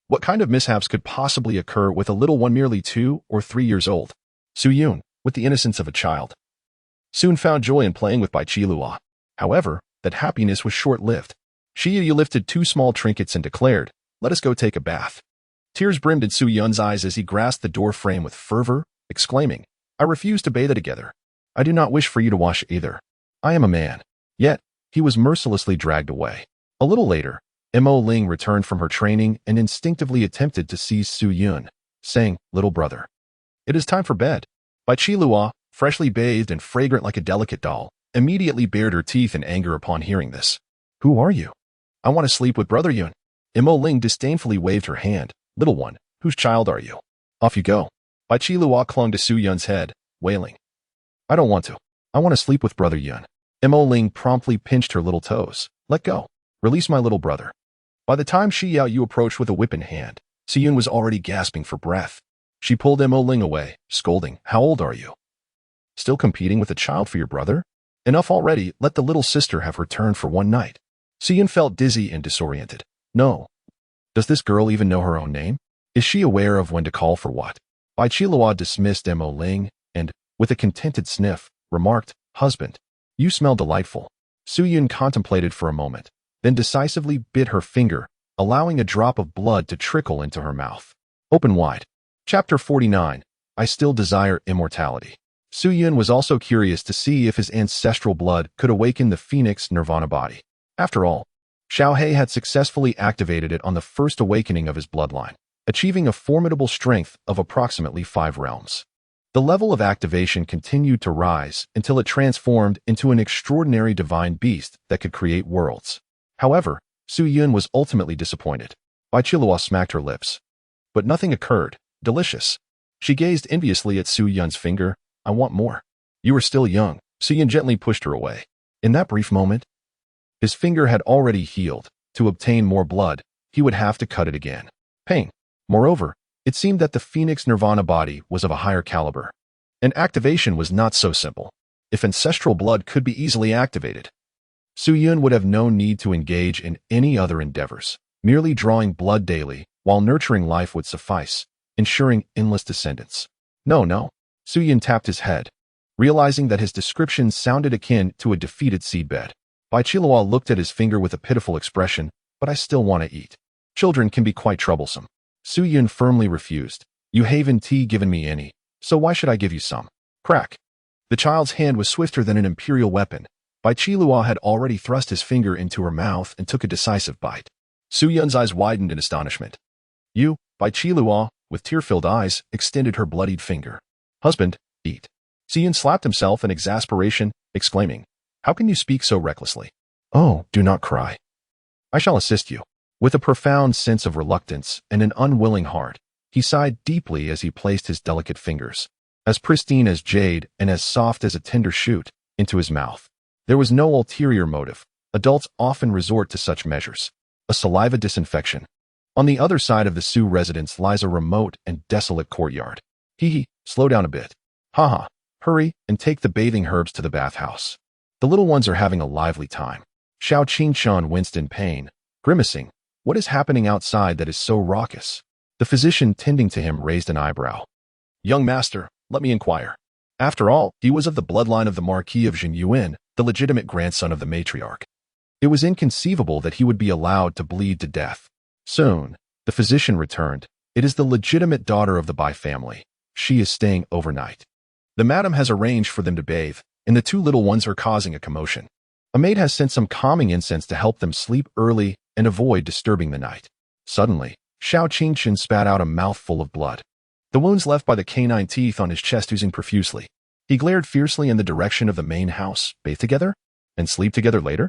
What kind of mishaps could possibly occur with a little one merely 2 or 3 years old? Su Yun, with the innocence of a child, soon found joy in playing with Bai Qilua. However, that happiness was short-lived. Shi Yu lifted 2 small trinkets and declared, "Let us go take a bath." Tears brimmed in Su Yun's eyes as he grasped the door frame with fervor, exclaiming, "I refuse to bathe together. I do not wish for you to wash either. I am a man." Yet, he was mercilessly dragged away. A little later, Mo Ling returned from her training and instinctively attempted to seize Su Yun, saying, "Little brother, it is time for bed." Bai Qilua, freshly bathed and fragrant like a delicate doll, immediately bared her teeth in anger upon hearing this. "Who are you?" "I want to sleep with Brother Yun." Mo Ling disdainfully waved her hand. "Little one, whose child are you?" "Off you go." Bai Qilua clung to Su Yun's head, wailing, "I don't want to. I want to sleep with Brother Yun." Mo Ling promptly pinched her little toes. "Let go. Release my little brother." By the time Shi Yao Yu approached with a whip in hand, Su Yun was already gasping for breath. She pulled Mo Ling away, scolding, "How old are you? Still competing with a child for your brother? Enough already, let the little sister have her turn for one night." Su Yun felt dizzy and disoriented. No. Does this girl even know her own name? Is she aware of when to call for what? Bai Qilua dismissed Mo Ling and, with a contented sniff, remarked, "Husband, you smell delightful." Su Yun contemplated for a moment, then decisively bit her finger, allowing a drop of blood to trickle into her mouth. Open wide. Chapter 49. I Still Desire Immortality. Su Yun was also curious to see if his ancestral blood could awaken the Phoenix Nirvana body. After all, Xiao He had successfully activated it on the first awakening of his bloodline, achieving a formidable strength of approximately 5 realms. The level of activation continued to rise until it transformed into an extraordinary divine beast that could create worlds. However, Su Yun was ultimately disappointed. Bai Qilua smacked her lips. But nothing occurred. Delicious. She gazed enviously at Su Yun's finger. "I want more." "You are still young." Su Yun gently pushed her away. In that brief moment, his finger had already healed. To obtain more blood, he would have to cut it again. Pain. Moreover, it seemed that the Phoenix Nirvana body was of a higher caliber. And activation was not so simple. If ancestral blood could be easily activated, Su Yun would have no need to engage in any other endeavors. Merely drawing blood daily, while nurturing life would suffice, ensuring endless descendants. No. Su Yun tapped his head, realizing that his description sounded akin to a defeated seedbed. Bai Qilua looked at his finger with a pitiful expression, "But I still want to eat. Children can be quite troublesome." Su Yun firmly refused. "You haven't given me any, so why should I give you some?" Crack. The child's hand was swifter than an imperial weapon. Bai Qilua had already thrust his finger into her mouth and took a decisive bite. Su Yun's eyes widened in astonishment. "You," Bai Qilua, with tear-filled eyes, extended her bloodied finger. "Husband, eat." Su Yun slapped himself in exasperation, exclaiming, "How can you speak so recklessly? Oh, do not cry. I shall assist you." With a profound sense of reluctance and an unwilling heart, he sighed deeply as he placed his delicate fingers, as pristine as jade and as soft as a tender shoot, into his mouth. There was no ulterior motive. Adults often resort to such measures. A saliva disinfection. On the other side of the Su residence lies a remote and desolate courtyard. Slow down a bit. Haha, hurry and take the bathing herbs to the bathhouse. The little ones are having a lively time. Xiao Qingshan winced in pain, grimacing. What is happening outside that is so raucous? The physician tending to him raised an eyebrow. "Young master, let me inquire." After all, he was of the bloodline of the Marquis of Jinyuan, the legitimate grandson of the matriarch. It was inconceivable that he would be allowed to bleed to death. Soon, the physician returned. "It is the legitimate daughter of the Bai family. She is staying overnight. The madam has arranged for them to bathe, and the 2 little ones are causing a commotion. A maid has sent some calming incense to help them sleep early and avoid disturbing the night." Suddenly, Xiao Qingshan spat out a mouthful of blood. The wounds left by the canine teeth on his chest oozing profusely. He glared fiercely in the direction of the main house. "Bathe together? And sleep together later?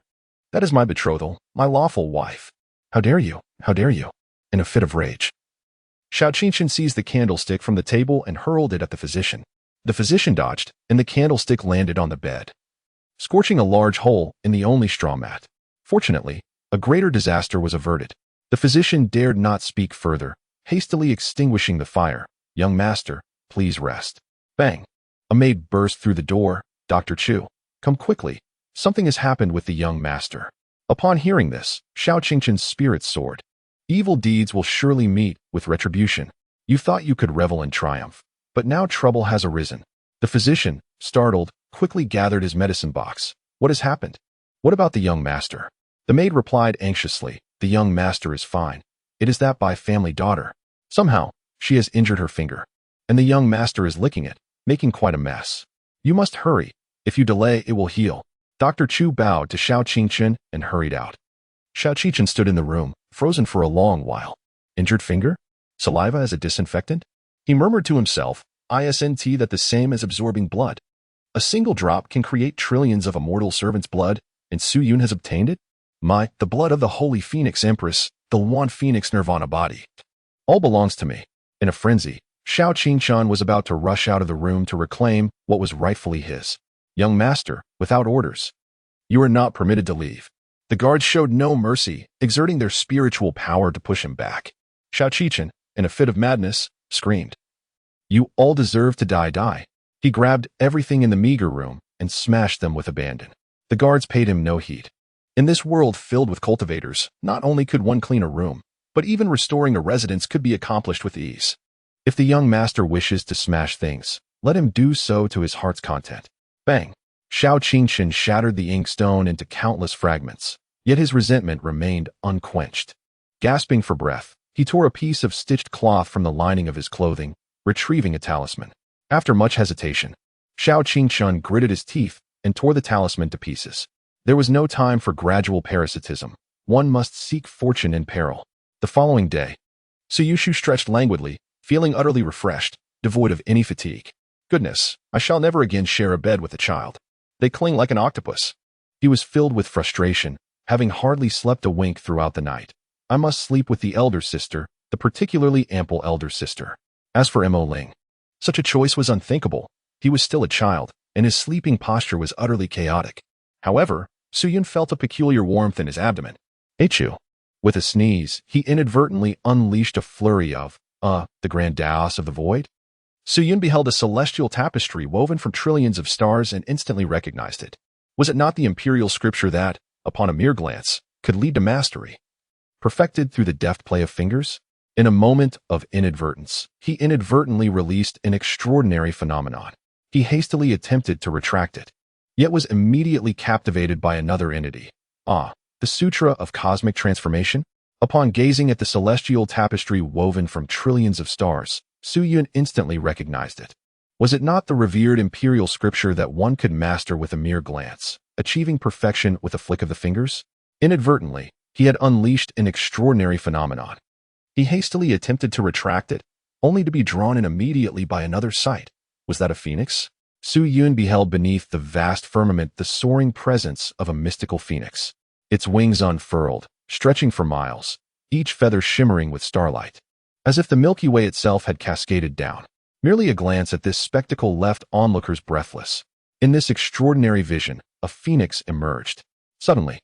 That is my betrothal, my lawful wife. How dare you? How dare you?" In a fit of rage, Xiao Qingshan seized the candlestick from the table and hurled it at the physician. The physician dodged, and the candlestick landed on the bed, scorching a large hole in the only straw mat. Fortunately, a greater disaster was averted. The physician dared not speak further, hastily extinguishing the fire. "Young master, please rest." Bang! A maid burst through the door. "Dr. Chu, Come quickly. Something has happened with the young master. Upon hearing this, Xiao Qingqian's spirit soared. Evil deeds will surely meet with retribution. You thought you could revel in triumph, but now trouble has arisen. The physician, startled, quickly gathered his medicine box. What has happened? What about the young master? The maid replied anxiously, the young master is fine. It is that by family daughter. Somehow, she has injured her finger, and the young master is licking it, making quite a mess. You must hurry. If you delay, it will heal. Dr. Chu bowed to Xiao Qingqian and hurried out. Xiao Qingqian stood in the room, frozen for a long while. Injured finger? Saliva as a disinfectant? He murmured to himself, isn't that the same as absorbing blood? A single drop can create trillions of a mortal servant's blood, and Su Yun has obtained it? The blood of the Holy Phoenix Empress, the One Phoenix Nirvana body. All belongs to me. In a frenzy, Xiao Qingqian was about to rush out of the room to reclaim what was rightfully his. Young master, without orders. You are not permitted to leave. The guards showed no mercy, exerting their spiritual power to push him back. Xiao Qingqian, in a fit of madness, screamed. You all deserve to die. He grabbed everything in the meager room and smashed them with abandon. The guards paid him no heed. In this world filled with cultivators, not only could one clean a room, but even restoring a residence could be accomplished with ease. If the young master wishes to smash things, let him do so to his heart's content. Bang! Xiao Qingqian shattered the inkstone into countless fragments, yet his resentment remained unquenched. Gasping for breath, he tore a piece of stitched cloth from the lining of his clothing, retrieving a talisman. After much hesitation, Xiao Qingqian gritted his teeth and tore the talisman to pieces. There was no time for gradual parasitism. One must seek fortune in peril. The following day, Su Yushu stretched languidly, feeling utterly refreshed, devoid of any fatigue. Goodness, I shall never again share a bed with a child. They cling like an octopus. He was filled with frustration, having hardly slept a wink throughout the night. I must sleep with the elder sister, the particularly ample elder sister. As for Mo Ling, such a choice was unthinkable. He was still a child, and his sleeping posture was utterly chaotic. However, Su Yun felt a peculiar warmth in his abdomen. Achu. With a sneeze, he inadvertently unleashed a flurry of, the grand Daos of the void? Su Yun beheld a celestial tapestry woven from trillions of stars and instantly recognized it. Was it not the imperial scripture that, upon a mere glance, could lead to mastery? Perfected through the deft play of fingers? In a moment of inadvertence, he inadvertently released an extraordinary phenomenon. He hastily attempted to retract it, yet was immediately captivated by another entity. The Sutra of Cosmic Transformation? Upon gazing at the celestial tapestry woven from trillions of stars, Su Yun instantly recognized it. Was it not the revered imperial scripture that one could master with a mere glance, achieving perfection with a flick of the fingers? Inadvertently, he had unleashed an extraordinary phenomenon. He hastily attempted to retract it, only to be drawn in immediately by another sight. Was that a phoenix? Su Yun beheld beneath the vast firmament the soaring presence of a mystical phoenix. Its wings unfurled, stretching for miles, each feather shimmering with starlight, as if the Milky Way itself had cascaded down. Merely a glance at this spectacle left onlookers breathless. In this extraordinary vision, a phoenix emerged. Suddenly,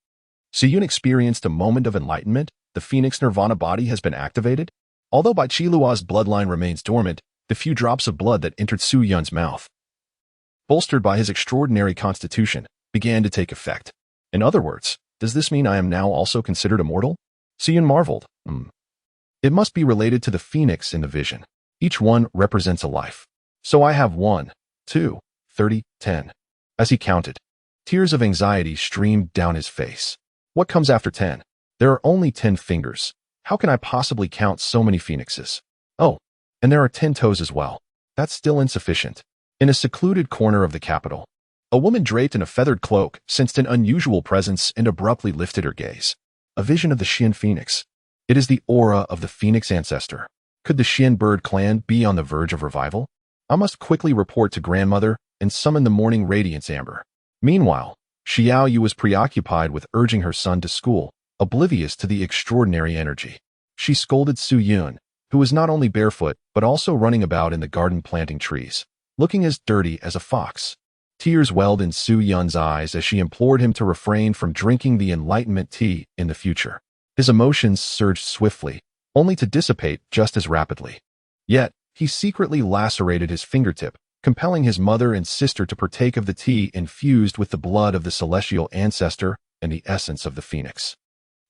Su Yun experienced a moment of enlightenment. The Phoenix Nirvana body has been activated. Although Bai Qilua's bloodline remains dormant, the few drops of blood that entered Su Yun's mouth, bolstered by his extraordinary constitution, began to take effect. In other words, does this mean I am now also considered immortal? Su Yun marveled. It must be related to the phoenix in the vision. Each one represents a life. So I have 1, 2, 30, 10. As he counted, tears of anxiety streamed down his face. What comes after 10? There are only 10 fingers. How can I possibly count so many phoenixes? Oh, and there are 10 toes as well. That's still insufficient. In a secluded corner of the capital, a woman draped in a feathered cloak sensed an unusual presence and abruptly lifted her gaze. A vision of the Xian phoenix. It is the aura of the phoenix ancestor. Could the Xian bird clan be on the verge of revival? I must quickly report to grandmother and summon the morning radiance amber. Meanwhile, Xiao Yu was preoccupied with urging her son to school, oblivious to the extraordinary energy. She scolded Su Yun, who was not only barefoot but also running about in the garden planting trees, looking as dirty as a fox. Tears welled in Su Yun's eyes as she implored him to refrain from drinking the enlightenment tea in the future. His emotions surged swiftly, only to dissipate just as rapidly. Yet, he secretly lacerated his fingertip, compelling his mother and sister to partake of the tea infused with the blood of the celestial ancestor and the essence of the phoenix.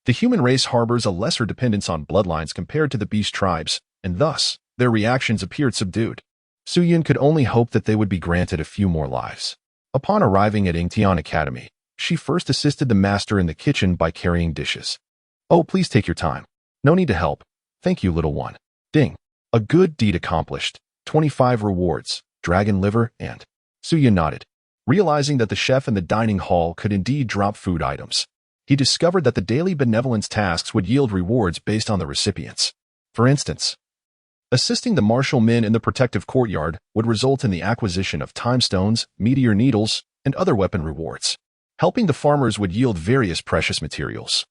The human race harbors a lesser dependence on bloodlines compared to the beast tribes, and thus, their reactions appeared subdued. Su-Yun could only hope that they would be granted a few more lives. Upon arriving at Ingtian Academy, she first assisted the master in the kitchen by carrying dishes. "Oh, please take your time. No need to help. Thank you, little one." Ding. A good deed accomplished. 25 rewards, dragon liver, and Su-Yun nodded. Realizing that the chef in the dining hall could indeed drop food items, he discovered that the daily benevolence tasks would yield rewards based on the recipients. For instance, assisting the martial men in the protective courtyard would result in the acquisition of time stones, meteor needles, and other weapon rewards. Helping the farmers would yield various precious materials,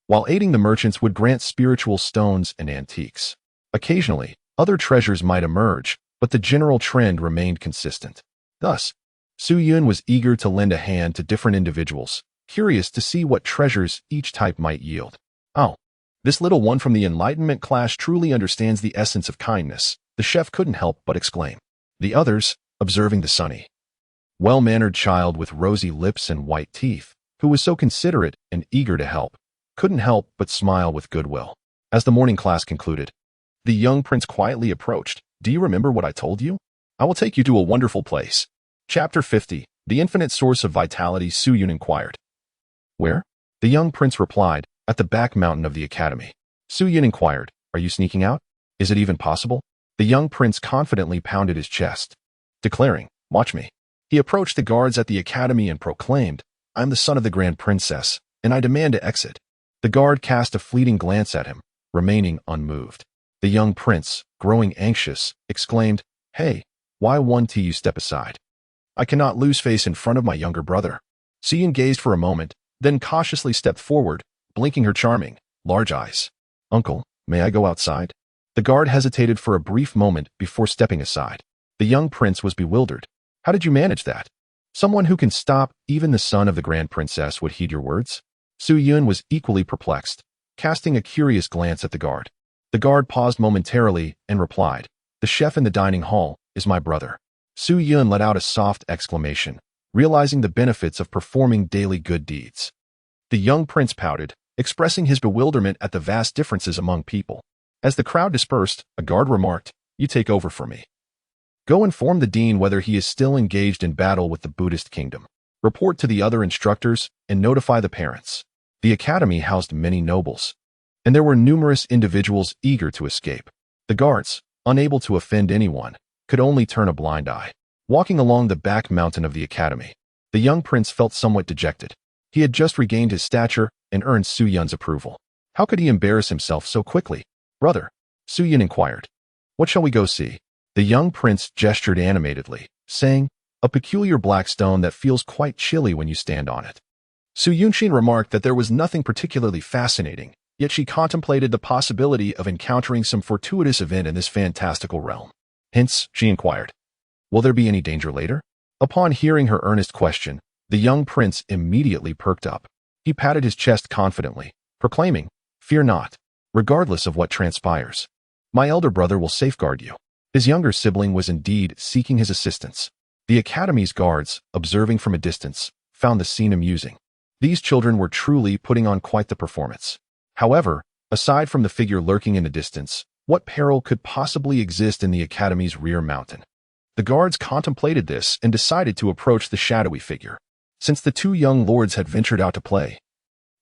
while aiding the merchants would grant spiritual stones and antiques. Occasionally, other treasures might emerge, but the general trend remained consistent. Thus, Su-Yun was eager to lend a hand to different individuals, curious to see what treasures each type might yield. "Oh, this little one from the Enlightenment class truly understands the essence of kindness," the chef couldn't help but exclaim. The others, observing the sunny, well-mannered child with rosy lips and white teeth, who was so considerate and eager to help, couldn't help but smile with goodwill. As the morning class concluded, the young prince quietly approached. "Do you remember what I told you? I will take you to a wonderful place." Chapter 50, The Infinite Source of Vitality. Su-Yun inquired. "Where?" The young prince replied, "At the back mountain of the academy." Su-Yun inquired, "Are you sneaking out? Is it even possible?" The young prince confidently pounded his chest, declaring, "Watch me." He approached the guards at the academy and proclaimed, "I am the son of the Grand Princess, and I demand to exit." The guard cast a fleeting glance at him, remaining unmoved. The young prince, growing anxious, exclaimed, "Hey, why won't you step aside? I cannot lose face in front of my younger brother." Su-Yun gazed for a moment, then cautiously stepped forward, blinking her charming, large eyes. "Uncle, may I go outside?" The guard hesitated for a brief moment before stepping aside. The young prince was bewildered. "How did you manage that? Someone who can stop even the son of the Grand Princess would heed your words?" Su-Yun was equally perplexed, casting a curious glance at the guard. The guard paused momentarily and replied, "The chef in the dining hall is my brother." Su-Yun let out a soft exclamation, realizing the benefits of performing daily good deeds. The young prince pouted, expressing his bewilderment at the vast differences among people. As the crowd dispersed, a guard remarked, "You take over for me. Go inform the dean whether he is still engaged in battle with the Buddhist kingdom. Report to the other instructors and notify the parents." The academy housed many nobles, and there were numerous individuals eager to escape. The guards, unable to offend anyone, could only turn a blind eye. Walking along the back mountain of the academy, the young prince felt somewhat dejected. He had just regained his stature and earned Su-Yun's approval. How could he embarrass himself so quickly? "Brother," Su-Yun inquired, "what shall we go see?" The young prince gestured animatedly, saying, "A peculiar black stone that feels quite chilly when you stand on it." Su-Yun remarked that there was nothing particularly fascinating, yet she contemplated the possibility of encountering some fortuitous event in this fantastical realm. Hence, she inquired, "Will there be any danger later?" Upon hearing her earnest question, the young prince immediately perked up. He patted his chest confidently, proclaiming, "Fear not, regardless of what transpires. My elder brother will safeguard you." His younger sibling was indeed seeking his assistance. The academy's guards, observing from a distance, found the scene amusing. These children were truly putting on quite the performance. However, aside from the figure lurking in the distance, what peril could possibly exist in the academy's rear mountain? The guards contemplated this and decided to approach the shadowy figure. Since the two young lords had ventured out to play,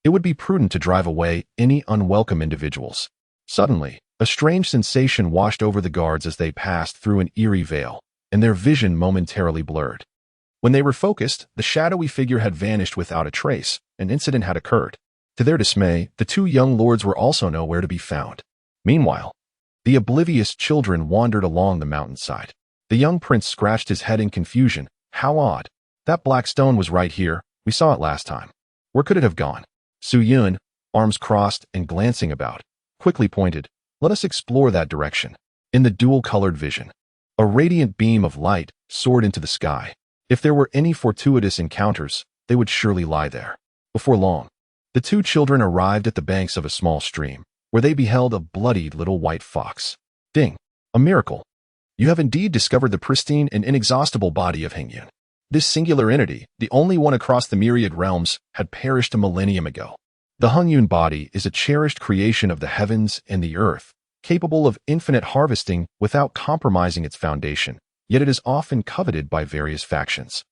it would be prudent to drive away any unwelcome individuals. Suddenly, a strange sensation washed over the guards as they passed through an eerie veil, and their vision momentarily blurred. When they refocused, the shadowy figure had vanished without a trace. An incident had occurred. To their dismay, the two young lords were also nowhere to be found. Meanwhile, the oblivious children wandered along the mountainside. The young prince scratched his head in confusion. "How odd. That black stone was right here. We saw it last time. Where could it have gone?" Su-Yun, arms crossed and glancing about, quickly pointed, "Let us explore that direction." In the dual-colored vision, a radiant beam of light soared into the sky. If there were any fortuitous encounters, they would surely lie there. Before long, the two children arrived at the banks of a small stream, where they beheld a bloodied little white fox. Ding! A miracle! You have indeed discovered the pristine and inexhaustible body of Hengyun. This singular entity, the only one across the myriad realms, had perished a millennium ago. The Hengyun body is a cherished creation of the heavens and the earth, capable of infinite harvesting without compromising its foundation, yet it is often coveted by various factions.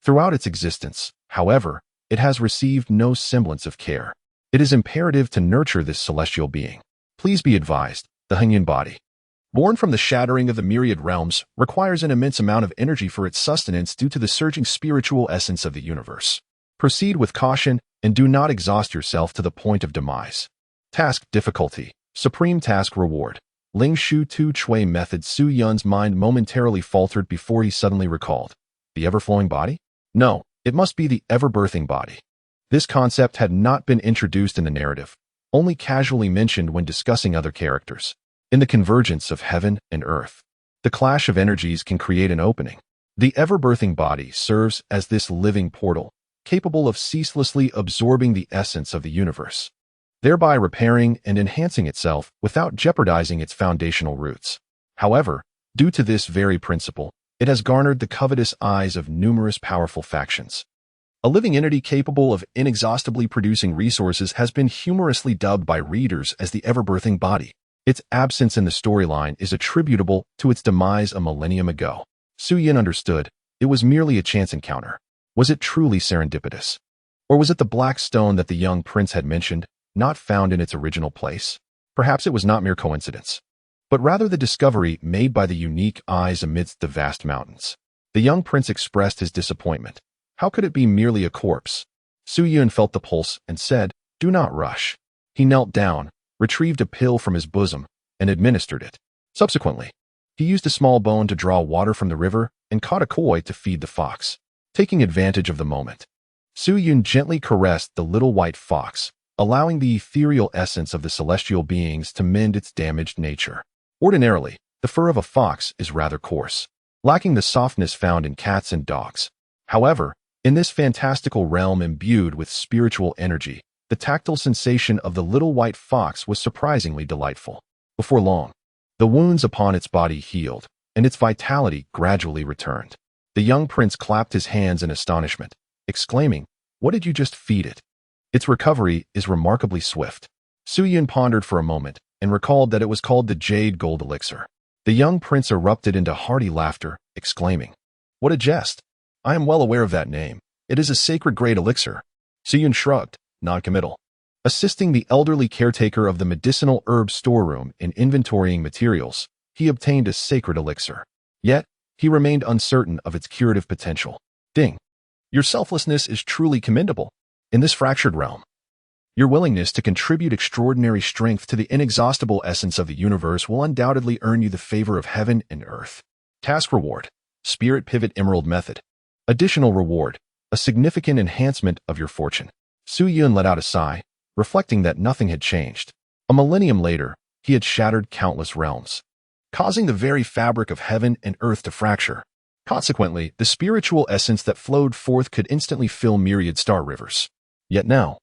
Throughout its existence, however, it has received no semblance of care. It is imperative to nurture this celestial being. Please be advised, the Hengyun body, born from the shattering of the myriad realms, requires an immense amount of energy for its sustenance due to the surging spiritual essence of the universe. Proceed with caution and do not exhaust yourself to the point of demise. Task difficulty. Supreme task reward. Ling Shu Tu Chui method. Su Yun's mind momentarily faltered before he suddenly recalled. The ever-flowing body? No, it must be the ever-birthing body. This concept had not been introduced in the narrative, only casually mentioned when discussing other characters. In the convergence of heaven and earth, the clash of energies can create an opening. The ever-birthing body serves as this living portal, capable of ceaselessly absorbing the essence of the universe, thereby repairing and enhancing itself without jeopardizing its foundational roots. However, due to this very principle, it has garnered the covetous eyes of numerous powerful factions. A living entity capable of inexhaustibly producing resources has been humorously dubbed by readers as the ever-birthing body. Its absence in the storyline is attributable to its demise a millennium ago. Su Yin understood. It was merely a chance encounter. Was it truly serendipitous? Or was it the black stone that the young prince had mentioned, not found in its original place? Perhaps it was not mere coincidence, but rather the discovery made by the unique eyes amidst the vast mountains. The young prince expressed his disappointment. How could it be merely a corpse? Su Yun felt the pulse and said, "Do not rush." He knelt down, retrieved a pill from his bosom, and administered it. Subsequently, he used a small bone to draw water from the river and caught a koi to feed the fox. Taking advantage of the moment, Su Yun gently caressed the little white fox, allowing the ethereal essence of the celestial beings to mend its damaged nature. Ordinarily, the fur of a fox is rather coarse, lacking the softness found in cats and dogs. However, in this fantastical realm imbued with spiritual energy, the tactile sensation of the little white fox was surprisingly delightful. Before long, the wounds upon its body healed, and its vitality gradually returned. The young prince clapped his hands in astonishment, exclaiming, "What did you just feed it?" Its recovery is remarkably swift. Su Yun pondered for a moment and recalled that it was called the Jade Gold Elixir. The young prince erupted into hearty laughter, exclaiming, "What a jest! I am well aware of that name. It is a sacred grade elixir." Su Yun shrugged, non-committal. Assisting the elderly caretaker of the medicinal herb storeroom in inventorying materials, he obtained a sacred elixir. Yet, he remained uncertain of its curative potential. Ding. Your selflessness is truly commendable. In this fractured realm, your willingness to contribute extraordinary strength to the inexhaustible essence of the universe will undoubtedly earn you the favor of heaven and earth. Task reward. Spirit Pivot Emerald Method. Additional reward. A significant enhancement of your fortune. Su Yun let out a sigh, reflecting that nothing had changed. A millennium later, he had shattered countless realms, causing the very fabric of heaven and earth to fracture. Consequently, the spiritual essence that flowed forth could instantly fill myriad star rivers. Yet now,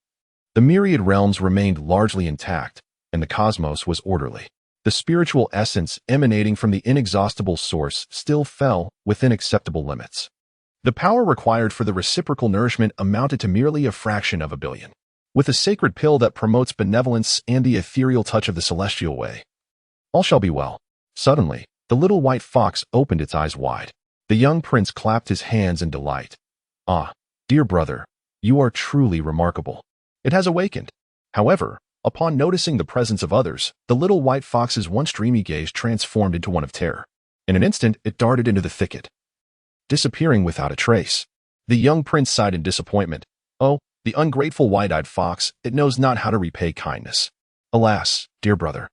the myriad realms remained largely intact, and the cosmos was orderly. The spiritual essence emanating from the inexhaustible source still fell within acceptable limits. The power required for the reciprocal nourishment amounted to merely a fraction of a billion. With a sacred pill that promotes benevolence and the ethereal touch of the celestial way, all shall be well. Suddenly, the little white fox opened its eyes wide. The young prince clapped his hands in delight. "Ah, dear brother, you are truly remarkable." It has awakened. However, upon noticing the presence of others, the little white fox's once dreamy gaze transformed into one of terror. In an instant, it darted into the thicket, disappearing without a trace. The young prince sighed in disappointment. "Oh, the ungrateful white-eyed fox, it knows not how to repay kindness. Alas, dear brother,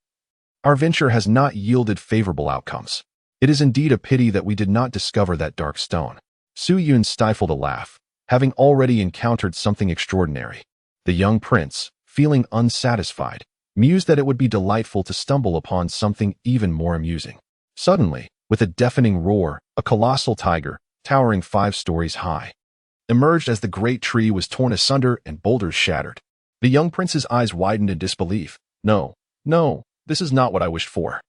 our venture has not yielded favorable outcomes. It is indeed a pity that we did not discover that dark stone." Su Yun stifled a laugh, having already encountered something extraordinary. The young prince, feeling unsatisfied, mused that it would be delightful to stumble upon something even more amusing. Suddenly, with a deafening roar, a colossal tiger, towering 5 stories high, emerged as the great tree was torn asunder and boulders shattered. The young prince's eyes widened in disbelief. No, this is not what I wished for."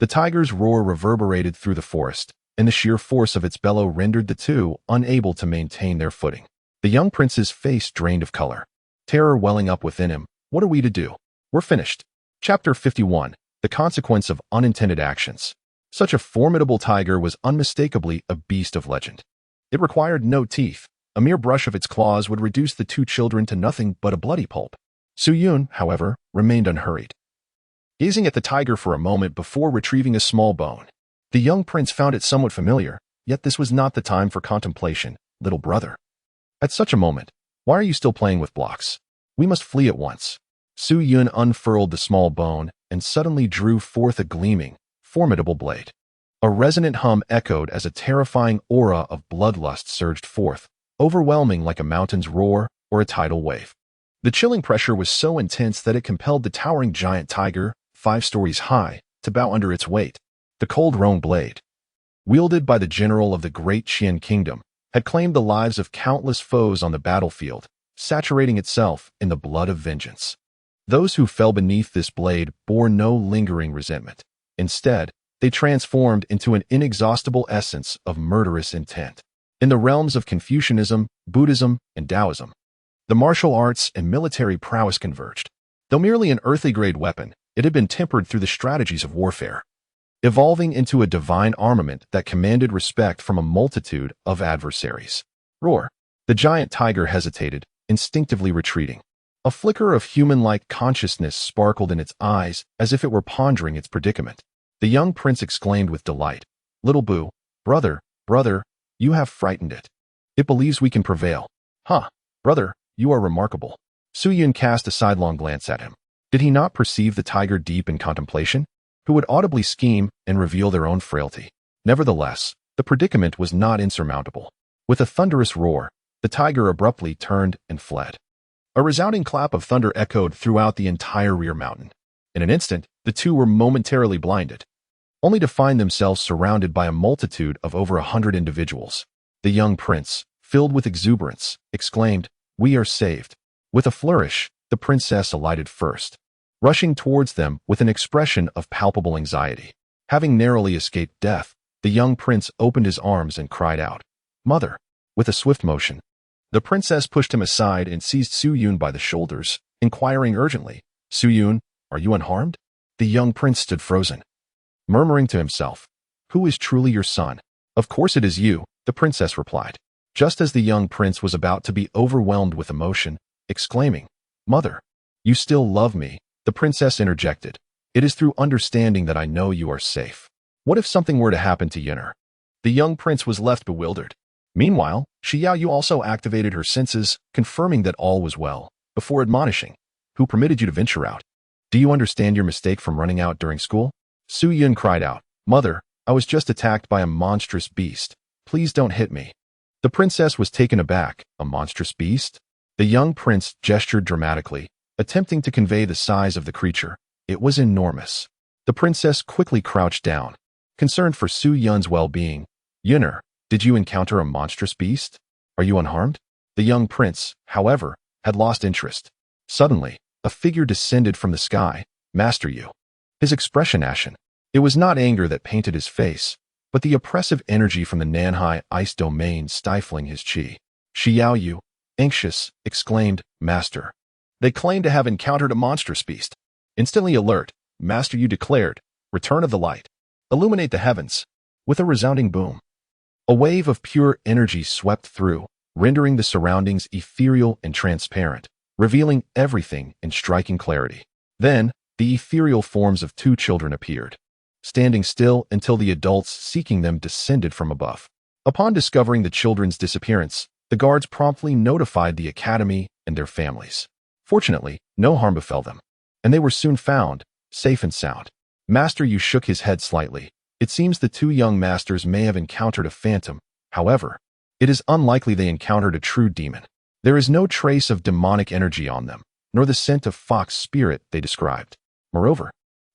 The tiger's roar reverberated through the forest, and the sheer force of its bellow rendered the two unable to maintain their footing. The young prince's face drained of color, terror welling up within him. What are we to do? We're finished. Chapter 51. The Consequence of Unintended Actions. Such a formidable tiger was unmistakably a beast of legend. It required no teeth. A mere brush of its claws would reduce the two children to nothing but a bloody pulp. Su Yun, however, remained unhurried, gazing at the tiger for a moment before retrieving a small bone. The young prince found it somewhat familiar, yet this was not the time for contemplation, little brother. At such a moment, why are you still playing with blocks? We must flee at once. Su Yun unfurled the small bone and suddenly drew forth a gleaming, formidable blade. A resonant hum echoed as a terrifying aura of bloodlust surged forth, overwhelming like a mountain's roar or a tidal wave. The chilling pressure was so intense that it compelled the towering giant tiger, 5 stories high, to bow under its weight. The cold roan blade, wielded by the general of the great Qian kingdom, had claimed the lives of countless foes on the battlefield, saturating itself in the blood of vengeance. Those who fell beneath this blade bore no lingering resentment. Instead, they transformed into an inexhaustible essence of murderous intent. In the realms of Confucianism, Buddhism, and Taoism, the martial arts and military prowess converged. Though merely an earthly-grade weapon, it had been tempered through the strategies of warfare, evolving into a divine armament that commanded respect from a multitude of adversaries. Roar! The giant tiger hesitated, instinctively retreating. A flicker of human-like consciousness sparkled in its eyes as if it were pondering its predicament. The young prince exclaimed with delight, "Little Boo, brother, you have frightened it. It believes we can prevail. Huh, brother, you are remarkable." Su Yun cast a sidelong glance at him. Did he not perceive the tiger deep in contemplation? Who would audibly scheme and reveal their own frailty? Nevertheless, the predicament was not insurmountable. With a thunderous roar, the tiger abruptly turned and fled. A resounding clap of thunder echoed throughout the entire rear mountain. In an instant, the two were momentarily blinded, only to find themselves surrounded by a multitude of over 100 individuals. The young prince, filled with exuberance, exclaimed, "We are saved." With a flourish, the princess alighted first, rushing towards them with an expression of palpable anxiety. Having narrowly escaped death, the young prince opened his arms and cried out, "Mother!" With a swift motion, the princess pushed him aside and seized Su Yun by the shoulders, inquiring urgently, "Su Yun, are you unharmed?" The young prince stood frozen, murmuring to himself, "Who is truly your son?" "Of course it is you," the princess replied. Just as the young prince was about to be overwhelmed with emotion, exclaiming, "Mother, you still love me," the princess interjected, "It is through understanding that I know you are safe. What if something were to happen to Yinger?" The young prince was left bewildered. Meanwhile, Xiaoyu also activated her senses, confirming that all was well, before admonishing, "Who permitted you to venture out? Do you understand your mistake from running out during school?" Su Yun cried out, "Mother, I was just attacked by a monstrous beast. Please don't hit me." The princess was taken aback. A monstrous beast? The young prince gestured dramatically, attempting to convey the size of the creature. It was enormous. The princess quickly crouched down, concerned for Su Yun's well-being. "Yinger, did you encounter a monstrous beast? Are you unharmed?" The young prince, however, had lost interest. Suddenly, a figure descended from the sky. "Master Yu." His expression ashen. It was not anger that painted his face, but the oppressive energy from the Nanhai ice domain stifling his qi. Xiaoyu, anxious, exclaimed, "Master." They claimed to have encountered a monstrous beast. Instantly alert, Master Yu declared, "Return of the light. Illuminate the heavens." With a resounding boom, a wave of pure energy swept through, rendering the surroundings ethereal and transparent, revealing everything in striking clarity. Then, the ethereal forms of 2 children appeared, standing still until the adults seeking them descended from above. Upon discovering the children's disappearance, the guards promptly notified the academy and their families. Fortunately, no harm befell them, and they were soon found, safe and sound. Master Yu shook his head slightly. It seems the 2 young masters may have encountered a phantom. However, it is unlikely they encountered a true demon. There is no trace of demonic energy on them, nor the scent of fox spirit they described. Moreover,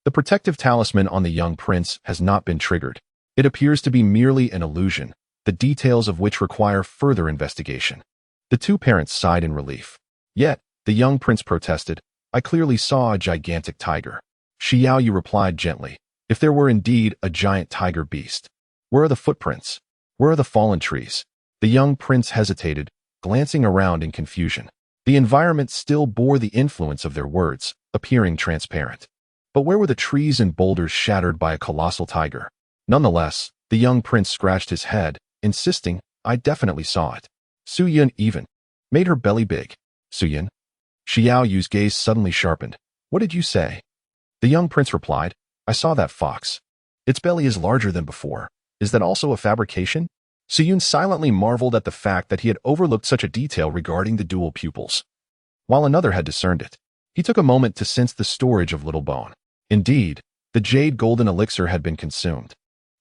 the protective talisman on the young prince has not been triggered. It appears to be merely an illusion, the details of which require further investigation. The 2 parents sighed in relief. Yet, the young prince protested, "I clearly saw a gigantic tiger." Xiaoyu replied gently, If there were indeed a giant tiger beast, where are the footprints? Where are the fallen trees? The young prince hesitated, glancing around in confusion. The environment still bore the influence of their words, appearing transparent. But where were the trees and boulders shattered by a colossal tiger? Nonetheless, the young prince scratched his head, insisting, I definitely saw it. Su Yun even made her belly big. Su Yun? Xiao Yu's gaze suddenly sharpened. What did you say? The young prince replied, I saw that fox. Its belly is larger than before. Is that also a fabrication? Su Yun silently marveled at the fact that he had overlooked such a detail regarding the dual pupils, while another had discerned it. He took a moment to sense the storage of Little Bone. Indeed, the jade golden elixir had been consumed.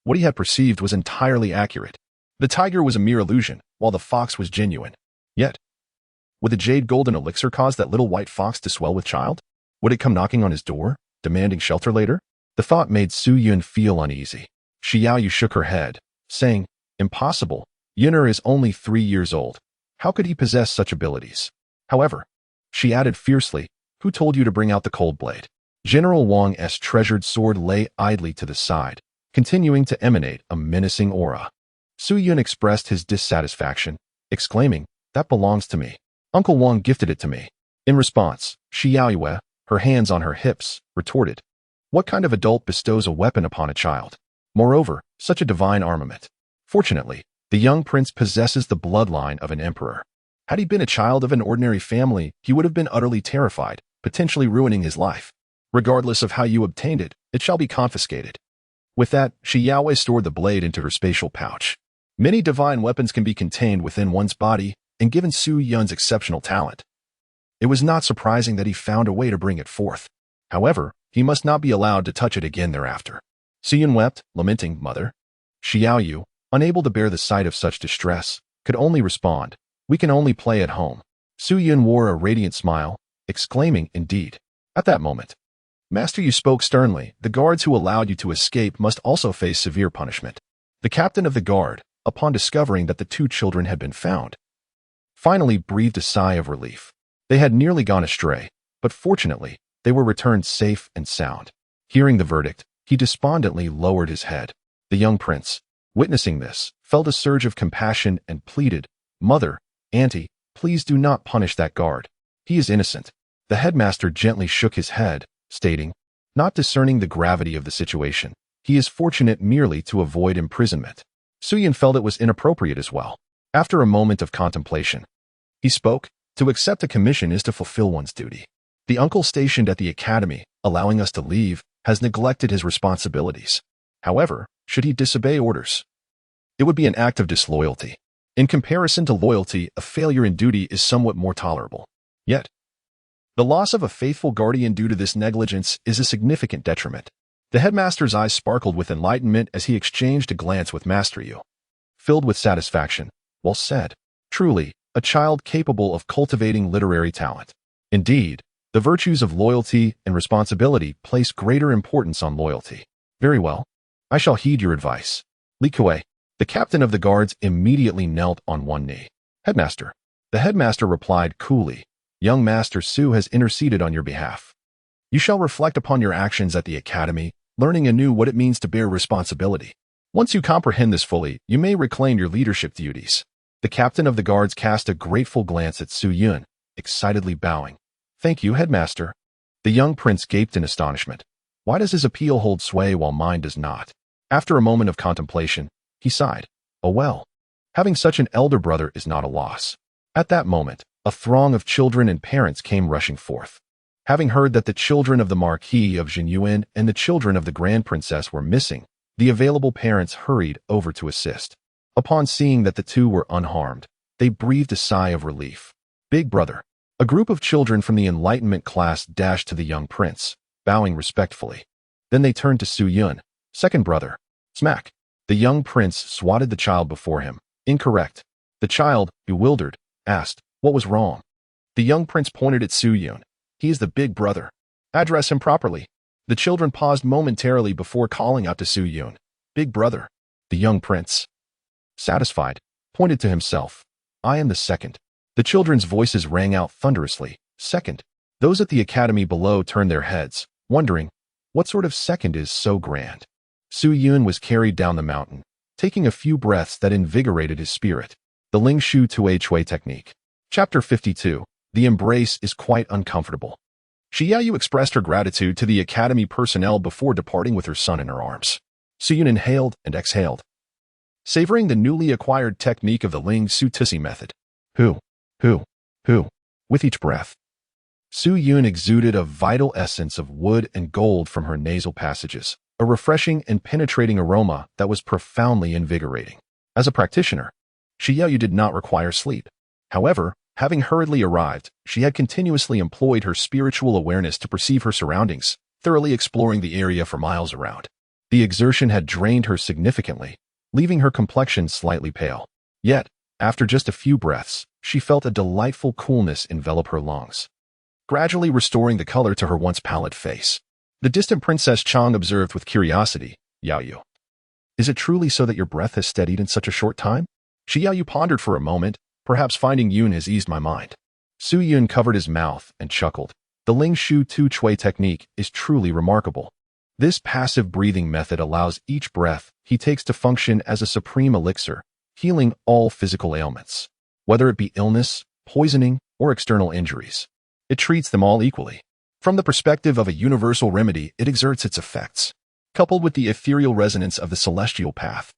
What he had perceived was entirely accurate. The tiger was a mere illusion, while the fox was genuine. Yet, would the jade golden elixir cause that little white fox to swell with child? Would it come knocking on his door, demanding shelter later? The thought made Su Yun feel uneasy. Xiao Yu shook her head, saying, Impossible. Yun'er is only 3 years old. How could he possess such abilities? However, she added fiercely, who told you to bring out the cold blade? General Wang's treasured sword lay idly to the side, continuing to emanate a menacing aura. Su Yun expressed his dissatisfaction, exclaiming, That belongs to me. Uncle Wang gifted it to me. In response, Xiao Yu, her hands on her hips, retorted, What kind of adult bestows a weapon upon a child? Moreover, such a divine armament. Fortunately, the young prince possesses the bloodline of an emperor. Had he been a child of an ordinary family, he would have been utterly terrified, potentially ruining his life. Regardless of how you obtained it, it shall be confiscated. With that, Xiao stored the blade into her spatial pouch. Many divine weapons can be contained within one's body, and given Su Yun's exceptional talent, it was not surprising that he found a way to bring it forth. However, he must not be allowed to touch it again thereafter. Su Yun wept, lamenting, Mother. Xiao Yu, unable to bear the sight of such distress, could only respond, We can only play at home. Su Yun wore a radiant smile, exclaiming, Indeed. At that moment, Master, you spoke sternly. The guards who allowed you to escape must also face severe punishment. The captain of the guard, upon discovering that the 2 children had been found, finally breathed a sigh of relief. They had nearly gone astray, but fortunately, they were returned safe and sound. Hearing the verdict, he despondently lowered his head. The young prince, witnessing this, felt a surge of compassion and pleaded, Mother, Auntie, please do not punish that guard. He is innocent. The headmaster gently shook his head, stating, Not discerning the gravity of the situation, he is fortunate merely to avoid imprisonment. Su Yun felt it was inappropriate as well. After a moment of contemplation, he spoke, To accept a commission is to fulfill one's duty. The uncle stationed at the academy, allowing us to leave, has neglected his responsibilities. However, should he disobey orders, it would be an act of disloyalty. In comparison to loyalty, a failure in duty is somewhat more tolerable. Yet, the loss of a faithful guardian due to this negligence is a significant detriment. The headmaster's eyes sparkled with enlightenment as he exchanged a glance with Master Yu, filled with satisfaction. Well said. Truly, a child capable of cultivating literary talent. Indeed, the virtues of loyalty and responsibility place greater importance on loyalty. Very well. I shall heed your advice. Li Kuei, the captain of the guards, immediately knelt on one knee. Headmaster. The headmaster replied coolly, Young Master Su has interceded on your behalf. You shall reflect upon your actions at the academy, learning anew what it means to bear responsibility. Once you comprehend this fully, you may reclaim your leadership duties. The captain of the guards cast a grateful glance at Su Yun, excitedly bowing. Thank you, headmaster. The young prince gaped in astonishment. Why does his appeal hold sway while mine does not? After a moment of contemplation, he sighed. Oh well, having such an elder brother is not a loss. At that moment, a throng of children and parents came rushing forth. Having heard that the children of the Marquis of Jinyuan and the children of the Grand Princess were missing, the available parents hurried over to assist. Upon seeing that the 2 were unharmed, they breathed a sigh of relief. Big brother. A group of children from the Enlightenment class dashed to the young prince, bowing respectfully. Then they turned to Su Yun. Second brother. Smack. The young prince swatted the child before him. Incorrect. The child, bewildered, asked, What was wrong? The young prince pointed at Su Yun. He is the big brother. Address him properly. The children paused momentarily before calling out to Su Yun. Big brother. The young prince, satisfied, pointed to himself. I am the second. The children's voices rang out thunderously. Second. Those at the academy below turned their heads, wondering, What sort of second is so grand? Su Yun was carried down the mountain, taking a few breaths that invigorated his spirit. The Ling Shu Tui Chui technique. Chapter 52. The embrace is quite uncomfortable. Shi Yaoyu expressed her gratitude to the academy personnel before departing with her son in her arms. Su Yun inhaled and exhaled, savoring the newly acquired technique of the Ling Su Tusi method. Hu, with each breath. Su Yun exuded a vital essence of wood and gold from her nasal passages, a refreshing and penetrating aroma that was profoundly invigorating. As a practitioner, Shi Yaoyu did not require sleep. However, having hurriedly arrived, she had continuously employed her spiritual awareness to perceive her surroundings, thoroughly exploring the area for miles around. The exertion had drained her significantly, leaving her complexion slightly pale. Yet, after just a few breaths, she felt a delightful coolness envelop her lungs, gradually restoring the color to her once pallid face. The distant Princess Chang observed with curiosity, "Yaoyu, is it truly so that your breath has steadied in such a short time?" Shi Yaoyu pondered for a moment, perhaps finding Yun has eased my mind. Su Yun covered his mouth and chuckled. The Ling Shu Tu Chui technique is truly remarkable. This passive breathing method allows each breath he takes to function as a supreme elixir, healing all physical ailments, whether it be illness, poisoning, or external injuries. It treats them all equally. From the perspective of a universal remedy, it exerts its effects, coupled with the ethereal resonance of the celestial path.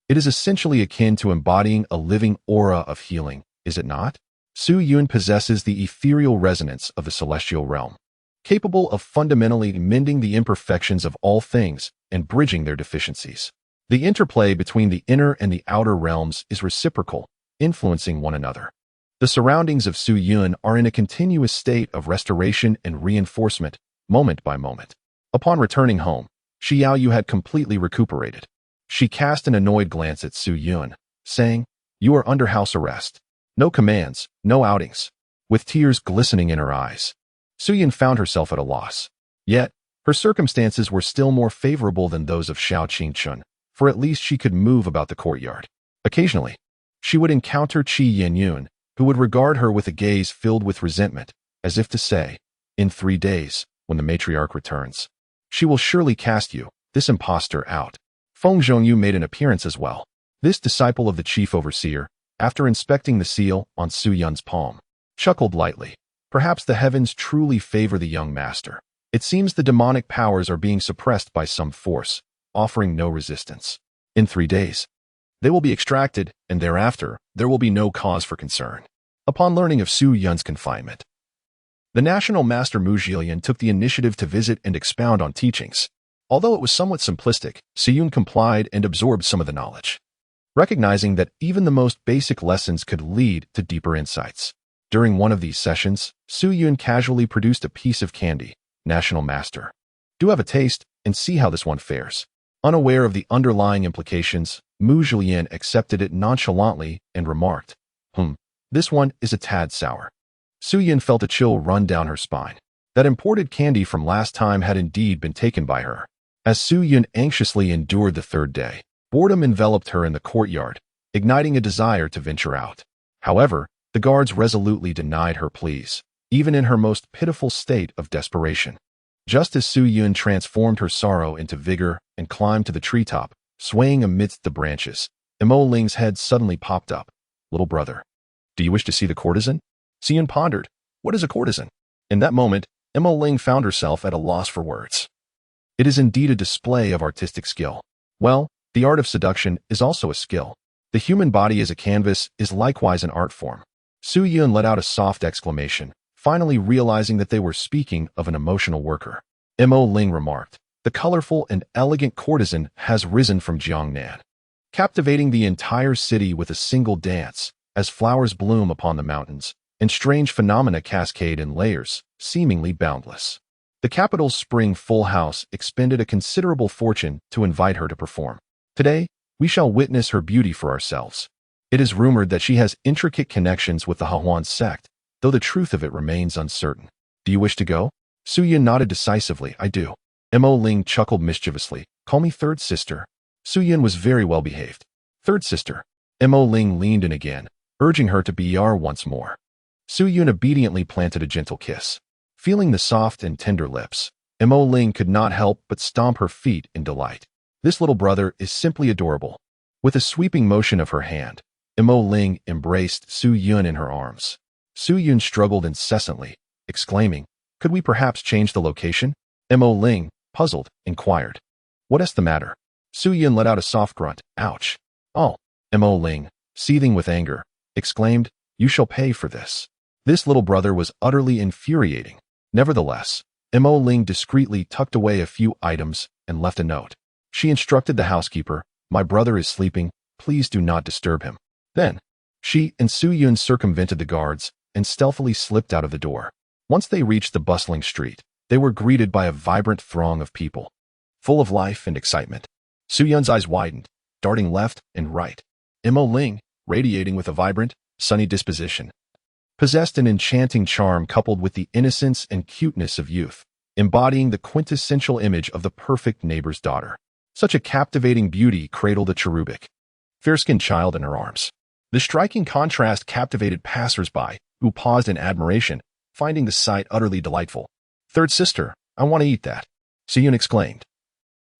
It is essentially akin to embodying a living aura of healing, is it not? Su Yun possesses the ethereal resonance of the celestial realm, capable of fundamentally mending the imperfections of all things and bridging their deficiencies. The interplay between the inner and the outer realms is reciprocal, influencing one another. The surroundings of Su Yun are in a continuous state of restoration and reinforcement, moment by moment. Upon returning home, Shi Yaoyu had completely recuperated. She cast an annoyed glance at Su Yun, saying, "You are under house arrest. No commands, no outings." With tears glistening in her eyes, Su Yun found herself at a loss. Yet, her circumstances were still more favorable than those of Xiao Qingchun, for at least she could move about the courtyard. Occasionally, she would encounter Qi Yinyun, who would regard her with a gaze filled with resentment, as if to say, "In 3 days, when the matriarch returns, she will surely cast you, this impostor, out." Feng Zhongyu made an appearance as well. This disciple of the chief overseer, after inspecting the seal on Su Yun's palm, chuckled lightly. Perhaps the heavens truly favor the young master. It seems the demonic powers are being suppressed by some force, offering no resistance. In 3 days, they will be extracted, and thereafter, there will be no cause for concern. Upon learning of Su Yun's confinement, the national master Mu Zhilian took the initiative to visit and expound on teachings. Although it was somewhat simplistic, Su Yun complied and absorbed some of the knowledge, recognizing that even the most basic lessons could lead to deeper insights. During one of these sessions, Su Yun casually produced a piece of candy. "National master, do have a taste and see how this one fares." Unaware of the underlying implications, Mu Zhilian accepted it nonchalantly and remarked, "This one is a tad sour." Su Yun felt a chill run down her spine. That imported candy from last time had indeed been taken by her. As Su Yun anxiously endured the 3rd day, boredom enveloped her in the courtyard, igniting a desire to venture out. However, the guards resolutely denied her pleas, even in her most pitiful state of desperation. Just as Su Yun transformed her sorrow into vigor and climbed to the treetop, swaying amidst the branches, Mo Ling's head suddenly popped up. "Little brother, do you wish to see the courtesan?" Su Yun pondered. What is a courtesan? In that moment, Mo Ling found herself at a loss for words. It is indeed a display of artistic skill. Well, the art of seduction is also a skill. The human body as a canvas is likewise an art form. Su Yun let out a soft exclamation, finally realizing that they were speaking of an emotional worker. Mo Ling remarked, "The colorful and elegant courtesan has risen from Jiangnan, captivating the entire city with a single dance, as flowers bloom upon the mountains, and strange phenomena cascade in layers, seemingly boundless." The capital's spring full house expended a considerable fortune to invite her to perform. Today, we shall witness her beauty for ourselves. It is rumored that she has intricate connections with the Hahuan sect, though the truth of it remains uncertain. Do you wish to go? Su Yun nodded decisively. "I do." Mo Ling chuckled mischievously. "Call me third sister." Su Yun was very well behaved. "Third sister." Mo Ling leaned in again, urging her to BR once more. Su Yun obediently planted a gentle kiss. Feeling the soft and tender lips, Mo Ling could not help but stomp her feet in delight. This little brother is simply adorable. With a sweeping motion of her hand, Mo Ling embraced Su Yun in her arms. Su Yun struggled incessantly, exclaiming, "Could we perhaps change the location?" Mo Ling, puzzled, inquired, "What is the matter?" Su Yun let out a soft grunt. "Ouch." "Oh." Mo Ling, seething with anger, exclaimed, "You shall pay for this." This little brother was utterly infuriating. Nevertheless, Mo Ling discreetly tucked away a few items and left a note. She instructed the housekeeper, "My brother is sleeping, please do not disturb him." Then, she and Su Yun circumvented the guards and stealthily slipped out of the door. Once they reached the bustling street, they were greeted by a vibrant throng of people, full of life and excitement. Su Yun's eyes widened, darting left and right. Mo Ling, radiating with a vibrant, sunny disposition, possessed an enchanting charm coupled with the innocence and cuteness of youth, embodying the quintessential image of the perfect neighbor's daughter. Such a captivating beauty cradled a cherubic, fair-skinned child in her arms. The striking contrast captivated passers-by, who paused in admiration, finding the sight utterly delightful. "Third sister, I want to eat that," Su Yun exclaimed,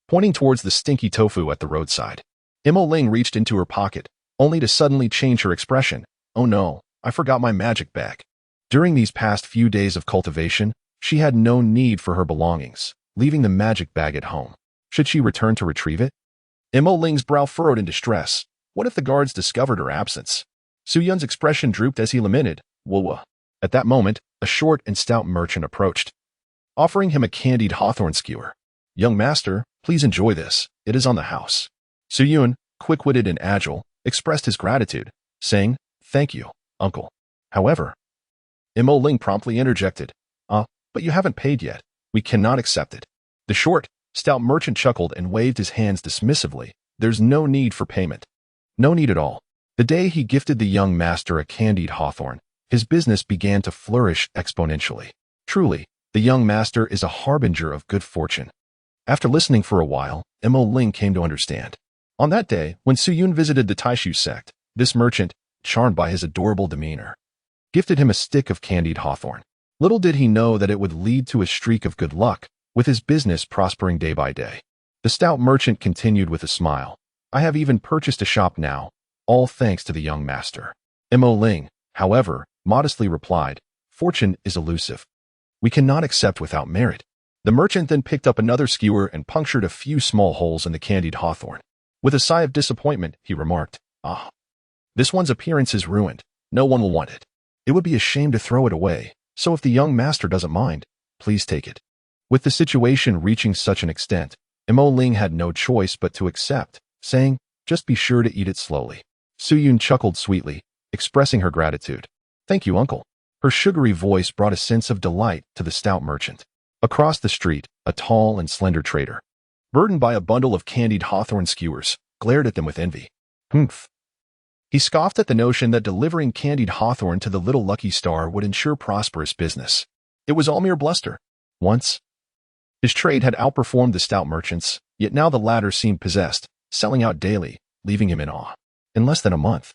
pointing towards the stinky tofu at the roadside. Mo Ling reached into her pocket, only to suddenly change her expression. "Oh no, I forgot my magic bag." During these past few days of cultivation, she had no need for her belongings, leaving the magic bag at home. Should she return to retrieve it? Mo Ling's brow furrowed in distress. What if the guards discovered her absence? Su Yun's expression drooped as he lamented, "Whoa." At that moment, a short and stout merchant approached, offering him a candied hawthorn skewer. "Young master, please enjoy this. It is on the house." Su Yun, quick-witted and agile, expressed his gratitude, saying, "Thank you, uncle." However, Mo Ling promptly interjected, But you haven't paid yet. We cannot accept it." The short, stout merchant chuckled and waved his hands dismissively. "There's no need for payment. No need at all." The day he gifted the young master a candied hawthorn, his business began to flourish exponentially. Truly, the young master is a harbinger of good fortune. After listening for a while, Mo Ling came to understand. On that day, when Su Yun visited the Taishu sect, this merchant, charmed by his adorable demeanor, gifted him a stick of candied hawthorn. Little did he know that it would lead to a streak of good luck, with his business prospering day by day. The stout merchant continued with a smile, "I have even purchased a shop now, all thanks to the young master." Mo Ling, however, modestly replied, "Fortune is elusive. We cannot accept without merit." The merchant then picked up another skewer and punctured a few small holes in the candied hawthorn. With a sigh of disappointment, he remarked, This one's appearance is ruined. No one will want it. It would be a shame to throw it away, so if the young master doesn't mind, please take it." With the situation reaching such an extent, Mo Ling had no choice but to accept, saying, "Just be sure to eat it slowly." Su Yun chuckled sweetly, expressing her gratitude. "Thank you, uncle." Her sugary voice brought a sense of delight to the stout merchant. Across the street, a tall and slender trader, burdened by a bundle of candied hawthorn skewers, glared at them with envy. "Humph." He scoffed at the notion that delivering candied hawthorn to the little lucky star would ensure prosperous business. It was all mere bluster. Once, his trade had outperformed the stout merchant's, yet now the latter seemed possessed, selling out daily, leaving him in awe. In less than a month,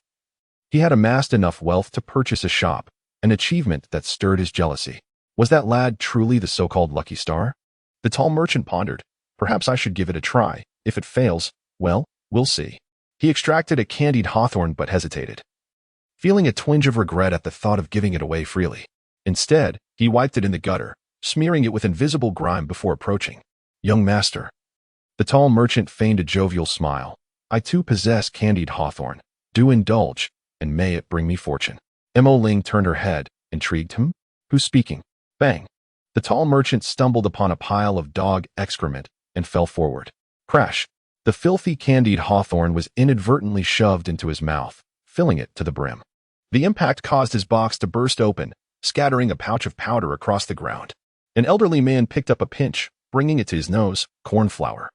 he had amassed enough wealth to purchase a shop, an achievement that stirred his jealousy. Was that lad truly the so-called lucky star? The tall merchant pondered. Perhaps I should give it a try. If it fails, well, we'll see. He extracted a candied hawthorn but hesitated, feeling a twinge of regret at the thought of giving it away freely. Instead, he wiped it in the gutter, smearing it with invisible grime before approaching. "Young master." The tall merchant feigned a jovial smile. "I too possess candied hawthorn. Do indulge, and may it bring me fortune." Mo Ling turned her head, intrigued him. "Who's speaking?" Bang! The tall merchant stumbled upon a pile of dog excrement and fell forward. Crash! The filthy candied hawthorn was inadvertently shoved into his mouth, filling it to the brim. The impact caused his box to burst open, scattering a pouch of powder across the ground. An elderly man picked up a pinch, bringing it to his nose. "Cornflour.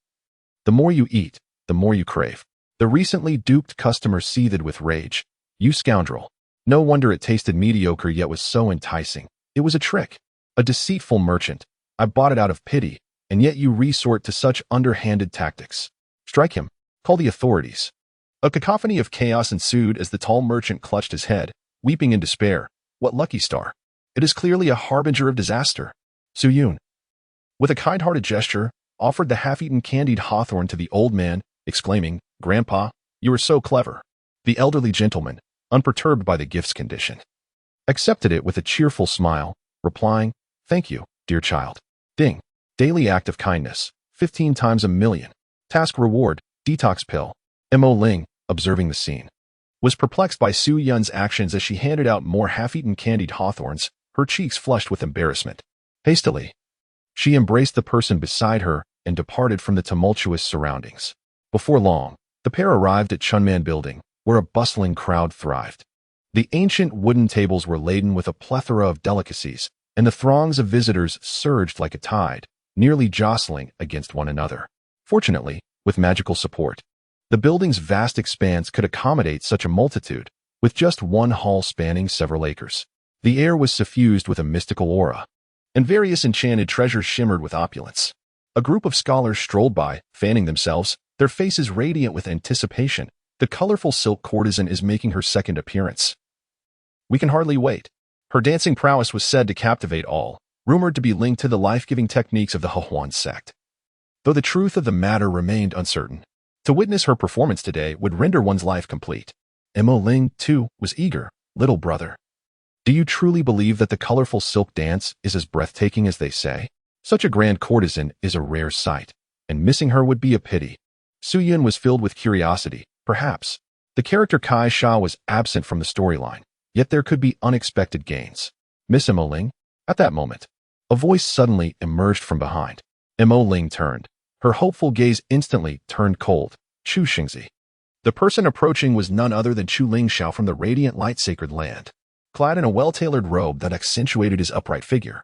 The more you eat, the more you crave." The recently duped customer seethed with rage. "You scoundrel. No wonder it tasted mediocre yet was so enticing. It was a trick. A deceitful merchant. I bought it out of pity, and yet you resort to such underhanded tactics. Strike him. Call the authorities." A cacophony of chaos ensued as the tall merchant clutched his head, weeping in despair. "What lucky star? It is clearly a harbinger of disaster." "Su Yun." With a kind-hearted gesture, offered the half-eaten candied hawthorn to the old man, exclaiming, "Grandpa, you are so clever." The elderly gentleman, unperturbed by the gift's condition, accepted it with a cheerful smile, replying, "Thank you, dear child." Ding. Daily act of kindness, 15 times a million. Task reward, detox pill. Mo Ling, observing the scene, was perplexed by Su Yun's actions as she handed out more half-eaten candied hawthorns, her cheeks flushed with embarrassment. Hastily, she embraced the person beside her and departed from the tumultuous surroundings. Before long, the pair arrived at Chunman Building, where a bustling crowd thrived. The ancient wooden tables were laden with a plethora of delicacies, and the throngs of visitors surged like a tide, nearly jostling against one another. Fortunately, with magical support, the building's vast expanse could accommodate such a multitude, with just one hall spanning several acres. The air was suffused with a mystical aura, and various enchanted treasures shimmered with opulence. A group of scholars strolled by, fanning themselves, their faces radiant with anticipation. The colorful silk courtesan is making her second appearance. We can hardly wait. Her dancing prowess was said to captivate all, rumored to be linked to the life-giving techniques of the Hehuan sect. Though the truth of the matter remained uncertain, to witness her performance today would render one's life complete. Mo Ling, too, was eager. "Little brother, do you truly believe that the colorful silk dance is as breathtaking as they say? Such a grand courtesan is a rare sight, and missing her would be a pity." Su Yun was filled with curiosity. Perhaps the character Kai Sha was absent from the storyline, yet there could be unexpected gains. "Miss Mo Ling?" At that moment, a voice suddenly emerged from behind. Mo Ling turned. Her hopeful gaze instantly turned cold. Chu Xingzi. The person approaching was none other than Chu Lingxiao from the Radiant Light Sacred Land, clad in a well-tailored robe that accentuated his upright figure.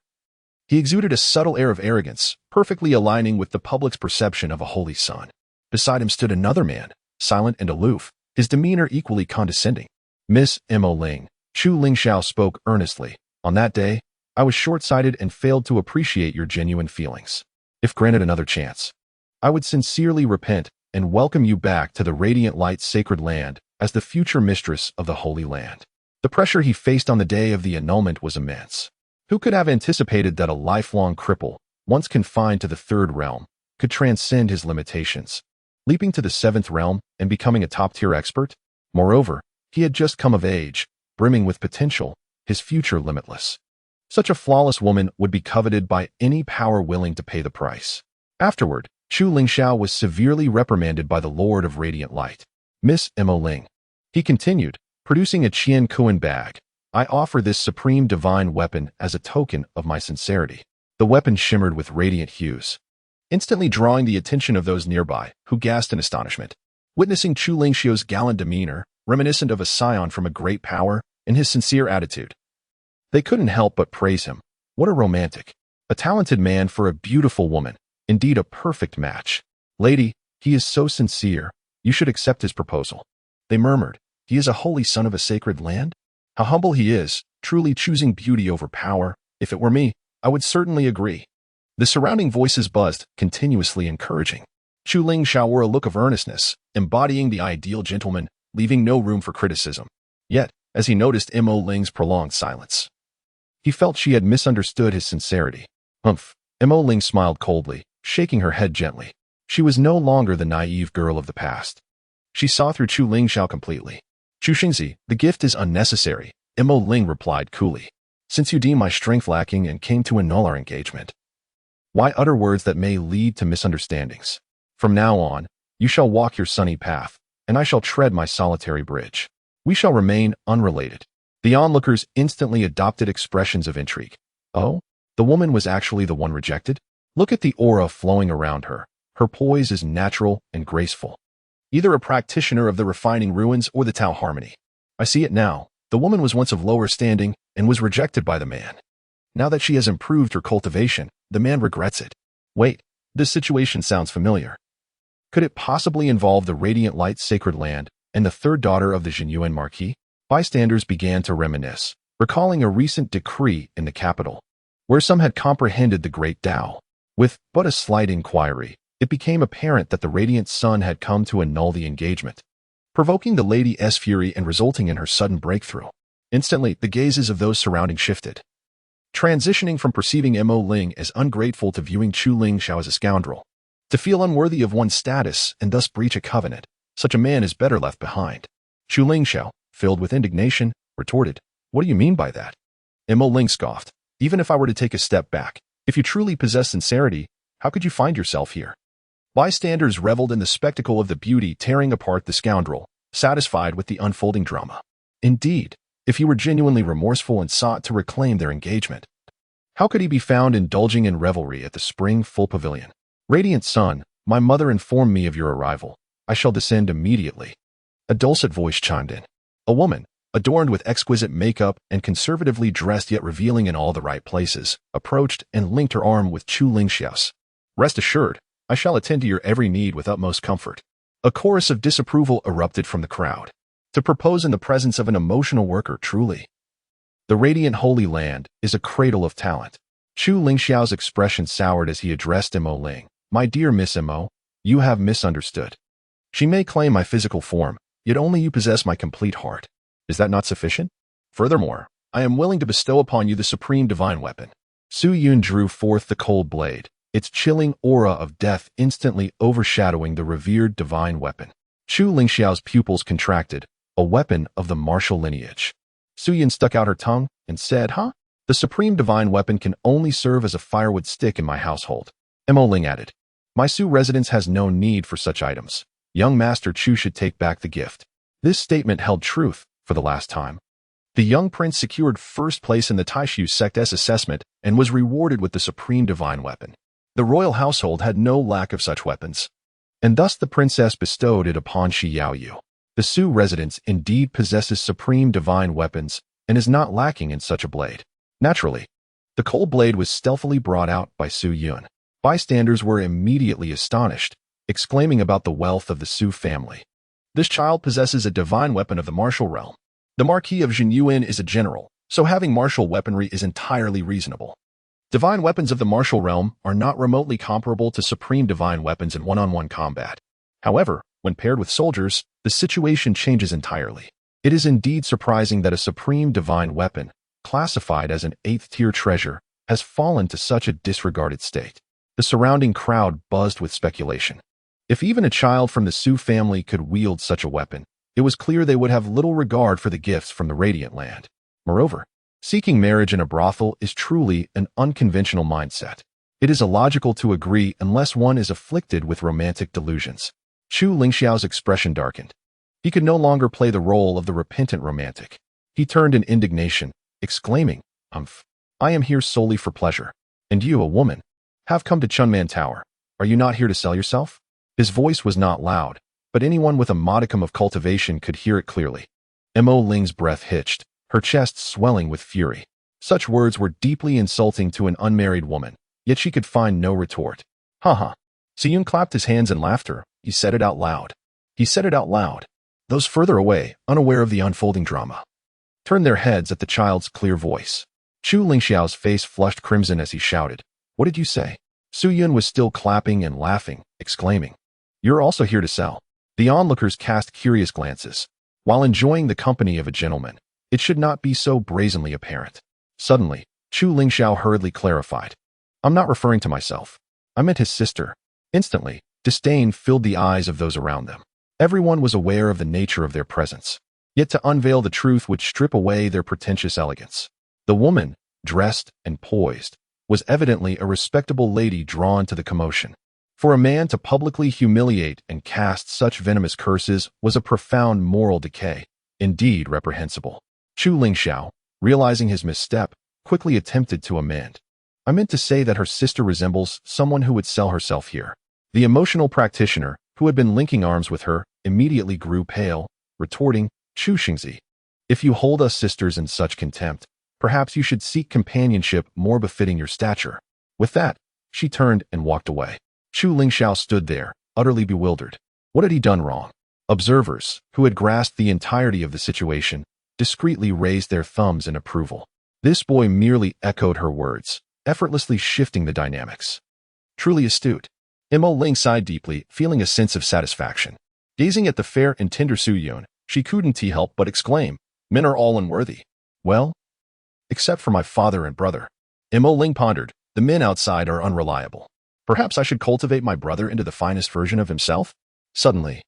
He exuded a subtle air of arrogance, perfectly aligning with the public's perception of a holy son. Beside him stood another man, silent and aloof, his demeanor equally condescending. "Miss Mo Ling," Chu Lingxiao spoke earnestly, "on that day, I was short-sighted and failed to appreciate your genuine feelings. If granted another chance, I would sincerely repent and welcome you back to the Radiant Light Sacred Land as the future mistress of the Holy Land." The pressure he faced on the day of the annulment was immense. Who could have anticipated that a lifelong cripple, once confined to the third realm, could transcend his limitations, leaping to the seventh realm and becoming a top-tier expert? Moreover, he had just come of age, brimming with potential, his future limitless. Such a flawless woman would be coveted by any power willing to pay the price. Afterward, Chu Lingxiao was severely reprimanded by the Lord of Radiant Light. "Miss Mo Ling," he continued, producing a Qian Kuan bag, "I offer this supreme divine weapon as a token of my sincerity." The weapon shimmered with radiant hues, instantly drawing the attention of those nearby, who gasped in astonishment. Witnessing Chu Lingxiao's gallant demeanor, reminiscent of a scion from a great power, and his sincere attitude, they couldn't help but praise him. What a romantic, a talented man for a beautiful woman, indeed a perfect match. "Lady, he is so sincere, you should accept his proposal." They murmured, "He is a holy son of a sacred land? How humble he is, truly choosing beauty over power. If it were me, I would certainly agree." The surrounding voices buzzed, continuously encouraging. Chu Lingxiao wore a look of earnestness, embodying the ideal gentleman, leaving no room for criticism. Yet, as he noticed Mo Ling's prolonged silence, he felt she had misunderstood his sincerity. "Humph." Mo Ling smiled coldly, shaking her head gently. She was no longer the naive girl of the past. She saw through Chu Lingxiao completely. "Chu Xingzi, the gift is unnecessary," Mo Ling replied coolly. "Since you deem my strength lacking and came to annul our engagement, why utter words that may lead to misunderstandings? From now on, you shall walk your sunny path, and I shall tread my solitary bridge. We shall remain unrelated." The onlookers instantly adopted expressions of intrigue. Oh, the woman was actually the one rejected? Look at the aura flowing around her. Her poise is natural and graceful. Either a practitioner of the refining ruins or the Tao harmony. I see it now. The woman was once of lower standing and was rejected by the man. Now that she has improved her cultivation, the man regrets it. Wait, this situation sounds familiar. Could it possibly involve the Radiant Light Sacred Land and the third daughter of the Jinyuan Marquis? Bystanders began to reminisce, recalling a recent decree in the capital, where some had comprehended the great Tao. With but a slight inquiry, it became apparent that the Radiant Sun had come to annul the engagement, provoking the lady's fury and resulting in her sudden breakthrough. Instantly, the gazes of those surrounding shifted. transitioning from perceiving Mo Ling as ungrateful to viewing Chu Lingxiao as a scoundrel. To feel unworthy of one's status and thus breach a covenant, such a man is better left behind. Chu Lingxiao, filled with indignation, retorted, "What do you mean by that?" Mo Ling scoffed, "Even if I were to take a step back, if you truly possess sincerity, how could you find yourself here?" Bystanders reveled in the spectacle of the beauty tearing apart the scoundrel, satisfied with the unfolding drama. Indeed, if he were genuinely remorseful and sought to reclaim their engagement, how could he be found indulging in revelry at the spring full pavilion? "Radiant Sun, my mother informed me of your arrival. I shall descend immediately." A dulcet voice chimed in. A woman, adorned with exquisite makeup and conservatively dressed yet revealing in all the right places, approached and linked her arm with Chu Lingxiao's. "Rest assured, I shall attend to your every need with utmost comfort." A chorus of disapproval erupted from the crowd. To propose in the presence of an emotional worker, truly. The radiant Holy Land is a cradle of talent. Chu Lingxiao's expression soured as he addressed Mo Ling. "My dear Miss Mo, you have misunderstood. She may claim my physical form, yet only you possess my complete heart. Is that not sufficient? Furthermore, I am willing to bestow upon you the supreme divine weapon." Su Yun drew forth the cold blade, its chilling aura of death instantly overshadowing the revered divine weapon. Chu Lingxiao's pupils contracted, a weapon of the martial lineage. Su Yun stuck out her tongue and said, "Huh? The supreme divine weapon can only serve as a firewood stick in my household." Mo Ling added, "My Su residence has no need for such items. Young Master Chu should take back the gift." This statement held truth for the last time. The young prince secured first place in the Taishu sect's assessment and was rewarded with the supreme divine weapon. The royal household had no lack of such weapons, and thus the princess bestowed it upon Shi Yaoyu. The Su residence indeed possesses supreme divine weapons and is not lacking in such a blade. Naturally, the cold blade was stealthily brought out by Su Yun. Bystanders were immediately astonished, exclaiming about the wealth of the Su family. This child possesses a divine weapon of the martial realm. The Marquis of Jinyuan is a general, so having martial weaponry is entirely reasonable. Divine weapons of the martial realm are not remotely comparable to supreme divine weapons in one-on-one combat. However, when paired with soldiers, the situation changes entirely. It is indeed surprising that a supreme divine weapon, classified as an 8th-tier treasure, has fallen to such a disregarded state. The surrounding crowd buzzed with speculation. If even a child from the Su family could wield such a weapon, it was clear they would have little regard for the gifts from the Radiant Land. Moreover, seeking marriage in a brothel is truly an unconventional mindset. It is illogical to agree unless one is afflicted with romantic delusions. Chu Lingxiao's expression darkened. He could no longer play the role of the repentant romantic. He turned in indignation, exclaiming, I am here solely for pleasure. And you, a woman, have come to Chunman Tower. Are you not here to sell yourself?" His voice was not loud, but anyone with a modicum of cultivation could hear it clearly. Mo Ling's breath hitched, her chest swelling with fury. Such words were deeply insulting to an unmarried woman, yet she could find no retort. "Ha." Siyun clapped his hands in laughter. He said it out loud. He said it out loud. Those further away, unaware of the unfolding drama, turned their heads at the child's clear voice. Chu Lingxiao's face flushed crimson as he shouted, "What did you say?" Su Yun was still clapping and laughing, exclaiming, "You're also here to sell." The onlookers cast curious glances. While enjoying the company of a gentleman, it should not be so brazenly apparent. Suddenly, Chu Lingxiao hurriedly clarified, "I'm not referring to myself. I meant his sister." Instantly, disdain filled the eyes of those around them. Everyone was aware of the nature of their presence, yet to unveil the truth would strip away their pretentious elegance. The woman, dressed and poised, was evidently a respectable lady drawn to the commotion. For a man to publicly humiliate and cast such venomous curses was a profound moral decay, indeed reprehensible. Chu Lingxiao, realizing his misstep, quickly attempted to amend. "I meant to say that her sister resembles someone who would sell herself here." The emotional practitioner, who had been linking arms with her, immediately grew pale, retorting, "Chu Xingzi, if you hold us sisters in such contempt, perhaps you should seek companionship more befitting your stature." With that, she turned and walked away. Chu Lingxiao stood there, utterly bewildered. What had he done wrong? Observers, who had grasped the entirety of the situation, discreetly raised their thumbs in approval. This boy merely echoed her words, effortlessly shifting the dynamics. Truly astute. Mo Ling sighed deeply, feeling a sense of satisfaction. Gazing at the fair and tender Su Yun, she couldn't help but exclaim, "Men are all unworthy. Well, except for my father and brother." Mo Ling pondered. The men outside are unreliable. Perhaps I should cultivate my brother into the finest version of himself? Suddenly,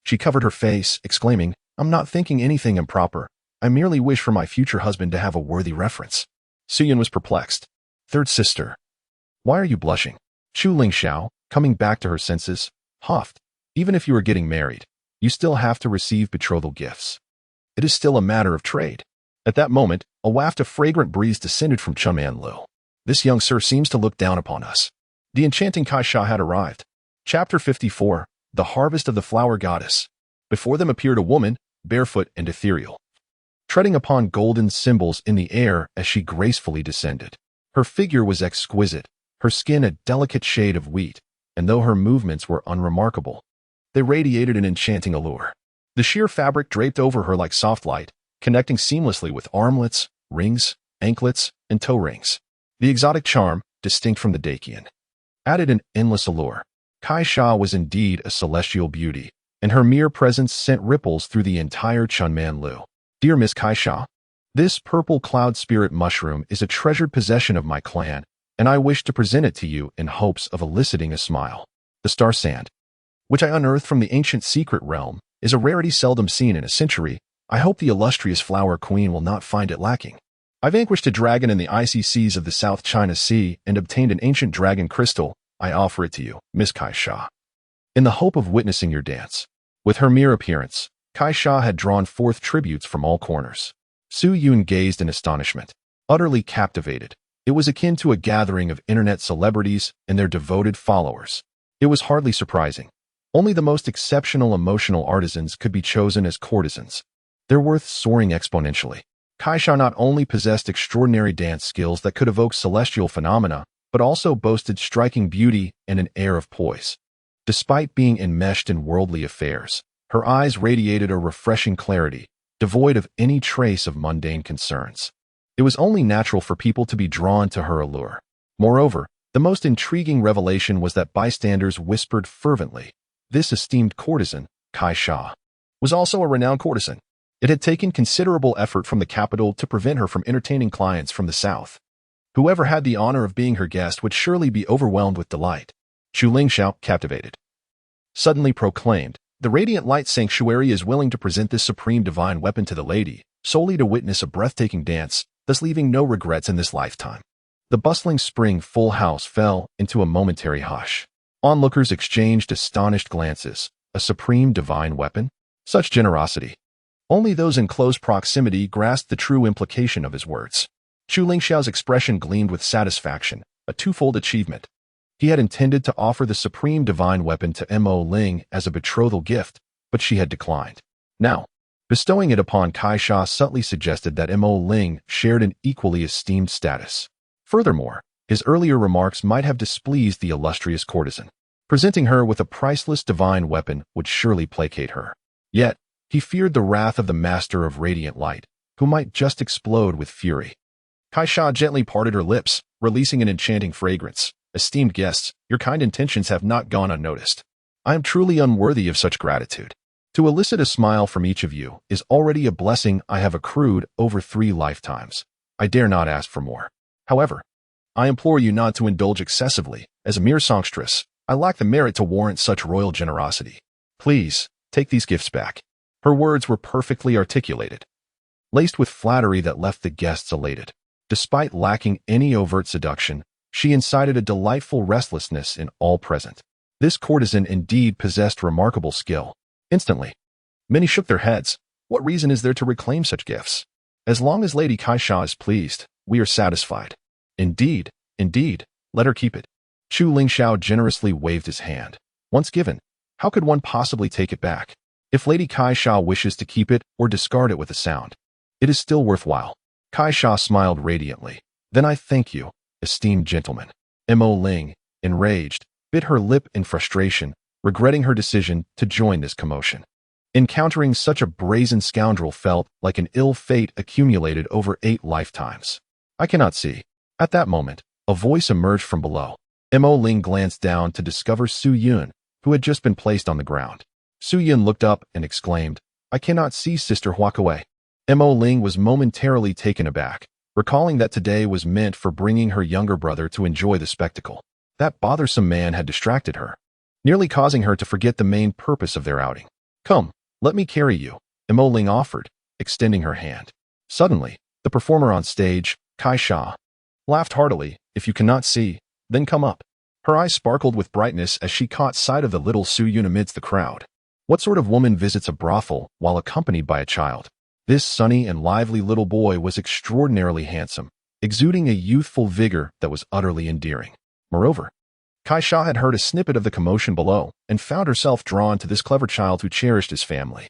she covered her face, exclaiming, I'm not thinking anything improper. I merely wish for my future husband to have a worthy reference. Suyun was perplexed. Third sister. Why are you blushing? Chu Lingxiao, coming back to her senses, huffed. Even if you are getting married, you still have to receive betrothal gifts. It is still a matter of trade. At that moment, a waft of fragrant breeze descended from Chunmanlu. This young sir seems to look down upon us. The enchanting Kaisha had arrived. Chapter 54, The Harvest of the Flower Goddess. Before them appeared a woman, barefoot and ethereal, treading upon golden symbols in the air as she gracefully descended. Her figure was exquisite, her skin a delicate shade of wheat, and though her movements were unremarkable, they radiated an enchanting allure. The sheer fabric draped over her like soft light, connecting seamlessly with armlets, rings, anklets, and toe rings. The exotic charm, distinct from the Dakian, added an endless allure. Kaisha was indeed a celestial beauty, and her mere presence sent ripples through the entire Chunmanlu. Dear Miss Kaisha, this purple cloud spirit mushroom is a treasured possession of my clan, and I wish to present it to you in hopes of eliciting a smile. The star sand, which I unearthed from the ancient secret realm, is a rarity seldom seen in a century. I hope the illustrious flower queen will not find it lacking. I vanquished a dragon in the icy seas of the South China Sea and obtained an ancient dragon crystal. I offer it to you, Miss Kaisha, in the hope of witnessing your dance. With her mere appearance, Kaisha had drawn forth tributes from all corners. Su Yun gazed in astonishment, utterly captivated. It was akin to a gathering of internet celebrities and their devoted followers. It was hardly surprising. Only the most exceptional emotional artisans could be chosen as courtesans, their worth soaring exponentially. Kaisha not only possessed extraordinary dance skills that could evoke celestial phenomena, but also boasted striking beauty and an air of poise. Despite being enmeshed in worldly affairs, her eyes radiated a refreshing clarity, devoid of any trace of mundane concerns. It was only natural for people to be drawn to her allure. Moreover, the most intriguing revelation was that bystanders whispered fervently, this esteemed courtesan, Kaisha, was also a renowned courtesan. It had taken considerable effort from the capital to prevent her from entertaining clients from the south. Whoever had the honor of being her guest would surely be overwhelmed with delight. Chu Lingxiao, captivated, suddenly proclaimed, the Radiant Light Sanctuary is willing to present this supreme divine weapon to the lady, solely to witness a breathtaking dance, thus leaving no regrets in this lifetime. The bustling spring full house fell into a momentary hush. Onlookers exchanged astonished glances. A supreme divine weapon? Such generosity. Only those in close proximity grasped the true implication of his words. Chu Lingxiao's expression gleamed with satisfaction, a twofold achievement. He had intended to offer the supreme divine weapon to Mo Ling as a betrothal gift, but she had declined. Now, bestowing it upon Kaisha subtly suggested that Mo Ling shared an equally esteemed status. Furthermore, his earlier remarks might have displeased the illustrious courtesan. Presenting her with a priceless divine weapon would surely placate her. Yet, he feared the wrath of the master of radiant light, who might just explode with fury. Kaisha gently parted her lips, releasing an enchanting fragrance. Esteemed guests, your kind intentions have not gone unnoticed. I am truly unworthy of such gratitude. To elicit a smile from each of you is already a blessing I have accrued over 3 lifetimes. I dare not ask for more. However, I implore you not to indulge excessively. As a mere songstress, I lack the merit to warrant such royal generosity. Please, take these gifts back. Her words were perfectly articulated, laced with flattery that left the guests elated. Despite lacking any overt seduction, she incited a delightful restlessness in all present. This courtesan indeed possessed remarkable skill. Instantly, many shook their heads. What reason is there to reclaim such gifts? As long as Lady Kaisha is pleased, we are satisfied. Indeed, let her keep it. Chu Lingxiao generously waved his hand. Once given, how could one possibly take it back? If Lady Kaisha wishes to keep it or discard it with a sound, it is still worthwhile. Kaisha smiled radiantly. Then I thank you, esteemed gentleman. Mo Ling, enraged, bit her lip in frustration, regretting her decision to join this commotion. Encountering such a brazen scoundrel felt like an ill fate accumulated over 8 lifetimes. I cannot see. At that moment, a voice emerged from below. Mo Ling glanced down to discover Su Yun, who had just been placed on the ground. Su Yun looked up and exclaimed, I cannot see Sister Huakawei. Mo Ling was momentarily taken aback, recalling that today was meant for bringing her younger brother to enjoy the spectacle. That bothersome man had distracted her, nearly causing her to forget the main purpose of their outing. "Come, let me carry you," Ling offered, extending her hand. Suddenly, the performer on stage, Kai Sha, laughed heartily. "If you cannot see, then come up." Her eyes sparkled with brightness as she caught sight of the little Su Yun amidst the crowd. What sort of woman visits a brothel while accompanied by a child? This sunny and lively little boy was extraordinarily handsome, exuding a youthful vigor that was utterly endearing. Moreover, Kai Sha had heard a snippet of the commotion below and found herself drawn to this clever child who cherished his family.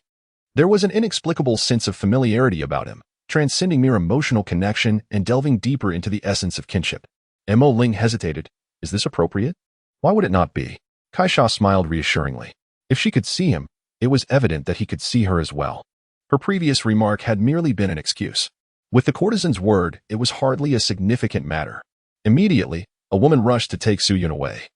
There was an inexplicable sense of familiarity about him, transcending mere emotional connection and delving deeper into the essence of kinship. Ling hesitated. Is this appropriate? Why would it not be? Kai Sha smiled reassuringly. If she could see him, it was evident that he could see her as well. Her previous remark had merely been an excuse. With the courtesan's word, it was hardly a significant matter. Immediately, a woman rushed to take Su Yun away,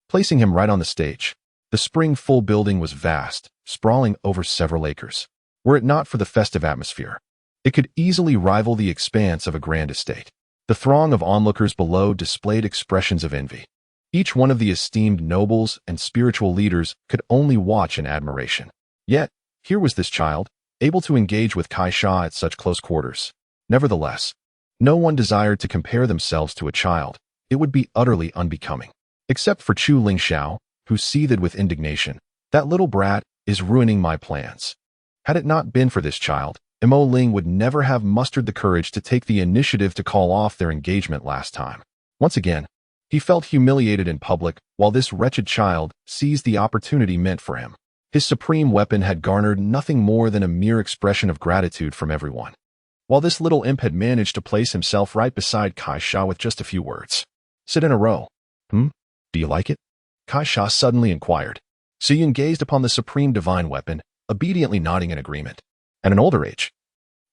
placing him right on the stage. The spring-full building was vast, sprawling over several acres. Were it not for the festive atmosphere, it could easily rival the expanse of a grand estate. The throng of onlookers below displayed expressions of envy. Each one of the esteemed nobles and spiritual leaders could only watch in admiration. Yet, here was this child, able to engage with Kai Sha at such close quarters. Nevertheless, no one desired to compare themselves to a child. It would be utterly unbecoming. Except for Chu Lingxiao, who seethed with indignation. That little brat is ruining my plans. Had it not been for this child, Ling would never have mustered the courage to take the initiative to call off their engagement last time. Once again, he felt humiliated in public while this wretched child seized the opportunity meant for him. His supreme weapon had garnered nothing more than a mere expression of gratitude from everyone, while this little imp had managed to place himself right beside Kai Sha with just a few words. "Sit in a row." Do you like it?" Kai Sha suddenly inquired. Su Yun gazed upon the supreme divine weapon, obediently nodding in agreement. At an older age,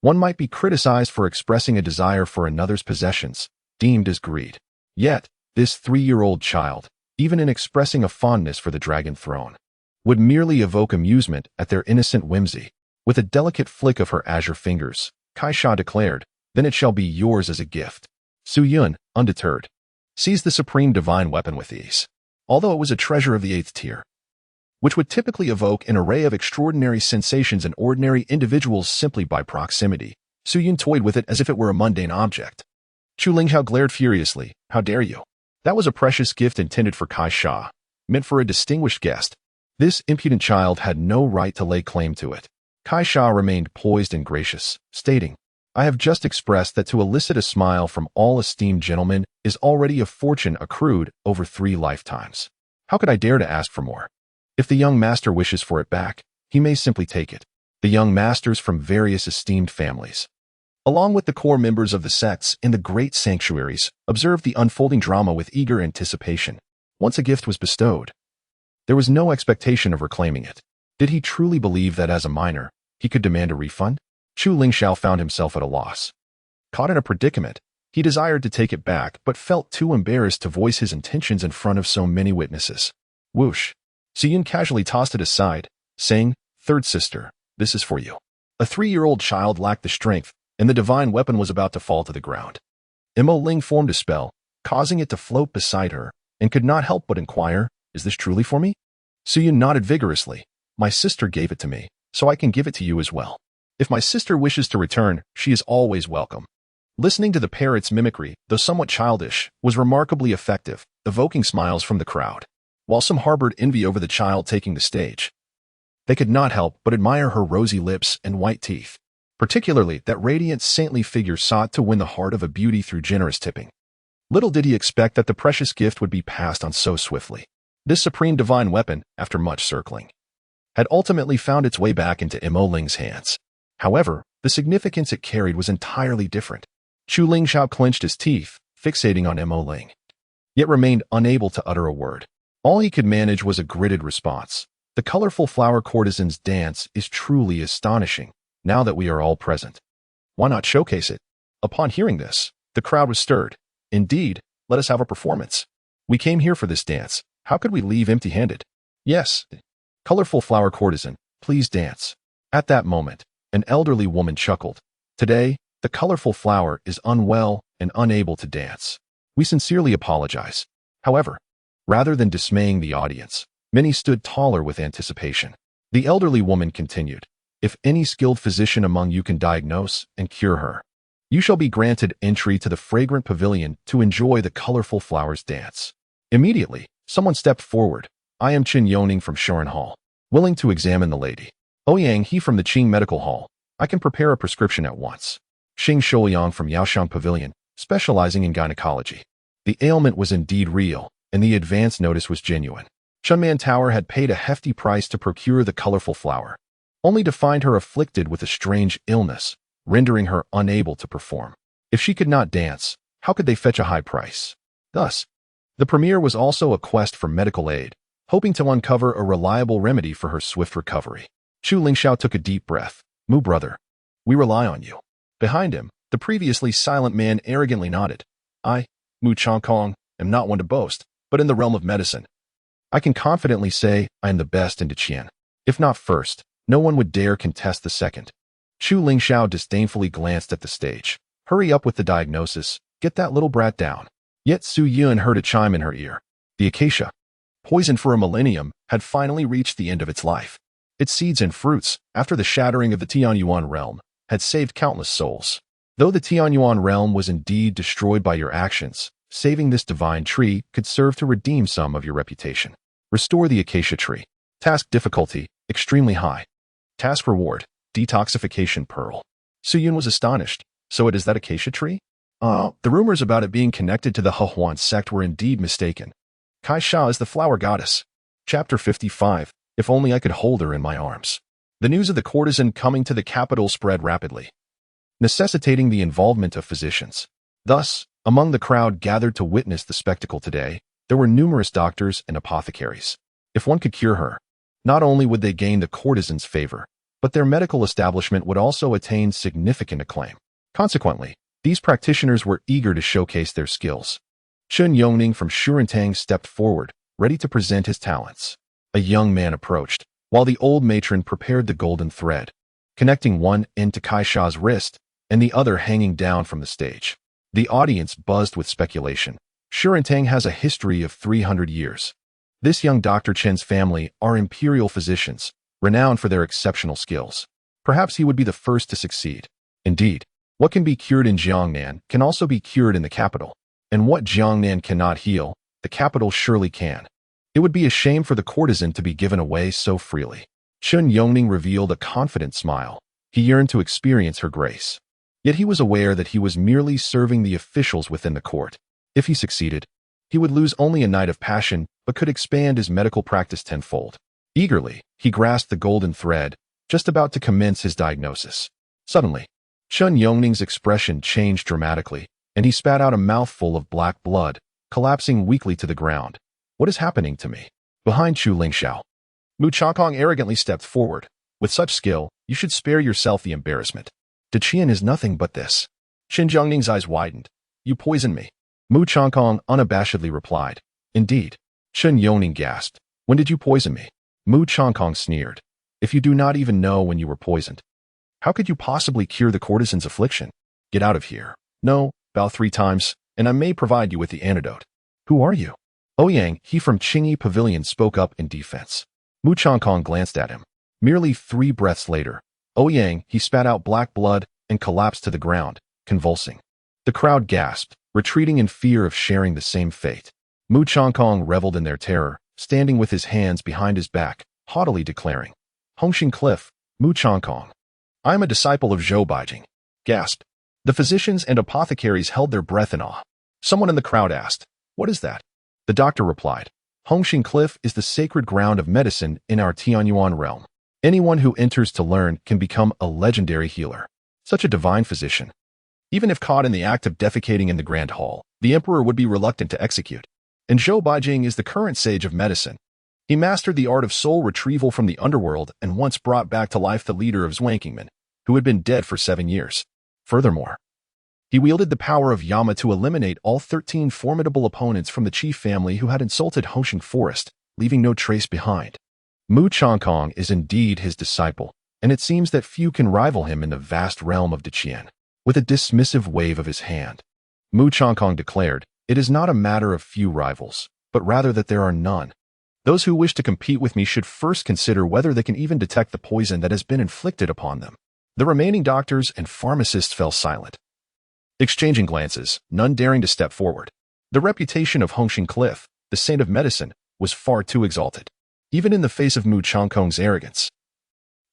one might be criticized for expressing a desire for another's possessions, deemed as greed. Yet, this 3-year-old child, even in expressing a fondness for the dragon throne, would merely evoke amusement at their innocent whimsy. With a delicate flick of her azure fingers, Kai Sha declared, "Then it shall be yours as a gift." Su Yun, undeterred, seized the supreme divine weapon with ease. Although it was a treasure of the 8th tier, which would typically evoke an array of extraordinary sensations in ordinary individuals simply by proximity, Su Yun toyed with it as if it were a mundane object. Chu Lingxiao glared furiously. "How dare you? That was a precious gift intended for Kai Sha, meant for a distinguished guest. This impudent child had no right to lay claim to it." Kai Sha remained poised and gracious, stating, "I have just expressed that to elicit a smile from all esteemed gentlemen is already a fortune accrued over 3 lifetimes. How could I dare to ask for more? If the young master wishes for it back, he may simply take it." The young masters from various esteemed families, along with the core members of the sects in the great sanctuaries, observed the unfolding drama with eager anticipation. Once a gift was bestowed, there was no expectation of reclaiming it. Did he truly believe that as a minor, he could demand a refund? Chu Lingxiao found himself at a loss. Caught in a predicament, he desired to take it back but felt too embarrassed to voice his intentions in front of so many witnesses. Whoosh! Su Yun casually tossed it aside, saying, "Third sister, this is for you." A 3-year-old child lacked the strength, and the divine weapon was about to fall to the ground. Ling formed a spell, causing it to float beside her, and could not help but inquire, "Is this truly for me?" Su Yun nodded vigorously. "My sister gave it to me, so I can give it to you as well. If my sister wishes to return, she is always welcome." Listening to the parrot's mimicry, though somewhat childish, was remarkably effective, evoking smiles from the crowd. While some harbored envy over the child taking the stage, they could not help but admire her rosy lips and white teeth. Particularly, that radiant, saintly figure sought to win the heart of a beauty through generous tipping. Little did he expect that the precious gift would be passed on so swiftly. This supreme divine weapon, after much circling, had ultimately found its way back into Ling's hands. However, the significance it carried was entirely different. Chu Lingxiao clenched his teeth, fixating on Ling, yet remained unable to utter a word. All he could manage was a gritted response. "The colorful flower courtesan's dance is truly astonishing, now that we are all present. Why not showcase it?" Upon hearing this, the crowd was stirred. "Indeed, let us have a performance. We came here for this dance. How could we leave empty-handed?" "Yes, colorful flower courtesan, please dance." At that moment, an elderly woman chuckled. "Today, The colorful flower is unwell and unable to dance. We sincerely apologize. However, rather than dismaying the audience, many stood taller with anticipation. The elderly woman continued, "If any skilled physician among you can diagnose and cure her, you shall be granted entry to the fragrant pavilion to enjoy the colorful flower's dance." Immediately, someone stepped forward. "I am Qin Yoning from Shuren Hall, willing to examine the lady." "Ouyang he from the Qing Medical Hall. I can prepare a prescription at once." "Xing Shouyang from Yaoshang Pavilion, specializing in gynecology." The ailment was indeed real, and the advance notice was genuine. Chunman Tower had paid a hefty price to procure the colorful flower, only to find her afflicted with a strange illness, rendering her unable to perform. If she could not dance, how could they fetch a high price? Thus, the premier was also a quest for medical aid, hoping to uncover a reliable remedy for her swift recovery. Chu Lingxiao took a deep breath. "Mu brother, we rely on you." Behind him, the previously silent man arrogantly nodded. "I, Mu Changkong, am not one to boast, but in the realm of medicine, I can confidently say I am the best in Diqian. If not first, no one would dare contest the second." Chu Lingxiao disdainfully glanced at the stage. "Hurry up with the diagnosis. Get that little brat down." Yet Su Yun heard a chime in her ear. The acacia, poisoned for a millennium, had finally reached the end of its life. Its seeds and fruits, after the shattering of the Tianyuan realm, had saved countless souls. Though the Tianyuan realm was indeed destroyed by your actions, saving this divine tree could serve to redeem some of your reputation. Restore the acacia tree. Task difficulty, extremely high. Task reward, detoxification pearl. Su Yun was astonished. "So it is that acacia tree?" The rumors about it being connected to the Hehuan sect were indeed mistaken. Kai Sha is the flower goddess. Chapter 55. If only I could hold her in my arms. The news of the courtesan coming to the capital spread rapidly, necessitating the involvement of physicians. Thus, among the crowd gathered to witness the spectacle today, there were numerous doctors and apothecaries. If one could cure her, not only would they gain the courtesan's favor, but their medical establishment would also attain significant acclaim. Consequently, these practitioners were eager to showcase their skills. Chun Yongning from Shurentang stepped forward, ready to present his talents. A young man approached, while the old matron prepared the golden thread, connecting one end to Kai Sha's wrist and the other hanging down from the stage. The audience buzzed with speculation. Shurentang has a history of 300 years. This young Dr. Chen's family are imperial physicians, renowned for their exceptional skills. Perhaps he would be the first to succeed. Indeed, what can be cured in Jiangnan can also be cured in the capital. And what Jiangnan cannot heal, the capital surely can. It would be a shame for the courtesan to be given away so freely. Chun Yongning revealed a confident smile. He yearned to experience her grace. Yet he was aware that he was merely serving the officials within the court. If he succeeded, he would lose only a night of passion, but could expand his medical practice tenfold. Eagerly, he grasped the golden thread, just about to commence his diagnosis. Suddenly, Chun Yongning's expression changed dramatically, and he spat out a mouthful of black blood, collapsing weakly to the ground. "What is happening to me?" Behind Chu Lingxiao, Mu Changkong arrogantly stepped forward. "With such skill, you should spare yourself the embarrassment. Diqian is nothing but this." Qin Jiangning's eyes widened. "You poisoned me." Mu Changkong unabashedly replied. "Indeed." Chun Yongning gasped. "When did you poison me?" Mu Changkong sneered. "If you do not even know when you were poisoned, how could you possibly cure the courtesan's affliction? Get out of here. No, bow 3 times, and I may provide you with the antidote." "Who are you?" Ouyang, he from Qingyi Pavilion, spoke up in defense. Mu Changkong glanced at him. Merely 3 breaths later, Ouyang, he spat out black blood and collapsed to the ground, convulsing. The crowd gasped, retreating in fear of sharing the same fate. Mu Changkong reveled in their terror, standing with his hands behind his back, haughtily declaring, "Hongxing Cliff, Mu Changkong. I am a disciple of Zhou Baijing." Gasped. The physicians and apothecaries held their breath in awe. Someone in the crowd asked, "What is that?" The doctor replied, "Hongxing Cliff is the sacred ground of medicine in our Tianyuan realm. Anyone who enters to learn can become a legendary healer. Such a divine physician. Even if caught in the act of defecating in the Grand Hall, the emperor would be reluctant to execute. And Zhou Baijing is the current sage of medicine. He mastered the art of soul retrieval from the underworld and once brought back to life the leader of Zwankingman, who had been dead for 7 years. Furthermore, he wielded the power of Yama to eliminate all 13 formidable opponents from the chief family who had insulted Hongxing Forest, leaving no trace behind. Mu Changkong is indeed his disciple, and it seems that few can rival him in the vast realm of Diqian. With a dismissive wave of his hand, Mu Changkong declared, "It is not a matter of few rivals, but rather that there are none. Those who wish to compete with me should first consider whether they can even detect the poison that has been inflicted upon them." The remaining doctors and pharmacists fell silent, exchanging glances, none daring to step forward. The reputation of Hongxing Cliff, the saint of medicine, was far too exalted. Even in the face of Mu Changkong's arrogance,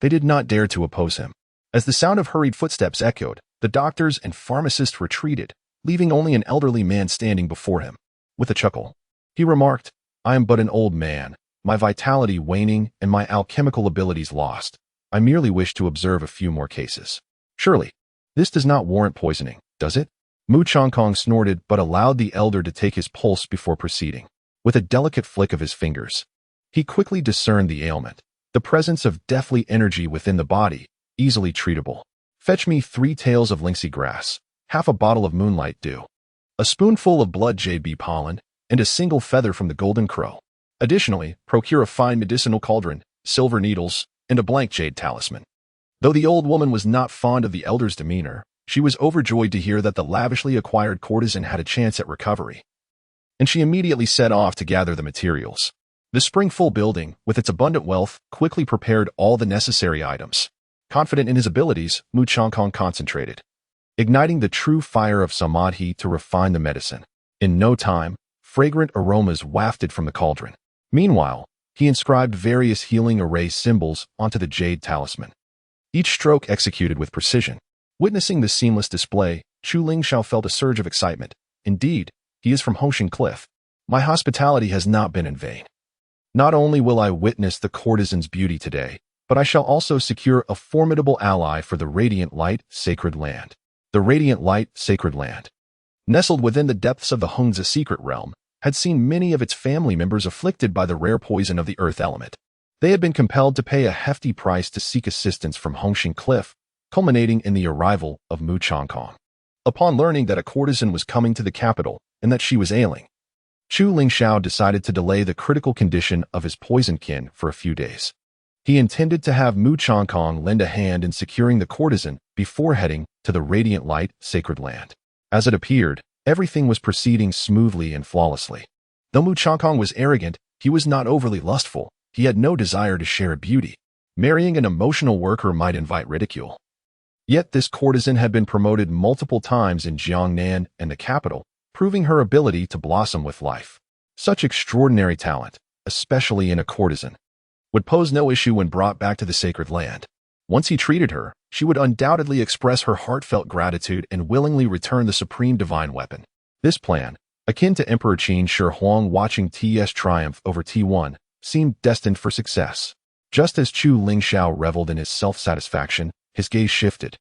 they did not dare to oppose him. As the sound of hurried footsteps echoed, the doctors and pharmacists retreated, leaving only an elderly man standing before him. With a chuckle, he remarked, "I am but an old man, my vitality waning and my alchemical abilities lost. I merely wish to observe a few more cases. Surely, this does not warrant poisoning, does it?" Mu Changkong snorted but allowed the elder to take his pulse before proceeding. With a delicate flick of his fingers, he quickly discerned the ailment, the presence of deathly energy within the body, easily treatable. "Fetch me 3 tails of linksy grass, half a bottle of moonlight dew, a spoonful of blood jade bee pollen, and a single feather from the golden crow. Additionally, procure a fine medicinal cauldron, silver needles, and a blank jade talisman." Though the old woman was not fond of the elder's demeanor, she was overjoyed to hear that the lavishly acquired courtesan had a chance at recovery, and she immediately set off to gather the materials. The spring-full building, with its abundant wealth, quickly prepared all the necessary items. Confident in his abilities, Mu Changkong concentrated, igniting the true fire of samadhi to refine the medicine. In no time, fragrant aromas wafted from the cauldron. Meanwhile, he inscribed various healing array symbols onto the jade talisman, each stroke executed with precision. Witnessing the seamless display, Chu Lingxiao felt a surge of excitement. Indeed, he is from Hongxing Cliff. My hospitality has not been in vain. Not only will I witness the courtesan's beauty today, but I shall also secure a formidable ally for the Radiant Light Sacred Land. The Radiant Light Sacred Land, nestled within the depths of the Hongzhi secret realm, had seen many of its family members afflicted by the rare poison of the earth element. They had been compelled to pay a hefty price to seek assistance from Hongxing Cliff, culminating in the arrival of Mu Changkong. Upon learning that a courtesan was coming to the capital and that she was ailing, Chu Lingxiao decided to delay the critical condition of his poison kin for a few days. He intended to have Mu Changkong lend a hand in securing the courtesan before heading to the Radiant Light Sacred Land. As it appeared, everything was proceeding smoothly and flawlessly. Though Mu Changkong was arrogant, he was not overly lustful. He had no desire to share beauty. Marrying an emotional worker might invite ridicule. Yet this courtesan had been promoted multiple times in Jiangnan and the capital, proving her ability to blossom with life. Such extraordinary talent, especially in a courtesan, would pose no issue when brought back to the sacred land. Once he treated her, she would undoubtedly express her heartfelt gratitude and willingly return the supreme divine weapon. This plan, akin to Emperor Qin Shi Huang watching T's triumph over T1, seemed destined for success. Just as Chu Lingxiao reveled in his self-satisfaction, his gaze shifted,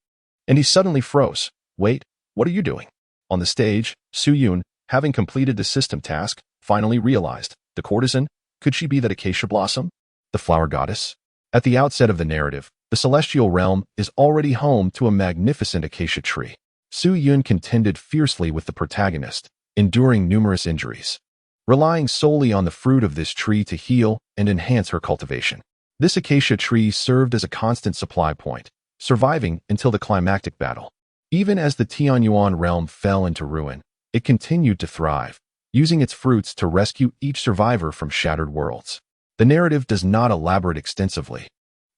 and he suddenly froze. "Wait, what are you doing?" On the stage, Su Yun, having completed the system task, finally realized, the courtesan, could she be that acacia blossom, the flower goddess? At the outset of the narrative, the celestial realm is already home to a magnificent acacia tree. Su Yun contended fiercely with the protagonist, enduring numerous injuries, relying solely on the fruit of this tree to heal and enhance her cultivation. This acacia tree served as a constant supply point, surviving until the climactic battle. Even as the Tianyuan realm fell into ruin, it continued to thrive, using its fruits to rescue each survivor from shattered worlds. The narrative does not elaborate extensively,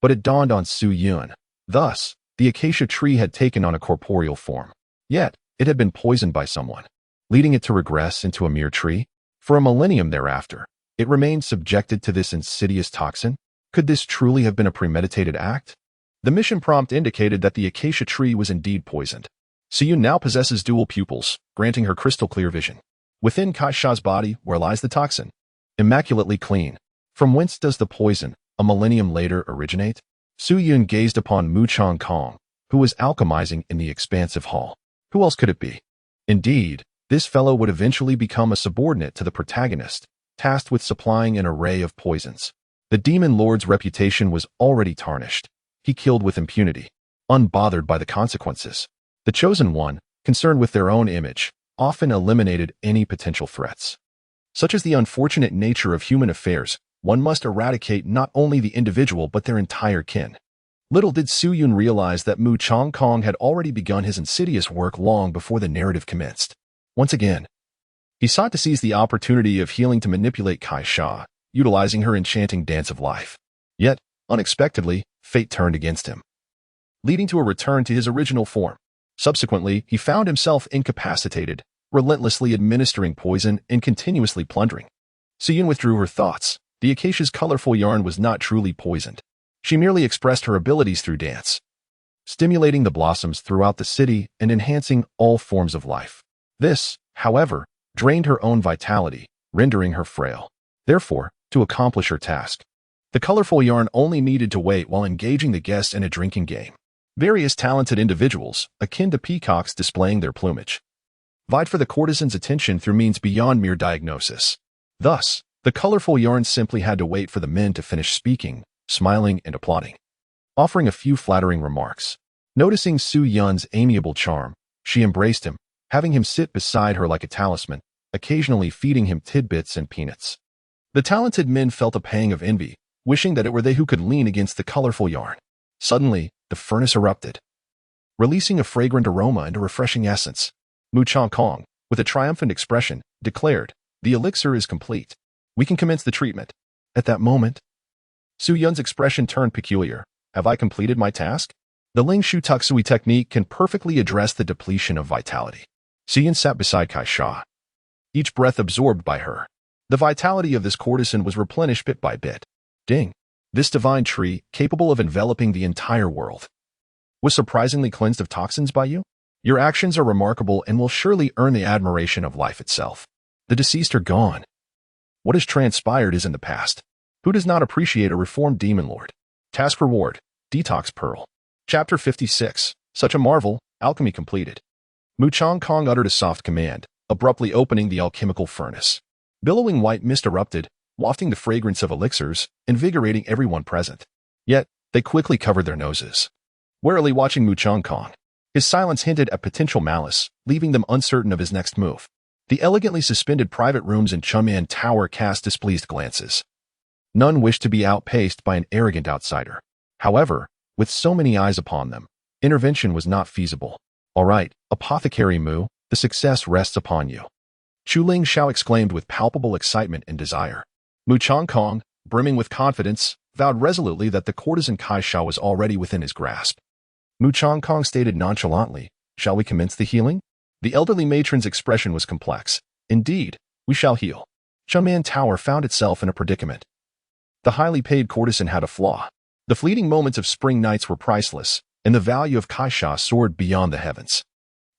but it dawned on Su Yun. Thus, the acacia tree had taken on a corporeal form. Yet, it had been poisoned by someone, leading it to regress into a mere tree. For a millennium thereafter, it remained subjected to this insidious toxin. Could this truly have been a premeditated act? The mission prompt indicated that the acacia tree was indeed poisoned. Su Yun now possesses dual pupils, granting her crystal-clear vision. Within Kaisha's body, where lies the toxin? Immaculately clean. From whence does the poison, a millennium later, originate? Su Yun gazed upon Mu Changkong, who was alchemizing in the expansive hall. Who else could it be? Indeed, this fellow would eventually become a subordinate to the protagonist, tasked with supplying an array of poisons. The demon lord's reputation was already tarnished. He killed with impunity, unbothered by the consequences. The chosen one, concerned with their own image, often eliminated any potential threats. Such is the unfortunate nature of human affairs. One must eradicate not only the individual but their entire kin. Little did Su Yun realize that Mu Chong Kong had already begun his insidious work long before the narrative commenced. Once again, he sought to seize the opportunity of healing to manipulate Kai Sha, utilizing her enchanting dance of life. Yet, unexpectedly, fate turned against him, leading to a return to his original form. Subsequently, he found himself incapacitated, relentlessly administering poison and continuously plundering. Su Yun withdrew her thoughts. The acacia's colorful yarn was not truly poisoned. She merely expressed her abilities through dance, stimulating the blossoms throughout the city and enhancing all forms of life. This, however, drained her own vitality, rendering her frail. Therefore, to accomplish her task, the colorful yarn only needed to wait while engaging the guests in a drinking game. Various talented individuals, akin to peacocks displaying their plumage, vied for the courtesan's attention through means beyond mere diagnosis. Thus, the colorful yarn simply had to wait for the men to finish speaking, smiling and applauding, offering a few flattering remarks. Noticing Su Yun's amiable charm, she embraced him, having him sit beside her like a talisman, occasionally feeding him tidbits and peanuts. The talented men felt a pang of envy, wishing that it were they who could lean against the colorful yarn. Suddenly, the furnace erupted, releasing a fragrant aroma and a refreshing essence. Mu Chong Kong, with a triumphant expression, declared, "The elixir is complete. We can commence the treatment." At that moment, Su Yun's expression turned peculiar. "Have I completed my task?" The Ling Shu Tuksui technique can perfectly address the depletion of vitality. Su Yun sat beside Kai Sha, each breath absorbed by her. The vitality of this courtesan was replenished bit by bit. Ding! This divine tree, capable of enveloping the entire world, was surprisingly cleansed of toxins by you? Your actions are remarkable and will surely earn the admiration of life itself. The deceased are gone. What has transpired is in the past. Who does not appreciate a reformed demon lord? Task reward, Detox Pearl. Chapter 56. Such a marvel, alchemy completed. Mu Chong Kong uttered a soft command, abruptly opening the alchemical furnace. Billowing white mist erupted, wafting the fragrance of elixirs, invigorating everyone present. Yet, they quickly covered their noses, warily watching Mu Chong Kong. His silence hinted at potential malice, leaving them uncertain of his next move. The elegantly suspended private rooms in Chunman Tower cast displeased glances. None wished to be outpaced by an arrogant outsider. However, with so many eyes upon them, intervention was not feasible. "All right, Apothecary Mu, the success rests upon you," Chu Ling Xiao exclaimed with palpable excitement and desire. Mu Chong Kong, brimming with confidence, vowed resolutely that the courtesan Kai Sha was already within his grasp. Mu Chong Kong stated nonchalantly, "Shall we commence the healing?" The elderly matron's expression was complex. "Indeed, we shall heal." Chunman Tower found itself in a predicament. The highly paid courtesan had a flaw. The fleeting moments of spring nights were priceless, and the value of Kai Sha soared beyond the heavens.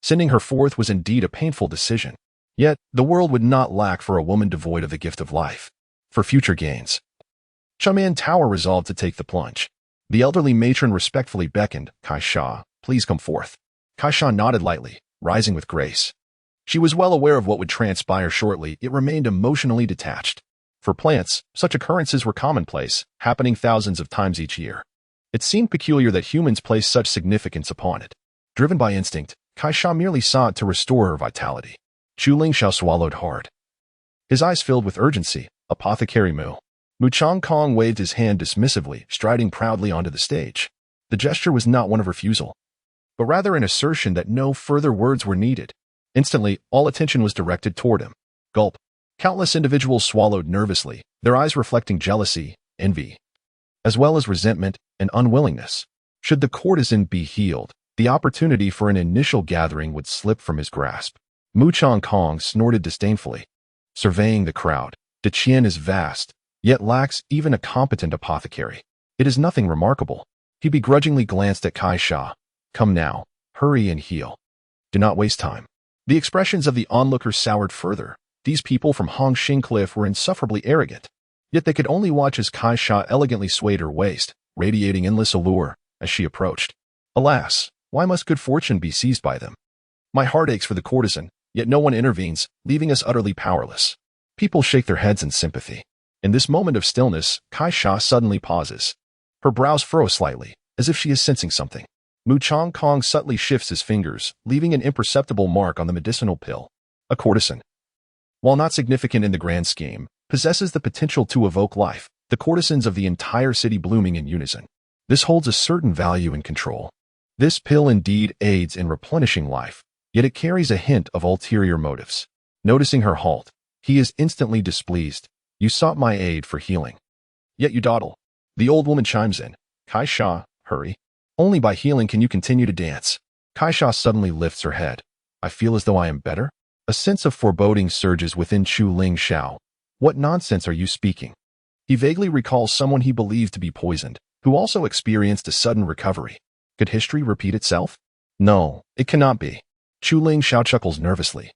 Sending her forth was indeed a painful decision. Yet, the world would not lack for a woman devoid of the gift of life. For future gains, Chunman Tower resolved to take the plunge. The elderly matron respectfully beckoned, "Kai Sha, please come forth." Kai Sha nodded lightly, rising with grace. She was well aware of what would transpire shortly, yet remained emotionally detached. For plants, such occurrences were commonplace, happening thousands of times each year. It seemed peculiar that humans placed such significance upon it. Driven by instinct, Kai Sha merely sought to restore her vitality. Chu Ling Xiao swallowed hard. His eyes filled with urgency. "Apothecary Mu." Mu Chong Kong waved his hand dismissively, striding proudly onto the stage. The gesture was not one of refusal, but rather an assertion that no further words were needed. Instantly, all attention was directed toward him. Gulp. Countless individuals swallowed nervously, their eyes reflecting jealousy, envy, as well as resentment and unwillingness. Should the courtesan be healed, the opportunity for an initial gathering would slip from his grasp. Mu Chong Kong snorted disdainfully, surveying the crowd. "The Qian is vast, yet lacks even a competent apothecary. It is nothing remarkable." He begrudgingly glanced at Kai Sha. "Come now, hurry and heal. Do not waste time." The expressions of the onlookers soured further. These people from Hongxing Cliff were insufferably arrogant. Yet they could only watch as Kai Sha elegantly swayed her waist, radiating endless allure, as she approached. Alas, why must good fortune be seized by them? My heart aches for the courtesan, yet no one intervenes, leaving us utterly powerless. People shake their heads in sympathy. In this moment of stillness, Kai Sha suddenly pauses. Her brows furrow slightly, as if she is sensing something. Mu Chong Kong subtly shifts his fingers, leaving an imperceptible mark on the medicinal pill. A courtesan, while not significant in the grand scheme, possesses the potential to evoke life, the courtesans of the entire city blooming in unison. This holds a certain value and control. This pill indeed aids in replenishing life, yet it carries a hint of ulterior motives. Noticing her halt, he is instantly displeased. You sought my aid for healing. Yet you dawdle. The old woman chimes in. Kai Sha, hurry. Only by healing can you continue to dance. Kai Sha suddenly lifts her head. I feel as though I am better. A sense of foreboding surges within Chu Ling Xiao. What nonsense are you speaking? He vaguely recalls someone he believed to be poisoned, who also experienced a sudden recovery. Could history repeat itself? No, it cannot be. Chu Ling Xiao chuckles nervously,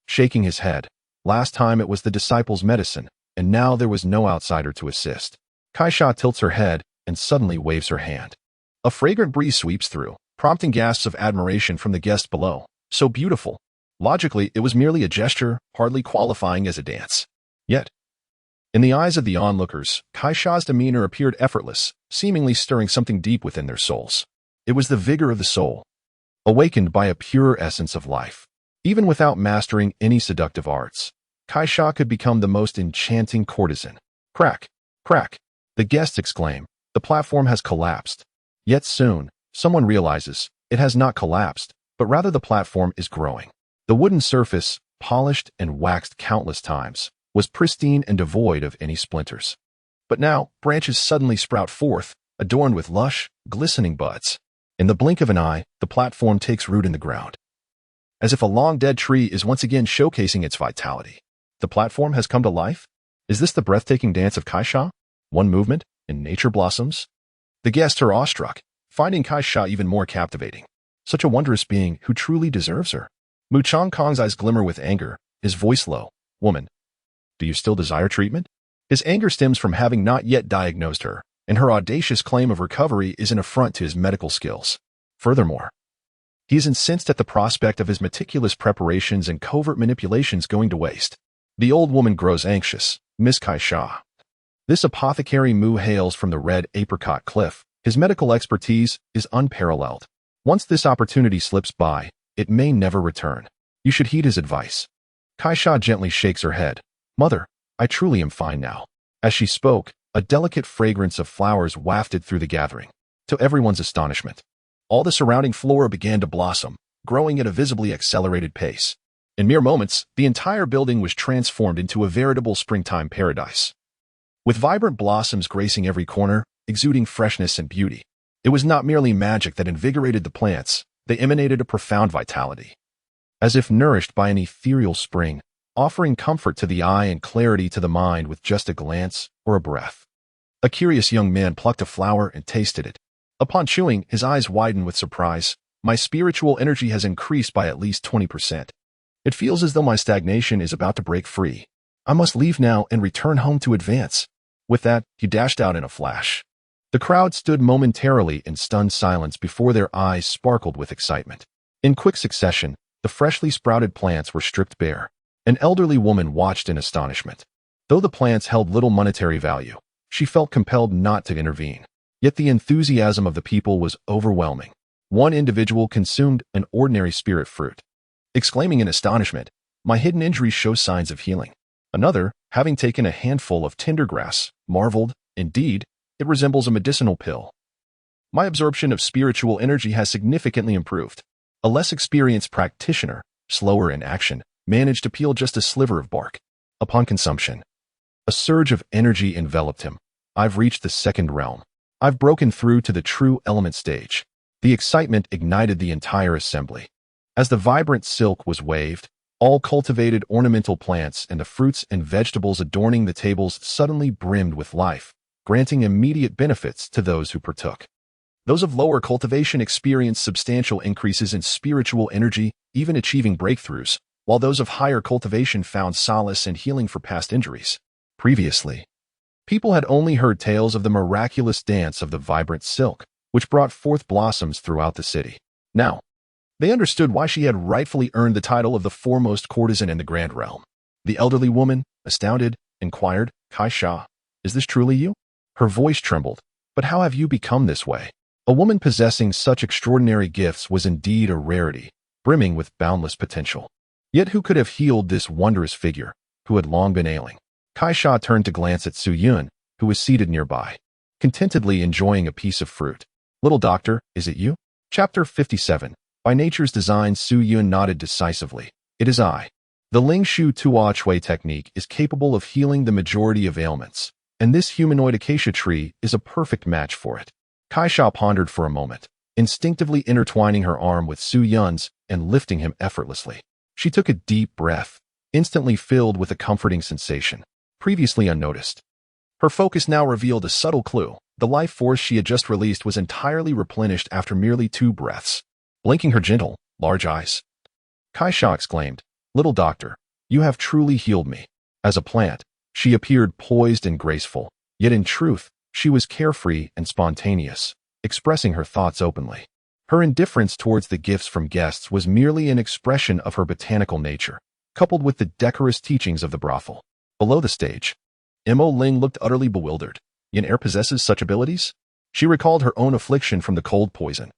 shaking his head. Last time it was the disciple's medicine, and now there was no outsider to assist. Kai Sha tilts her head and suddenly waves her hand. A fragrant breeze sweeps through, prompting gasps of admiration from the guest below. So beautiful. Logically, it was merely a gesture, hardly qualifying as a dance. Yet, in the eyes of the onlookers, Kai Sha's demeanor appeared effortless, seemingly stirring something deep within their souls. It was the vigor of the soul, awakened by a pure essence of life. Even without mastering any seductive arts, Kai Sha could become the most enchanting courtesan. Crack, crack, the guests exclaim. The platform has collapsed. Yet soon, someone realizes it has not collapsed, but rather the platform is growing. The wooden surface, polished and waxed countless times, was pristine and devoid of any splinters. But now, branches suddenly sprout forth, adorned with lush, glistening buds. In the blink of an eye, the platform takes root in the ground. As if a long-dead tree is once again showcasing its vitality. The platform has come to life? Is this the breathtaking dance of Kai Sha? One movement, and nature blossoms? The guests are awestruck, finding Kai Sha even more captivating. Such a wondrous being who truly deserves her. Mu Chong Kong's eyes glimmer with anger, his voice low. Woman, do you still desire treatment? His anger stems from having not yet diagnosed her, and her audacious claim of recovery is an affront to his medical skills. Furthermore, he is incensed at the prospect of his meticulous preparations and covert manipulations going to waste. The old woman grows anxious. Miss Kai Sha. This apothecary Mu hails from the red apricot cliff. His medical expertise is unparalleled. Once this opportunity slips by, it may never return. You should heed his advice. Kai Sha gently shakes her head. Mother, I truly am fine now. As she spoke, a delicate fragrance of flowers wafted through the gathering. To everyone's astonishment, all the surrounding flora began to blossom, growing at a visibly accelerated pace. In mere moments, the entire building was transformed into a veritable springtime paradise. With vibrant blossoms gracing every corner, exuding freshness and beauty. It was not merely magic that invigorated the plants, they emanated a profound vitality. As if nourished by an ethereal spring, offering comfort to the eye and clarity to the mind with just a glance or a breath. A curious young man plucked a flower and tasted it. Upon chewing, his eyes widened with surprise. My spiritual energy has increased by at least 20%. It feels as though my stagnation is about to break free. I must leave now and return home to advance. With that, he dashed out in a flash. The crowd stood momentarily in stunned silence before their eyes sparkled with excitement. In quick succession, the freshly sprouted plants were stripped bare. An elderly woman watched in astonishment. Though the plants held little monetary value, she felt compelled not to intervene. Yet the enthusiasm of the people was overwhelming. One individual consumed an ordinary spirit fruit, exclaiming in astonishment, "My hidden injuries show signs of healing." Another, having taken a handful of tender grass, marveled, "Indeed, it resembles a medicinal pill. My absorption of spiritual energy has significantly improved." A less experienced practitioner, slower in action, managed to peel just a sliver of bark. Upon consumption, a surge of energy enveloped him. I've reached the second realm. I've broken through to the true element stage. The excitement ignited the entire assembly. As the vibrant silk was waved, all cultivated ornamental plants and the fruits and vegetables adorning the tables suddenly brimmed with life, granting immediate benefits to those who partook. Those of lower cultivation experienced substantial increases in spiritual energy, even achieving breakthroughs, while those of higher cultivation found solace and healing for past injuries. Previously, people had only heard tales of the miraculous dance of the vibrant silk, which brought forth blossoms throughout the city. Now, they understood why she had rightfully earned the title of the foremost courtesan in the Grand Realm. The elderly woman, astounded, inquired, "Kai Sha, is this truly you?" Her voice trembled. "But how have you become this way?" A woman possessing such extraordinary gifts was indeed a rarity, brimming with boundless potential. Yet who could have healed this wondrous figure, who had long been ailing? Kai Sha turned to glance at Su Yun, who was seated nearby. contentedly enjoying a piece of fruit. "Little doctor, is it you?" Chapter 57. By nature's design, Su Yun nodded decisively. "It is I." The Ling Shu Tua Chui technique is capable of healing the majority of ailments, and this humanoid acacia tree is a perfect match for it. Kai Sha pondered for a moment, instinctively intertwining her arm with Su Yun's and lifting him effortlessly. She took a deep breath, instantly filled with a comforting sensation, previously unnoticed. Her focus now revealed a subtle clue. The life force she had just released was entirely replenished after merely 2 breaths. Blinking her gentle, large eyes, Kai Sha exclaimed, "Little doctor, you have truly healed me." As a plant, she appeared poised and graceful, yet in truth, she was carefree and spontaneous, expressing her thoughts openly. Her indifference towards the gifts from guests was merely an expression of her botanical nature, coupled with the decorous teachings of the brothel. Below the stage, Mo Ling looked utterly bewildered. Yin heir possesses such abilities? She recalled her own affliction from the cold poison,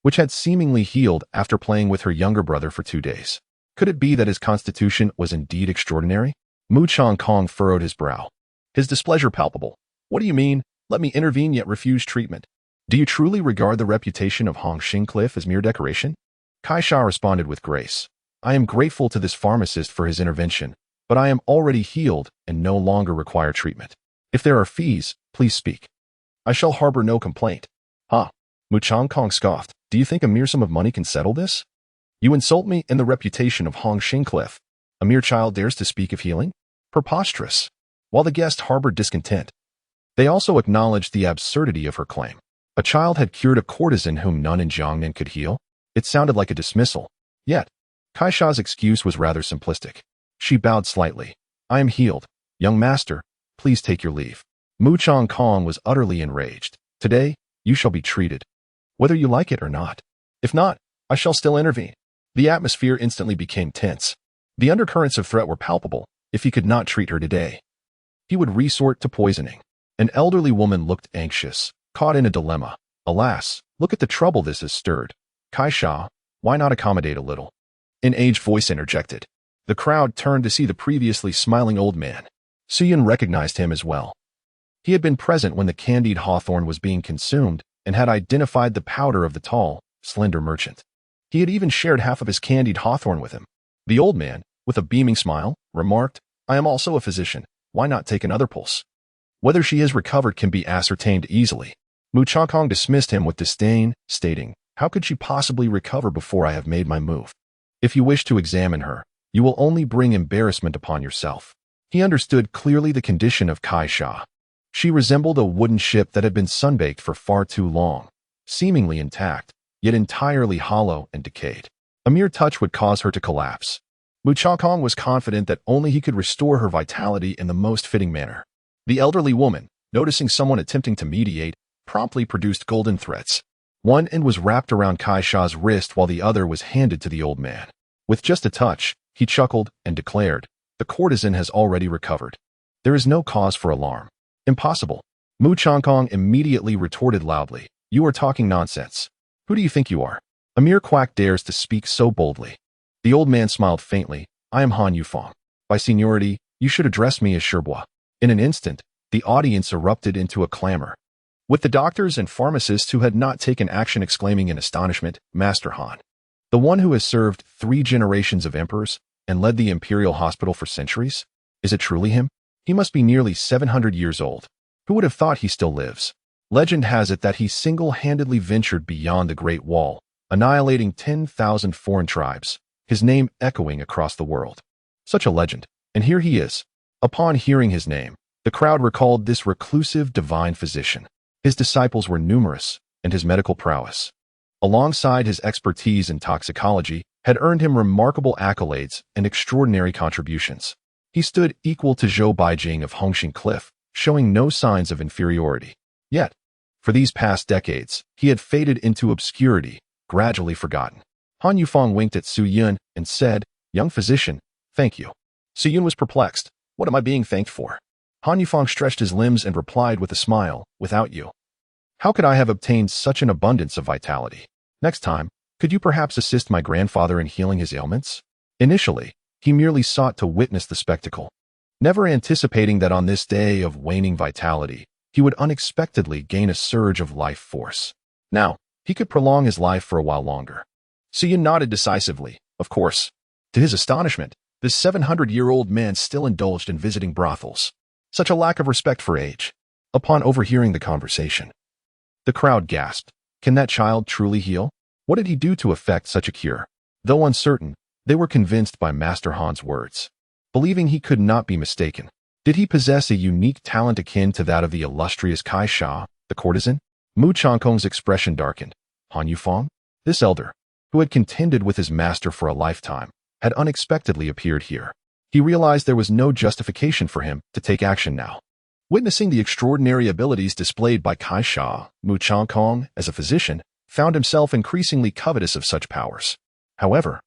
which had seemingly healed after playing with her younger brother for 2 days. Could it be that his constitution was indeed extraordinary? Mu Chang Kong furrowed his brow, his displeasure palpable. "What do you mean, let me intervene yet refuse treatment? Do you truly regard the reputation of Hong Xing Cliff as mere decoration?" Kai Sha responded with grace. "I am grateful to this pharmacist for his intervention, but I am already healed and no longer require treatment. If there are fees, please speak. I shall harbor no complaint." "Ha!" Mu Chang Kong scoffed. "Do you think a mere sum of money can settle this? You insult me and the reputation of Hong Xing Cliff. A mere child dares to speak of healing? Preposterous." While the guest harbored discontent, they also acknowledged the absurdity of her claim. A child had cured a courtesan whom none in Jiangnan could heal? It sounded like a dismissal. Yet, Kai Sha's excuse was rather simplistic. She bowed slightly. "I am healed. Young master, please take your leave." Mu Chang Kong was utterly enraged. "Today, you shall be treated, whether you like it or not. If not, I shall still intervene." The atmosphere instantly became tense. The undercurrents of threat were palpable. If he could not treat her today, he would resort to poisoning. An elderly woman looked anxious, caught in a dilemma. "Alas, look at the trouble this has stirred. Kai Sha, why not accommodate a little?" An aged voice interjected. The crowd turned to see the previously smiling old man. Su Yun recognized him as well. He had been present when the candied hawthorn was being consumed and had identified the powder of the tall, slender merchant. He had even shared half of his candied hawthorn with him. The old man, with a beaming smile, remarked, "I am also a physician. Why not take another pulse? Whether she is recovered can be ascertained easily." Mu Chang Kong dismissed him with disdain, stating, "How could she possibly recover before I have made my move? If you wish to examine her, you will only bring embarrassment upon yourself." He understood clearly the condition of Kai Sha. She resembled a wooden ship that had been sunbaked for far too long, seemingly intact, yet entirely hollow and decayed. A mere touch would cause her to collapse. Mu Chang Kong was confident that only he could restore her vitality in the most fitting manner. The elderly woman, noticing someone attempting to mediate, promptly produced golden threads. One end was wrapped around Kai Sha's wrist while the other was handed to the old man. With just a touch, he chuckled and declared, "The courtesan has already recovered. There is no cause for alarm." "Impossible." Mu Chang Kong immediately retorted loudly, "You are talking nonsense. Who do you think you are? A mere quack dares to speak so boldly." The old man smiled faintly. "I am Han Yufeng. By seniority, you should address me as Sherbois." In an instant, the audience erupted into a clamor, with the doctors and pharmacists who had not taken action exclaiming in astonishment, "Master Han, the one who has served 3 generations of emperors and led the imperial hospital for centuries? Is it truly him? He must be nearly 700 years old. Who would have thought he still lives? Legend has it that he single-handedly ventured beyond the Great Wall, annihilating 10,000 foreign tribes, his name echoing across the world. Such a legend, and here he is." Upon hearing his name, the crowd recalled this reclusive divine physician. His disciples were numerous, and his medical prowess, alongside his expertise in toxicology, had earned him remarkable accolades and extraordinary contributions. He stood equal to Zhou Baijing of Hongxing Cliff, showing no signs of inferiority. Yet, for these past decades, he had faded into obscurity, gradually forgotten. Han Yufeng winked at Su Yun and said, "Young physician, thank you." Su Yun was perplexed. "What am I being thanked for?" Han Yufeng stretched his limbs and replied with a smile, "Without you, how could I have obtained such an abundance of vitality? Next time, could you perhaps assist my grandfather in healing his ailments?" Initially, he merely sought to witness the spectacle, never anticipating that on this day of waning vitality, he would unexpectedly gain a surge of life force. Now, he could prolong his life for a while longer. Su nodded decisively, of course. To his astonishment, this 700-year-old man still indulged in visiting brothels. Such a lack of respect for age. Upon overhearing the conversation, the crowd gasped. Can that child truly heal? What did he do to effect such a cure? Though uncertain, they were convinced by Master Han's words. Believing he could not be mistaken, did he possess a unique talent akin to that of the illustrious Kai Sha, the courtesan? Mu Changkong's expression darkened. Han Yufeng? This elder, who had contended with his master for a lifetime, had unexpectedly appeared here. He realized there was no justification for him to take action now. Witnessing the extraordinary abilities displayed by Kai Sha, Mu Changkong, as a physician, found himself increasingly covetous of such powers. However,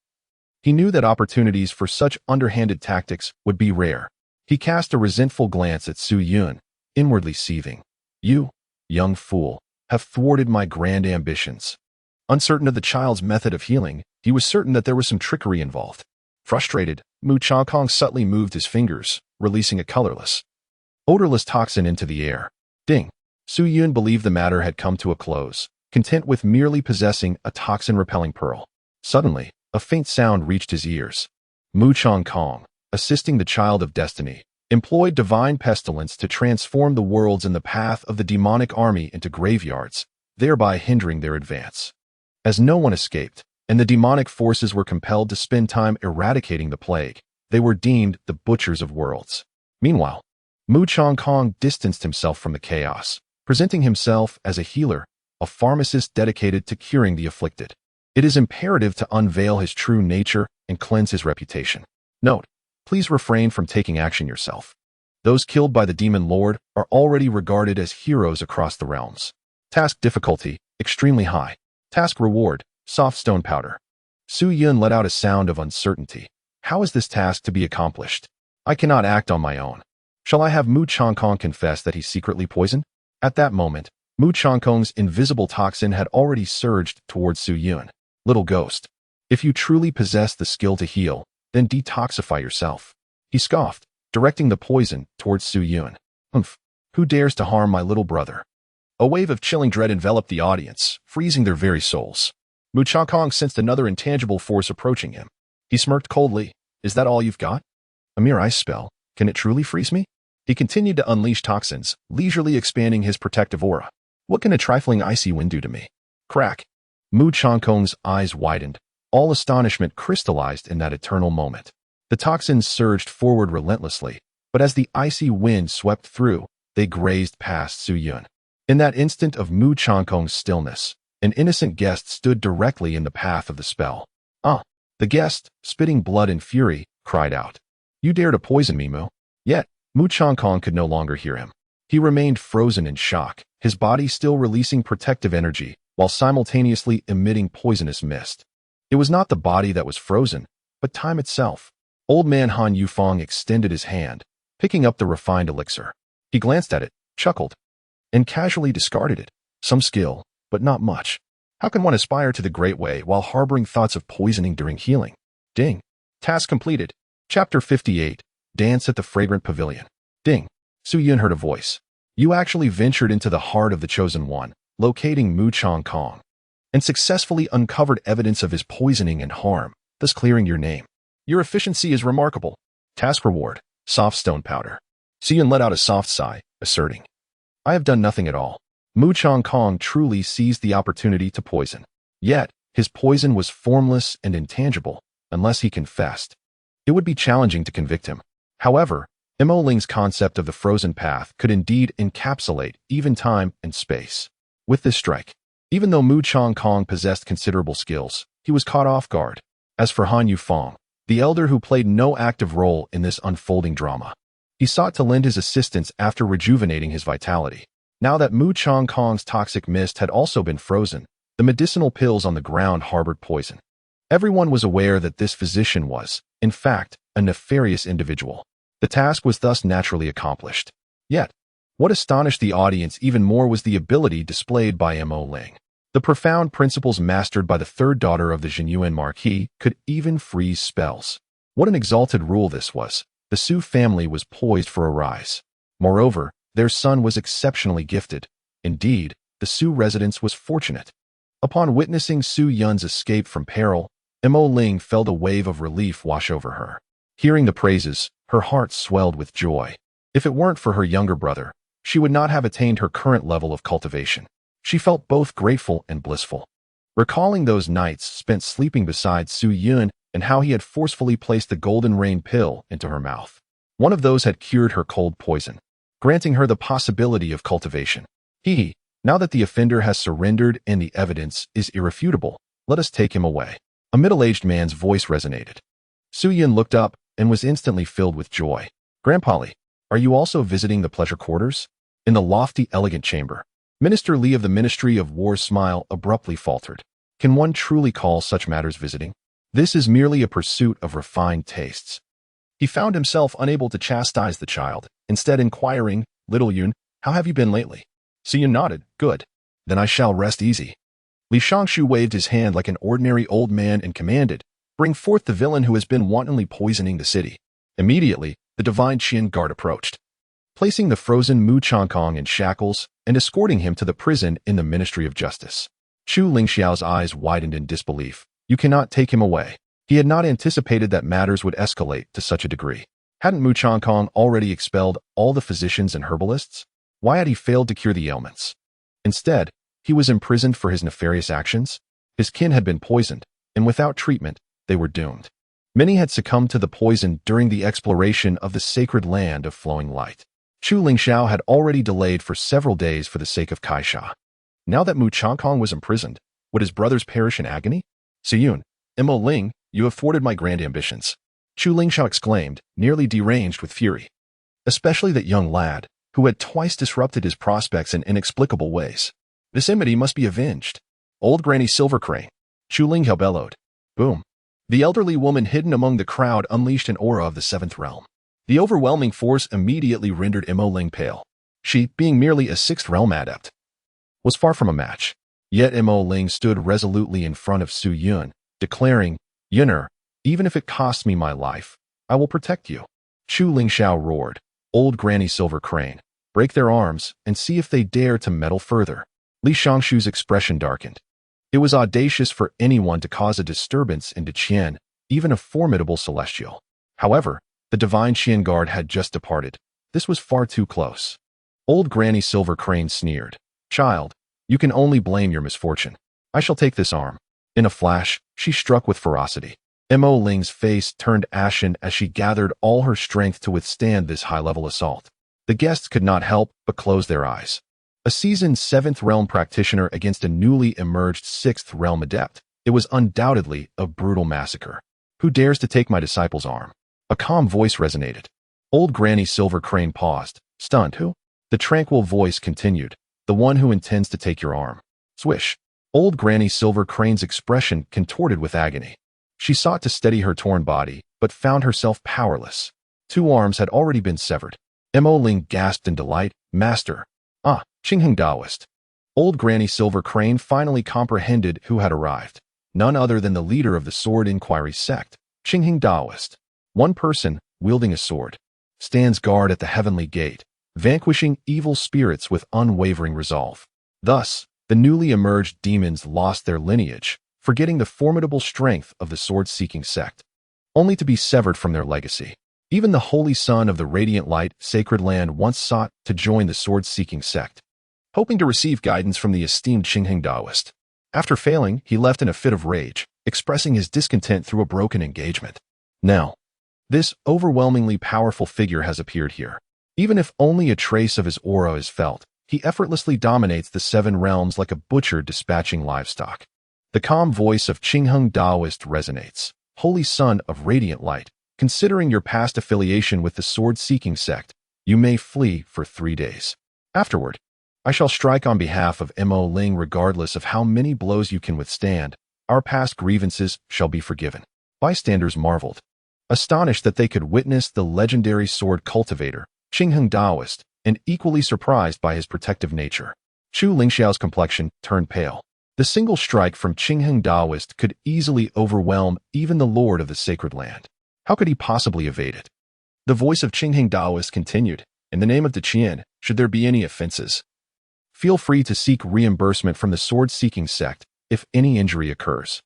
he knew that opportunities for such underhanded tactics would be rare. He cast a resentful glance at Su Yun, inwardly seething. You, young fool, have thwarted my grand ambitions. Uncertain of the child's method of healing, he was certain that there was some trickery involved. Frustrated, Mu Changkong subtly moved his fingers, releasing a colorless, odorless toxin into the air. Ding! Su Yun believed the matter had come to a close, content with merely possessing a toxin-repelling pearl. Suddenly, a faint sound reached his ears. Mu Changkong, assisting the child of destiny, employed divine pestilence to transform the worlds in the path of the demonic army into graveyards, thereby hindering their advance. As no one escaped, and the demonic forces were compelled to spend time eradicating the plague, they were deemed the butchers of worlds. Meanwhile, Mu Changkong distanced himself from the chaos, presenting himself as a healer, a pharmacist dedicated to curing the afflicted. It is imperative to unveil his true nature and cleanse his reputation. Note: please refrain from taking action yourself. Those killed by the Demon Lord are already regarded as heroes across the realms. Task difficulty, extremely high. Task reward, soft stone powder. Su Yun let out a sound of uncertainty. How is this task to be accomplished? I cannot act on my own. Shall I have Mu Changkong confess that he's secretly poisoned? At that moment, Mu Changkong's invisible toxin had already surged towards Su Yun. Little ghost, if you truly possess the skill to heal, then detoxify yourself. He scoffed, directing the poison towards Su Yun. Humph, who dares to harm my little brother? A wave of chilling dread enveloped the audience, freezing their very souls. Mu Changkong sensed another intangible force approaching him. He smirked coldly. Is that all you've got? A mere ice spell. Can it truly freeze me? He continued to unleash toxins, leisurely expanding his protective aura. What can a trifling icy wind do to me? Crack. Mu Changkong's eyes widened. All astonishment crystallized in that eternal moment. The toxins surged forward relentlessly, but as the icy wind swept through, they grazed past Su Yun. In that instant of Mu Changkong's stillness, an innocent guest stood directly in the path of the spell. Ah! The guest, spitting blood and fury, cried out. You dare to poison me, Mu? Yet, Mu Changkong could no longer hear him. He remained frozen in shock, his body still releasing protective energy, while simultaneously emitting poisonous mist. It was not the body that was frozen, but time itself. Old man Han Yufeng extended his hand, picking up the refined elixir. He glanced at it, chuckled, and casually discarded it. Some skill, but not much. How can one aspire to the great way while harboring thoughts of poisoning during healing? Ding. Task completed. Chapter 58. Dance at the Fragrant Pavilion. Ding. Su Yun heard a voice. You actually ventured into the heart of the Chosen One, locating Mu Changkong, and successfully uncovered evidence of his poisoning and harm, thus clearing your name. Your efficiency is remarkable. Task reward, soft stone powder. Su Yun let out a soft sigh, asserting, I have done nothing at all. Mu Changkong truly seized the opportunity to poison. Yet, his poison was formless and intangible, unless he confessed. It would be challenging to convict him. However, Mo Ling's concept of the frozen path could indeed encapsulate even time and space. With this strike, even though Mu Changkong possessed considerable skills, he was caught off guard. As for Han Yufeng, the elder who played no active role in this unfolding drama, he sought to lend his assistance after rejuvenating his vitality. Now that Mu Changkong's toxic mist had also been frozen, the medicinal pills on the ground harbored poison. Everyone was aware that this physician was, in fact, a nefarious individual. The task was thus naturally accomplished. Yet, what astonished the audience even more was the ability displayed by Mo Ling. The profound principles mastered by the third daughter of the Jinyuan Marquis could even freeze spells. What an exalted rule this was. The Su family was poised for a rise. Moreover, Their son was exceptionally gifted. Indeed, the Su residence was fortunate. Upon witnessing Su Yun's escape from peril, Mo Ling felt a wave of relief wash over her. Hearing the praises, her heart swelled with joy. If it weren't for her younger brother, she would not have attained her current level of cultivation. She felt both grateful and blissful. Recalling those nights spent sleeping beside Su Yun and how he had forcefully placed the golden rain pill into her mouth. One of those had cured her cold poison, granting her the possibility of cultivation. Now that the offender has surrendered and the evidence is irrefutable, let us take him away. A middle-aged man's voice resonated. Su Yun looked up and was instantly filled with joy. Grandpa Li, are you also visiting the pleasure quarters? In the lofty, elegant chamber, Minister Li of the Ministry of War's smile abruptly faltered. Can one truly call such matters visiting? This is merely a pursuit of refined tastes. He found himself unable to chastise the child, instead inquiring, Little Yun, how have you been lately? Su Yun nodded. Good. Then I shall rest easy. Li Shangshu waved his hand like an ordinary old man and commanded, Bring forth the villain who has been wantonly poisoning the city. Immediately, the divine Qian guard approached, placing the frozen Mu Changkong in shackles and escorting him to the prison in the Ministry of Justice. Chu Lingxiao's eyes widened in disbelief. You cannot take him away. He had not anticipated that matters would escalate to such a degree. Hadn't Mu Changkong already expelled all the physicians and herbalists? Why had he failed to cure the ailments? Instead, he was imprisoned for his nefarious actions. His kin had been poisoned, and without treatment, they were doomed. Many had succumbed to the poison during the exploration of the sacred land of flowing light. Chu Lingxiao had already delayed for several days for the sake of Kaisha. Now that Mu Changkong was imprisoned, would his brothers perish in agony? Su Yun, Mo Ling, you have thwarted my grand ambitions. Chu Lingxiao exclaimed, nearly deranged with fury. Especially that young lad, who had twice disrupted his prospects in inexplicable ways. This enmity must be avenged. Old Granny Silvercrane. Chu Lingxiao bellowed. Boom. The elderly woman hidden among the crowd unleashed an aura of the seventh realm. The overwhelming force immediately rendered Mo Ling pale. She, being merely a sixth realm adept, was far from a match. Yet Mo Ling stood resolutely in front of Su Yun, declaring, Yunner, even if it costs me my life, I will protect you. Chu Lingxiao roared, Old Granny Silvercrane, break their arms and see if they dare to meddle further. Li Shangshu's expression darkened. It was audacious for anyone to cause a disturbance in Qian, even a formidable celestial. However, the divine Qian guard had just departed. This was far too close. Old Granny Silvercrane sneered. Child, you can only blame your misfortune. I shall take this arm. In a flash, she struck with ferocity. Mo Ling's face turned ashen as she gathered all her strength to withstand this high-level assault. The guests could not help but close their eyes. A seasoned 7th realm practitioner against a newly emerged 6th realm adept. It was undoubtedly a brutal massacre. Who dares to take my disciple's arm? A calm voice resonated. Old Granny Silvercrane paused, stunned. Who? The tranquil voice continued. The one who intends to take your arm. Swish. Old Granny Silvercrane's expression contorted with agony. She sought to steady her torn body, but found herself powerless. 2 arms had already been severed. Mo Ling gasped in delight. Master. Ah, Qingheng Daoist. Old Granny Silvercrane finally comprehended who had arrived. None other than the leader of the Sword Inquiry sect, Qingheng Daoist. One person, wielding a sword, stands guard at the heavenly gate, vanquishing evil spirits with unwavering resolve. Thus, the newly emerged demons lost their lineage, forgetting the formidable strength of the sword-seeking sect, only to be severed from their legacy. Even the holy son of the radiant light, sacred land once sought to join the sword-seeking sect, hoping to receive guidance from the esteemed Qingheng Daoist. After failing, he left in a fit of rage, expressing his discontent through a broken engagement. Now, this overwhelmingly powerful figure has appeared here. Even if only a trace of his aura is felt, he effortlessly dominates the 7 realms like a butcher dispatching livestock. The calm voice of Qingheng Daoist resonates. Holy son of radiant light, considering your past affiliation with the sword-seeking sect, you may flee for 3 days. Afterward, I shall strike on behalf of Mo Ling regardless of how many blows you can withstand. Our past grievances shall be forgiven. Bystanders marveled, astonished that they could witness the legendary sword cultivator, Qingheng Daoist, and equally surprised by his protective nature. Chu Lingxiao's complexion turned pale. The single strike from Qingheng Daoist could easily overwhelm even the lord of the sacred land. How could he possibly evade it? The voice of Qingheng Daoist continued. In the name of the Qian, Should there be any offenses, feel free to seek reimbursement from the sword-seeking sect if any injury occurs.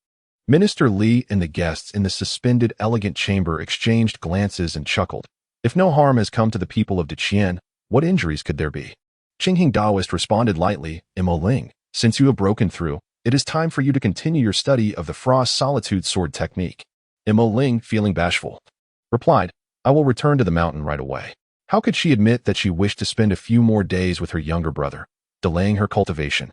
Minister Li and the guests in the suspended elegant chamber exchanged glances and chuckled. If no harm has come to the people of Diqian, what injuries could there be? Qingheng Daoist responded lightly, Mo Ling, since you have broken through, it is time for you to continue your study of the Frost Solitude sword technique. Mo Ling, feeling bashful, replied, I will return to the mountain right away. How could she admit that she wished to spend a few more days with her younger brother, delaying her cultivation?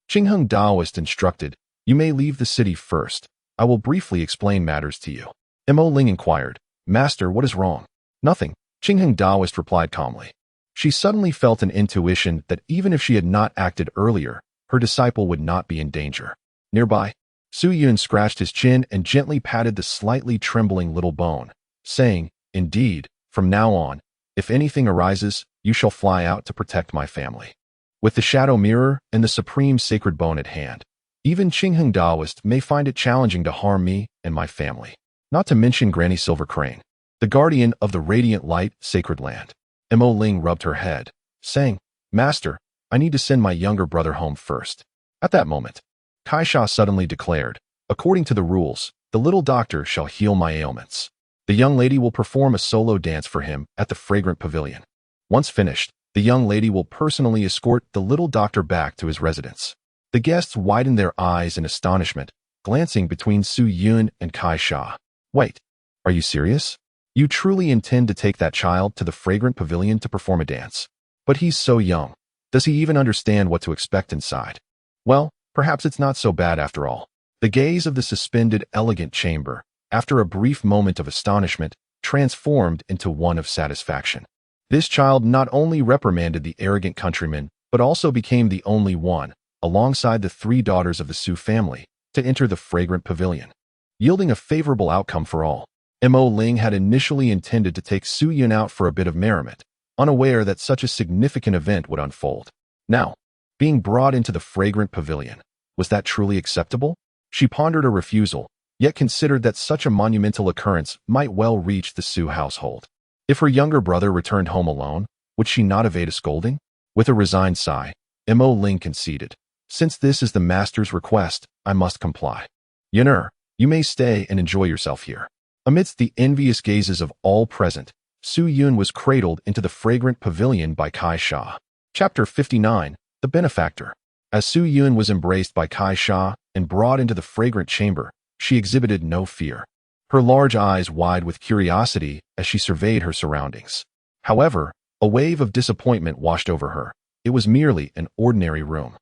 Qingheng Daoist instructed, you may leave the city first. I will briefly explain matters to you. Mo Ling inquired, Master, what is wrong? Nothing, Qingheng Daoist replied calmly. She suddenly felt an intuition that even if she had not acted earlier, her disciple would not be in danger. Nearby, Su Yun scratched his chin and gently patted the slightly trembling little bone, saying, Indeed, from now on, if anything arises, you shall fly out to protect my family. With the shadow mirror and the supreme sacred bone at hand, even Qingheng Daoist may find it challenging to harm me and my family. Not to mention Granny Silver Crane, the guardian of the radiant light, sacred land. Mo Ling rubbed her head, saying, Master, I need to send my younger brother home first. At that moment, Kai Sha suddenly declared, according to the rules, the little doctor shall heal my ailments. The young lady will perform a solo dance for him at the fragrant pavilion. Once finished, the young lady will personally escort the little doctor back to his residence. The guests widened their eyes in astonishment, glancing between Su Yun and Kai Sha. Wait, are you serious? You truly intend to take that child to the fragrant pavilion to perform a dance? But he's so young. Does he even understand what to expect inside? Well, perhaps it's not so bad after all. The gaze of the suspended elegant chamber, after a brief moment of astonishment, transformed into one of satisfaction. This child not only reprimanded the arrogant countryman, but also became the only one, alongside the 3 daughters of the Su family, to enter the fragrant pavilion, yielding a favorable outcome for all. Mo Ling had initially intended to take Su Yun out for a bit of merriment, unaware that such a significant event would unfold. Now, being brought into the fragrant pavilion, was that truly acceptable? She pondered a refusal, yet considered that such a monumental occurrence might well reach the Su household. If her younger brother returned home alone, would she not evade a scolding? With a resigned sigh, Mo Ling conceded, Since this is the master's request, I must comply. Yun'er, you may stay and enjoy yourself here. Amidst the envious gazes of all present, Su Yun was cradled into the fragrant pavilion by Kai Sha. Chapter 59, The Benefactor. As Su Yun was embraced by Kai Sha and brought into the fragrant chamber, she exhibited no fear. Her large eyes wide with curiosity as she surveyed her surroundings. However, a wave of disappointment washed over her. It was merely an ordinary room.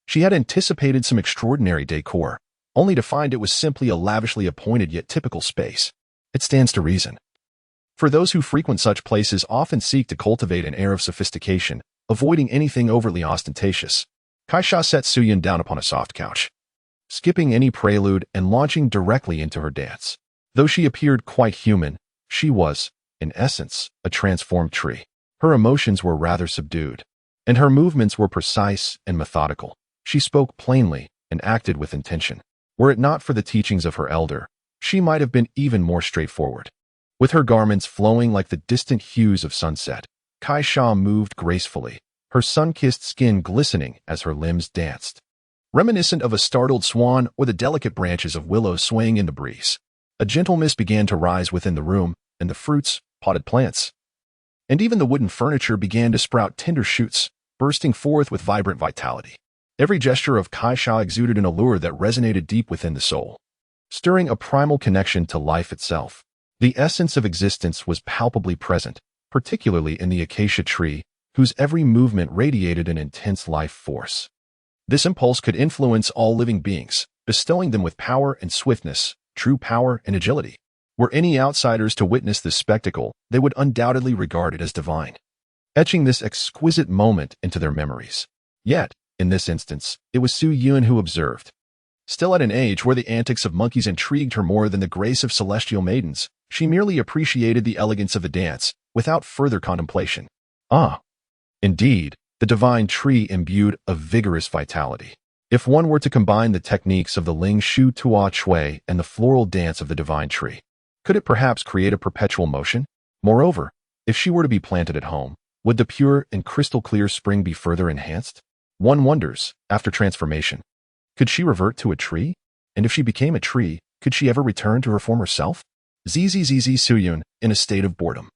She had anticipated some extraordinary decor, only to find it was simply a lavishly appointed yet typical space. It stands to reason. For those who frequent such places often seek to cultivate an air of sophistication, avoiding anything overtly ostentatious. Kai Sha set Su Yun down upon a soft couch, skipping any prelude and launching directly into her dance. Though she appeared quite human, she was, in essence, a transformed tree. Her emotions were rather subdued, and her movements were precise and methodical. She spoke plainly and acted with intention. Were it not for the teachings of her elder, she might have been even more straightforward. With her garments flowing like the distant hues of sunset, Kai Sha moved gracefully, her sun-kissed skin glistening as her limbs danced. Reminiscent of a startled swan or the delicate branches of willows swaying in the breeze, a gentle mist began to rise within the room, and the fruits, potted plants, and even the wooden furniture began to sprout tender shoots, bursting forth with vibrant vitality. Every gesture of Kai Sha exuded an allure that resonated deep within the soul, stirring a primal connection to life itself. The essence of existence was palpably present, particularly in the acacia tree, whose every movement radiated an intense life force. This impulse could influence all living beings, bestowing them with power and swiftness, true power and agility. Were any outsiders to witness this spectacle, they would undoubtedly regard it as divine, etching this exquisite moment into their memories. Yet, in this instance, it was Su Yun who observed. Still at an age where the antics of monkeys intrigued her more than the grace of celestial maidens, she merely appreciated the elegance of the dance, without further contemplation. Ah, indeed, the divine tree imbued a vigorous vitality. If one were to combine the techniques of the Ling Shu Tua Chui and the floral dance of the divine tree, could it perhaps create a perpetual motion? Moreover, if she were to be planted at home, Would the pure and crystal-clear spring be further enhanced? One wonders, after transformation, could she revert to a tree? And if she became a tree, could she ever return to her former self? Zzz Suyun, in a state of boredom,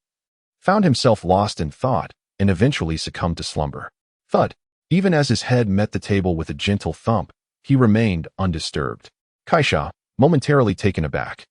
found himself lost in thought and eventually succumbed to slumber. Thud. Even as his head met the table with a gentle thump, he remained undisturbed. Kaisha, momentarily taken aback,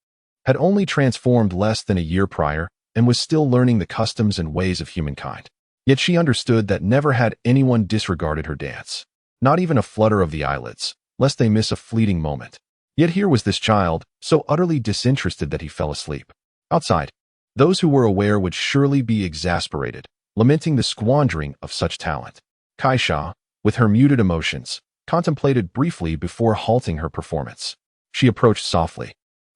had only transformed less than a year prior and was still learning the customs and ways of humankind. Yet she understood that never had anyone disregarded her dance, not even a flutter of the eyelids, lest they miss a fleeting moment. Yet here was this child, so utterly disinterested that he fell asleep. Outside, those who were aware would surely be exasperated, lamenting the squandering of such talent. Kaisha, with her muted emotions, contemplated briefly before halting her performance. She approached softly,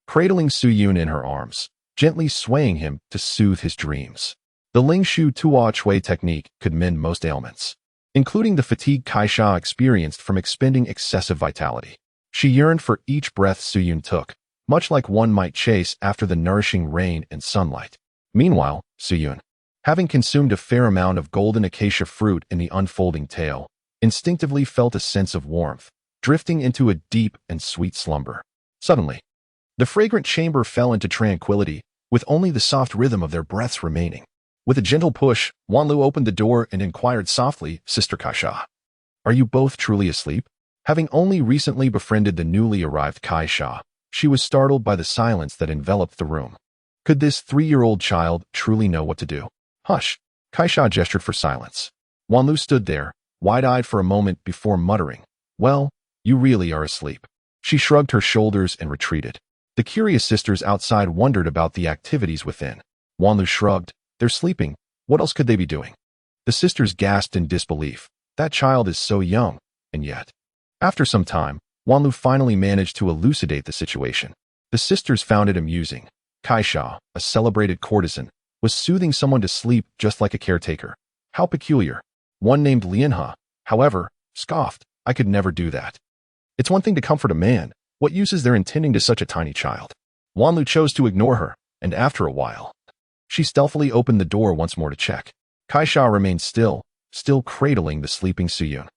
cradling Suyun in her arms, gently swaying him to soothe his dreams. The Ling Shu Tua Chui technique could mend most ailments, including the fatigue Kaisha experienced from expending excessive vitality. She yearned for each breath Suyun took, much like one might chase after the nourishing rain and sunlight. Meanwhile, Suyun, having consumed a fair amount of golden acacia fruit in the unfolding tale, instinctively felt a sense of warmth, drifting into a deep and sweet slumber. Suddenly, the fragrant chamber fell into tranquility, with only the soft rhythm of their breaths remaining. With a gentle push, Wanlu opened the door and inquired softly, "Sister Kaisha, are you both truly asleep?" Having only recently befriended the newly arrived Kaisha, she was startled by the silence that enveloped the room. Could this 3-year-old child truly know what to do? "Hush." Kaisha gestured for silence. Wanlu stood there, wide-eyed for a moment before muttering, "Well, you really are asleep." She shrugged her shoulders and retreated. The curious sisters outside wondered about the activities within. Wanlu shrugged. "They're sleeping. What else could they be doing?" The sisters gasped in disbelief. That child is so young, and yet. After some time, Wanlu finally managed to elucidate the situation. The sisters found it amusing. Kaisha, a celebrated courtesan, was soothing someone to sleep just like a caretaker. How peculiar. One named Lianhe, however, scoffed, "I could never do that. It's one thing to comfort a man. What use is there in tending to such a tiny child?" Wanlu chose to ignore her, and after a while, she stealthily opened the door once more to check. Kaisha remained still cradling the sleeping Suyun.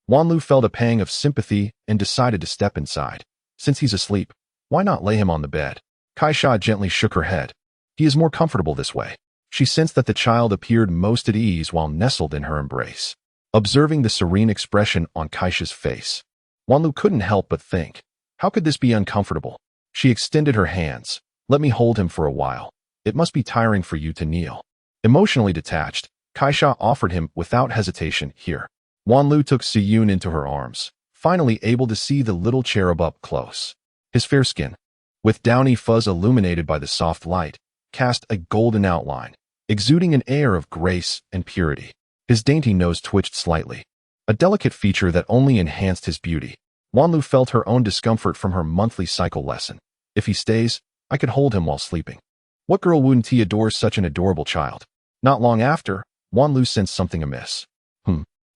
Wanlu felt a pang of sympathy and decided to step inside. Since he's asleep, why not lay him on the bed? Kaisha gently shook her head. He is more comfortable this way. She sensed that the child appeared most at ease while nestled in her embrace. Observing the serene expression on Kaisha's face, Wanlu couldn't help but think, how could this be uncomfortable? She extended her hands. "Let me hold him for a while. It must be tiring for you to kneel." Emotionally detached, Kaisha offered him without hesitation, "Here." Wanlu took Suyun into her arms, finally able to see the little cherub up close. His fair skin, with downy fuzz illuminated by the soft light, cast a golden outline, exuding an air of grace and purity. His dainty nose twitched slightly, a delicate feature that only enhanced his beauty. Wanlu felt her own discomfort from her monthly cycle lesson. If he stays, I could hold him while sleeping. What girl wouldn't adore such an adorable child? Not long after, Wanlu sensed something amiss.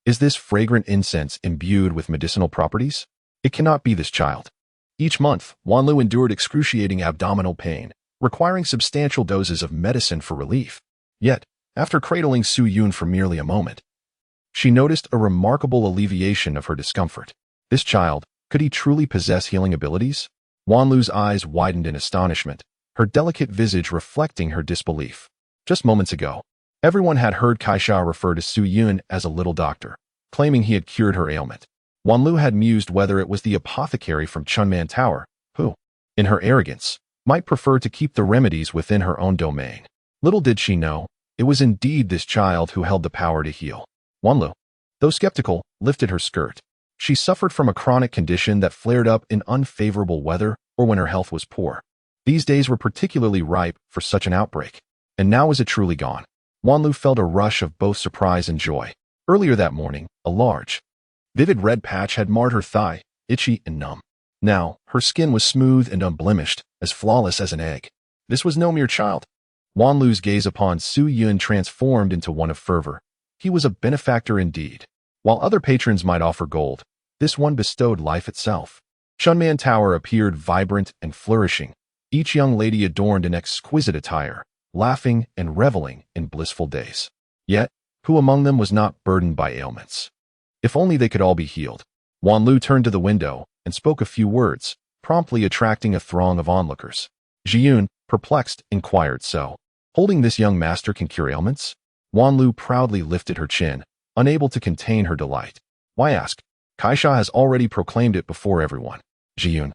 Is this fragrant incense imbued with medicinal properties? It cannot be this child. Each month, Wanlu endured excruciating abdominal pain, requiring substantial doses of medicine for relief. Yet, after cradling Suyun for merely a moment, she noticed a remarkable alleviation of her discomfort. This child, could he truly possess healing abilities? Wanlu's eyes widened in astonishment, her delicate visage reflecting her disbelief. Just moments ago, everyone had heard Kaisha refer to Suyun as a little doctor, claiming he had cured her ailment. Wanlu had mused whether it was the apothecary from Chunman Tower, who, in her arrogance, might prefer to keep the remedies within her own domain. Little did she know, it was indeed this child who held the power to heal. Wanlu, though skeptical, lifted her skirt. She suffered from a chronic condition that flared up in unfavorable weather or when her health was poor. These days were particularly ripe for such an outbreak. And now was it truly gone? Wanlu felt a rush of both surprise and joy. Earlier that morning, a large, vivid red patch had marred her thigh, itchy and numb. Now, her skin was smooth and unblemished, as flawless as an egg. This was no mere child. Wanlu's gaze upon Suyun transformed into one of fervor. He was a benefactor indeed. While other patrons might offer gold, this one bestowed life itself. Chunman Tower appeared vibrant and flourishing, each young lady adorned in exquisite attire, laughing and reveling in blissful days. Yet, Who among them was not burdened by ailments? If only they could all be healed. Wanlu turned to the window and spoke a few words, promptly attracting a throng of onlookers. Jiyun, perplexed, inquired, so, holding this young master can cure ailments? Wanlu proudly lifted her chin, unable to contain her delight. Why ask? Kaisha has already proclaimed it before everyone. Jiyun,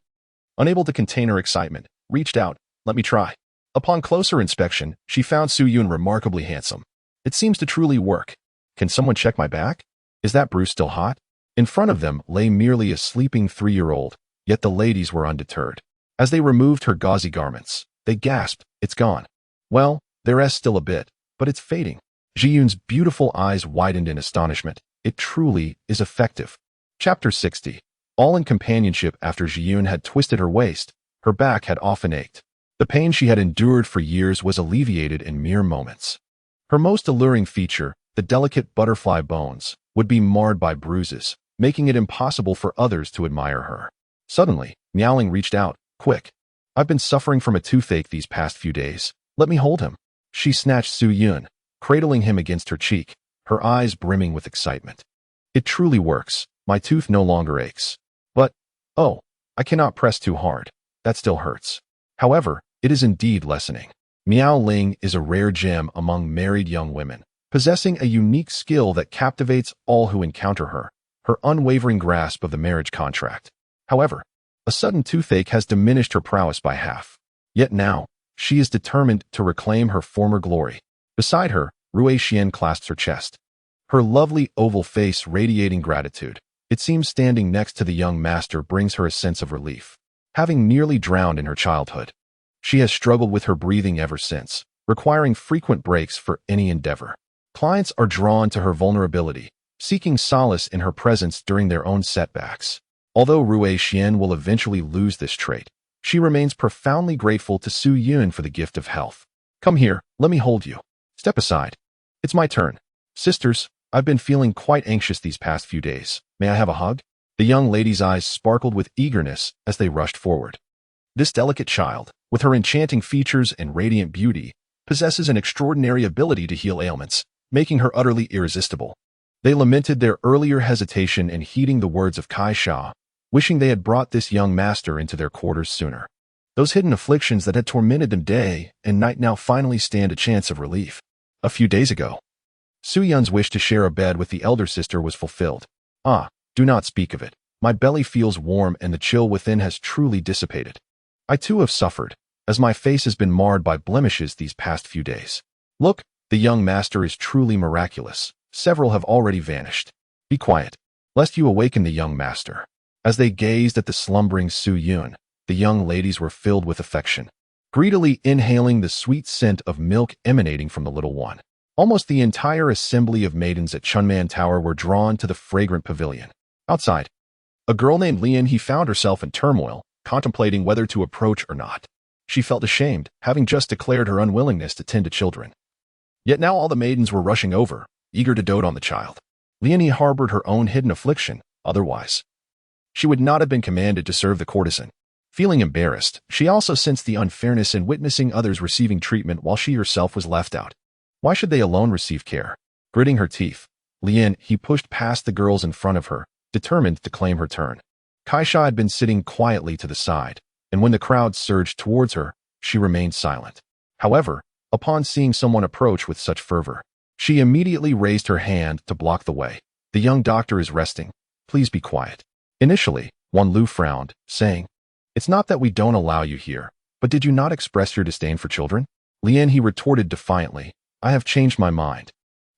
unable to contain her excitement, reached out. Let me try. Upon closer inspection, she found Su Yun remarkably handsome. It seems to truly work. Can someone check my back? Is that Bruce still hot? In front of them lay merely a sleeping 3-year-old, yet the ladies were undeterred. As they removed her gauzy garments, they gasped, it's gone. Well, there's still a bit, but it's fading. Jiyun's beautiful eyes widened in astonishment. It truly is effective. Chapter 60. All in companionship. After Jiyun had twisted her waist, her back had often ached. The pain she had endured for years was alleviated in mere moments. Her most alluring feature, the delicate butterfly bones, would be marred by bruises, making it impossible for others to admire her. Suddenly, Miaoling reached out. Quick. I've been suffering from a toothache these past few days. Let me hold him. She snatched Su Yun, cradling him against her cheek, her eyes brimming with excitement. It truly works. My tooth no longer aches. But, oh, I cannot press too hard. That still hurts. However, it is indeed lessening. Miao Ling is a rare gem among married young women, possessing a unique skill that captivates all who encounter her, her unwavering grasp of the marriage contract. However, a sudden toothache has diminished her prowess by half. Yet now, she is determined to reclaim her former glory. Beside her, Rui Xian clasps her chest, her lovely oval face radiating gratitude. It seems standing next to the young master brings her a sense of relief. Having nearly drowned in her childhood, she has struggled with her breathing ever since, requiring frequent breaks for any endeavor. Clients are drawn to her vulnerability, seeking solace in her presence during their own setbacks. Although Rui Xian will eventually lose this trait, she remains profoundly grateful to Su Yun for the gift of health. Come here, let me hold you. Step aside. It's my turn. Sisters, I've been feeling quite anxious these past few days. May I have a hug? The young lady's eyes sparkled with eagerness as they rushed forward. This delicate child, with her enchanting features and radiant beauty, possesses an extraordinary ability to heal ailments, making her utterly irresistible. They lamented their earlier hesitation in heeding the words of Kai Sha, wishing they had brought this young master into their quarters sooner. Those hidden afflictions that had tormented them day and night now finally stand a chance of relief. A few days ago, Su Yun's wish to share a bed with the elder sister was fulfilled. Ah, do not speak of it. My belly feels warm and the chill within has truly dissipated. I too have suffered, as my face has been marred by blemishes these past few days. Look, the young master is truly miraculous. Several have already vanished. Be quiet, lest you awaken the young master. As they gazed at the slumbering Su Yun, the young ladies were filled with affection, greedily inhaling the sweet scent of milk emanating from the little one. Almost the entire assembly of maidens at Chunman Tower were drawn to the fragrant pavilion. Outside, a girl named Lin Yinger found herself in turmoil, contemplating whether to approach or not. She felt ashamed, having just declared her unwillingness to tend to children. Yet now all the maidens were rushing over, eager to dote on the child. Lin Yinger harbored her own hidden affliction, otherwise she would not have been commanded to serve the courtesan. Feeling embarrassed, she also sensed the unfairness in witnessing others receiving treatment while she herself was left out. Why should they alone receive care? Gritting her teeth, Lin Yinger pushed past the girls in front of her, determined to claim her turn. Kaisha had been sitting quietly to the side, and when the crowd surged towards her, she remained silent. However, upon seeing someone approach with such fervor, she immediately raised her hand to block the way. The young doctor is resting. Please be quiet. Initially, Wanlu frowned, saying, It's not that we don't allow you here, but did you not express your disdain for children? Lin Yinger retorted defiantly, I have changed my mind.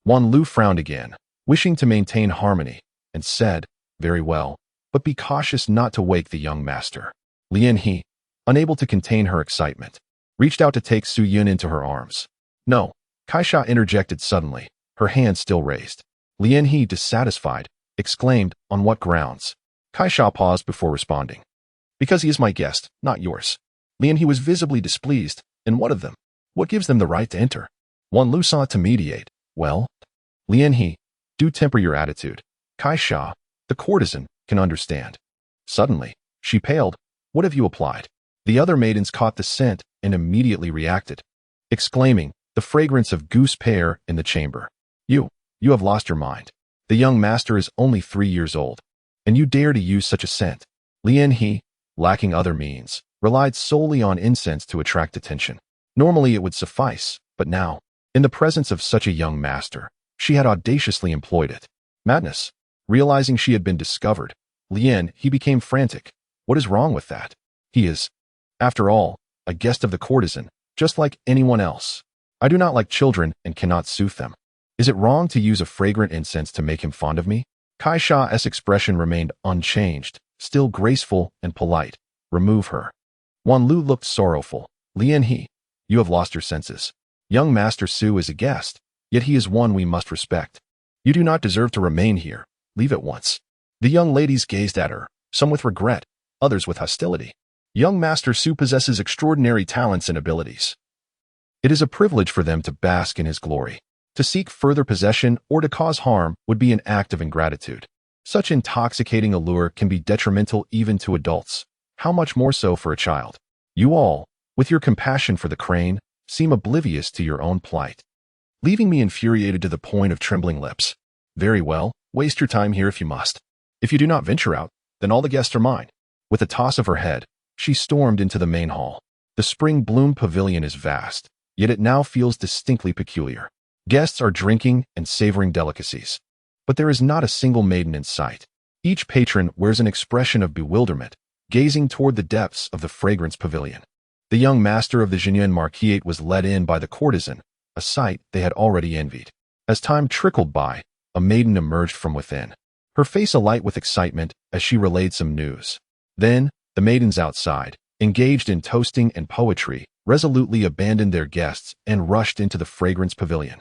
Wanlu frowned again, wishing to maintain harmony, and said, Very well, but be cautious not to wake the young master. Lin Yinger, unable to contain her excitement, reached out to take Su Yun into her arms. No, Kaisha interjected suddenly, her hand still raised. Lin Yinger, dissatisfied, exclaimed, On what grounds? Kaisha paused before responding. Because he is my guest, not yours. Lin Yinger was visibly displeased, and what of them? What gives them the right to enter? Wanlu sought to mediate. Well, Lin Yinger, do temper your attitude. Kaisha, the courtesan, can understand. Suddenly, she paled. What have you applied? The other maidens caught the scent and immediately reacted, exclaiming, the fragrance of goose pear in the chamber. You, you have lost your mind. The young master is only 3 years old, and you dare to use such a scent. Lin He, lacking other means, relied solely on incense to attract attention. Normally it would suffice, but now, in the presence of such a young master, she had audaciously employed it. Madness. Realizing she had been discovered, Lin He became frantic. What is wrong with that? He is, after all, a guest of the courtesan, just like anyone else. I do not like children and cannot soothe them. Is it wrong to use a fragrant incense to make him fond of me? Kai Sha's expression remained unchanged, still graceful and polite. Remove her. Wan Lu looked sorrowful. Lin He, you have lost your senses. Young Master Su is a guest, yet he is one we must respect. You do not deserve to remain here. Leave at once. The young ladies gazed at her, some with regret, others with hostility. Young Master Su possesses extraordinary talents and abilities. It is a privilege for them to bask in his glory. To seek further possession or to cause harm would be an act of ingratitude. Such intoxicating allure can be detrimental even to adults. How much more so for a child? You all, with your compassion for the crane, seem oblivious to your own plight, leaving me infuriated to the point of trembling lips. Very well, waste your time here if you must. If you do not venture out, then all the guests are mine. With a toss of her head, she stormed into the main hall. The spring bloom pavilion is vast, yet it now feels distinctly peculiar. Guests are drinking and savoring delicacies, but there is not a single maiden in sight. Each patron wears an expression of bewilderment, gazing toward the depths of the fragrance pavilion. The young master of the Jinyan Marquisate was led in by the courtesan, a sight they had already envied. As time trickled by, a maiden emerged from within, her face alight with excitement as she relayed some news. Then, the maidens outside, engaged in toasting and poetry, resolutely abandoned their guests and rushed into the fragrance pavilion.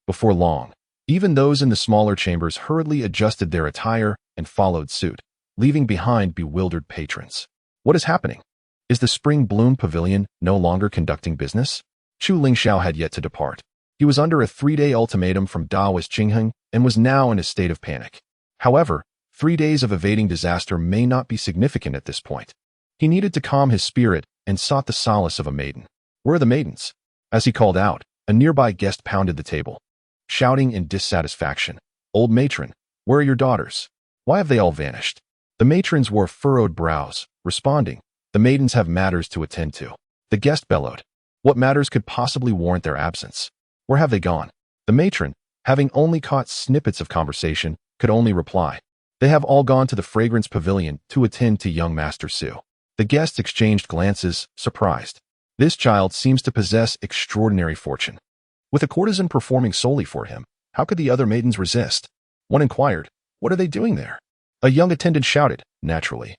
Before long, even those in the smaller chambers hurriedly adjusted their attire and followed suit, leaving behind bewildered patrons. What is happening? Is the spring bloom pavilion no longer conducting business? Chu Lingxiao had yet to depart. He was under a 3-day ultimatum from Daoist Qingheng and was now in a state of panic. However, 3 days of evading disaster may not be significant at this point. He needed to calm his spirit and sought the solace of a maiden. Where are the maidens? As he called out, a nearby guest pounded the table, shouting in dissatisfaction, "Old matron, where are your daughters? Why have they all vanished?" The matrons wore furrowed brows, responding, "The maidens have matters to attend to." The guest bellowed, "What matters could possibly warrant their absence? Where have they gone?" The matron, having only caught snippets of conversation, could only reply, "They have all gone to the fragrance pavilion to attend to young Master Su." The guests exchanged glances, surprised. This child seems to possess extraordinary fortune. With a courtesan performing solely for him, how could the other maidens resist? One inquired, "What are they doing there?" A young attendant shouted, naturally,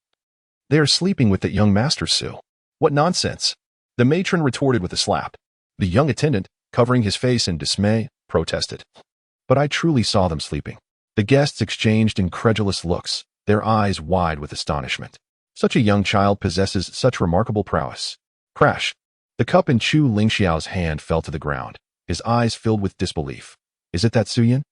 "They are sleeping with that young Master Su." "What nonsense!" The matron retorted with a slap. The young attendant, covering his face in dismay, protested, "But I truly saw them sleeping." The guests exchanged incredulous looks, their eyes wide with astonishment. Such a young child possesses such remarkable prowess. Crash! The cup in Chu Lingxiao's hand fell to the ground, his eyes filled with disbelief. Is it that Suyin?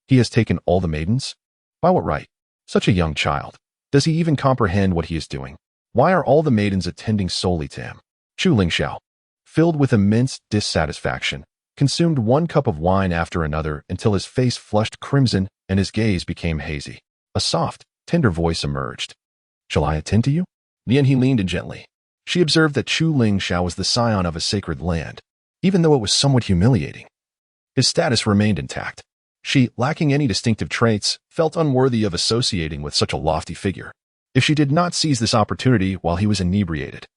He has taken all the maidens? By what right? Such a young child. Does he even comprehend what he is doing? Why are all the maidens attending solely to him? Chu Lingxiao, filled with immense dissatisfaction, consumed one cup of wine after another until his face flushed crimson and his gaze became hazy. A soft, tender voice emerged. "Shall I attend to you?" Lin He leaned in gently. She observed that Chu Lingxiao was the scion of a sacred land, even though it was somewhat humiliating. His status remained intact. She, lacking any distinctive traits, felt unworthy of associating with such a lofty figure. If she did not seize this opportunity while he was inebriated,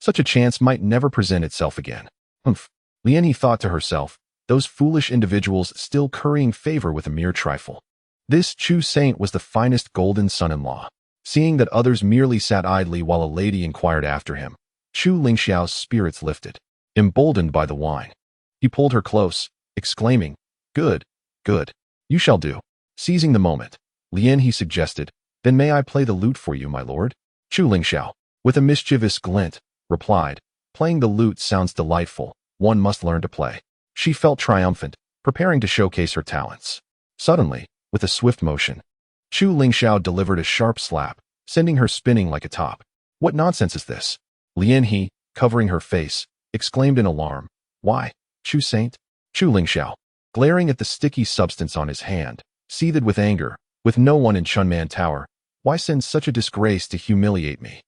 such a chance might never present itself again. Humph. Lin He thought to herself, those foolish individuals still currying favor with a mere trifle. This Chu saint was the finest golden son-in-law. Seeing that others merely sat idly while a lady inquired after him, Chu Lingxiao's spirits lifted. Emboldened by the wine, he pulled her close, exclaiming, "Good, good, you shall do." Seizing the moment, Lin He suggested, "Then may I play the lute for you, my lord?" Chu Lingxiao, with a mischievous glint, replied, "Playing the lute sounds delightful, one must learn to play." She felt triumphant, preparing to showcase her talents. Suddenly, with a swift motion, Chu Lingxiao delivered a sharp slap, sending her spinning like a top. "What nonsense is this?" Lin He, covering her face, exclaimed in alarm, "Why, Chu Saint?" Chu Lingxiao, glaring at the sticky substance on his hand, seethed with anger. With no one in Chunman Tower, why send such a disgrace to humiliate me?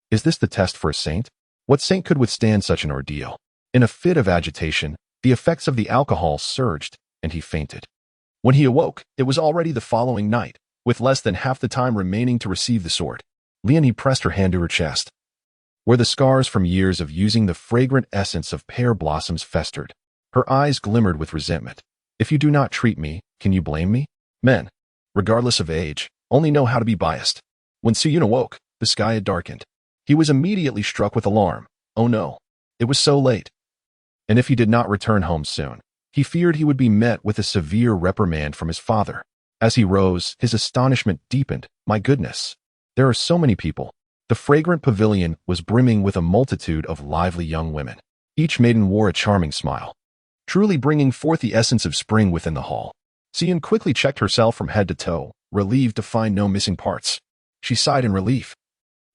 Is this the test for a saint? What saint could withstand such an ordeal? In a fit of agitation, the effects of the alcohol surged, and he fainted. When he awoke, it was already the following night, with less than half the time remaining to receive the sword. Leonie pressed her hand to her chest, where the scars from years of using the fragrant essence of pear blossoms festered. Her eyes glimmered with resentment. If you do not treat me, can you blame me? Men, regardless of age, only know how to be biased. When Suyun awoke, the sky had darkened. He was immediately struck with alarm. Oh no, it was so late. And if he did not return home soon, he feared he would be met with a severe reprimand from his father. As he rose, his astonishment deepened. My goodness, there are so many people. The fragrant pavilion was brimming with a multitude of lively young women. Each maiden wore a charming smile, truly bringing forth the essence of spring within the hall. Suyun quickly checked herself from head to toe, relieved to find no missing parts. She sighed in relief,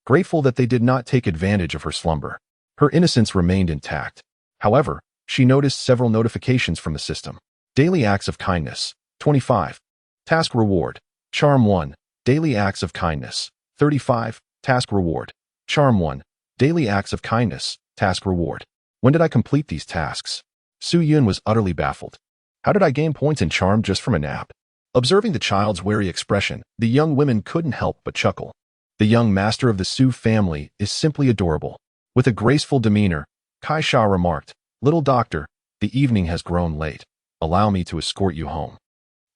grateful that they did not take advantage of her slumber. Her innocence remained intact. However, she noticed several notifications from the system. Daily acts of kindness, 25. Task reward, charm 1. Daily acts of kindness, 35. Task reward, charm 1. Daily acts of kindness, task reward. When did I complete these tasks? Suyun was utterly baffled. How did I gain points in charm just from a nap? Observing the child's wary expression, the young women couldn't help but chuckle. The young master of the Su family is simply adorable. With a graceful demeanor, Kai Sha remarked, Little doctor, the evening has grown late. Allow me to escort you home.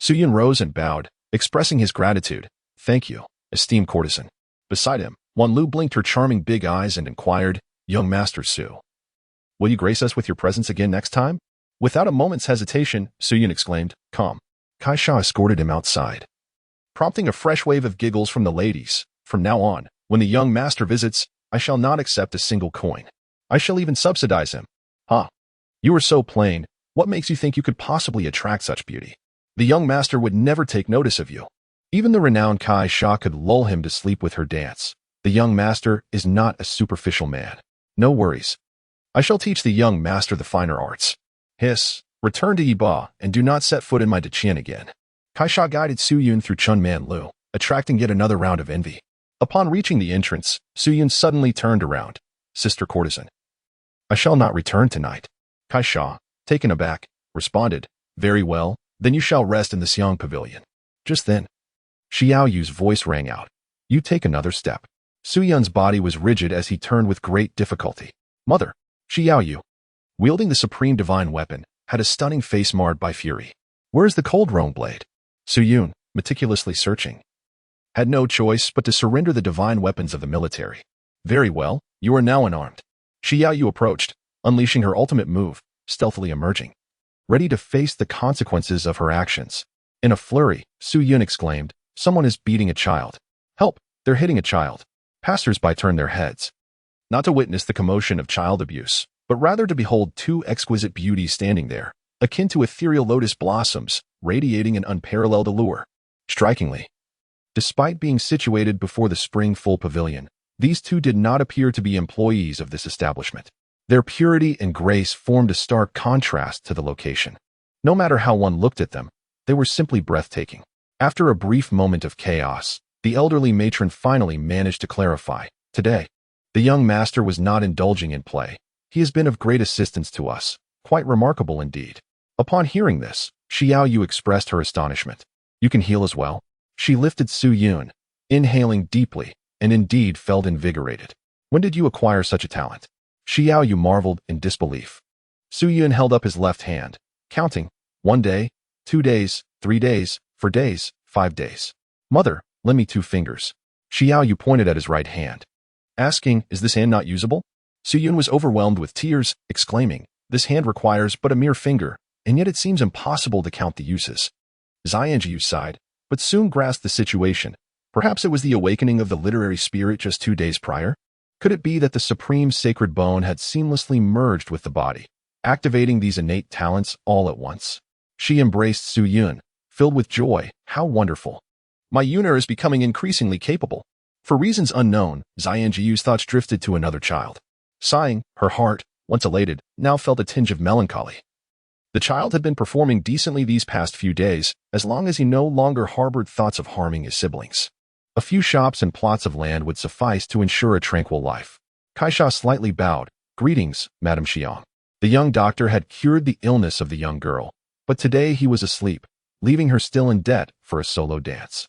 Suyun rose and bowed, expressing his gratitude. Thank you, esteemed courtesan. Beside him, Wan Lu blinked her charming big eyes and inquired, Young Master Su, will you grace us with your presence again next time? Without a moment's hesitation, Suyun exclaimed, Come. Kai Sha escorted him outside, prompting a fresh wave of giggles from the ladies. From now on, when the young master visits, I shall not accept a single coin. I shall even subsidize him. Huh. You are so plain. What makes you think you could possibly attract such beauty? The young master would never take notice of you. Even the renowned Kai Sha could lull him to sleep with her dance. The young master is not a superficial man. No worries. I shall teach the young master the finer arts. Hiss, return to Yiba and do not set foot in my Daqian again. Kai Sha guided Suyun through Chunman Lu, attracting yet another round of envy. Upon reaching the entrance, Suyun suddenly turned around. Sister courtesan, I shall not return tonight. Kai Sha, taken aback, responded, Very well, then you shall rest in the Xiang Pavilion. Just then, Xiao Yu's voice rang out. You take another step. Suyun's body was rigid as he turned with great difficulty. Mother, Xiao Yu, wielding the supreme divine weapon, had a stunning face marred by fury. Where is the cold roan blade? Suyun, meticulously searching, had no choice but to surrender the divine weapons of the military. Very well, you are now unarmed. Xiao Yu approached, unleashing her ultimate move, stealthily emerging, ready to face the consequences of her actions. In a flurry, Suyun exclaimed, Someone is beating a child. Help, they're hitting a child. Passers-by turned their heads, not to witness the commotion of child abuse, but rather to behold two exquisite beauties standing there, akin to ethereal lotus blossoms, radiating an unparalleled allure. Strikingly, despite being situated before the spring full pavilion, these two did not appear to be employees of this establishment. Their purity and grace formed a stark contrast to the location. No matter how one looked at them, they were simply breathtaking. After a brief moment of chaos, the elderly matron finally managed to clarify. Today, the young master was not indulging in play. He has been of great assistance to us. Quite remarkable indeed. Upon hearing this, Xiao Yu expressed her astonishment. You can heal as well? She lifted Suyun, inhaling deeply, and indeed felt invigorated. When did you acquire such a talent? Xiao Yu marveled in disbelief. Suyun held up his left hand, counting, 1 day, 2 days, 3 days, 4 days, 5 days. Mother, lend me 2 fingers. Xiao Yu pointed at his right hand, asking, is this hand not usable? Suyun was overwhelmed with tears, exclaiming, this hand requires but a mere finger, and yet it seems impossible to count the uses. Xianjiu sighed, but soon grasped the situation. Perhaps it was the awakening of the literary spirit just 2 days prior? Could it be that the supreme sacred bone had seamlessly merged with the body, activating these innate talents all at once? She embraced Suyun, filled with joy. How wonderful. My Yuner is becoming increasingly capable. For reasons unknown, Xianjiu's thoughts drifted to another child. Sighing, her heart, once elated, now felt a tinge of melancholy. The child had been performing decently these past few days, as long as he no longer harbored thoughts of harming his siblings. A few shops and plots of land would suffice to ensure a tranquil life. Kaisha slightly bowed. Greetings, Madame Xiang. The young doctor had cured the illness of the young girl, but today he was asleep, leaving her still in debt for a solo dance.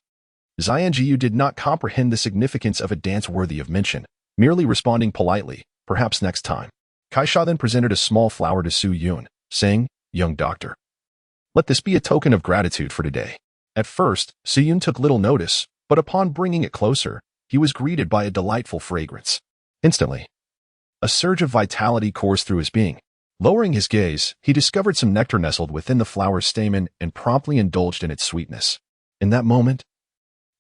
Xianjiyu did not comprehend the significance of a dance worthy of mention, merely responding politely, perhaps next time. Kaisha then presented a small flower to Su Yun, saying, Young doctor, let this be a token of gratitude for today. At first, Su Yun took little notice, but upon bringing it closer, he was greeted by a delightful fragrance. Instantly, a surge of vitality coursed through his being. Lowering his gaze, he discovered some nectar nestled within the flower's stamen and promptly indulged in its sweetness. In that moment,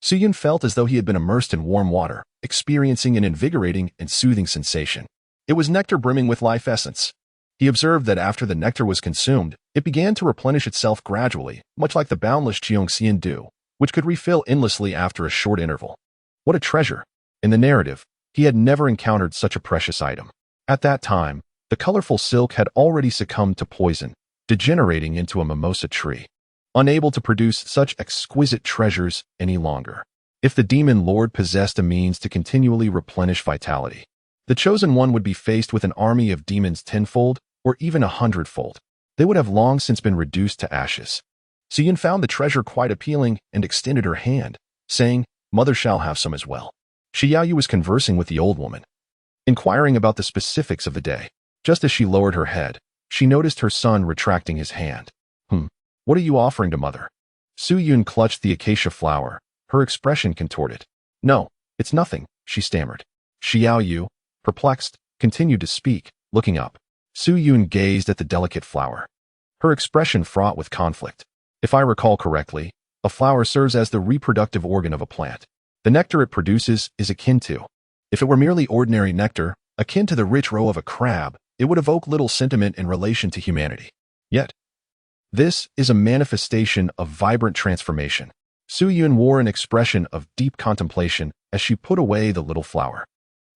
Su Yun felt as though he had been immersed in warm water, experiencing an invigorating and soothing sensation. It was nectar brimming with life essence. He observed that after the nectar was consumed, it began to replenish itself gradually, much like the boundless Xiongxian dew, which could refill endlessly after a short interval. What a treasure! In the narrative, he had never encountered such a precious item. At that time, the colorful silk had already succumbed to poison, degenerating into a mimosa tree, unable to produce such exquisite treasures any longer. If the demon lord possessed a means to continually replenish vitality, the chosen one would be faced with an army of demons tenfold, or even 100-fold. They would have long since been reduced to ashes. Su Yun found the treasure quite appealing and extended her hand, saying, Mother shall have some as well. Shi Yaoyu was conversing with the old woman, inquiring about the specifics of the day. Just as she lowered her head, she noticed her son retracting his hand. What are you offering to Mother? Su Yun clutched the acacia flower, her expression contorted. No, it's nothing, she stammered. Shi Yaoyu, perplexed, continued to speak, looking up. Su Yun gazed at the delicate flower, her expression fraught with conflict. If I recall correctly, a flower serves as the reproductive organ of a plant. The nectar it produces is akin to. If it were merely ordinary nectar, akin to the rich roe of a crab, it would evoke little sentiment in relation to humanity. Yet, this is a manifestation of vibrant transformation. Su Yun wore an expression of deep contemplation as she put away the little flower.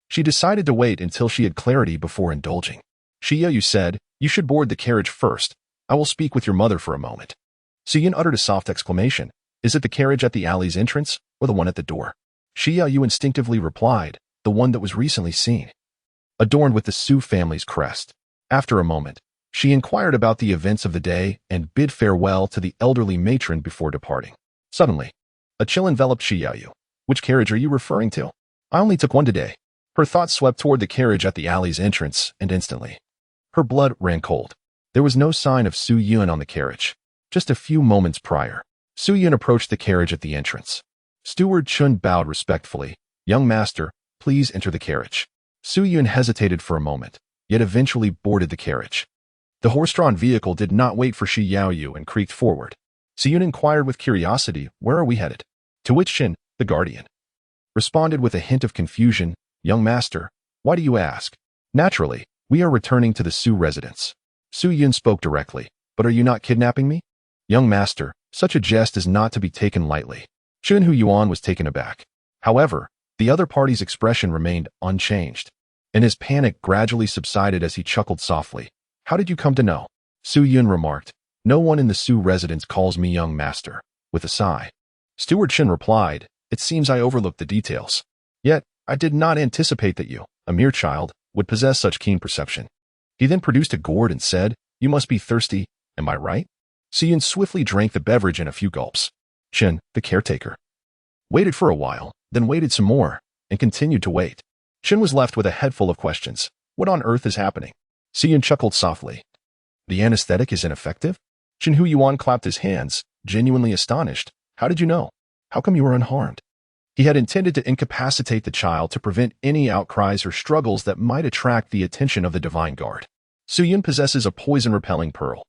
She decided to wait until she had clarity before indulging. Shi Yaoyu said, You should board the carriage first. I will speak with your mother for a moment. Su Yun uttered a soft exclamation. Is it the carriage at the alley's entrance, or the one at the door? Shi Yaoyu instinctively replied, The one that was recently seen, adorned with the Su family's crest. After a moment, she inquired about the events of the day and bid farewell to the elderly matron before departing. Suddenly, a chill enveloped Shi Yaoyu. Which carriage are you referring to? I only took one today. Her thoughts swept toward the carriage at the alley's entrance, and instantly, her blood ran cold. There was no sign of Su Yun on the carriage. Just a few moments prior, Su Yun approached the carriage at the entrance. Steward Chun bowed respectfully. Young master, please enter the carriage. Su Yun hesitated for a moment, yet eventually boarded the carriage. The horse-drawn vehicle did not wait for Shi Yaoyu and creaked forward. Su Yun inquired with curiosity, Where are we headed? To which Chin, the guardian, responded with a hint of confusion, Young master, why do you ask? Naturally, we are returning to the Su residence. Su Yun spoke directly, But are you not kidnapping me? Young master, such a jest is not to be taken lightly. Chun Hu Yuan was taken aback. However, the other party's expression remained unchanged, and his panic gradually subsided as he chuckled softly. How did you come to know? Su Yun remarked. No one in the Su residence calls me young master, with a sigh. Steward Chen replied, It seems I overlooked the details. Yet, I did not anticipate that you, a mere child, would possess such keen perception. He then produced a gourd and said, You must be thirsty, am I right? Su Yun swiftly drank the beverage in a few gulps. Chen, the caretaker, waited for a while, then waited some more, and continued to wait. Chen was left with a head full of questions. What on earth is happening? Su Yun chuckled softly. The anesthetic is ineffective? Chen Hu Yuan clapped his hands, genuinely astonished. How did you know? How come you were unharmed? He had intended to incapacitate the child to prevent any outcries or struggles that might attract the attention of the Divine Guard. Su Yun possesses a poison-repelling pearl,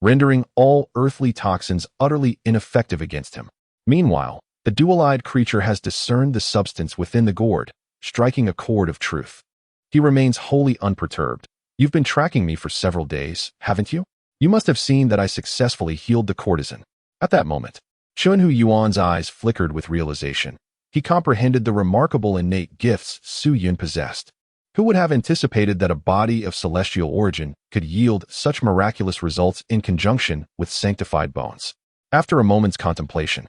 rendering all earthly toxins utterly ineffective against him. Meanwhile, the dual-eyed creature has discerned the substance within the gourd, striking a chord of truth. He remains wholly unperturbed. You've been tracking me for several days, haven't you? You must have seen that I successfully healed the courtesan. At that moment, Chun Hu Yuan's eyes flickered with realization. He comprehended the remarkable innate gifts Su Yun possessed. Who would have anticipated that a body of celestial origin could yield such miraculous results in conjunction with sanctified bones? After a moment's contemplation,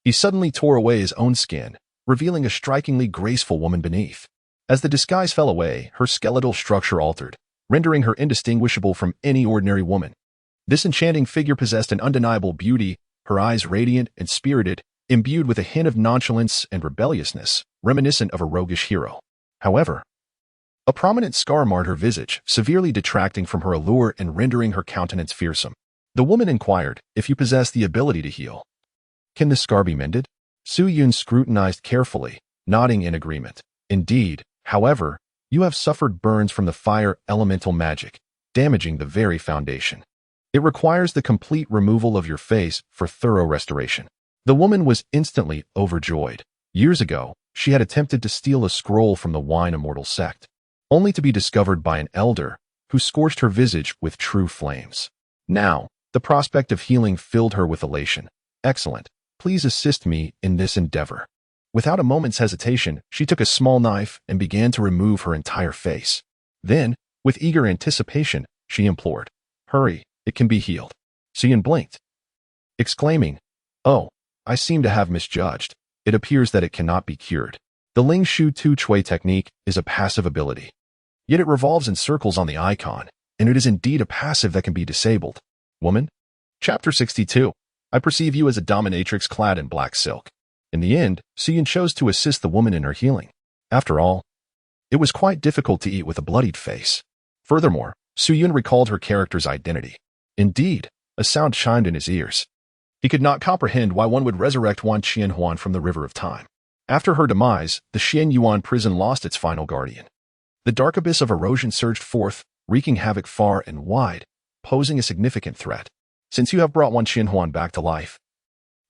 he suddenly tore away his own skin, revealing a strikingly graceful woman beneath. As the disguise fell away, her skeletal structure altered, rendering her indistinguishable from any ordinary woman. This enchanting figure possessed an undeniable beauty, her eyes radiant and spirited, imbued with a hint of nonchalance and rebelliousness, reminiscent of a roguish hero. However, a prominent scar marred her visage, severely detracting from her allure and rendering her countenance fearsome. The woman inquired if you possess the ability to heal. Can this scar be mended? Su Yun scrutinized carefully, nodding in agreement. Indeed, however, you have suffered burns from the fire elemental magic, damaging the very foundation. It requires the complete removal of your face for thorough restoration. The woman was instantly overjoyed. Years ago, she had attempted to steal a scroll from the Wine Immortal sect, only to be discovered by an elder who scorched her visage with true flames. Now, the prospect of healing filled her with elation. Excellent. Please assist me in this endeavor. Without a moment's hesitation, she took a small knife and began to remove her entire face. Then, with eager anticipation, she implored, "Hurry, it can be healed." Xian blinked, exclaiming, "Oh, I seem to have misjudged. It appears that it cannot be cured. The Ling Shu Tu Chui technique is a passive ability. Yet it revolves in circles on the icon, and it is indeed a passive that can be disabled. Woman? Chapter 62. I perceive you as a dominatrix clad in black silk. In the end, Xian chose to assist the woman in her healing. After all, it was quite difficult to eat with a bloodied face. Furthermore, Su Yun recalled her character's identity. Indeed, a sound chimed in his ears. He could not comprehend why one would resurrect Wan Qianhuan from the river of time. After her demise, the Xianyuan prison lost its final guardian. The dark abyss of erosion surged forth, wreaking havoc far and wide, posing a significant threat. Since you have brought Wan Qianhuan back to life,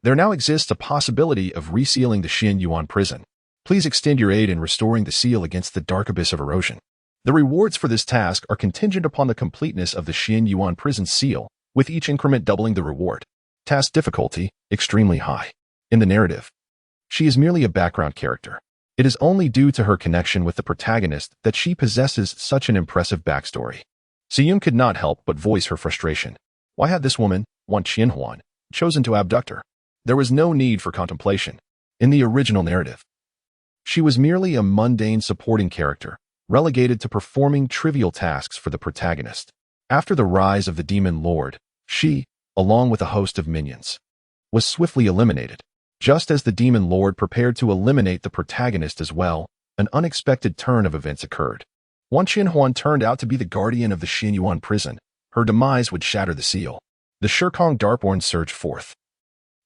there now exists a possibility of resealing the Xianyuan prison. Please extend your aid in restoring the seal against the dark abyss of erosion. The rewards for this task are contingent upon the completeness of the Xianyuan prison seal, with each increment doubling the reward. Task difficulty, extremely high. In the narrative, she is merely a background character. It is only due to her connection with the protagonist that she possesses such an impressive backstory. Siyun could not help but voice her frustration. Why had this woman, Wan Qianhuan, chosen to abduct her? There was no need for contemplation. In the original narrative, she was merely a mundane supporting character, relegated to performing trivial tasks for the protagonist. After the rise of the Demon Lord, she, along with a host of minions, was swiftly eliminated. Just as the Demon Lord prepared to eliminate the protagonist as well, an unexpected turn of events occurred. Wan Qianhuan turned out to be the guardian of the Xianyuan prison. Her demise would shatter the seal. The Shirkong Darkborn surged forth,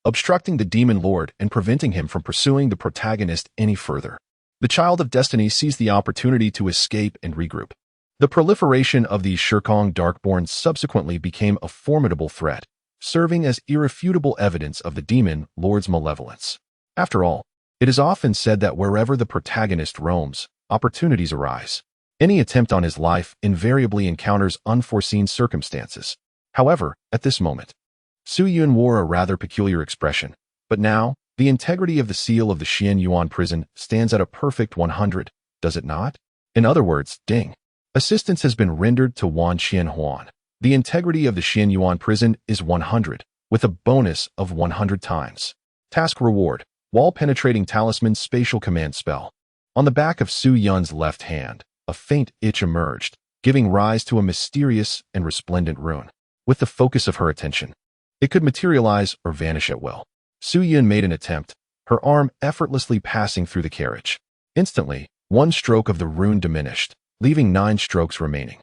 obstructing the Demon Lord and preventing him from pursuing the protagonist any further. The Child of Destiny seized the opportunity to escape and regroup. The proliferation of these Shirkong Darkborn subsequently became a formidable threat, serving as irrefutable evidence of the Demon Lord's malevolence. After all, it is often said that wherever the protagonist roams, opportunities arise. Any attempt on his life invariably encounters unforeseen circumstances. However, at this moment, Su Yun wore a rather peculiar expression. But now, the integrity of the seal of the Xianyuan prison stands at a perfect 100, does it not? In other words, ding. Assistance has been rendered to Wan Qianhuan. The integrity of the Xianyuan prison is 100, with a bonus of 100 times. Task reward, wall-penetrating talisman spatial command spell. On the back of Su Yun's left hand, a faint itch emerged, giving rise to a mysterious and resplendent rune. With the focus of her attention, it could materialize or vanish at will. Su Yun made an attempt, her arm effortlessly passing through the carriage. Instantly, one stroke of the rune diminished, leaving 9 strokes remaining.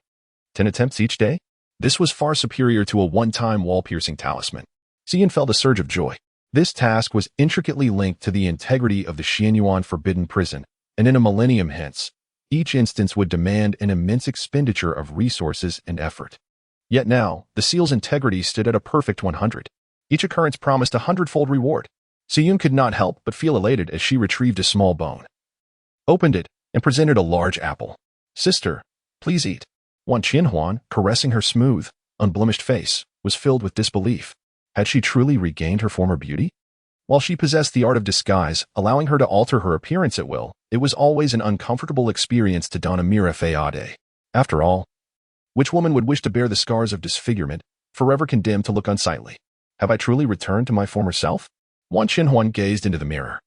10 attempts each day? This was far superior to a one-time wall-piercing talisman. Xian felt a surge of joy. This task was intricately linked to the integrity of the Xianyuan forbidden prison, and in a millennium hence, each instance would demand an immense expenditure of resources and effort. Yet now, the seal's integrity stood at a perfect 100. Each occurrence promised a 100-fold reward. Siyun could not help but feel elated as she retrieved a small bone, opened it, and presented a large apple. Sister, please eat. Wan Qianhuan, caressing her smooth, unblemished face, was filled with disbelief. Had she truly regained her former beauty? While she possessed the art of disguise, allowing her to alter her appearance at will, it was always an uncomfortable experience to don a mirror fade. After all, which woman would wish to bear the scars of disfigurement, forever condemned to look unsightly? Have I truly returned to my former self? Wan Qinhuan gazed into the mirror,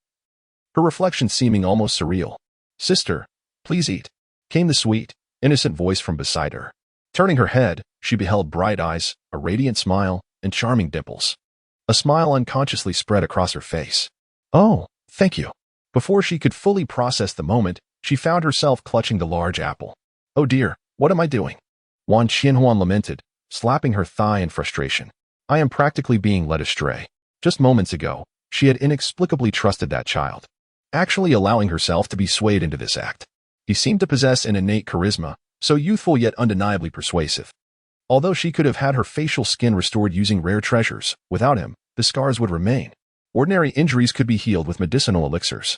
her reflection seeming almost surreal. Sister, please eat, came the sweet, innocent voice from beside her. Turning her head, she beheld bright eyes, a radiant smile, and charming dimples. A smile unconsciously spread across her face. Oh, thank you. Before she could fully process the moment, she found herself clutching the large apple. Oh dear, what am I doing? Wan Qinhuan lamented, slapping her thigh in frustration. I am practically being led astray. Just moments ago, she had inexplicably trusted that child, actually allowing herself to be swayed into this act. He seemed to possess an innate charisma, so youthful yet undeniably persuasive. Although she could have had her facial skin restored using rare treasures, without him, the scars would remain. Ordinary injuries could be healed with medicinal elixirs.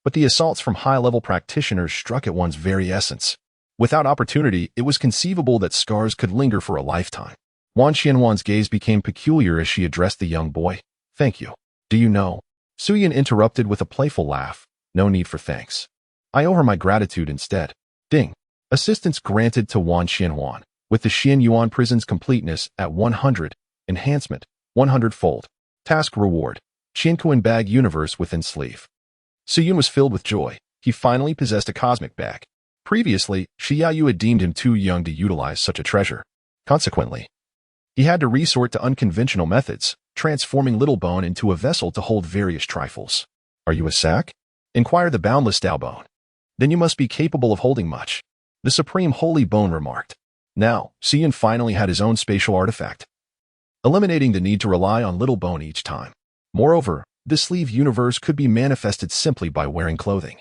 But the assaults from high-level practitioners struck at one's very essence. Without opportunity, it was conceivable that scars could linger for a lifetime. Wan Qianhuan's gaze became peculiar as she addressed the young boy. Thank you. Do you know? Suyin interrupted with a playful laugh. No need for thanks. I owe her my gratitude instead. Ding. Assistance granted to Wan Qianhuan, with the Xian Yuan prison's completeness at 100, enhancement, 100-fold. Task reward, Qiankuan bag universe within sleeve. Suyun was filled with joy. He finally possessed a cosmic bag. Previously, Xiaoyu had deemed him too young to utilize such a treasure. Consequently, he had to resort to unconventional methods, transforming Little Bone into a vessel to hold various trifles. Are you a sack? Inquired the boundless Dao Bone. Then you must be capable of holding much. The supreme holy bone remarked. Now, Suyun finally had his own spatial artifact, eliminating the need to rely on Little Bone each time. Moreover, this sleeve universe could be manifested simply by wearing clothing,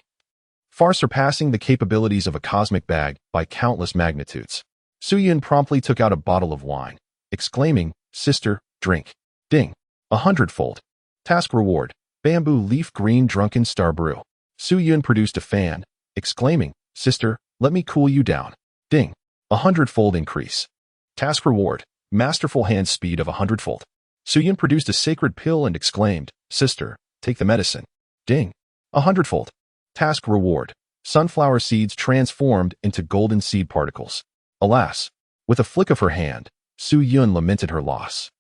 far surpassing the capabilities of a cosmic bag by countless magnitudes. Suyun promptly took out a bottle of wine, exclaiming, Sister, drink. Ding. 100-fold. Task reward, bamboo leaf green drunken star brew. Suyun produced a fan, exclaiming, Sister, let me cool you down. Ding. 100-fold increase. Task reward, masterful hand speed of 100-fold. Suyun produced a sacred pill and exclaimed, Sister, take the medicine. Ding. 100-fold. Task reward, sunflower seeds transformed into golden seed particles. Alas, with a flick of her hand, Suyun lamented her loss.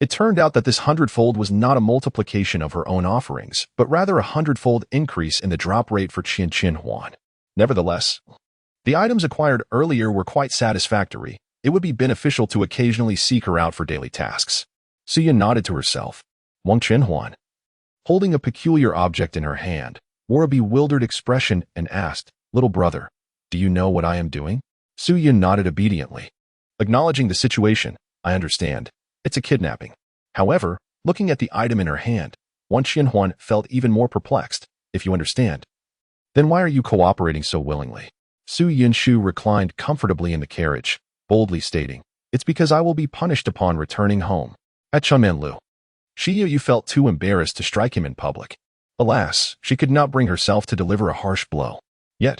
It turned out that this 100-fold was not a multiplication of her own offerings, but rather a 100-fold increase in the drop rate for Qinhuan. Nevertheless, the items acquired earlier were quite satisfactory. It would be beneficial to occasionally seek her out for daily tasks. Suyun nodded to herself. Wang Qinhuan, holding a peculiar object in her hand, wore a bewildered expression and asked, Little brother, do you know what I am doing? Suyun nodded obediently. Acknowledging the situation, I understand. It's a kidnapping. However, looking at the item in her hand, Wan Qinhuan felt even more perplexed. If you understand, then why are you cooperating so willingly? Su Yinshu reclined comfortably in the carriage, boldly stating, It's because I will be punished upon returning home. At Chunmenlu, Shiyu felt too embarrassed to strike him in public. Alas, she could not bring herself to deliver a harsh blow. Yet,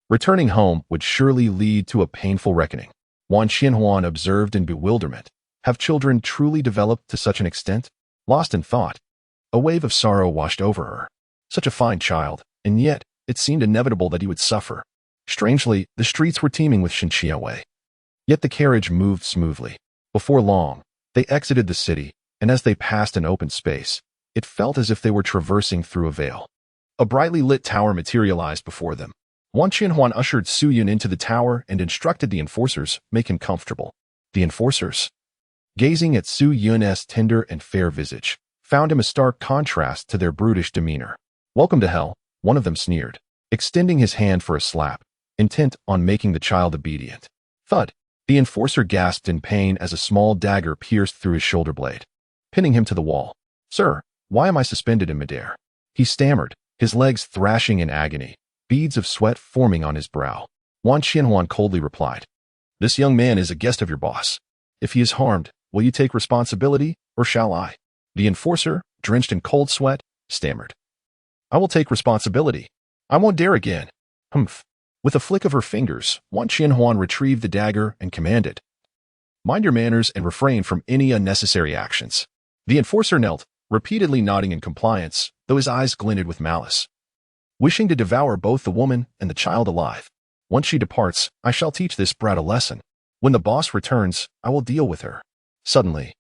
returning home would surely lead to a painful reckoning. Wan Qinhuan observed in bewilderment. Have children truly developed to such an extent? Lost in thought, a wave of sorrow washed over her. Such a fine child, and yet it seemed inevitable that he would suffer. Strangely, the streets were teeming with Shinchiawei. Yet the carriage moved smoothly. Before long, they exited the city, and as they passed an open space, it felt as if they were traversing through a veil. A brightly lit tower materialized before them. Wan Qinhuan ushered Su Yun into the tower and instructed the enforcers, make him comfortable. The enforcers, gazing at Su Yun's tender and fair visage, found him a stark contrast to their brutish demeanor. Welcome to hell, one of them sneered, extending his hand for a slap, intent on making the child obedient. Thud! The enforcer gasped in pain as a small dagger pierced through his shoulder blade, pinning him to the wall. Sir, why am I suspended in midair? He stammered, his legs thrashing in agony, beads of sweat forming on his brow. Wan Qinhuan coldly replied, This young man is a guest of your boss. If he is harmed, will you take responsibility, or shall I? The enforcer, drenched in cold sweat, stammered. I will take responsibility. I won't dare again. Humph. With a flick of her fingers, Wan Qinhuan retrieved the dagger and commanded, Mind your manners and refrain from any unnecessary actions. The enforcer knelt, repeatedly nodding in compliance, though his eyes glinted with malice. Wishing to devour both the woman and the child alive. Once she departs, I shall teach this brat a lesson. When the boss returns, I will deal with her. Suddenly,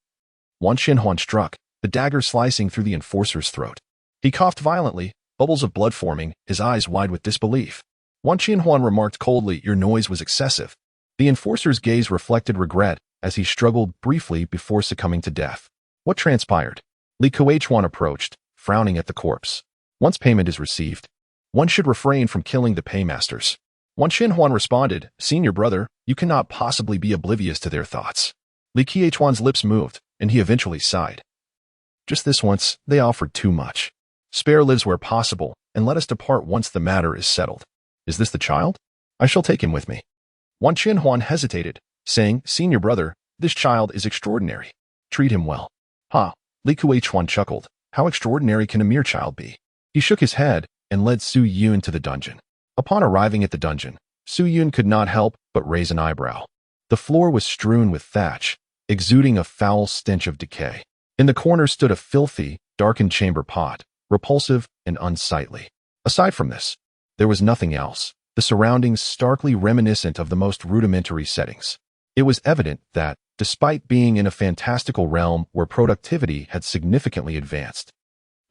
Wan Xinhuan struck, the dagger slicing through the enforcer's throat. He coughed violently, bubbles of blood forming, his eyes wide with disbelief. Wan Xinhuan remarked coldly, "Your noise was excessive." The enforcer's gaze reflected regret as he struggled briefly before succumbing to death. What transpired? Li Kuachuan approached, frowning at the corpse. Once payment is received, one should refrain from killing the paymasters. Wan Xinhuan responded, "Senior brother, you cannot possibly be oblivious to their thoughts." Li Kuachuan's lips moved, and he eventually sighed. Just this once, they offered too much. Spare lives where possible, and let us depart once the matter is settled. Is this the child? I shall take him with me. Wan Xinhuan hesitated, saying, "Senior brother, this child is extraordinary. Treat him well." Ha! Li Kuachuan chuckled. How extraordinary can a mere child be? He shook his head and led Su Yun to the dungeon. Upon arriving at the dungeon, Su Yun could not help but raise an eyebrow. The floor was strewn with thatch, exuding a foul stench of decay. In the corner stood a filthy, darkened chamber pot, repulsive and unsightly. Aside from this, there was nothing else, the surroundings starkly reminiscent of the most rudimentary settings. It was evident that, despite being in a fantastical realm where productivity had significantly advanced,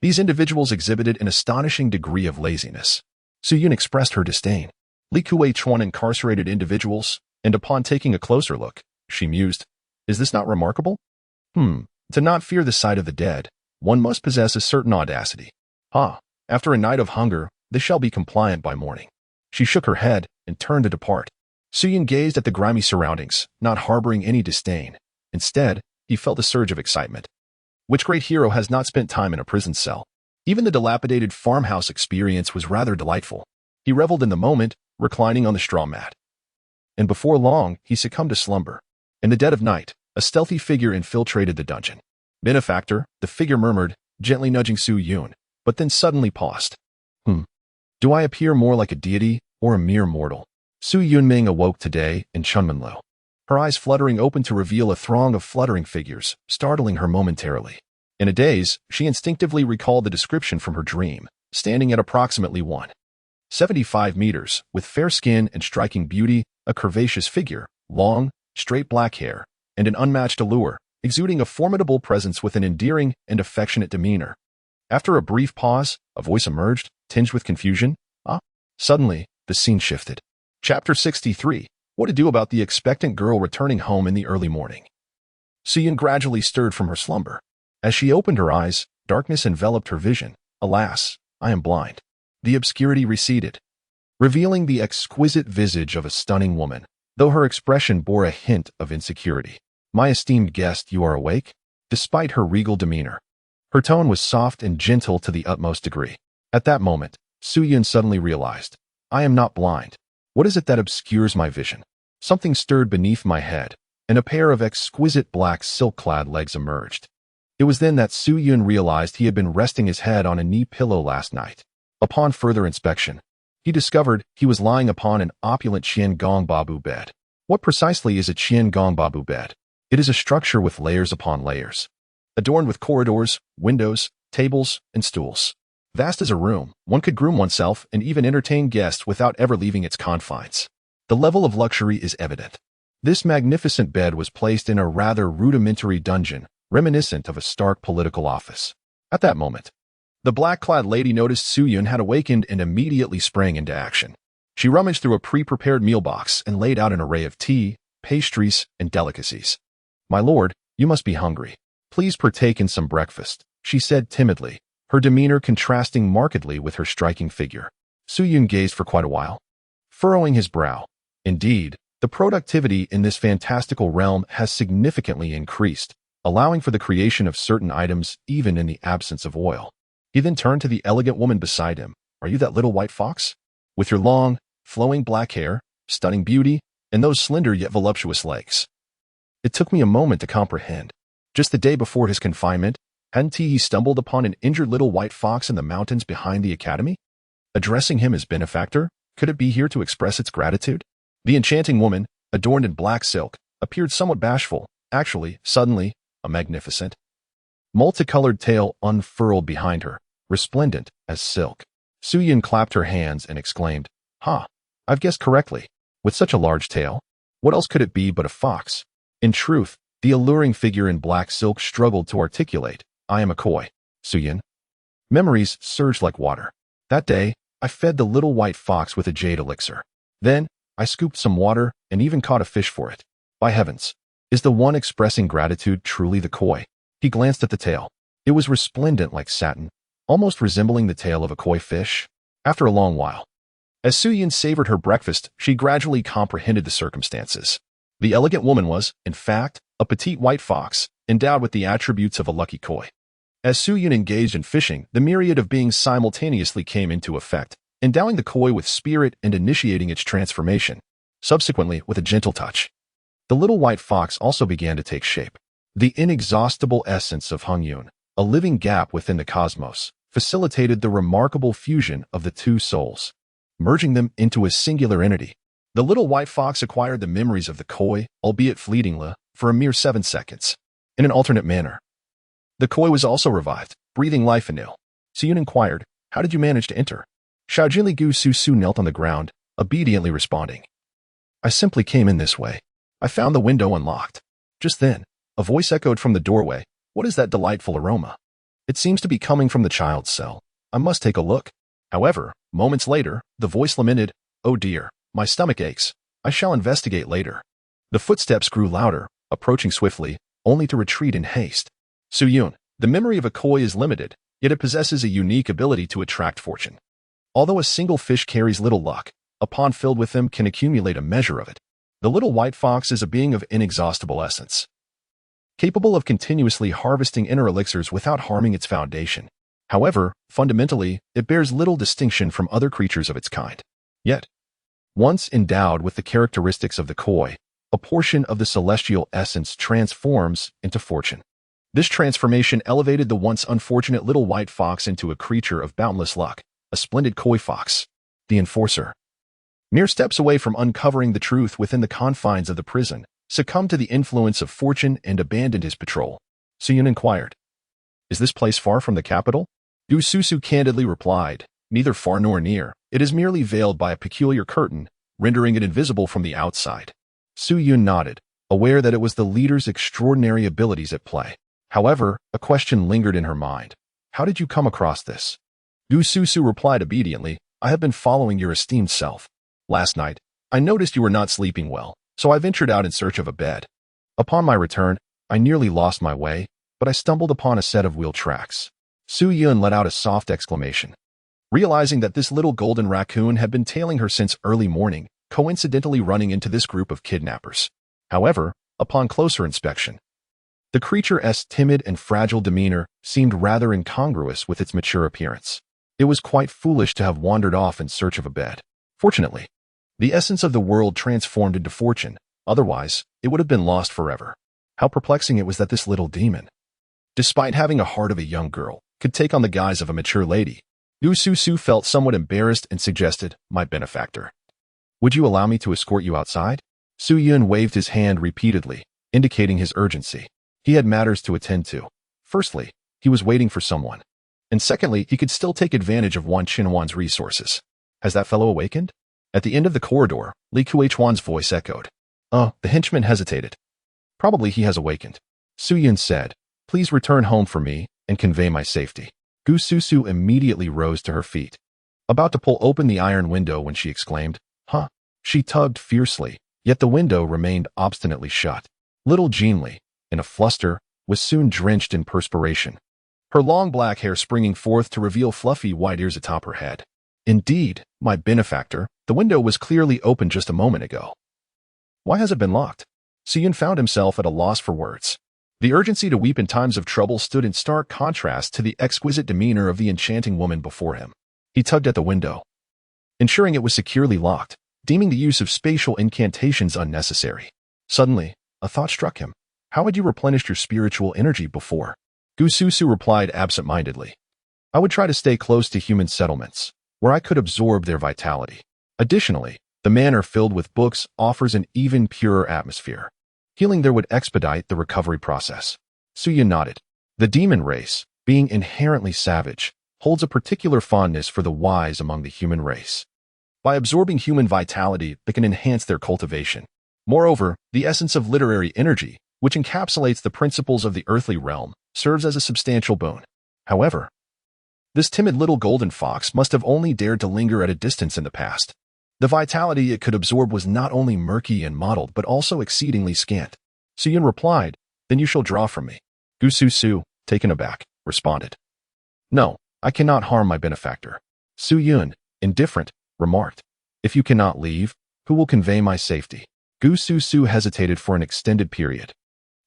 these individuals exhibited an astonishing degree of laziness. Su Yun expressed her disdain. Li Kuachuan incarcerated individuals, and upon taking a closer look, she mused, "Is this not remarkable? To not fear the sight of the dead, one must possess a certain audacity. After a night of hunger, they shall be compliant by morning." She shook her head and turned to depart. Su Yun gazed at the grimy surroundings, not harboring any disdain. Instead, he felt a surge of excitement. Which great hero has not spent time in a prison cell? Even the dilapidated farmhouse experience was rather delightful. He reveled in the moment, reclining on the straw mat. And before long, he succumbed to slumber. In the dead of night, a stealthy figure infiltrated the dungeon. "Benefactor," the figure murmured, gently nudging Su Yun, but then suddenly paused. Do I appear more like a deity or a mere mortal? Su Yunming awoke today in Chunmanlo. Her eyes fluttering open to reveal a throng of fluttering figures, startling her momentarily. In a daze, she instinctively recalled the description from her dream, standing at approximately 1.75 meters, with fair skin and striking beauty, a curvaceous figure, long, straight black hair, and an unmatched allure, exuding a formidable presence with an endearing and affectionate demeanor. After a brief pause, a voice emerged, tinged with confusion. Suddenly, the scene shifted. Chapter 63. What to do about the expectant girl returning home in the early morning. Su Yun gradually stirred from her slumber. As she opened her eyes, darkness enveloped her vision. Alas, I am blind. The obscurity receded, revealing the exquisite visage of a stunning woman, though her expression bore a hint of insecurity. "My esteemed guest, you are awake?" Despite her regal demeanor, her tone was soft and gentle to the utmost degree. At that moment, Su Yun suddenly realized, I am not blind. What is it that obscures my vision? Something stirred beneath my head, and a pair of exquisite black silk-clad legs emerged. It was then that Su Yun realized he had been resting his head on a knee pillow last night. Upon further inspection, he discovered he was lying upon an opulent Qiangong Babu bed. What precisely is a Qiangong Babu bed? It is a structure with layers upon layers, adorned with corridors, windows, tables, and stools. Vast as a room, one could groom oneself and even entertain guests without ever leaving its confines. The level of luxury is evident. This magnificent bed was placed in a rather rudimentary dungeon, reminiscent of a stark political office. At that moment, the black-clad lady noticed Su Yun had awakened and immediately sprang into action. She rummaged through a pre-prepared meal box and laid out an array of tea, pastries, and delicacies. "My lord, you must be hungry. Please partake in some breakfast," she said timidly, her demeanor contrasting markedly with her striking figure. Su Yun gazed for quite a while, furrowing his brow. Indeed, the productivity in this fantastical realm has significantly increased, allowing for the creation of certain items even in the absence of oil. He then turned to the elegant woman beside him. "Are you that little white fox? With your long, flowing black hair, stunning beauty, and those slender yet voluptuous legs?" It took me a moment to comprehend. Just the day before his confinement, hadn't he stumbled upon an injured little white fox in the mountains behind the academy? Addressing him as benefactor, could it be here to express its gratitude? The enchanting woman, adorned in black silk, appeared somewhat bashful, actually, suddenly, a magnificent. Multicolored tail unfurled behind her, resplendent as silk. Su-yin clapped her hands and exclaimed, "Ha! I've guessed correctly. With such a large tail, what else could it be but a fox?" In truth, the alluring figure in black silk struggled to articulate, "I am a koi, Su-yin." Memories surged like water. That day, I fed the little white fox with a jade elixir. Then, I scooped some water and even caught a fish for it. By heavens, is the one expressing gratitude truly the koi? He glanced at the tail. It was resplendent like satin, almost resembling the tail of a koi fish. After a long while, as Su-yin savored her breakfast, she gradually comprehended the circumstances. The elegant woman was, in fact, a petite white fox, endowed with the attributes of a lucky koi. As Su-yin engaged in fishing, the myriad of beings simultaneously came into effect, endowing the koi with spirit and initiating its transformation, subsequently with a gentle touch. The little white fox also began to take shape. The inexhaustible essence of Hongyun, a living gap within the cosmos, facilitated the remarkable fusion of the two souls, merging them into a singular entity. The little white fox acquired the memories of the koi, albeit fleetingly, for a mere 7 seconds. In an alternate manner, the koi was also revived, breathing life anew. Su-yin inquired, "How did you manage to enter?" Xiaojinli Gu Su knelt on the ground, obediently responding, "I simply came in this way. I found the window unlocked." Just then, a voice echoed from the doorway, "What is that delightful aroma? It seems to be coming from the child's cell. I must take a look." However, moments later, the voice lamented, "Oh dear, my stomach aches. I shall investigate later." The footsteps grew louder, approaching swiftly, only to retreat in haste. Su-yin, the memory of a koi is limited, yet it possesses a unique ability to attract fortune. Although a single fish carries little luck, a pond filled with them can accumulate a measure of it. The little white fox is a being of inexhaustible essence, capable of continuously harvesting inner elixirs without harming its foundation. However, fundamentally, it bears little distinction from other creatures of its kind. Yet, once endowed with the characteristics of the koi, a portion of the celestial essence transforms into fortune. This transformation elevated the once unfortunate little white fox into a creature of boundless luck, a splendid koi fox, the enforcer. Mere steps away from uncovering the truth within the confines of the prison, succumbed to the influence of fortune and abandoned his patrol. Su-yin inquired, "Is this place far from the capital?" Gu Su candidly replied, "Neither far nor near. It is merely veiled by a peculiar curtain, rendering it invisible from the outside." Su-yin nodded, aware that it was the leader's extraordinary abilities at play. However, a question lingered in her mind. "How did you come across this?" Gu Su replied obediently, "I have been following your esteemed self. Last night, I noticed you were not sleeping well, so I ventured out in search of a bed. Upon my return, I nearly lost my way, but I stumbled upon a set of wheel tracks." Su-yin let out a soft exclamation, realizing that this little golden raccoon had been tailing her since early morning, coincidentally running into this group of kidnappers. However, upon closer inspection, the creature's timid and fragile demeanor seemed rather incongruous with its mature appearance. It was quite foolish to have wandered off in search of a bed. Fortunately, the essence of the world transformed into fortune, otherwise, it would have been lost forever. How perplexing it was that this little demon, despite having a heart of a young girl, could take on the guise of a mature lady. Gu Su felt somewhat embarrassed and suggested, "My benefactor, would you allow me to escort you outside?" Su-yin waved his hand repeatedly, indicating his urgency. He had matters to attend to. Firstly, he was waiting for someone. And secondly, he could still take advantage of Wan Qinhuan's resources. "Has that fellow awakened?" At the end of the corridor, Li Kuichuan's voice echoed. The henchman hesitated. "Probably he has awakened." Su-yin said, "Please return home for me and convey my safety." Gu Su immediately rose to her feet, about to pull open the iron window when she exclaimed, "Huh?" She tugged fiercely, yet the window remained obstinately shut. Little Jeanli, in a fluster, was soon drenched in perspiration, her long black hair springing forth to reveal fluffy white ears atop her head. "Indeed, my benefactor, the window was clearly open just a moment ago. Why has it been locked?" Su-yin found himself at a loss for words. The urgency to weep in times of trouble stood in stark contrast to the exquisite demeanor of the enchanting woman before him. He tugged at the window, ensuring it was securely locked, deeming the use of spatial incantations unnecessary. Suddenly, a thought struck him. How had you replenished your spiritual energy before? Gu Su replied absent-mindedly, "I would try to stay close to human settlements, where I could absorb their vitality. Additionally, the manor filled with books offers an even purer atmosphere. Healing there would expedite the recovery process." Su-yin nodded. The demon race, being inherently savage, holds a particular fondness for the wise among the human race. By absorbing human vitality, they can enhance their cultivation. Moreover, the essence of literary energy, which encapsulates the principles of the earthly realm, serves as a substantial boon. However, this timid little golden fox must have only dared to linger at a distance in the past. The vitality it could absorb was not only murky and mottled, but also exceedingly scant. Suyun replied, "Then you shall draw from me." Gu Su Su, taken aback, responded, "No, I cannot harm my benefactor." Suyun, indifferent, remarked, "If you cannot leave, who will convey my safety?" Gu Su Su hesitated for an extended period,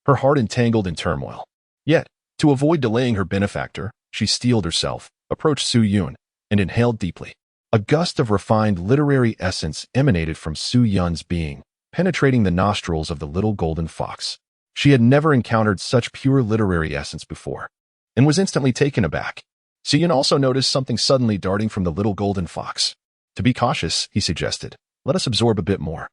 her heart entangled in turmoil. Yet, to avoid delaying her benefactor, she steeled herself, approached Suyun, and inhaled deeply. A gust of refined literary essence emanated from Suyun's being, penetrating the nostrils of the little golden fox. She had never encountered such pure literary essence before, and was instantly taken aback. Suyun also noticed something suddenly darting from the little golden fox. "To be cautious," he suggested, "let us absorb a bit more.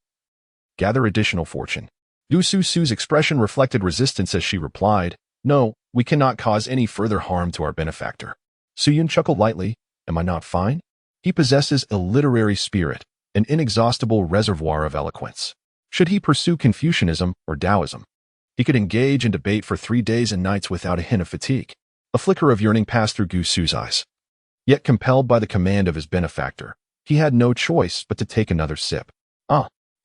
Gather additional fortune." Gu Su Su's expression reflected resistance as she replied, "No, we cannot cause any further harm to our benefactor." Suyun chuckled lightly, "Am I not fine? He possesses a literary spirit, an inexhaustible reservoir of eloquence. Should he pursue Confucianism or Taoism, he could engage in debate for 3 days and nights without a hint of fatigue." A flicker of yearning passed through Gu Su's eyes. Yet compelled by the command of his benefactor, he had no choice but to take another sip.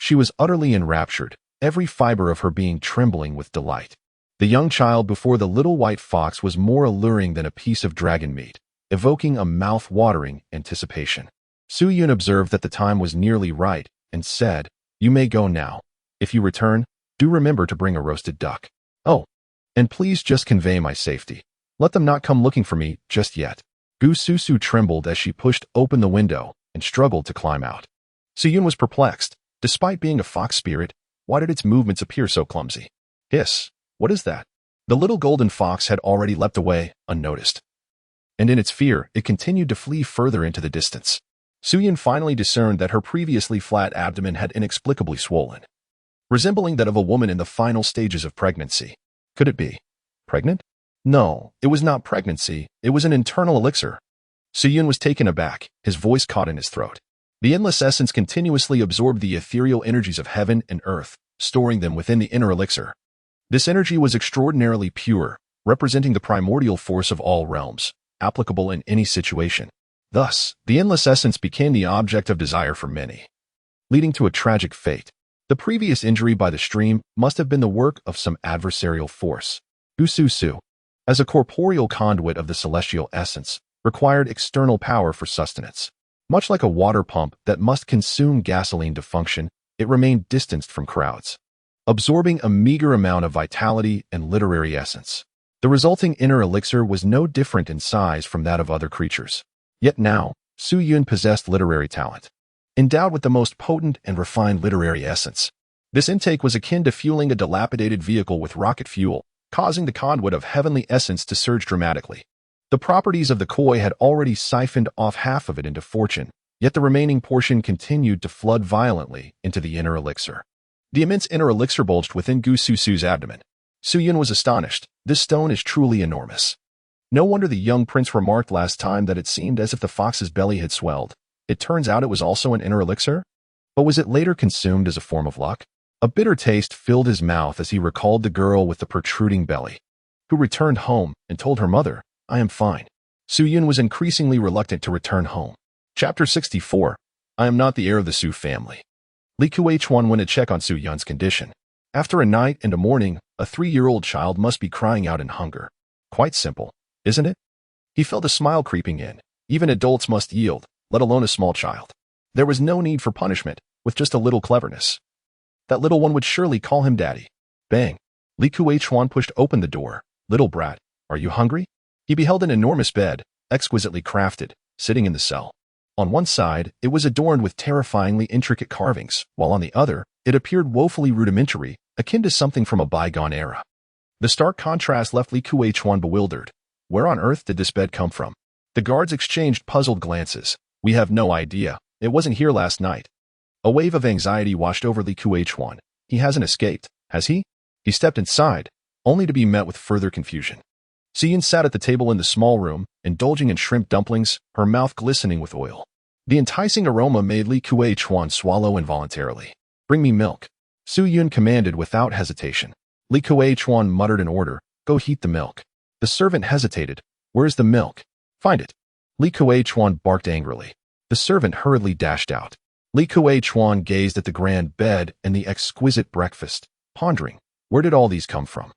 She was utterly enraptured, every fiber of her being trembling with delight. The young child before the little white fox was more alluring than a piece of dragon meat, evoking a mouth-watering anticipation. Suyun observed that the time was nearly right and said, "You may go now. If you return, do remember to bring a roasted duck. Oh, and please just convey my safety. Let them not come looking for me just yet." Gu Su Su trembled as she pushed open the window and struggled to climb out. Suyun was perplexed. Despite being a fox spirit, why did its movements appear so clumsy? Hiss, what is that? The little golden fox had already leapt away, unnoticed. And in its fear, it continued to flee further into the distance. Suyun finally discerned that her previously flat abdomen had inexplicably swollen, resembling that of a woman in the final stages of pregnancy. Could it be pregnant? No, it was not pregnancy, it was an internal elixir. Suyun was taken aback, his voice caught in his throat. The endless essence continuously absorbed the ethereal energies of heaven and earth, storing them within the inner elixir. This energy was extraordinarily pure, representing the primordial force of all realms, applicable in any situation. Thus, the endless essence became the object of desire for many, leading to a tragic fate. The previous injury by the stream must have been the work of some adversarial force. Gu Su Su, as a corporeal conduit of the celestial essence, required external power for sustenance. Much like a water pump that must consume gasoline to function, it remained distanced from crowds, absorbing a meager amount of vitality and literary essence. The resulting inner elixir was no different in size from that of other creatures. Yet now, Suyun possessed literary talent, endowed with the most potent and refined literary essence. This intake was akin to fueling a dilapidated vehicle with rocket fuel, causing the conduit of heavenly essence to surge dramatically. The properties of the koi had already siphoned off half of it into fortune, yet the remaining portion continued to flood violently into the inner elixir. The immense inner elixir bulged within Gu Su Su's abdomen. Suyun was astonished. This stone is truly enormous. No wonder the young prince remarked last time that it seemed as if the fox's belly had swelled. It turns out it was also an inner elixir? But was it later consumed as a form of luck? A bitter taste filled his mouth as he recalled the girl with the protruding belly, who returned home and told her mother, "I am fine." Suyun was increasingly reluctant to return home. Chapter 64. I am not the heir of the Su family. Li Kuei-chuan went to check on Suyun's condition. After a night and a morning, a 3-year-old child must be crying out in hunger. Quite simple, isn't it? He felt a smile creeping in. Even adults must yield, let alone a small child. There was no need for punishment, with just a little cleverness. That little one would surely call him daddy. Bang! Li Kuei-chuan pushed open the door. "Little brat, are you hungry?" He beheld an enormous bed, exquisitely crafted, sitting in the cell. On one side, it was adorned with terrifyingly intricate carvings, while on the other, it appeared woefully rudimentary, akin to something from a bygone era. The stark contrast left Li Kuei-chuan bewildered. Where on earth did this bed come from? The guards exchanged puzzled glances. "We have no idea. It wasn't here last night." A wave of anxiety washed over Li Kuei-chuan. He hasn't escaped, has he? He stepped inside, only to be met with further confusion. Su-Yun sat at the table in the small room, indulging in shrimp dumplings, her mouth glistening with oil. The enticing aroma made Li Kuei-chuan swallow involuntarily. "Bring me milk," Su-Yun commanded without hesitation. Li Kuei-chuan muttered an order, "Go heat the milk." The servant hesitated. "Where's the milk?" "Find it." Li Kuei-chuan barked angrily. The servant hurriedly dashed out. Li Kuei-chuan gazed at the grand bed and the exquisite breakfast, pondering, where did all these come from?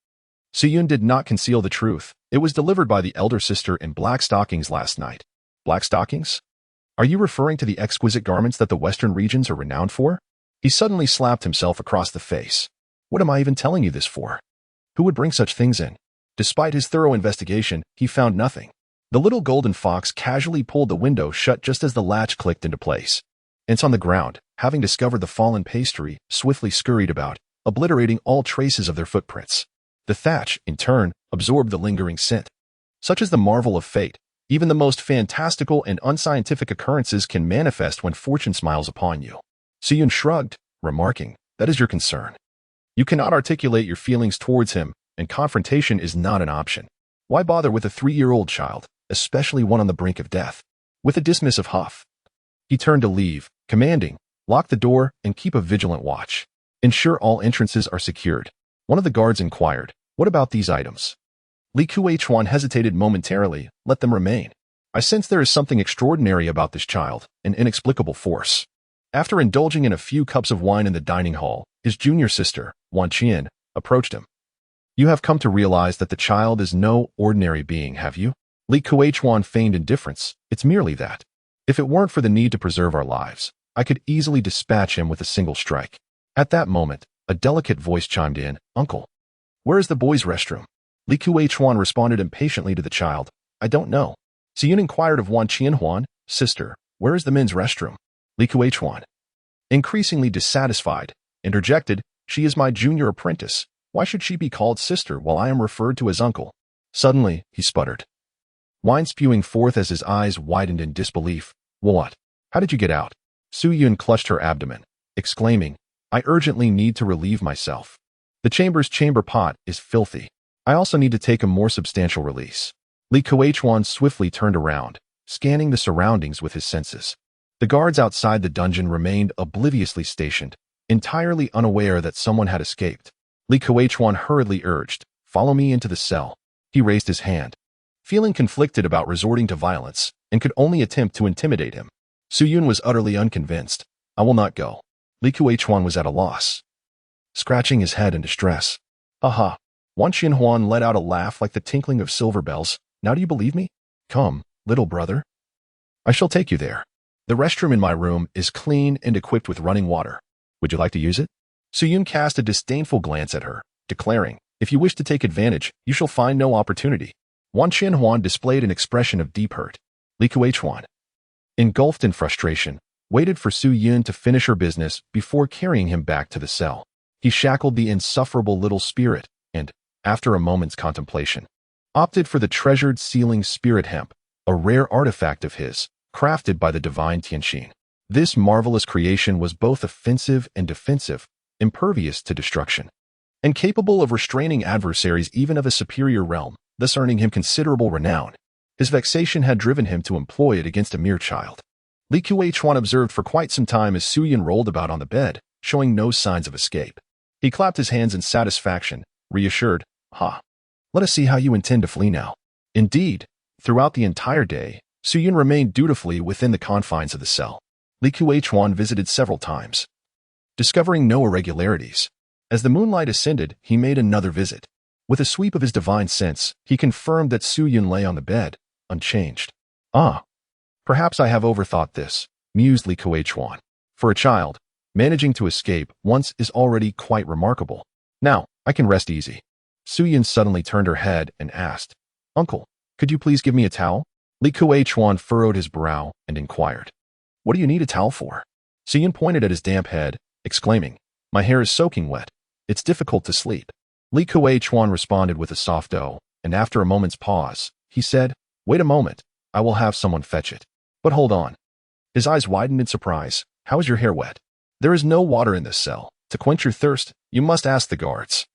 Su-Yun did not conceal the truth. It was delivered by the elder sister in black stockings last night. Black stockings? Are you referring to the exquisite garments that the western regions are renowned for? He suddenly slapped himself across the face. What am I even telling you this for? Who would bring such things in? Despite his thorough investigation, he found nothing. The little golden fox casually pulled the window shut just as the latch clicked into place. Ants on the ground, having discovered the fallen pastry, swiftly scurried about, obliterating all traces of their footprints. The thatch, in turn, absorbed the lingering scent. Such is the marvel of fate. Even the most fantastical and unscientific occurrences can manifest when fortune smiles upon you. Su-Yun shrugged, remarking, "That is your concern. You cannot articulate your feelings towards him, and confrontation is not an option. Why bother with a 3-year-old child, especially one on the brink of death?" With a dismissive huff, he turned to leave, commanding, "Lock the door and keep a vigilant watch. Ensure all entrances are secured." One of the guards inquired, "What about these items?" Li Kuei-chuan hesitated momentarily. "Let them remain. I sense there is something extraordinary about this child, an inexplicable force." After indulging in a few cups of wine in the dining hall, his junior sister, Wan Qian, approached him. "You have come to realize that the child is no ordinary being, have you?" Li Kuei-chuan feigned indifference. "It's merely that. If it weren't for the need to preserve our lives, I could easily dispatch him with a single strike." At that moment, a delicate voice chimed in, "Uncle, where is the boys' restroom?" Li Kuei-chuan responded impatiently to the child, "I don't know." Su-Yun inquired of Wan Qianhuan, "Sister, where is the men's restroom?" Li Kuei-chuan, increasingly dissatisfied, interjected, "She is my junior apprentice. Why should she be called sister while I am referred to as uncle?" Suddenly, he sputtered, wine spewing forth as his eyes widened in disbelief. "What? How did you get out?" Su-Yun clutched her abdomen, exclaiming, "I urgently need to relieve myself. The chamber's chamber pot is filthy. I also need to take a more substantial release." Li Kuei-chuan swiftly turned around, scanning the surroundings with his senses. The guards outside the dungeon remained obliviously stationed, entirely unaware that someone had escaped. Li Kuei-chuan hurriedly urged, "Follow me into the cell." He raised his hand, feeling conflicted about resorting to violence, and could only attempt to intimidate him. Su-Yun was utterly unconvinced. "I will not go." Li Kuei-chuan was at a loss, scratching his head in distress. "Aha." Wan Qianhuan let out a laugh like the tinkling of silver bells. "Now do you believe me? Come, little brother. I shall take you there. The restroom in my room is clean and equipped with running water. Would you like to use it?" Su-Yun cast a disdainful glance at her, declaring, "If you wish to take advantage, you shall find no opportunity." Wan Qianhuan displayed an expression of deep hurt. Li Kuei-chuan, engulfed in frustration, waited for Su-Yun to finish her business before carrying him back to the cell. He shackled the insufferable little spirit and, after a moment's contemplation, opted for the treasured sealing spirit hemp, a rare artifact of his, crafted by the divine Tianxin. This marvelous creation was both offensive and defensive, impervious to destruction, and capable of restraining adversaries even of a superior realm, thus earning him considerable renown. His vexation had driven him to employ it against a mere child. Li Kuei-chuan observed for quite some time as Su-Yun rolled about on the bed, showing no signs of escape. He clapped his hands in satisfaction, reassured, "Ha! Let us see how you intend to flee now." Indeed, throughout the entire day, Su-Yun remained dutifully within the confines of the cell. Li Kuei-chuan visited several times, discovering no irregularities. As the moonlight ascended, he made another visit. With a sweep of his divine sense, he confirmed that Su-Yun lay on the bed, unchanged. "Ah, perhaps I have overthought this," mused Li Kuei-chuan. "For a child, managing to escape once is already quite remarkable. Now, I can rest easy." Su-Yun suddenly turned her head and asked, "Uncle, could you please give me a towel?" Li Kuei-chuan furrowed his brow and inquired, "What do you need a towel for?" Su-Yun pointed at his damp head, exclaiming, "My hair is soaking wet. It's difficult to sleep." Li Kuei-chuan responded with a soft "oh," and after a moment's pause, he said, "Wait a moment. I will have someone fetch it. But hold on." His eyes widened in surprise. "How is your hair wet?" "There is no water in this cell. To quench your thirst, you must ask the guards."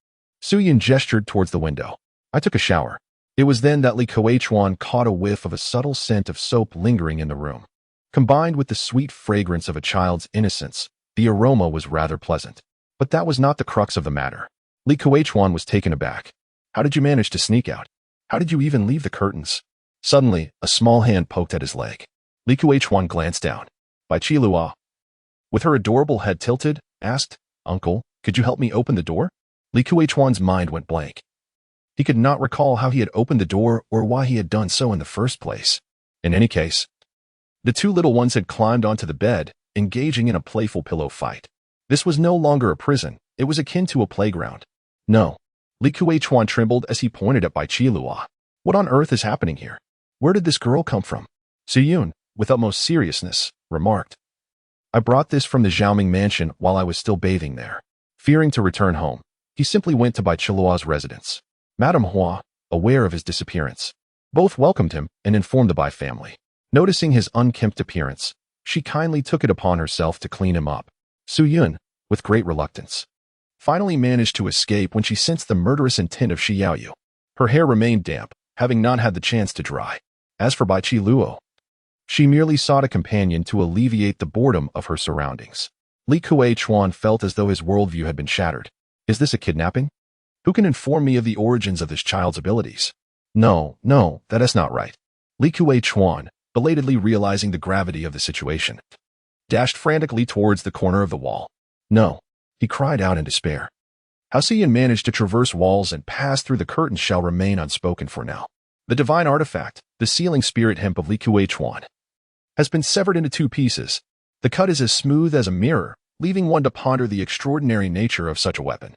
Su-Yun gestured towards the window. "I took a shower." It was then that Li Kuei-chuan caught a whiff of a subtle scent of soap lingering in the room. Combined with the sweet fragrance of a child's innocence, the aroma was rather pleasant. But that was not the crux of the matter. Li Kuei-chuan was taken aback. How did you manage to sneak out? How did you even leave the curtains? Suddenly, a small hand poked at his leg. Li Kuei-chuan glanced down. Bai Qilua, with her adorable head tilted, asked, "Uncle, could you help me open the door?" Li Kuei-chuan's mind went blank. He could not recall how he had opened the door or why he had done so in the first place. In any case, the two little ones had climbed onto the bed, engaging in a playful pillow fight. This was no longer a prison, it was akin to a playground. No. Li Kuei-chuan trembled as he pointed at Bai Qilua. What on earth is happening here? Where did this girl come from? Su-yun, with utmost seriousness, remarked, "I brought this from the Xiaoming mansion while I was still bathing there." Fearing to return home, he simply went to Bai Qilua's residence. Madame Hua, aware of his disappearance, both welcomed him and informed the Bai family. Noticing his unkempt appearance, she kindly took it upon herself to clean him up. Su-yun, with great reluctance, finally managed to escape when she sensed the murderous intent of Shi Yaoyu. Her hair remained damp, having not had the chance to dry. As for Bai Qiluo, she merely sought a companion to alleviate the boredom of her surroundings. Li Kuei-chuan felt as though his worldview had been shattered. Is this a kidnapping? Who can inform me of the origins of this child's abilities? No, that is not right. Li Kuei-chuan, belatedly realizing the gravity of the situation, dashed frantically towards the corner of the wall. No, he cried out in despair. How Su-yun managed to traverse walls and pass through the curtains shall remain unspoken for now. The divine artifact, the sealing spirit hemp of Li Kuei-chuan, has been severed into two pieces. The cut is as smooth as a mirror, leaving one to ponder the extraordinary nature of such a weapon.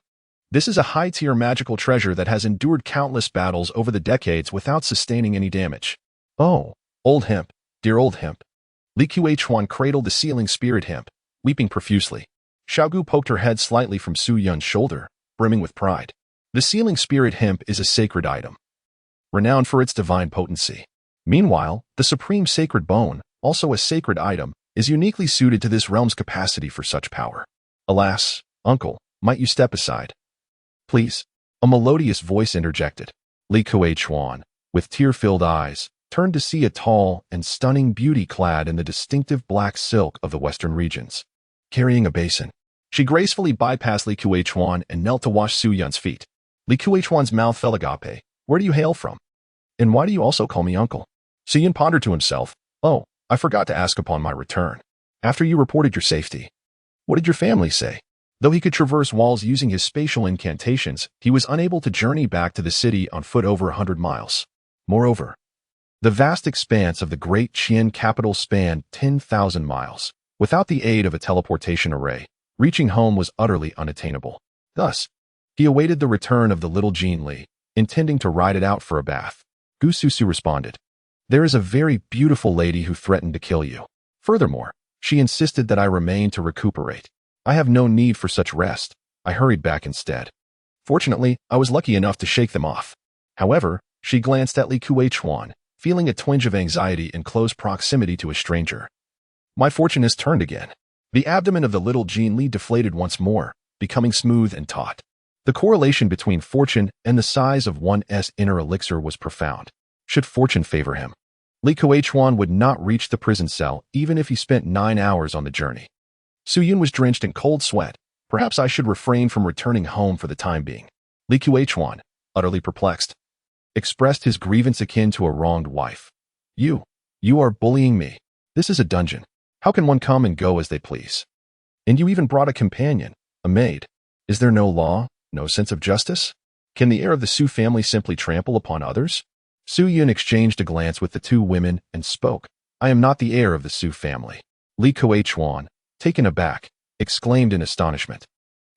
This is a high-tier magical treasure that has endured countless battles over the decades without sustaining any damage. Oh, old hemp, dear old hemp. Li Kuei-chuan cradled the sealing spirit hemp, weeping profusely. Xiaogu poked her head slightly from Su-yun's shoulder, brimming with pride. The sealing spirit hemp is a sacred item, renowned for its divine potency. Meanwhile, the supreme sacred bone, also a sacred item, is uniquely suited to this realm's capacity for such power. Alas, uncle, might you step aside? Please. A melodious voice interjected. Li Kuei-chuan, with tear-filled eyes, turned to see a tall and stunning beauty clad in the distinctive black silk of the western regions. Carrying a basin, she gracefully bypassed Li Kuei-chuan and knelt to wash Su-yun's feet. Li Kuei-chuan's mouth fell agape. Where do you hail from? And why do you also call me uncle? Su-yun pondered to himself. Oh, I forgot to ask upon my return. After you reported your safety, what did your family say? Though he could traverse walls using his spatial incantations, he was unable to journey back to the city on foot over 100 miles. Moreover, the vast expanse of the great Qian capital spanned 10,000 miles. Without the aid of a teleportation array, reaching home was utterly unattainable. Thus, he awaited the return of the little Jean Li, intending to ride it out for a bath. Gu Susu responded, "There is a very beautiful lady who threatened to kill you. Furthermore, she insisted that I remain to recuperate. I have no need for such rest. I hurried back instead. Fortunately, I was lucky enough to shake them off." However, she glanced at Li Kuei-chuan, feeling a twinge of anxiety in close proximity to a stranger. My fortune has turned again. The abdomen of the little Jean Li deflated once more, becoming smooth and taut. The correlation between fortune and the size of one's inner elixir was profound. Should fortune favor him, Li Kuei-chuan would not reach the prison cell even if he spent 9 hours on the journey. Su-yun was drenched in cold sweat. Perhaps I should refrain from returning home for the time being. Li Kuei-chuan, utterly perplexed, expressed his grievance akin to a wronged wife. You are bullying me. This is a dungeon. How can one come and go as they please? And you even brought a companion, a maid. Is there no law, no sense of justice? Can the heir of the Su family simply trample upon others? Su-yun exchanged a glance with the two women and spoke. I am not the heir of the Su family. Li Kuei-chuan, taken aback, exclaimed in astonishment.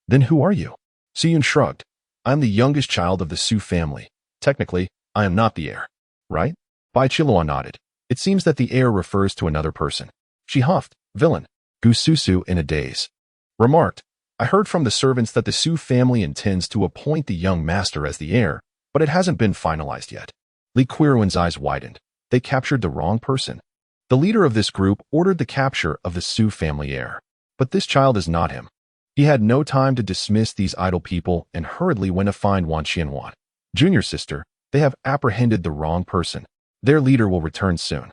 Then who are you? Su-yun shrugged. I am the youngest child of the Su family. Technically, I am not the heir. Right? Bai Qiluan nodded. It seems that the heir refers to another person. She huffed. Villain. Gu Susu, in a daze, remarked, I heard from the servants that the Su family intends to appoint the young master as the heir, but it hasn't been finalized yet. Li Qiruan's eyes widened. They captured the wrong person. The leader of this group ordered the capture of the Su family heir. But this child is not him. He had no time to dismiss these idle people and hurriedly went to find Wan Qianhuan, junior sister, They have apprehended the wrong person. Their leader will return soon.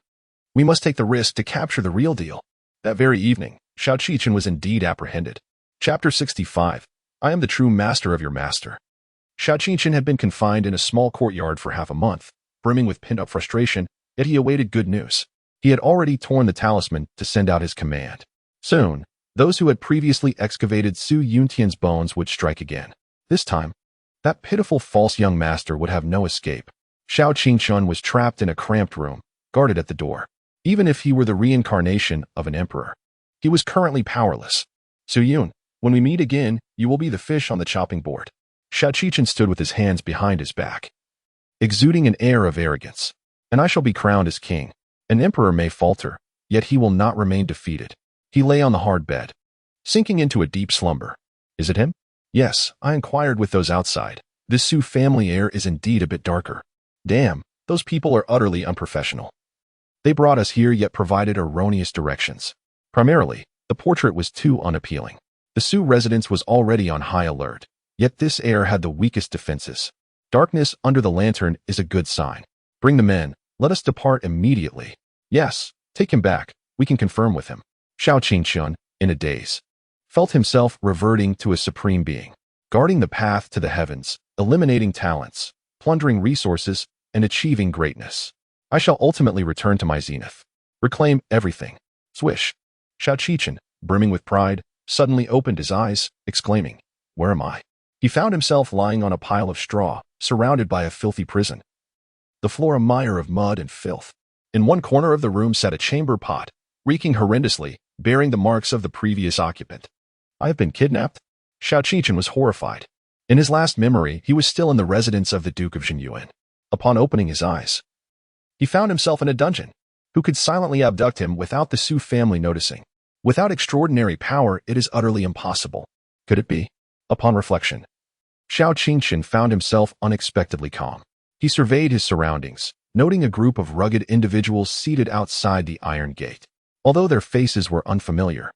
We must take the risk to capture the real deal. That very evening, Xiao Qichen was indeed apprehended. Chapter 65. I am the true master of your master. Xiao Qichen had been confined in a small courtyard for half a month, brimming with pent-up frustration, yet he awaited good news. He had already torn the talisman to send out his command. Soon, those who had previously excavated Su Yuntian's bones would strike again. This time, that pitiful false young master would have no escape. Xiao Qichen was trapped in a cramped room, guarded at the door. Even if he were the reincarnation of an emperor, he was currently powerless. Su Yun, when we meet again, you will be the fish on the chopping board. Xiao Qichen stood with his hands behind his back, exuding an air of arrogance. And I shall be crowned as king. An emperor may falter, yet he will not remain defeated. He lay on the hard bed, sinking into a deep slumber. Is it him? Yes, I inquired with those outside. This Su family air is indeed a bit darker. Damn, those people are utterly unprofessional. They brought us here yet provided erroneous directions. Primarily, the portrait was too unappealing. The Su residence was already on high alert, yet this air had the weakest defenses. Darkness under the lantern is a good sign. Bring the men, let us depart immediately. Yes, take him back, we can confirm with him. Xiao Qichen, in a daze, felt himself reverting to a supreme being, guarding the path to the heavens, eliminating talents, plundering resources, and achieving greatness. I shall ultimately return to my zenith, reclaim everything. Swish. Xiao Qichen, brimming with pride, suddenly opened his eyes, exclaiming, "Where am I?" He found himself lying on a pile of straw, surrounded by a filthy prison. The floor a mire of mud and filth. In one corner of the room sat a chamber pot, reeking horrendously, bearing the marks of the previous occupant. I have been kidnapped? Xiao Qichen was horrified. In his last memory, he was still in the residence of the Duke of Zhenyuan. Upon opening his eyes, he found himself in a dungeon. Who could silently abduct him without the Su family noticing? Without extraordinary power, it is utterly impossible. Could it be? Upon reflection, Xiao Qichen found himself unexpectedly calm. He surveyed his surroundings, noting a group of rugged individuals seated outside the iron gate. Although their faces were unfamiliar,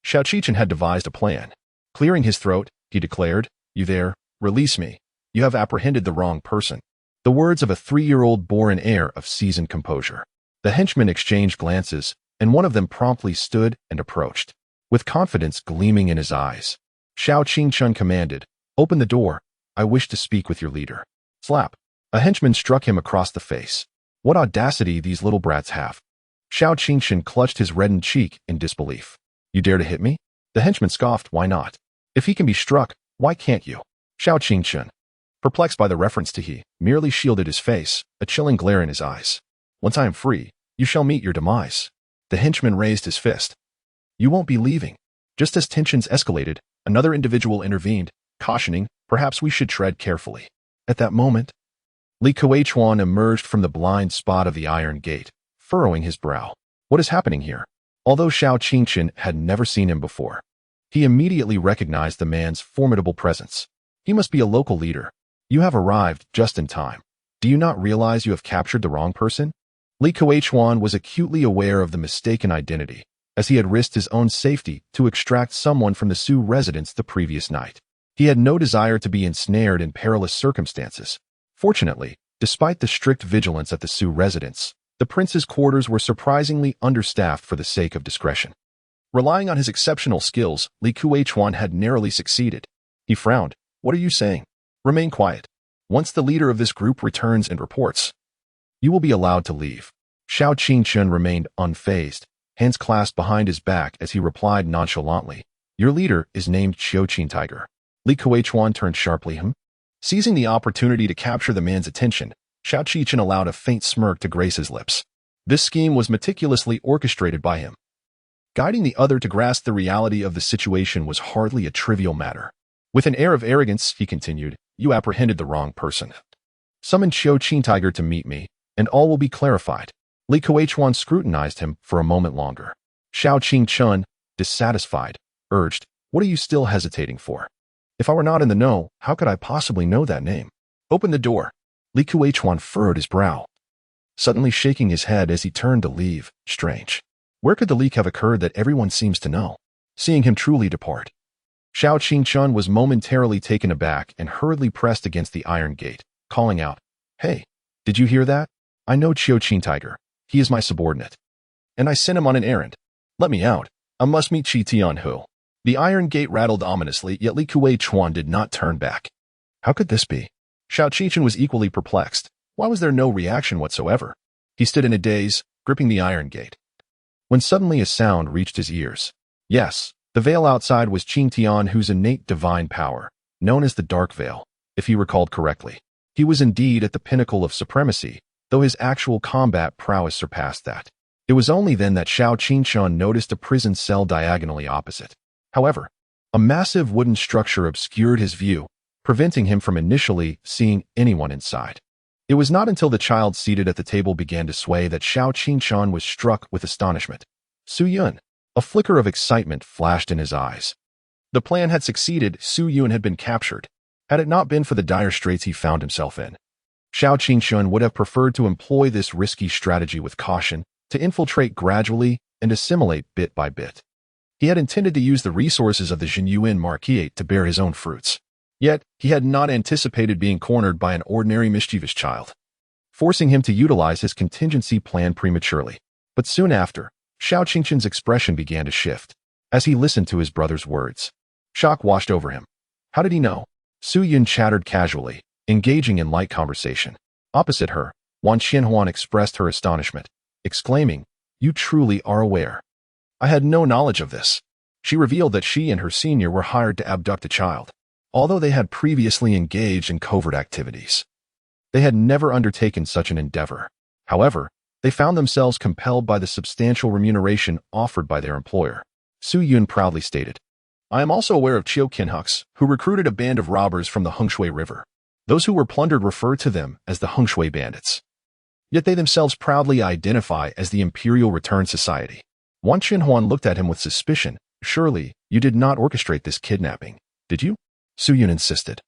Xiao Qichen had devised a plan. Clearing his throat, he declared, "You there, release me. You have apprehended the wrong person." The words of a 3-year-old bore an air of seasoned composure. The henchmen exchanged glances, and one of them promptly stood and approached. With confidence gleaming in his eyes, Xiao Qichen commanded, "Open the door. I wish to speak with your leader." Slap. A henchman struck him across the face. What audacity these little brats have. Xiao Qichen clutched his reddened cheek in disbelief. "You dare to hit me?" The henchman scoffed, "Why not? If he can be struck, why can't you?" Xiao Qichen, perplexed by the reference to he, merely shielded his face, a chilling glare in his eyes. "Once I am free, you shall meet your demise." The henchman raised his fist. "You won't be leaving." Just as tensions escalated, another individual intervened, cautioning, "Perhaps we should tread carefully." At that moment, Li Kuei-chuan emerged from the blind spot of the iron gate, furrowing his brow. What is happening here? Although Xiao Qichen had never seen him before, he immediately recognized the man's formidable presence. He must be a local leader. "You have arrived just in time. Do you not realize you have captured the wrong person?" Li Kuei-chuan was acutely aware of the mistaken identity, as he had risked his own safety to extract someone from the Su residence the previous night. He had no desire to be ensnared in perilous circumstances. Fortunately, despite the strict vigilance at the Su residence, the prince's quarters were surprisingly understaffed for the sake of discretion. Relying on his exceptional skills, Li Kuei-chuan had narrowly succeeded. He frowned. "What are you saying?" "Remain quiet. Once the leader of this group returns and reports, you will be allowed to leave." Xiao Qichen remained unfazed, hands clasped behind his back as he replied nonchalantly, "Your leader is named Qiuqin Tiger." Li Kuei-chuan turned sharply. Seizing the opportunity to capture the man's attention, Xiao Qichen allowed a faint smirk to grace his lips. This scheme was meticulously orchestrated by him. Guiding the other to grasp the reality of the situation was hardly a trivial matter. With an air of arrogance, he continued, "You apprehended the wrong person. Summon Qiuqin Tiger to meet me, and all will be clarified." Li Kuei-chuan scrutinized him for a moment longer. Xiao Qichen, dissatisfied, urged, "What are you still hesitating for? If I were not in the know, how could I possibly know that name? Open the door." Li Kuei-chuan furrowed his brow, suddenly shaking his head as he turned to leave. Strange. Where could the leak have occurred that everyone seems to know? Seeing him truly depart, Xiao Qichen was momentarily taken aback and hurriedly pressed against the iron gate, calling out, Hey, did you hear that? I know Qin Tiger. He is my subordinate. And I sent him on an errand. Let me out. I must meet Qi Tianhu. The iron gate rattled ominously, yet Li Kuei-chuan did not turn back. How could this be? Xiao Qichen was equally perplexed. Why was there no reaction whatsoever? He stood in a daze, gripping the iron gate. When suddenly a sound reached his ears. Yes, the veil outside was Qin Tianhu's innate divine power, known as the Dark Veil, if he recalled correctly. He was indeed at the pinnacle of supremacy, though his actual combat prowess surpassed that. It was only then that Xiao Qinshan noticed a prison cell diagonally opposite. However, a massive wooden structure obscured his view, preventing him from initially seeing anyone inside. It was not until the child seated at the table began to sway that Xiao Qinshan was struck with astonishment. Su Yun. A flicker of excitement flashed in his eyes. The plan had succeeded. Su Yun had been captured. Had it not been for the dire straits he found himself in, Xiao Qinshan would have preferred to employ this risky strategy with caution, to infiltrate gradually and assimilate bit by bit. He had intended to use the resources of the Zhenyuan Marquisate to bear his own fruits. Yet, he had not anticipated being cornered by an ordinary mischievous child, forcing him to utilize his contingency plan prematurely. But soon after, Xiao Qinshan's expression began to shift. As he listened to his brother's words, shock washed over him. How did he know? Su Yun chattered casually, engaging in light conversation. Opposite her, Wan Qianhuan expressed her astonishment, exclaiming, "You truly are aware. I had no knowledge of this." She revealed that she and her senior were hired to abduct a child, although they had previously engaged in covert activities. They had never undertaken such an endeavor. However, they found themselves compelled by the substantial remuneration offered by their employer. Su Yun proudly stated, "I am also aware of Chiu Qinhux, who recruited a band of robbers from the Hengshui River. Those who were plundered refer to them as the Hengshui Bandits. Yet they themselves proudly identify as the Imperial Return Society." Wan Qianhuan looked at him with suspicion. "Surely, you did not orchestrate this kidnapping, did you?" Su Yun insisted.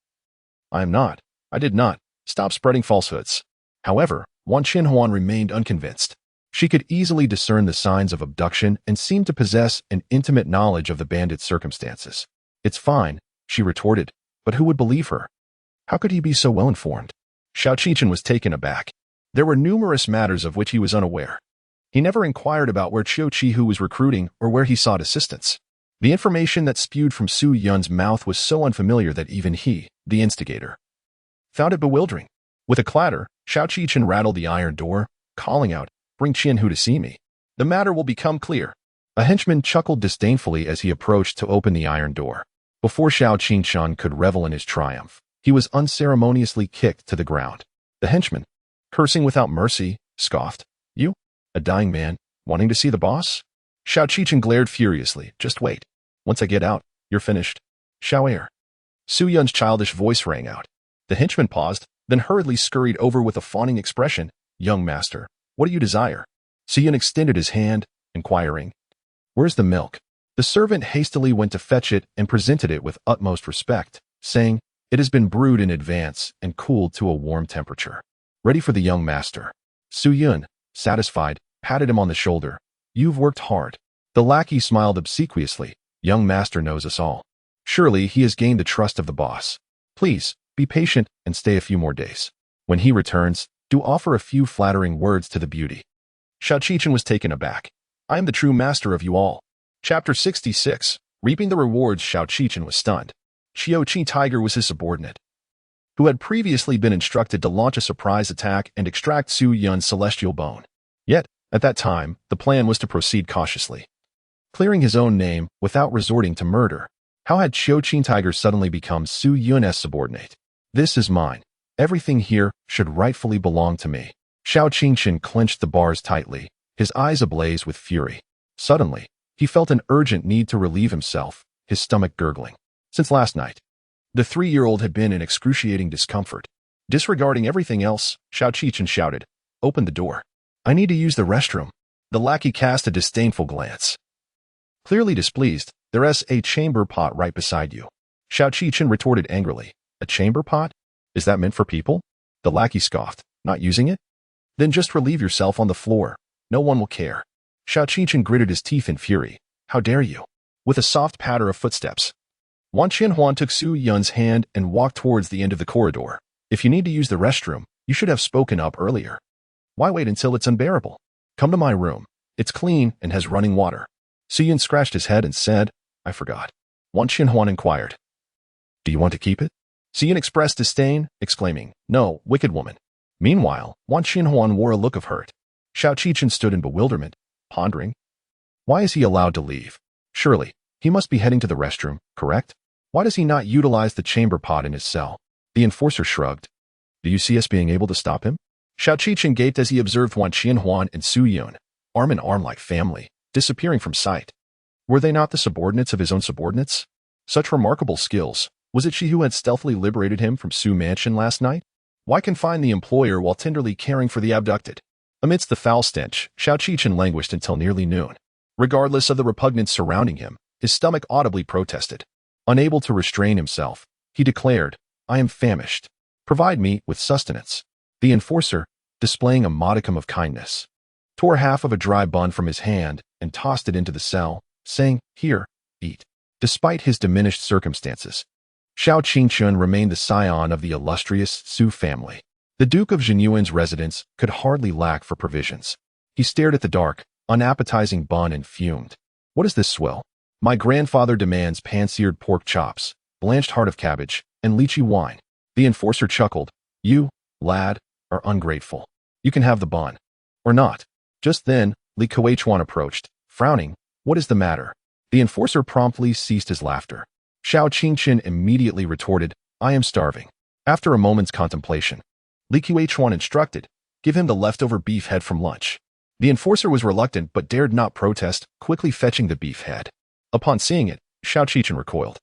"I am not. I did not. Stop spreading falsehoods." However, Wan Qianhuan remained unconvinced. She could easily discern the signs of abduction and seemed to possess an intimate knowledge of the bandit's circumstances. "It's fine," she retorted, "but who would believe her? How could he be so well informed?" Xiao Qichen was taken aback. There were numerous matters of which he was unaware. He never inquired about where Qiu Qihu was recruiting or where he sought assistance. The information that spewed from Su Yun's mouth was so unfamiliar that even he, the instigator, found it bewildering. With a clatter, Xiao Qichen rattled the iron door, calling out, "Bring Qianhu to see me. The matter will become clear." A henchman chuckled disdainfully as he approached to open the iron door. Before Xiao Qinshan could revel in his triumph, he was unceremoniously kicked to the ground. The henchman, cursing without mercy, scoffed, "You? A dying man, wanting to see the boss?" Xiao Qichen glared furiously. "Just wait. Once I get out, you're finished." "Xiao heir." Su Yun's childish voice rang out. The henchman paused, then hurriedly scurried over with a fawning expression. "Young master, what do you desire?" Su Yun extended his hand, inquiring, "Where's the milk?" The servant hastily went to fetch it and presented it with utmost respect, saying, "It has been brewed in advance and cooled to a warm temperature. Ready for the young master." Su Yun, satisfied, patted him on the shoulder. "You've worked hard." The lackey smiled obsequiously. "Young master knows us all. Surely he has gained the trust of the boss. Please, be patient and stay a few more days. When he returns, do offer a few flattering words to the beauty." Xiao Qichen was taken aback. "I am the true master of you all." Chapter 66. Reaping the rewards. Xiao Qichen was stunned. Qiu Qi Tiger was his subordinate, who had previously been instructed to launch a surprise attack and extract Su Yun's celestial bone. Yet, at that time, the plan was to proceed cautiously, clearing his own name without resorting to murder. How had Qiu Qi Tiger suddenly become Su Yun's subordinate? "This is mine. Everything here should rightfully belong to me." Xiao Qinshan clenched the bars tightly, his eyes ablaze with fury. Suddenly, he felt an urgent need to relieve himself, his stomach gurgling. Since last night, the 3-year-old had been in excruciating discomfort. Disregarding everything else, Xiao Qichen shouted, "Open the door. I need to use the restroom." The lackey cast a disdainful glance. Clearly displeased, "There's a chamber pot right beside you." Xiao Qichen retorted angrily, "A chamber pot? Is that meant for people?" The lackey scoffed, "Not using it? Then just relieve yourself on the floor. No one will care." Xiao Qichen gritted his teeth in fury. "How dare you?" With a soft patter of footsteps, Wan Qianhuan took Su Yun's hand and walked towards the end of the corridor. "If you need to use the restroom, You should have spoken up earlier. Why wait until it's unbearable? Come to my room. It's clean and has running water. Suyun scratched his head and said, I forgot. Wan Qianhuan inquired. Do you want to keep it? Suyun expressed disdain, exclaiming, No, wicked woman. Meanwhile, Wan Qianhuan wore a look of hurt. Xiao Qichen stood in bewilderment, pondering. Why is he allowed to leave? Surely, he must be heading to the restroom, correct? Why does he not utilize the chamber pot in his cell? The enforcer shrugged. Do you see us being able to stop him? Xiao Qichen gaped as he observed Wan Qianhuan and Su Yun, arm in arm like family, disappearing from sight. Were they not the subordinates of his own subordinates? Such remarkable skills. Was it she who had stealthily liberated him from Su Mansion last night? Why confine the employer while tenderly caring for the abducted? Amidst the foul stench, Xiao Qichen languished until nearly noon. Regardless of the repugnance surrounding him, his stomach audibly protested. Unable to restrain himself, he declared, I am famished. Provide me with sustenance. The enforcer, displaying a modicum of kindness, tore half of a dry bun from his hand and tossed it into the cell, saying, Here, eat. Despite his diminished circumstances, Xiao Qingchun remained the scion of the illustrious Su family. The Duke of Zhenyuan's residence could hardly lack for provisions. He stared at the dark, unappetizing bun and fumed. What is this swill? My grandfather demands pan-seared pork chops, blanched heart of cabbage, and lychee wine. The enforcer chuckled. You, lad, are ungrateful. You can have the bun. Or not. Just then, Li Kueichuan approached, frowning. What is the matter? The enforcer promptly ceased his laughter. Xiao Qingchen immediately retorted, I am starving. After a moment's contemplation, Li Kueichuan instructed, give him the leftover beef head from lunch. The enforcer was reluctant but dared not protest, quickly fetching the beef head. Upon seeing it, Xiao Qichen recoiled.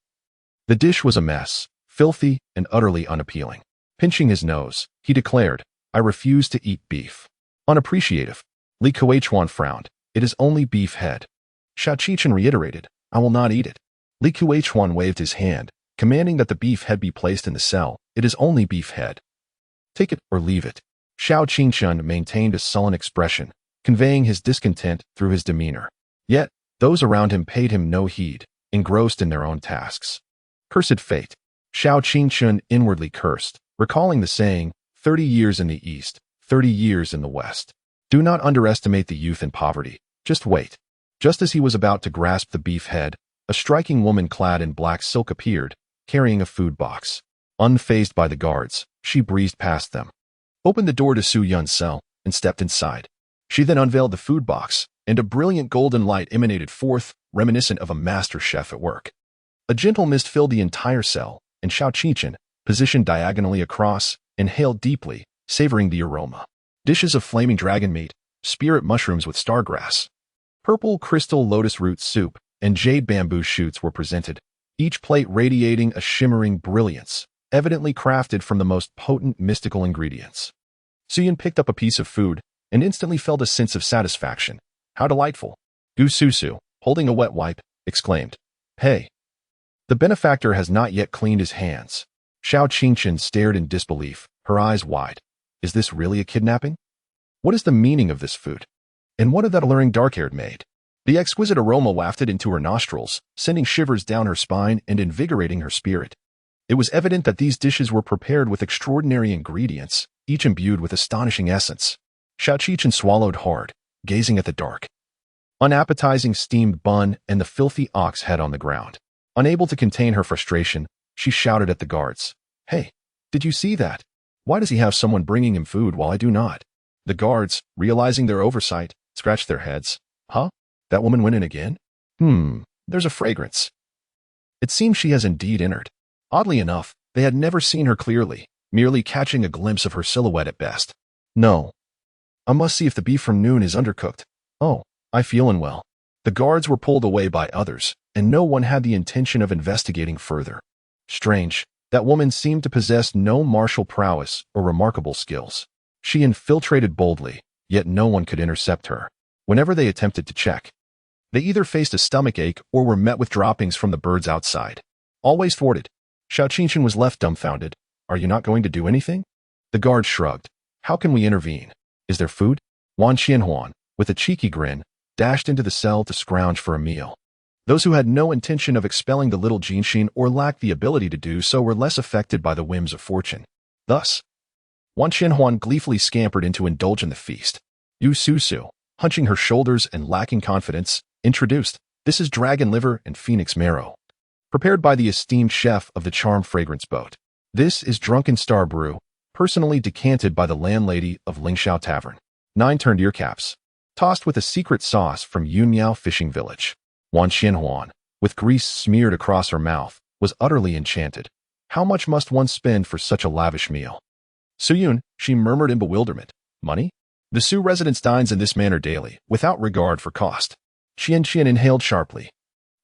The dish was a mess, filthy and utterly unappealing. Pinching his nose, he declared, I refuse to eat beef. Unappreciative. Li Kueichuan frowned. It is only beef head. Xiao Qichen reiterated, I will not eat it. Li Kueichuan waved his hand, commanding that the beef head be placed in the cell. It is only beef head. Take it or leave it. Xiao Qingchun maintained a sullen expression, conveying his discontent through his demeanor. Yet, those around him paid him no heed, engrossed in their own tasks. Cursed fate. Xiao Qingchun inwardly cursed, recalling the saying, 30 years in the East, 30 years in the West. Do not underestimate the youth in poverty. Just wait. Just as he was about to grasp the beef head, a striking woman clad in black silk appeared, carrying a food box. Unfazed by the guards, she breezed past them, opened the door to Su Yun's cell, and stepped inside. She then unveiled the food box, and a brilliant golden light emanated forth, reminiscent of a master chef at work. A gentle mist filled the entire cell, and Xiao Qichen, positioned diagonally across, inhaled deeply, savoring the aroma. Dishes of flaming dragon meat, spirit mushrooms with stargrass, purple crystal lotus root soup, and jade bamboo shoots were presented, each plate radiating a shimmering brilliance, evidently crafted from the most potent mystical ingredients. Suyun picked up a piece of food and instantly felt a sense of satisfaction. How delightful! Gu Susu, holding a wet wipe, exclaimed, Hey! The benefactor has not yet cleaned his hands. Xiao Qingchen stared in disbelief, her eyes wide. Is this really a kidnapping? What is the meaning of this food? And what of that alluring dark-haired maid? The exquisite aroma wafted into her nostrils, sending shivers down her spine and invigorating her spirit. It was evident that these dishes were prepared with extraordinary ingredients, each imbued with astonishing essence. Xiao Qichen swallowed hard, gazing at the dark, unappetizing steamed bun and the filthy ox head on the ground. Unable to contain her frustration, she shouted at the guards, Hey, did you see that? Why does he have someone bringing him food while I do not? The guards, realizing their oversight, scratched their heads. Huh? That woman went in again? There's a fragrance. It seems she has indeed entered. Oddly enough, they had never seen her clearly, merely catching a glimpse of her silhouette at best. No. I must see if the beef from noon is undercooked. Oh, I feel unwell. The guards were pulled away by others, and no one had the intention of investigating further. Strange, that woman seemed to possess no martial prowess or remarkable skills. She infiltrated boldly, yet no one could intercept her. Whenever they attempted to check, they either faced a stomachache or were met with droppings from the birds outside. Always thwarted. Xiao Qingchen was left dumbfounded. Are you not going to do anything? The guard shrugged. How can we intervene? Is there food? Wan Qianhuan, with a cheeky grin, dashed into the cell to scrounge for a meal. Those who had no intention of expelling the little Jinshin or lacked the ability to do so were less affected by the whims of fortune. Thus, Wan Qianhuan gleefully scampered in to indulge in the feast. Yu Susu, hunching her shoulders and lacking confidence, introduced, "This is dragon liver and phoenix marrow, prepared by the esteemed chef of the Charm Fragrance Boat. This is drunken star brew, personally decanted by the landlady of Lingxiao Tavern. 9 turned ear caps, tossed with a secret sauce from Yunmiao Fishing Village." Wan Qianhuan, with grease smeared across her mouth, was utterly enchanted. How much must one spend for such a lavish meal? "Suyun," she murmured in bewilderment. "Money?" "The Su residence dines in this manner daily, without regard for cost." Qian inhaled sharply.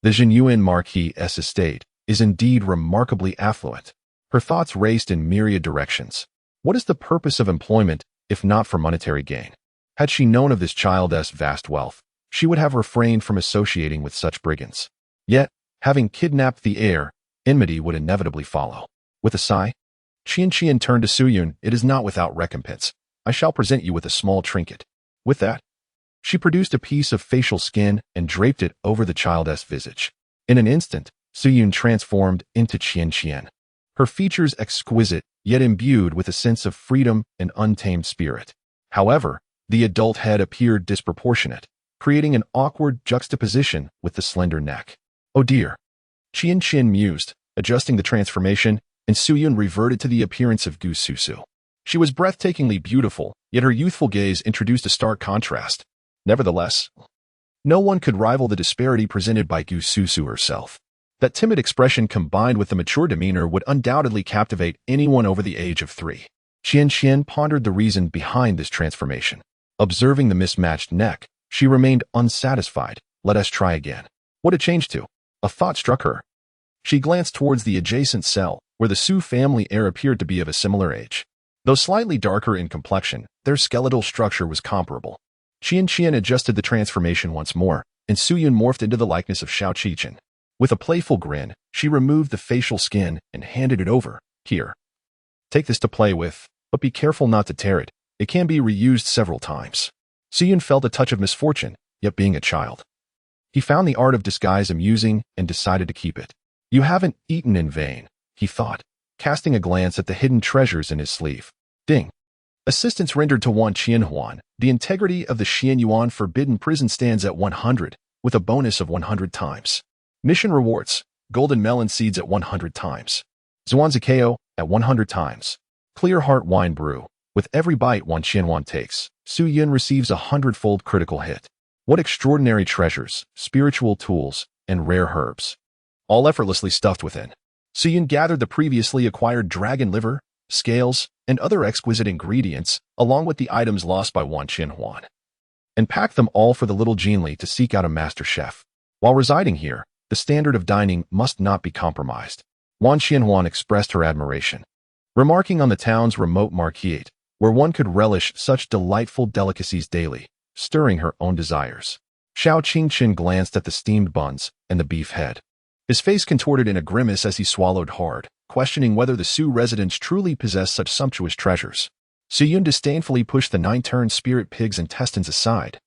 The Zhenyuan Marquis' estate is indeed remarkably affluent. Her thoughts raced in myriad directions. What is the purpose of employment, if not for monetary gain? Had she known of this child's vast wealth, she would have refrained from associating with such brigands. Yet, having kidnapped the heir, enmity would inevitably follow. With a sigh, Qian turned to Suyun. "It is not without recompense. I shall present you with a small trinket." With that, she produced a piece of facial skin and draped it over the child's visage. In an instant, Suyun transformed into Qian. Her features exquisite, yet imbued with a sense of freedom and untamed spirit. However, the adult head appeared disproportionate, creating an awkward juxtaposition with the slender neck. "Oh dear," Qian mused, adjusting the transformation, and Suyun reverted to the appearance of Gu Susu. She was breathtakingly beautiful, yet her youthful gaze introduced a stark contrast. Nevertheless, no one could rival the disparity presented by Gu Susu herself. That timid expression combined with the mature demeanor would undoubtedly captivate anyone over the age of 3. Qian pondered the reason behind this transformation. Observing the mismatched neck, she remained unsatisfied. "Let us try again." What a change to! A thought struck her. She glanced towards the adjacent cell, where the Su family heir appeared to be of a similar age. Though slightly darker in complexion, their skeletal structure was comparable. Qian adjusted the transformation once more, and Suyun morphed into the likeness of Xiao Qichen. With a playful grin, she removed the facial skin and handed it over. "Here. Take this to play with, but be careful not to tear it. It can be reused several times." Suyun felt a touch of misfortune, yet being a child, he found the art of disguise amusing and decided to keep it. "You haven't eaten in vain," he thought, casting a glance at the hidden treasures in his sleeve. Ding. Assistance rendered to Wan Qianhuan. The integrity of the Xianyuan Forbidden Prison stands at 100, with a bonus of 100 times. Mission rewards: golden melon seeds at 100 times. Zhuanzikao at 100 times. Clear heart wine brew. With every bite Wan Qianhuan takes, Suyun receives a 100-fold critical hit. What extraordinary treasures, spiritual tools, and rare herbs, all effortlessly stuffed within. Suyun gathered the previously acquired dragon liver, scales, and other exquisite ingredients, along with the items lost by Wan Qianhuan, and packed them all for the little Jinli to seek out a master chef. While residing here, the standard of dining must not be compromised. Wan Qianhuan expressed her admiration, remarking on the town's remote marquise, where one could relish such delightful delicacies daily, stirring her own desires. Xiao Qingchen glanced at the steamed buns and the beef head. His face contorted in a grimace as he swallowed hard, questioning whether the Su residents truly possessed such sumptuous treasures. Suyun disdainfully pushed the 9-turned spirit pig's intestines aside,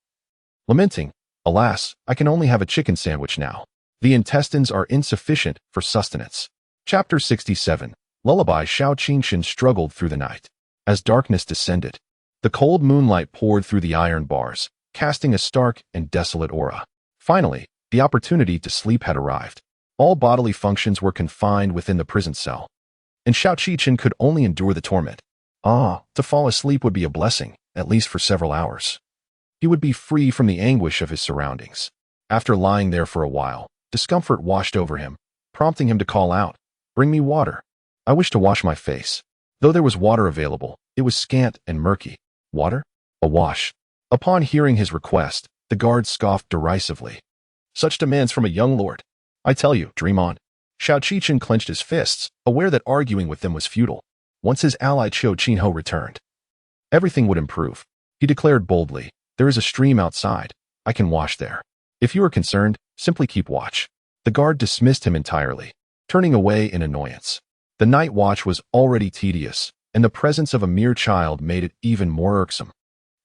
lamenting, "Alas, I can only have a chicken sandwich now. The intestines are insufficient for sustenance." Chapter 67. Lullaby. Xiao Qingchen struggled through the night. As darkness descended, the cold moonlight poured through the iron bars, casting a stark and desolate aura. Finally, the opportunity to sleep had arrived. All bodily functions were confined within the prison cell, and Xiao Qichen could only endure the torment. To fall asleep would be a blessing, at least for several hours. He would be free from the anguish of his surroundings. After lying there for a while, discomfort washed over him, prompting him to call out, "Bring me water. I wish to wash my face." Though there was water available, it was scant and murky. Water? A wash. Upon hearing his request, the guard scoffed derisively. "Such demands from a young lord. I tell you, dream on." Xiao Qichen clenched his fists, aware that arguing with them was futile. Once his ally Qiu Qinho returned, everything would improve. He declared boldly, "There is a stream outside. I can wash there. If you are concerned, simply keep watch." The guard dismissed him entirely, turning away in annoyance. The night watch was already tedious, and the presence of a mere child made it even more irksome.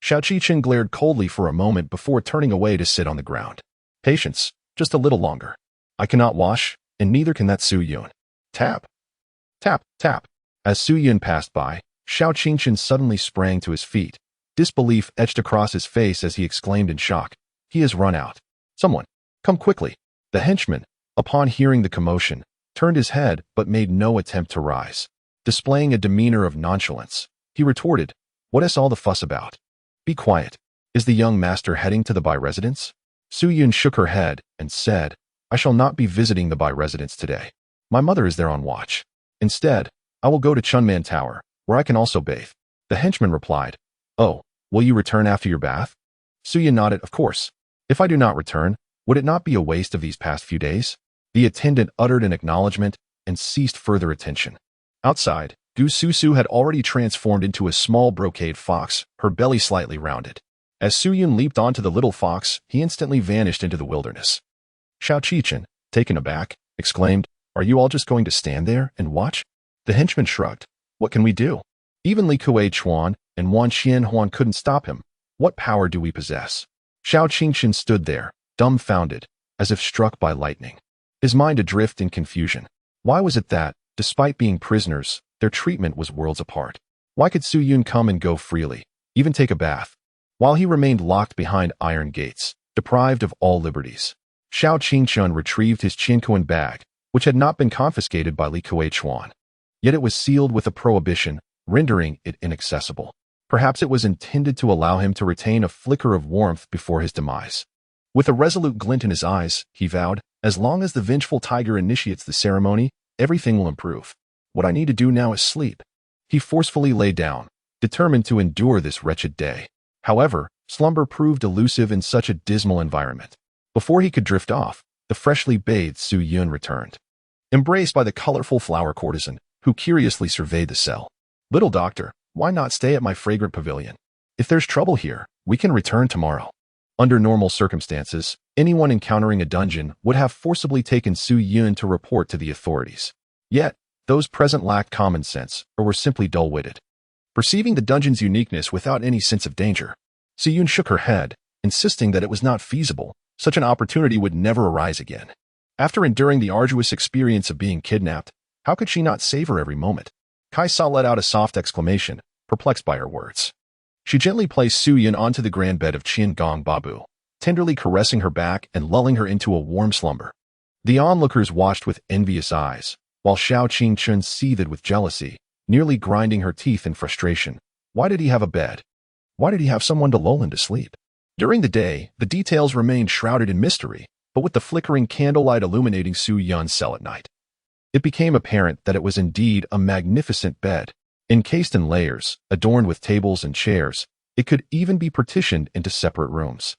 Xiao Qichen glared coldly for a moment before turning away to sit on the ground. "Patience, just a little longer. I cannot wash, and neither can that Suyun." Tap. Tap, tap. As Suyun passed by, Xiao Qingqian suddenly sprang to his feet. Disbelief etched across his face as he exclaimed in shock, "He has run out. Someone, come quickly." The henchman, upon hearing the commotion, turned his head but made no attempt to rise. Displaying a demeanor of nonchalance, he retorted, "What is all the fuss about? Be quiet. Is the young master heading to the Bai residence?" Su Yun shook her head and said, "I shall not be visiting the Bai residence today. My mother is there on watch. Instead, I will go to Chunman Tower, where I can also bathe." The henchman replied, "Oh, will you return after your bath?" Su Yun nodded, "Of course. If I do not return, would it not be a waste of these past few days?" The attendant uttered an acknowledgement and ceased further attention. Outside, Gu Su had already transformed into a small brocade fox, her belly slightly rounded. As Su Yun leaped onto the little fox, he instantly vanished into the wilderness. Xiao Qingqian, taken aback, exclaimed, "Are you all just going to stand there and watch?" The henchman shrugged. "What can we do? Even Li Kuei-chuan and Wan Qianhuan couldn't stop him. What power do we possess?" Xiao Qingqian stood there, dumbfounded, as if struck by lightning. His mind adrift in confusion. Why was it that, despite being prisoners, their treatment was worlds apart? Why could Su Yun come and go freely, even take a bath, while he remained locked behind iron gates, deprived of all liberties? Xiao Qingqian retrieved his Qiankuan bag, which had not been confiscated by Li Kuei-chuan. Yet it was sealed with a prohibition, rendering it inaccessible. Perhaps it was intended to allow him to retain a flicker of warmth before his demise. With a resolute glint in his eyes, he vowed, "As long as the vengeful tiger initiates the ceremony, everything will improve. What I need to do now is sleep." He forcefully lay down, determined to endure this wretched day. However, slumber proved elusive in such a dismal environment. Before he could drift off, the freshly bathed Su Yun returned, embraced by the colorful flower courtesan, who curiously surveyed the cell. "Little doctor, why not stay at my fragrant pavilion? If there's trouble here, we can return tomorrow." Under normal circumstances, anyone encountering a dungeon would have forcibly taken Su Yun to report to the authorities. Yet, those present lacked common sense or were simply dull-witted. Perceiving the dungeon's uniqueness without any sense of danger, Su Yun shook her head, insisting that it was not feasible. Such an opportunity would never arise again. After enduring the arduous experience of being kidnapped, how could she not savor every moment? Kai Sa let out a soft exclamation, perplexed by her words. She gently placed Su Yun onto the grand bed of Qian Gong Babu, tenderly caressing her back and lulling her into a warm slumber. The onlookers watched with envious eyes, while Xiao Qingqian seethed with jealousy, nearly grinding her teeth in frustration. Why did he have a bed? Why did he have someone to lull him to sleep? During the day, the details remained shrouded in mystery, but with the flickering candlelight illuminating Su Yun's cell at night, it became apparent that it was indeed a magnificent bed. Encased in layers, adorned with tables and chairs, it could even be partitioned into separate rooms.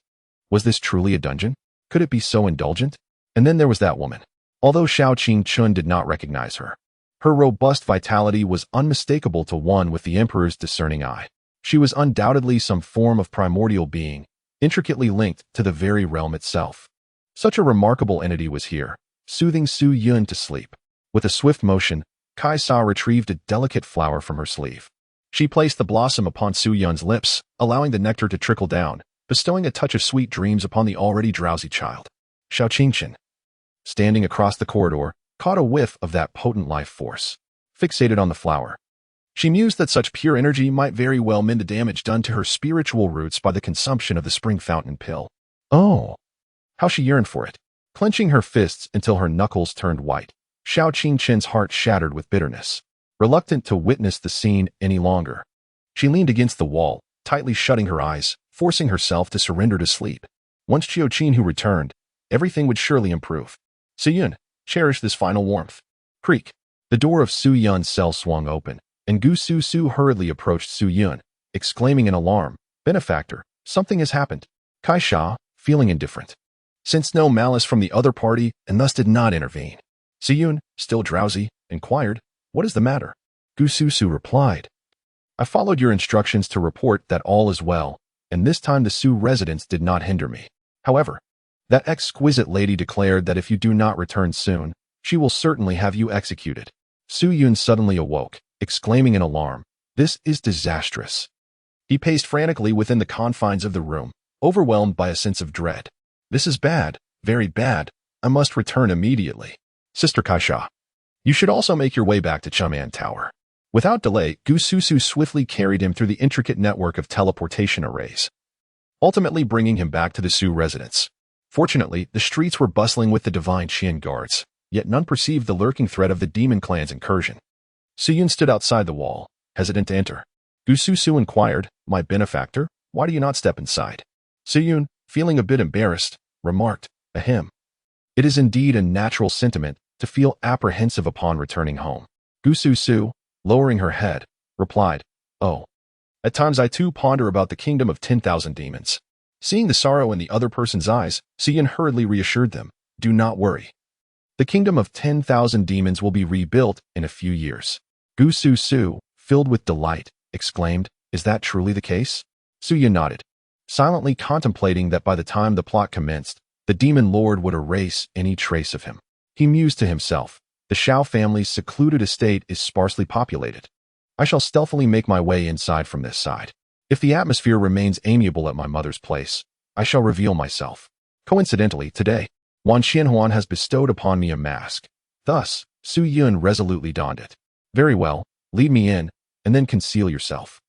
Was this truly a dungeon? Could it be so indulgent? And then there was that woman. Although Xiao Qingqian did not recognize her, her robust vitality was unmistakable to one with the emperor's discerning eye. She was undoubtedly some form of primordial being, intricately linked to the very realm itself. Such a remarkable entity was here, soothing Su Yun to sleep. With a swift motion, Kai Sa retrieved a delicate flower from her sleeve. She placed the blossom upon Su Yun's lips, allowing the nectar to trickle down, bestowing a touch of sweet dreams upon the already drowsy child. Xiao Qingqian, standing across the corridor, caught a whiff of that potent life force, fixated on the flower. She mused that such pure energy might very well mend the damage done to her spiritual roots by the consumption of the spring fountain pill. Oh, how she yearned for it. Clenching her fists until her knuckles turned white, Xiao Qingqian's heart shattered with bitterness. Reluctant to witness the scene any longer, she leaned against the wall, tightly shutting her eyes, forcing herself to surrender to sleep. Once Qiu Qinhu returned, everything would surely improve. Su Yun, cherish this final warmth. Creak. The door of Su Yun's cell swung open, and Gu Su Su hurriedly approached Su Yun, exclaiming in alarm, "Benefactor, something has happened." Kai Sha, feeling indifferent, sensed no malice from the other party and thus did not intervene. Su Yun, still drowsy, inquired, "What is the matter?" Gu Su Su replied, "I followed your instructions to report that all is well, and this time the Su residents did not hinder me. However, that exquisite lady declared that if you do not return soon, she will certainly have you executed." Su Yun suddenly awoke, exclaiming in alarm, "This is disastrous." He paced frantically within the confines of the room, overwhelmed by a sense of dread. "This is bad, very bad. I must return immediately. Sister Kaisha, you should also make your way back to Chunman Tower. Without delay, Gu Susu swiftly carried him through the intricate network of teleportation arrays, ultimately bringing him back to the Su residence. Fortunately, the streets were bustling with the divine Qian guards, yet none perceived the lurking threat of the demon clan's incursion. Suyun stood outside the wall, hesitant to enter. Gu Susu inquired, "My benefactor, why do you not step inside?" Suyun, feeling a bit embarrassed, remarked, "Ahem. It is indeed a natural sentiment to feel apprehensive upon returning home." Gu Susu, lowering her head, replied, "Oh. At times I too ponder about the kingdom of 10,000 demons." Seeing the sorrow in the other person's eyes, Suyun hurriedly reassured them, "Do not worry. The kingdom of 10,000 demons will be rebuilt in a few years." Gu Susu, filled with delight, exclaimed, "Is that truly the case?" Suyun nodded, silently contemplating that by the time the plot commenced, the demon lord would erase any trace of him. He mused to himself, "The Shao family's secluded estate is sparsely populated. I shall stealthily make my way inside from this side. If the atmosphere remains amiable at my mother's place, I shall reveal myself." Coincidentally, today, Wan Qianhuan has bestowed upon me a mask. Thus, Suyun resolutely donned it. "Very well, lead me in, and then conceal yourself."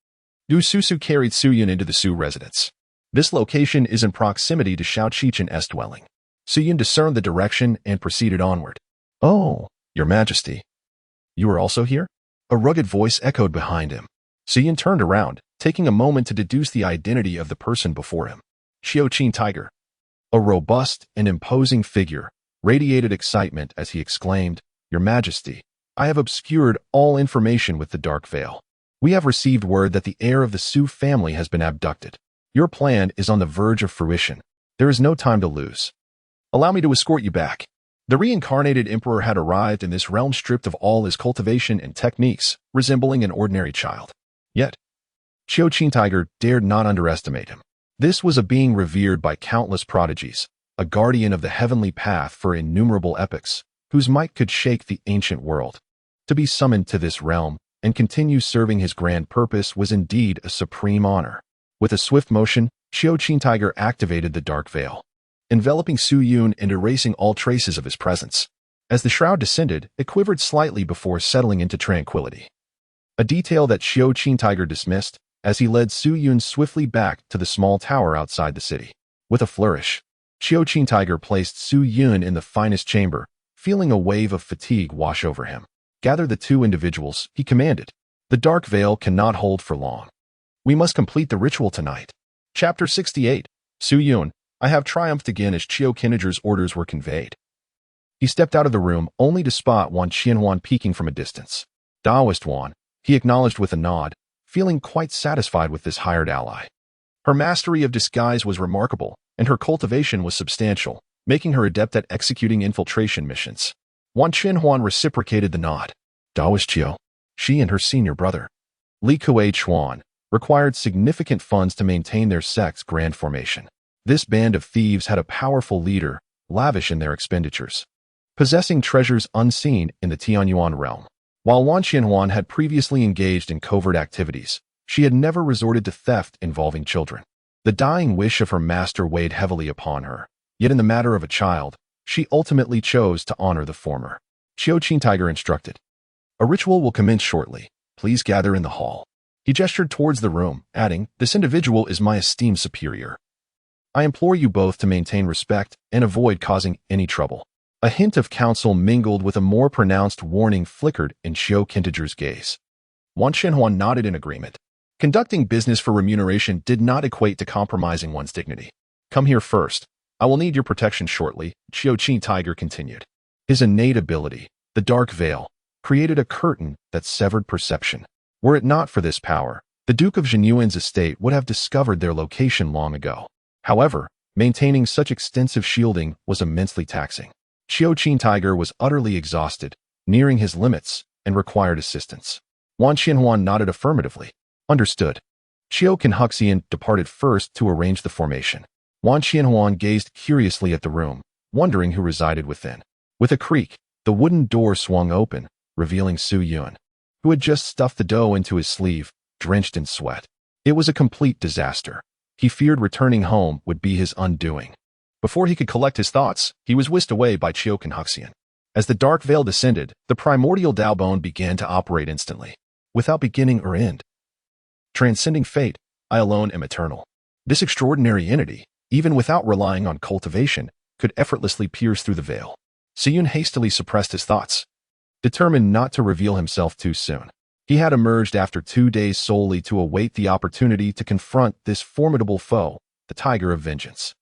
Gu Susu carried Suyun into the Su residence. This location is in proximity to Shao Qiqin's dwelling. Suyun discerned the direction and proceeded onward. "Oh, your majesty. You are also here?" A rugged voice echoed behind him. Suyun turned around, taking a moment to deduce the identity of the person before him. Xiaoqin Tiger. A robust and imposing figure, radiated excitement as he exclaimed, "Your majesty, I have obscured all information with the dark veil. We have received word that the heir of the Su family has been abducted. Your plan is on the verge of fruition. There is no time to lose. Allow me to escort you back." The reincarnated emperor had arrived in this realm stripped of all his cultivation and techniques, resembling an ordinary child. Yet, Xiaoqin Tiger dared not underestimate him. This was a being revered by countless prodigies, a guardian of the heavenly path for innumerable epochs, whose might could shake the ancient world. To be summoned to this realm and continue serving his grand purpose was indeed a supreme honor. With a swift motion, Xiaoqin Tiger activated the dark veil, enveloping Suyun and erasing all traces of his presence. As the shroud descended, it quivered slightly before settling into tranquility. A detail that Xiaoqin Tiger dismissed as he led Suyun swiftly back to the small tower outside the city. With a flourish, Xiaoqin Tiger placed Suyun in the finest chamber, feeling a wave of fatigue wash over him. "Gather the two individuals," he commanded. "The dark veil cannot hold for long. We must complete the ritual tonight." Chapter 68. Suyun, I have triumphed again as Qiu Kinniger's orders were conveyed. He stepped out of the room only to spot Wan Qianhuan peeking from a distance. "Daoist Wan," he acknowledged with a nod, feeling quite satisfied with this hired ally. Her mastery of disguise was remarkable, and her cultivation was substantial, making her adept at executing infiltration missions. Wan Qianhuan reciprocated the nod. "Daoist Qiu." She and her senior brother, Li Kuei Chuan, required significant funds to maintain their sect's grand formation. This band of thieves had a powerful leader, lavish in their expenditures, possessing treasures unseen in the Tianyuan realm. While Wan Qianhuan had previously engaged in covert activities, she had never resorted to theft involving children. The dying wish of her master weighed heavily upon her, yet in the matter of a child, she ultimately chose to honor the former. Xiaoqin Tiger instructed, "A ritual will commence shortly. Please gather in the hall." He gestured towards the room, adding, "This individual is my esteemed superior. I implore you both to maintain respect and avoid causing any trouble." A hint of counsel mingled with a more pronounced warning flickered in Xiao Kintiger's gaze. Wan Qianhuan nodded in agreement. Conducting business for remuneration did not equate to compromising one's dignity. "Come here first. I will need your protection shortly," Xiaoqin Tiger continued. His innate ability, the dark veil, created a curtain that severed perception. Were it not for this power, the Duke of Zhenyuan's estate would have discovered their location long ago. However, maintaining such extensive shielding was immensely taxing. Xiaoqin Tiger was utterly exhausted, nearing his limits, and required assistance. Wan Qianhuan nodded affirmatively. "Understood." Qiu Conhuxian departed first to arrange the formation. Wan Qianhuan gazed curiously at the room, wondering who resided within. With a creak, the wooden door swung open, revealing Suyun, who had just stuffed the dough into his sleeve, drenched in sweat. It was a complete disaster. He feared returning home would be his undoing. Before he could collect his thoughts, he was whisked away by Qiu Conhuxian. As the dark veil descended, the primordial Dao Bone began to operate instantly. without beginning or end. Transcending fate, I alone am eternal. This extraordinary entity, even without relying on cultivation, could effortlessly pierce through the veil. Siyun hastily suppressed his thoughts, determined not to reveal himself too soon. He had emerged after 2 days solely to await the opportunity to confront this formidable foe, the Tiger of Vengeance.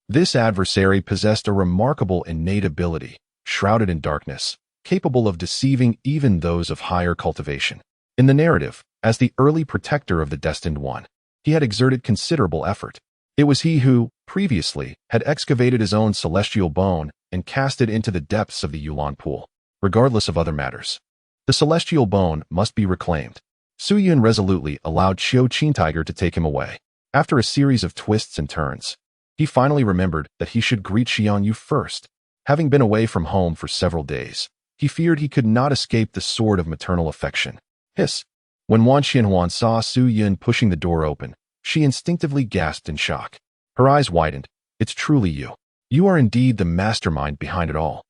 This adversary possessed a remarkable innate ability, shrouded in darkness, capable of deceiving even those of higher cultivation. In the narrative, as the early protector of the Destined One, he had exerted considerable effort. It was he who, previously, had excavated his own celestial bone and cast it into the depths of the Yulan pool. Regardless of other matters, the celestial bone must be reclaimed. Su Yun resolutely allowed Qiu Qintiger to take him away. After a series of twists and turns, he finally remembered that he should greet Xian Yu first. Having been away from home for several days, he feared he could not escape the sword of maternal affection. Hiss. When Wan Xianhuan saw Su Yun pushing the door open, she instinctively gasped in shock. Her eyes widened. It's truly you. You are indeed the mastermind behind it all.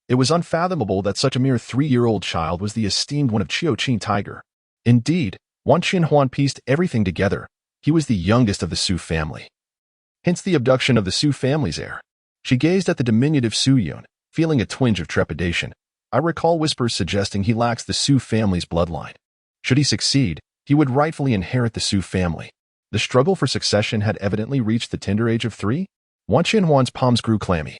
It was unfathomable that such a mere 3-year-old child was the esteemed one of Qiu Qintiger. Indeed, Wan Xianhuan pieced everything together. He was the youngest of the Su family. Hence the abduction of the Su family's heir. She gazed at the diminutive Su Yun, feeling a twinge of trepidation. I recall whispers suggesting he lacks the Su family's bloodline. Should he succeed, he would rightfully inherit the Su family. The struggle for succession had evidently reached the tender age of 3. Wan Xianhuan's palms grew clammy.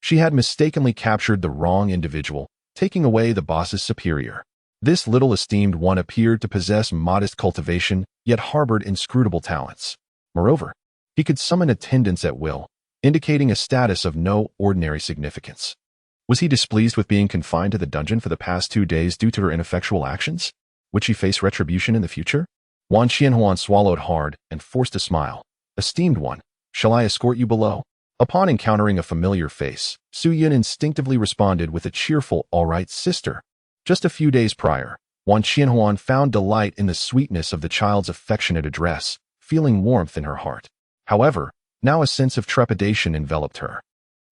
She had mistakenly captured the wrong individual, taking away the boss's superior. This little esteemed one appeared to possess modest cultivation, yet harbored inscrutable talents. Moreover, he could summon attendants at will, indicating a status of no ordinary significance. Was he displeased with being confined to the dungeon for the past 2 days due to her ineffectual actions? Would she face retribution in the future? Wan Xianhuan swallowed hard and forced a smile. Esteemed one, shall I escort you below? Upon encountering a familiar face, Su Yun instinctively responded with a cheerful, all right, sister. Just a few days prior, Wan Xianhuan found delight in the sweetness of the child's affectionate address, feeling warmth in her heart. However, now a sense of trepidation enveloped her.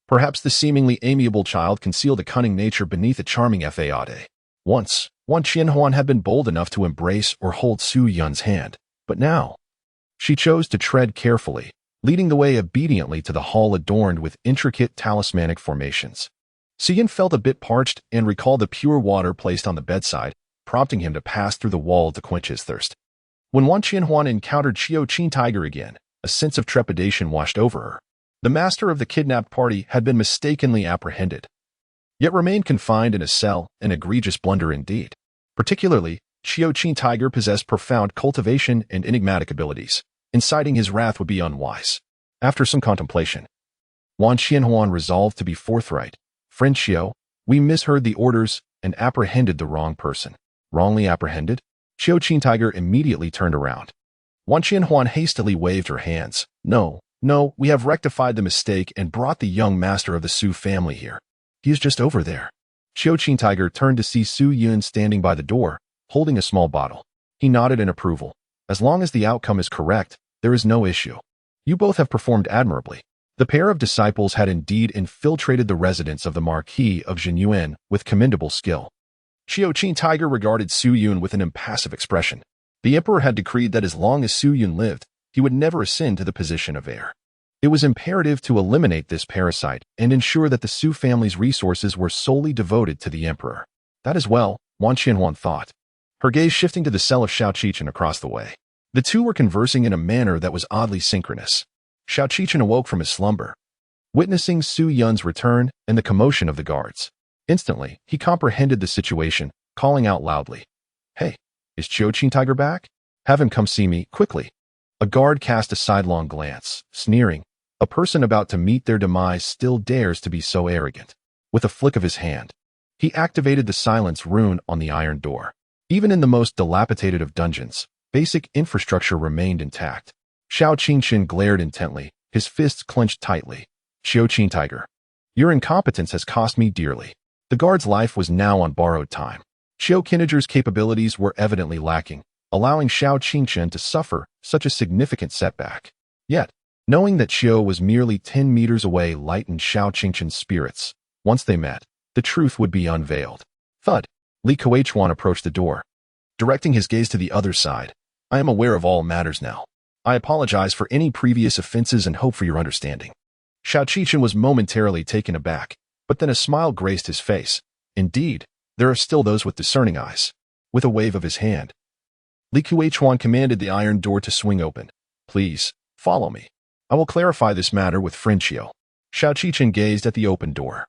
Perhaps the seemingly amiable child concealed a cunning nature beneath a charming faade. Once, Wan Xianhuan had been bold enough to embrace or hold Su Yun's hand, but now, she chose to tread carefully, leading the way obediently to the hall adorned with intricate talismanic formations. Su Yun felt a bit parched and recalled the pure water placed on the bedside, prompting him to pass through the wall to quench his thirst. When Wan Xianhuan encountered Qiu Qintiger again, a sense of trepidation washed over her. The master of the kidnapped party had been mistakenly apprehended, yet remained confined in a cell, an egregious blunder indeed. Particularly, Qiu Qintiger possessed profound cultivation and enigmatic abilities. Inciting his wrath would be unwise. After some contemplation, Wan Xianhuan resolved to be forthright. Friend Qiu, we misheard the orders and apprehended the wrong person. Wrongly apprehended? Qiu Qintiger immediately turned around. Wan Xianhuan hastily waved her hands. No, we have rectified the mistake and brought the young master of the Su family here. He is just over there. Qiu Qintiger turned to see Su Yun standing by the door, holding a small bottle. He nodded in approval. As long as the outcome is correct, there is no issue. You both have performed admirably. The pair of disciples had indeed infiltrated the residence of the Marquis of Zhenyuan with commendable skill. Qiu Qintiger regarded Su Yun with an impassive expression. The emperor had decreed that as long as Su Yun lived, he would never ascend to the position of heir. It was imperative to eliminate this parasite and ensure that the Su family's resources were solely devoted to the emperor. That as well, Wan Xianhuan thought, her gaze shifting to the cell of Xiao Qichen across the way. The two were conversing in a manner that was oddly synchronous. Xiao Qichen awoke from his slumber, witnessing Su Yun's return and the commotion of the guards. Instantly, he comprehended the situation, calling out loudly, Hey, is Qiu Qintiger back? Have him come see me, quickly. A guard cast a sidelong glance, sneering. A person about to meet their demise still dares to be so arrogant. With a flick of his hand, he activated the silence rune on the iron door. Even in the most dilapidated of dungeons, basic infrastructure remained intact. Xiao Qingchen glared intently, his fists clenched tightly. Qiu Qintiger, your incompetence has cost me dearly. The guard's life was now on borrowed time. Qiu Qintiger's capabilities were evidently lacking, allowing Xiao Qingchen to suffer such a significant setback. Yet, knowing that Qiu was merely 10 meters away lightened Xiao Qingchen's spirits. Once they met, the truth would be unveiled. Thud. Li Kueichuan approached the door. directing his gaze to the other side. I am aware of all matters now. I apologize for any previous offenses and hope for your understanding. Xiao Qichen was momentarily taken aback, but then a smile graced his face. Indeed, there are still those with discerning eyes. With a wave of his hand, Li Kuechuan commanded the iron door to swing open. Please, follow me. I will clarify this matter with friend Xiao. Xiao Qichen gazed at the open door,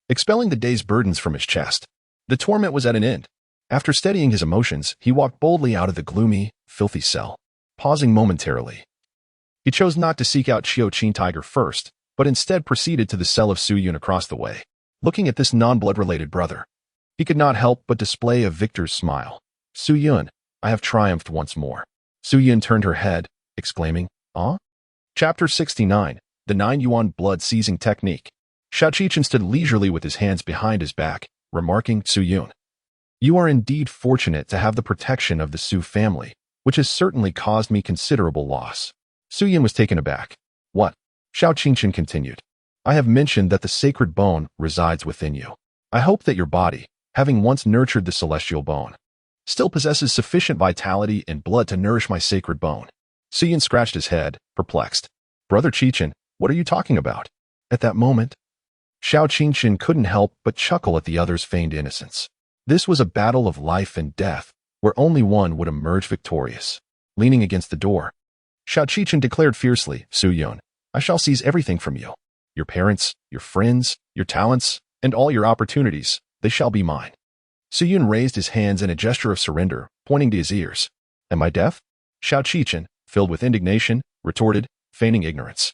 expelling the day's burdens from his chest. The torment was at an end. After steadying his emotions, he walked boldly out of the gloomy, filthy cell. Pausing momentarily, he chose not to seek out Xiao Qin Tiger first, but instead proceeded to the cell of Su Yun across the way. Looking at this non-blood-related brother, he could not help but display a victor's smile. Su Yun, I have triumphed once more. Su Yun turned her head, exclaiming, "Ah?" Chapter 69, The 9 Yuan Blood-Seizing Technique. Xiao Qichen stood leisurely with his hands behind his back, remarking, Su Yun, you are indeed fortunate to have the protection of the Su family, which has certainly caused me considerable loss. Su Yun was taken aback. What? Xiao Qichen continued. I have mentioned that the sacred bone resides within you. I hope that your body, having once nurtured the celestial bone, still possesses sufficient vitality and blood to nourish my sacred bone. Su Yun scratched his head, perplexed. Brother Qichen, what are you talking about? At that moment, Xiao Qichen couldn't help but chuckle at the other's feigned innocence. This was a battle of life and death, where only one would emerge victorious. Leaning against the door, Xiao Qichen declared fiercely, Su Yun, I shall seize everything from you. Your parents, your friends, your talents, and all your opportunities, they shall be mine. Su Yun raised his hands in a gesture of surrender, pointing to his ears. Am I deaf? Xiao Qichen, filled with indignation, retorted, feigning ignorance.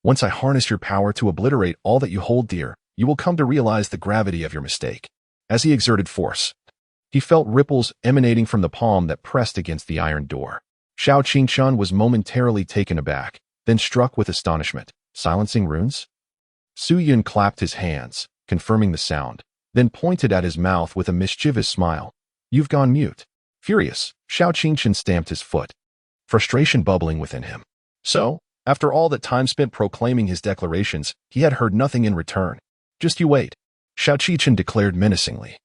Once I harness your power to obliterate all that you hold dear, you will come to realize the gravity of your mistake. As he exerted force, he felt ripples emanating from the palm that pressed against the iron door. Xiao Qichen was momentarily taken aback, then struck with astonishment. Silencing runes? Su Yun clapped his hands, confirming the sound, then pointed at his mouth with a mischievous smile. You've gone mute. Furious, Xiao Qichen stamped his foot, frustration bubbling within him. So, after all that time spent proclaiming his declarations, he had heard nothing in return. Just you wait, Xiao Qichen declared menacingly.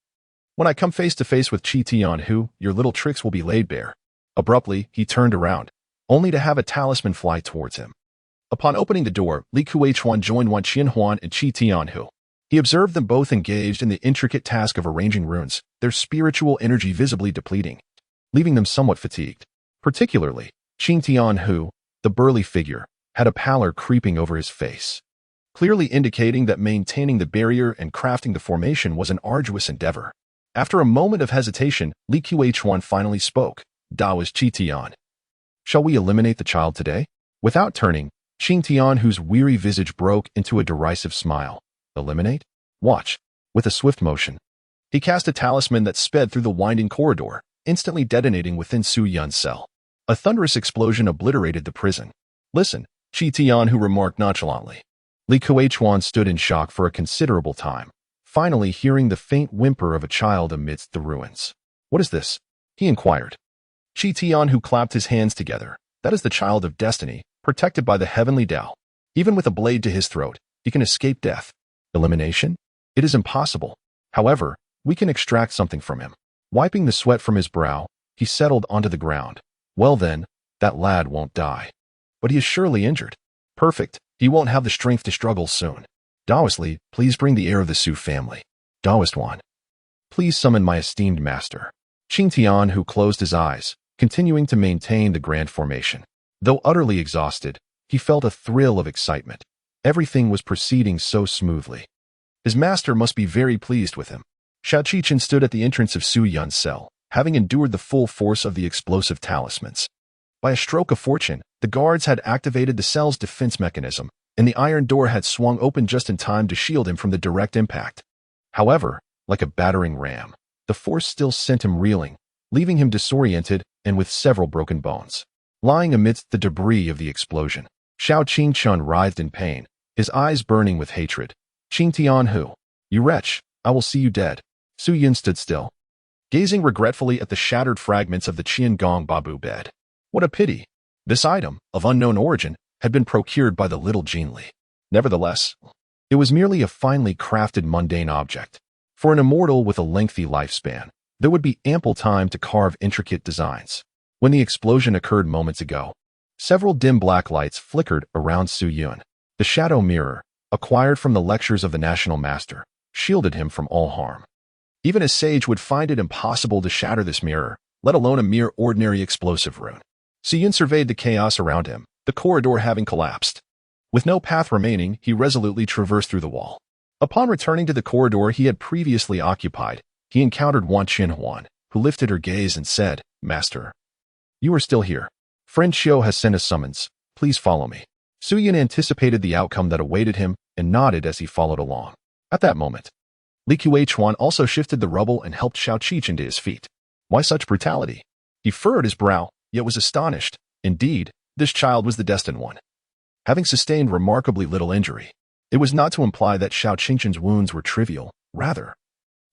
When I come face to face with Qi Tianhu, your little tricks will be laid bare. Abruptly, he turned around, only to have a talisman fly towards him. Upon opening the door, Li Kuechuan joined Wan Qianhuan and Qi Tianhu. He observed them both engaged in the intricate task of arranging runes, their spiritual energy visibly depleting, leaving them somewhat fatigued. Particularly, Qi Tianhu, the burly figure, had a pallor creeping over his face, clearly indicating that maintaining the barrier and crafting the formation was an arduous endeavor. After a moment of hesitation, Li Kuechuan finally spoke. Daoist Qi Tian. Shall we eliminate the child today? Without turning, Qi Tianhu's weary visage broke into a derisive smile. Eliminate? Watch. With a swift motion, he cast a talisman that sped through the winding corridor, instantly detonating within Su Yun's cell. A thunderous explosion obliterated the prison. Listen, Qi Tianhu remarked nonchalantly. Li Kuechuan stood in shock for a considerable time, finally hearing the faint whimper of a child amidst the ruins. What is this? He inquired. Qi Tianhu clapped his hands together. That is the child of destiny, protected by the heavenly Tao. Even with a blade to his throat, he can escape death. Elimination? It is impossible. However, we can extract something from him. Wiping the sweat from his brow, he settled onto the ground. Well then, that lad won't die. But he is surely injured. Perfect. He won't have the strength to struggle soon. Daoistly, please bring the heir of the Su family. Daoist Wan, please summon my esteemed master. Qi Tianhu closed his eyes, continuing to maintain the grand formation. Though utterly exhausted, he felt a thrill of excitement. Everything was proceeding so smoothly. His master must be very pleased with him. Xiao Qichen stood at the entrance of Su Yun's cell, having endured the full force of the explosive talismans. By a stroke of fortune, the guards had activated the cell's defense mechanism, and the iron door had swung open just in time to shield him from the direct impact. However, like a battering ram, the force still sent him reeling, leaving him disoriented and with several broken bones. Lying amidst the debris of the explosion, Xiao Qichen writhed in pain, his eyes burning with hatred. Qi Tianhu, you wretch, I will see you dead. Su Yun stood still, gazing regretfully at the shattered fragments of the Qiangong Babu bed. What a pity! This item, of unknown origin, had been procured by the little Jinli. Nevertheless, it was merely a finely crafted mundane object. For an immortal with a lengthy lifespan, There would be ample time to carve intricate designs. When the explosion occurred moments ago, several dim black lights flickered around Su Yun. The shadow mirror, acquired from the lectures of the National Master, shielded him from all harm. Even a sage would find it impossible to shatter this mirror, let alone a mere ordinary explosive rune. Su Yun surveyed the chaos around him, the corridor having collapsed. With no path remaining, he resolutely traversed through the wall. Upon returning to the corridor he had previously occupied, he encountered Wan Qinhuan, who lifted her gaze and said, "Master, you are still here. Friend Xiao has sent a summons. Please follow me." Su Yun anticipated the outcome that awaited him and nodded as he followed along. At that moment, Li Qiuchuan also shifted the rubble and helped Xiao Qi to his feet. Why such brutality? He furrowed his brow, yet was astonished. Indeed, this child was the destined one. Having sustained remarkably little injury, it was not to imply that Xiao Qingqian's wounds were trivial. Rather,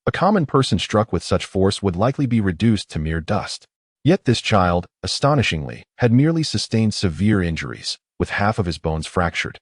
a common person struck with such force would likely be reduced to mere dust. Yet this child, astonishingly, had merely sustained severe injuries, with half of his bones fractured,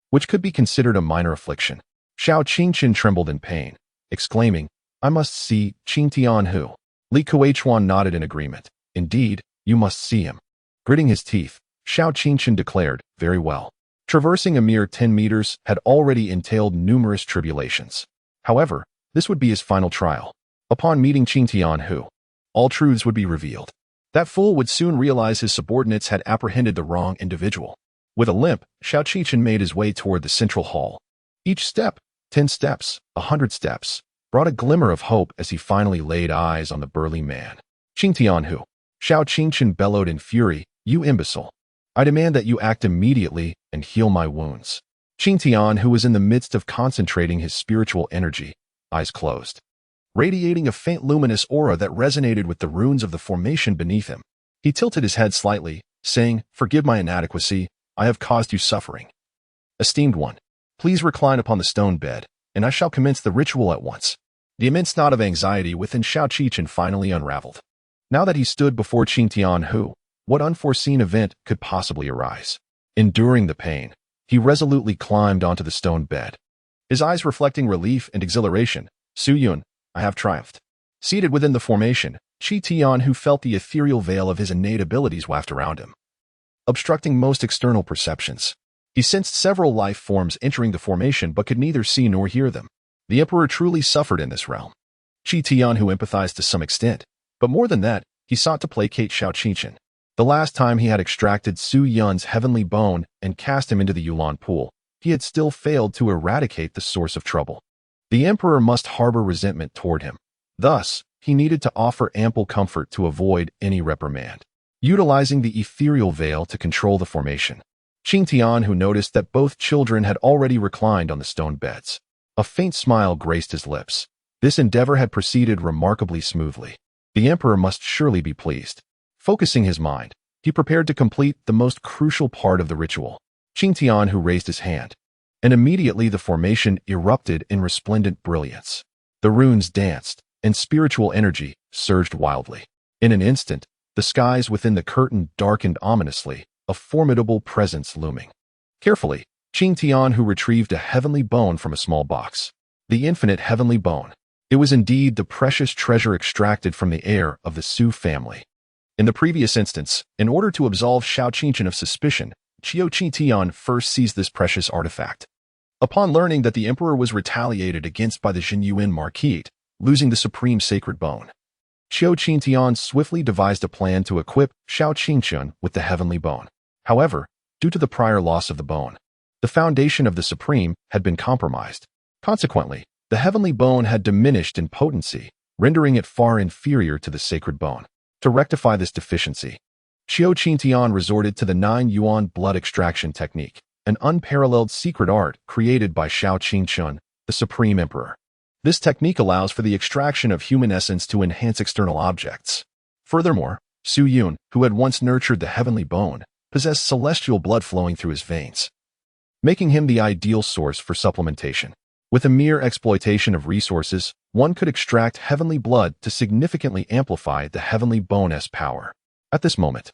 which could be considered a minor affliction. Xiao Qingqian trembled in pain, exclaiming, "I must see Qing Tianhu." Li Qiuchuan nodded in agreement. "Indeed, you must see him." Gritting his teeth, Xiao Qingqian declared, "Very well." Traversing a mere 10 meters had already entailed numerous tribulations. However, this would be his final trial. Upon meeting Qing Tianhu, all truths would be revealed. That fool would soon realize his subordinates had apprehended the wrong individual. With a limp, Xiao Qingqian made his way toward the central hall. Each step, 10 steps, 100 steps, brought a glimmer of hope as he finally laid eyes on the burly man. "Qing Tianhu." Xiao Qingqian bellowed in fury, "You imbecile. I demand that you act immediately and heal my wounds." Qing Tianhu was in the midst of concentrating his spiritual energy, eyes closed, radiating a faint luminous aura that resonated with the runes of the formation beneath him. He tilted his head slightly, saying, "Forgive my inadequacy. I have caused you suffering. Esteemed one, please recline upon the stone bed, and I shall commence the ritual at once." The immense knot of anxiety within Xiao Qingqian finally unraveled. Now that he stood before Qing Tianhu, what unforeseen event could possibly arise? Enduring the pain, he resolutely climbed onto the stone bed, his eyes reflecting relief and exhilaration. "Su Yun, I have triumphed." Seated within the formation, Qing Tianhu felt the ethereal veil of his innate abilities waft around him, obstructing most external perceptions. He sensed several life forms entering the formation but could neither see nor hear them. The emperor truly suffered in this realm. Qing Tianhu empathized to some extent, but more than that, he sought to placate Xiao Qingqian. The last time he had extracted Su Yun's heavenly bone and cast him into the Yulan pool, he had still failed to eradicate the source of trouble. The emperor must harbor resentment toward him. Thus, he needed to offer ample comfort to avoid any reprimand. Utilizing the ethereal veil to control the formation, Qing Tianhu noticed that both children had already reclined on the stone beds. A faint smile graced his lips. This endeavor had proceeded remarkably smoothly. The emperor must surely be pleased. Focusing his mind, he prepared to complete the most crucial part of the ritual. Qing Tianhu raised his hand, and immediately the formation erupted in resplendent brilliance. The runes danced, and spiritual energy surged wildly. In an instant, the skies within the curtain darkened ominously, a formidable presence looming. Carefully, Qing Tianhu retrieved a heavenly bone from a small box. The infinite heavenly bone. It was indeed the precious treasure extracted from the heir of the Su family. In the previous instance, in order to absolve Xiao Qingqian of suspicion, Qiu Qitian first seized this precious artifact. Upon learning that the emperor was retaliated against by the Zhenyuan Marquis, losing the supreme sacred bone, Qiu Qitian swiftly devised a plan to equip Xiao Qingqian with the heavenly bone. However, due to the prior loss of the bone, the foundation of the supreme had been compromised. Consequently, the heavenly bone had diminished in potency, rendering it far inferior to the sacred bone. To rectify this deficiency, Qiu Qingtian resorted to the 9 yuan blood extraction technique, an unparalleled secret art created by Xiao Qingqian, the supreme emperor. This technique allows for the extraction of human essence to enhance external objects. Furthermore, Su Yun, who had once nurtured the heavenly bone, possessed celestial blood flowing through his veins, making him the ideal source for supplementation. With a mere exploitation of resources, one could extract heavenly blood to significantly amplify the heavenly bone's power. At this moment,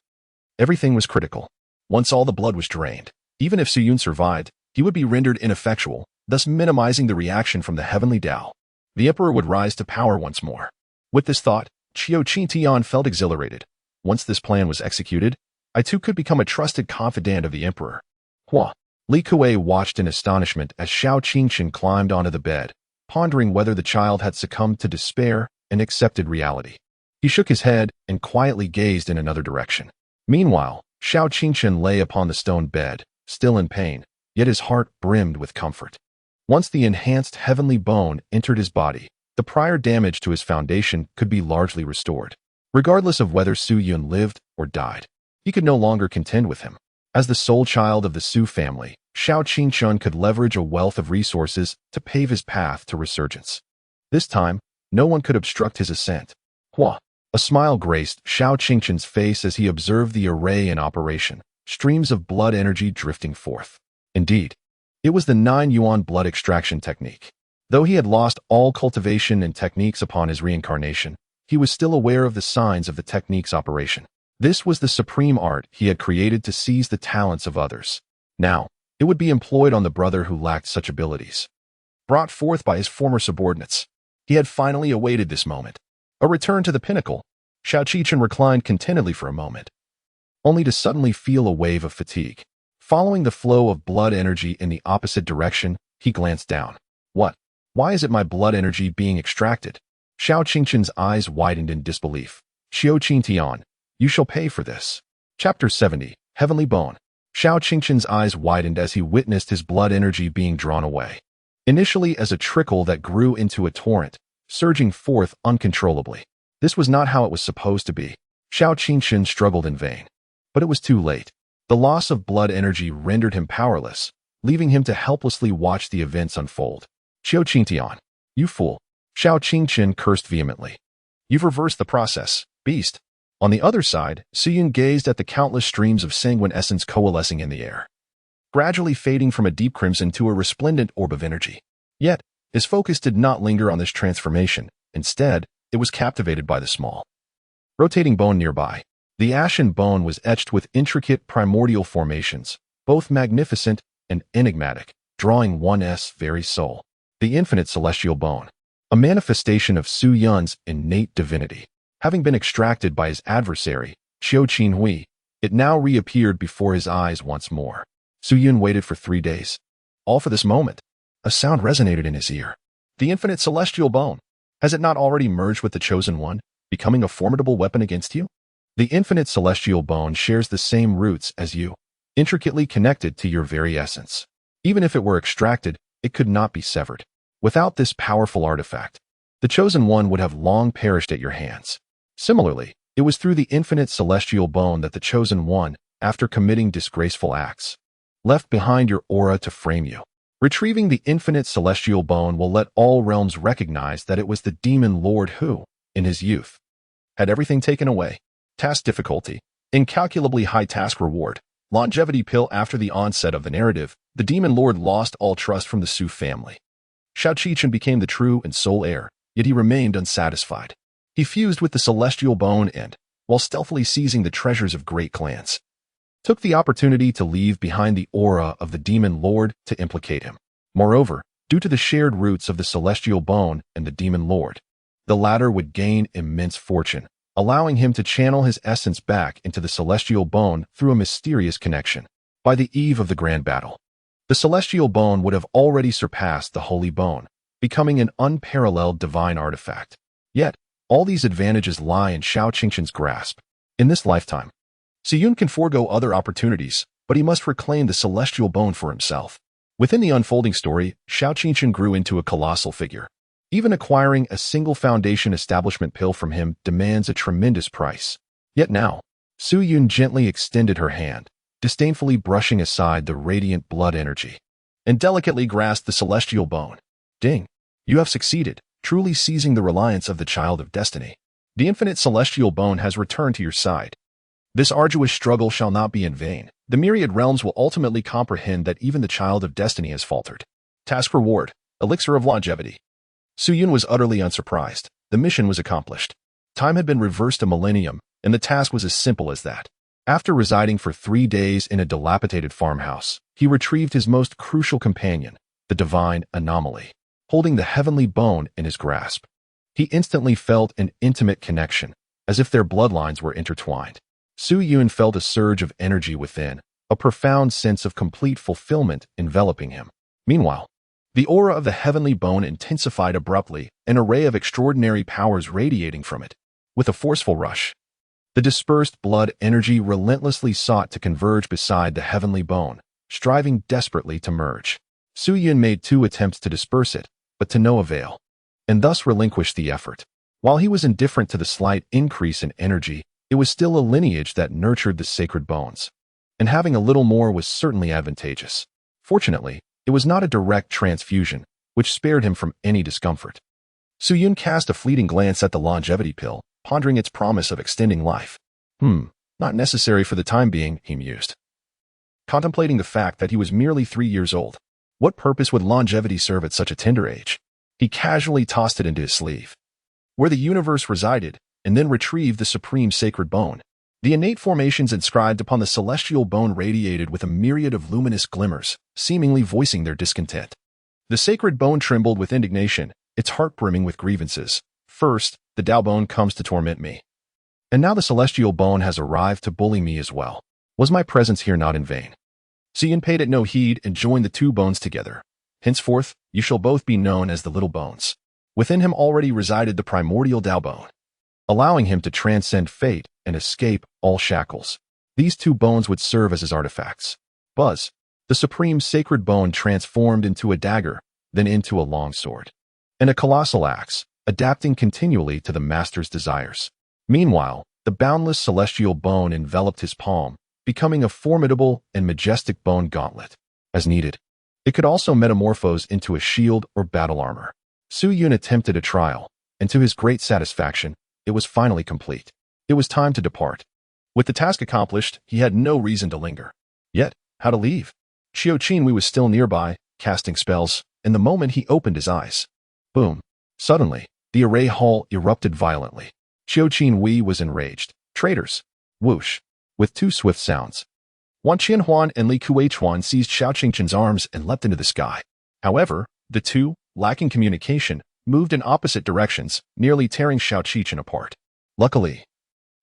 everything was critical. Once all the blood was drained, even if Su Yun survived, he would be rendered ineffectual, thus minimizing the reaction from the heavenly Dao. The emperor would rise to power once more. With this thought, Qiu Qintian felt exhilarated. Once this plan was executed, I too could become a trusted confidant of the emperor. Hua. Li Kuei watched in astonishment as Xiao Qingchen climbed onto the bed, pondering whether the child had succumbed to despair and accepted reality. He shook his head and quietly gazed in another direction. Meanwhile, Xiao Qingchen lay upon the stone bed, still in pain, yet his heart brimmed with comfort. Once the enhanced heavenly bone entered his body, the prior damage to his foundation could be largely restored. Regardless of whether Su Yun lived or died, he could no longer contend with him. As the sole child of the Su family, Xiao Qingchen could leverage a wealth of resources to pave his path to resurgence. This time, no one could obstruct his ascent. Hua. A smile graced Xiao Qingchen's face as he observed the array in operation, streams of blood energy drifting forth. Indeed, it was the 9-yuan blood extraction technique. Though he had lost all cultivation and techniques upon his reincarnation, he was still aware of the signs of the technique's operation. This was the supreme art he had created to seize the talents of others. Now, it would be employed on the brother who lacked such abilities. Brought forth by his former subordinates, he had finally awaited this moment. A return to the pinnacle. Xiao Qingchen reclined contentedly for a moment, only to suddenly feel a wave of fatigue. Following the flow of blood energy in the opposite direction, he glanced down. What? Why is it my blood energy being extracted? Xiao Qingchen's eyes widened in disbelief. Qiu Qintian, you shall pay for this. Chapter 70, Heavenly Bone. Xiao Qingchen's eyes widened as he witnessed his blood energy being drawn away. Initially as a trickle that grew into a torrent, surging forth uncontrollably. This was not how it was supposed to be. Xiao Qingchen struggled in vain. But it was too late. The loss of blood energy rendered him powerless, leaving him to helplessly watch the events unfold. Qiu Qintian, you fool. Xiao Qingchen cursed vehemently. You've reversed the process, beast. On the other side, Su Yun gazed at the countless streams of sanguine essence coalescing in the air, gradually fading from a deep crimson to a resplendent orb of energy. Yet, his focus did not linger on this transformation. Instead, it was captivated by the small, rotating bone nearby. The ashen bone was etched with intricate primordial formations, both magnificent and enigmatic, drawing one's very soul. The infinite celestial bone, a manifestation of Su Yun's innate divinity. Having been extracted by his adversary, Qiu Qinhui, it now reappeared before his eyes once more. Su Yun waited for 3 days. All for this moment. A sound resonated in his ear. The infinite celestial bone. Has it not already merged with the chosen one, becoming a formidable weapon against you? The infinite celestial bone shares the same roots as you, intricately connected to your very essence. Even if it were extracted, it could not be severed. Without this powerful artifact, the chosen one would have long perished at your hands. Similarly, it was through the infinite celestial bone that the chosen one, after committing disgraceful acts, left behind your aura to frame you. Retrieving the infinite celestial bone will let all realms recognize that it was the demon lord who, in his youth, had everything taken away. Task difficulty, incalculably high task reward, longevity pill. After the onset of the narrative, the demon lord lost all trust from the Su family. Xiao Qingchen became the true and sole heir, yet he remained unsatisfied. He fused with the celestial bone and, while stealthily seizing the treasures of great clans, took the opportunity to leave behind the aura of the demon lord to implicate him. Moreover, due to the shared roots of the celestial bone and the demon lord, the latter would gain immense fortune, allowing him to channel his essence back into the celestial bone through a mysterious connection. By the eve of the grand battle, the celestial bone would have already surpassed the holy bone, becoming an unparalleled divine artifact. Yet, all these advantages lie in Xiao Qingchen's grasp. In this lifetime, Su Yun can forego other opportunities, but he must reclaim the celestial bone for himself. Within the unfolding story, Xiao Qingchen grew into a colossal figure. Even acquiring a single foundation establishment pill from him demands a tremendous price. Yet now, Su Yun gently extended her hand, disdainfully brushing aside the radiant blood energy, and delicately grasped the celestial bone. Ding! You have succeeded, truly seizing the reliance of the child of destiny. The infinite celestial bone has returned to your side. This arduous struggle shall not be in vain. The myriad realms will ultimately comprehend that even the child of destiny has faltered. Task reward, elixir of longevity. Su Yun was utterly unsurprised. The mission was accomplished. Time had been reversed a millennium, and the task was as simple as that. After residing for 3 days in a dilapidated farmhouse, he retrieved his most crucial companion, the divine anomaly, holding the heavenly bone in his grasp. He instantly felt an intimate connection, as if their bloodlines were intertwined. Su Yun felt a surge of energy within, a profound sense of complete fulfillment enveloping him. Meanwhile, the aura of the heavenly bone intensified abruptly, an array of extraordinary powers radiating from it. With a forceful rush, the dispersed blood energy relentlessly sought to converge beside the heavenly bone, striving desperately to merge. Su Yun made 2 attempts to disperse it, but to no avail, and thus relinquished the effort. While he was indifferent to the slight increase in energy, it was still a lineage that nurtured the sacred bones, and having a little more was certainly advantageous. Fortunately, it was not a direct transfusion, which spared him from any discomfort. Su Yun cast a fleeting glance at the longevity pill, pondering its promise of extending life. Not necessary for the time being, he mused, contemplating the fact that he was merely 3 years old. What purpose would longevity serve at such a tender age? He casually tossed it into his sleeve, where the universe resided, and then retrieved the supreme sacred bone. The innate formations inscribed upon the celestial bone radiated with a myriad of luminous glimmers, seemingly voicing their discontent. The sacred bone trembled with indignation, its heart brimming with grievances. First, the Dao bone comes to torment me, and now the celestial bone has arrived to bully me as well. Was my presence here not in vain? Su Yun paid it no heed and joined the 2 bones together. Henceforth, you shall both be known as the little bones. Within him already resided the primordial Dao bone, allowing him to transcend fate and escape all shackles. These 2 bones would serve as his artifacts. Buzz, the supreme sacred bone transformed into a dagger, then into a long sword, and a colossal axe, adapting continually to the master's desires. Meanwhile, the boundless celestial bone enveloped his palm, becoming a formidable and majestic bone gauntlet. As needed, it could also metamorphose into a shield or battle armor. Su Yun attempted a trial, and to his great satisfaction, it was finally complete. It was time to depart. With the task accomplished, he had no reason to linger. Yet, how to leave? Qiu Qinhui was still nearby, casting spells, and the moment he opened his eyes, boom! Suddenly, the array hall erupted violently. Qiu Qinhui was enraged. Traitors! Whoosh! With 2 swift sounds, Wan Qianhuan and Li Kuichuan seized Xiao Qingchen's arms and leapt into the sky. However, the 2, lacking communication, moved in opposite directions, nearly tearing Xiao Qingchen apart. Luckily,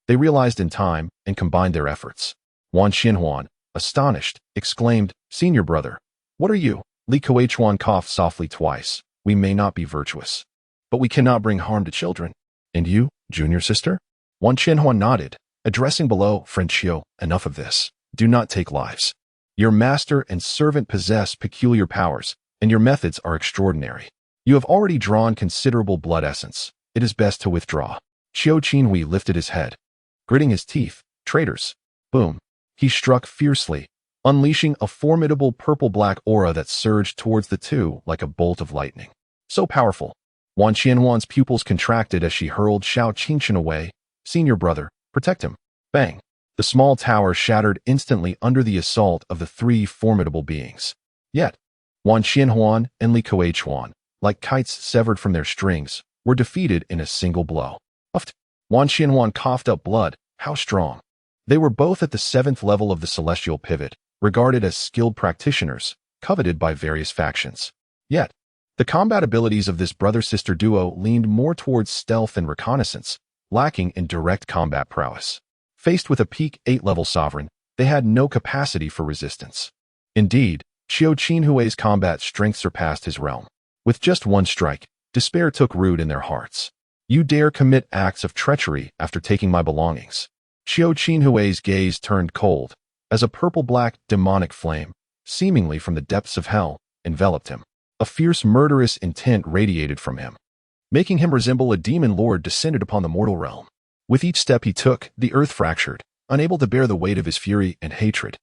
they realized in time and combined their efforts. Wan Qianhuan, astonished, exclaimed, "Senior brother, what are you?" Li Kuichuan coughed softly twice. "We may not be virtuous, but we cannot bring harm to children." "And you, junior sister?" Wan Qianhuan nodded, addressing below, "Friend Qiu, enough of this. Do not take lives. Your master and servant possess peculiar powers, and your methods are extraordinary. You have already drawn considerable blood essence. It is best to withdraw." Qiu Qinhui lifted his head, gritting his teeth. "Traitors!" Boom! He struck fiercely, unleashing a formidable purple-black aura that surged towards the 2 like a bolt of lightning. So powerful, Wan Qianhuan's pupils contracted as she hurled Xiao Qingchen away. "Senior brother, protect him." Bang! The small tower shattered instantly under the assault of the 3 formidable beings. Yet, Wan Qianhuan and Li Kuichuan, like kites severed from their strings, were defeated in a single blow. Uft! Wan Qianhuan coughed up blood. How strong! They were both at the 7th level of the celestial pivot, regarded as skilled practitioners, coveted by various factions. Yet, the combat abilities of this brother-sister duo leaned more towards stealth and reconnaissance, lacking in direct combat prowess. Faced with a peak 8-level sovereign, they had no capacity for resistance. Indeed, Qiu Qinhui's combat strength surpassed his realm. With just 1 strike, despair took root in their hearts. "You dare commit acts of treachery after taking my belongings." Qiu Qinhui's gaze turned cold, as a purple-black, demonic flame, seemingly from the depths of hell, enveloped him. A fierce, murderous intent radiated from him, making him resemble a demon lord descended upon the mortal realm. With each step he took, the earth fractured, unable to bear the weight of his fury and hatred.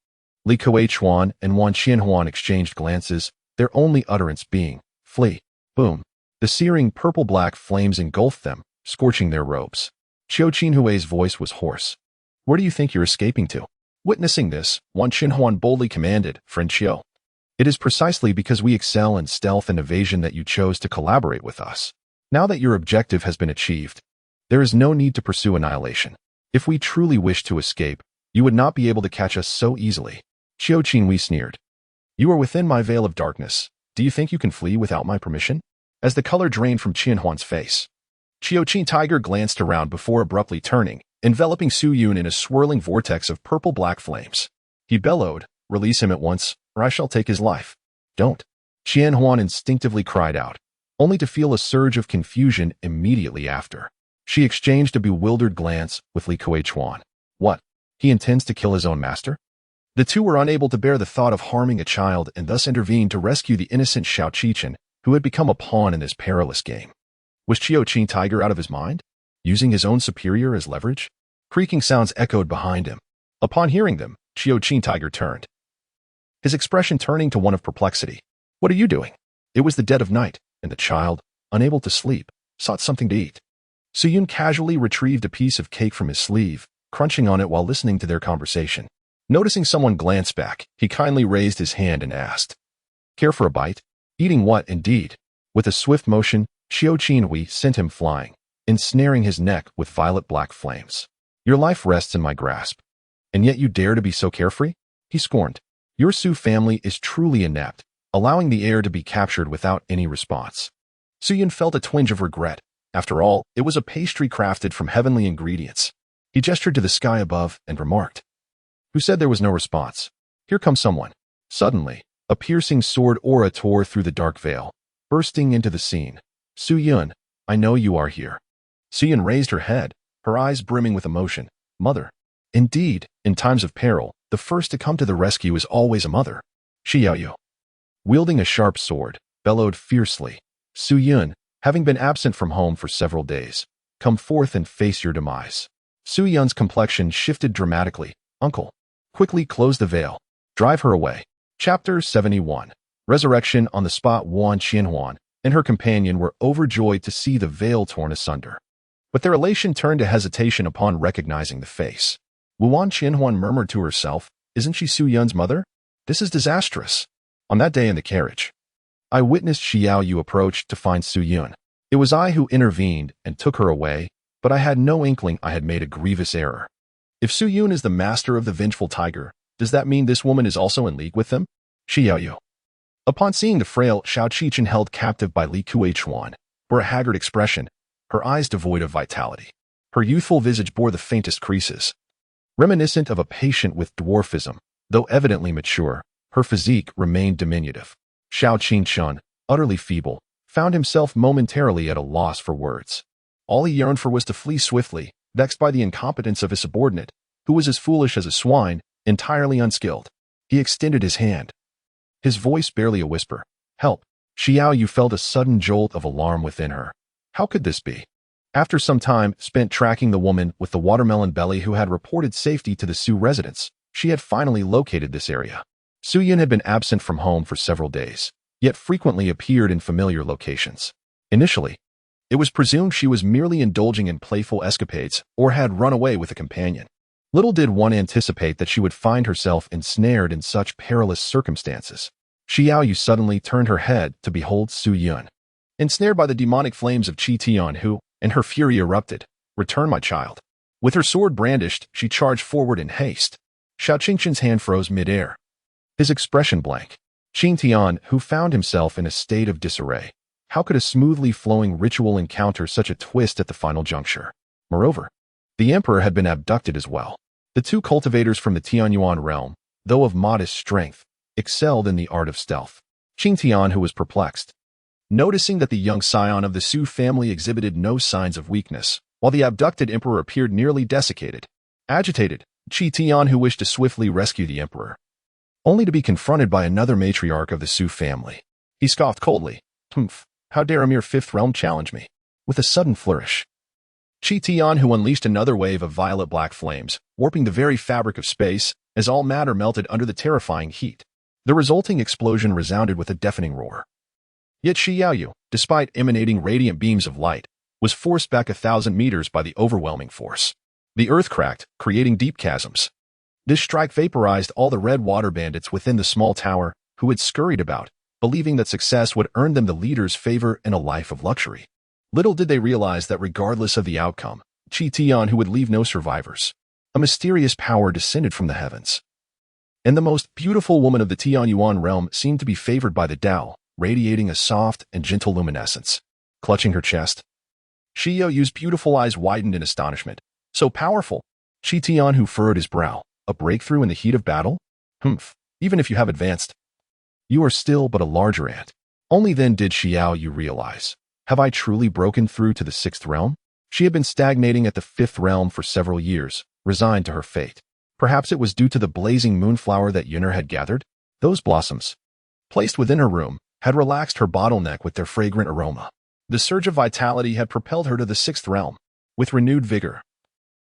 Li Kuichuan and Wan Qianhuan exchanged glances, their only utterance being, "Flee." Boom! The searing purple-black flames engulfed them, scorching their robes. Qiu Qinhui's voice was hoarse. "Where do you think you're escaping to?" Witnessing this, Wan Qianhuan boldly commanded, "Friend Qiu, it is precisely because we excel in stealth and evasion that you chose to collaborate with us. Now that your objective has been achieved, there is no need to pursue annihilation. If we truly wish to escape, you would not be able to catch us so easily." Qiu Qinhui sneered. "You are within my veil of darkness. Do you think you can flee without my permission?" As the color drained from Qianhuan's face, Qin Tiger glanced around before abruptly turning, enveloping Su Yun in a swirling vortex of purple-black flames. He bellowed, "Release him at once, or I shall take his life." "Don't." Qian Huan instinctively cried out, only to feel a surge of confusion immediately after. She exchanged a bewildered glance with Li Kuei-chuan. What? He intends to kill his own master? The two were unable to bear the thought of harming a child and thus intervened to rescue the innocent Xiao Qichen, who had become a pawn in this perilous game. Was Qin Tiger out of his mind? Using his own superior as leverage? Creaking sounds echoed behind him. Upon hearing them, Qin Tiger turned, his expression turning to one of perplexity. "What are you doing?" It was the dead of night, and the child, unable to sleep, sought something to eat. Su Yun casually retrieved a piece of cake from his sleeve, crunching on it while listening to their conversation. Noticing someone glance back, he kindly raised his hand and asked, "Care for a bite?" Eating what, indeed? With a swift motion, Qin Hui sent him flying, ensnaring his neck with violet-black flames. "Your life rests in my grasp. And yet you dare to be so carefree?" He scorned. "Your Su family is truly inept, allowing the heir to be captured without any response." Su Yun felt a twinge of regret. After all, it was a pastry crafted from heavenly ingredients. He gestured to the sky above and remarked, "Who said there was no response? Here comes someone." Suddenly, a piercing sword aura tore through the dark veil, bursting into the scene. "Su Yun, I know you are here." Su Yun raised her head, her eyes brimming with emotion. "Mother." Indeed, in times of peril, the first to come to the rescue is always a mother. Xiaoyu, wielding a sharp sword, bellowed fiercely. "Su Yun, having been absent from home for several days, come forth and face your demise." Su Yun's complexion shifted dramatically. "Uncle, quickly close the veil. Drive her away." Chapter 71. Resurrection. On the spot, Wan Qianhuan and her companion were overjoyed to see the veil torn asunder. But their elation turned to hesitation upon recognizing the face. Wan Qianhuan murmured to herself, "Isn't she Su Yun's mother? This is disastrous." On that day in the carriage, I witnessed Xiaoyu approach to find Su Yun. It was I who intervened and took her away, but I had no inkling I had made a grievous error. If Su Yun is the master of the vengeful tiger, does that mean this woman is also in league with them? Xiaoyu. Upon seeing the frail Xiao Qichen held captive by Li Kuei-chuan, bore a haggard expression, her eyes devoid of vitality. Her youthful visage bore the faintest creases. Reminiscent of a patient with dwarfism, though evidently mature, her physique remained diminutive. Xiao Qinchun, utterly feeble, found himself momentarily at a loss for words. All he yearned for was to flee swiftly, vexed by the incompetence of his subordinate, who was as foolish as a swine, entirely unskilled. He extended his hand, his voice barely a whisper. "Help." Xiaoyu felt a sudden jolt of alarm within her. How could this be? After some time spent tracking the woman with the watermelon belly who had reported safety to the Su residence, she had finally located this area. Su Yun had been absent from home for several days, yet frequently appeared in familiar locations. Initially, it was presumed she was merely indulging in playful escapades or had run away with a companion. Little did one anticipate that she would find herself ensnared in such perilous circumstances. Xiaoyu suddenly turned her head to behold Su Yun, ensnared by the demonic flames of Qi Tian, who, in her fury, erupted. "Return, my child." With her sword brandished, she charged forward in haste. Xiao Qingchen's hand froze mid-air, his expression blank. Qin Tian, who found himself in a state of disarray. How could a smoothly flowing ritual encounter such a twist at the final juncture? Moreover, the emperor had been abducted as well. The two cultivators from the Tianyuan realm, though of modest strength, excelled in the art of stealth. Qin Tian, who was perplexed, noticing that the young scion of the Su family exhibited no signs of weakness, while the abducted emperor appeared nearly desiccated. Agitated, Qi Tian, who wished to swiftly rescue the emperor, only to be confronted by another matriarch of the Su family. He scoffed coldly. "Humph, how dare a mere fifth realm challenge me?" With a sudden flourish, Qi Tian, who unleashed another wave of violet-black flames, warping the very fabric of space as all matter melted under the terrifying heat. The resulting explosion resounded with a deafening roar. Yet Xiaoyu, despite emanating radiant beams of light, was forced back 1,000 meters by the overwhelming force. The earth cracked, creating deep chasms. This strike vaporized all the red water bandits within the small tower, who had scurried about, believing that success would earn them the leader's favor and a life of luxury. Little did they realize that regardless of the outcome, Qi Tian, who would leave no survivors, a mysterious power descended from the heavens. And the most beautiful woman of the Tianyuan realm seemed to be favored by the Tao, radiating a soft and gentle luminescence. Clutching her chest, Shi Yaoyu's beautiful eyes widened in astonishment. So powerful. Shi Tianhu furrowed his brow. A breakthrough in the heat of battle? Humph. Even if you have advanced, you are still but a larger ant. Only then did Shi Yaoyu realize. Have I truly broken through to the 6th realm? She had been stagnating at the 5th realm for several years, resigned to her fate. Perhaps it was due to the blazing moonflower that Yinger had gathered. Those blossoms, placed within her room, had relaxed her bottleneck with their fragrant aroma. The surge of vitality had propelled her to the 6th realm. With renewed vigor,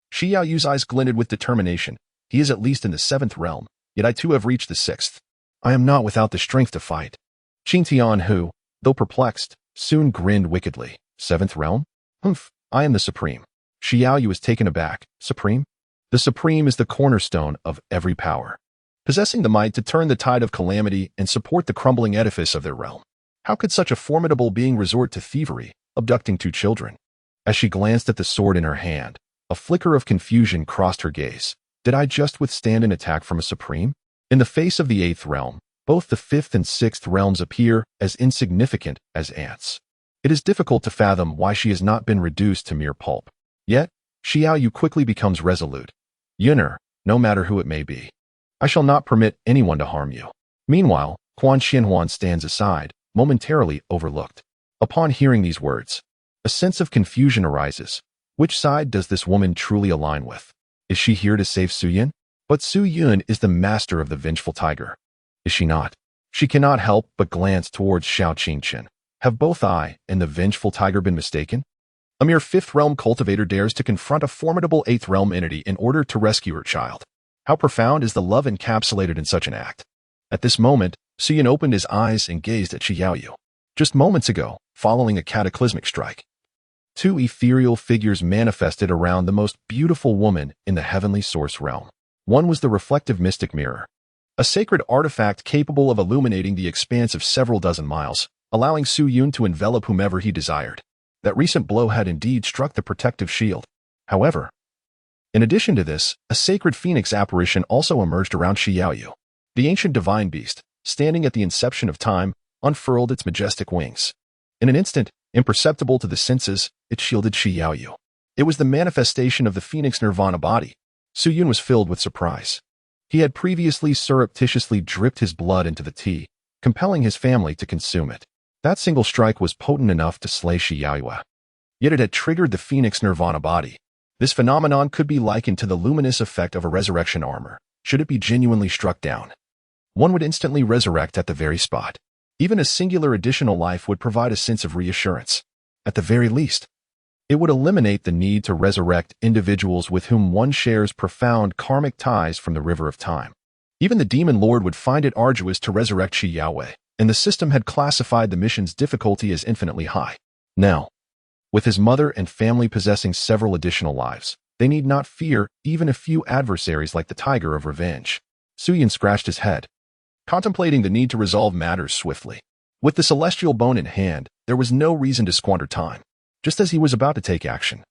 Shi Yaoyu's eyes glinted with determination. He is at least in the 7th realm, yet I too have reached the 6th. I am not without the strength to fight. Qin Tianhu, though perplexed, soon grinned wickedly. 7th realm? Humph, I am the Supreme. Shi Yaoyu is taken aback. Supreme? The Supreme is the cornerstone of every power, possessing the might to turn the tide of calamity and support the crumbling edifice of their realm. How could such a formidable being resort to thievery, abducting 2 children? As she glanced at the sword in her hand, a flicker of confusion crossed her gaze. Did I just withstand an attack from a Supreme? In the face of the 8th realm, both the 5th and 6th realms appear as insignificant as ants. It is difficult to fathom why she has not been reduced to mere pulp. Yet, Shi Yaoyu quickly becomes resolute. Yinger, no matter who it may be, I shall not permit anyone to harm you. Meanwhile, Quan Xianhuan stands aside, momentarily overlooked. Upon hearing these words, a sense of confusion arises. Which side does this woman truly align with? Is she here to save Su Yun? But Su Yun is the master of the vengeful tiger. Is she not? She cannot help but glance towards Xiao Qingchen. Have both I and the vengeful tiger been mistaken? A mere 5th realm cultivator dares to confront a formidable 8th realm entity in order to rescue her child. How profound is the love encapsulated in such an act? At this moment, Su Yun opened his eyes and gazed at Shi Yaoyu. Just moments ago, following a cataclysmic strike, 2 ethereal figures manifested around the most beautiful woman in the heavenly source realm. One was the reflective mystic mirror, a sacred artifact capable of illuminating the expanse of several dozen miles, allowing Su Yun to envelop whomever he desired. That recent blow had indeed struck the protective shield. However, in addition to this, a sacred phoenix apparition also emerged around Shi Yaoyu. The ancient divine beast, standing at the inception of time, unfurled its majestic wings. In an instant, imperceptible to the senses, it shielded Shi Yaoyu. It was the manifestation of the phoenix nirvana body. Su Yun was filled with surprise. He had previously surreptitiously dripped his blood into the tea, compelling his family to consume it. That single strike was potent enough to slay Shi Yaoyu. Yet it had triggered the phoenix nirvana body. This phenomenon could be likened to the luminous effect of a resurrection armor. Should it be genuinely struck down, one would instantly resurrect at the very spot. Even a singular additional life would provide a sense of reassurance. At the very least, it would eliminate the need to resurrect individuals with whom one shares profound karmic ties from the river of time. Even the demon lord would find it arduous to resurrect Shi Yaoyu, and the system had classified the mission's difficulty as infinitely high. Now, with his mother and family possessing several additional lives, they need not fear even a few adversaries like the tiger of revenge. Su Yun scratched his head, contemplating the need to resolve matters swiftly. With the celestial bone in hand, there was no reason to squander time. Just as he was about to take action,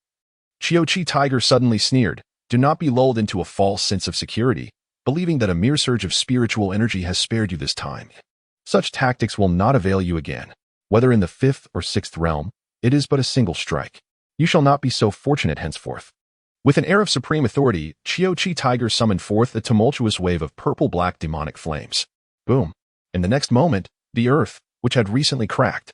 Qiuqi Tiger suddenly sneered. Do not be lulled into a false sense of security, believing that a mere surge of spiritual energy has spared you this time. Such tactics will not avail you again. Whether in the 5th or 6th realm, it is but a single strike. You shall not be so fortunate henceforth. With an air of supreme authority, Qiuqi Tiger summoned forth a tumultuous wave of purple-black demonic flames. Boom. In the next moment, the earth, which had recently cracked,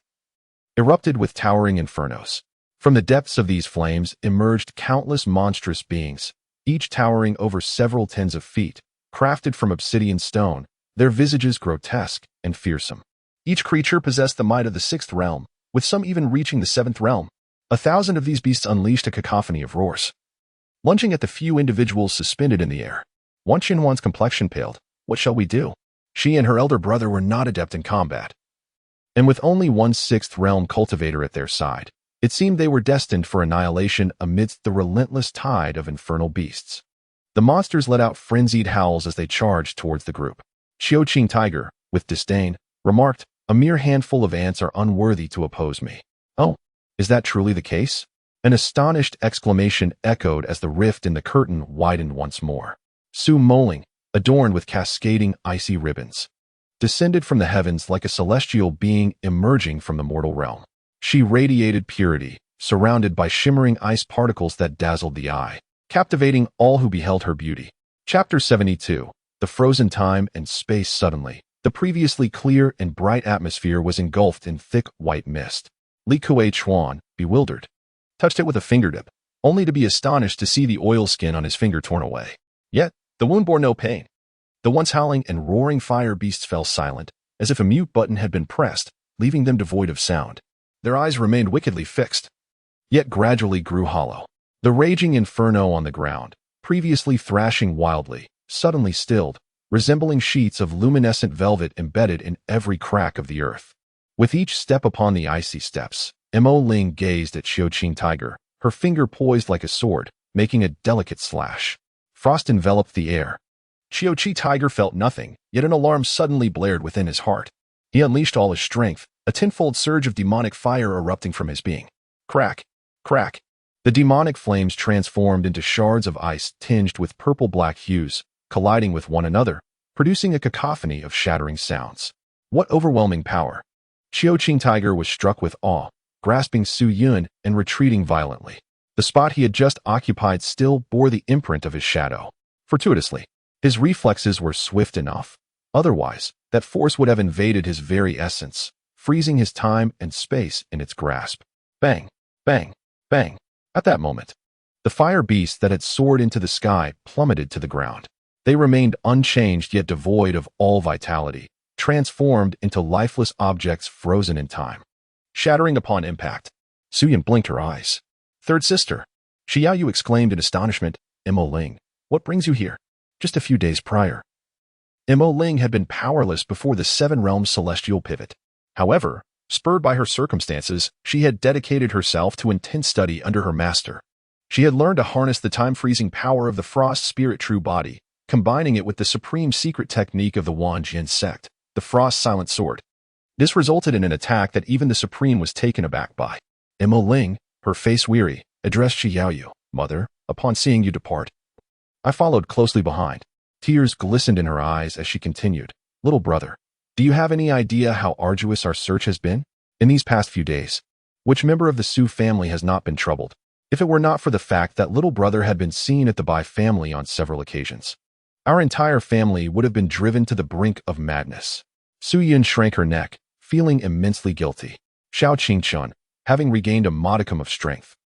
erupted with towering infernos. From the depths of these flames emerged countless monstrous beings, each towering over several tens of feet, crafted from obsidian stone, their visages grotesque and fearsome. Each creature possessed the might of the 6th realm, with some even reaching the 7th realm. 1,000 of these beasts unleashed a cacophony of roars, lunging at the few individuals suspended in the air. Quan Xianhuan's complexion paled. What shall we do? She and her elder brother were not adept in combat, and with only one 6th realm cultivator at their side, it seemed they were destined for annihilation amidst the relentless tide of infernal beasts. The monsters let out frenzied howls as they charged towards the group. Qiuqi Tiger, with disdain, remarked, "A mere handful of ants are unworthy to oppose me." Oh, is that truly the case? An astonished exclamation echoed as the rift in the curtain widened once more. Su Moling, adorned with cascading icy ribbons, descended from the heavens like a celestial being emerging from the mortal realm. She radiated purity, surrounded by shimmering ice particles that dazzled the eye, captivating all who beheld her beauty. Chapter 72. The frozen time and space. Suddenly, the previously clear and bright atmosphere was engulfed in thick white mist. Li Kuei-chuan, bewildered, touched it with a fingertip, only to be astonished to see the oil skin on his finger torn away. Yet, the wound bore no pain. The once howling and roaring fire beasts fell silent, as if a mute button had been pressed, leaving them devoid of sound. Their eyes remained wickedly fixed, yet gradually grew hollow. The raging inferno on the ground, previously thrashing wildly, suddenly stilled, resembling sheets of luminescent velvet embedded in every crack of the earth. With each step upon the icy steps, Mo Ling gazed at Xiaoqing Tiger, her finger poised like a sword, making a delicate slash. Frost enveloped the air. Xiaoqing Tiger felt nothing, yet an alarm suddenly blared within his heart. He unleashed all his strength, a tenfold surge of demonic fire erupting from his being. Crack! Crack! The demonic flames transformed into shards of ice tinged with purple-black hues, colliding with one another, producing a cacophony of shattering sounds. What overwhelming power! Xiaoqing Tiger was struck with awe, grasping Su Yun and retreating violently. The spot he had just occupied still bore the imprint of his shadow. Fortuitously, his reflexes were swift enough. Otherwise, that force would have invaded his very essence, freezing his time and space in its grasp. Bang! Bang! Bang! At that moment, the fire beasts that had soared into the sky plummeted to the ground. They remained unchanged yet devoid of all vitality, transformed into lifeless objects frozen in time. Shattering upon impact, Su Yun blinked her eyes. Third sister, Xiaoyu exclaimed in astonishment. Mo Ling, what brings you here? Just a few days prior, Mo Ling had been powerless before the Seven Realms celestial pivot. However, spurred by her circumstances, she had dedicated herself to intense study under her master. She had learned to harness the time-freezing power of the Frost Spirit True Body, combining it with the supreme secret technique of the Wanjian sect, the Frost Silent Sword. This resulted in an attack that even the Supreme was taken aback by. Mo Ling, her face weary, addressed Xiaoyu. Mother, upon seeing you depart, I followed closely behind. Tears glistened in her eyes as she continued. Little brother, do you have any idea how arduous our search has been? In these past few days, which member of the Su family has not been troubled? If it were not for the fact that little brother had been seen at the Bai family on several occasions, our entire family would have been driven to the brink of madness. Su Yun shrank her neck, feeling immensely guilty. Xiao Qingchun, having regained a modicum of strength,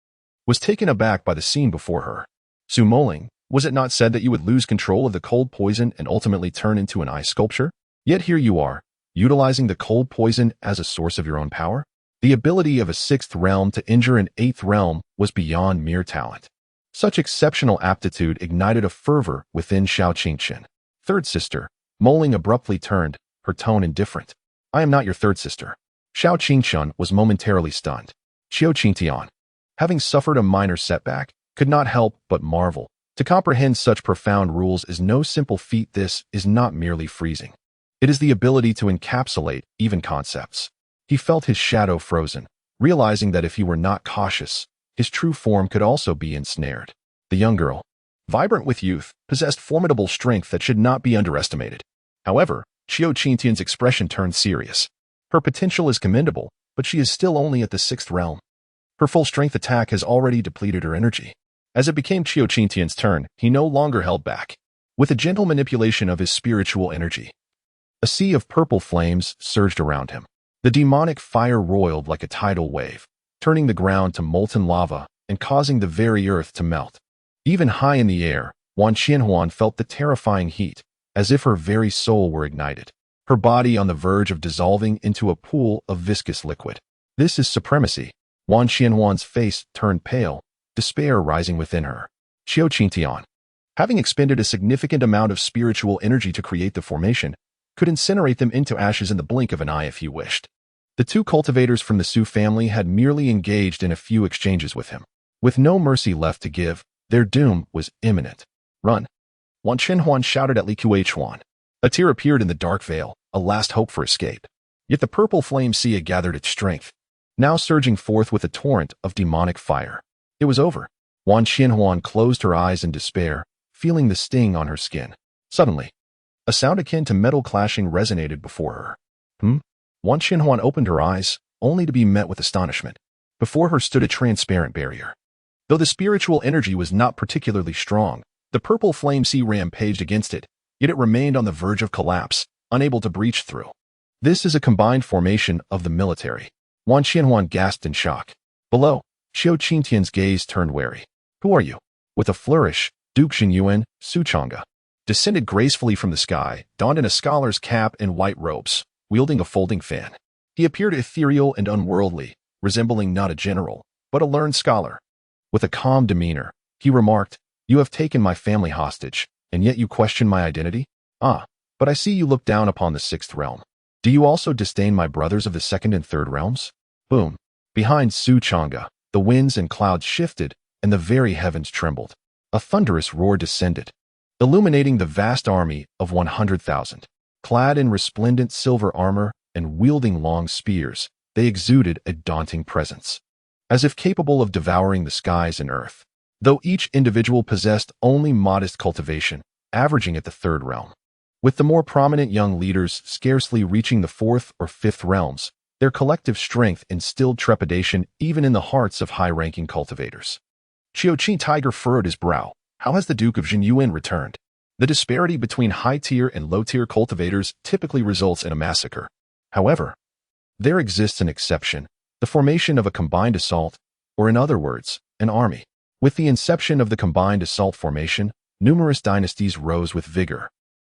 was taken aback by the scene before her. Su Moling, was it not said that you would lose control of the cold poison and ultimately turn into an ice sculpture? Yet here you are, utilizing the cold poison as a source of your own power? The ability of a sixth realm to injure an eighth realm was beyond mere talent. Such exceptional aptitude ignited a fervor within Xiao Qingchen. Third sister, Moling abruptly turned, her tone indifferent. I am not your third sister. Xiao Qingchun was momentarily stunned. Xiao Qingtian, having suffered a minor setback, could not help but marvel. To comprehend such profound rules is no simple feat. This is not merely freezing. It is the ability to encapsulate even concepts. He felt his shadow frozen, realizing that if he were not cautious, his true form could also be ensnared. The young girl, vibrant with youth, possessed formidable strength that should not be underestimated. However, Xiao Qingtian's expression turned serious. Her potential is commendable, but she is still only at the sixth realm. Her full strength attack has already depleted her energy. As it became Xiao Qingtian's turn, he no longer held back. With a gentle manipulation of his spiritual energy, a sea of purple flames surged around him. The demonic fire roiled like a tidal wave, turning the ground to molten lava and causing the very earth to melt. Even high in the air, Wan Qianhuan felt the terrifying heat, as if her very soul were ignited, her body on the verge of dissolving into a pool of viscous liquid. This is supremacy. Wan Qianhuan's face turned pale, despair rising within her. Xiao Qingtian, having expended a significant amount of spiritual energy to create the formation, could incinerate them into ashes in the blink of an eye if he wished. The two cultivators from the Su family had merely engaged in a few exchanges with him. With no mercy left to give, their doom was imminent. Run! Wan Qianhuan shouted at Li Kuei-chuan. A tear appeared in the dark veil, a last hope for escape. Yet the purple flame sea gathered its strength, now surging forth with a torrent of demonic fire. It was over. Wan Qianhuan closed her eyes in despair, feeling the sting on her skin. Suddenly, a sound akin to metal clashing resonated before her. Wan Qianhuan opened her eyes, only to be met with astonishment. Before her stood a transparent barrier. Though the spiritual energy was not particularly strong, the purple flame sea rampaged against it, yet it remained on the verge of collapse, unable to breach through. This is a combined formation of the military. Wan Qianhuan gasped in shock. Below, Xiao Qingtian's gaze turned wary. Who are you? With a flourish, Duke Xingyuan, Su Chang'e, descended gracefully from the sky, donned in a scholar's cap and white robes, wielding a folding fan. He appeared ethereal and unworldly, resembling not a general, but a learned scholar. With a calm demeanor, he remarked, You have taken my family hostage, and yet you question my identity? Ah, but I see you look down upon the sixth realm. Do you also disdain my brothers of the second and third realms? Boom. Behind Su Chang'e, the winds and clouds shifted, and the very heavens trembled. A thunderous roar descended, illuminating the vast army of 100,000. Clad in resplendent silver armor and wielding long spears, they exuded a daunting presence, as if capable of devouring the skies and earth, though each individual possessed only modest cultivation, averaging at the third realm. With the more prominent young leaders scarcely reaching the fourth or fifth realms, their collective strength instilled trepidation even in the hearts of high-ranking cultivators. Qiao Qing Tiger furrowed his brow. How has the Duke of Xingyuan returned? The disparity between high-tier and low-tier cultivators typically results in a massacre. However, there exists an exception, the formation of a combined assault, or in other words, an army. With the inception of the combined assault formation, numerous dynasties rose with vigor.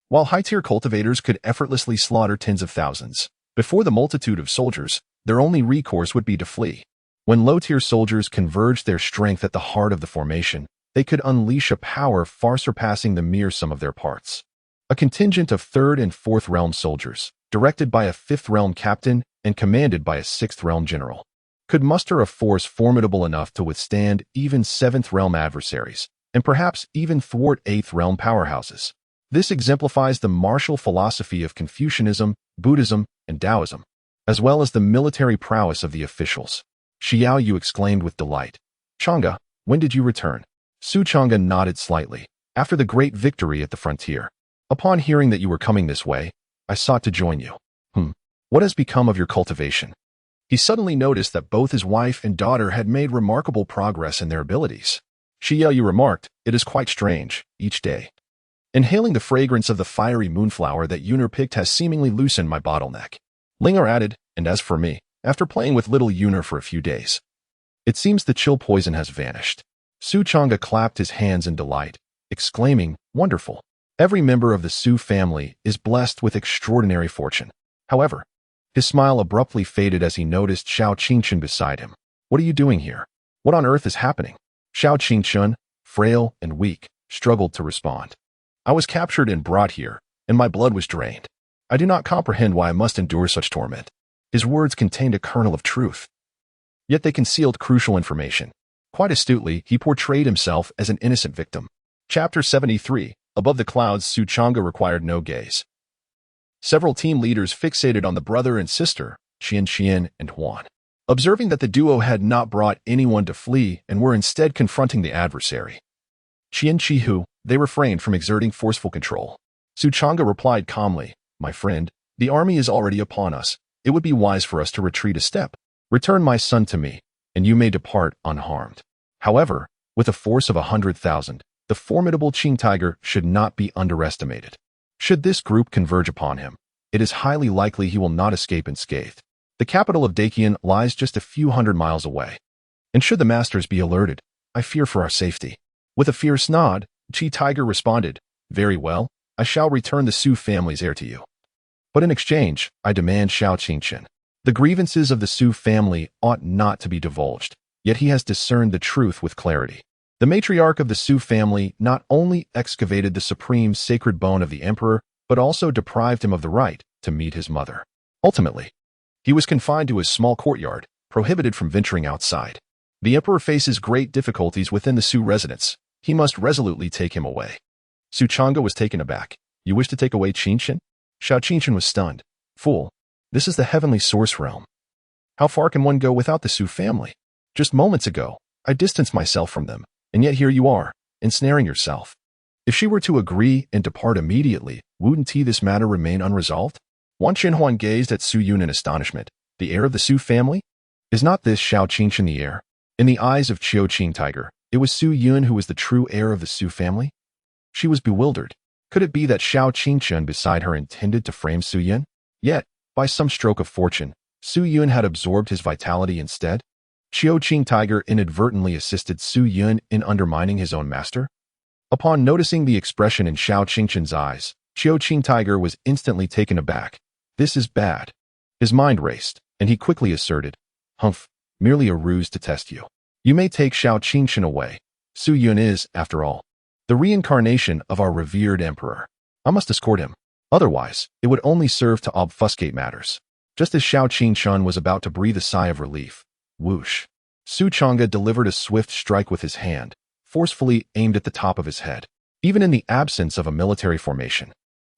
While high-tier cultivators could effortlessly slaughter tens of thousands, before the multitude of soldiers, their only recourse would be to flee. When low-tier soldiers converged their strength at the heart of the formation, they could unleash a power far surpassing the mere sum of their parts. A contingent of third and fourth realm soldiers, directed by a fifth realm captain and commanded by a sixth realm general, could muster a force formidable enough to withstand even seventh realm adversaries, and perhaps even thwart eighth realm powerhouses. This exemplifies the martial philosophy of Confucianism, Buddhism, and Taoism, as well as the military prowess of the officials. Xiao Yu exclaimed with delight. Chang'e, when did you return? Su Chang'e nodded slightly. After the great victory at the frontier. Upon hearing that you were coming this way, I sought to join you. What has become of your cultivation? He suddenly noticed that both his wife and daughter had made remarkable progress in their abilities. Xiao Yu remarked, It is quite strange, each day. Inhaling the fragrance of the fiery moonflower that Yuner picked has seemingly loosened my bottleneck. Lin Yinger added, and as for me, after playing with little Yuner for a few days, it seems the chill poison has vanished. Su Chang'e clapped his hands in delight, exclaiming, Wonderful. Every member of the Su family is blessed with extraordinary fortune. However, his smile abruptly faded as he noticed Xiao Qingchen beside him. What are you doing here? What on earth is happening? Xiao Qingchen, frail and weak, struggled to respond. I was captured and brought here, and my blood was drained. I do not comprehend why I must endure such torment. His words contained a kernel of truth. Yet they concealed crucial information. Quite astutely, he portrayed himself as an innocent victim. Chapter 73. Above the clouds, Su Chang'e required no gaze. Several team leaders fixated on the brother and sister, Qian and Huan, observing that the duo had not brought anyone to flee and were instead confronting the adversary. Qian, they refrained from exerting forceful control. Su Chang'e replied calmly, My friend, the army is already upon us. It would be wise for us to retreat a step. Return my son to me, and you may depart unharmed. However, with a force of 100,000, the formidable Qing Tiger should not be underestimated. Should this group converge upon him, it is highly likely he will not escape unscathed. The capital of Daqian lies just a few hundred miles away. And should the masters be alerted, I fear for our safety. With a fierce nod, Qi Tiger responded, Very well, I shall return the Su family's heir to you. But in exchange, I demand Xiao Qingchen. The grievances of the Su family ought not to be divulged, yet he has discerned the truth with clarity. The matriarch of the Su family not only excavated the supreme sacred bone of the emperor, but also deprived him of the right to meet his mother. Ultimately, he was confined to his small courtyard, prohibited from venturing outside. The emperor faces great difficulties within the Su residence. He must resolutely take him away. Su Chang'e was taken aback. You wish to take away Qingchen? Xiao Qingchen was stunned. Fool, this is the heavenly source realm. How far can one go without the Su family? Just moments ago, I distanced myself from them, and yet here you are, ensnaring yourself. If she were to agree and depart immediately, wouldn't this matter remain unresolved? Wan Qianhuan gazed at Su Yun in astonishment. The heir of the Su family? Is not this Xiao Qingchen the heir? In the eyes of Qiu Qing Tiger, it was Su Yun who was the true heir of the Su family? She was bewildered. Could it be that Xiao Qingchen beside her intended to frame Su Yun? Yet, by some stroke of fortune, Su Yun had absorbed his vitality instead? Qiu Qing Tiger inadvertently assisted Su Yun in undermining his own master? Upon noticing the expression in Xiao Qingchen's eyes, Qiu Qing Tiger was instantly taken aback. This is bad. His mind raced, and he quickly asserted, "Humph, merely a ruse to test you. You may take Xiao Qingchen away. Su Yun is, after all, the reincarnation of our revered emperor. I must escort him. Otherwise, it would only serve to obfuscate matters." Just as Xiao Qingchen was about to breathe a sigh of relief, whoosh, Su Chang'e delivered a swift strike with his hand, forcefully aimed at the top of his head, even in the absence of a military formation.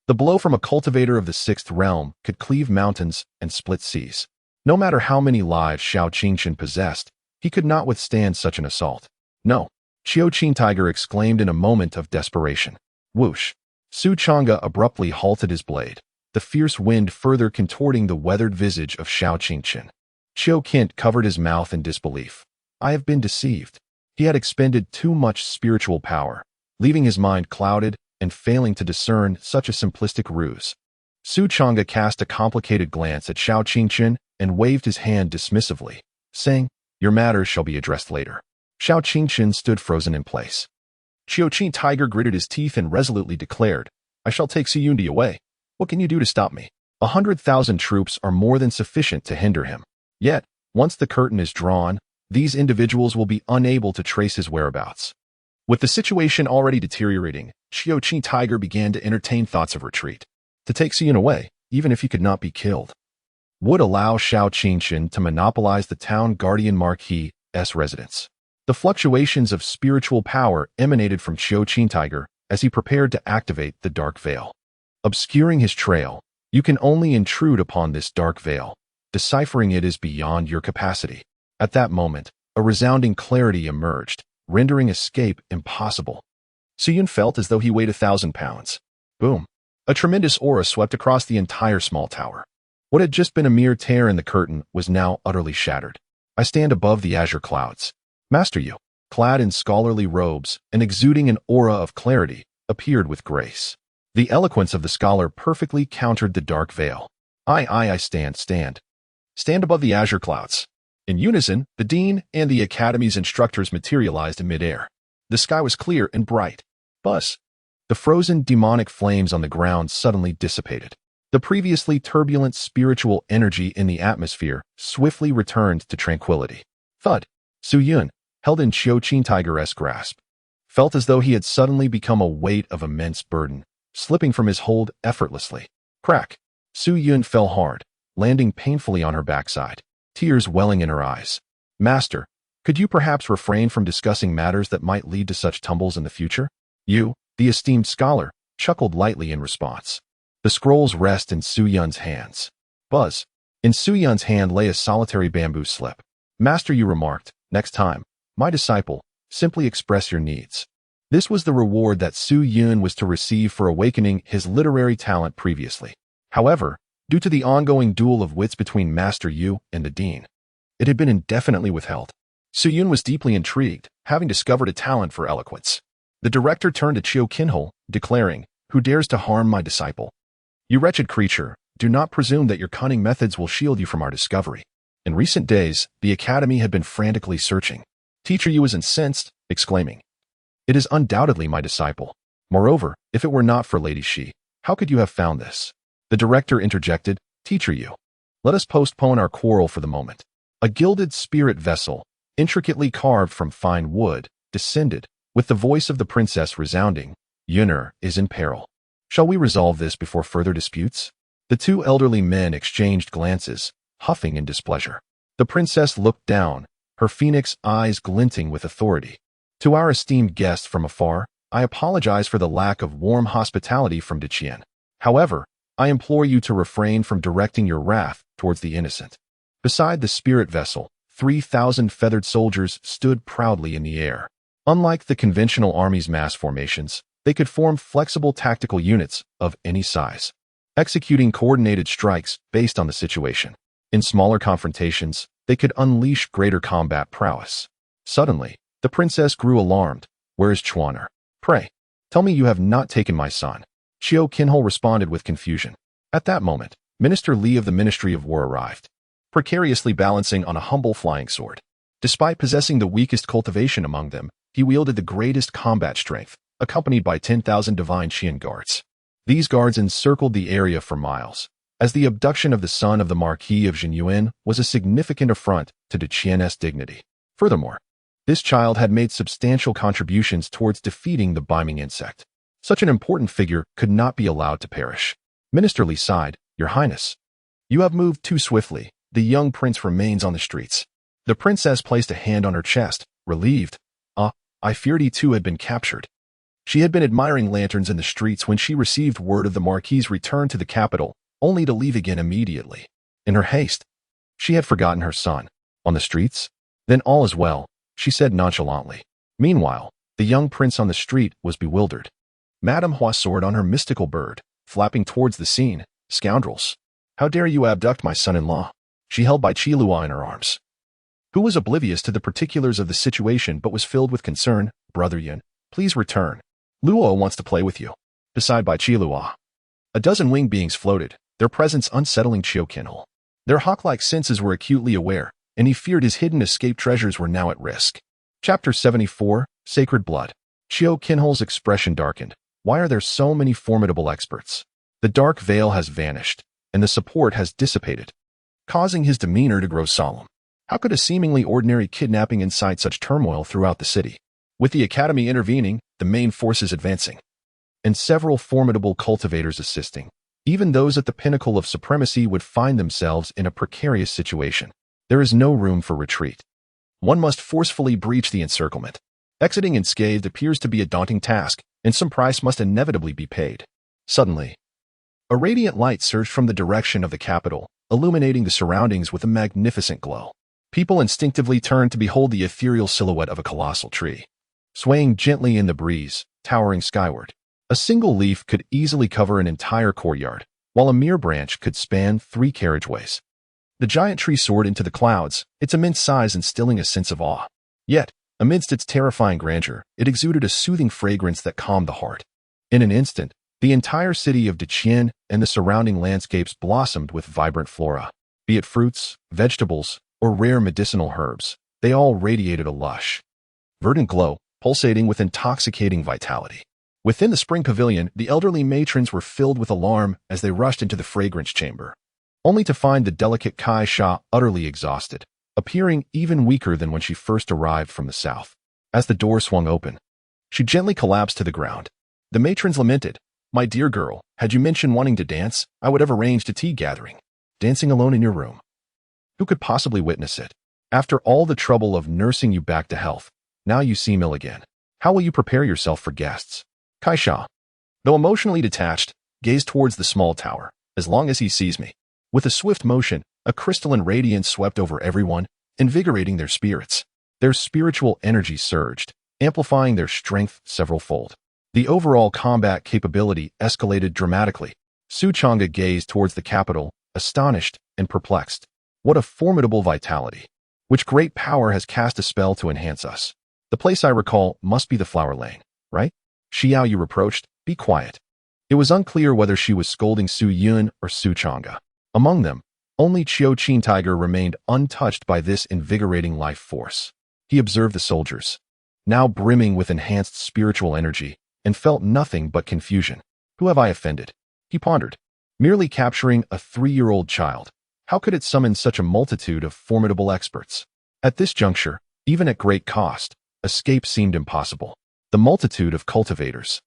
The blow from a cultivator of the sixth realm could cleave mountains and split seas. No matter how many lives Xiao Qingchen possessed, he could not withstand such an assault. No, Qiu Qing Tiger exclaimed in a moment of desperation. Whoosh! Su Chang'e abruptly halted his blade, the fierce wind further contorting the weathered visage of Xiao Qingchen. Qiu Qint covered his mouth in disbelief. I have been deceived. He had expended too much spiritual power, leaving his mind clouded and failing to discern such a simplistic ruse. Su Chang'e cast a complicated glance at Xiao Qingchen and waved his hand dismissively, saying, "Your matters shall be addressed later." Xiao Qingchen stood frozen in place. Qiu Qing Tiger gritted his teeth and resolutely declared, "I shall take Su Yun away. What can you do to stop me? 100,000 troops are more than sufficient to hinder him. Yet, once the curtain is drawn, these individuals will be unable to trace his whereabouts." With the situation already deteriorating, Qiu Qing Tiger began to entertain thoughts of retreat. To take Su Yun away, even if he could not be killed, would allow Xiao Qingchen to monopolize the town guardian marquis's residence. The fluctuations of spiritual power emanated from Qiu Qing Tiger as he prepared to activate the dark veil. Obscuring his trail, you can only intrude upon this dark veil. Deciphering it is beyond your capacity. At that moment, a resounding clarity emerged, rendering escape impossible. Su Yun felt as though he weighed 1,000 pounds. Boom! A tremendous aura swept across the entire small tower. What had just been a mere tear in the curtain was now utterly shattered. I stand above the azure clouds. Master Yu, clad in scholarly robes and exuding an aura of clarity, appeared with grace. The eloquence of the scholar perfectly countered the dark veil. I stand above the azure clouds. In unison, the dean and the academy's instructors materialized in midair. The sky was clear and bright. Buzz! The frozen demonic flames on the ground suddenly dissipated. The previously turbulent spiritual energy in the atmosphere swiftly returned to tranquility. Thud! Su Yun, held in Qiu Qing Tiger's grasp, felt as though he had suddenly become a weight of immense burden, slipping from his hold effortlessly. Crack! Su Yun fell hard, landing painfully on her backside, tears welling in her eyes. Master, could you perhaps refrain from discussing matters that might lead to such tumbles in the future? You, the esteemed scholar, chuckled lightly in response. The scrolls rest in Su Yun's hands. Buzz! In Su Yun's hand lay a solitary bamboo slip. Master Yu remarked, "Next time, my disciple, simply express your needs." This was the reward that Su Yun was to receive for awakening his literary talent previously. However, due to the ongoing duel of wits between Master Yu and the Dean, it had been indefinitely withheld. Su Yun was deeply intrigued, having discovered a talent for eloquence. The director turned to Qiu Qinhe, declaring, "Who dares to harm my disciple? You wretched creature, do not presume that your cunning methods will shield you from our discovery." In recent days, the academy had been frantically searching. Teacher Yu was incensed, exclaiming, "It is undoubtedly my disciple. Moreover, if it were not for Lady Shi, how could you have found this?" The director interjected, "Teacher Yu, let us postpone our quarrel for the moment." A gilded spirit vessel, intricately carved from fine wood, descended, with the voice of the princess resounding, "Yun'er is in peril. Shall we resolve this before further disputes?" The two elderly men exchanged glances, huffing in displeasure. The princess looked down, her phoenix eyes glinting with authority. "To our esteemed guest from afar, I apologize for the lack of warm hospitality from Diqian. However, I implore you to refrain from directing your wrath towards the innocent." Beside the spirit vessel, 3,000 feathered soldiers stood proudly in the air. Unlike the conventional army's mass formations, they could form flexible tactical units of any size, executing coordinated strikes based on the situation. In smaller confrontations, they could unleash greater combat prowess. Suddenly, the princess grew alarmed. "Where is Chuaner? Pray, tell me you have not taken my son." Chiao Kinhol responded with confusion. At that moment, Minister Li of the Ministry of War arrived, precariously balancing on a humble flying sword. Despite possessing the weakest cultivation among them, he wielded the greatest combat strength, accompanied by 10,000 divine Qian guards. These guards encircled the area for miles, as the abduction of the son of the Marquis of Zhenyuan was a significant affront to the Qian's dignity. Furthermore, this child had made substantial contributions towards defeating the Biming insect. Such an important figure could not be allowed to perish. Minister Li sighed. "Your Highness, you have moved too swiftly. The young prince remains on the streets." The princess placed a hand on her chest, relieved. I feared he too had been captured." She had been admiring lanterns in the streets when she received word of the Marquis's return to the capital, only to leave again immediately. In her haste, she had forgotten her son. On the streets? Then all is well, she said nonchalantly. Meanwhile, the young prince on the street was bewildered. Madame Hua soared on her mystical bird, flapping towards the scene. "Scoundrels! How dare you abduct my son-in-law?" She held Bai Qilua in her arms, who was oblivious to the particulars of the situation but was filled with concern. "Brother Yin, please return. Luo wants to play with you." Beside Bai Qilua, a dozen winged beings floated, their presence unsettling Chiao Kinhol. Their hawk-like senses were acutely aware, and he feared his hidden escape treasures were now at risk. Chapter 74, Sacred Blood. Chiao Kinhol's expression darkened. Why are there so many formidable experts? The dark veil has vanished, and the support has dissipated, causing his demeanor to grow solemn. How could a seemingly ordinary kidnapping incite such turmoil throughout the city? With the academy intervening, the main forces advancing, and several formidable cultivators assisting, even those at the pinnacle of supremacy would find themselves in a precarious situation. There is no room for retreat. One must forcefully breach the encirclement. Exiting unscathed appears to be a daunting task, and some price must inevitably be paid. Suddenly, a radiant light surged from the direction of the capital, illuminating the surroundings with a magnificent glow. People instinctively turned to behold the ethereal silhouette of a colossal tree, swaying gently in the breeze, towering skyward. A single leaf could easily cover an entire courtyard, while a mere branch could span 3 carriageways. The giant tree soared into the clouds, its immense size instilling a sense of awe. Yet, amidst its terrifying grandeur, it exuded a soothing fragrance that calmed the heart. In an instant, the entire city of Diqian and the surrounding landscapes blossomed with vibrant flora. Be it fruits, vegetables, or rare medicinal herbs, they all radiated a lush, verdant glow, pulsating with intoxicating vitality. Within the spring pavilion, the elderly matrons were filled with alarm as they rushed into the fragrance chamber, only to find the delicate Kai Sha utterly exhausted, appearing even weaker than when she first arrived from the south. As the door swung open, she gently collapsed to the ground. The matrons lamented, "My dear girl, had you mentioned wanting to dance, I would have arranged a tea gathering. Dancing alone in your room. Who could possibly witness it? After all the trouble of nursing you back to health, now you seem ill again. How will you prepare yourself for guests?" Kai Sha, though emotionally detached, gazed towards the small tower. "As long as he sees me." With a swift motion, a crystalline radiance swept over everyone, invigorating their spirits. Their spiritual energy surged, amplifying their strength several-fold. The overall combat capability escalated dramatically. Su Chang'e gazed towards the capital, astonished and perplexed. What a formidable vitality! Which great power has cast a spell to enhance us? The place I recall must be the Flower Lane, right? Xiao Yu reproached. "Be quiet." It was unclear whether she was scolding Su Yun or Su Chang'e. Among them, only Qiao Qin Tiger remained untouched by this invigorating life force. He observed the soldiers, now brimming with enhanced spiritual energy, and felt nothing but confusion. Who have I offended? He pondered. Merely capturing a 3-year-old child. How could it summon such a multitude of formidable experts? At this juncture, even at great cost, escape seemed impossible. The multitude of cultivators,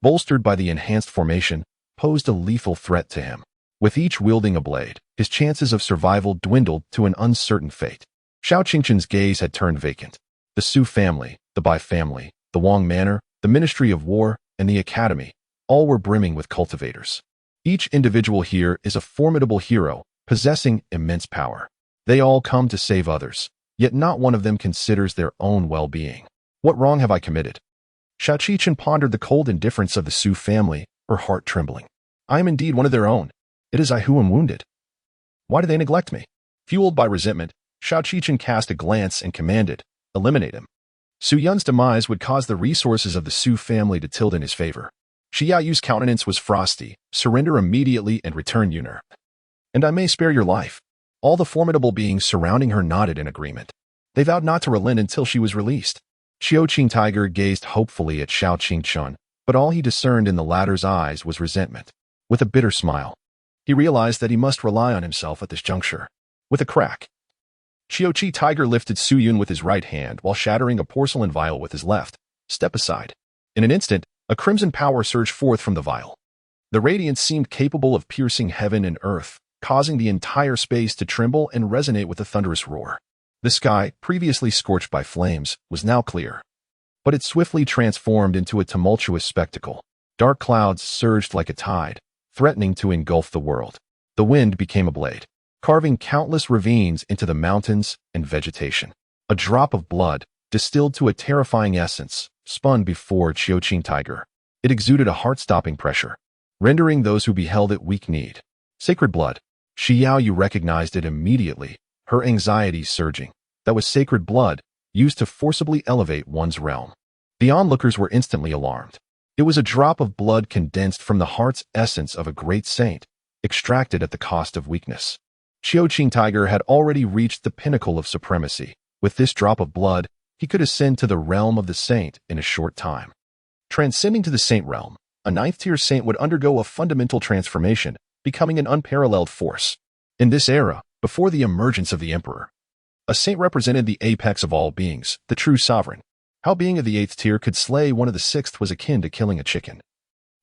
bolstered by the enhanced formation, posed a lethal threat to him. With each wielding a blade, his chances of survival dwindled to an uncertain fate. Xiao Qingchen's gaze had turned vacant. The Su family, the Bai family, the Wang Manor, the Ministry of War, and the Academy, all were brimming with cultivators. Each individual here is a formidable hero, possessing immense power. They all come to save others, yet not one of them considers their own well-being. What wrong have I committed? Xiao Qichen pondered the cold indifference of the Su family, her heart trembling. I am indeed one of their own. It is I who am wounded. Why do they neglect me? Fueled by resentment, Shao Qichen cast a glance and commanded, "Eliminate him." Su Yun's demise would cause the resources of the Su family to tilt in his favor. Shi Yaoyu's countenance was frosty. "Surrender immediately and return Yuner. And I may spare your life." All the formidable beings surrounding her nodded in agreement. They vowed not to relent until she was released. Qiu Qingtiger gazed hopefully at Shao Qingchun, but all he discerned in the latter's eyes was resentment. With a bitter smile, he realized that he must rely on himself at this juncture. With a crack, Qiu Qingtiger lifted Su Yun with his right hand while shattering a porcelain vial with his left. "Step aside." In an instant, a crimson power surged forth from the vial. The radiance seemed capable of piercing heaven and earth, causing the entire space to tremble and resonate with a thunderous roar. The sky, previously scorched by flames, was now clear. But it swiftly transformed into a tumultuous spectacle. Dark clouds surged like a tide, threatening to engulf the world. The wind became a blade, carving countless ravines into the mountains and vegetation. A drop of blood, distilled to a terrifying essence, spun before Qiu Qingtiger. It exuded a heart-stopping pressure, rendering those who beheld it weak-kneed. Sacred blood. Shi Yaoyu recognized it immediately, her anxiety surging. That was sacred blood, used to forcibly elevate one's realm. The onlookers were instantly alarmed. It was a drop of blood condensed from the heart's essence of a great saint, extracted at the cost of weakness. Qiu Qingtiger had already reached the pinnacle of supremacy. With this drop of blood, he could ascend to the realm of the saint in a short time. Transcending to the saint realm, a ninth-tier saint would undergo a fundamental transformation, becoming an unparalleled force. In this era, before the emergence of the emperor, a saint represented the apex of all beings, the true sovereign. How being of the 8th tier could slay one of the 6th was akin to killing a chicken,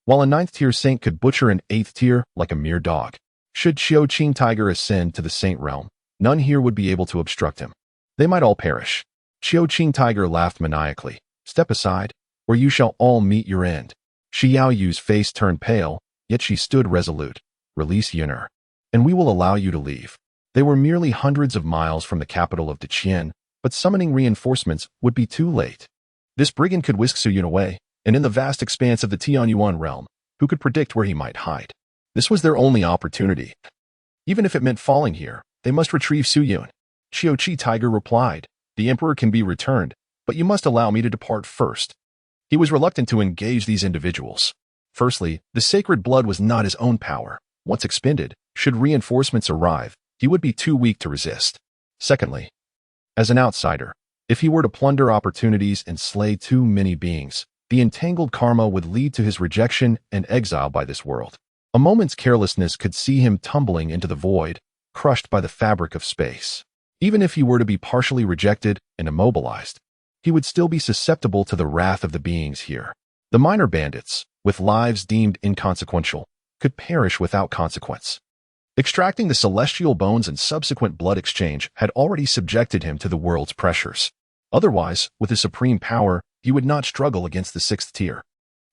while a 9th-tier saint could butcher an 8th tier like a mere dog. Should Qiu Qingtiger ascend to the saint realm, none here would be able to obstruct him. They might all perish. Qiu Qingtiger laughed maniacally. "Step aside, or you shall all meet your end." Shi Yaoyu's face turned pale, yet she stood resolute. "Release Yuner, and we will allow you to leave." They were merely hundreds of miles from the capital of Deqian, but summoning reinforcements would be too late. This brigand could whisk Su Yun away, and in the vast expanse of the Tianyuan realm, who could predict where he might hide? This was their only opportunity. Even if it meant falling here, they must retrieve Su Yun. Qiu Qingtiger replied, "The emperor can be returned, but you must allow me to depart first." He was reluctant to engage these individuals. Firstly, the sacred blood was not his own power. Once expended, should reinforcements arrive, he would be too weak to resist. Secondly, as an outsider, if he were to plunder opportunities and slay too many beings, the entangled karma would lead to his rejection and exile by this world. A moment's carelessness could see him tumbling into the void, crushed by the fabric of space. Even if he were to be partially rejected and immobilized, he would still be susceptible to the wrath of the beings here. The minor bandits, with lives deemed inconsequential, could perish without consequence. Extracting the celestial bones and subsequent blood exchange had already subjected him to the world's pressures. Otherwise, with his supreme power, he would not struggle against the 6th tier.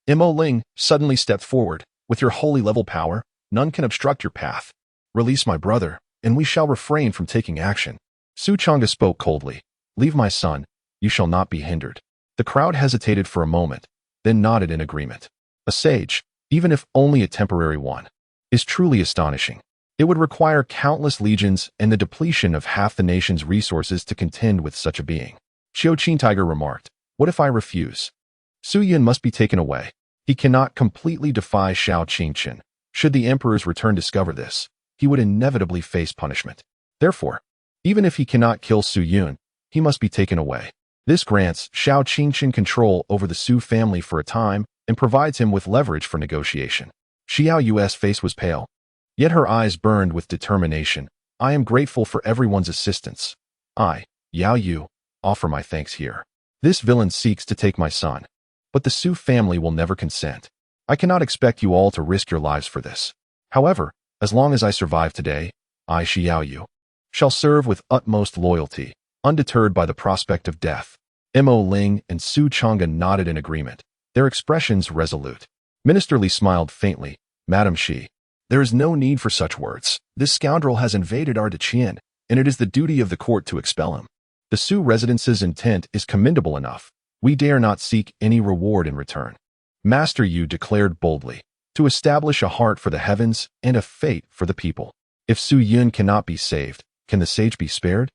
Mo Ling suddenly stepped forward. "With your holy level power, none can obstruct your path. Release my brother, and we shall refrain from taking action." Su Chang'e spoke coldly. "Leave my son, you shall not be hindered." The crowd hesitated for a moment, then nodded in agreement. A sage, even if only a temporary one, is truly astonishing. It would require countless legions and the depletion of half the nation's resources to contend with such a being. Qiu Qingtiger remarked, "What if I refuse? Su Yun must be taken away. He cannot completely defy Shao Qingchen. Should the emperor's return discover this, he would inevitably face punishment. Therefore, even if he cannot kill Su Yun, he must be taken away. This grants Shao Qingchen control over the Su family for a time and provides him with leverage for negotiation." Xiao Yu's face was pale, yet her eyes burned with determination. "I am grateful for everyone's assistance. I, Yao Yu, offer my thanks here. This villain seeks to take my son, but the Su family will never consent. I cannot expect you all to risk your lives for this. However, as long as I survive today, I, Xiao Yu, shall serve with utmost loyalty, undeterred by the prospect of death." Mo Ling and Su Chang'e nodded in agreement, their expressions resolute. Minister Li smiled faintly. "Madam Shi, there is no need for such words. This scoundrel has invaded our Deqian, and it is the duty of the court to expel him. The Su residence's intent is commendable enough. We dare not seek any reward in return." Master Yu declared boldly, "To establish a heart for the heavens and a fate for the people. If Su Yun cannot be saved, can the sage be spared?"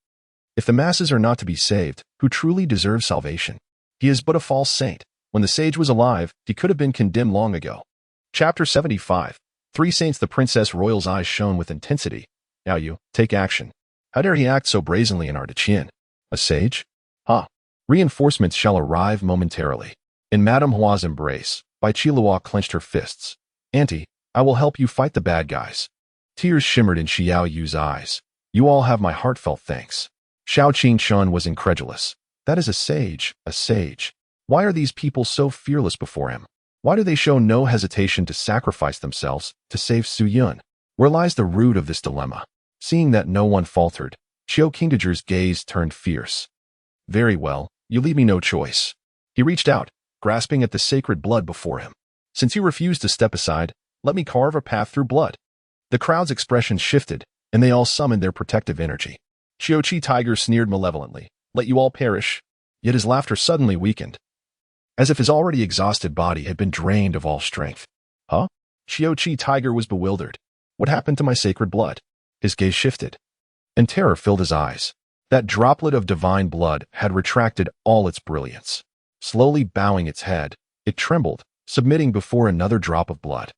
If the masses are not to be saved, who truly deserves salvation? He is but a false saint. When the sage was alive, he could have been condemned long ago. Chapter 75. Three Saints. The Princess Royal's eyes shone with intensity. Now you, take action. How dare he act so brazenly in our Dichen? A sage? Ha! Reinforcements shall arrive momentarily. In Madame Hua's embrace, Bai Qilua clenched her fists. Auntie, I will help you fight the bad guys. Tears shimmered in Xiao Yu's eyes. You all have my heartfelt thanks. Xiao Qingchun was incredulous. That is a sage, a sage. Why are these people so fearless before him? Why do they show no hesitation to sacrifice themselves to save Su Yun? Where lies the root of this dilemma? Seeing that no one faltered, Xiao Qingdager's gaze turned fierce. Very well, you leave me no choice. He reached out, grasping at the sacred blood before him. Since you refuse to step aside, let me carve a path through blood. The crowd's expression shifted, and they all summoned their protective energy. Qiuqi Tiger sneered malevolently. Let you all perish. Yet his laughter suddenly weakened, as if his already exhausted body had been drained of all strength. Huh? Qiuqi Tiger was bewildered. What happened to my sacred blood? His gaze shifted, and terror filled his eyes. That droplet of divine blood had retracted all its brilliance. Slowly bowing its head, it trembled, submitting before another drop of blood.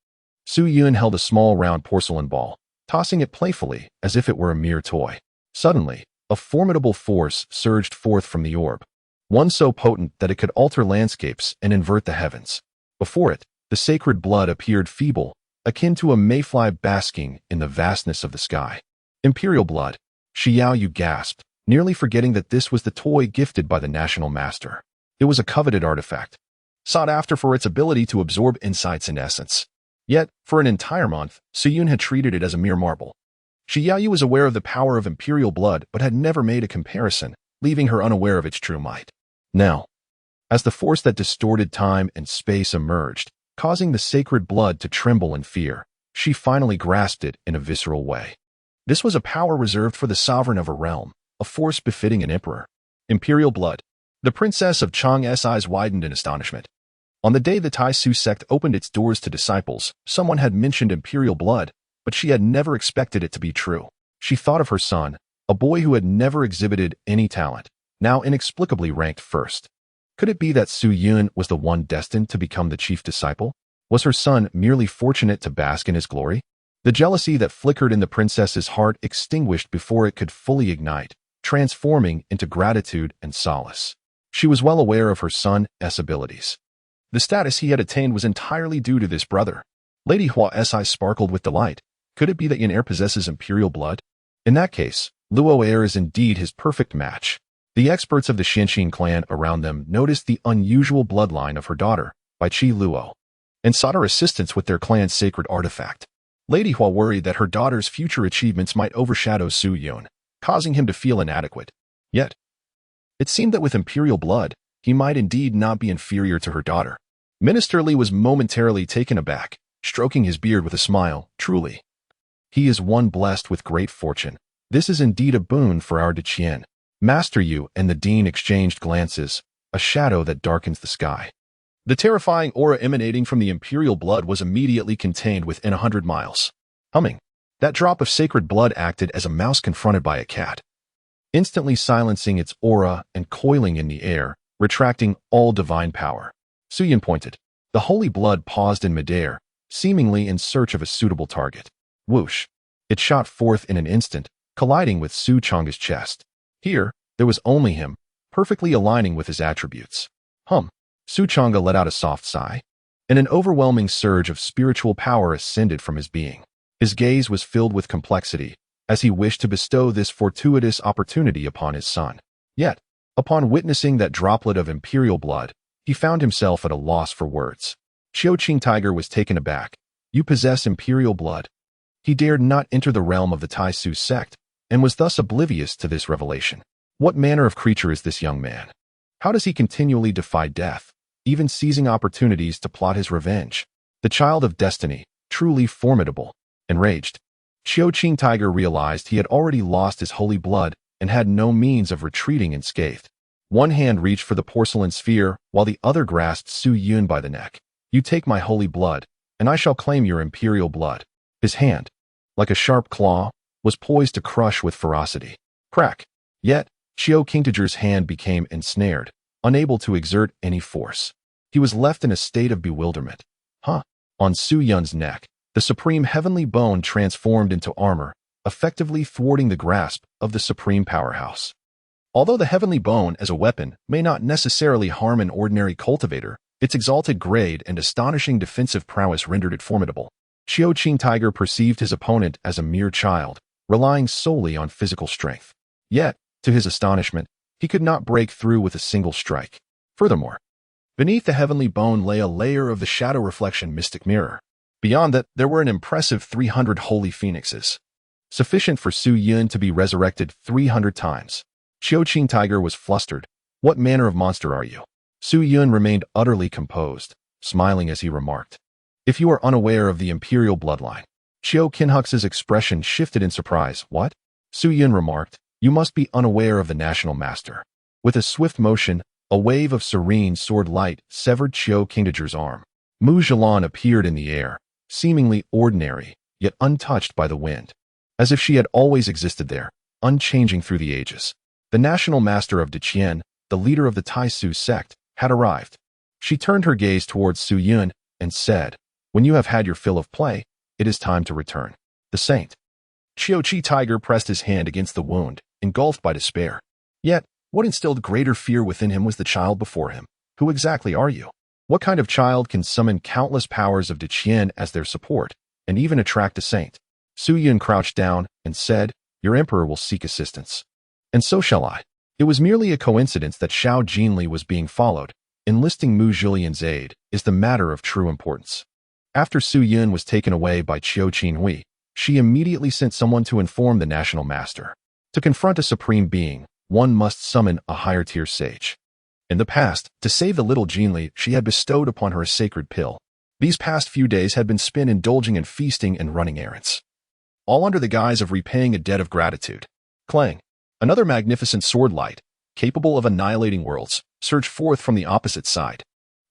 Su Yun held a small round porcelain ball, tossing it playfully as if it were a mere toy. Suddenly, a formidable force surged forth from the orb, one so potent that it could alter landscapes and invert the heavens. Before it, the sacred blood appeared feeble, akin to a mayfly basking in the vastness of the sky. Imperial blood. Xiao Yu gasped, nearly forgetting that this was the toy gifted by the national master. It was a coveted artifact, sought after for its ability to absorb insights and essence. Yet, for an entire month, Su Yun had treated it as a mere marble. Xiao Yu was aware of the power of imperial blood but had never made a comparison, leaving her unaware of its true might. Now, as the force that distorted time and space emerged, causing the sacred blood to tremble in fear, she finally grasped it in a visceral way. This was a power reserved for the sovereign of a realm, a force befitting an emperor. Imperial blood. The princess of Chang's eyes widened in astonishment. On the day the Tai Su sect opened its doors to disciples, someone had mentioned imperial blood, but she had never expected it to be true. She thought of her son, a boy who had never exhibited any talent, now inexplicably ranked first. Could it be that Su Yun was the one destined to become the chief disciple? Was her son merely fortunate to bask in his glory? The jealousy that flickered in the princess's heart extinguished before it could fully ignite, transforming into gratitude and solace. She was well aware of her son's abilities. The status he had attained was entirely due to this brother. Lady Hua's eyes sparkled with delight. Could it be that Yin heir possesses imperial blood? In that case, Luo heir is indeed his perfect match. The experts of the Xianxin clan around them noticed the unusual bloodline of her daughter, Bai Qi Luo, and sought her assistance with their clan's sacred artifact. Lady Hua worried that her daughter's future achievements might overshadow Su Yun, causing him to feel inadequate. Yet, it seemed that with imperial blood, he might indeed not be inferior to her daughter. Minister Li was momentarily taken aback, stroking his beard with a smile. Truly, he is one blessed with great fortune. This is indeed a boon for our Dichen. Master Yu and the dean exchanged glances, a shadow that darkens the sky. The terrifying aura emanating from the imperial blood was immediately contained within 100 miles. Humming, that drop of sacred blood acted as a mouse confronted by a cat, instantly silencing its aura and coiling in the air, retracting all divine power. Su Yun pointed. The holy blood paused in midair, seemingly in search of a suitable target. Whoosh! It shot forth in an instant, colliding with Su Chang's chest. Here, there was only him, perfectly aligning with his attributes. Su Chang'e let out a soft sigh, and an overwhelming surge of spiritual power ascended from his being. His gaze was filled with complexity, as he wished to bestow this fortuitous opportunity upon his son. Yet, upon witnessing that droplet of imperial blood, he found himself at a loss for words. Qiuqing Tiger was taken aback. You possess imperial blood. He dared not enter the realm of the Tai Su sect, and was thus oblivious to this revelation. What manner of creature is this young man? How does he continually defy death, even seizing opportunities to plot his revenge? The child of destiny, truly formidable. Enraged, Qiuqing Tiger realized he had already lost his holy blood and had no means of retreating unscathed. One hand reached for the porcelain sphere, while the other grasped Su Yun by the neck. You take my holy blood, and I shall claim your imperial blood. His hand, like a sharp claw, was poised to crush with ferocity. Crack! Yet, Qiu Qingtazhi's hand became ensnared, unable to exert any force. He was left in a state of bewilderment. On Su Yun's neck, the supreme heavenly bone transformed into armor, effectively thwarting the grasp of the supreme powerhouse. Although the heavenly bone as a weapon may not necessarily harm an ordinary cultivator, its exalted grade and astonishing defensive prowess rendered it formidable. Qiu Qingtiger perceived his opponent as a mere child, relying solely on physical strength. Yet, to his astonishment, he could not break through with a single strike. Furthermore, beneath the heavenly bone lay a layer of the shadow reflection mystic mirror. Beyond that, there were an impressive 300 holy phoenixes, sufficient for Su Yun to be resurrected 300 times. Qiu Qingtiger was flustered. What manner of monster are you? Su Yun remained utterly composed, smiling as he remarked, if you are unaware of the imperial bloodline. Qiu Qinhux's expression shifted in surprise. What? Su Yun remarked, you must be unaware of the national master. With a swift motion, a wave of serene sword light severed Qiu Qingtazhi's arm. Mu Zhilan appeared in the air, seemingly ordinary, yet untouched by the wind, as if she had always existed there, unchanging through the ages. The national master of Deqian, the leader of the Taisu sect, had arrived. She turned her gaze towards Su Yun and said, when you have had your fill of play, it is time to return. The saint. Qiu Qingtiger pressed his hand against the wound, engulfed by despair. Yet, what instilled greater fear within him was the child before him. Who exactly are you? What kind of child can summon countless powers of Deqian as their support, and even attract a saint? Su Yun crouched down and said, your emperor will seek assistance. And so shall I. It was merely a coincidence that Xiao Jinli was being followed. Enlisting Mu Zhilian's aid is the matter of true importance. After Su Yun was taken away by Qiu Qinhui, she immediately sent someone to inform the national master. To confront a supreme being, one must summon a higher-tier sage. In the past, to save the little Jinli, she had bestowed upon her a sacred pill. These past few days had been spent indulging in feasting and running errands, all under the guise of repaying a debt of gratitude. Clang. Another magnificent sword light, capable of annihilating worlds, surged forth from the opposite side.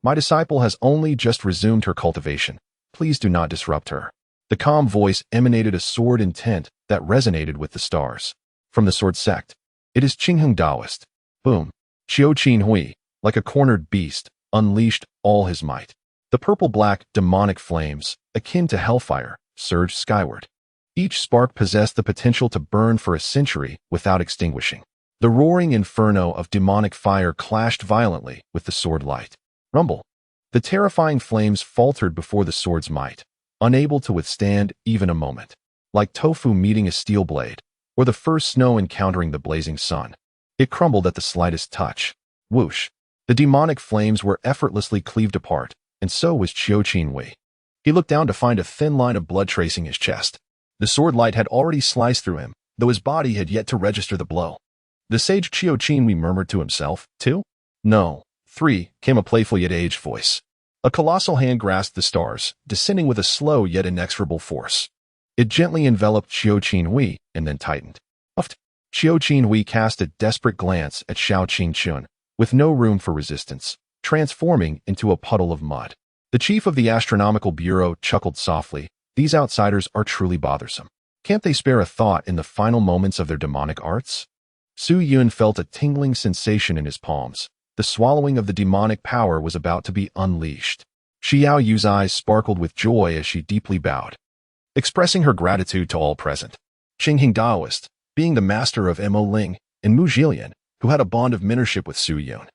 My disciple has only just resumed her cultivation. Please do not disrupt her. The calm voice emanated a sword intent that resonated with the stars. From the sword sect. It is Qingheng Daoist. Boom. Qiu Qinhui, like a cornered beast, unleashed all his might. The purple-black, demonic flames, akin to hellfire, surged skyward. Each spark possessed the potential to burn for a century without extinguishing. The roaring inferno of demonic fire clashed violently with the sword light. Rumble. The terrifying flames faltered before the sword's might, unable to withstand even a moment. Like tofu meeting a steel blade, or the first snow encountering the blazing sun. It crumbled at the slightest touch. Whoosh. The demonic flames were effortlessly cleaved apart, and so was Qiu Qinhui. He looked down to find a thin line of blood tracing his chest. The sword light had already sliced through him, though his body had yet to register the blow. The sage Qiu Qinhui murmured to himself, 2? No. 3, came a playful yet aged voice. A colossal hand grasped the stars, descending with a slow yet inexorable force. It gently enveloped Qiu Qinhui and then tightened. Uffed. Qiu Qinhui cast a desperate glance at Xiao Qingchun, with no room for resistance, transforming into a puddle of mud. The chief of the Astronomical Bureau chuckled softly. These outsiders are truly bothersome. Can't they spare a thought in the final moments of their demonic arts? Su Yun felt a tingling sensation in his palms. The swallowing of the demonic power was about to be unleashed. Xiao Yu's eyes sparkled with joy as she deeply bowed, expressing her gratitude to all present. Qingheng Daoist, being the master of Mo Ling, and Mu Zhilian, who had a bond of mentorship with Su Yun,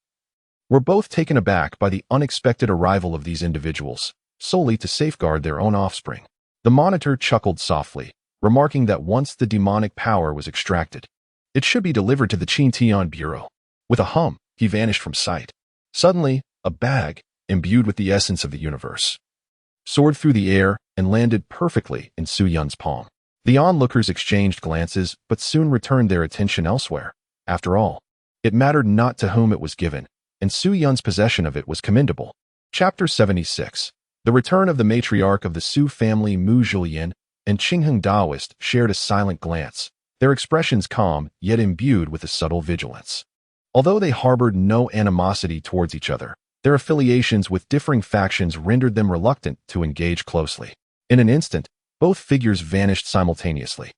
were both taken aback by the unexpected arrival of these individuals, solely to safeguard their own offspring. The monitor chuckled softly, remarking that once the demonic power was extracted, it should be delivered to the Qintian Bureau. With a hum, he vanished from sight. Suddenly, a bag, imbued with the essence of the universe, soared through the air and landed perfectly in Su Yun's palm. The onlookers exchanged glances, but soon returned their attention elsewhere. After all, it mattered not to whom it was given, and Su Yun's possession of it was commendable. Chapter 76. The return of the matriarch of the Su family. Mu Zhilian and Qingheng Daoist shared a silent glance, their expressions calm yet imbued with a subtle vigilance. Although they harbored no animosity towards each other, their affiliations with differing factions rendered them reluctant to engage closely. In an instant, both figures vanished simultaneously.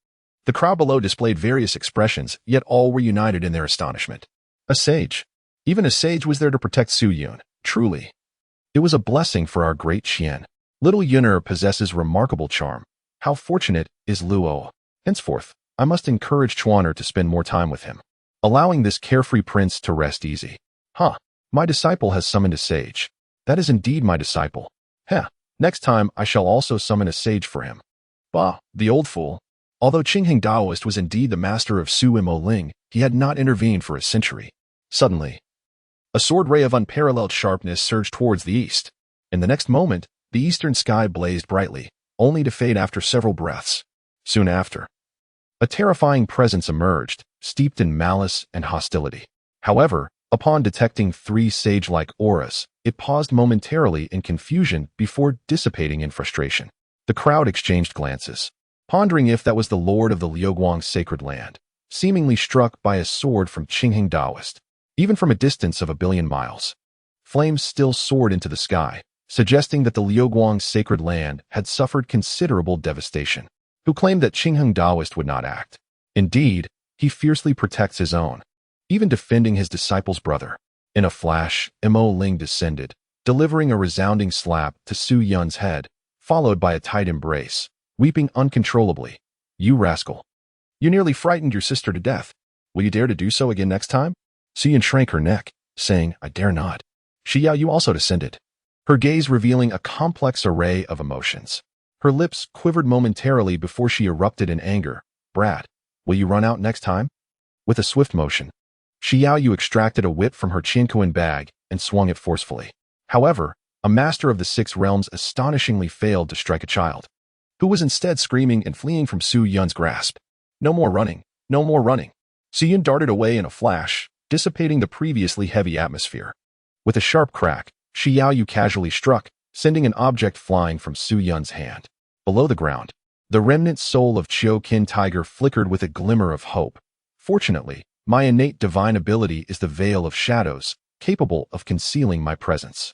The crowd below displayed various expressions, yet all were united in their astonishment. A sage. Even a sage was there to protect Su Yun. Truly. It was a blessing for our great Qian. Little Yinger possesses remarkable charm. How fortunate is Luo. Henceforth, I must encourage Chuaner to spend more time with him, allowing this carefree prince to rest easy. My disciple has summoned a sage. That is indeed my disciple. Next time I shall also summon a sage for him. Bah, the old fool. Although Qingheng Daoist was indeed the master of Su Mo Ling, he had not intervened for a century. Suddenly, a sword ray of unparalleled sharpness surged towards the east. In the next moment, the eastern sky blazed brightly, only to fade after several breaths. Soon after, a terrifying presence emerged, steeped in malice and hostility. However, upon detecting 3 sage-like auras, it paused momentarily in confusion before dissipating in frustration. The crowd exchanged glances, pondering if that was the lord of the Liuguang sacred land, seemingly struck by a sword from Qingheng Daoist. Even from a distance of 1 billion miles, flames still soared into the sky, suggesting that the Liuguang sacred land had suffered considerable devastation. Who claimed that Qingheng Daoist would not act? Indeed, he fiercely protects his own, even defending his disciple's brother. In a flash, Mo Ling descended, delivering a resounding slap to Su Yun's head, followed by a tight embrace, weeping uncontrollably. You rascal. You nearly frightened your sister to death. Will you dare to do so again next time? Su Yun shrank her neck, saying, I dare not. Xiao Yu also descended, her gaze revealing a complex array of emotions. Her lips quivered momentarily before she erupted in anger. Brat, will you run out next time? With a swift motion, Xiao Yu extracted a whip from her Qiankuan bag and swung it forcefully. However, a master of the 6 realms astonishingly failed to strike a child, who was instead screaming and fleeing from Su Yun's grasp. No more running, no more running. Su Yun darted away in a flash, dissipating the previously heavy atmosphere. With a sharp crack, Xiao Yu casually struck, sending an object flying from Su Yun's hand. Below the ground, the remnant soul of Chiu Qin Tiger flickered with a glimmer of hope. Fortunately, my innate divine ability is the veil of shadows, capable of concealing my presence.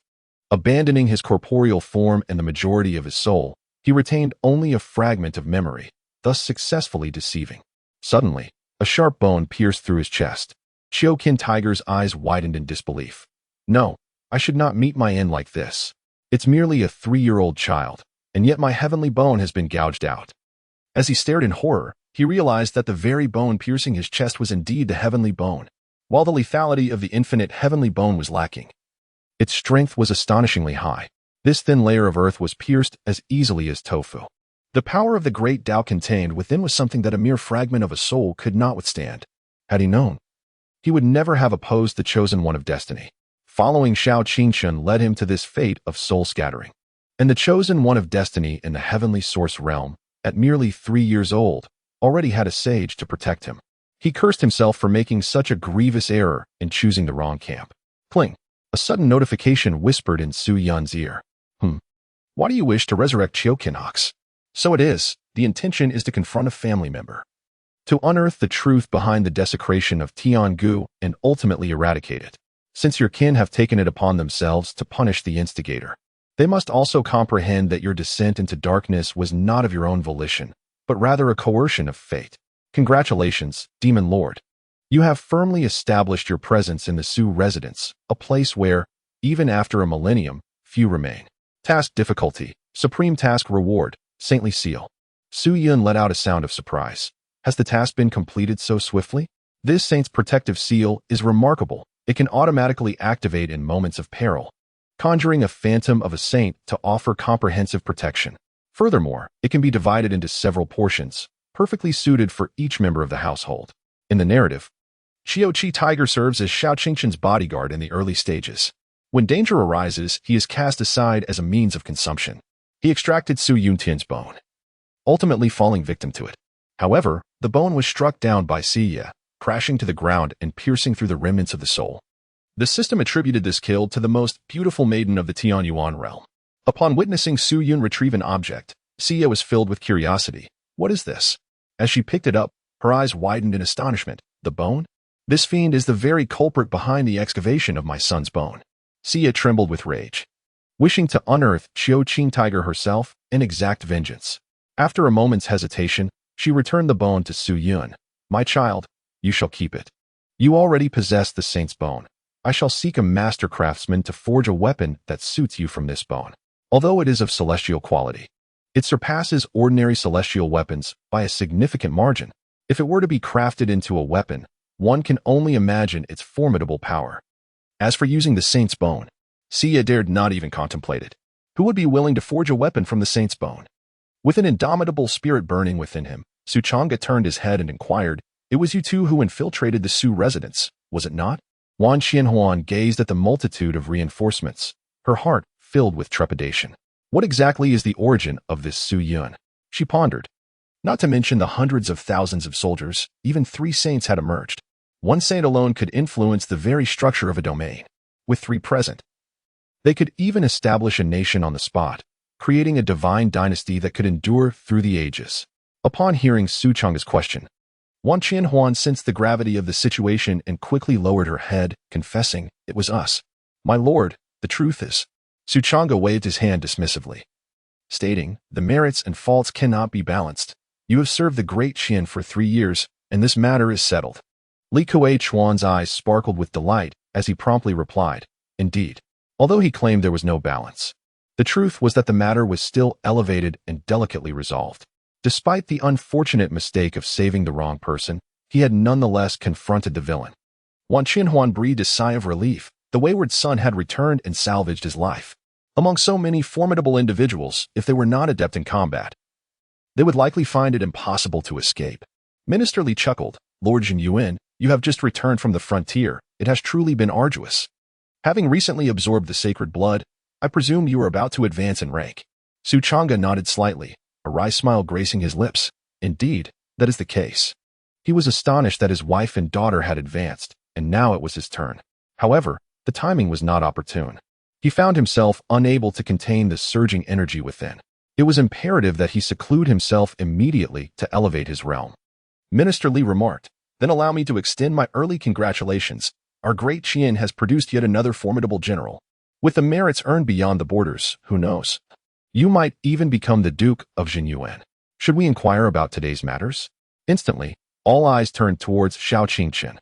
Abandoning his corporeal form and the majority of his soul, he retained only a fragment of memory, thus successfully deceiving. Suddenly, a sharp bone pierced through his chest. Chiu Qin Tiger's eyes widened in disbelief. No, I should not meet my end like this. It's merely a 3-year-old child, and yet my heavenly bone has been gouged out. As he stared in horror, he realized that the very bone piercing his chest was indeed the heavenly bone, while the lethality of the infinite heavenly bone was lacking. Its strength was astonishingly high. This thin layer of earth was pierced as easily as tofu. The power of the great Tao contained within was something that a mere fragment of a soul could not withstand. Had he known, he would never have opposed the chosen one of destiny. Following Shao Qingshun led him to this fate of soul scattering. And the chosen one of destiny in the heavenly source realm, at merely 3 years old, already had a sage to protect him. He cursed himself for making such a grievous error in choosing the wrong camp. Cling. A sudden notification whispered in Su Yun's ear. Why do you wish to resurrect Chiu Qinhox? So it is, the intention is to confront a family member, to unearth the truth behind the desecration of Tiangu and ultimately eradicate it. Since your kin have taken it upon themselves to punish the instigator, they must also comprehend that your descent into darkness was not of your own volition, but rather a coercion of fate. Congratulations, Demon Lord. You have firmly established your presence in the Su residence, a place where, even after a millennium, few remain. Task difficulty, supreme task reward, saintly seal. Su Yun let out a sound of surprise. Has the task been completed so swiftly? This saint's protective seal is remarkable. It can automatically activate in moments of peril, conjuring a phantom of a saint to offer comprehensive protection. Furthermore, it can be divided into several portions, perfectly suited for each member of the household. In the narrative, Chiu Qi Tiger serves as Shao Qingshun's bodyguard in the early stages. When danger arises, he is cast aside as a means of consumption. He extracted Su Yuntian's bone, ultimately falling victim to it. However, the bone was struck down by Siya, crashing to the ground and piercing through the remnants of the soul. The system attributed this kill to the most beautiful maiden of the Tianyuan realm. Upon witnessing Su Yun retrieve an object, Siya was filled with curiosity. What is this? As she picked it up, her eyes widened in astonishment. The bone? This fiend is the very culprit behind the excavation of my son's bone. Siya trembled with rage, wishing to unearth Chiu Qin Tiger herself and exact vengeance. After a moment's hesitation, She returned the bone to Su Yun. My child, you shall keep it. You already possess the saint's bone. I shall seek a master craftsman to forge a weapon that suits you from this bone. Although it is of celestial quality, it surpasses ordinary celestial weapons by a significant margin. If it were to be crafted into a weapon, one can only imagine its formidable power. As for using the saint's bone, Sia dared not even contemplate it. Who would be willing to forge a weapon from the saint's bone? With an indomitable spirit burning within him, Suchanga turned his head and inquired, "It was you two who infiltrated the Su residence, was it not?" Wan Qianhuan gazed at the multitude of reinforcements, her heart filled with trepidation. What exactly is the origin of this Su Yun? She pondered. Not to mention the hundreds of thousands of soldiers, even 3 saints had emerged. One saint alone could influence the very structure of a domain. With 3 present, they could even establish a nation on the spot, creating a divine dynasty that could endure through the ages. Upon hearing Suchanga's question, Wan Qianhuan sensed the gravity of the situation and quickly lowered her head, confessing, "It was us. My lord, the truth is." Suchanga waved his hand dismissively, stating, "The merits and faults cannot be balanced. You have served the great Qian for 3 years, and this matter is settled." Li Kuei Chuan's eyes sparkled with delight as he promptly replied, "Indeed." Although he claimed there was no balance, the truth was that the matter was still elevated and delicately resolved. Despite the unfortunate mistake of saving the wrong person, he had nonetheless confronted the villain. Wan Qianhuan breathed a sigh of relief. The wayward son had returned and salvaged his life. Among so many formidable individuals, if they were not adept in combat, they would likely find it impossible to escape. Minister Li chuckled, "Lord Jin Yuan, you have just returned from the frontier. It has truly been arduous. Having recently absorbed the sacred blood, I presume you are about to advance in rank." Suchanga nodded slightly, a wry smile gracing his lips. Indeed, that is the case. He was astonished that his wife and daughter had advanced, and now it was his turn. However, the timing was not opportune. He found himself unable to contain the surging energy within. It was imperative that he seclude himself immediately to elevate his realm. Minister Li remarked, "Then allow me to extend my early congratulations. Our great Qian has produced yet another formidable general. With the merits earned beyond the borders, who knows? You might even become the Duke of Jinyuan. Should we inquire about today's matters?" Instantly, all eyes turned towards Xiao Qingqian.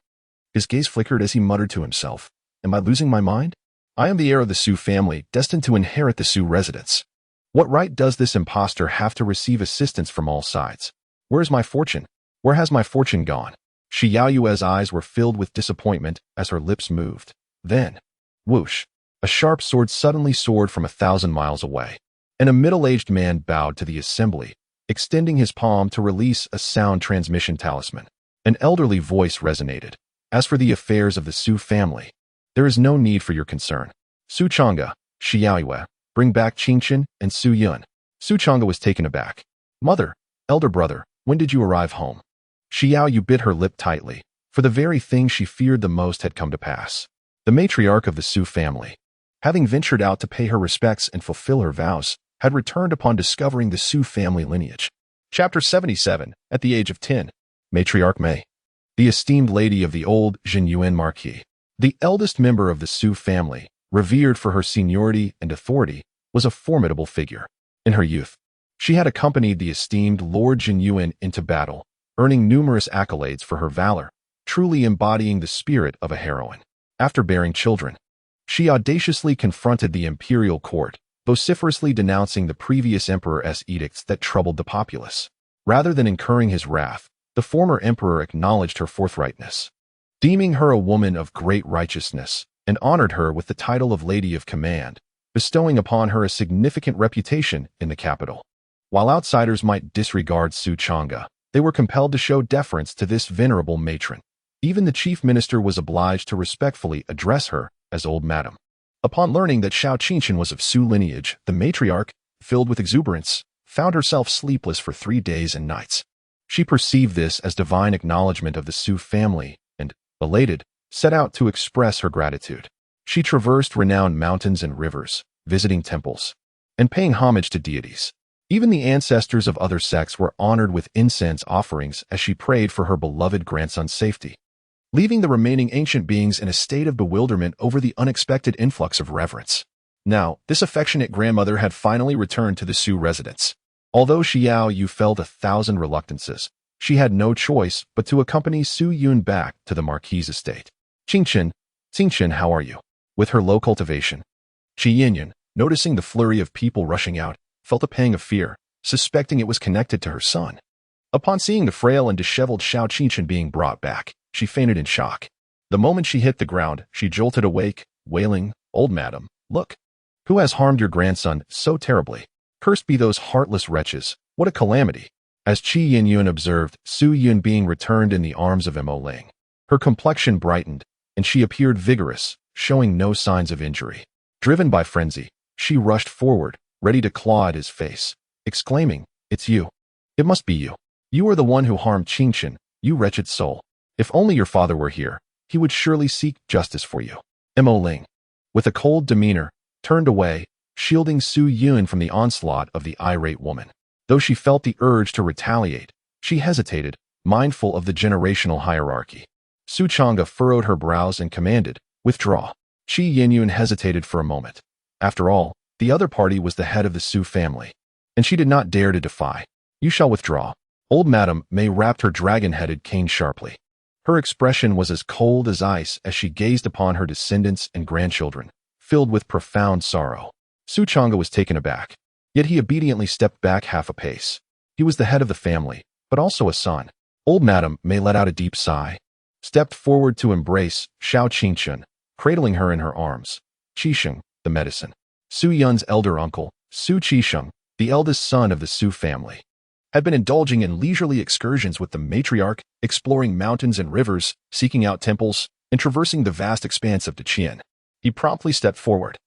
His gaze flickered as he muttered to himself, "Am I losing my mind? I am the heir of the Su family, destined to inherit the Su residence. What right does this impostor have to receive assistance from all sides? Where is my fortune? Where has my fortune gone?" Shi Yaoyue's eyes were filled with disappointment as her lips moved. Then, whoosh, a sharp sword suddenly soared from 1,000 miles away, and a middle-aged man bowed to the assembly, extending his palm to release a sound transmission talisman. An elderly voice resonated. "As for the affairs of the Su family, there is no need for your concern. Suchanga, Shi Yaoyue, bring back Qingqian and Su Yun." Suchanga was taken aback. "Mother, elder brother, when did you arrive home?" Shi Yaoyu bit her lip tightly, for the very thing she feared the most had come to pass. The matriarch of the Su family, having ventured out to pay her respects and fulfill her vows, had returned upon discovering the Su family lineage. Chapter 77, at the age of 10, Matriarch Mei, the esteemed lady of the old Jinyuan marquis. The eldest member of the Su family, revered for her seniority and authority, was a formidable figure. In her youth, she had accompanied the esteemed Lord Jinyuan into battle, earning numerous accolades for her valor, truly embodying the spirit of a heroine. After bearing children, she audaciously confronted the imperial court, vociferously denouncing the previous emperor's edicts that troubled the populace. Rather than incurring his wrath, the former emperor acknowledged her forthrightness, deeming her a woman of great righteousness, and honored her with the title of Lady of Command, bestowing upon her a significant reputation in the capital. While outsiders might disregard Suchanga, they were compelled to show deference to this venerable matron. Even the chief minister was obliged to respectfully address her as old madam. Upon learning that Xiao Qingqian was of Su lineage, the matriarch, filled with exuberance, found herself sleepless for 3 days and nights. She perceived this as divine acknowledgement of the Su family and, elated, set out to express her gratitude. She traversed renowned mountains and rivers, visiting temples, and paying homage to deities. Even the ancestors of other sects were honored with incense offerings as she prayed for her beloved grandson's safety, leaving the remaining ancient beings in a state of bewilderment over the unexpected influx of reverence. Now, this affectionate grandmother had finally returned to the Su residence. Although Xiao Yu felt 1,000 reluctances, she had no choice but to accompany Su Yun back to the Marquis' estate. Qingchen, how are you? With her low cultivation. Qi Yinyan, noticing the flurry of people rushing out, felt a pang of fear, suspecting it was connected to her son. Upon seeing the frail and disheveled Xiao Qingchen being brought back, she fainted in shock. The moment she hit the ground, she jolted awake, wailing, "Old madam, look! Who has harmed your grandson so terribly? Cursed be those heartless wretches, what a calamity!" As Qi Yinyun observed Su Yun being returned in the arms of Mo Ling, her complexion brightened, and she appeared vigorous, showing no signs of injury. Driven by frenzy, she rushed forward, ready to claw at his face, exclaiming, "It's you. It must be you. You are the one who harmed Qingchen, you wretched soul. If only your father were here, he would surely seek justice for you." Mo Ling, with a cold demeanor, turned away, shielding Su Yun from the onslaught of the irate woman. Though she felt the urge to retaliate, she hesitated, mindful of the generational hierarchy. Su Chang'e furrowed her brows and commanded, "Withdraw." Qi Yinyun hesitated for a moment. After all, the other party was the head of the Su family, and she did not dare to defy. "You shall withdraw." Old Madame May rapped her dragon-headed cane sharply. Her expression was as cold as ice as she gazed upon her descendants and grandchildren, filled with profound sorrow. Su Chang'e was taken aback, yet he obediently stepped back half a pace. He was the head of the family, but also a son. Old Madame May let out a deep sigh, stepped forward to embrace Xiao Qingchen, cradling her in her arms. Qisheng, the medicine. Su Yun's elder uncle, Su Qisheng, the eldest son of the Su family, had been indulging in leisurely excursions with the matriarch, exploring mountains and rivers, seeking out temples, and traversing the vast expanse of Deqian. He promptly stepped forward,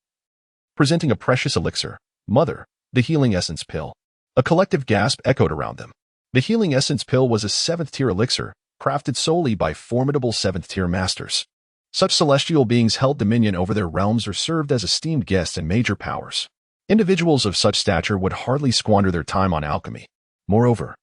presenting a precious elixir. "Mother, the healing essence pill." A collective gasp echoed around them. The healing essence pill was a 7th-tier elixir, crafted solely by formidable 7th-tier masters. Such celestial beings held dominion over their realms or served as esteemed guests and major powers. Individuals of such stature would hardly squander their time on alchemy. Moreover,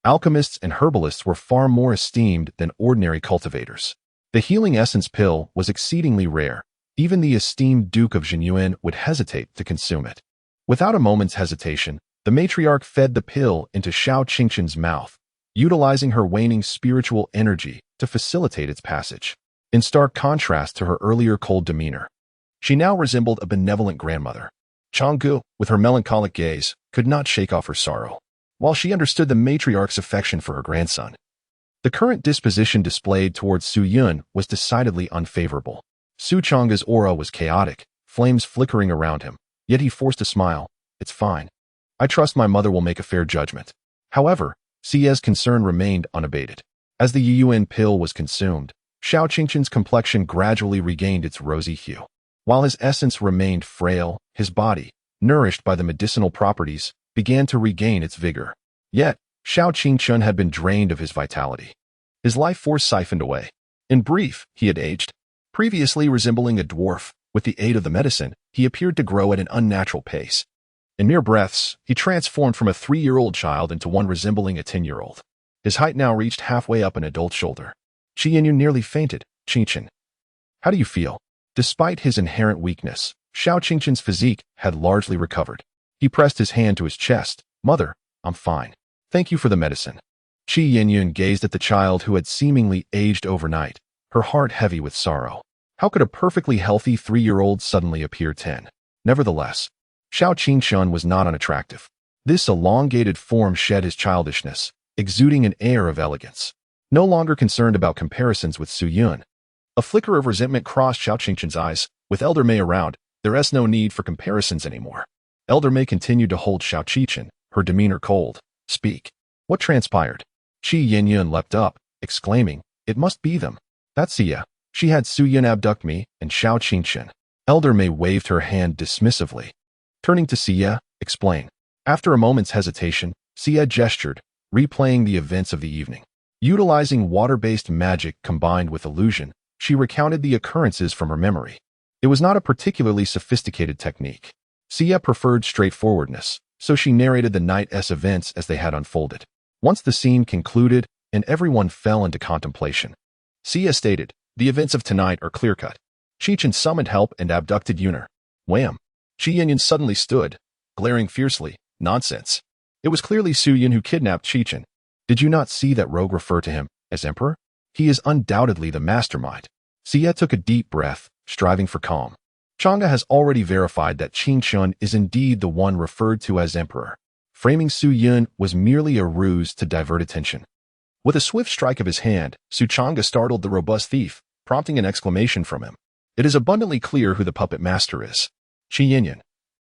alchemists and herbalists were far more esteemed than ordinary cultivators. The healing essence pill was exceedingly rare. Even the esteemed Duke of Jinyuan would hesitate to consume it. Without a moment's hesitation, the matriarch fed the pill into Xiao Qingchen's mouth, utilizing her waning spiritual energy to facilitate its passage. In stark contrast to her earlier cold demeanor, she now resembled a benevolent grandmother. Chang'e, with her melancholic gaze, could not shake off her sorrow. While she understood the matriarch's affection for her grandson, the current disposition displayed towards Su Yun was decidedly unfavorable. Su Chang'e's aura was chaotic, flames flickering around him, yet he forced a smile. "It's fine. I trust my mother will make a fair judgment." However, Xie's concern remained unabated. As the Yuyuan pill was consumed, Xiao Qingchen's complexion gradually regained its rosy hue. While his essence remained frail, his body, nourished by the medicinal properties, began to regain its vigor. Yet, Xiao Qingchen had been drained of his vitality. His life force siphoned away. In brief, he had aged. Previously resembling a dwarf, with the aid of the medicine, he appeared to grow at an unnatural pace. In mere breaths, he transformed from a 3-year-old child into one resembling a 10-year-old. His height now reached halfway up an adult shoulder. Qi Yinyun nearly fainted. "Qingchen, how do you feel?" Despite his inherent weakness, Xiao Qingchen's physique had largely recovered. He pressed his hand to his chest. "Mother, I'm fine. Thank you for the medicine." Qi Yinyun gazed at the child who had seemingly aged overnight, her heart heavy with sorrow. How could a perfectly healthy 3-year-old suddenly appear 10? Nevertheless, Xiao Qingchen was not unattractive. This elongated form shed his childishness, exuding an air of elegance. No longer concerned about comparisons with Su Yun, a flicker of resentment crossed Xiao Qingchen's eyes. With Elder May around, there is no need for comparisons anymore. Elder May continued to hold Xiao Qingchen, her demeanor cold. "Speak. What transpired?" Qi Yinyun leapt up, exclaiming, "It must be them. That's Xia. She had Su Yun abduct me and Xiao Qingchen." Elder May waved her hand dismissively. Turning to Xia, explain. After a moment's hesitation, Xia gestured, replaying the events of the evening. Utilizing water-based magic combined with illusion, she recounted the occurrences from her memory. It was not a particularly sophisticated technique. Xia preferred straightforwardness, so she narrated the night's events as they had unfolded. Once the scene concluded and everyone fell into contemplation, Xia stated, "The events of tonight are clear-cut. Qingchen summoned help and abducted Yuner." Wham! Qi Yinyun suddenly stood, glaring fiercely. "Nonsense. It was clearly Su Yun who kidnapped Qichin. Did you not see that rogue refer to him as emperor? He is undoubtedly the mastermind. Xie took a deep breath, striving for calm. Chang'e has already verified that Qingchun is indeed the one referred to as emperor. Framing Su Yun was merely a ruse to divert attention. With a swift strike of his hand, Su Chang'e startled the robust thief, prompting an exclamation from him. It is abundantly clear who the puppet master is. Qi Yinyan.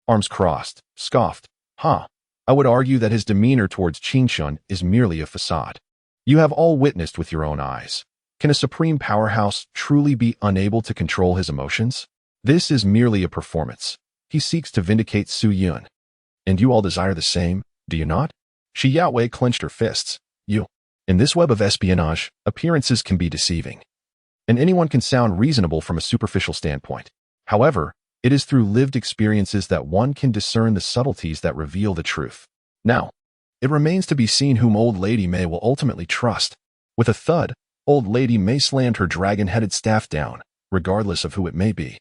Arms crossed, scoffed. I would argue that his demeanor towards Qingchun is merely a facade. You have all witnessed with your own eyes. Can a supreme powerhouse truly be unable to control his emotions? This is merely a performance. He seeks to vindicate Su Yun. And you all desire the same, do you not? Shi Yaowei clenched her fists. You. In this web of espionage, appearances can be deceiving. And anyone can sound reasonable from a superficial standpoint. However, it is through lived experiences that one can discern the subtleties that reveal the truth. Now, it remains to be seen whom Old Lady May will ultimately trust. With a thud, Old Lady May slammed her dragon-headed staff down, regardless of who it may be.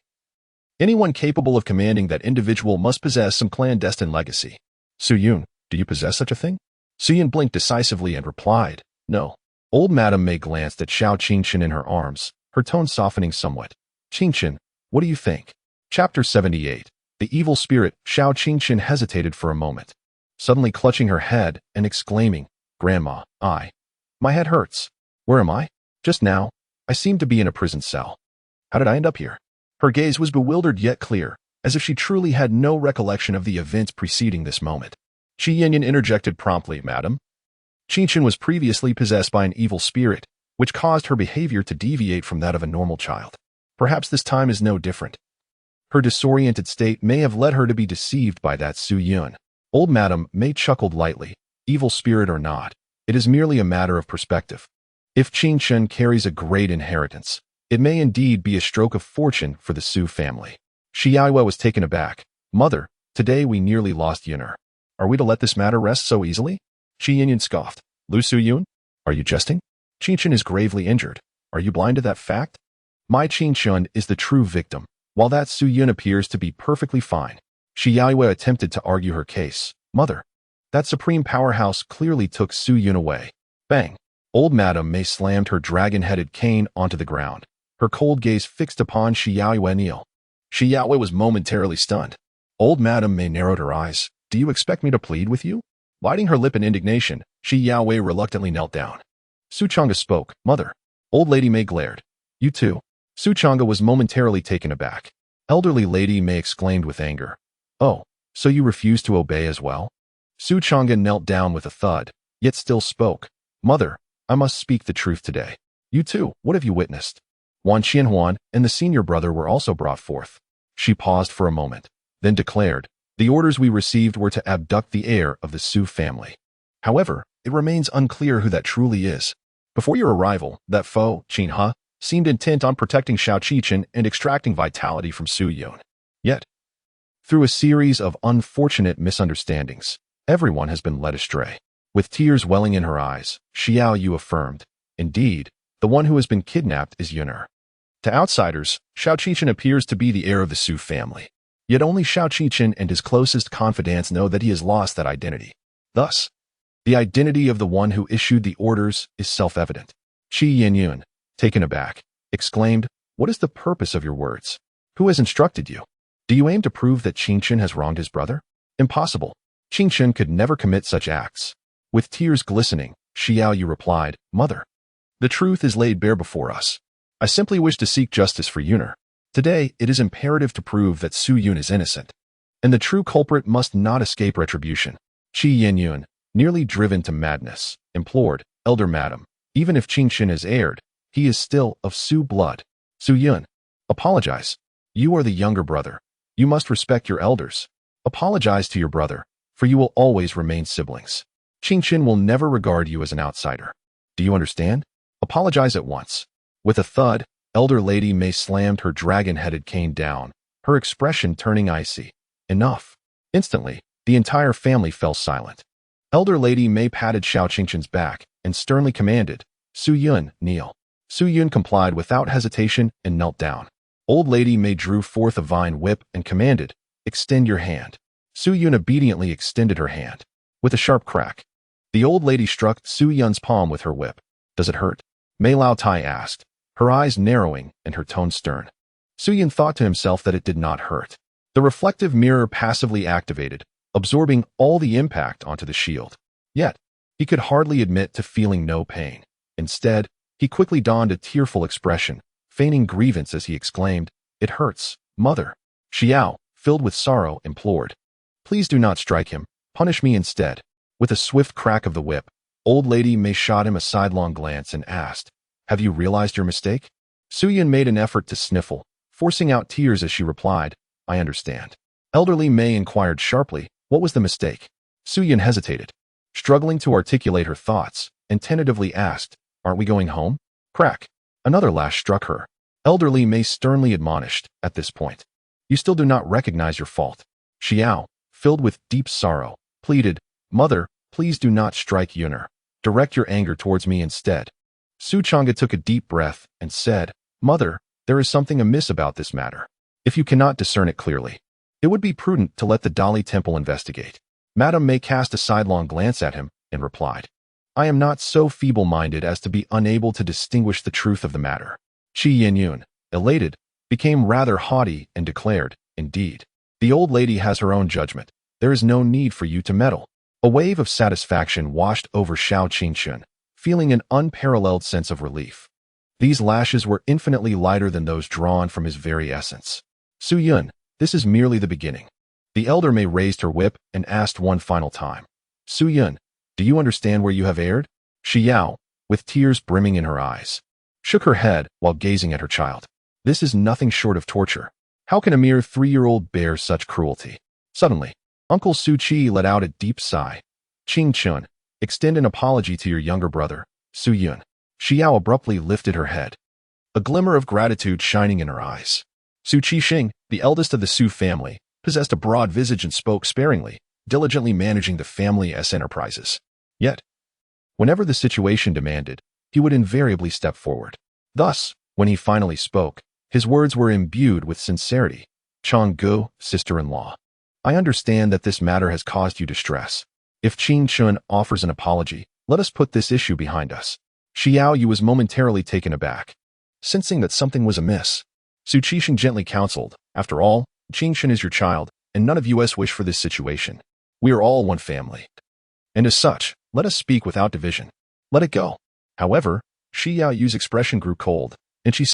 Anyone capable of commanding that individual must possess some clandestine legacy. Su Yun, do you possess such a thing? Su Yun blinked decisively and replied, no. Old Madame May glanced at Xiao Qingchen in her arms, her tone softening somewhat. Qingchen, what do you think? Chapter 78. The evil spirit. Xiao Qingchen hesitated for a moment, suddenly clutching her head and exclaiming, Grandma, my head hurts. Where am I? Just now, I seem to be in a prison cell. How did I end up here? Her gaze was bewildered yet clear, as if she truly had no recollection of the events preceding this moment. Qi Yinyan interjected promptly, Madam. Qingchen was previously possessed by an evil spirit, which caused her behavior to deviate from that of a normal child. Perhaps this time is no different. Her disoriented state may have led her to be deceived by that Su Yun. Old Madam May chuckled lightly. Evil spirit or not, it is merely a matter of perspective. If Qingchen carries a great inheritance, it may indeed be a stroke of fortune for the Su family. Shi Yaowei was taken aback. Mother, today we nearly lost Yun'er. Are we to let this matter rest so easily? Qi Yinyan scoffed. Lu Su Yun? Are you jesting? Qingchen is gravely injured. Are you blind to that fact? My Qingchun is the true victim, while that Su Yun appears to be perfectly fine. Shi Yaowei attempted to argue her case. Mother, that supreme powerhouse clearly took Su Yun away. Bang! Old Madame May slammed her dragon-headed cane onto the ground, her cold gaze fixed upon Shi Yaowei Neil. Shi Yaowei was momentarily stunned. Old Madame May narrowed her eyes. Do you expect me to plead with you? Biting her lip in indignation, Shi Yaowei reluctantly knelt down. Su Chang'e spoke. Mother. Old Lady May glared. You too. Su Chang'e was momentarily taken aback. Elderly Lady May exclaimed with anger. Oh, so you refuse to obey as well? Su Chang'e knelt down with a thud, yet still spoke. Mother, I must speak the truth today. You too, what have you witnessed? Wan Qianhuan and the senior brother were also brought forth. She paused for a moment, then declared, the orders we received were to abduct the heir of the Su family. However, it remains unclear who that truly is. Before your arrival, that foe, Qin He, seemed intent on protecting Xiao Qichin and extracting vitality from Su Yun. Yet, through a series of unfortunate misunderstandings, everyone has been led astray. With tears welling in her eyes, Xiao Yu affirmed, indeed, the one who has been kidnapped is Yun'er. To outsiders, Xiao Qichin appears to be the heir of the Su family. Yet only Xiao Qichin and his closest confidants know that he has lost that identity. Thus, the identity of the one who issued the orders is self-evident. Qi Yinyun, taken aback, exclaimed, what is the purpose of your words? Who has instructed you? Do you aim to prove that Qingchen has wronged his brother? Impossible. Qingchen could never commit such acts. With tears glistening, Xiao Yu replied, Mother, the truth is laid bare before us. I simply wish to seek justice for Yun'er. Today, it is imperative to prove that Su Yun is innocent, and the true culprit must not escape retribution. Qi Yinyun, nearly driven to madness, implored, Elder Madam, even if Qingchen is heired, he is still of Su blood. Su Yun, apologize. You are the younger brother. You must respect your elders. Apologize to your brother, for you will always remain siblings. Qingchen will never regard you as an outsider. Do you understand? Apologize at once. With a thud, Elder Lady May slammed her dragon-headed cane down, her expression turning icy. Enough. Instantly, the entire family fell silent. Elder Lady May patted Xiao Qingchen's back and sternly commanded, Su Yun, kneel. Su Yun complied without hesitation and knelt down. Old Lady May drew forth a vine whip and commanded, extend your hand. Su Yun obediently extended her hand. with a sharp crack. The old lady struck Su Yun's palm with her whip. Does it hurt? Mei Lao Tai asked, her eyes narrowing and her tone stern. Su Yun thought to himself that it did not hurt. The reflective mirror passively activated, absorbing all the impact onto the shield. Yet, he could hardly admit to feeling no pain. Instead, he quickly donned a tearful expression, feigning grievance as he exclaimed, "It hurts, mother." Xiao, filled with sorrow, implored, "Please do not strike him. Punish me instead." With a swift crack of the whip, old lady Mei shot him a sidelong glance and asked, "Have you realized your mistake?" Su Yun made an effort to sniffle, forcing out tears as she replied, "I understand." Elderly Mei inquired sharply, "What was the mistake?" Su Yun hesitated, struggling to articulate her thoughts, and tentatively asked, "Aren't we going home?" Crack. Another lash struck her. Elderly Mei sternly admonished, "At this point, you still do not recognize your fault." Xiao, filled with deep sorrow, pleaded, "Mother, please do not strike Yuner. Direct your anger towards me instead." Su Chang'e took a deep breath and said, "Mother, there is something amiss about this matter. If you cannot discern it clearly, it would be prudent to let the Dali Temple investigate." Madame Mei cast a sidelong glance at him and replied, "I am not so feeble-minded as to be unable to distinguish the truth of the matter." Qi Yinyun, elated, became rather haughty and declared, "Indeed, the old lady has her own judgment. There is no need for you to meddle." A wave of satisfaction washed over Xiao Qingshun, feeling an unparalleled sense of relief. These lashes were infinitely lighter than those drawn from his very essence. "Su Yun, this is merely the beginning." The elder Mei raised her whip and asked one final time, "Su Yun, do you understand where you have erred?" Xiao, with tears brimming in her eyes, shook her head while gazing at her child. "This is nothing short of torture. How can a mere 3-year-old bear such cruelty?" Suddenly, Uncle Su Chi let out a deep sigh. "Qing Chun, extend an apology to your younger brother, Su Yun." Xiao abruptly lifted her head, a glimmer of gratitude shining in her eyes. Su Qixing, the eldest of the Su family, possessed a broad visage and spoke sparingly, diligently managing the family enterprises. Yet, whenever the situation demanded, he would invariably step forward. Thus, when he finally spoke, his words were imbued with sincerity. "Chang Gu, sister-in-law, I understand that this matter has caused you distress. If Qing Chun offers an apology, let us put this issue behind us." Xiao Yu was momentarily taken aback, sensing that something was amiss. Su Qixing gently counseled, "After all, Qing Chun is your child, and none of us wish for this situation. We are all one family. And as such, let us speak without division. Let it go." However, Xiao Yu's expression grew cold, and she